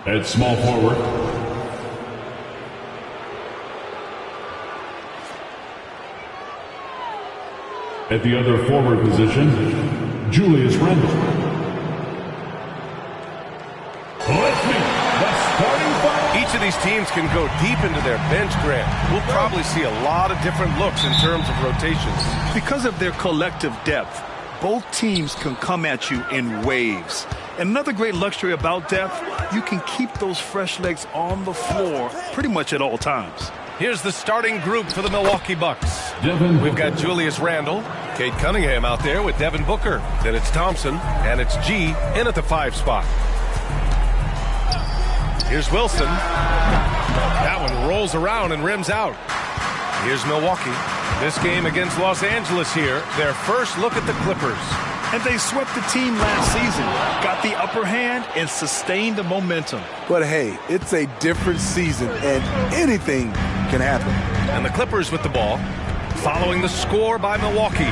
At small forward, at the other forward position, Julius Randle. Let's meet the starting five. Each of these teams can go deep into their bench, Grant. We'll probably see a lot of different looks in terms of rotations. Because of their collective depth, both teams can come at you in waves. And another great luxury about depth, you can keep those fresh legs on the floor pretty much at all times. Here's the starting group for the Milwaukee Bucks. We've got Julius Randle, Cade Cunningham out there with Devin Booker. Then it's Thompson, and it's G in at the 5 spot. Here's Wilson. That one rolls around and rims out. Here's Milwaukee. This game against Los Angeles here, their first look at the Clippers. And they swept the team last season, got the upper hand, and sustained the momentum. But hey, it's a different season, and anything can happen. And the Clippers with the ball, following the score by Milwaukee.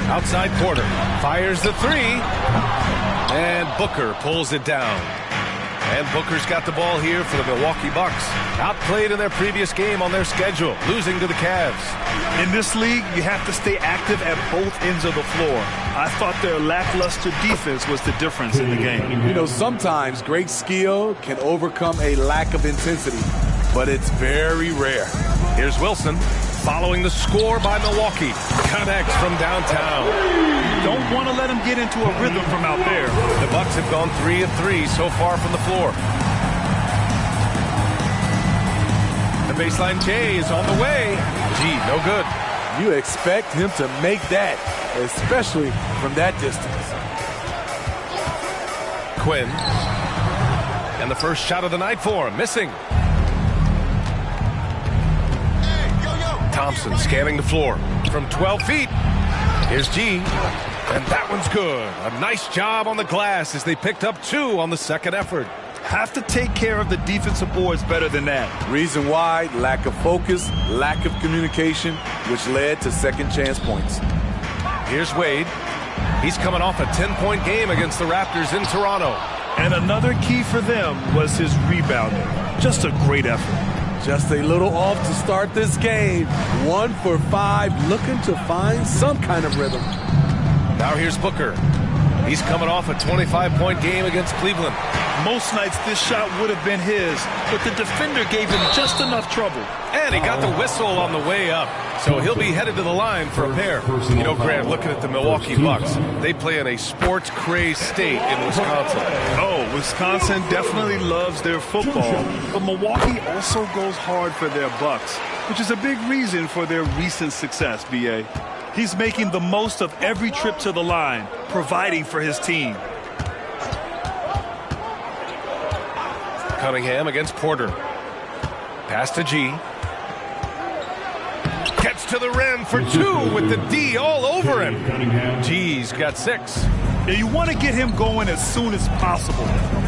Outside Porter, fires the 3, and Booker pulls it down. And Booker's got the ball here for the Milwaukee Bucks. Outplayed in their previous game on their schedule, losing to the Cavs. In this league, you have to stay active at both ends of the floor. I thought their lackluster defense was the difference in the game. You know, sometimes great skill can overcome a lack of intensity, but it's very rare. Here's Wilson, following the score by Milwaukee. Connects from downtown. Don't want to let him get into a rhythm from out there. The Bucks have gone 3 of 3 so far from the floor. The baseline J is on the way. G, no good. You expect him to make that, especially from that distance. Quinn. And the first shot of the night for him, missing. Thompson scanning the floor from 12 feet. Here's G, and that one's good. A nice job on the glass as they picked up 2 on the second effort. Have to take care of the defensive boards better than that. Reason why, lack of focus, lack of communication, which led to second chance points. Here's Wade. He's coming off a 10-point game against the Raptors in Toronto. And another key for them was his rebounding. Just a great effort. Just a little off to start this game. 1 for 5, looking to find some kind of rhythm. Now here's Booker. He's coming off a 25-point game against Cleveland. Most nights this shot would have been his, but the defender gave him just enough trouble. And he got the whistle on the way up. So he'll be headed to the line for a pair. You know, Grant, looking at the Milwaukee Bucks, they play in a sports-crazed state in Wisconsin. Oh, Wisconsin definitely loves their football, but Milwaukee also goes hard for their Bucks, which is a big reason for their recent success, B.A. He's making the most of every trip to the line, providing for his team. Cunningham against Porter. Pass to G. Gets to the rim for 2 with the D all over him. G's got 6. Yeah, you want to get him going as soon as possible.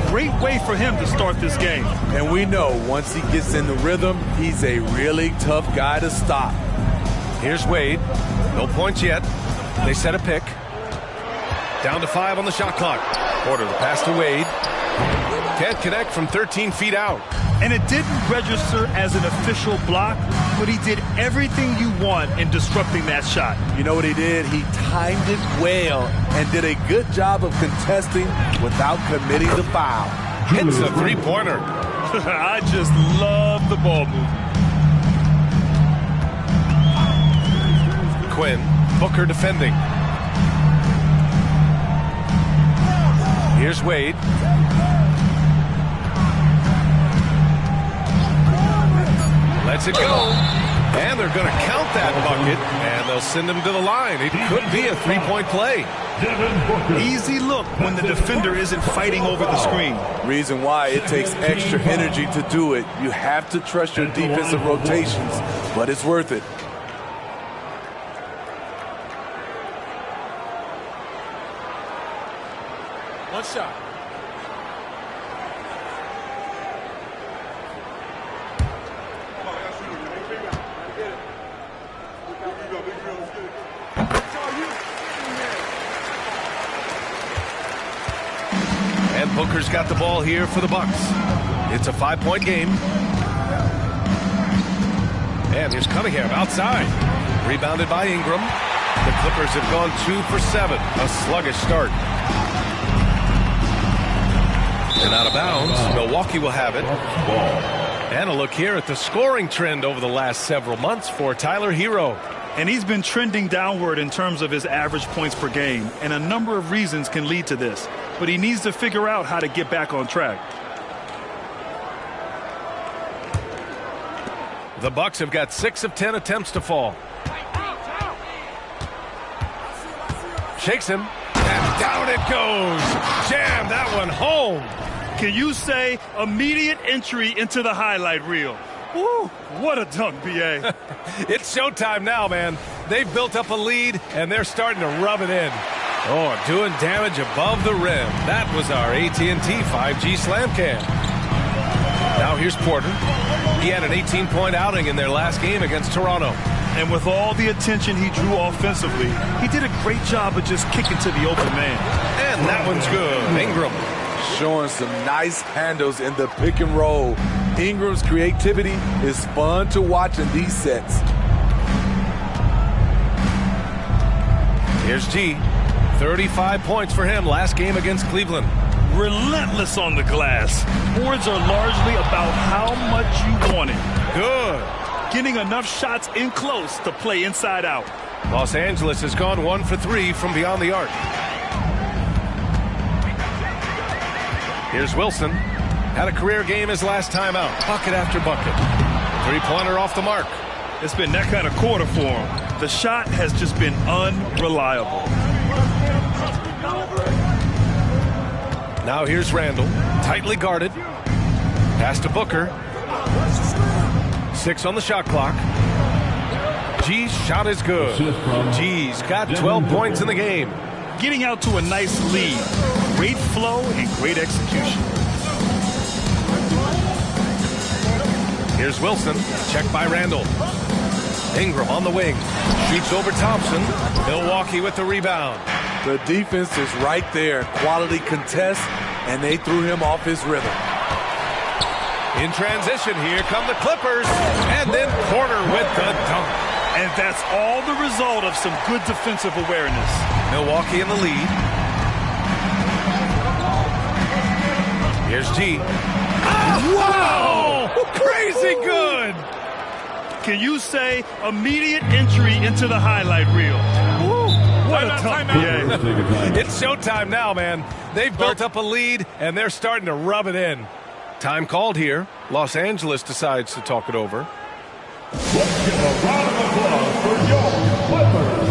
Great way for him to start this game. And we know once he gets in the rhythm, he's a really tough guy to stop. Here's Wade. No points yet. They set a pick. Down to 5 on the shot clock. Porter the pass to Wade. Can't connect from 13 feet out. And it didn't register as an official block, but he did everything you want in disrupting that shot. You know what he did? He timed it well and did a good job of contesting without committing the foul. Hits a three-pointer. I just love the ball movement. Quinn, Booker defending. Here's Wade. Lets it go. And they're going to count that bucket, and they'll send him to the line. It could be a three-point play. Easy look when the defender isn't fighting over the screen. Reason why it takes extra energy to do it. You have to trust your defensive rotations, but it's worth it. One shot. And Booker's got the ball here for the Bucks. It's a 5-point game. And here's Cunningham outside. Rebounded by Ingram. The Clippers have gone 2 for 7. A sluggish start. And out of bounds, Milwaukee will have it. And a look here at the scoring trend over the last several months for Tyler Hero. And he's been trending downward in terms of his average points per game. And a number of reasons can lead to this. But he needs to figure out how to get back on track. The Bucks have got 6 of 10 attempts to fall. Shakes him, and down it goes. Jam that one home. Can you say immediate entry into the highlight reel? Woo, what a dunk, B.A. It's showtime now, man. They've built up a lead, and they're starting to rub it in. Oh, doing damage above the rim. That was our AT&T 5G Slam Cam. Now here's Porter. He had an 18-point outing in their last game against Toronto. And with all the attention he drew offensively, he did a great job of just kicking to the open man. And that one's good. Ingram. Showing some nice handles in the pick and roll. Ingram's creativity is fun to watch in these sets. Here's G. 35 points for him last game against Cleveland. Relentless on the glass. Boards are largely about how much you want it. Good. Getting enough shots in close to play inside out. Los Angeles has gone 1 for 3 from beyond the arc. Here's Wilson. Had a career game his last time out. Bucket after bucket. 3-pointer off the mark. It's been that kind of quarter for him. The shot has just been unreliable. Now here's Randall. Tightly guarded. Pass to Booker. 6 on the shot clock. G's shot is good. G's got 12 points in the game. Getting out to a nice lead. Great flow and great execution. Here's Wilson. Checked by Randall. Ingram on the wing. Shoots over Thompson. Milwaukee with the rebound. The defense is right there. Quality contest, and they threw him off his rhythm. In transition, here come the Clippers. And then Porter with the dunk. And that's all the result of some good defensive awareness. Milwaukee in the lead. Here's G. Oh, wow! Crazy good! Can you say immediate entry into the highlight reel? Woo, what a dunk. It's showtime now, man. They've built up a lead, and they're starting to rub it in. Time called here. Los Angeles decides to talk it over. Let's give a round of applause for your Clippers.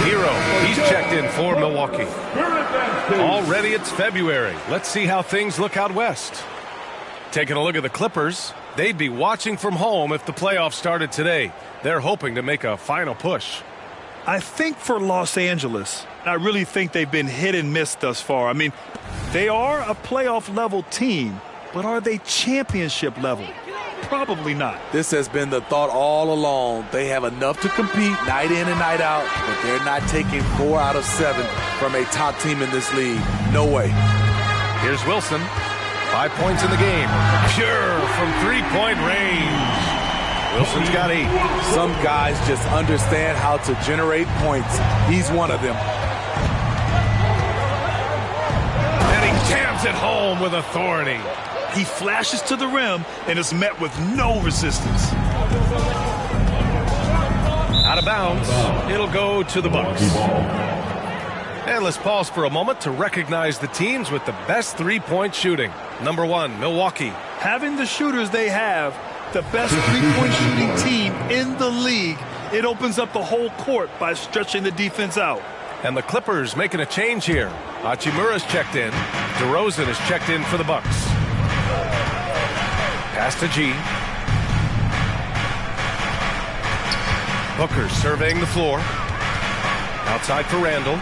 Hero, he's checked in for Milwaukee. Already it's February. Let's see how things look out west. Taking a look at the Clippers, they'd be watching from home if the playoffs started today. They're hoping to make a final push. I think for Los Angeles, I really think they've been hit and miss thus far. I mean, they are a playoff level team, but are they championship level? Probably not. This has been the thought all along. They have enough to compete night in and night out, but they're not taking 4 out of 7 from a top team in this league. No way. Here's Wilson. 5 points in the game. Pure from 3-point range. Wilson's got 8. Some guys just understand how to generate points. He's one of them. And he jams it home with authority. He flashes to the rim and is met with no resistance. Out of bounds. It'll go to the Bucks. And let's pause for a moment to recognize the teams with the best 3-point shooting. Number 1, Milwaukee. Having the shooters they have, the best 3-point shooting team in the league, it opens up the whole court by stretching the defense out. And the Clippers making a change here. Hachimura's checked in. DeRozan is checked in for the Bucks. Pass to G. Booker surveying the floor. Outside for Randall.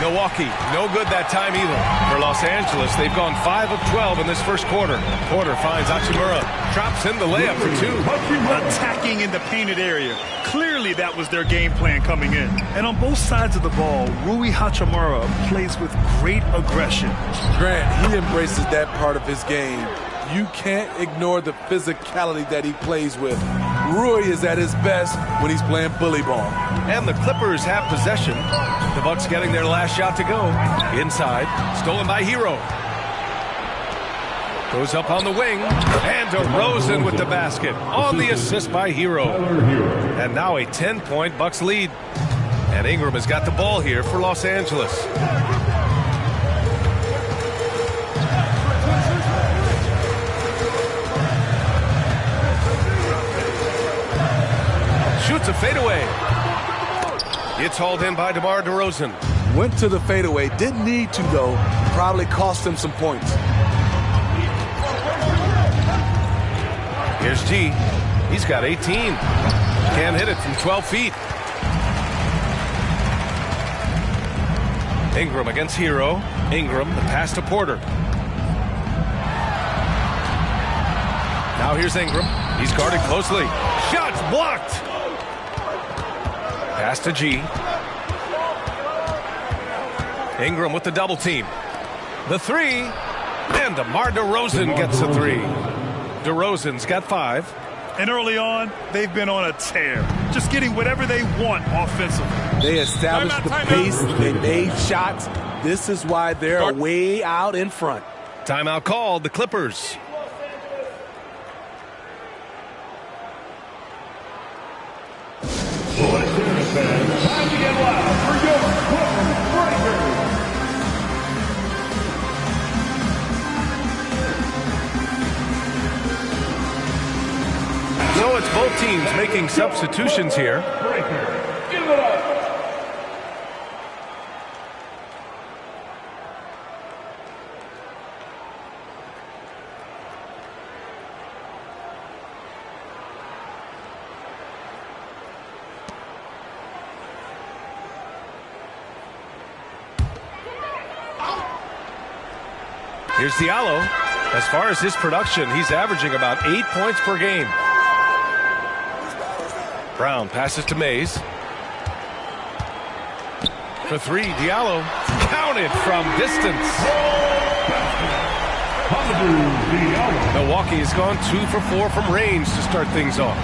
Milwaukee, no good that time either. For Los Angeles, they've gone 5 of 12 in this first quarter. Porter finds Hachimura, drops in the layup for 2. Attacking in the painted area. Clearly that was their game plan coming in. And on both sides of the ball, Rui Hachimura plays with great aggression. Grant, he embraces that part of his game. You can't ignore the physicality that he plays with. Rui is at his best when he's playing bully ball. And the Clippers have possession. The Bucks getting their last shot to go. Inside, stolen by Hero. Goes up on the wing. And DeRozan with the basket. On the assist by Hero. And now a 10-point Bucks lead. And Ingram has got the ball here for Los Angeles. Shoots a fadeaway. It's hauled in by DeMar DeRozan. Went to the fadeaway. Didn't need to, though. Probably cost him some points. Here's G. He's got 18. Can't hit it from 12 feet. Ingram against Hero. Ingram, the pass to Porter. Now here's Ingram. He's guarded closely. Shots blocked. Pass to G. Ingram with the double team. The 3. And DeMar DeRozan gets a 3. DeRozan's got 5. And early on, they've been on a tear. Just getting whatever they want offensively. They established the pace. They made shots. This is why they're way out in front. Timeout called, the Clippers. Time to get loud for your Clippers Breakers. So it's both teams making substitutions here. Give it up. Here's Diallo. As far as his production, he's averaging about 8 points per game. Brown passes to Mays. For 3, Diallo. Counted from distance. Milwaukee has gone 2 for 4 from range to start things off.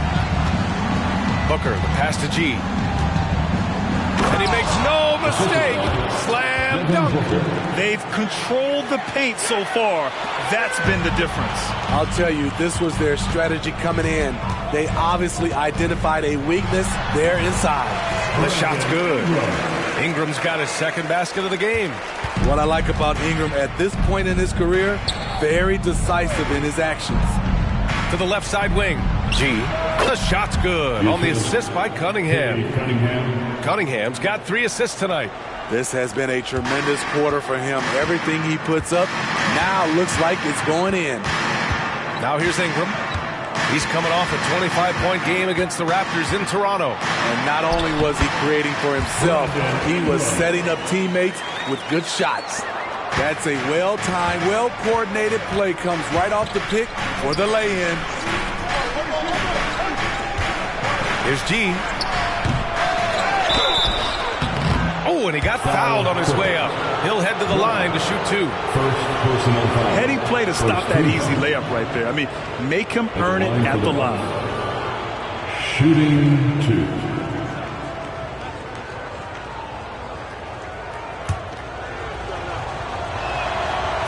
Booker, the pass to G. And he makes no mistake. Slam dunk. They've controlled the paint so far. That's been the difference. I'll tell you, this was their strategy coming in. They obviously identified a weakness there inside. The shot's good. Ingram's got his second basket of the game. What I like about Ingram at this point in his career, very decisive in his actions. To the left side wing. G. The shot's good on the assist by Cunningham. Cunningham's got 3 assists tonight. This has been a tremendous quarter for him. Everything he puts up now looks like it's going in. Now here's Ingram. He's coming off a 25-point game against the Raptors in Toronto. And not only was he creating for himself, he was setting up teammates with good shots. That's a well-timed, well-coordinated play. Comes right off the pick for the lay-in. Here's G. Oh, and he got fouled on his way up. He'll head to the line to shoot 2. Heady play to stop that easy layup right there. I mean, make him earn it at the line. Shooting 2.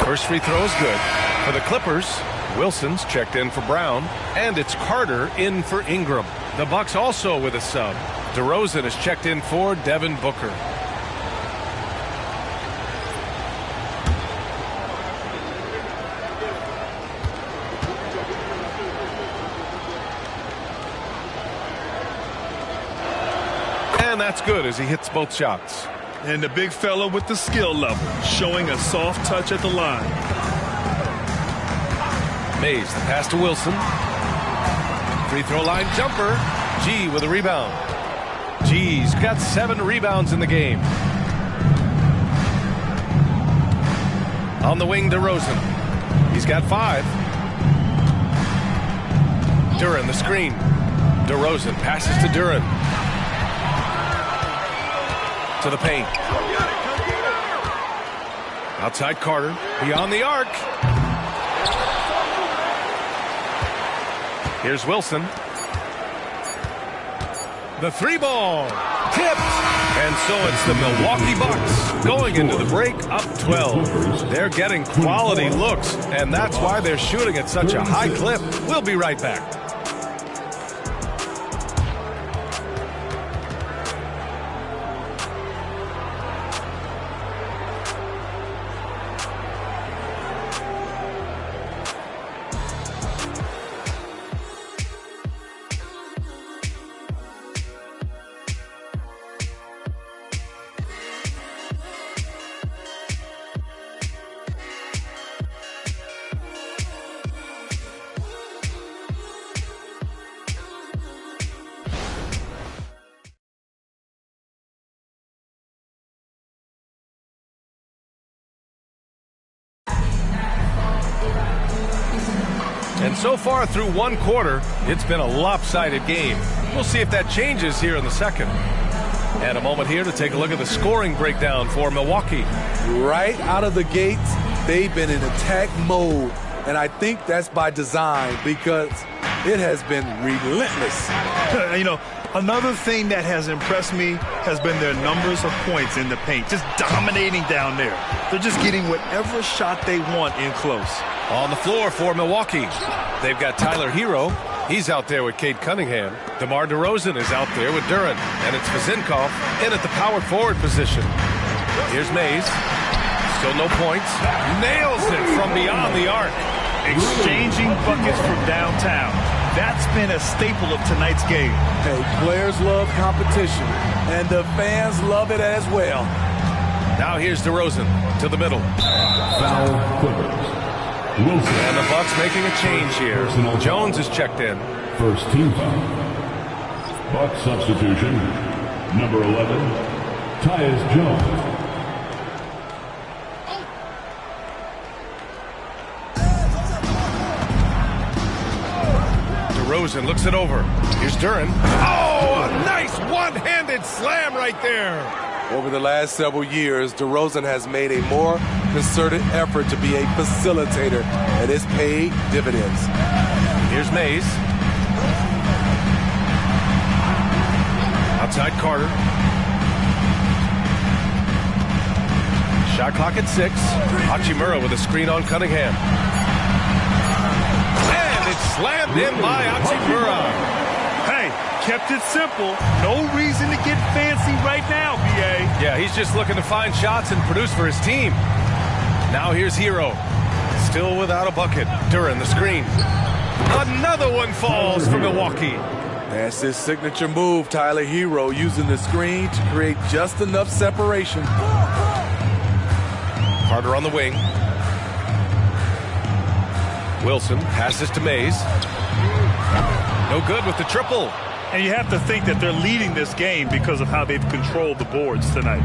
First free throw is good. For the Clippers, Wilson's checked in for Brown, and it's Carter in for Ingram. The Bucks also with a sub. DeRozan is checked in for Devin Booker. And that's good as he hits both shots. And the big fella with the skill level, showing a soft touch at the line. Mays, the pass to Wilson. Free throw line jumper. G with a rebound. G's got 7 rebounds in the game. On the wing, DeRozan. He's got 5. Duren, the screen. DeRozan passes to Duren. To the paint. Outside Carter. Beyond the arc. Here's Wilson. The 3-ball. Tipped. And so it's the Milwaukee Bucks going into the break up 12. They're getting quality looks, and that's why they're shooting at such a high clip. We'll be right back. And so far through one quarter, it's been a lopsided game. We'll see if that changes here in the second. And a moment here to take a look at the scoring breakdown for Milwaukee. Right out of the gates, they've been in attack mode. And I think that's by design because it has been relentless. You know, another thing that has impressed me has been their numbers of points in the paint, just dominating down there. They're just getting whatever shot they want in close. On the floor for Milwaukee, they've got Tyler Hero. He's out there with Cade Cunningham. DeMar DeRozan is out there with Duren. And it's Vezinkov in at the power forward position. Here's Mays. Still no points. Nails it from beyond the arc. Exchanging buckets from downtown. That's been a staple of tonight's game. Hey, players love competition, and the fans love it as well. Now here's DeRozan to the middle. Foul Clippers. Wilson. And the Bucks making a change here. Jones is checked in. First team foul. Bucks substitution. Number 11, Tyus Jones. DeRozan looks it over. Here's Duren. Oh, a nice one-handed slam right there. Over the last several years, DeRozan has made a more concerted effort to be a facilitator, and it's paid dividends. Here's Mays. Outside Carter. Shot clock at 6. Hachimura with a screen on Cunningham. And it's slammed in by Hachimura. Hey, kept it simple. No reason to get fancy right now, B.A. Yeah, he's just looking to find shots and produce for his team. Now here's Hero. Still without a bucket. Duren, the screen. Another one falls for Milwaukee. That's his signature move, Tyler Hero, using the screen to create just enough separation. Carter on the wing. Wilson passes to Mays. No good with the triple. And you have to think that they're leading this game because of how they've controlled the boards tonight.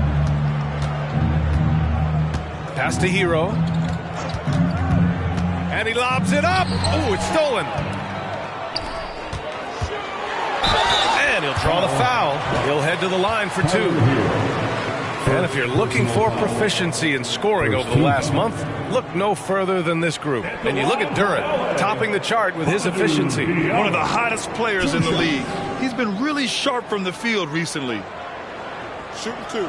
Pass to Hero. And he lobs it up. Oh, it's stolen. And he'll draw the foul. He'll head to the line for 2. And if you're looking for proficiency in scoring over the last month, look no further than this group. And you look at Duren, topping the chart with his efficiency. One of the hottest players in the league. He's been really sharp from the field recently. Shooting 2.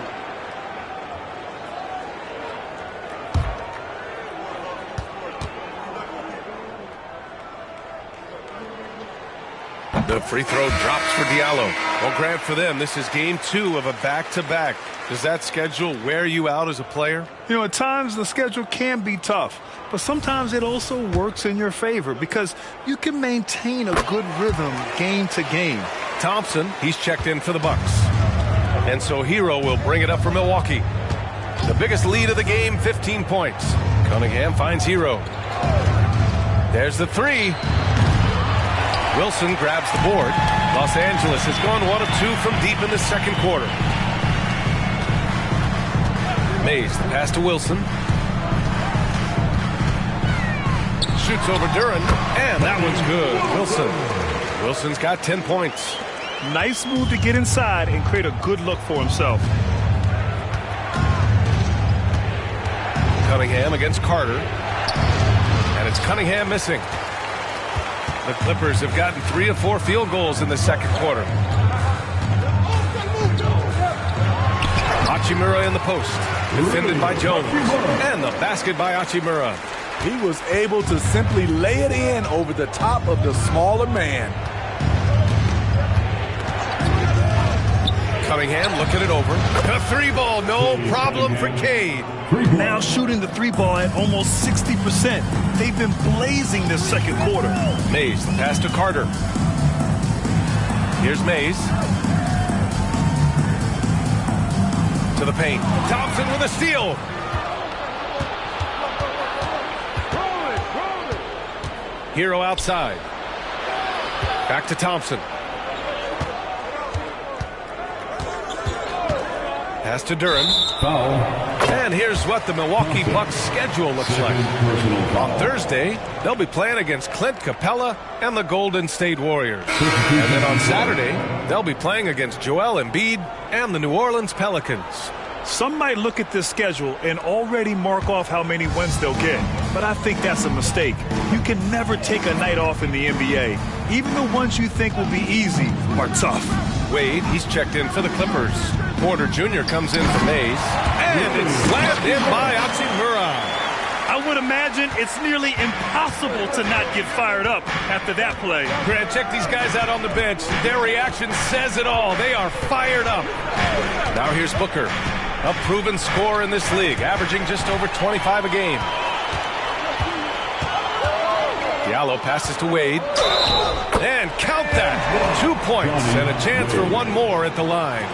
The free throw drops for Diallo. Well, Grant, for them, this is game 2 of a back-to-back. Does that schedule wear you out as a player? You know, at times the schedule can be tough, but sometimes it also works in your favor because you can maintain a good rhythm game to game. Thompson, he's checked in for the Bucks. And so Hero will bring it up for Milwaukee. The biggest lead of the game, 15 points. Cunningham finds Hero. There's the 3. Wilson grabs the board. Los Angeles has gone 1 of 2 from deep in the second quarter. Mays, the pass to Wilson. Shoots over Duran, and that one's good. Wilson's got 10 points. Nice move to get inside and create a good look for himself. Cunningham against Carter. And it's Cunningham missing. The Clippers have gotten 3 of 4 field goals in the second quarter. Hachimura in the post. Defended by Jones. And the basket by Hachimura. He was able to simply lay it in over the top of the smaller man. Cunningham looking it over. A 3-ball, no problem for Cade. Now shooting the 3-ball at almost 60%. They've been blazing this second quarter. Mays, the pass to Carter. Here's Mays. To the paint. Thompson with a steal. Hero outside. Back to Thompson. Pass to Duran. Foul. And here's what the Milwaukee Bucks schedule looks like. On Thursday, they'll be playing against Clint Capella and the Golden State Warriors. And then on Saturday, they'll be playing against Joel Embiid and the New Orleans Pelicans. Some might look at this schedule and already mark off how many wins they'll get, but I think that's a mistake. You can never take a night off in the NBA. Even the ones you think will be easy are tough. Wade, he's checked in for the Clippers. Porter Jr. comes in for Mays, and it's slammed in by Hachimura. I would imagine it's nearly impossible to not get fired up after that play. Grant, check these guys out on the bench. Their reaction says it all. They are fired up. Now here's Booker. A proven scorer in this league, averaging just over 25 a game. Diallo passes to Wade. And count that. 2 points and a chance for one more at the line.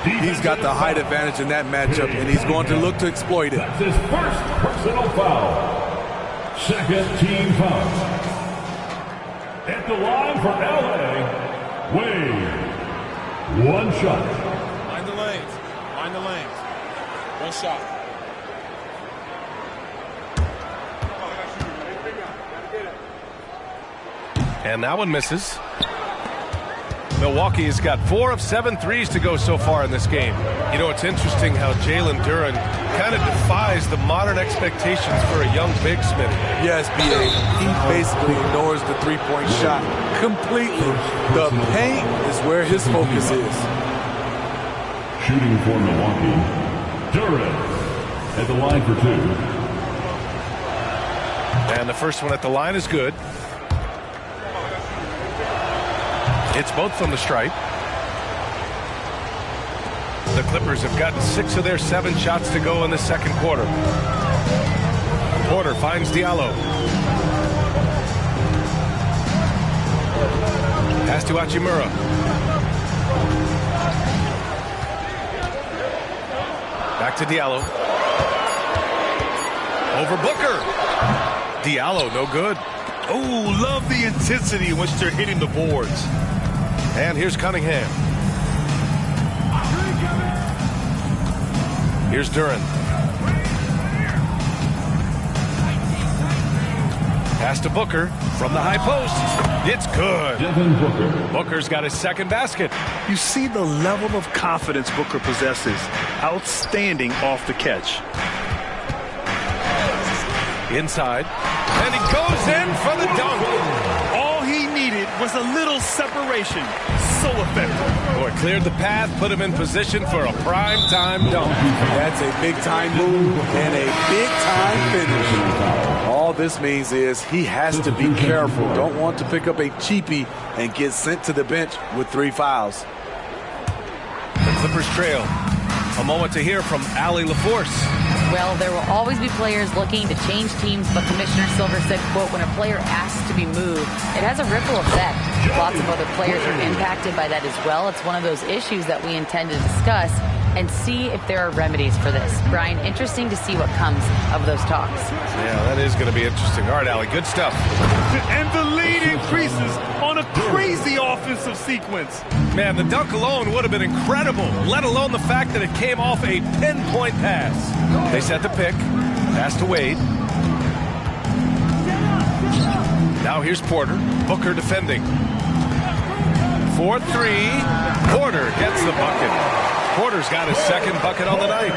He's got the height advantage in that matchup, and he's going to look to exploit it. That's his first personal foul. Second team foul. At the line for LA, Wade. One shot. Mind the lanes. Mind the lanes. One shot. And that one misses. Milwaukee has got 4 of 7 threes to go so far in this game. You know, it's interesting how Jalen Duran kind of defies the modern expectations for a young big Smitty. Yes, B.A. He basically ignores the three-point shot completely. The paint is where his focus is. Shooting for Milwaukee, Duran at the line for 2. And the first one at the line is good. It's both from the stripe. The Clippers have gotten 6 of their 7 shots to go in the second quarter. Porter finds Diallo. Pass to Hachimura. Back to Diallo. Over Booker. Diallo, no good. Oh, love the intensity in which they're hitting the boards. And here's Cunningham. Here's Duran. Pass to Booker from the high post. It's good. Booker's got his second basket. You see the level of confidence Booker possesses. Outstanding off the catch. Inside. And he goes in for the dunk. All he needed was a little separation. So effective. Boy, cleared the path, put him in position for a prime-time dunk. That's a big-time move and a big-time finish. All this means is he has to be careful. Don't want to pick up a cheapie and get sent to the bench with 3 fouls. The Clippers trail. A moment to hear from Allie LaForce. Well, there will always be players looking to change teams, but Commissioner Silver said, quote, when a player asks to be moved, it has a ripple effect. Lots of other players are impacted by that as well. It's one of those issues that we intend to discuss. and see if there are remedies for this. Brian, interesting to see what comes of those talks. Yeah, that is going to be interesting. All right, Allie, good stuff. And the lead increases on a crazy offensive sequence. Man, the dunk alone would have been incredible, let alone the fact that it came off a pinpoint pass. They set the pick. Pass to Wade. Now here's Porter. Booker defending. 4-3. Porter gets the bucket. Porter's got his second bucket on the night.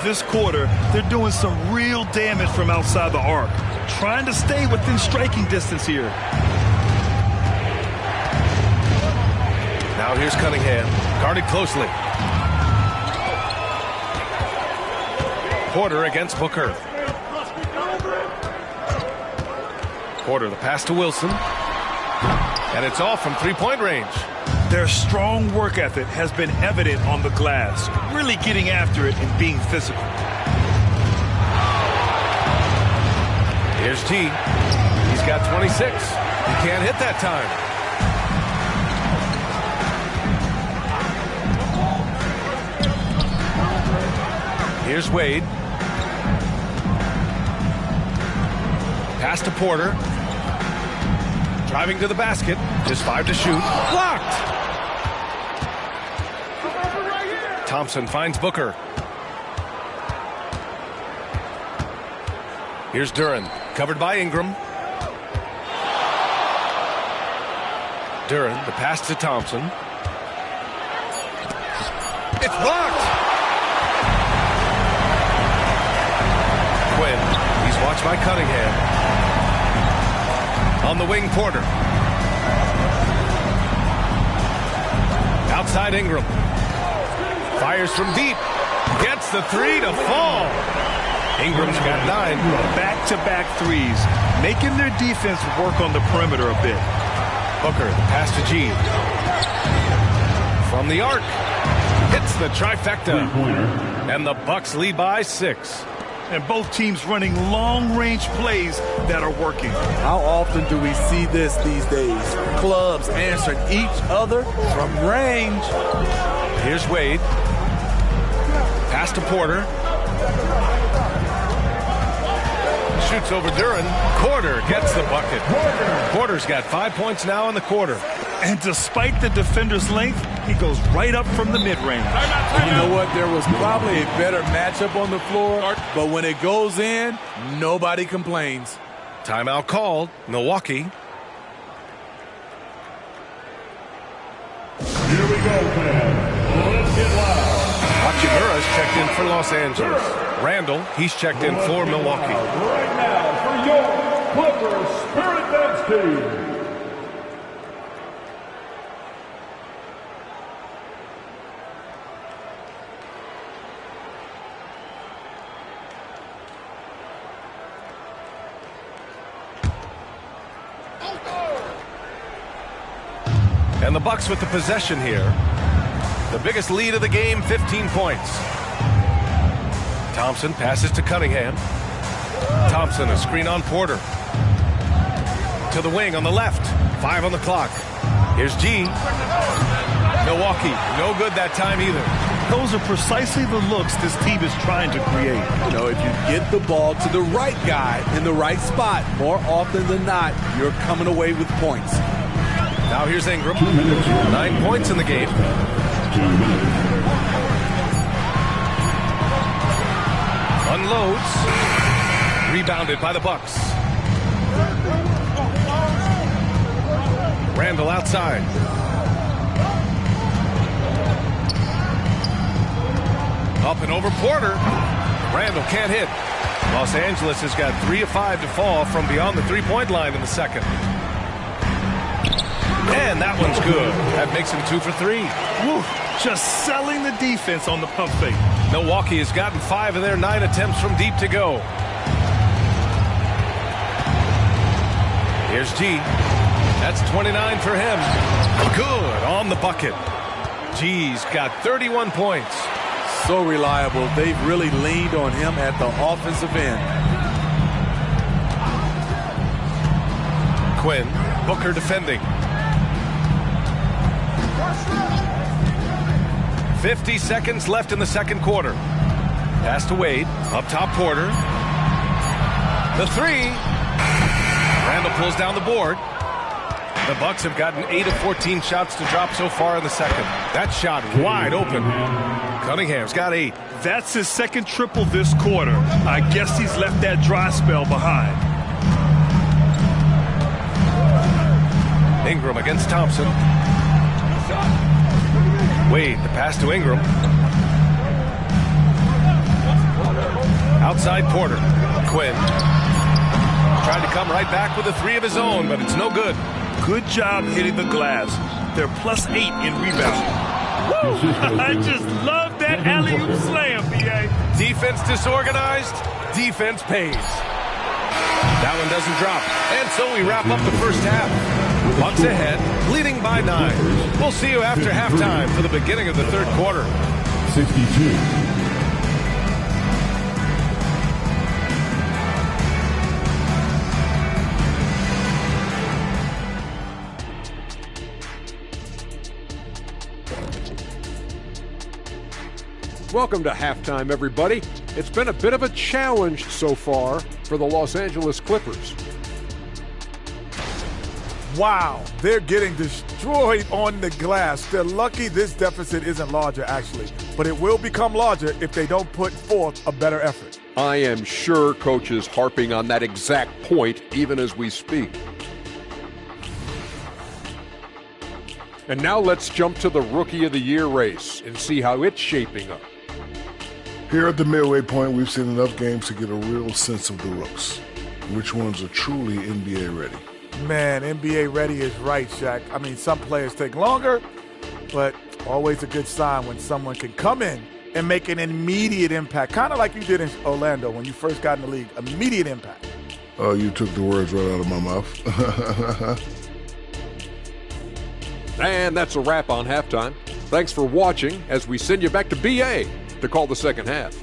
This quarter, they're doing some real damage from outside the arc. Trying to stay within striking distance here. Now here's Cunningham. Guarded closely. Porter against Booker. Porter, the pass to Wilson. And it's off from three-point range. Their strong work ethic has been evident on the glass, really getting after it and being physical. Here's T. He's got 26. He can't hit that time. Here's Wade. Pass to Porter. Driving to the basket. Just 5 to shoot. Blocked! Thompson finds Booker. Here's Duren. Covered by Ingram. Duren, the pass to Thompson. It's blocked! Quinn. He's watched by Cunningham. On the wing, Porter. Outside Ingram. Fires from deep. Gets the three to fall. Ingram's got 9. Back-to-back threes, making their defense work on the perimeter a bit. Booker, the pass to G. From the arc. Hits the trifecta. And the Bucks lead by 6. And both teams running long-range plays that are working. How often do we see this these days? Clubs answering each other from range. Here's Wade. Pass to Porter. Shoots over Duren. Porter gets the bucket. Porter's got 5 points now in the quarter. And despite the defender's length, he goes right up from the mid-range. You know what? There was probably a better matchup on the floor, but when it goes in, nobody complains. Timeout called. Milwaukee. Here we go, fans. Let's get loud. Hachimura's checked in for Los Angeles. Randall, he's checked in for Milwaukee. Right now for your Clippers Spirit Dance team. And the Bucks with the possession here. The biggest lead of the game, 15 points. Thompson passes to Cunningham. Thompson, a screen on Porter. To the wing on the left. 5 on the clock. Here's G. Milwaukee, no good that time either. Those are precisely the looks this team is trying to create. You know, if you get the ball to the right guy in the right spot, more often than not, you're coming away with points. Now here's Ingram. 9 points in the game. 2 minutes. Unloads. Rebounded by the Bucks. Randall outside. Up and over Porter. Randall can't hit. Los Angeles has got 3 of 5 to fall from beyond the three-point line in the second. And that one's good. That makes him 2 for 3. Woo, just selling the defense on the pump fake. Milwaukee has gotten 5 of their 9 attempts from deep to go. Here's G. That's 29 for him. Good on the bucket. G's got 31 points. So reliable. They've really leaned on him at the offensive end. Quinn, Booker defending. 50 seconds left in the second quarter. Pass to Wade. Up top, Porter. The three. Randall pulls down the board. The Bucks have gotten 8 of 14 shots to drop so far in the second. That shot wide open. Cunningham's got 8. That's his second triple this quarter. I guess he's left that dry spell behind. Ingram against Thompson. Wade, the pass to Ingram. Outside Porter. Quinn. Tried to come right back with a 3 of his own, but it's no good. Good job hitting the glass. They're +8 in rebounding. I just love that alley-oop slam, B.A. Defense disorganized, defense pays. That one doesn't drop. And so we wrap up the first half. Bucks ahead, leading by 9. We'll see you after halftime for the beginning of the third quarter. 62. Welcome to halftime, everybody. It's been a bit of a challenge so far for the Los Angeles Clippers. Wow, they're getting destroyed on the glass. They're lucky this deficit isn't larger, actually. But it will become larger if they don't put forth a better effort. I am sure Coach is harping on that exact point even as we speak. And now let's jump to the Rookie of the Year race and see how it's shaping up. Here at the midway point, we've seen enough games to get a real sense of the rooks. Which ones are truly NBA ready? Man, NBA ready is right, Shaq. I mean, some players take longer, but always a good sign when someone can come in and make an immediate impact, kind of like you did in Orlando when you first got in the league. Immediate impact. Oh, you took the words right out of my mouth. And that's a wrap on halftime. Thanks for watching as we send you back to BA to call the second half.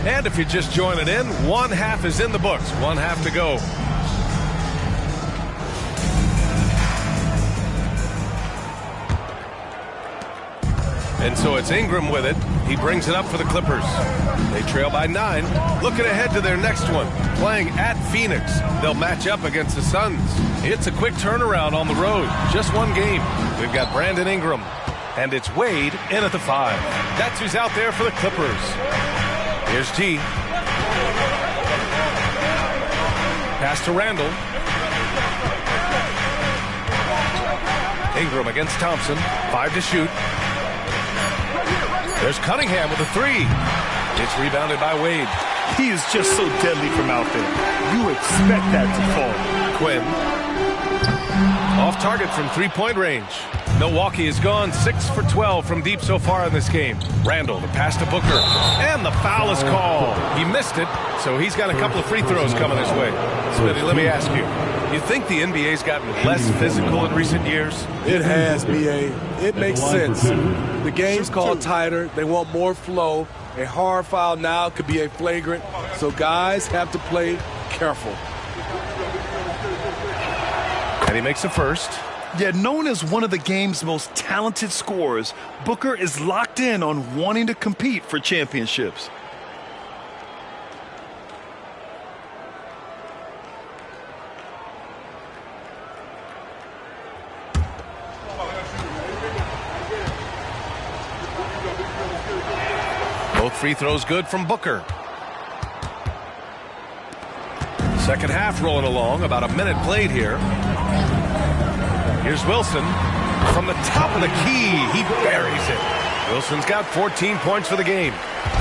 And if you're just joining in, one half is in the books. One half to go. And so it's Ingram with it. He brings it up for the Clippers. They trail by 9. Looking ahead to their next one. Playing at Phoenix. They'll match up against the Suns. It's a quick turnaround on the road. Just one game. We've got Brandon Ingram. And it's Wade in at the 5. That's who's out there for the Clippers. Here's G. Pass to Randall. Ingram against Thompson. 5 to shoot. There's Cunningham with a 3. It's rebounded by Wade. He is just so deadly from out there. You expect that to fall. Quinn. Off target from three-point range. Milwaukee has gone 6 for 12 from deep so far in this game. Randall, the pass to Booker. And the foul is called. He missed it, so he's got a couple of free throws coming his way. Smitty, let me ask you. You think the NBA's gotten less physical in recent years? It has, B.A. It makes sense. The game's called tighter. They want more flow. A hard foul now could be a flagrant, so guys have to play careful. And he makes a first. Yeah, known as one of the game's most talented scorers, Booker is locked in on wanting to compete for championships. Both free throws good from Booker. Second half rolling along, about a minute played here. Here's Wilson. From the top of the key, he buries it. Wilson's got 14 points for the game.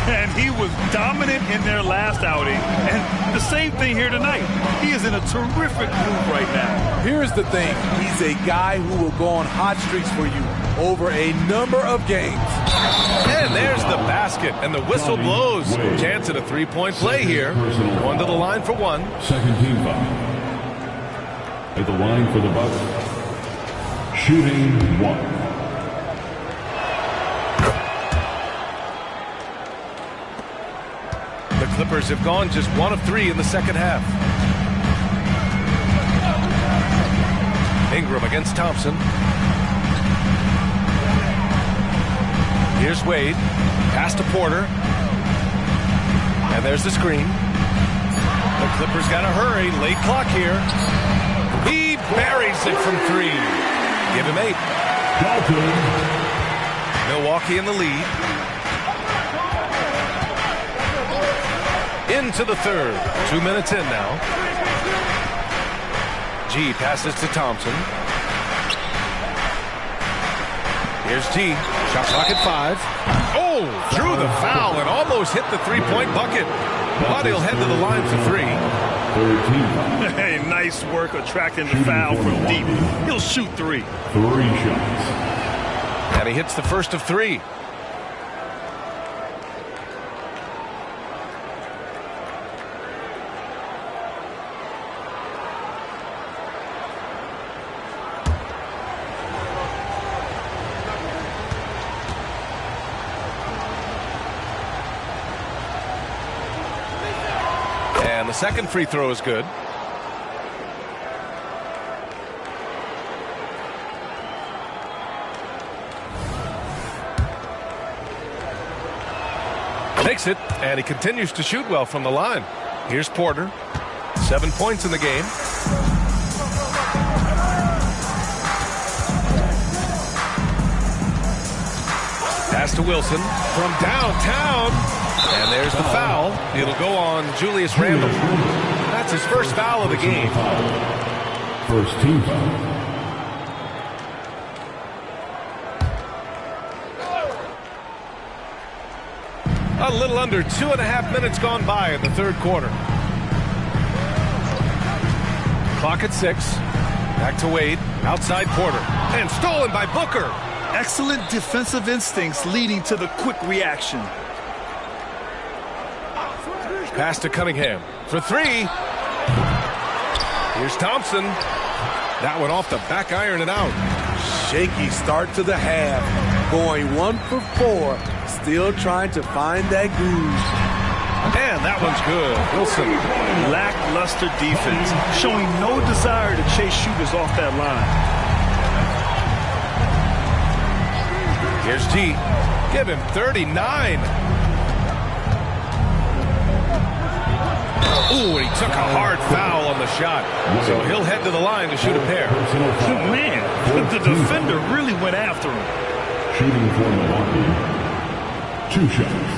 And he was dominant in their last outing. And the same thing here tonight. He is in a terrific mood right now. Here's the thing. He's a guy who will go on hot streaks for you over a number of games. And there's the basket, and the whistle blows. Chance at a three-point play here. One to the line for 1. Second team foul. At the line for the Bucks. Shooting 1. Clippers have gone just 1 of 3 in the second half. Ingram against Thompson. Here's Wade. Pass to Porter. And there's the screen. The Clippers got to hurry. Late clock here. He buries it from 3. Give him 8. Milwaukee in the lead. Into the third. 2 minutes in now. G passes to Thompson. Here's G. Shot clock at 5. Oh, drew the foul and almost hit the three-point bucket. But he'll head to the line for 3. Hey, nice work attracting the foul from deep. He'll shoot 3. 3 shots. And he hits the first of 3. And the second free throw is good. Makes it, and he continues to shoot well from the line. Here's Porter. 7 points in the game. Pass to Wilson from downtown. And there's the foul. It'll go on Julius Randle. That's his first foul of the game. First team foul. A little under 2.5 minutes gone by in the third quarter. Clock at 6. Back to Wade. Outside Porter. And stolen by Booker. Excellent defensive instincts leading to the quick reaction. Pass to Cunningham for 3. Here's Thompson. That one off the back iron and out. Shaky start to the half. Going 1 for 4. Still trying to find that groove. And that one's good. Wilson. Lackluster defense, showing no desire to chase shooters off that line. Here's G. Give him 39. Ooh, and he took a hard foul on the shot. So he'll head to the line to shoot a pair. Oh, man, the defender really went after him. Shooting for Milwaukee. 2 shots.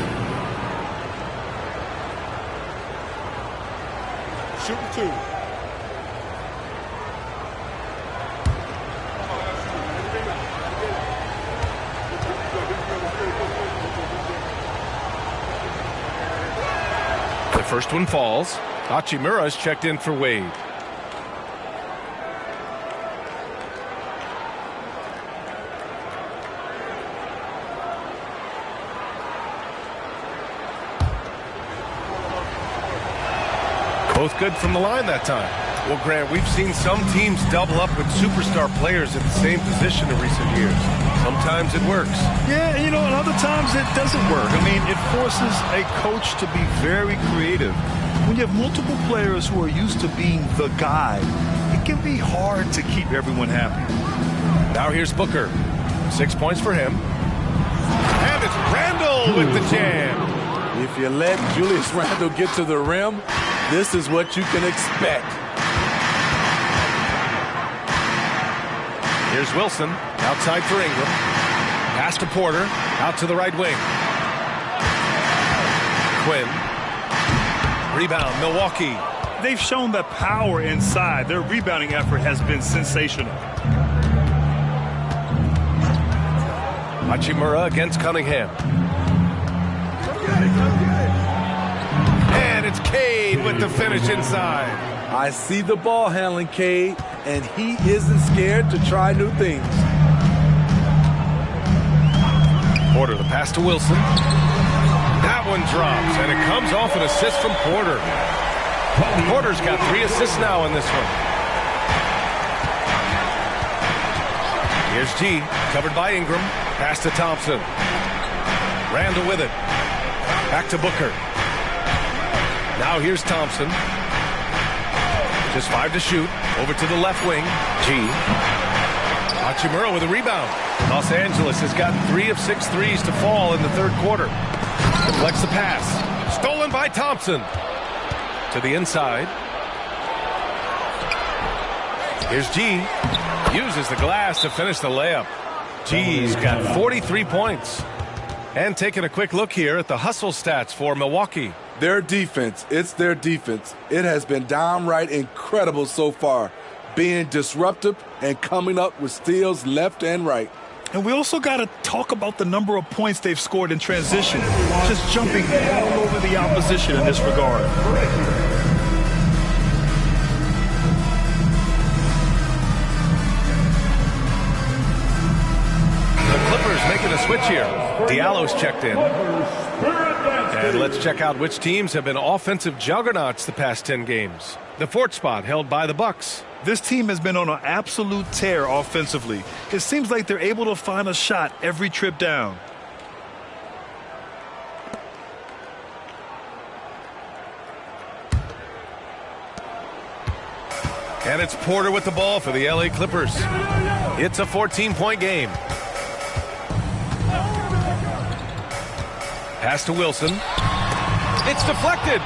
Shooting 2. The first one falls. Hachimura's checked in for Wade. Both good from the line that time. Well, Grant, we've seen some teams double up with superstar players at the same position in recent years. Sometimes it works. Yeah, and other times it doesn't work. I mean, it forces a coach to be very creative. When you have multiple players who are used to being the guy, it can be hard to keep everyone happy. Now here's Booker. 6 points for him. And it's Randle with the jam. If you let Julius Randle get to the rim, this is what you can expect. Here's Wilson. Outside for Ingram. Pass to Porter. Out to the right wing. Quinn. Rebound, Milwaukee. They've shown that power inside. Their rebounding effort has been sensational. Hachimura against Cunningham. And it's Cade with the finish inside. I see the ball handling, Cade, and he isn't scared to try new things. Porter, the pass to Wilson. That one drops, and it comes off an assist from Porter. Porter's got 3 assists now in this one. Here's G, covered by Ingram. Pass to Thompson. Randle with it. Back to Booker. Now here's Thompson. Just 5 to shoot. Over to the left wing. G. Hachimura with a rebound. Los Angeles has gotten 3 of 6 threes to fall in the third quarter. Deflects the pass. Stolen by Thompson. To the inside. Here's G. Uses the glass to finish the layup. G's got 43 points. And taking a quick look here at the hustle stats for Milwaukee. Their defense, it's their defense. It has been downright incredible so far, being disruptive and coming up with steals left and right. And we also got to talk about the number of points they've scored in transition, just jumping all over the opposition in this regard. The Clippers making a switch here. Diallo's checked in. And let's check out which teams have been offensive juggernauts the past 10 games. The 4th spot held by the Bucks. This team has been on an absolute tear offensively. It seems like they're able to find a shot every trip down. And it's Porter with the ball for the LA Clippers. It's a 14-point game. Pass to Wilson. It's deflected.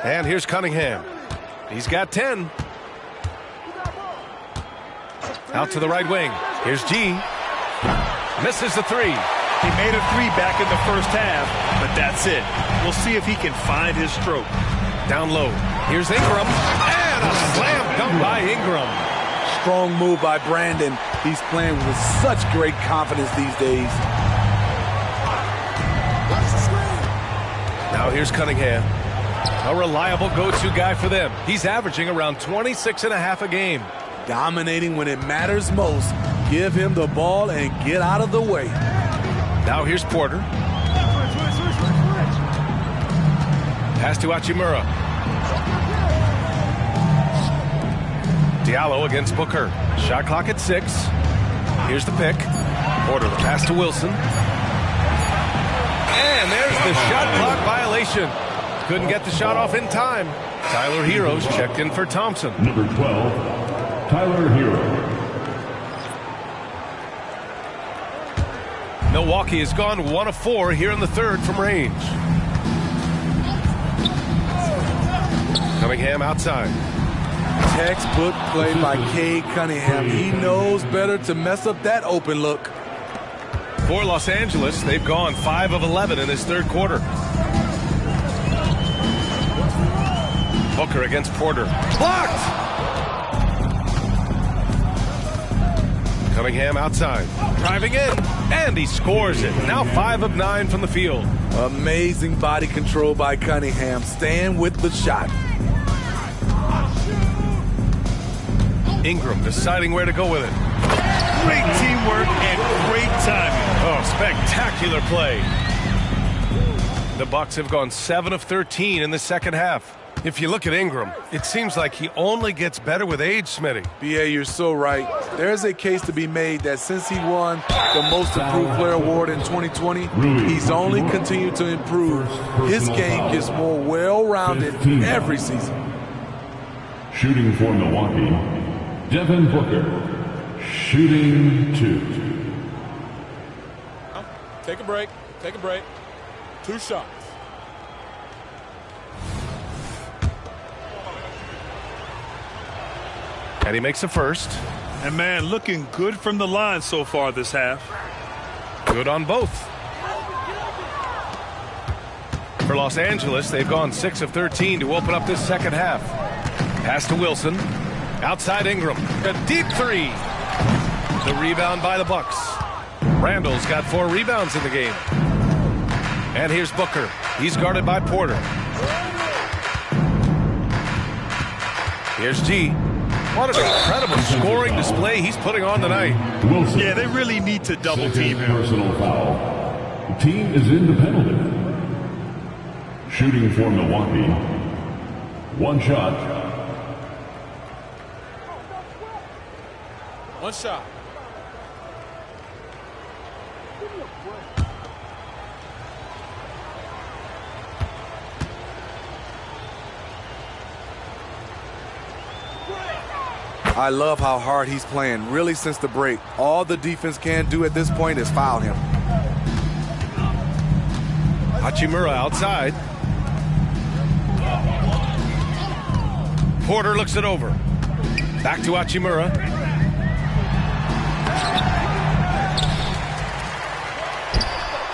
And here's Cunningham. He's got 10. Out to the right wing. Here's G. Misses the 3. He made a 3 back in the first half, but that's it. We'll see if he can find his stroke. Down low. Here's Ingram. And a slam dunk by Ingram. Strong move by Brandon. He's playing with such great confidence these days. Now here's Cunningham. A reliable go-to guy for them. He's averaging around 26.5 a game. Dominating when it matters most. Give him the ball and get out of the way. Now here's Porter. Pass to Hachimura. Diallo against Booker. Shot clock at 6. Here's the pick. Porter, the pass to Wilson. And there's the shot clock violation. Couldn't get the shot off in time. Tyler Hero's checked in for Thompson. Number 12, Tyler Hero. Milwaukee has gone 1 of 4 here in the third from range. Cunningham outside. Textbook play by Cade Cunningham. He knows better to mess up that open look. For Los Angeles, they've gone 5 of 11 in this third quarter. Booker against Porter. Blocked! Cunningham outside. Driving in. And he scores it. Now 5 of 9 from the field. Amazing body control by Cunningham. Staying with the shot. Ingram deciding where to go with it. Great teamwork and great timing. Oh, spectacular play. The Bucks have gone 7 of 13 in the second half. If you look at Ingram, it seems like he only gets better with age, Smitty. B.A., you're so right. There's a case to be made that since he won the Most Improved Player Award in 2020, he's only continued to improve. His game gets more well-rounded every season. Shooting for Milwaukee, Devin Booker. Shooting 2. Take a break. Take a break. 2 shots. And he makes the first. And man, looking good from the line so far this half. Good on both. For Los Angeles, they've gone 6 of 13 to open up this second half. Pass to Wilson. Outside Ingram. A deep 3. The rebound by the Bucks. Randall's got 4 rebounds in the game. And here's Booker. He's guarded by Porter. Here's G. What an incredible scoring display he's putting on tonight. Wilson. Yeah, they really need to double team him. Personal foul. The team is in the penalty. Shooting for Milwaukee. 1 shot. 1 shot. I love how hard he's playing, really, since the break. All the defense can do at this point is foul him. Hachimura outside. Porter looks it over. Back to Hachimura.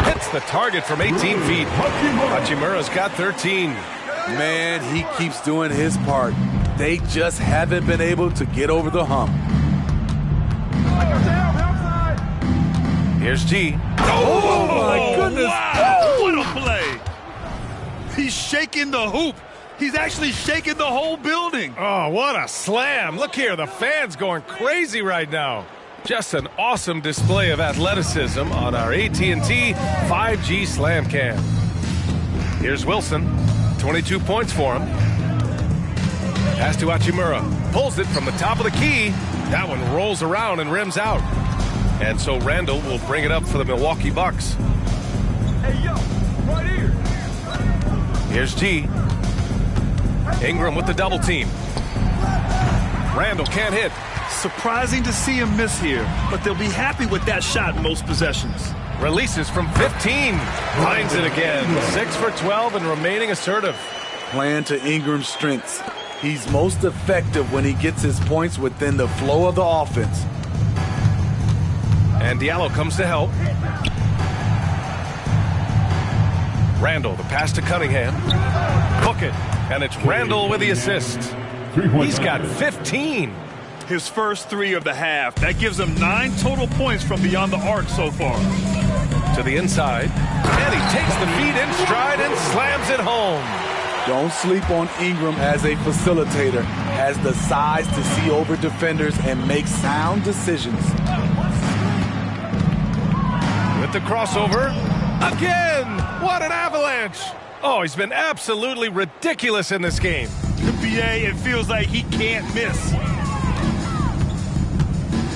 Hits the target from 18 feet. Hachimura's got 13. Man, he keeps doing his part. They just haven't been able to get over the hump. Here's G. Oh my goodness. Wow. What a play. He's shaking the hoop. He's actually shaking the whole building. Oh, what a slam. Look here, the fans going crazy right now. Just an awesome display of athleticism on our AT&T 5G Slam Cam. Here's Wilson, 22 points for him. Pass to Hachimura, pulls it from the top of the key. That one rolls around and rims out. And so Randall will bring it up for the Milwaukee Bucks. Hey, yo, right here. Here's G. Ingram with the double team. Randall can't hit. Surprising to see him miss here, but they'll be happy with that shot most possessions. Releases from 15. Finds it again. 6 for 12 and remaining assertive. Playing to Ingram's strengths. He's most effective when he gets his points within the flow of the offense. And Diallo comes to help. Randall, the pass to Cunningham. Book it. And it's Randall with the assist. He's got 15. His first 3 of the half. That gives him 9 total points from beyond the arc so far. To the inside. And he takes the feet in stride and slams it home. Don't sleep on Ingram as a facilitator. Has the size to see over defenders and make sound decisions. With the crossover. Again! What an avalanche! Oh, he's been absolutely ridiculous in this game. BA, it feels like he can't miss.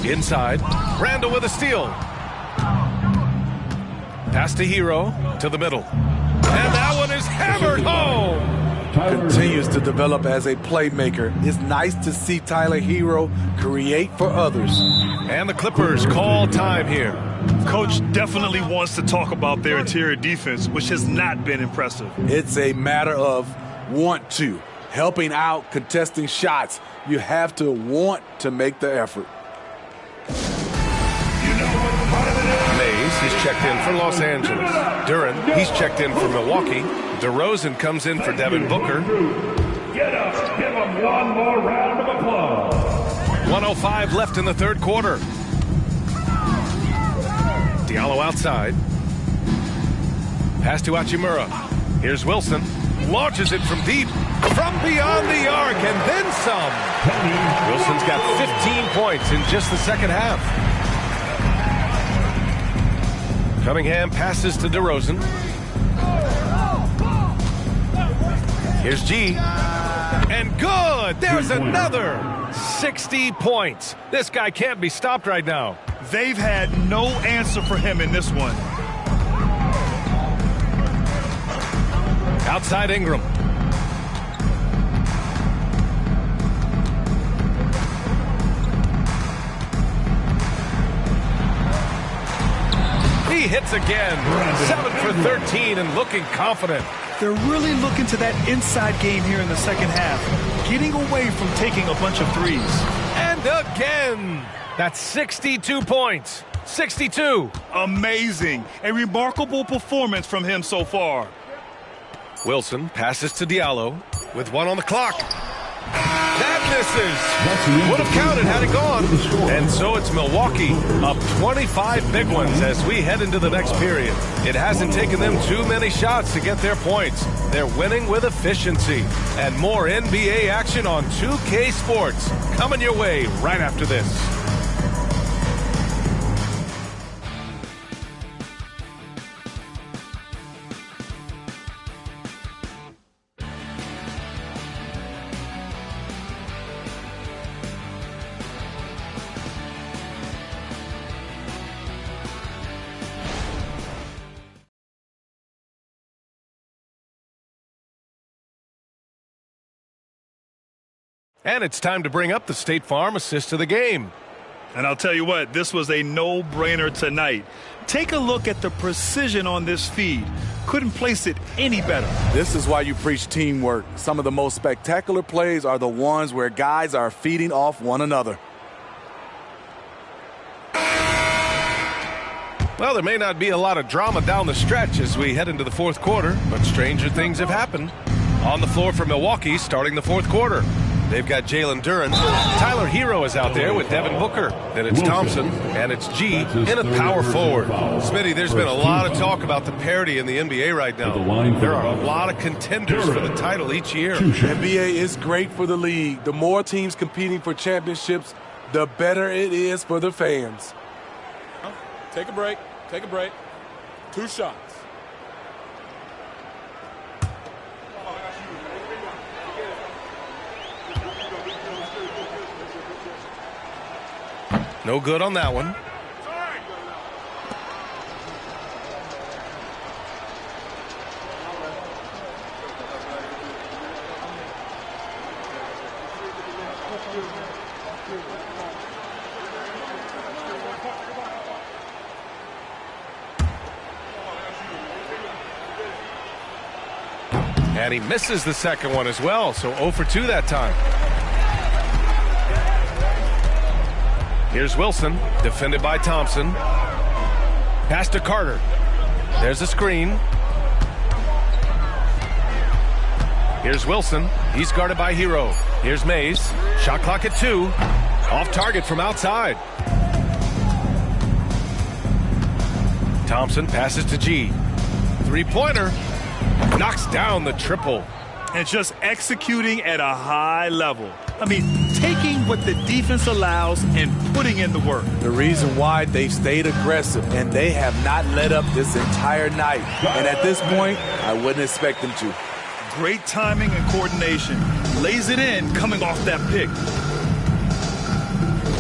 Inside. Randall with a steal. Pass to Hero. To the middle. And that one is hammered home. Continues to develop as a playmaker. It's nice to see Tyler Hero create for others. And the Clippers call time here. Coach definitely wants to talk about their interior defense, which has not been impressive. It's a matter of want to. Helping out, contesting shots. You have to want to make the effort. Mays, he's checked in for Los Angeles. Duran, he's checked in for Milwaukee. DeRozan comes in for Devin Booker. Get up, give him one more round of applause. 1:05 left in the third quarter. Diallo outside. Pass to Hachimura. Here's Wilson. Launches it from deep. From beyond the arc and then some. Wilson's got 15 points in just the second half. Cunningham passes to DeRozan. Here's G. And good! There's another 60 points. This guy can't be stopped right now. They've had no answer for him in this one. Outside Ingram. He hits again. 7 for 13 and looking confident. They're really looking to that inside game here in the second half, getting away from taking a bunch of threes. And again, that's 62 points. 62. Amazing. A remarkable performance from him so far. Wilson passes to Diallo with 1 on the clock. That misses. Would have counted had it gone. And so it's Milwaukee up 25 big ones as we head into the next period. It hasn't taken them too many shots to get their points. They're winning with efficiency. And more NBA action on 2K Sports coming your way right after this. And it's time to bring up the State Farm assist of the game. And I'll tell you what, this was a no-brainer tonight. Take a look at the precision on this feed. Couldn't place it any better. This is why you preach teamwork. Some of the most spectacular plays are the ones where guys are feeding off one another. Well, there may not be a lot of drama down the stretch as we head into the fourth quarter, but stranger things have happened. On the floor for Milwaukee starting the fourth quarter. They've got Jalen Duren. Tyler Hero is out there with Devin Booker. Then it's Thompson, and it's G in a power forward. Smitty, there's been a lot of talk about the parity in the NBA right now. There are a lot of contenders for the title each year. NBA is great for the league. The more teams competing for championships, the better it is for the fans. Take a break. Take a break. 2 shots. No good on that one. And he misses the second one as well, so 0 for 2 that time. Here's Wilson, defended by Thompson. Pass to Carter. There's a screen. Here's Wilson. He's guarded by Hero. Here's Mays. Shot clock at 2. Off target from outside. Thompson passes to G. Three-pointer. Knocks down the triple. And just executing at a high level. I mean, taking what the defense allows and putting in the work. The reason why they've stayed aggressive, and they have not let up this entire night. And at this point, I wouldn't expect them to. Great timing and coordination. Lays it in coming off that pick.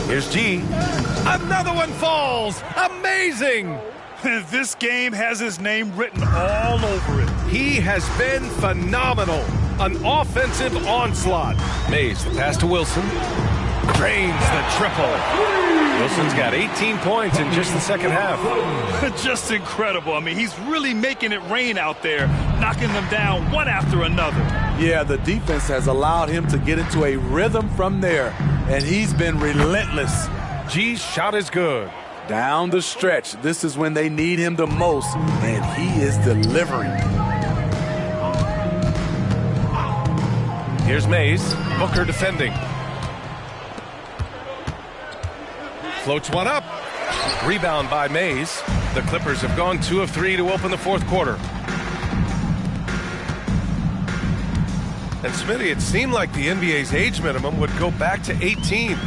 Here's G. Another one falls. Amazing. This game has his name written all over it. He has been phenomenal. An offensive onslaught. Mays, the pass to Wilson. Drains the triple. Wilson's got 18 points in just the second half. Just incredible. I mean, he's really making it rain out there, knocking them down one after another. Yeah, the defense has allowed him to get into a rhythm from there, and he's been relentless. G's shot is good. Down the stretch, this is when they need him the most, and he is delivering. Here's Mays. Booker defending. Floats one up. Rebound by Mays. The Clippers have gone 2 of 3 to open the fourth quarter. And Smitty, it seemed like the NBA's age minimum would go back to 18.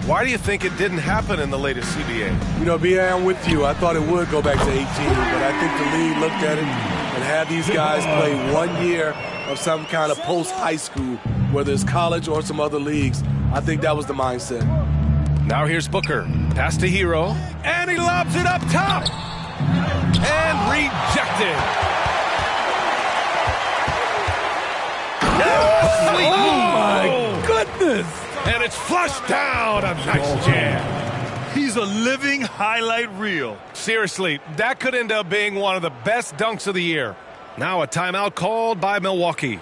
Why do you think it didn't happen in the latest CBA? You know, B.A., I'm with you. I thought it would go back to 18, but I think the league looked at it and had these guys play 1 year of some kind of post-high school, whether it's college or some other leagues. I think that was the mindset. Now here's Booker. Pass to Hero. And he lobs it up top. And rejected. Oh, my goodness. And it's flushed down. A nice jam. He's a living highlight reel. Seriously, that could end up being one of the best dunks of the year. Now a timeout called by Milwaukee.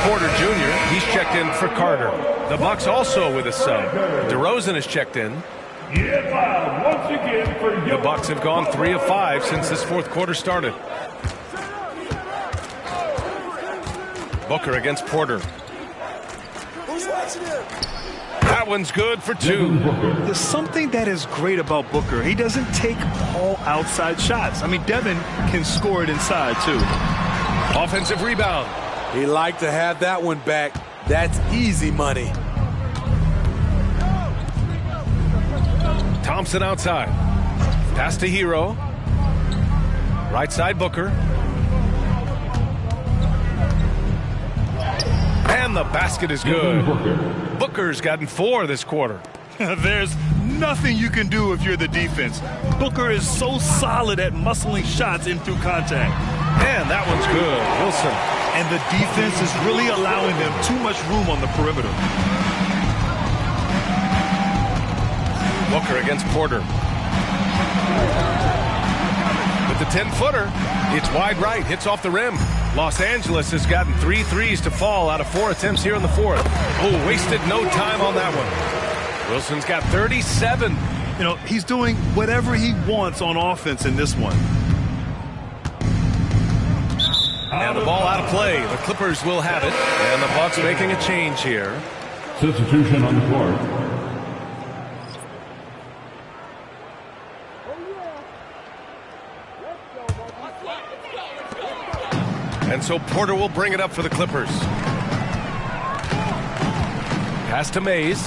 Porter Jr., he's checked in for Carter. The Bucks also with a sub. DeRozan is checked in. The Bucks have gone 3 of 5 since this fourth quarter started. Booker against Porter. Who's watching him? That one's good for 2. There's something that is great about Booker. He doesn't take all outside shots. I mean, Devin can score it inside, too. Offensive rebound. He liked to have that one back. That's easy money. Thompson outside. Pass to Hero. Right side Booker. And the basket is good. Booker's gotten 4 this quarter. There's nothing you can do if you're the defense. Booker is so solid at muscling shots in through contact. And that one's good. Wilson. And the defense is really allowing them too much room on the perimeter. Booker against Porter. With the 10-footer, it's wide right, hits off the rim. Los Angeles has gotten 3 threes to fall out of 4 attempts here in the fourth. Oh, wasted no time on that one. Wilson's got 37. You know, he's doing whatever he wants on offense in this one. And the ball out of play. The Clippers will have it. And the Bucks making a change here. Substitution on the court. And so Porter will bring it up for the Clippers. Pass to Mays.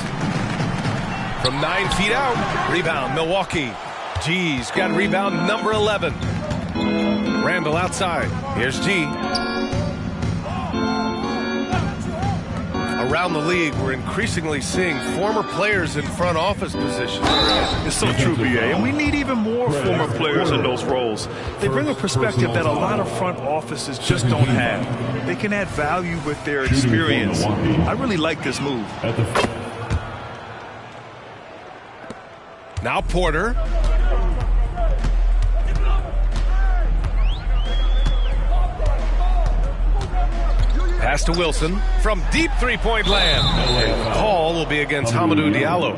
From 9 feet out. Rebound, Milwaukee. G's got rebound number 11. Randall outside. Here's G. Around the league, we're increasingly seeing former players in front office positions. It's so true, B.A., and we need even more former players in those roles. They bring a perspective that a lot of front offices just don't have. They can add value with their experience. I really like this move. Now Porter. Pass to Wilson from deep three-point land. And the call will be against Hamidou Diallo.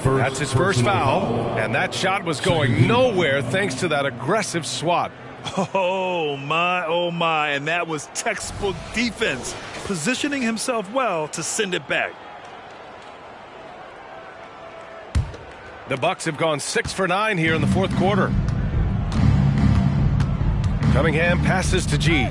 That's his first foul, and that shot was going nowhere thanks to that aggressive swat. Oh, my, and that was textbook defense, positioning himself well to send it back. The Bucks have gone 6 for 9 here in the fourth quarter. Cunningham passes to G.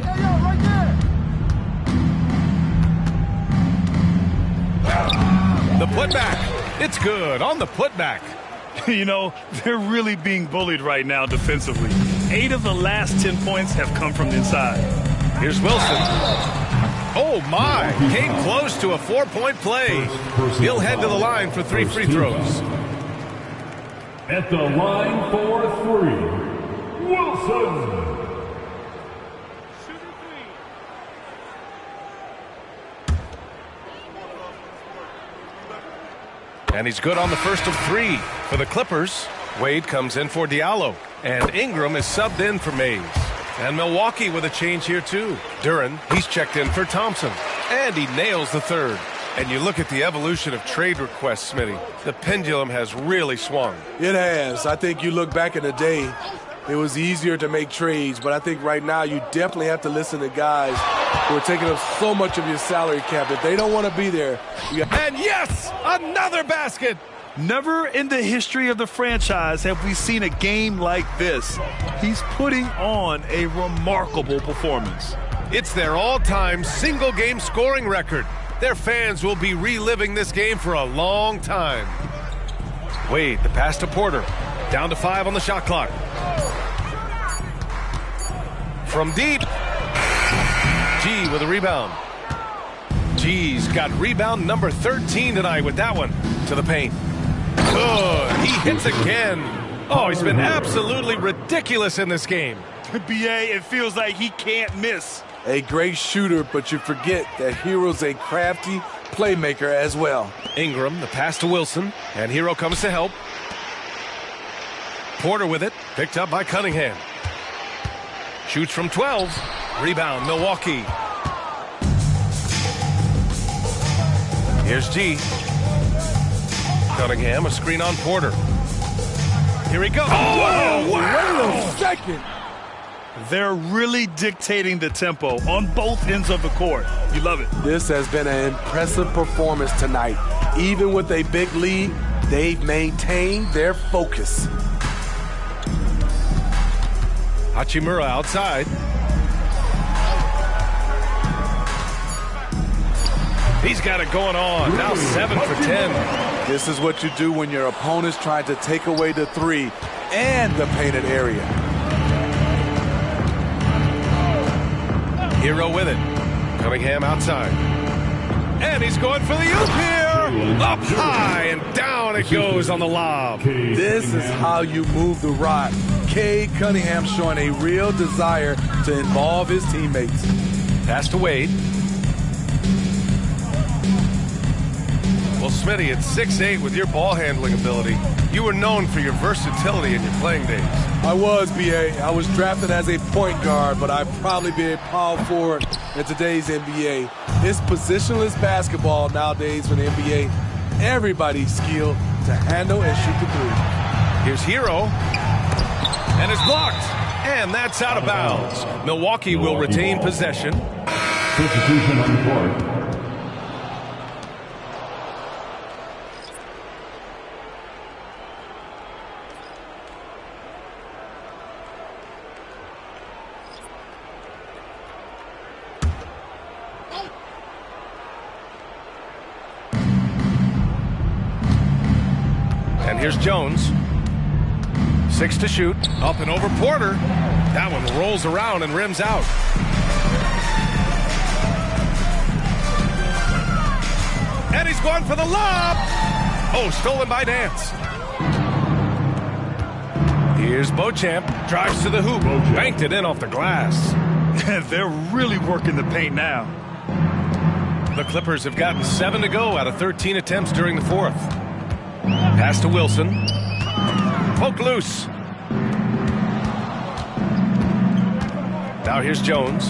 The putback. It's good on the putback. You know, they're really being bullied right now defensively. 8 of the last 10 points have come from the inside. Here's Wilson. Oh, my. Came close to a 4-point play. He'll head to the line for 3 free throws. At the line for 3, Wilson. And he's good on the first of 3 for the Clippers. Wade comes in for Diallo. And Ingram is subbed in for Mays. And Milwaukee with a change here too. Duren, he's checked in for Thompson. And he nails the third. And you look at the evolution of trade requests, Smitty. The pendulum has really swung. It has. I think you look back in the day, it was easier to make trades. But I think right now you definitely have to listen to guys who are taking up so much of your salary cap. If they don't want to be there. And yes, another basket. Never in the history of the franchise have we seen a game like this. He's putting on a remarkable performance. It's their all-time single-game scoring record. Their fans will be reliving this game for a long time. Wade, the pass to Porter. Down to 5 on the shot clock. From deep. G with a rebound. G's got rebound number 13 tonight with that one to the paint. Good. He hits again. Oh, he's been absolutely ridiculous in this game. B.A., it feels like he can't miss. A great shooter, but you forget that Hero's a crafty playmaker as well. Ingram, the pass to Wilson, and Hero comes to help. Porter with it, picked up by Cunningham. Shoots from 12. Rebound, Milwaukee. Here's G. Cunningham, a screen on Porter. Here he goes. Oh, wow. Wait a second. They're really dictating the tempo on both ends of the court. You love it. This has been an impressive performance tonight. Even with a big lead, they've maintained their focus. Hachimura outside. He's got it going on. Now 7 for 10. This is what you do when your opponent's trying to take away the 3 and the painted area. Hero with it. Cunningham outside. And he's going for the oop here. Up high and down it goes on the lob. This is how you move the rock. Cade Cunningham showing a real desire to involve his teammates. Pass to Wade. Well, Smitty, at 6'8" with your ball handling ability, you were known for your versatility in your playing days. I was, B.A. I was drafted as a point guard, but I'd probably be a power forward in today's NBA. It's positionless basketball nowadays for the NBA. Everybody's skilled to handle and shoot the three. Here's Hero. And it's blocked. And that's out of bounds. Milwaukee will retain possession. Substitution on the court. And here's Jones. 6 to shoot. Up and over Porter. That one rolls around and rims out. And he's going for the lob. Oh, stolen by Nance. Here's Beauchamp. Drives to the hoop. Banked it in off the glass. They're really working the paint now. The Clippers have gotten 7 to go out of 13 attempts during the fourth. Pass to Wilson. Poke loose. Now here's Jones.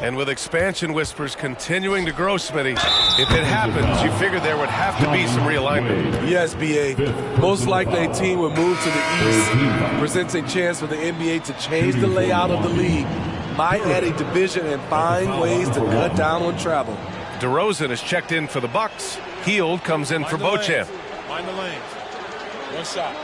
And with expansion whispers continuing to grow, Smitty, if it happens, you figure there would have to be some realignment. Yes, B.A. Most likely a team would move to the east, presents a chance for the NBA to change the layout of the league. Might add a division and find ways to cut down on travel. DeRozan is checked in for the Bucks. Hield comes in for Beauchamp. Mind the lanes. One shot.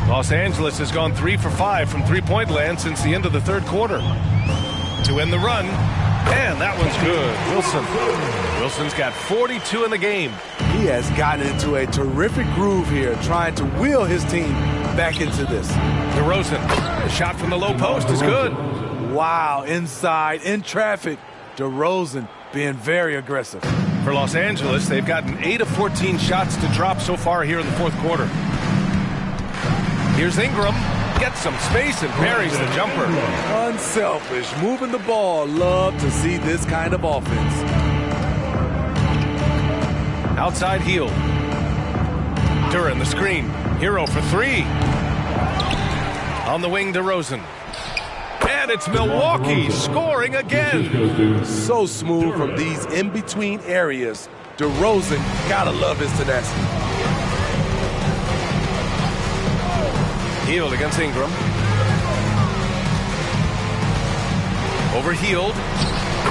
Los Angeles has gone 3 for 5 from three-point land since the end of the third quarter. To end the run, and that one's good. Wilson's got 42 in the game. He has gotten into a terrific groove here, trying to wheel his team back into this. DeRozan, a shot from the low post is good. Wow, inside, in traffic. DeRozan being very aggressive. For Los Angeles, they've gotten 8 of 14 shots to drop so far here in the fourth quarter. Here's Ingram. Gets some space and parries the jumper. Unselfish, moving the ball. Love to see this kind of offense. Outside Hield. Duran the screen. Hero for 3. On the wing, DeRozan. And it's Milwaukee scoring again. So smooth from these in-between areas. DeRozan, gotta love his tenacity. Hield against Ingram. Over Hield.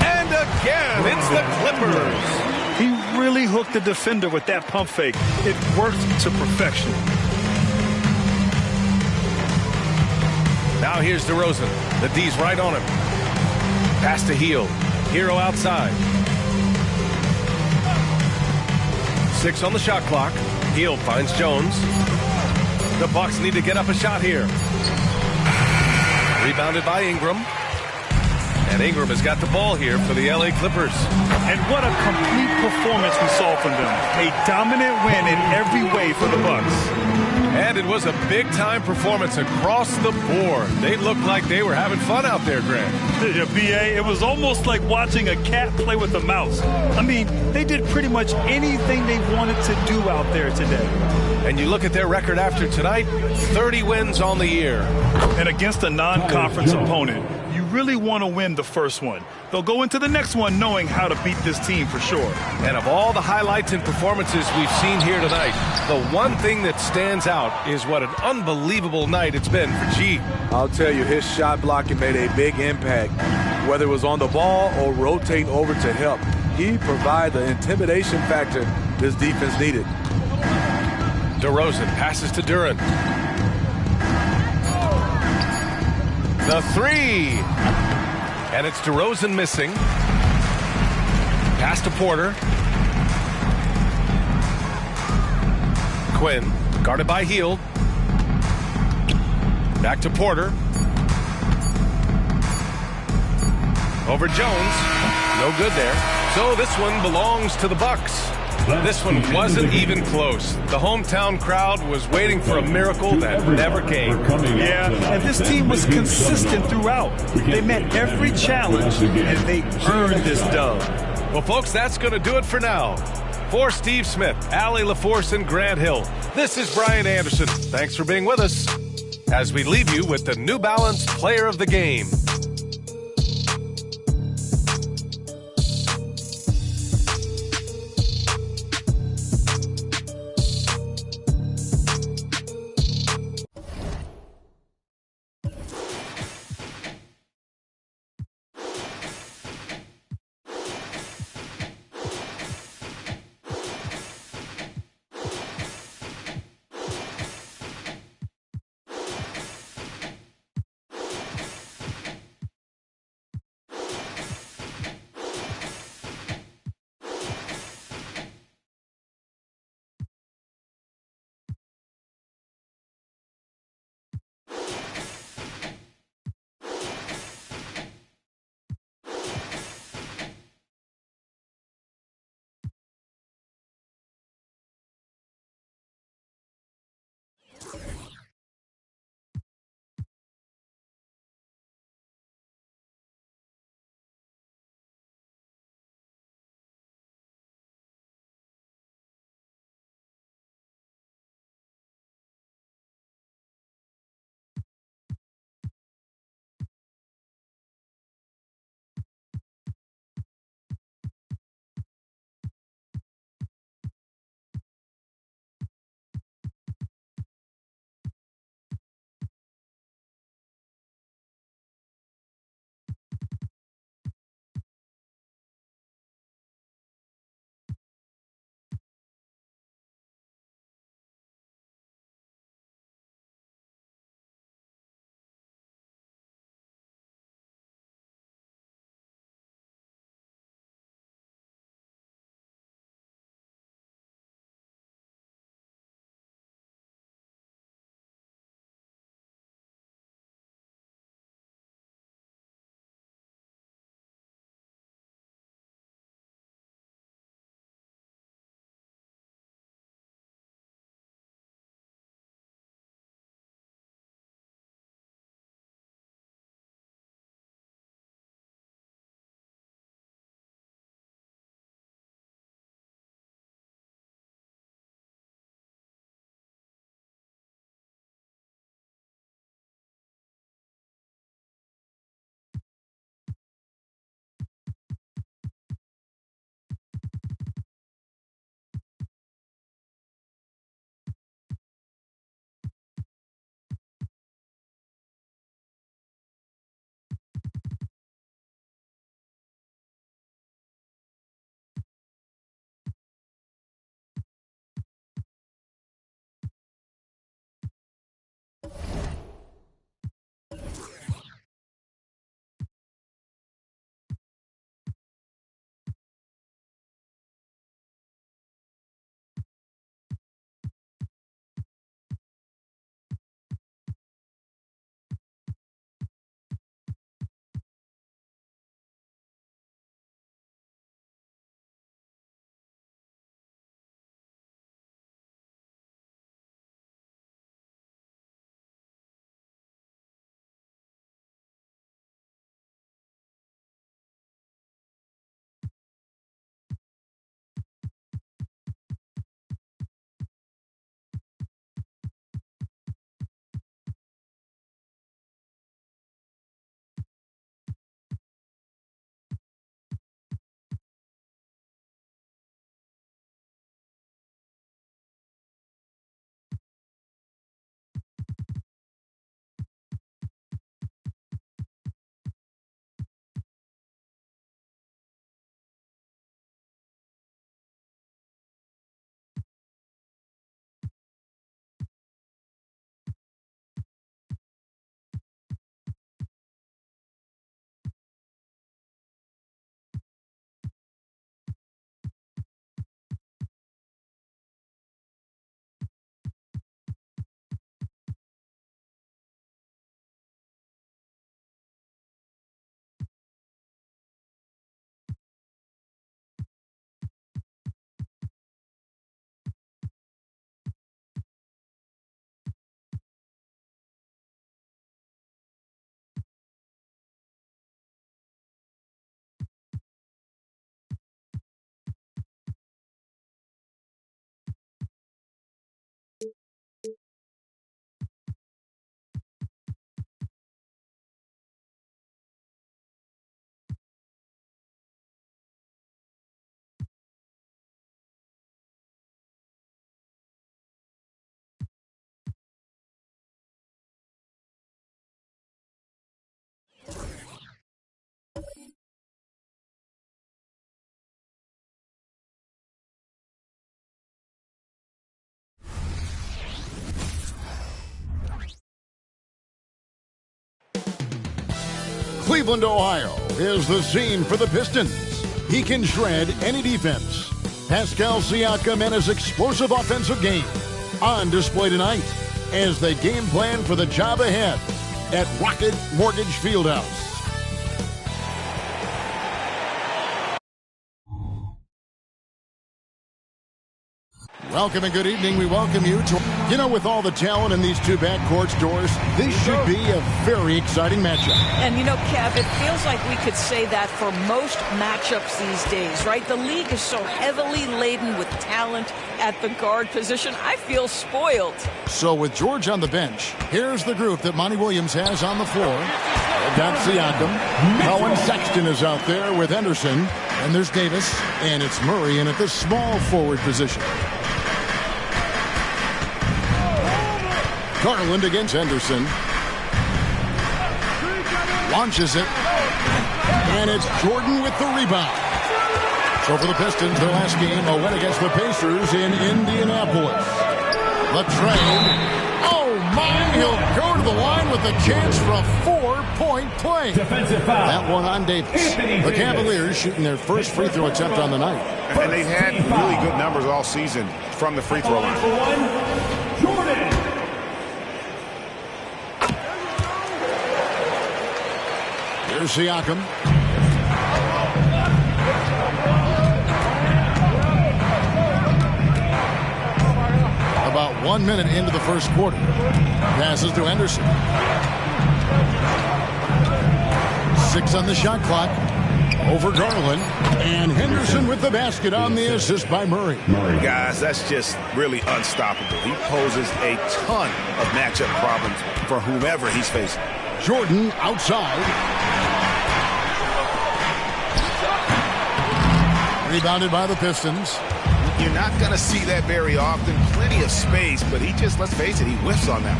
And again, it's the Clippers. He really hooked the defender with that pump fake. It worked to perfection. Now here's DeRozan. The D's right on him. Pass to Hield. Hero outside. 6 on the shot clock. Hield finds Jones. The Bucks need to get up a shot here. Rebounded by Ingram. And Ingram has got the ball here for the LA Clippers. And what a complete performance we saw from them. A dominant win in every way for the Bucks. And it was a big-time performance across the board. They looked like they were having fun out there, Grant. Yeah, B.A., it was almost like watching a cat play with a mouse. I mean, they did pretty much anything they wanted to do out there today. And you look at their record after tonight, 30 wins on the year. And against a non-conference opponent, you really want to win the first one. They'll go into the next one knowing how to beat this team for sure. And of all the highlights and performances we've seen here tonight, the one thing that stands out is what an unbelievable night it's been for G. I'll tell you, his shot blocking made a big impact. Whether it was on the ball or rotating over to help, he provided the intimidation factor this defense needed. DeRozan passes to Duran. The 3. And it's DeRozan missing. Pass to Porter. Quinn, guarded by Hield. Back to Porter. Over Jones. No good there. So this one belongs to the Bucks. This one wasn't even close. The hometown crowd was waiting for a miracle that never came. Yeah, and this team was consistent throughout. They met every challenge, and they earned this dub. Well, folks, that's going to do it for now. For Steve Smith, Allie LaForce, and Grant Hill, this is Brian Anderson. Thanks for being with us as we leave you with the New Balance Player of the Game. Cleveland, Ohio is the scene for the Pistons. He can shred any defense. Pascal Siakam and his explosive offensive game on display tonight as they game plan for the job ahead at Rocket Mortgage Fieldhouse. Welcome and good evening. We welcome you to, with all the talent in these two backcourts, Doris, this should be a very exciting matchup. And Kev, it feels like we could say that for most matchups these days, right? The league is so heavily laden with talent at the guard position. I feel spoiled. So with George on the bench, here's the group that Monty Williams has on the floor. Got Siakam. Cohen Sexton is out there with Henderson. And there's Davis. And it's Murray in at the small forward position. Garland against Henderson. Launches it. And it's Jordan with the rebound. So for the Pistons, their last game, a win against the Pacers in Indianapolis. The trade. Oh, my. He'll go to the line with a chance for a 4-point play. Defensive foul. That one on Davis. The Cavaliers shooting their first free throw attempt on the night. And they've had really good numbers all season from the free throw line. Jordan. Here's Siakam. About 1 minute into the first quarter. Passes to Henderson. 6 on the shot clock. Over Garland. And Henderson with the basket on the assist by Murray. Guys, that's just really unstoppable. He poses a ton of matchup problems for whomever he's facing. Jordan outside. Rebounded by the Pistons. You're not going to see that very often. Plenty of space, but he just, let's face it, he whiffs on that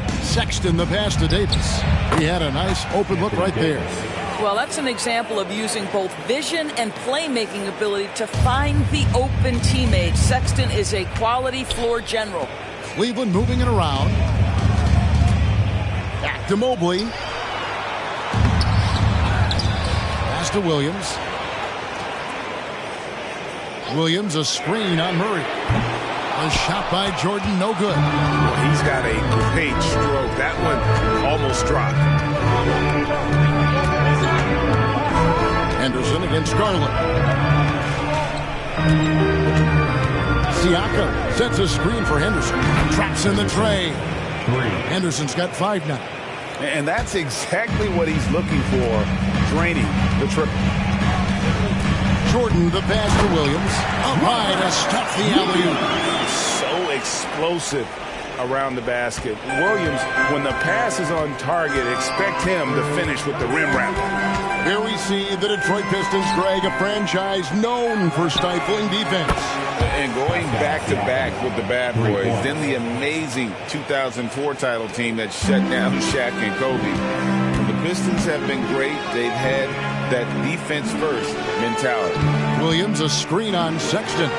one. Sexton, the pass to Davis. He had a nice open look right there. Well, that's an example of using both vision and playmaking ability to find the open teammate. Sexton is a quality floor general. Cleveland moving it around. Back to Mobley. Pass to Williams. Williams, a screen on Murray. A shot by Jordan, no good. Well, he's got a great stroke. That one almost dropped. Henderson against Garland. Siakam sets a screen for Henderson. Traps in the tray. Henderson's got 5 now. And that's exactly what he's looking for, draining the triple. Jordan, the pass to Williams. Up high to stuff the alley-oop. So explosive around the basket. Williams, when the pass is on target, expect him to finish with the rim wrap. Here we see the Detroit Pistons, Greg, a franchise known for stifling defense. And going back-to-back with the Bad Boys, then the amazing 2004 title team that shut down Shaq and Kobe. The Pistons have been great. They've had that defense-first mentality. Williams, a screen on Sexton.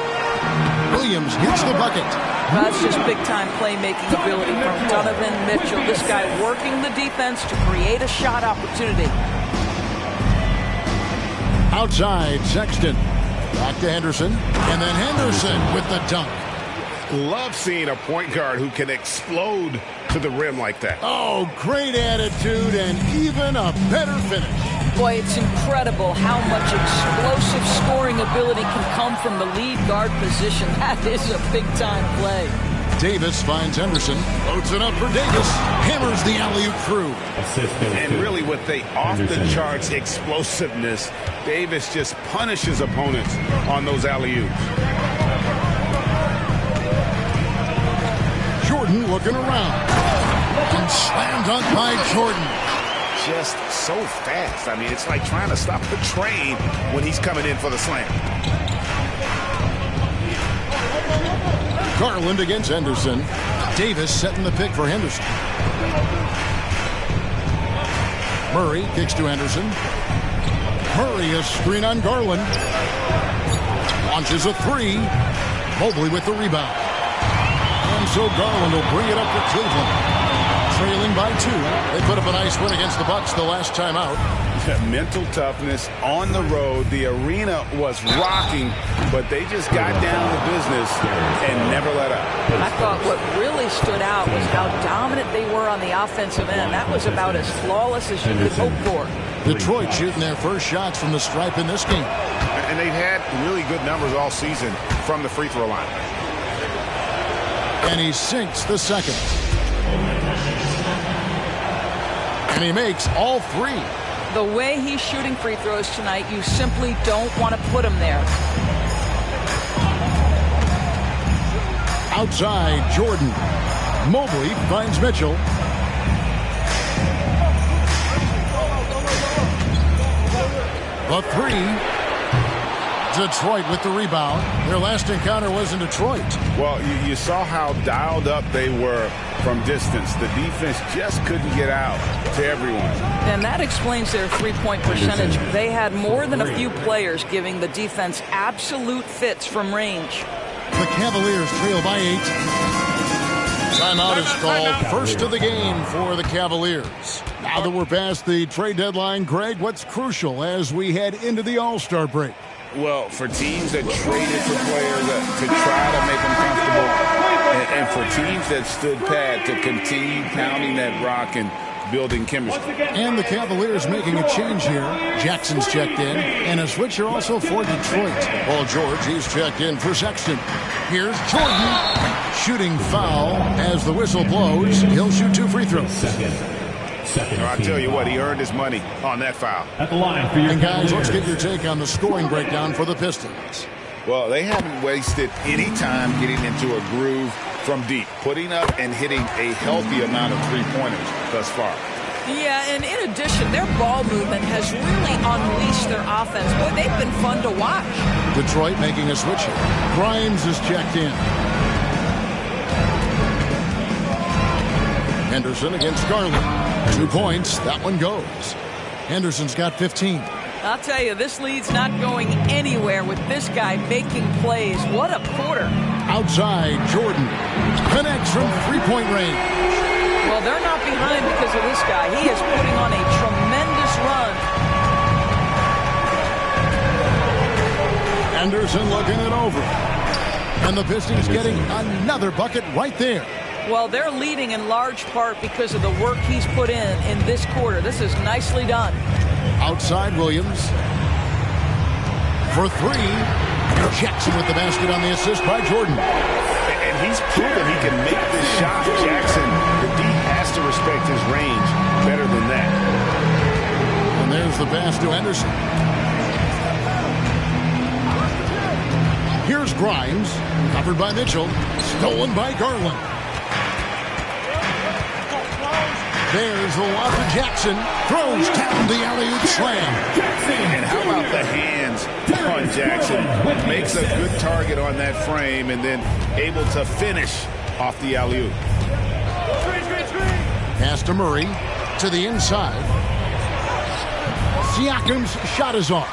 Williams hits the bucket. That's just big-time playmaking ability from Donovan Mitchell. This guy working the defense to create a shot opportunity. Outside, Sexton. Back to Henderson. And then Henderson with the dunk. Love seeing a point guard who can explode to the rim like that. Oh, great attitude and even a better finish. Boy, it's incredible how much explosive scoring ability can come from the lead guard position. That is a big-time play. Davis finds Henderson. Floats it up for Davis. Hammers the alley-oop through. And really with the off-the-charts explosiveness, Davis just punishes opponents on those alley-oops. Jordan looking around. And slam dunk by Jordan. Just so fast. I mean, it's like trying to stop a train when he's coming in for the slam. Garland against Henderson. Davis setting the pick for Henderson. Murray kicks to Henderson. Murray, a screen on Garland. Launches a 3. Mobley with the rebound. And so Garland will bring it up for Cleveland. trailing by 2. They put up a nice win against the Bucks the last time out. Mental toughness on the road. The arena was rocking, but they just got down to business and never let up. I thought what really stood out was how dominant they were on the offensive end. That was about as flawless as you could hope for. Detroit shooting their first shots from the stripe in this game. And they've had really good numbers all season from the free throw line. And he sinks the second. And he makes all 3. The way he's shooting free throws tonight, you simply don't want to put him there. Outside, Jordan. Mobley finds Mitchell. The 3. Detroit with the rebound. Their last encounter was in Detroit. Well, you saw how dialed up they were from distance. The defense just couldn't get out to everyone. And that explains their three-point percentage. They had more than a few players giving the defense absolute fits from range. The Cavaliers trail by 8. Timeout is called, first of the game for the Cavaliers. Now that we're past the trade deadline, Greg, what's crucial as we head into the All-Star break? Well, for teams that traded for players to try to make them comfortable, and for teams that stood pat to continue pounding that rock and building chemistry. And the Cavaliers making a change here. Jackson's checked in, and a switch here also for Detroit. Paul George, he's checked in for Sexton. Here's Jordan. Shooting foul as the whistle blows. He'll shoot 2 free throws. I tell you what, he earned his money on that foul. At the line for your and guys, let's get your take on the scoring breakdown for the Pistons. Well, they haven't wasted any time getting into a groove from deep, putting up and hitting a healthy amount of three-pointers thus far. Yeah, and in addition, their ball movement has really unleashed their offense. Boy, they've been fun to watch. Detroit making a switch here. Grimes is checked in. Henderson against Garland. 2 points. That one goes. Henderson's got 15. I'll tell you, this lead's not going anywhere with this guy making plays. What a quarter. Outside, Jordan connects from three-point range. Well, they're not behind because of this guy. He is putting on a tremendous run. Anderson looking it over. And the Pistons getting another bucket right there. Well, they're leading in large part because of the work he's put in this quarter. This is nicely done. Outside, Williams. For 3. Jackson with the basket on the assist by Jordan. And he's proven he can make this shot, Jackson. The D has to respect his range better than that. And there's the pass to Anderson. Here's Grimes. Covered by Mitchell. Stolen by Garland. There's the lob to Jackson. Throws down the alley-oop slam. And how about the hands on Jackson? Makes a good target on that frame and then able to finish off the alley-oop. Pass to Murray to the inside. Siakam's shot is off.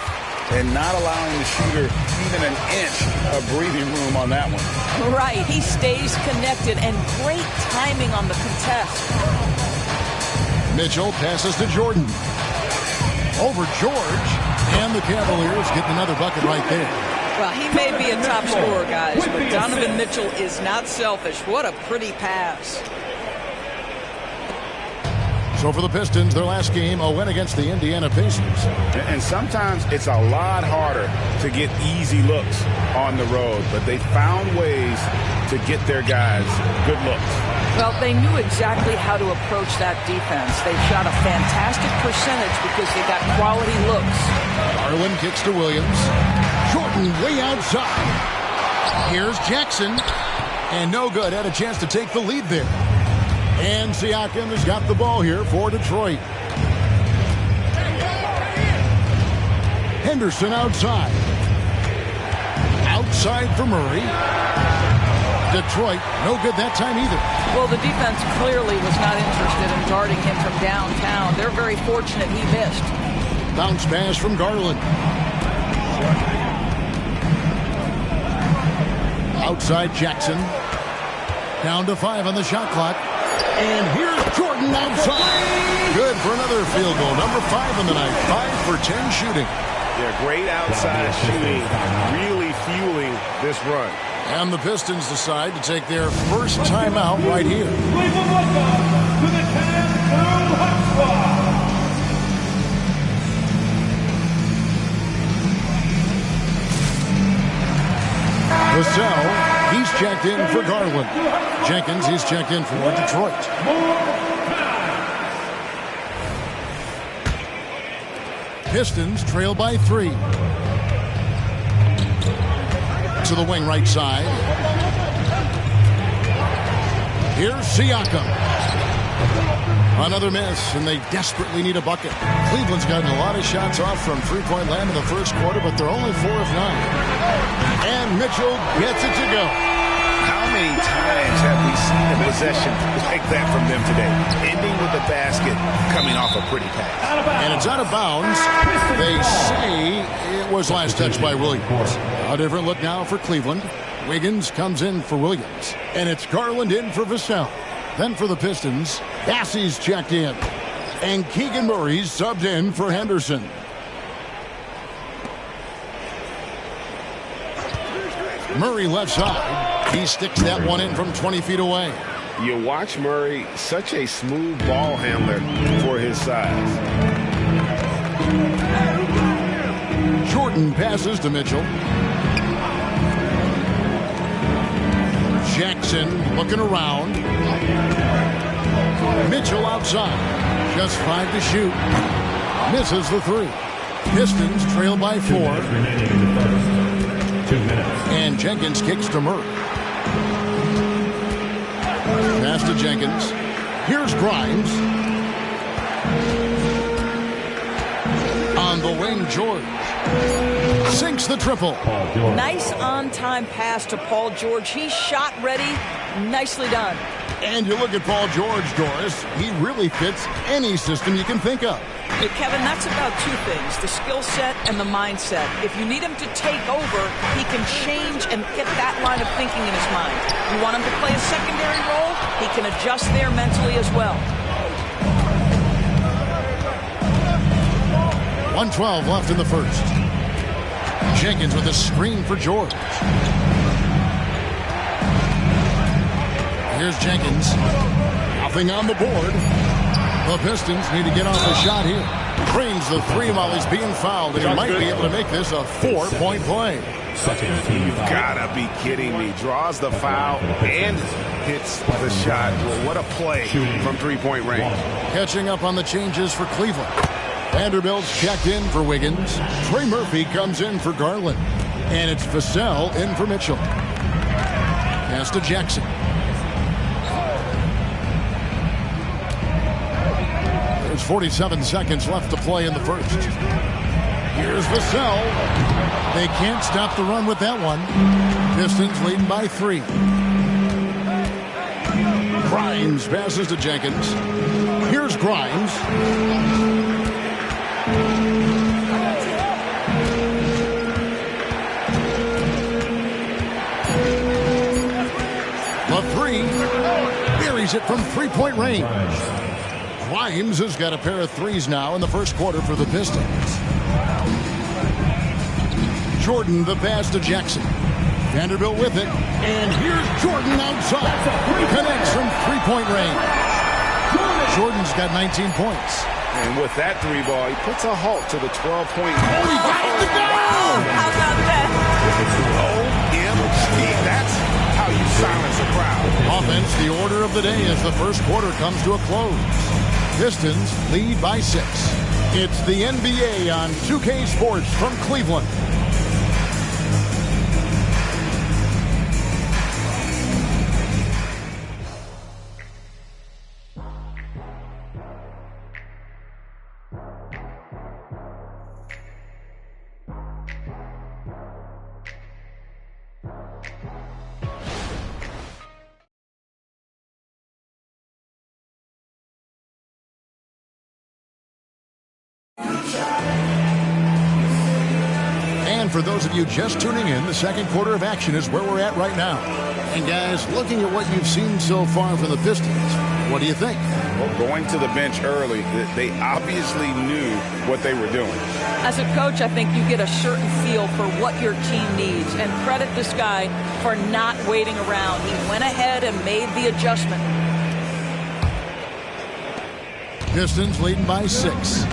And not allowing the shooter even an inch of breathing room on that one. Right. He stays connected and great timing on the contest. Mitchell passes to Jordan. Over George. And the Cavaliers get another bucket right there. Well, he may be a top scorer, guys, but Donovan Mitchell is not selfish. What a pretty pass. So for the Pistons, their last game, a win against the Indiana Pacers. And sometimes it's a lot harder to get easy looks on the road, but they found ways to get their guys good looks. Well, they knew exactly how to approach that defense. They shot a fantastic percentage because they got quality looks. Garland kicks to Williams. Jordan way outside. Here's Jackson. And no good. Had a chance to take the lead there. And Siakam has got the ball here for Detroit. Henderson outside. Outside for Murray. Detroit, no good that time either. Well, the defense clearly was not interested in guarding him from downtown. They're very fortunate he missed. Bounce pass from Garland. Outside Jackson. Down to 5 on the shot clock. And here's Jordan outside. Good for another field goal. Number 5 in the night. 5 for 10 shooting. Yeah, great outside shooting. Really fueling this run. And the Pistons decide to take their first timeout right here. Vassell, he's checked in for Garland. Jenkins, he's checked in for Detroit. Pistons trail by 3. To the wing right side. Here's Siakam. Another miss, and they desperately need a bucket. Cleveland's gotten a lot of shots off from three-point land in the first quarter, but they're only 4 of 9. And Mitchell gets it to go. How many times have we seen a possession like that from them today? Ending with the basket, coming off a pretty pass. And it's out of bounds. They say it was last touched by Williams. A different look now for Cleveland. Wiggins comes in for Williams. And it's Garland in for Vassell. Then for the Pistons, Bassey's checked in. And Keegan Murray's subbed in for Henderson. Murray left side. He sticks that one in from 20 feet away. You watch Murray, such a smooth ball handler for his size. Jordan passes to Mitchell. Jackson looking around. Mitchell outside. Just 5 to shoot. Misses the 3. Pistons trail by 4. 2 minutes. And Jenkins kicks to Murray. Pass to Jenkins. Here's Grimes. On the wing, George. Sinks the triple. Nice on-time pass to Paul George. He's shot ready. Nicely done. And you look at Paul George, Doris. He really fits any system you can think of. Hey, Kevin, that's about 2 things, the skill set and the mindset. If you need him to take over, he can change and get that line of thinking in his mind. You want him to play a secondary role, he can adjust there mentally as well. 1:12 left in the first. Jenkins with a screen for George. Here's Jenkins. Nothing on the board. The Pistons need to get off a shot here. Cranes the 3 while he's being fouled, and he might be able to make this a 4-point play. You've got to be kidding me. Draws the foul and hits the shot. Well, what a play from three-point range. Catching up on the changes for Cleveland. Vanderbilt's checked in for Wiggins. Trey Murphy comes in for Garland. And it's Vassell in for Mitchell. Pass to Jackson. There's 47 seconds left to play in the first. Here's Vassell. They can't stop the run with that one. Pistons leading by 3. Grimes passes to Jenkins. Here's Grimes. The 3 buries it from 3-point range. Grimes has got a pair of 3s now in the first quarter for the Pistons. Jordan the pass to Jackson. Vanderbilt with it. And here's Jordan outside. Connects from 3-point range. Jordan's got 19 points. And with that 3 ball, he puts a halt to the 12-point. Oh, he got it to go! How about that? OMG, that's how you silence a crowd. Offense, the order of the day as the first quarter comes to a close. Pistons lead by 6. It's the NBA on 2K Sports from Cleveland. And for those of you just tuning in, the second quarter of action is where we're at right now. And guys, looking at what you've seen so far from the Pistons, What do you think? Well, going to the bench early, they obviously knew what they were doing. As a coach, I think you get a certain feel for what your team needs, and credit this guy for not waiting around. He went ahead and made the adjustment. Pistons leading by 6.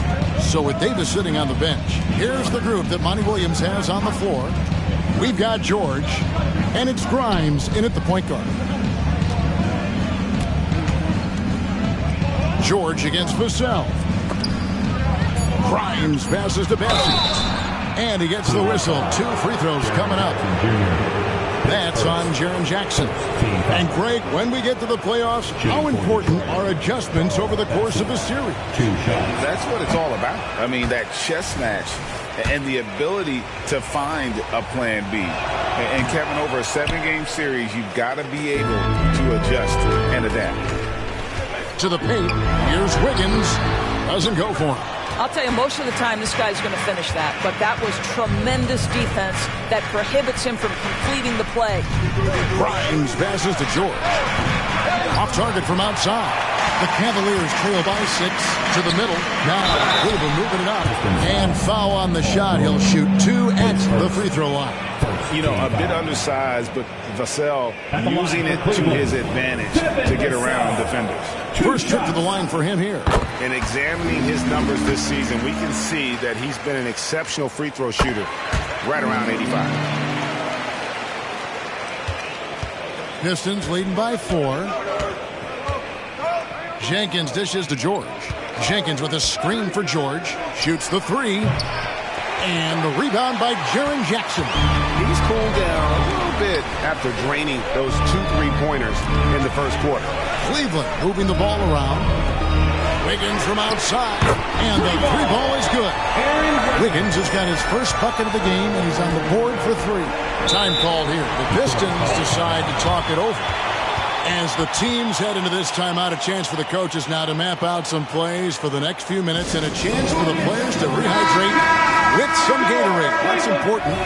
So with Davis sitting on the bench, here's the group that Monty Williams has on the floor. We've got George, and it's Grimes in at the point guard. George against Vassell. Grimes passes to Bessie. And he gets the whistle. 2 free throws coming up. That's on Jaren Jackson. And Greg, when we get to the playoffs, how important are adjustments over the course of a series? That's what it's all about. I mean, that chess match and the ability to find a plan B. And Kevin, over a 7-game series, you've got to be able to adjust and adapt. To the paint, here's Wiggins. Doesn't go for him. I'll tell you, most of the time this guy's going to finish that, but that was tremendous defense that prohibits him from completing the play. Grimes passes to George. Off target from outside. The Cavaliers trail by 6 to the middle. Now Cleveland moving it up. And foul on the shot. He'll shoot 2 at the free throw line. You know, a bit undersized, but Vassell using it to his advantage to get around defenders. First trip to the line for him here. In examining his numbers this season, we can see that he's been an exceptional free throw shooter, right around 85. Pistons leading by 4. Jenkins dishes to George. Jenkins with a screen for George. Shoots the 3. And the rebound by Jaren Jackson. He's cooled down a little bit after draining those 2 3-pointers in the first quarter. Cleveland moving the ball around. Wiggins from outside. And the 3 ball is good. Wiggins has got his first bucket of the game, and he's on the board for 3. Time called here. The Pistons decide to talk it over. As the teams head into this timeout, a chance for the coaches now to map out some plays for the next few minutes and a chance for the players to rehydrate with some Gatorade. That's important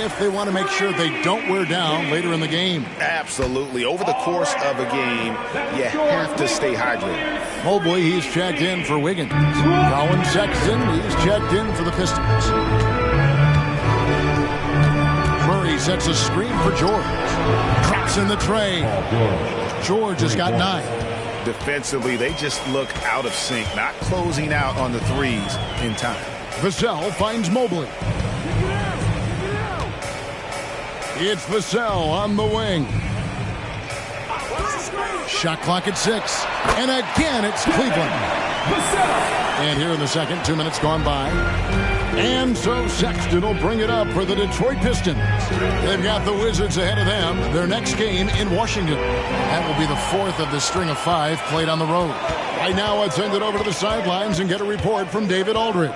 if they want to make sure they don't wear down later in the game. Absolutely. Over the course of a game, you have to stay hydrated. Mobley, he's checked in for Wiggins. Colin Sexton, he's checked in for the Pistons. Murray sets a screen for George. Drops in the tray. George has got 9. Defensively, they just look out of sync, not closing out on the 3s in time. Vassell finds Mobley. It's Vassell on the wing. Shot clock at 6. And again, it's Cleveland. And here in the second, 2 minutes gone by. And so Sexton will bring it up for the Detroit Pistons. They've got the Wizards ahead of them. Their next game in Washington. That will be the 4th of the string of 5 played on the road. Right now, let's send it over to the sidelines and get a report from David Aldridge.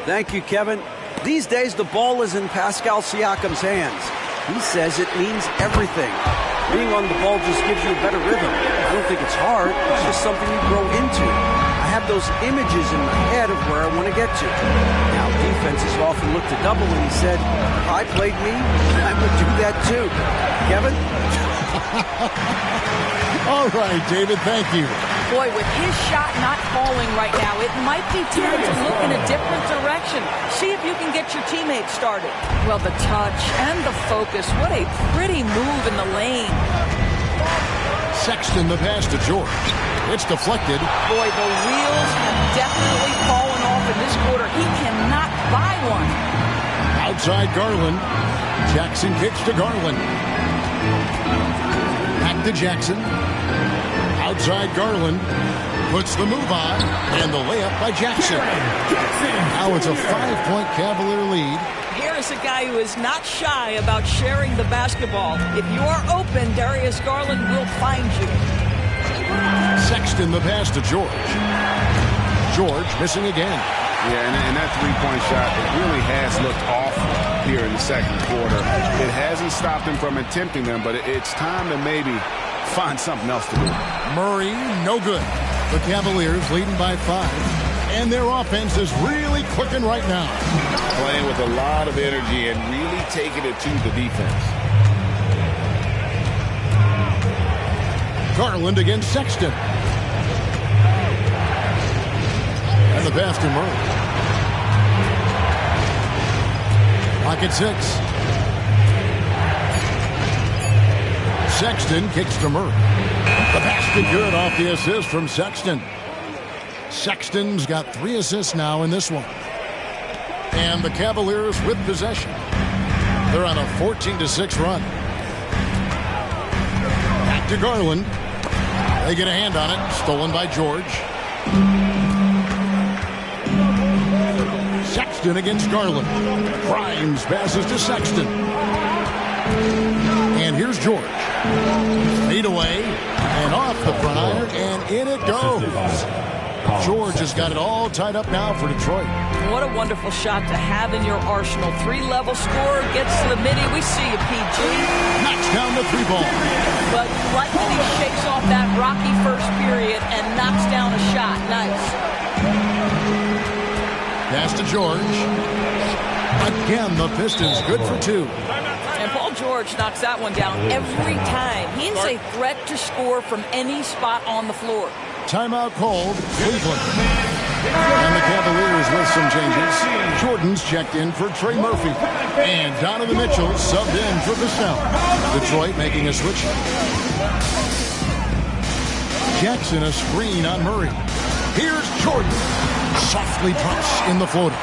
Thank you, Kevin. These days, the ball is in Pascal Siakam's hands. He says it means everything. Being on the ball just gives you a better rhythm. I don't think it's hard. It's just something you grow into. I have those images in my head of where I want to get to. Now, defenses often look to double, and he said, if I played me, I would do that too. Kevin? All right, David, thank you. Boy, with his shot not falling right now, it might be time to look in a different direction. See if you can get your teammates started. Well, the touch and the focus, what a pretty move in the lane. Sexton, the pass to George. It's deflected. Boy, the wheels have definitely fallen off in this quarter. He cannot buy one. Outside Garland. Jackson kicks to Garland. Back to Jackson. Outside Garland. Puts the move on. And the layup by Jackson. Now it's a 5-point Cavalier lead. Here is a guy who is not shy about sharing the basketball. If you are open, Darius Garland will find you. Sexton, the pass to George. George missing again. Yeah, and that 3-point shot, it really has looked off here in the second quarter. It hasn't stopped him from attempting them, but it's time to maybe find something else to do. Murray, no good. The Cavaliers leading by 5. And their offense is really clicking right now. Playing with a lot of energy and really taking it to the defense. Garland against Sexton. And the pass to Murray. Clock at 6. Sexton kicks to Murray. The basket good off the assist from Sexton. Sexton's got 3 assists now in this one. And the Cavaliers with possession. They're on a 14-6 run. Back to Garland. They get a hand on it. Stolen by George. Sexton against Garland. Grimes passes to Sexton. And here's George. Fade away. And off the front iron. And in it goes. George has got it all tied up now for Detroit. What a wonderful shot to have in your arsenal. 3-level scorer gets to the midi. We see you, PG. Knocks down the 3 ball. But you like that he shakes off that rocky first period and knocks down a shot. Nice. Pass to George. Again, the Pistons good for 2. And Paul George knocks that one down every time. He is a threat to score from any spot on the floor. Timeout called Cleveland. And the Cavaliers with some changes. Jordan's checked in for Trey Murphy. And Donovan Mitchell subbed in for Vassell. Detroit making a switch. Jackson a screen on Murray. Here's Jordan. Softly drops in the floater.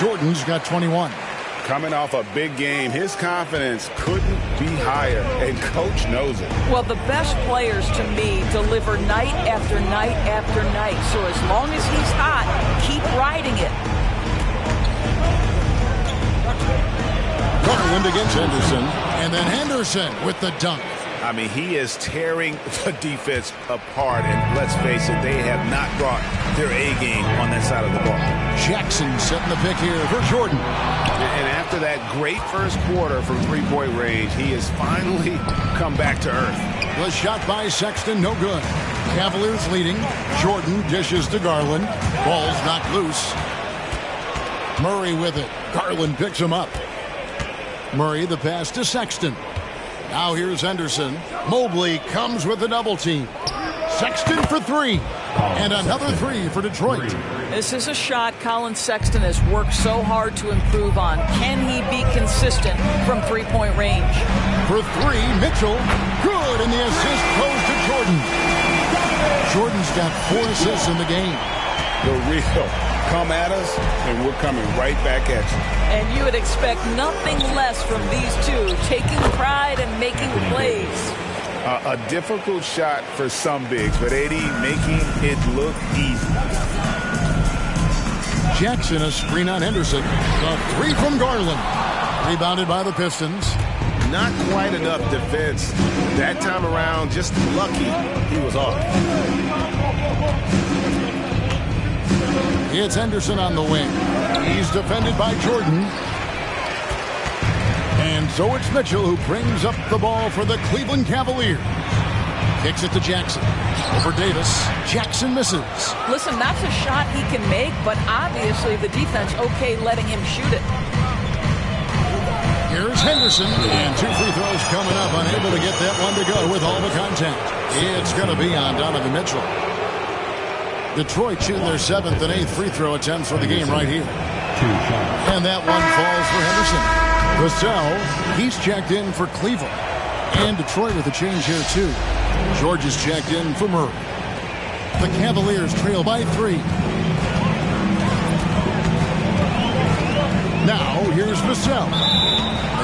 Jordan's got 21. Coming off a big game, his confidence couldn't be higher, and Coach knows it. Well, the best players, to me, deliver night after night after night. So as long as he's hot, keep riding it. Garland against Henderson, and then Henderson with the dunk. I mean, he is tearing the defense apart, and let's face it, they have not brought their A game on that side of the ball. Jackson setting the pick here for Jordan. And after that great first quarter from three-point range, he has finally come back to earth. The shot by Sexton, no good. Cavaliers leading. Jordan dishes to Garland. Ball's knocked loose. Murray with it. Garland picks him up. Murray the pass to Sexton. Now here's Henderson. Mobley comes with a double team. Sexton for 3. And another 3 for Detroit. This is a shot Colin Sexton has worked so hard to improve on. Can he be consistent from 3-point range? For 3, Mitchell. Good, and the assist goes to Jordan. Jordan's got 4 assists in the game. The real come at us, and we're coming right back at you. And you would expect nothing less from these two, taking pride and making plays. A difficult shot for some bigs, but AD making it look easy. Jackson a screen on Henderson. The 3 from Garland. Rebounded by the Pistons. Not quite enough defense. That time around, just lucky he was off. It's Henderson on the wing. He's defended by Jordan. And so it's Mitchell who brings up the ball for the Cleveland Cavaliers. Kicks it to Jackson. Over Davis. Jackson misses. Listen, that's a shot he can make, but obviously the defense okay letting him shoot it. Here's Henderson. And 2 free throws coming up. Unable to get that one to go with all the contact. It's going to be on Donovan Mitchell. Detroit shooting their 7th and 8th free throw attempts for the game right here. And that one falls for Henderson. Vassell, he's checked in for Cleveland. And Detroit with a change here, too. George is checked in for Murray. The Cavaliers trail by 3. Now, here's Vassell.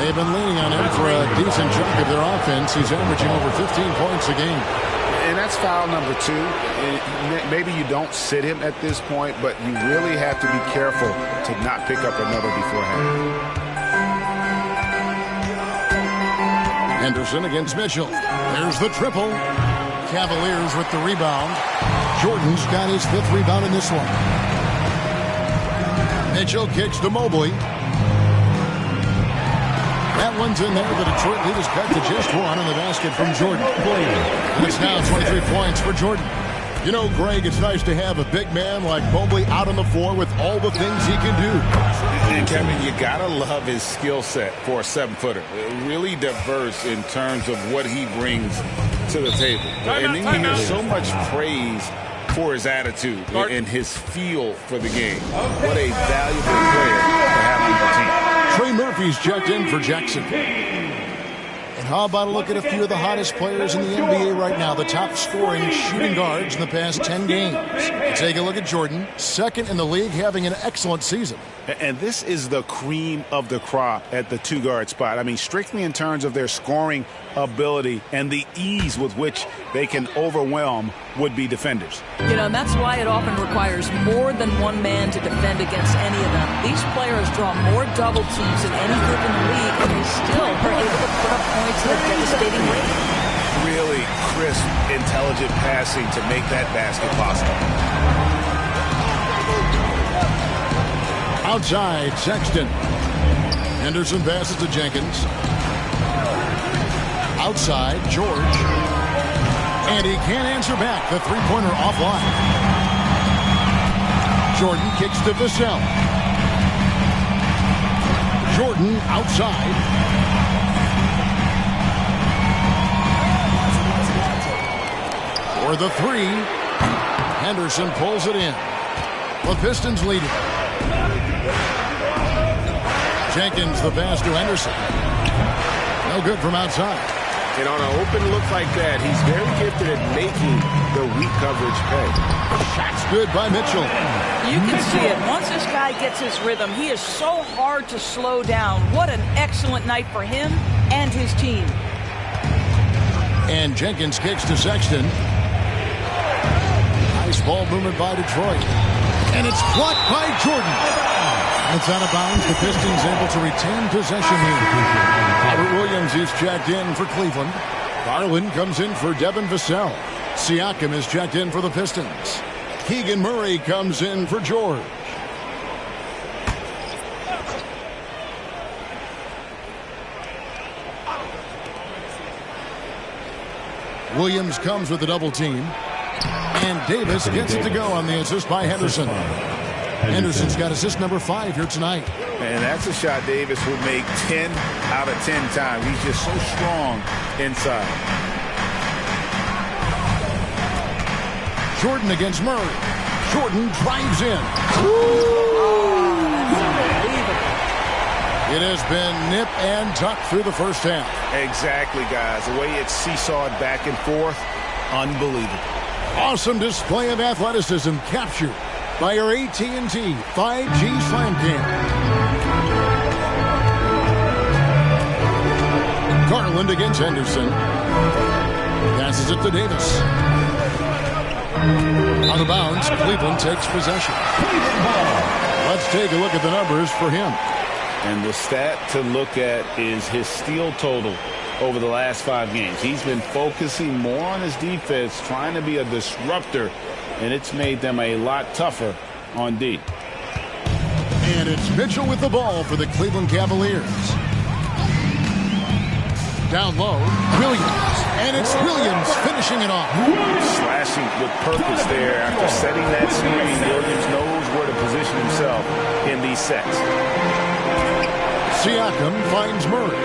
They've been leaning on him for a decent chunk of their offense. He's averaging over 15 points a game. And that's foul number 2. Maybe you don't sit him at this point, but you really have to be careful to not pick up another beforehand. Henderson against Mitchell. There's the triple. Cavaliers with the rebound. Jordan's got his 5th rebound in this one. Mitchell kicks to Mobley. That one's in there. The Detroit lead is cut to just 1 on the basket from Jordan. And it's now 23 points for Jordan. You know, Greg, it's nice to have a big man like Mobley out on the floor with all the things he can do. And Kevin, you gotta love his skill set for a 7-footer. Really diverse in terms of what he brings to the table. And then you hear so much praise for his attitude and his feel for the game. What a valuable player to have on your team. Trey Murphy's checked in for Jackson. And how about a look at a few of the hottest players in the NBA right now, the top scoring shooting guards in the past 10 games. Take a look at Jordan, second in the league, having an excellent season. And this is the cream of the crop at the two-guard spot. I mean, strictly in terms of their scoring ability and the ease with which they can overwhelm would-be defenders. You know, and that's why it often requires more than one man to defend against any of them. These players draw more double teams than any group in the league, and they still are able to put up points at a devastating rate. Really crisp, intelligent passing to make that basket possible. Outside, Sexton. Henderson passes to Jenkins. Outside, George. And he can't answer back. The three-pointer offline. Jordan kicks to Vassell. Jordan outside. For the three. Henderson pulls it in. The Pistons lead it. Jenkins, the pass to Henderson. No good from outside. And on an open look like that, he's very gifted at making the weak coverage pay. Shot's good by Mitchell. You can see it. Once this guy gets his rhythm, he is so hard to slow down. What an excellent night for him and his team. And Jenkins kicks to Sexton. Nice ball movement by Detroit. And it's blocked by Jordan. It's out of bounds. The Pistons able to retain possession here. Robert Williams is checked in for Cleveland. Garland comes in for Devin Vassell. Siakam is checked in for the Pistons. Keegan Murray comes in for George. Williams comes with a double team. And Davis gets it to go on the assist by Henderson. Henderson's got assist number 5 here tonight. And that's a shot Davis would make 10 out of 10 times. He's just so strong inside. Jordan against Murray. Jordan drives in. It has been nip and tuck through the first half. Exactly, guys. The way it's seesawed back and forth, unbelievable. Awesome display of athleticism captured by your AT&T 5G Slam Cam. Garland against Henderson. Passes it to Davis. Out of bounds, Cleveland takes possession. Let's take a look at the numbers for him. And the stat to look at is his steal total over the last 5 games. He's been focusing more on his defense, trying to be a disruptor, and it's made them a lot tougher on D. And it's Mitchell with the ball for the Cleveland Cavaliers. Down low, Williams. And it's Williams finishing it off. Slashing with purpose there. After setting that screen, Williams knows where to position himself in these sets. Siakam finds Murray.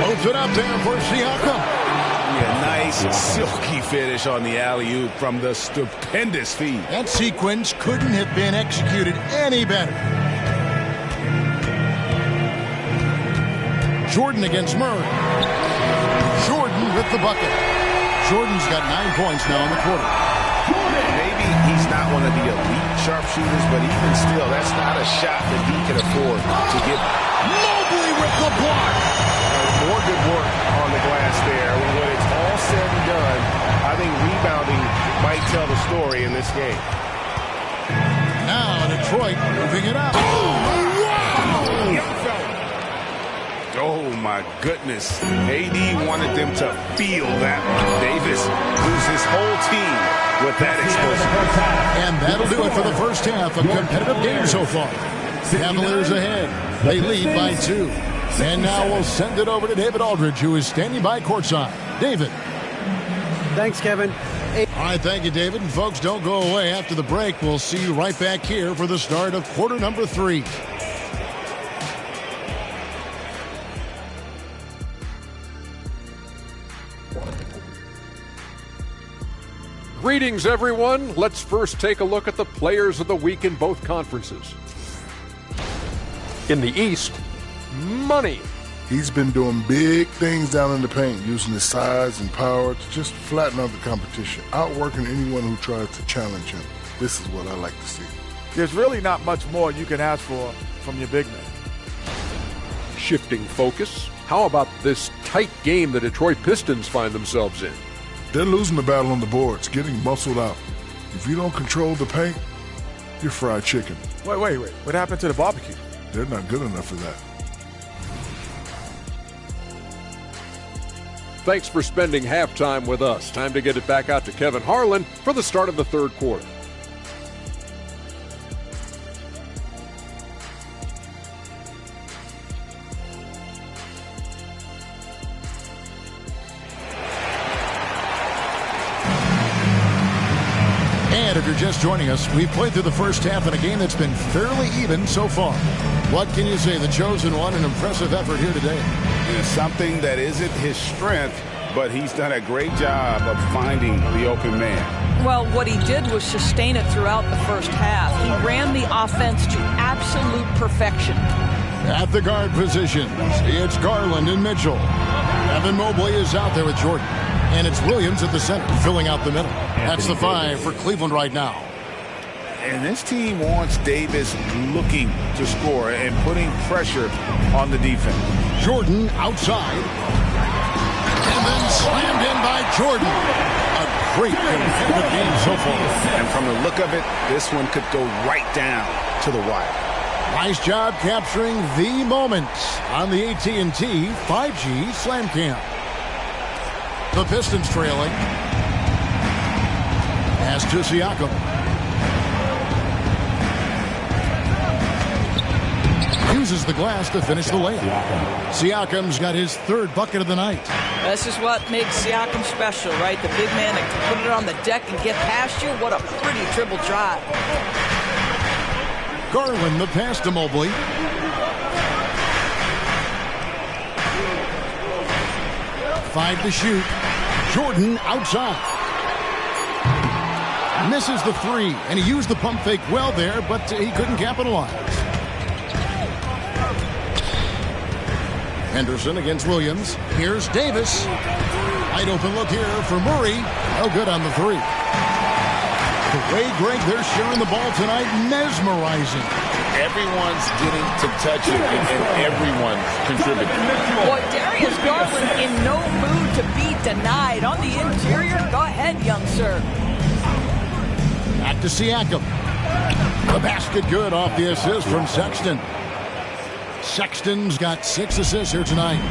Loads it up there for Siakam. Yeah, nice silky finish on the alley-oop from the stupendous feed. That sequence couldn't have been executed any better. Jordan against Murray. Jordan with the bucket. Jordan's got 9 points now in the quarter. Maybe he's not one of the elite sharpshooters, but even still, that's not a shot that he can afford to give. Mobley with the block. More good work on the glass there. When it's all said and done, I think rebounding might tell the story in this game. Now Detroit moving it up. Oh, my goodness. AD wanted them to feel that one. Davis moves his whole team with that explosion. And that'll do it for the first half. A competitive game so far. Cavaliers ahead. They lead by 2. And now we'll send it over to David Aldridge, who is standing by courtside. David. Thanks, Kevin. All right, thank you, David. And folks, don't go away. After the break, we'll see you right back here for the start of quarter number 3. Greetings, everyone. Let's first take a look at the players of the week in both conferences. In the East, Money. He's been doing big things down in the paint, using his size and power to just flatten out the competition, outworking anyone who tries to challenge him. This is what I like to see. There's really not much more you can ask for from your big man. Shifting focus, how about this tight game the Detroit Pistons find themselves in? They're losing the battle on the boards, getting muscled out. If you don't control the paint, you're fried chicken. Wait. What happened to the barbecue? They're not good enough for that. Thanks for spending halftime with us. Time to get it back out to Kevin Harlan for the start of the third quarter. And if you're just joining us, we've played through the first half in a game that's been fairly even so far. What can you say? The chosen one, an impressive effort here today. It's something that isn't his strength, but he's done a great job of finding the open man. Well, what he did was sustain it throughout the first half. He ran the offense to absolute perfection. At the guard positions, it's Garland and Mitchell. Evan Mobley is out there with Jordan. And it's Williams at the center, filling out the middle. That's the 5 for Cleveland right now. And this team wants Davis looking to score and putting pressure on the defense. Jordan outside. And then slammed in by Jordan. A great competitive game so far. And from the look of it, this one could go right down to the wire. Nice job capturing the moment on the AT&T 5G Slam Cam. The Pistons trailing. Pass to Siakam. Uses the glass to finish the layup. Siakam's got his third bucket of the night. This is what makes Siakam special, right? The big man that can put it on the deck and get past you. What a pretty dribble drive. Garland, the pass to Mobley. Five to shoot. Jordan outside. Misses the 3, and he used the pump fake well there, but he couldn't capitalize. Henderson against Williams. Here's Davis. Wide open look here for Murray. No good on the 3. The way, Greg, they're sharing the ball tonight, mesmerizing. Everyone's getting to touch it, and everyone's contributing. Boy, Darius Garland in no mood to be denied. On the interior, go ahead, young sir. Back to Siakam. The basket good off the assist from Sexton. Sexton's got 6 assists here tonight.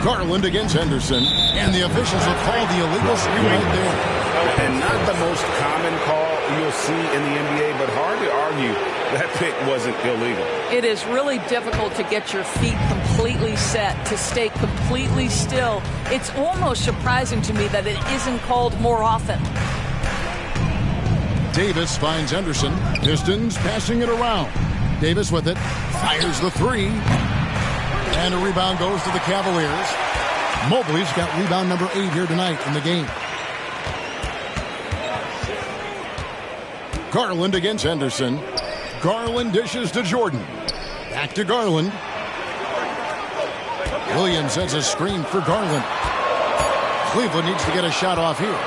Garland against Henderson, and the officials have called the illegal screen right there. And not the most common call you'll see in the NBA, but hard to argue that pick wasn't illegal. It is really difficult to get your feet completely set, to stay completely still. It's almost surprising to me that it isn't called more often. Davis finds Henderson. Pistons passing it around. Davis with it. Fires the 3. And a rebound goes to the Cavaliers. Mobley's got rebound number 8 here tonight in the game. Garland against Henderson. Garland dishes to Jordan. Back to Garland. Williams has a screen for Garland. Cleveland needs to get a shot off here.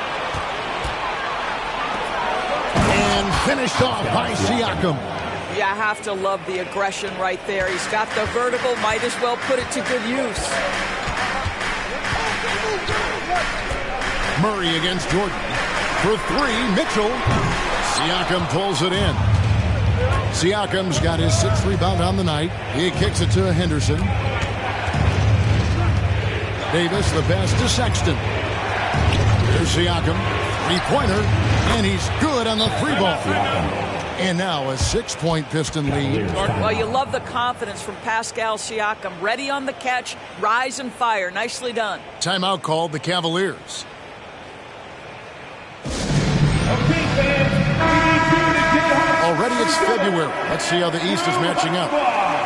And finished off by Siakam. You have to love the aggression right there. He's got the vertical, might as well put it to good use. Murray against Jordan. For 3, Mitchell. Siakam pulls it in. Siakam's got his 6th rebound on the night. He kicks it to Henderson. Davis, the pass to Sexton. Here's Siakam. 3-pointer. And he's good on the 3 ball. And now a 6-point Piston lead. Well, you love the confidence from Pascal Siakam. Ready on the catch, rise and fire. Nicely done. Timeout called the Cavaliers. Already it's February. Let's see how the East is matching up.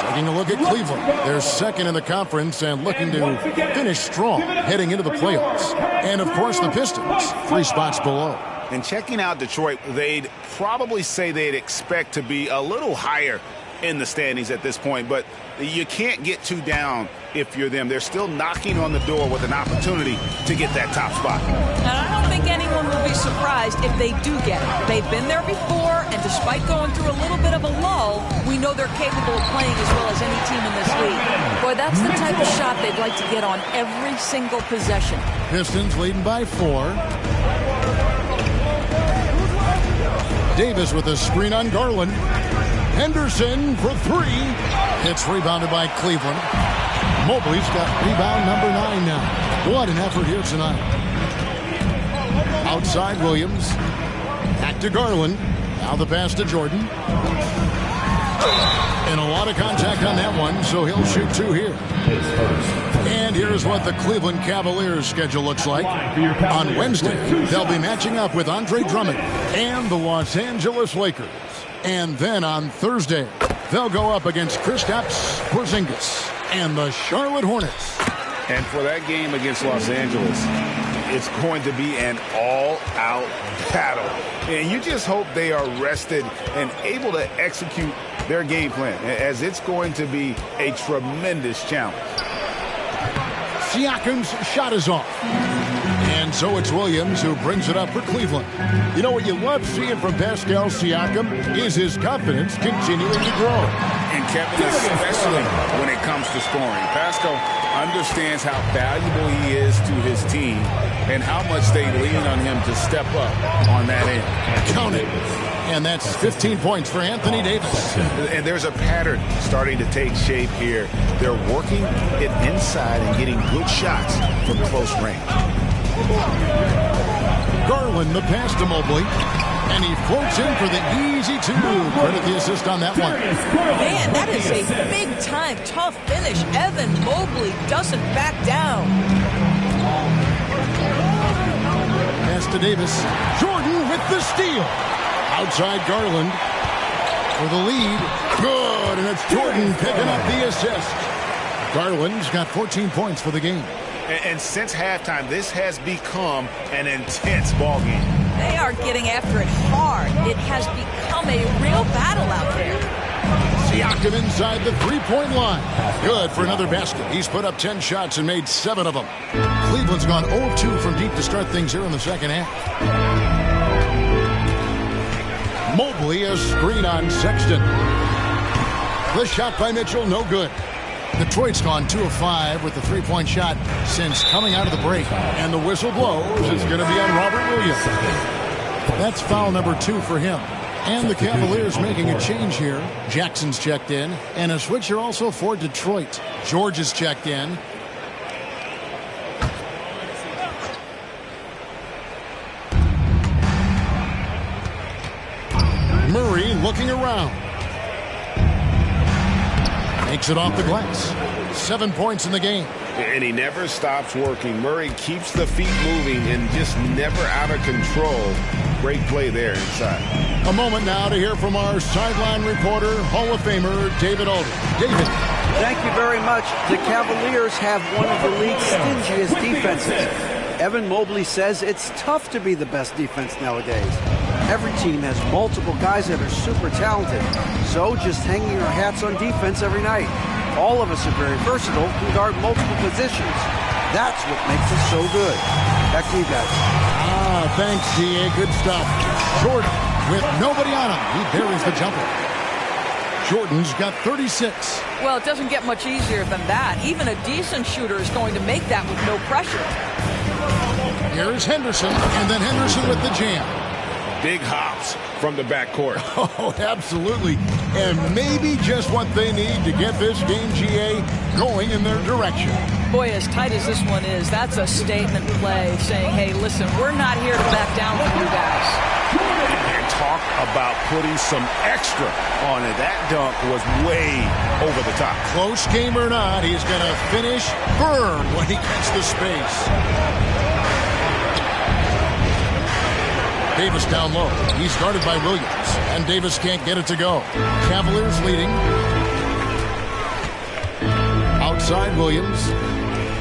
Taking a look at Cleveland. They're second in the conference and looking to finish strong heading into the playoffs. And, of course, the Pistons, 3 spots below. And checking out Detroit, they'd probably say they'd expect to be a little higher in the standings at this point, but you can't get too down if you're them. They're still knocking on the door with an opportunity to get that top spot. And I don't think anyone will be surprised if they do get it. They've been there before, and despite going through a little bit of a lull, we know they're capable of playing as well as any team in this league. Boy, that's the type of shot they'd like to get on every single possession. Pistons leading by 4. Davis with a screen on Garland. Henderson for 3. It's rebounded by Cleveland. Mobley's got rebound number 9 now. What an effort here tonight. Outside Williams. Back to Garland. Now the pass to Jordan. And a lot of contact on that one, so he'll shoot 2 here. And here's what the Cleveland Cavaliers schedule looks like. On Wednesday, they'll be matching up with Andre Drummond and the Los Angeles Lakers. And then on Thursday, they'll go up against Kristaps Porzingis and the Charlotte Hornets. And for that game against Los Angeles, it's going to be an all-out battle. And you just hope they are rested and able to execute their game plan, as it's going to be a tremendous challenge. Siakam's shot is off. And so it's Williams who brings it up for Cleveland. You know what you love seeing from Pascal Siakam is his confidence continuing to grow. And Kevin, especially when it comes to scoring. Pascal understands how valuable he is to his team and how much they lean on him to step up on that end. Count it. And that's 15 points for Anthony Davis. And there's a pattern starting to take shape here. They're working it inside and getting good shots from close range. Garland, the pass to Mobley. And he floats in for the easy 2. Credit the assist on that one. Man, that is a big-time tough finish. Evan Mobley doesn't back down. Pass to Davis. Jordan with the steal. Outside Garland for the lead. Good, and it's Jordan picking up the assist. Garland's got 14 points for the game. And since halftime, this has become an intense ball game. They are getting after it hard. It has become a real battle out there. Siakam inside the 3-point line. Good for another basket. He's put up 10 shots and made 7 of them. Cleveland's gone 0-2 from deep to start things here in the second half. Mobley, a screen on Sexton. The shot by Mitchell, no good. Detroit's gone 2 of 5 with the 3-point shot since coming out of the break. And the whistle blows. It's going to be on Robert Williams. That's foul number 2 for him. And the Cavaliers making a change here. Jackson's checked in. And a switcher also for Detroit. George is checked in. Murray looking around. Makes it off the glass. 7 points in the game. And he never stops working. Murray keeps the feet moving and just never out of control. Great play there inside. A moment now to hear from our sideline reporter, Hall of Famer David Aldridge. David. Thank you very much. The Cavaliers have one of the league's stingiest defenses. Evan Mobley says it's tough to be the best defense nowadays. Every team has multiple guys that are super talented, so just hanging our hats on defense every night. All of us are very versatile, can guard multiple positions. That's what makes us so good. Back to you guys. Thanks, D.A. Good stuff. Jordan, with nobody on him, he buries the jumper. Jordan's got 36. Well, it doesn't get much easier than that. Even a decent shooter is going to make that with no pressure. Here's Henderson, and then Henderson with the jam. Big hops from the backcourt. Oh, absolutely. And maybe just what they need to get this game, GA, going in their direction. Boy, as tight as this one is, that's a statement play saying, hey, listen, we're not here to back down from you guys. And talk about putting some extra on it. That dunk was way over the top. Close game or not, he's going to finish firm when he gets the space. Davis down low. He's guarded by Williams, and Davis can't get it to go. Cavaliers leading. Outside Williams.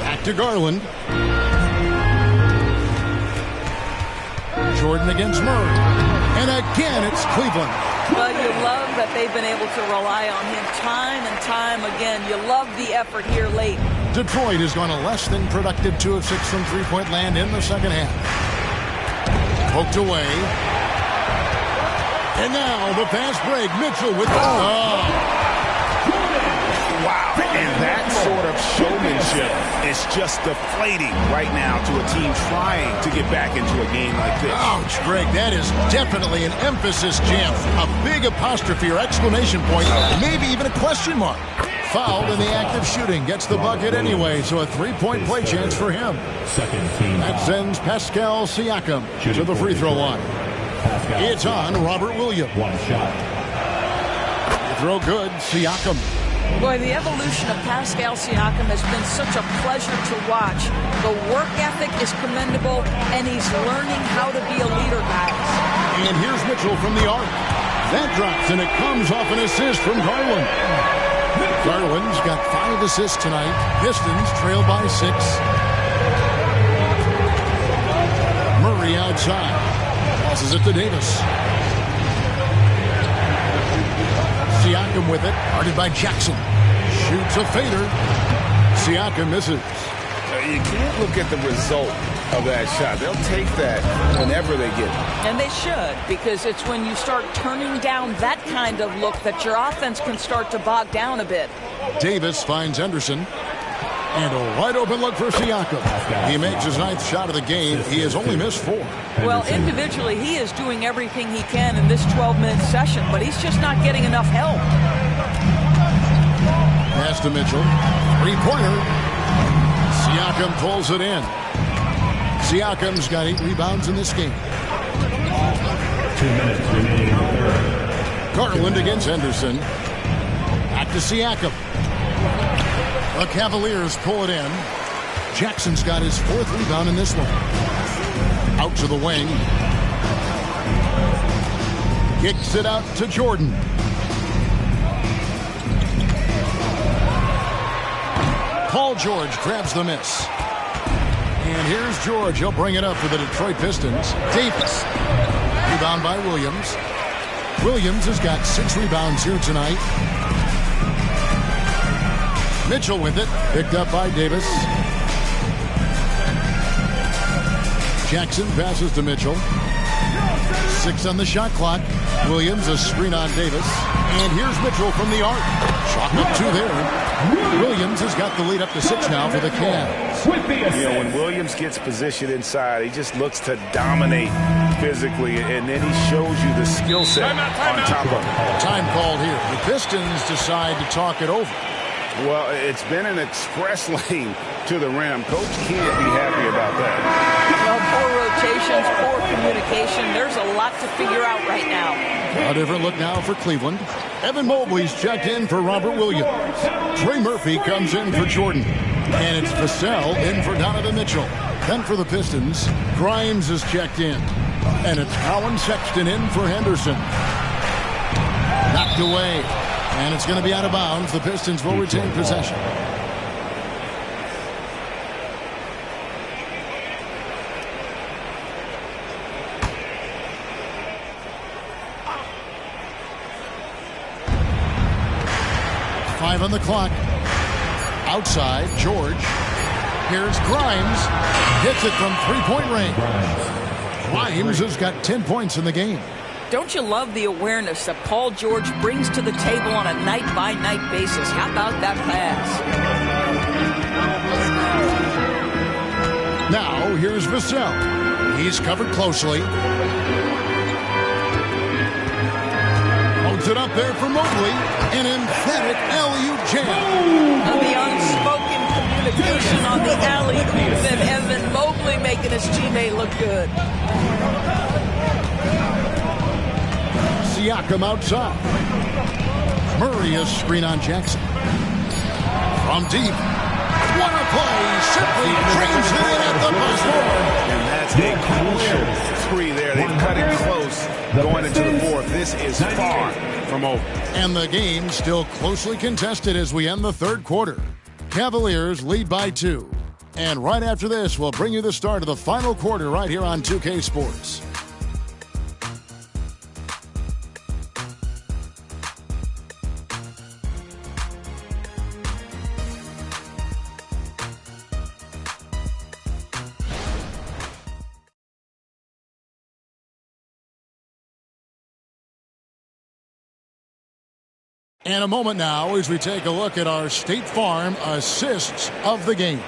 Back to Garland. Jordan against Murray. And again, it's Cleveland. Well, you love that they've been able to rely on him time and time again. You love the effort here late. Detroit has gone a less than productive 2 of 6 from three-point land in the second half. Poked away. And now the fast break. Mitchell with the... Wow. And that sort of showmanship is just deflating right now to a team trying to get back into a game like this. Ouch, Greg. That is definitely an emphasis jam. A big apostrophe or exclamation point, maybe even a question mark. Fouled in the act of shooting. Gets the bucket anyway, so a three-point play chance for him. That sends Pascal Siakam to the free throw line. It's on Robert Williams. One shot. Throw good. Siakam. Boy, the evolution of Pascal Siakam has been such a pleasure to watch. The work ethic is commendable, and he's learning how to be a leader, guys. And here's Mitchell from the arc. That drops, and it comes off an assist from Garland. Garland's got 5 assists tonight. Pistons trail by 6. Murray outside. Passes it to Davis. Siakam with it. Guarded by Jackson. Shoots a fader. Siakam misses. You can't look at the result of that shot. They'll take that whenever they get it. And they should, because it's when you start turning down that kind of look that your offense can start to bog down a bit. Davis finds Henderson. And a wide open look for Siakam. He makes his 9th shot of the game. He has only missed 4. Well, individually, he is doing everything he can in this 12-minute session, but he's just not getting enough help. Pass to Mitchell. 3-pointer. Siakam pulls it in. Siakam's got 8 rebounds in this game. 2 minutes remaining in the third. Garland against Henderson. Back to Siakam. The Cavaliers pull it in. Jackson's got his 4th rebound in this one. Out to the wing. Kicks it out to Jordan. Paul George grabs the miss. And here's George. He'll bring it up for the Detroit Pistons. Davis. Rebound by Williams. Williams has got 6 rebounds here tonight. Mitchell with it. Picked up by Davis. Jackson passes to Mitchell. 6 on the shot clock. Williams a screen on Davis. And here's Mitchell from the arc. Shot up 2 there. Williams has got the lead up to 6 now for the Cavs. You know, when Williams gets positioned inside, he just looks to dominate physically, and then he shows you the skill set on top of it. Time called here. The Pistons decide to talk it over. Well, it's been an express lane to the rim. Coach can't be happy about that. Well, poor rotations, poor communication. There's a lot to figure out right now. A different look now for Cleveland. Evan Mobley's checked in for Robert Williams. Trey Murphy comes in for Jordan. And it's Vassell in for Donovan Mitchell. Then for the Pistons, Grimes is checked in. And it's Colin Sexton in for Henderson. Knocked away. And it's going to be out of bounds. The Pistons will retain possession. Five on the clock. Outside, George. Here's Grimes. Hits it from 3-point range. Grimes has got 10 points in the game. Don't you love the awareness that Paul George brings to the table on a night-by-night basis? How about that pass? Now, here's Vassell. He's covered closely. Holds it up there for Mobley. An emphatic alley-oop jam. And the unspoken communication on the alley-oop, and Evan Mobley making his teammate look good. Siakam outside. Murray is screen on Jackson. From deep. What a play. Simply brings it in at the buzzer. And that's a crucial 3 there. They've cut it close going into the 4th. This is far from over. And the game still closely contested as we end the 3rd quarter. Cavaliers lead by 2. And right after this, we'll bring you the start of the final quarter right here on 2K Sports. And a moment now as we take a look at our State Farm assists of the game.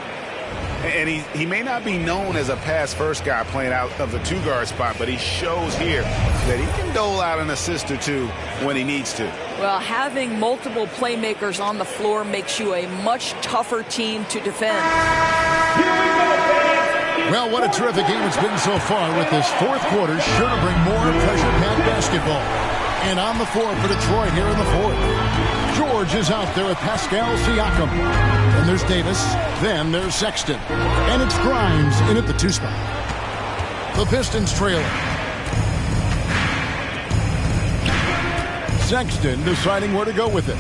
And he may not be known as a pass-first guy playing out of the two-guard spot, but he shows here that he can dole out an assist or two when he needs to. Well, having multiple playmakers on the floor makes you a much tougher team to defend. Well, what a terrific game it's been so far with this fourth quarter. Sure to bring more pressure-packed basketball. And on the floor for Detroit here in the fourth. George is out there with Pascal Siakam. And there's Davis. Then there's Sexton. And it's Grimes in at the 2 spot. The Pistons trailing. Sexton deciding where to go with it.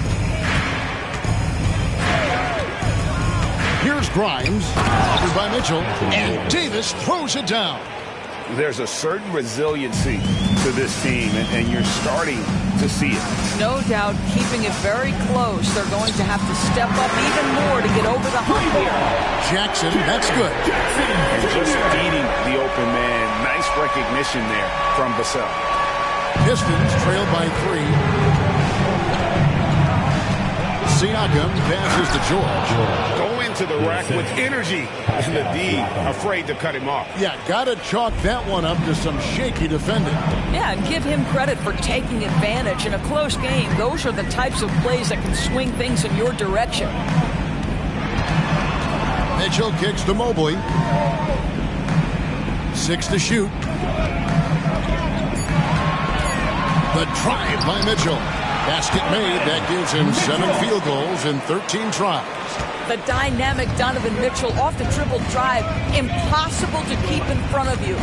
Here's Grimes. Covered by Mitchell. And Davis throws it down. There's a certain resiliency to this team, and you're starting to see it. No doubt, keeping it very close. They're going to have to step up even more to get over the hump here. Jackson, that's good. And just beating the open man. Nice recognition there from Vassell. Pistons trailed by 3. Siakam passes to George. Go into the rack with energy, and the D afraid to cut him off. Yeah, gotta chalk that one up to some shaky defending. Yeah, and give him credit for taking advantage in a close game. Those are the types of plays that can swing things in your direction. Mitchell kicks to Mobley. 6 to shoot. The drive by Mitchell. Basket made. That gives him 7 field goals in 13 tries. The dynamic Donovan Mitchell off the dribble drive. Impossible to keep in front of you.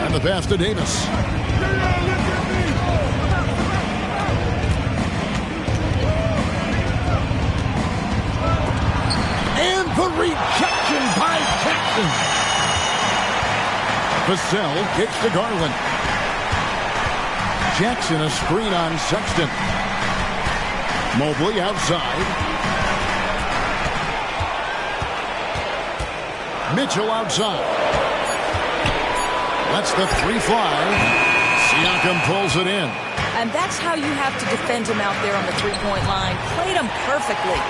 And the pass to Davis. And the rejection by Jackson. Vassell kicks to Garland. Jackson a screen on Sexton. Mobley outside. Mitchell outside. That's the 3 fly. Siakam pulls it in. And that's how you have to defend him out there on the three-point line. Played him perfectly.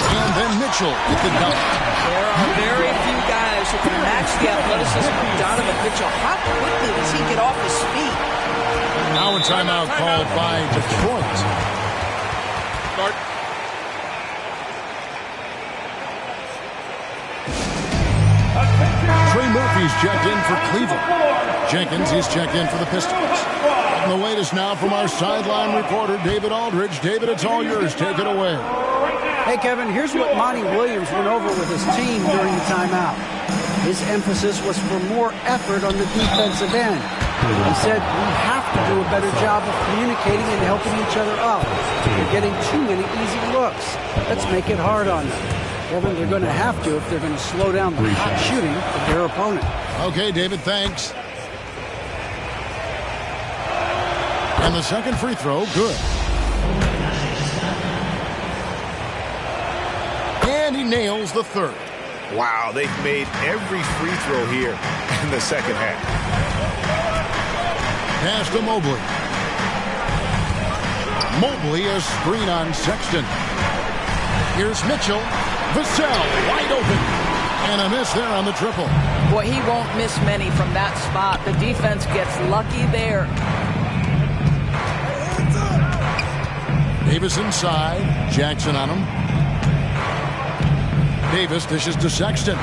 And then Mitchell with the dunk. There are very few guys who can match the athleticism of Donovan Mitchell. How quickly does he get off his feet? Now a timeout called by Detroit. Start. Trey Murphy's checked in for Cleveland. Jenkins, he's checked in for the Pistons. And the latest now from our sideline reporter, David Aldridge. David, it's all yours. Take it away. Hey, Kevin, here's what Monty Williams went over with his team during the timeout. His emphasis was for more effort on the defensive end. He said, we have to do a better job of communicating and helping each other out. They're getting too many easy looks. Let's make it hard on them. Kevin, they're going to have to if they're going to slow down the hot shooting of their opponent. Okay, David, thanks. And the second free throw, good. And he nails the third. Wow, they've made every free throw here in the second half. Pass to Mobley. Mobley a screen on Sexton. Here's Mitchell. Vassell wide open. And a miss there on the triple. Boy, he won't miss many from that spot. The defense gets lucky there. Davis inside. Jackson on him. Davis dishes to Sexton.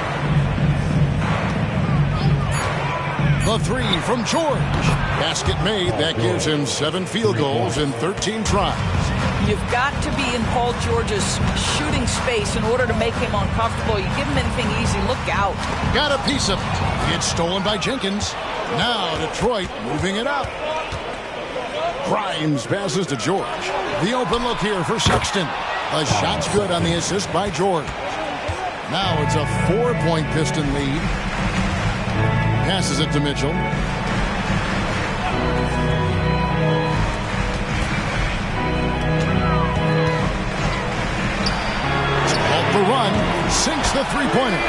The 3 from George. Basket made. That gives him 7 field goals in 13 tries. You've got to be in Paul George's shooting space in order to make him uncomfortable. You give him anything easy, look out. Got a piece of it. It's stolen by Jenkins. Now Detroit moving it up. Grimes passes to George. The open look here for Sexton. The shot's good on the assist by George. Now it's a 4-point Piston lead. Passes it to Mitchell. Off the run, sinks the three-pointer.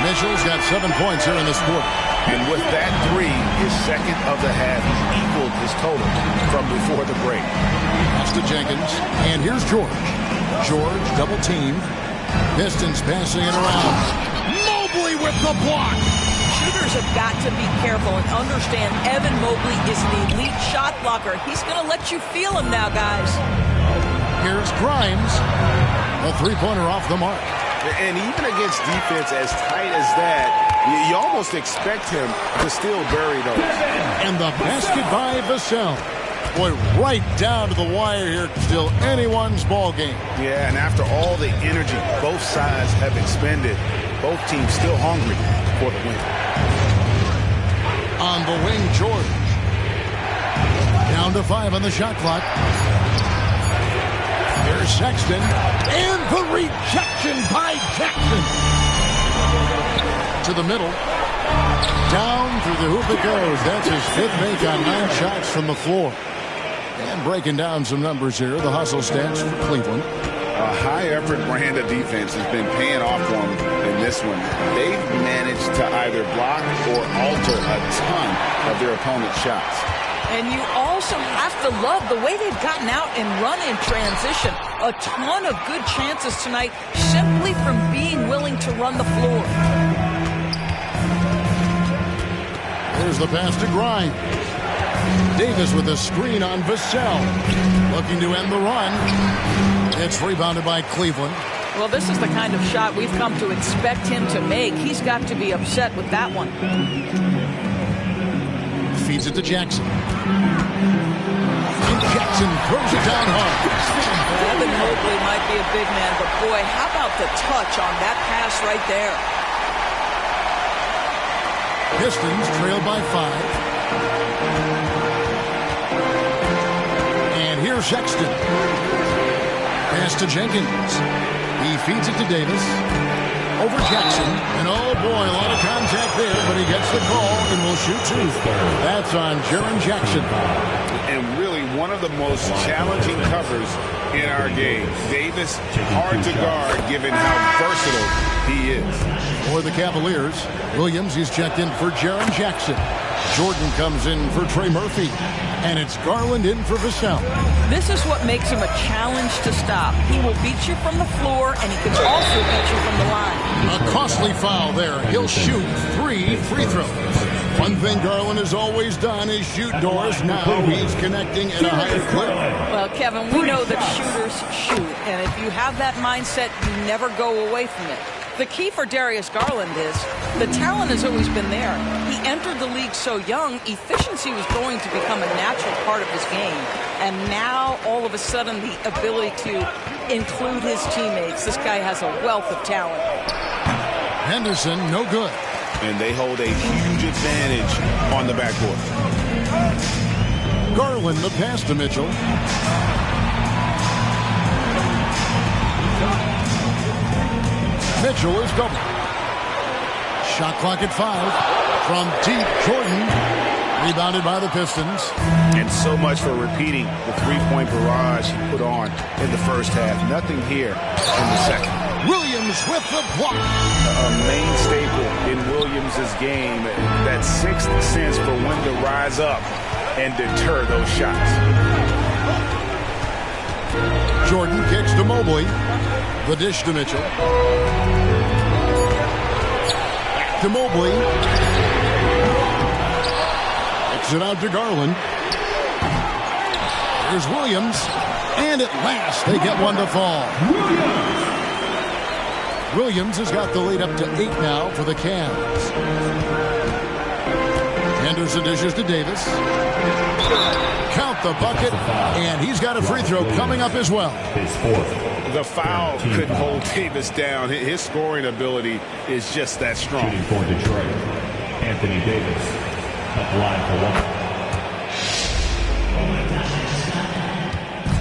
Mitchell's got 7 points here in this quarter. And with that three, his second of the half, he's equaled his total from before the break. Pass to Jenkins, and here's George. George double-teamed. Pistons passing it around. Mobley with the block. Shooters have got to be careful and understand Evan Mobley is an elite shot blocker. He's going to let you feel him now, guys. Here's Grimes. A three-pointer off the mark. And even against defense as tight as that, you almost expect him to still bury those. And the basket by Vassell. Boy, right down to the wire here. Still anyone's ball game. Yeah, and after all the energy both sides have expended, both teams still hungry for the win. On the wing, George. Down to 5 on the shot clock. There's Sexton. And the rejection by Jackson. To the middle. Down through the hoop it goes. That's his 5th make on 9 shots from the floor. And breaking down some numbers here. The hustle stats for Cleveland. A high-effort brand of defense has been paying off for them in this one. They've managed to either block or alter a ton of their opponent's shots. And you also have to love the way they've gotten out and run in transition. A ton of good chances tonight simply from being willing to run the floor. Here's the pass to Grimes. Davis with a screen on Vassell. Looking to end the run. It's rebounded by Cleveland. Well, this is the kind of shot we've come to expect him to make. He's got to be upset with that one. Feeds it to Jackson. And Jackson throws it down hard. Evan Mobley might be a big man, but boy, how about the touch on that pass right there? Pistons trail by 5. And here's Sexton. Pass to Jenkins. He feeds it to Davis. Over Jackson. And oh boy, a lot of contact there, but he gets the call and will shoot 2. That's on Jaren Jackson. And really one of the most challenging covers in our game. Davis, hard to guard given how versatile he is. For the Cavaliers, Williams is checked in for Jaren Jackson. Jordan comes in for Trey Murphy. And it's Garland in for Vassell. This is what makes him a challenge to stop. He will beat you from the floor, and he can also beat you from the line. A costly foul there. He'll shoot 3 free throws. One thing Garland has always done is shoot doors. Now he's connecting at a higher clip. Well, Kevin, we know that shooters shoot, and if you have that mindset, you never go away from it. The key for Darius Garland is the talent has always been there. He entered the league so young, efficiency was going to become a natural part of his game. And now, all of a sudden, the ability to include his teammates. This guy has a wealth of talent. Henderson, no good. And they hold a huge advantage on the backcourt. Garland, the pass to Mitchell. Mitchell is double. Shot clock at 5. From deep, Jordan. Rebounded by the Pistons. And so much for repeating the three-point barrage he put on in the first half. Nothing here in the second. Williams with the block. A main staple in Williams' game. That 6th sense for when to rise up and deter those shots. Jordan kicks to Mobley. The dish to Mitchell. Back to Mobley. Kicks it out to Garland. Here's Williams. And at last, they get one to fall. Williams has got the lead up to 8 now for the Cavs. Henderson dishes to Davis. Count the bucket. And he's got a free throw coming up as well. The foul couldn't hold Davis down. His scoring ability is just that strong. Shooting for Detroit, Anthony Davis at the line for 1.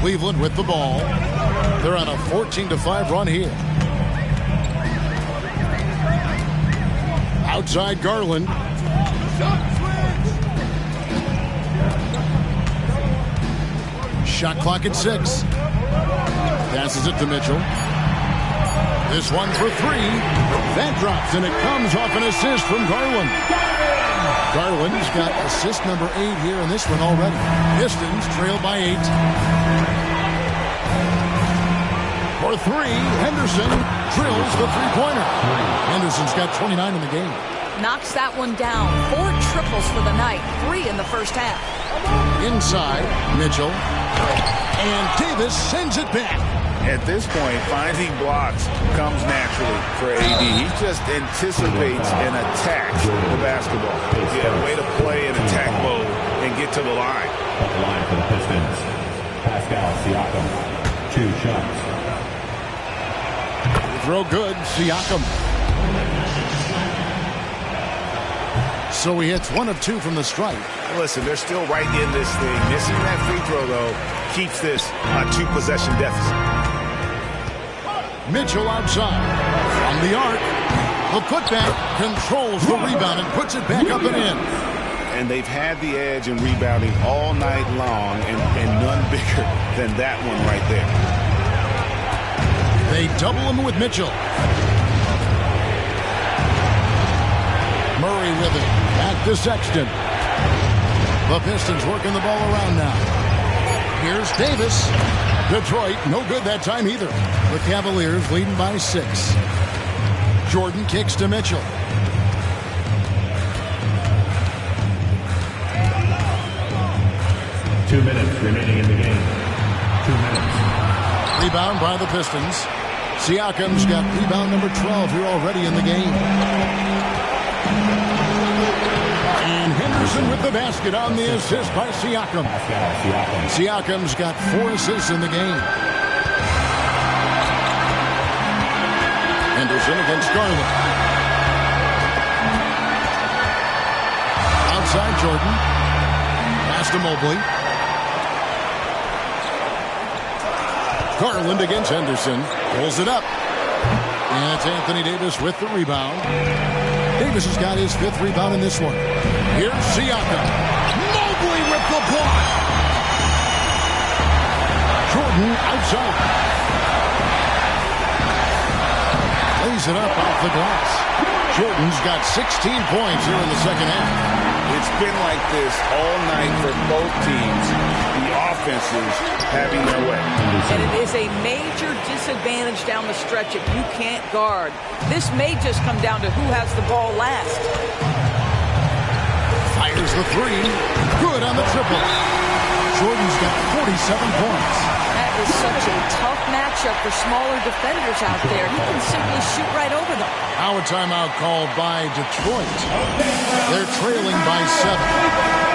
Cleveland with the ball. They're on a 14-5 run here. Outside Garland. Shot clock at 6. Passes it to Mitchell. This one for 3. That drops, and it comes off an assist from Garland. Garland's got assist number 8 here in this one already. Pistons trail by 8. For 3, Henderson drills the three-pointer. Henderson's got 29 in the game. Knocks that one down. 4 triples for the night. 3 in the first half. Inside, Mitchell. And Davis sends it back. At this point, finding blocks comes naturally for AD. He just anticipates and attacks the basketball. Yeah, way to play in attack mode and get to the line. At the line for the Pistons, Pascal Siakam, 2 shots. Throw good, Siakam. So he hits 1 of 2 from the strike. Listen, they're still right in this thing. Missing that free throw, though, keeps this a 2-possession deficit. Mitchell outside. From the arc. The putback controls the rebound and puts it back up and in. And they've had the edge in rebounding all night long, and none bigger than that one right there. They double him with Mitchell. Murray with it. Back to Sexton. The Pistons working the ball around now. Here's Davis. Detroit, no good that time either. The Cavaliers leading by 6. Jordan kicks to Mitchell. Two minutes remaining in the game. 2 minutes. Rebound by the Pistons. Siakam's got rebound number 12 here already in the game. And Henderson with the basket on the assist by Siakam. Siakam's got 4 assists in the game. Henderson against Garland. Outside Jordan. Pass to Mobley. Garland against Henderson. Pulls it up. And it's Anthony Davis with the rebound. Davis has got his 5th rebound in this one. Here's Siakam. Mobley with the block. Jordan outside. Lays it up off the glass. Jordan's got 16 points here in the second half. It's been like this all night for both teams. The offenses having their way. And it is a major disadvantage down the stretch if you can't guard. This may just come down to who has the ball last. Fires the 3. Good on the triple. Jordan's got 47 points. That is such a tough matchup for smaller defenders out there. He can simply shoot right over them. Now a timeout called by Detroit. They're trailing by 7.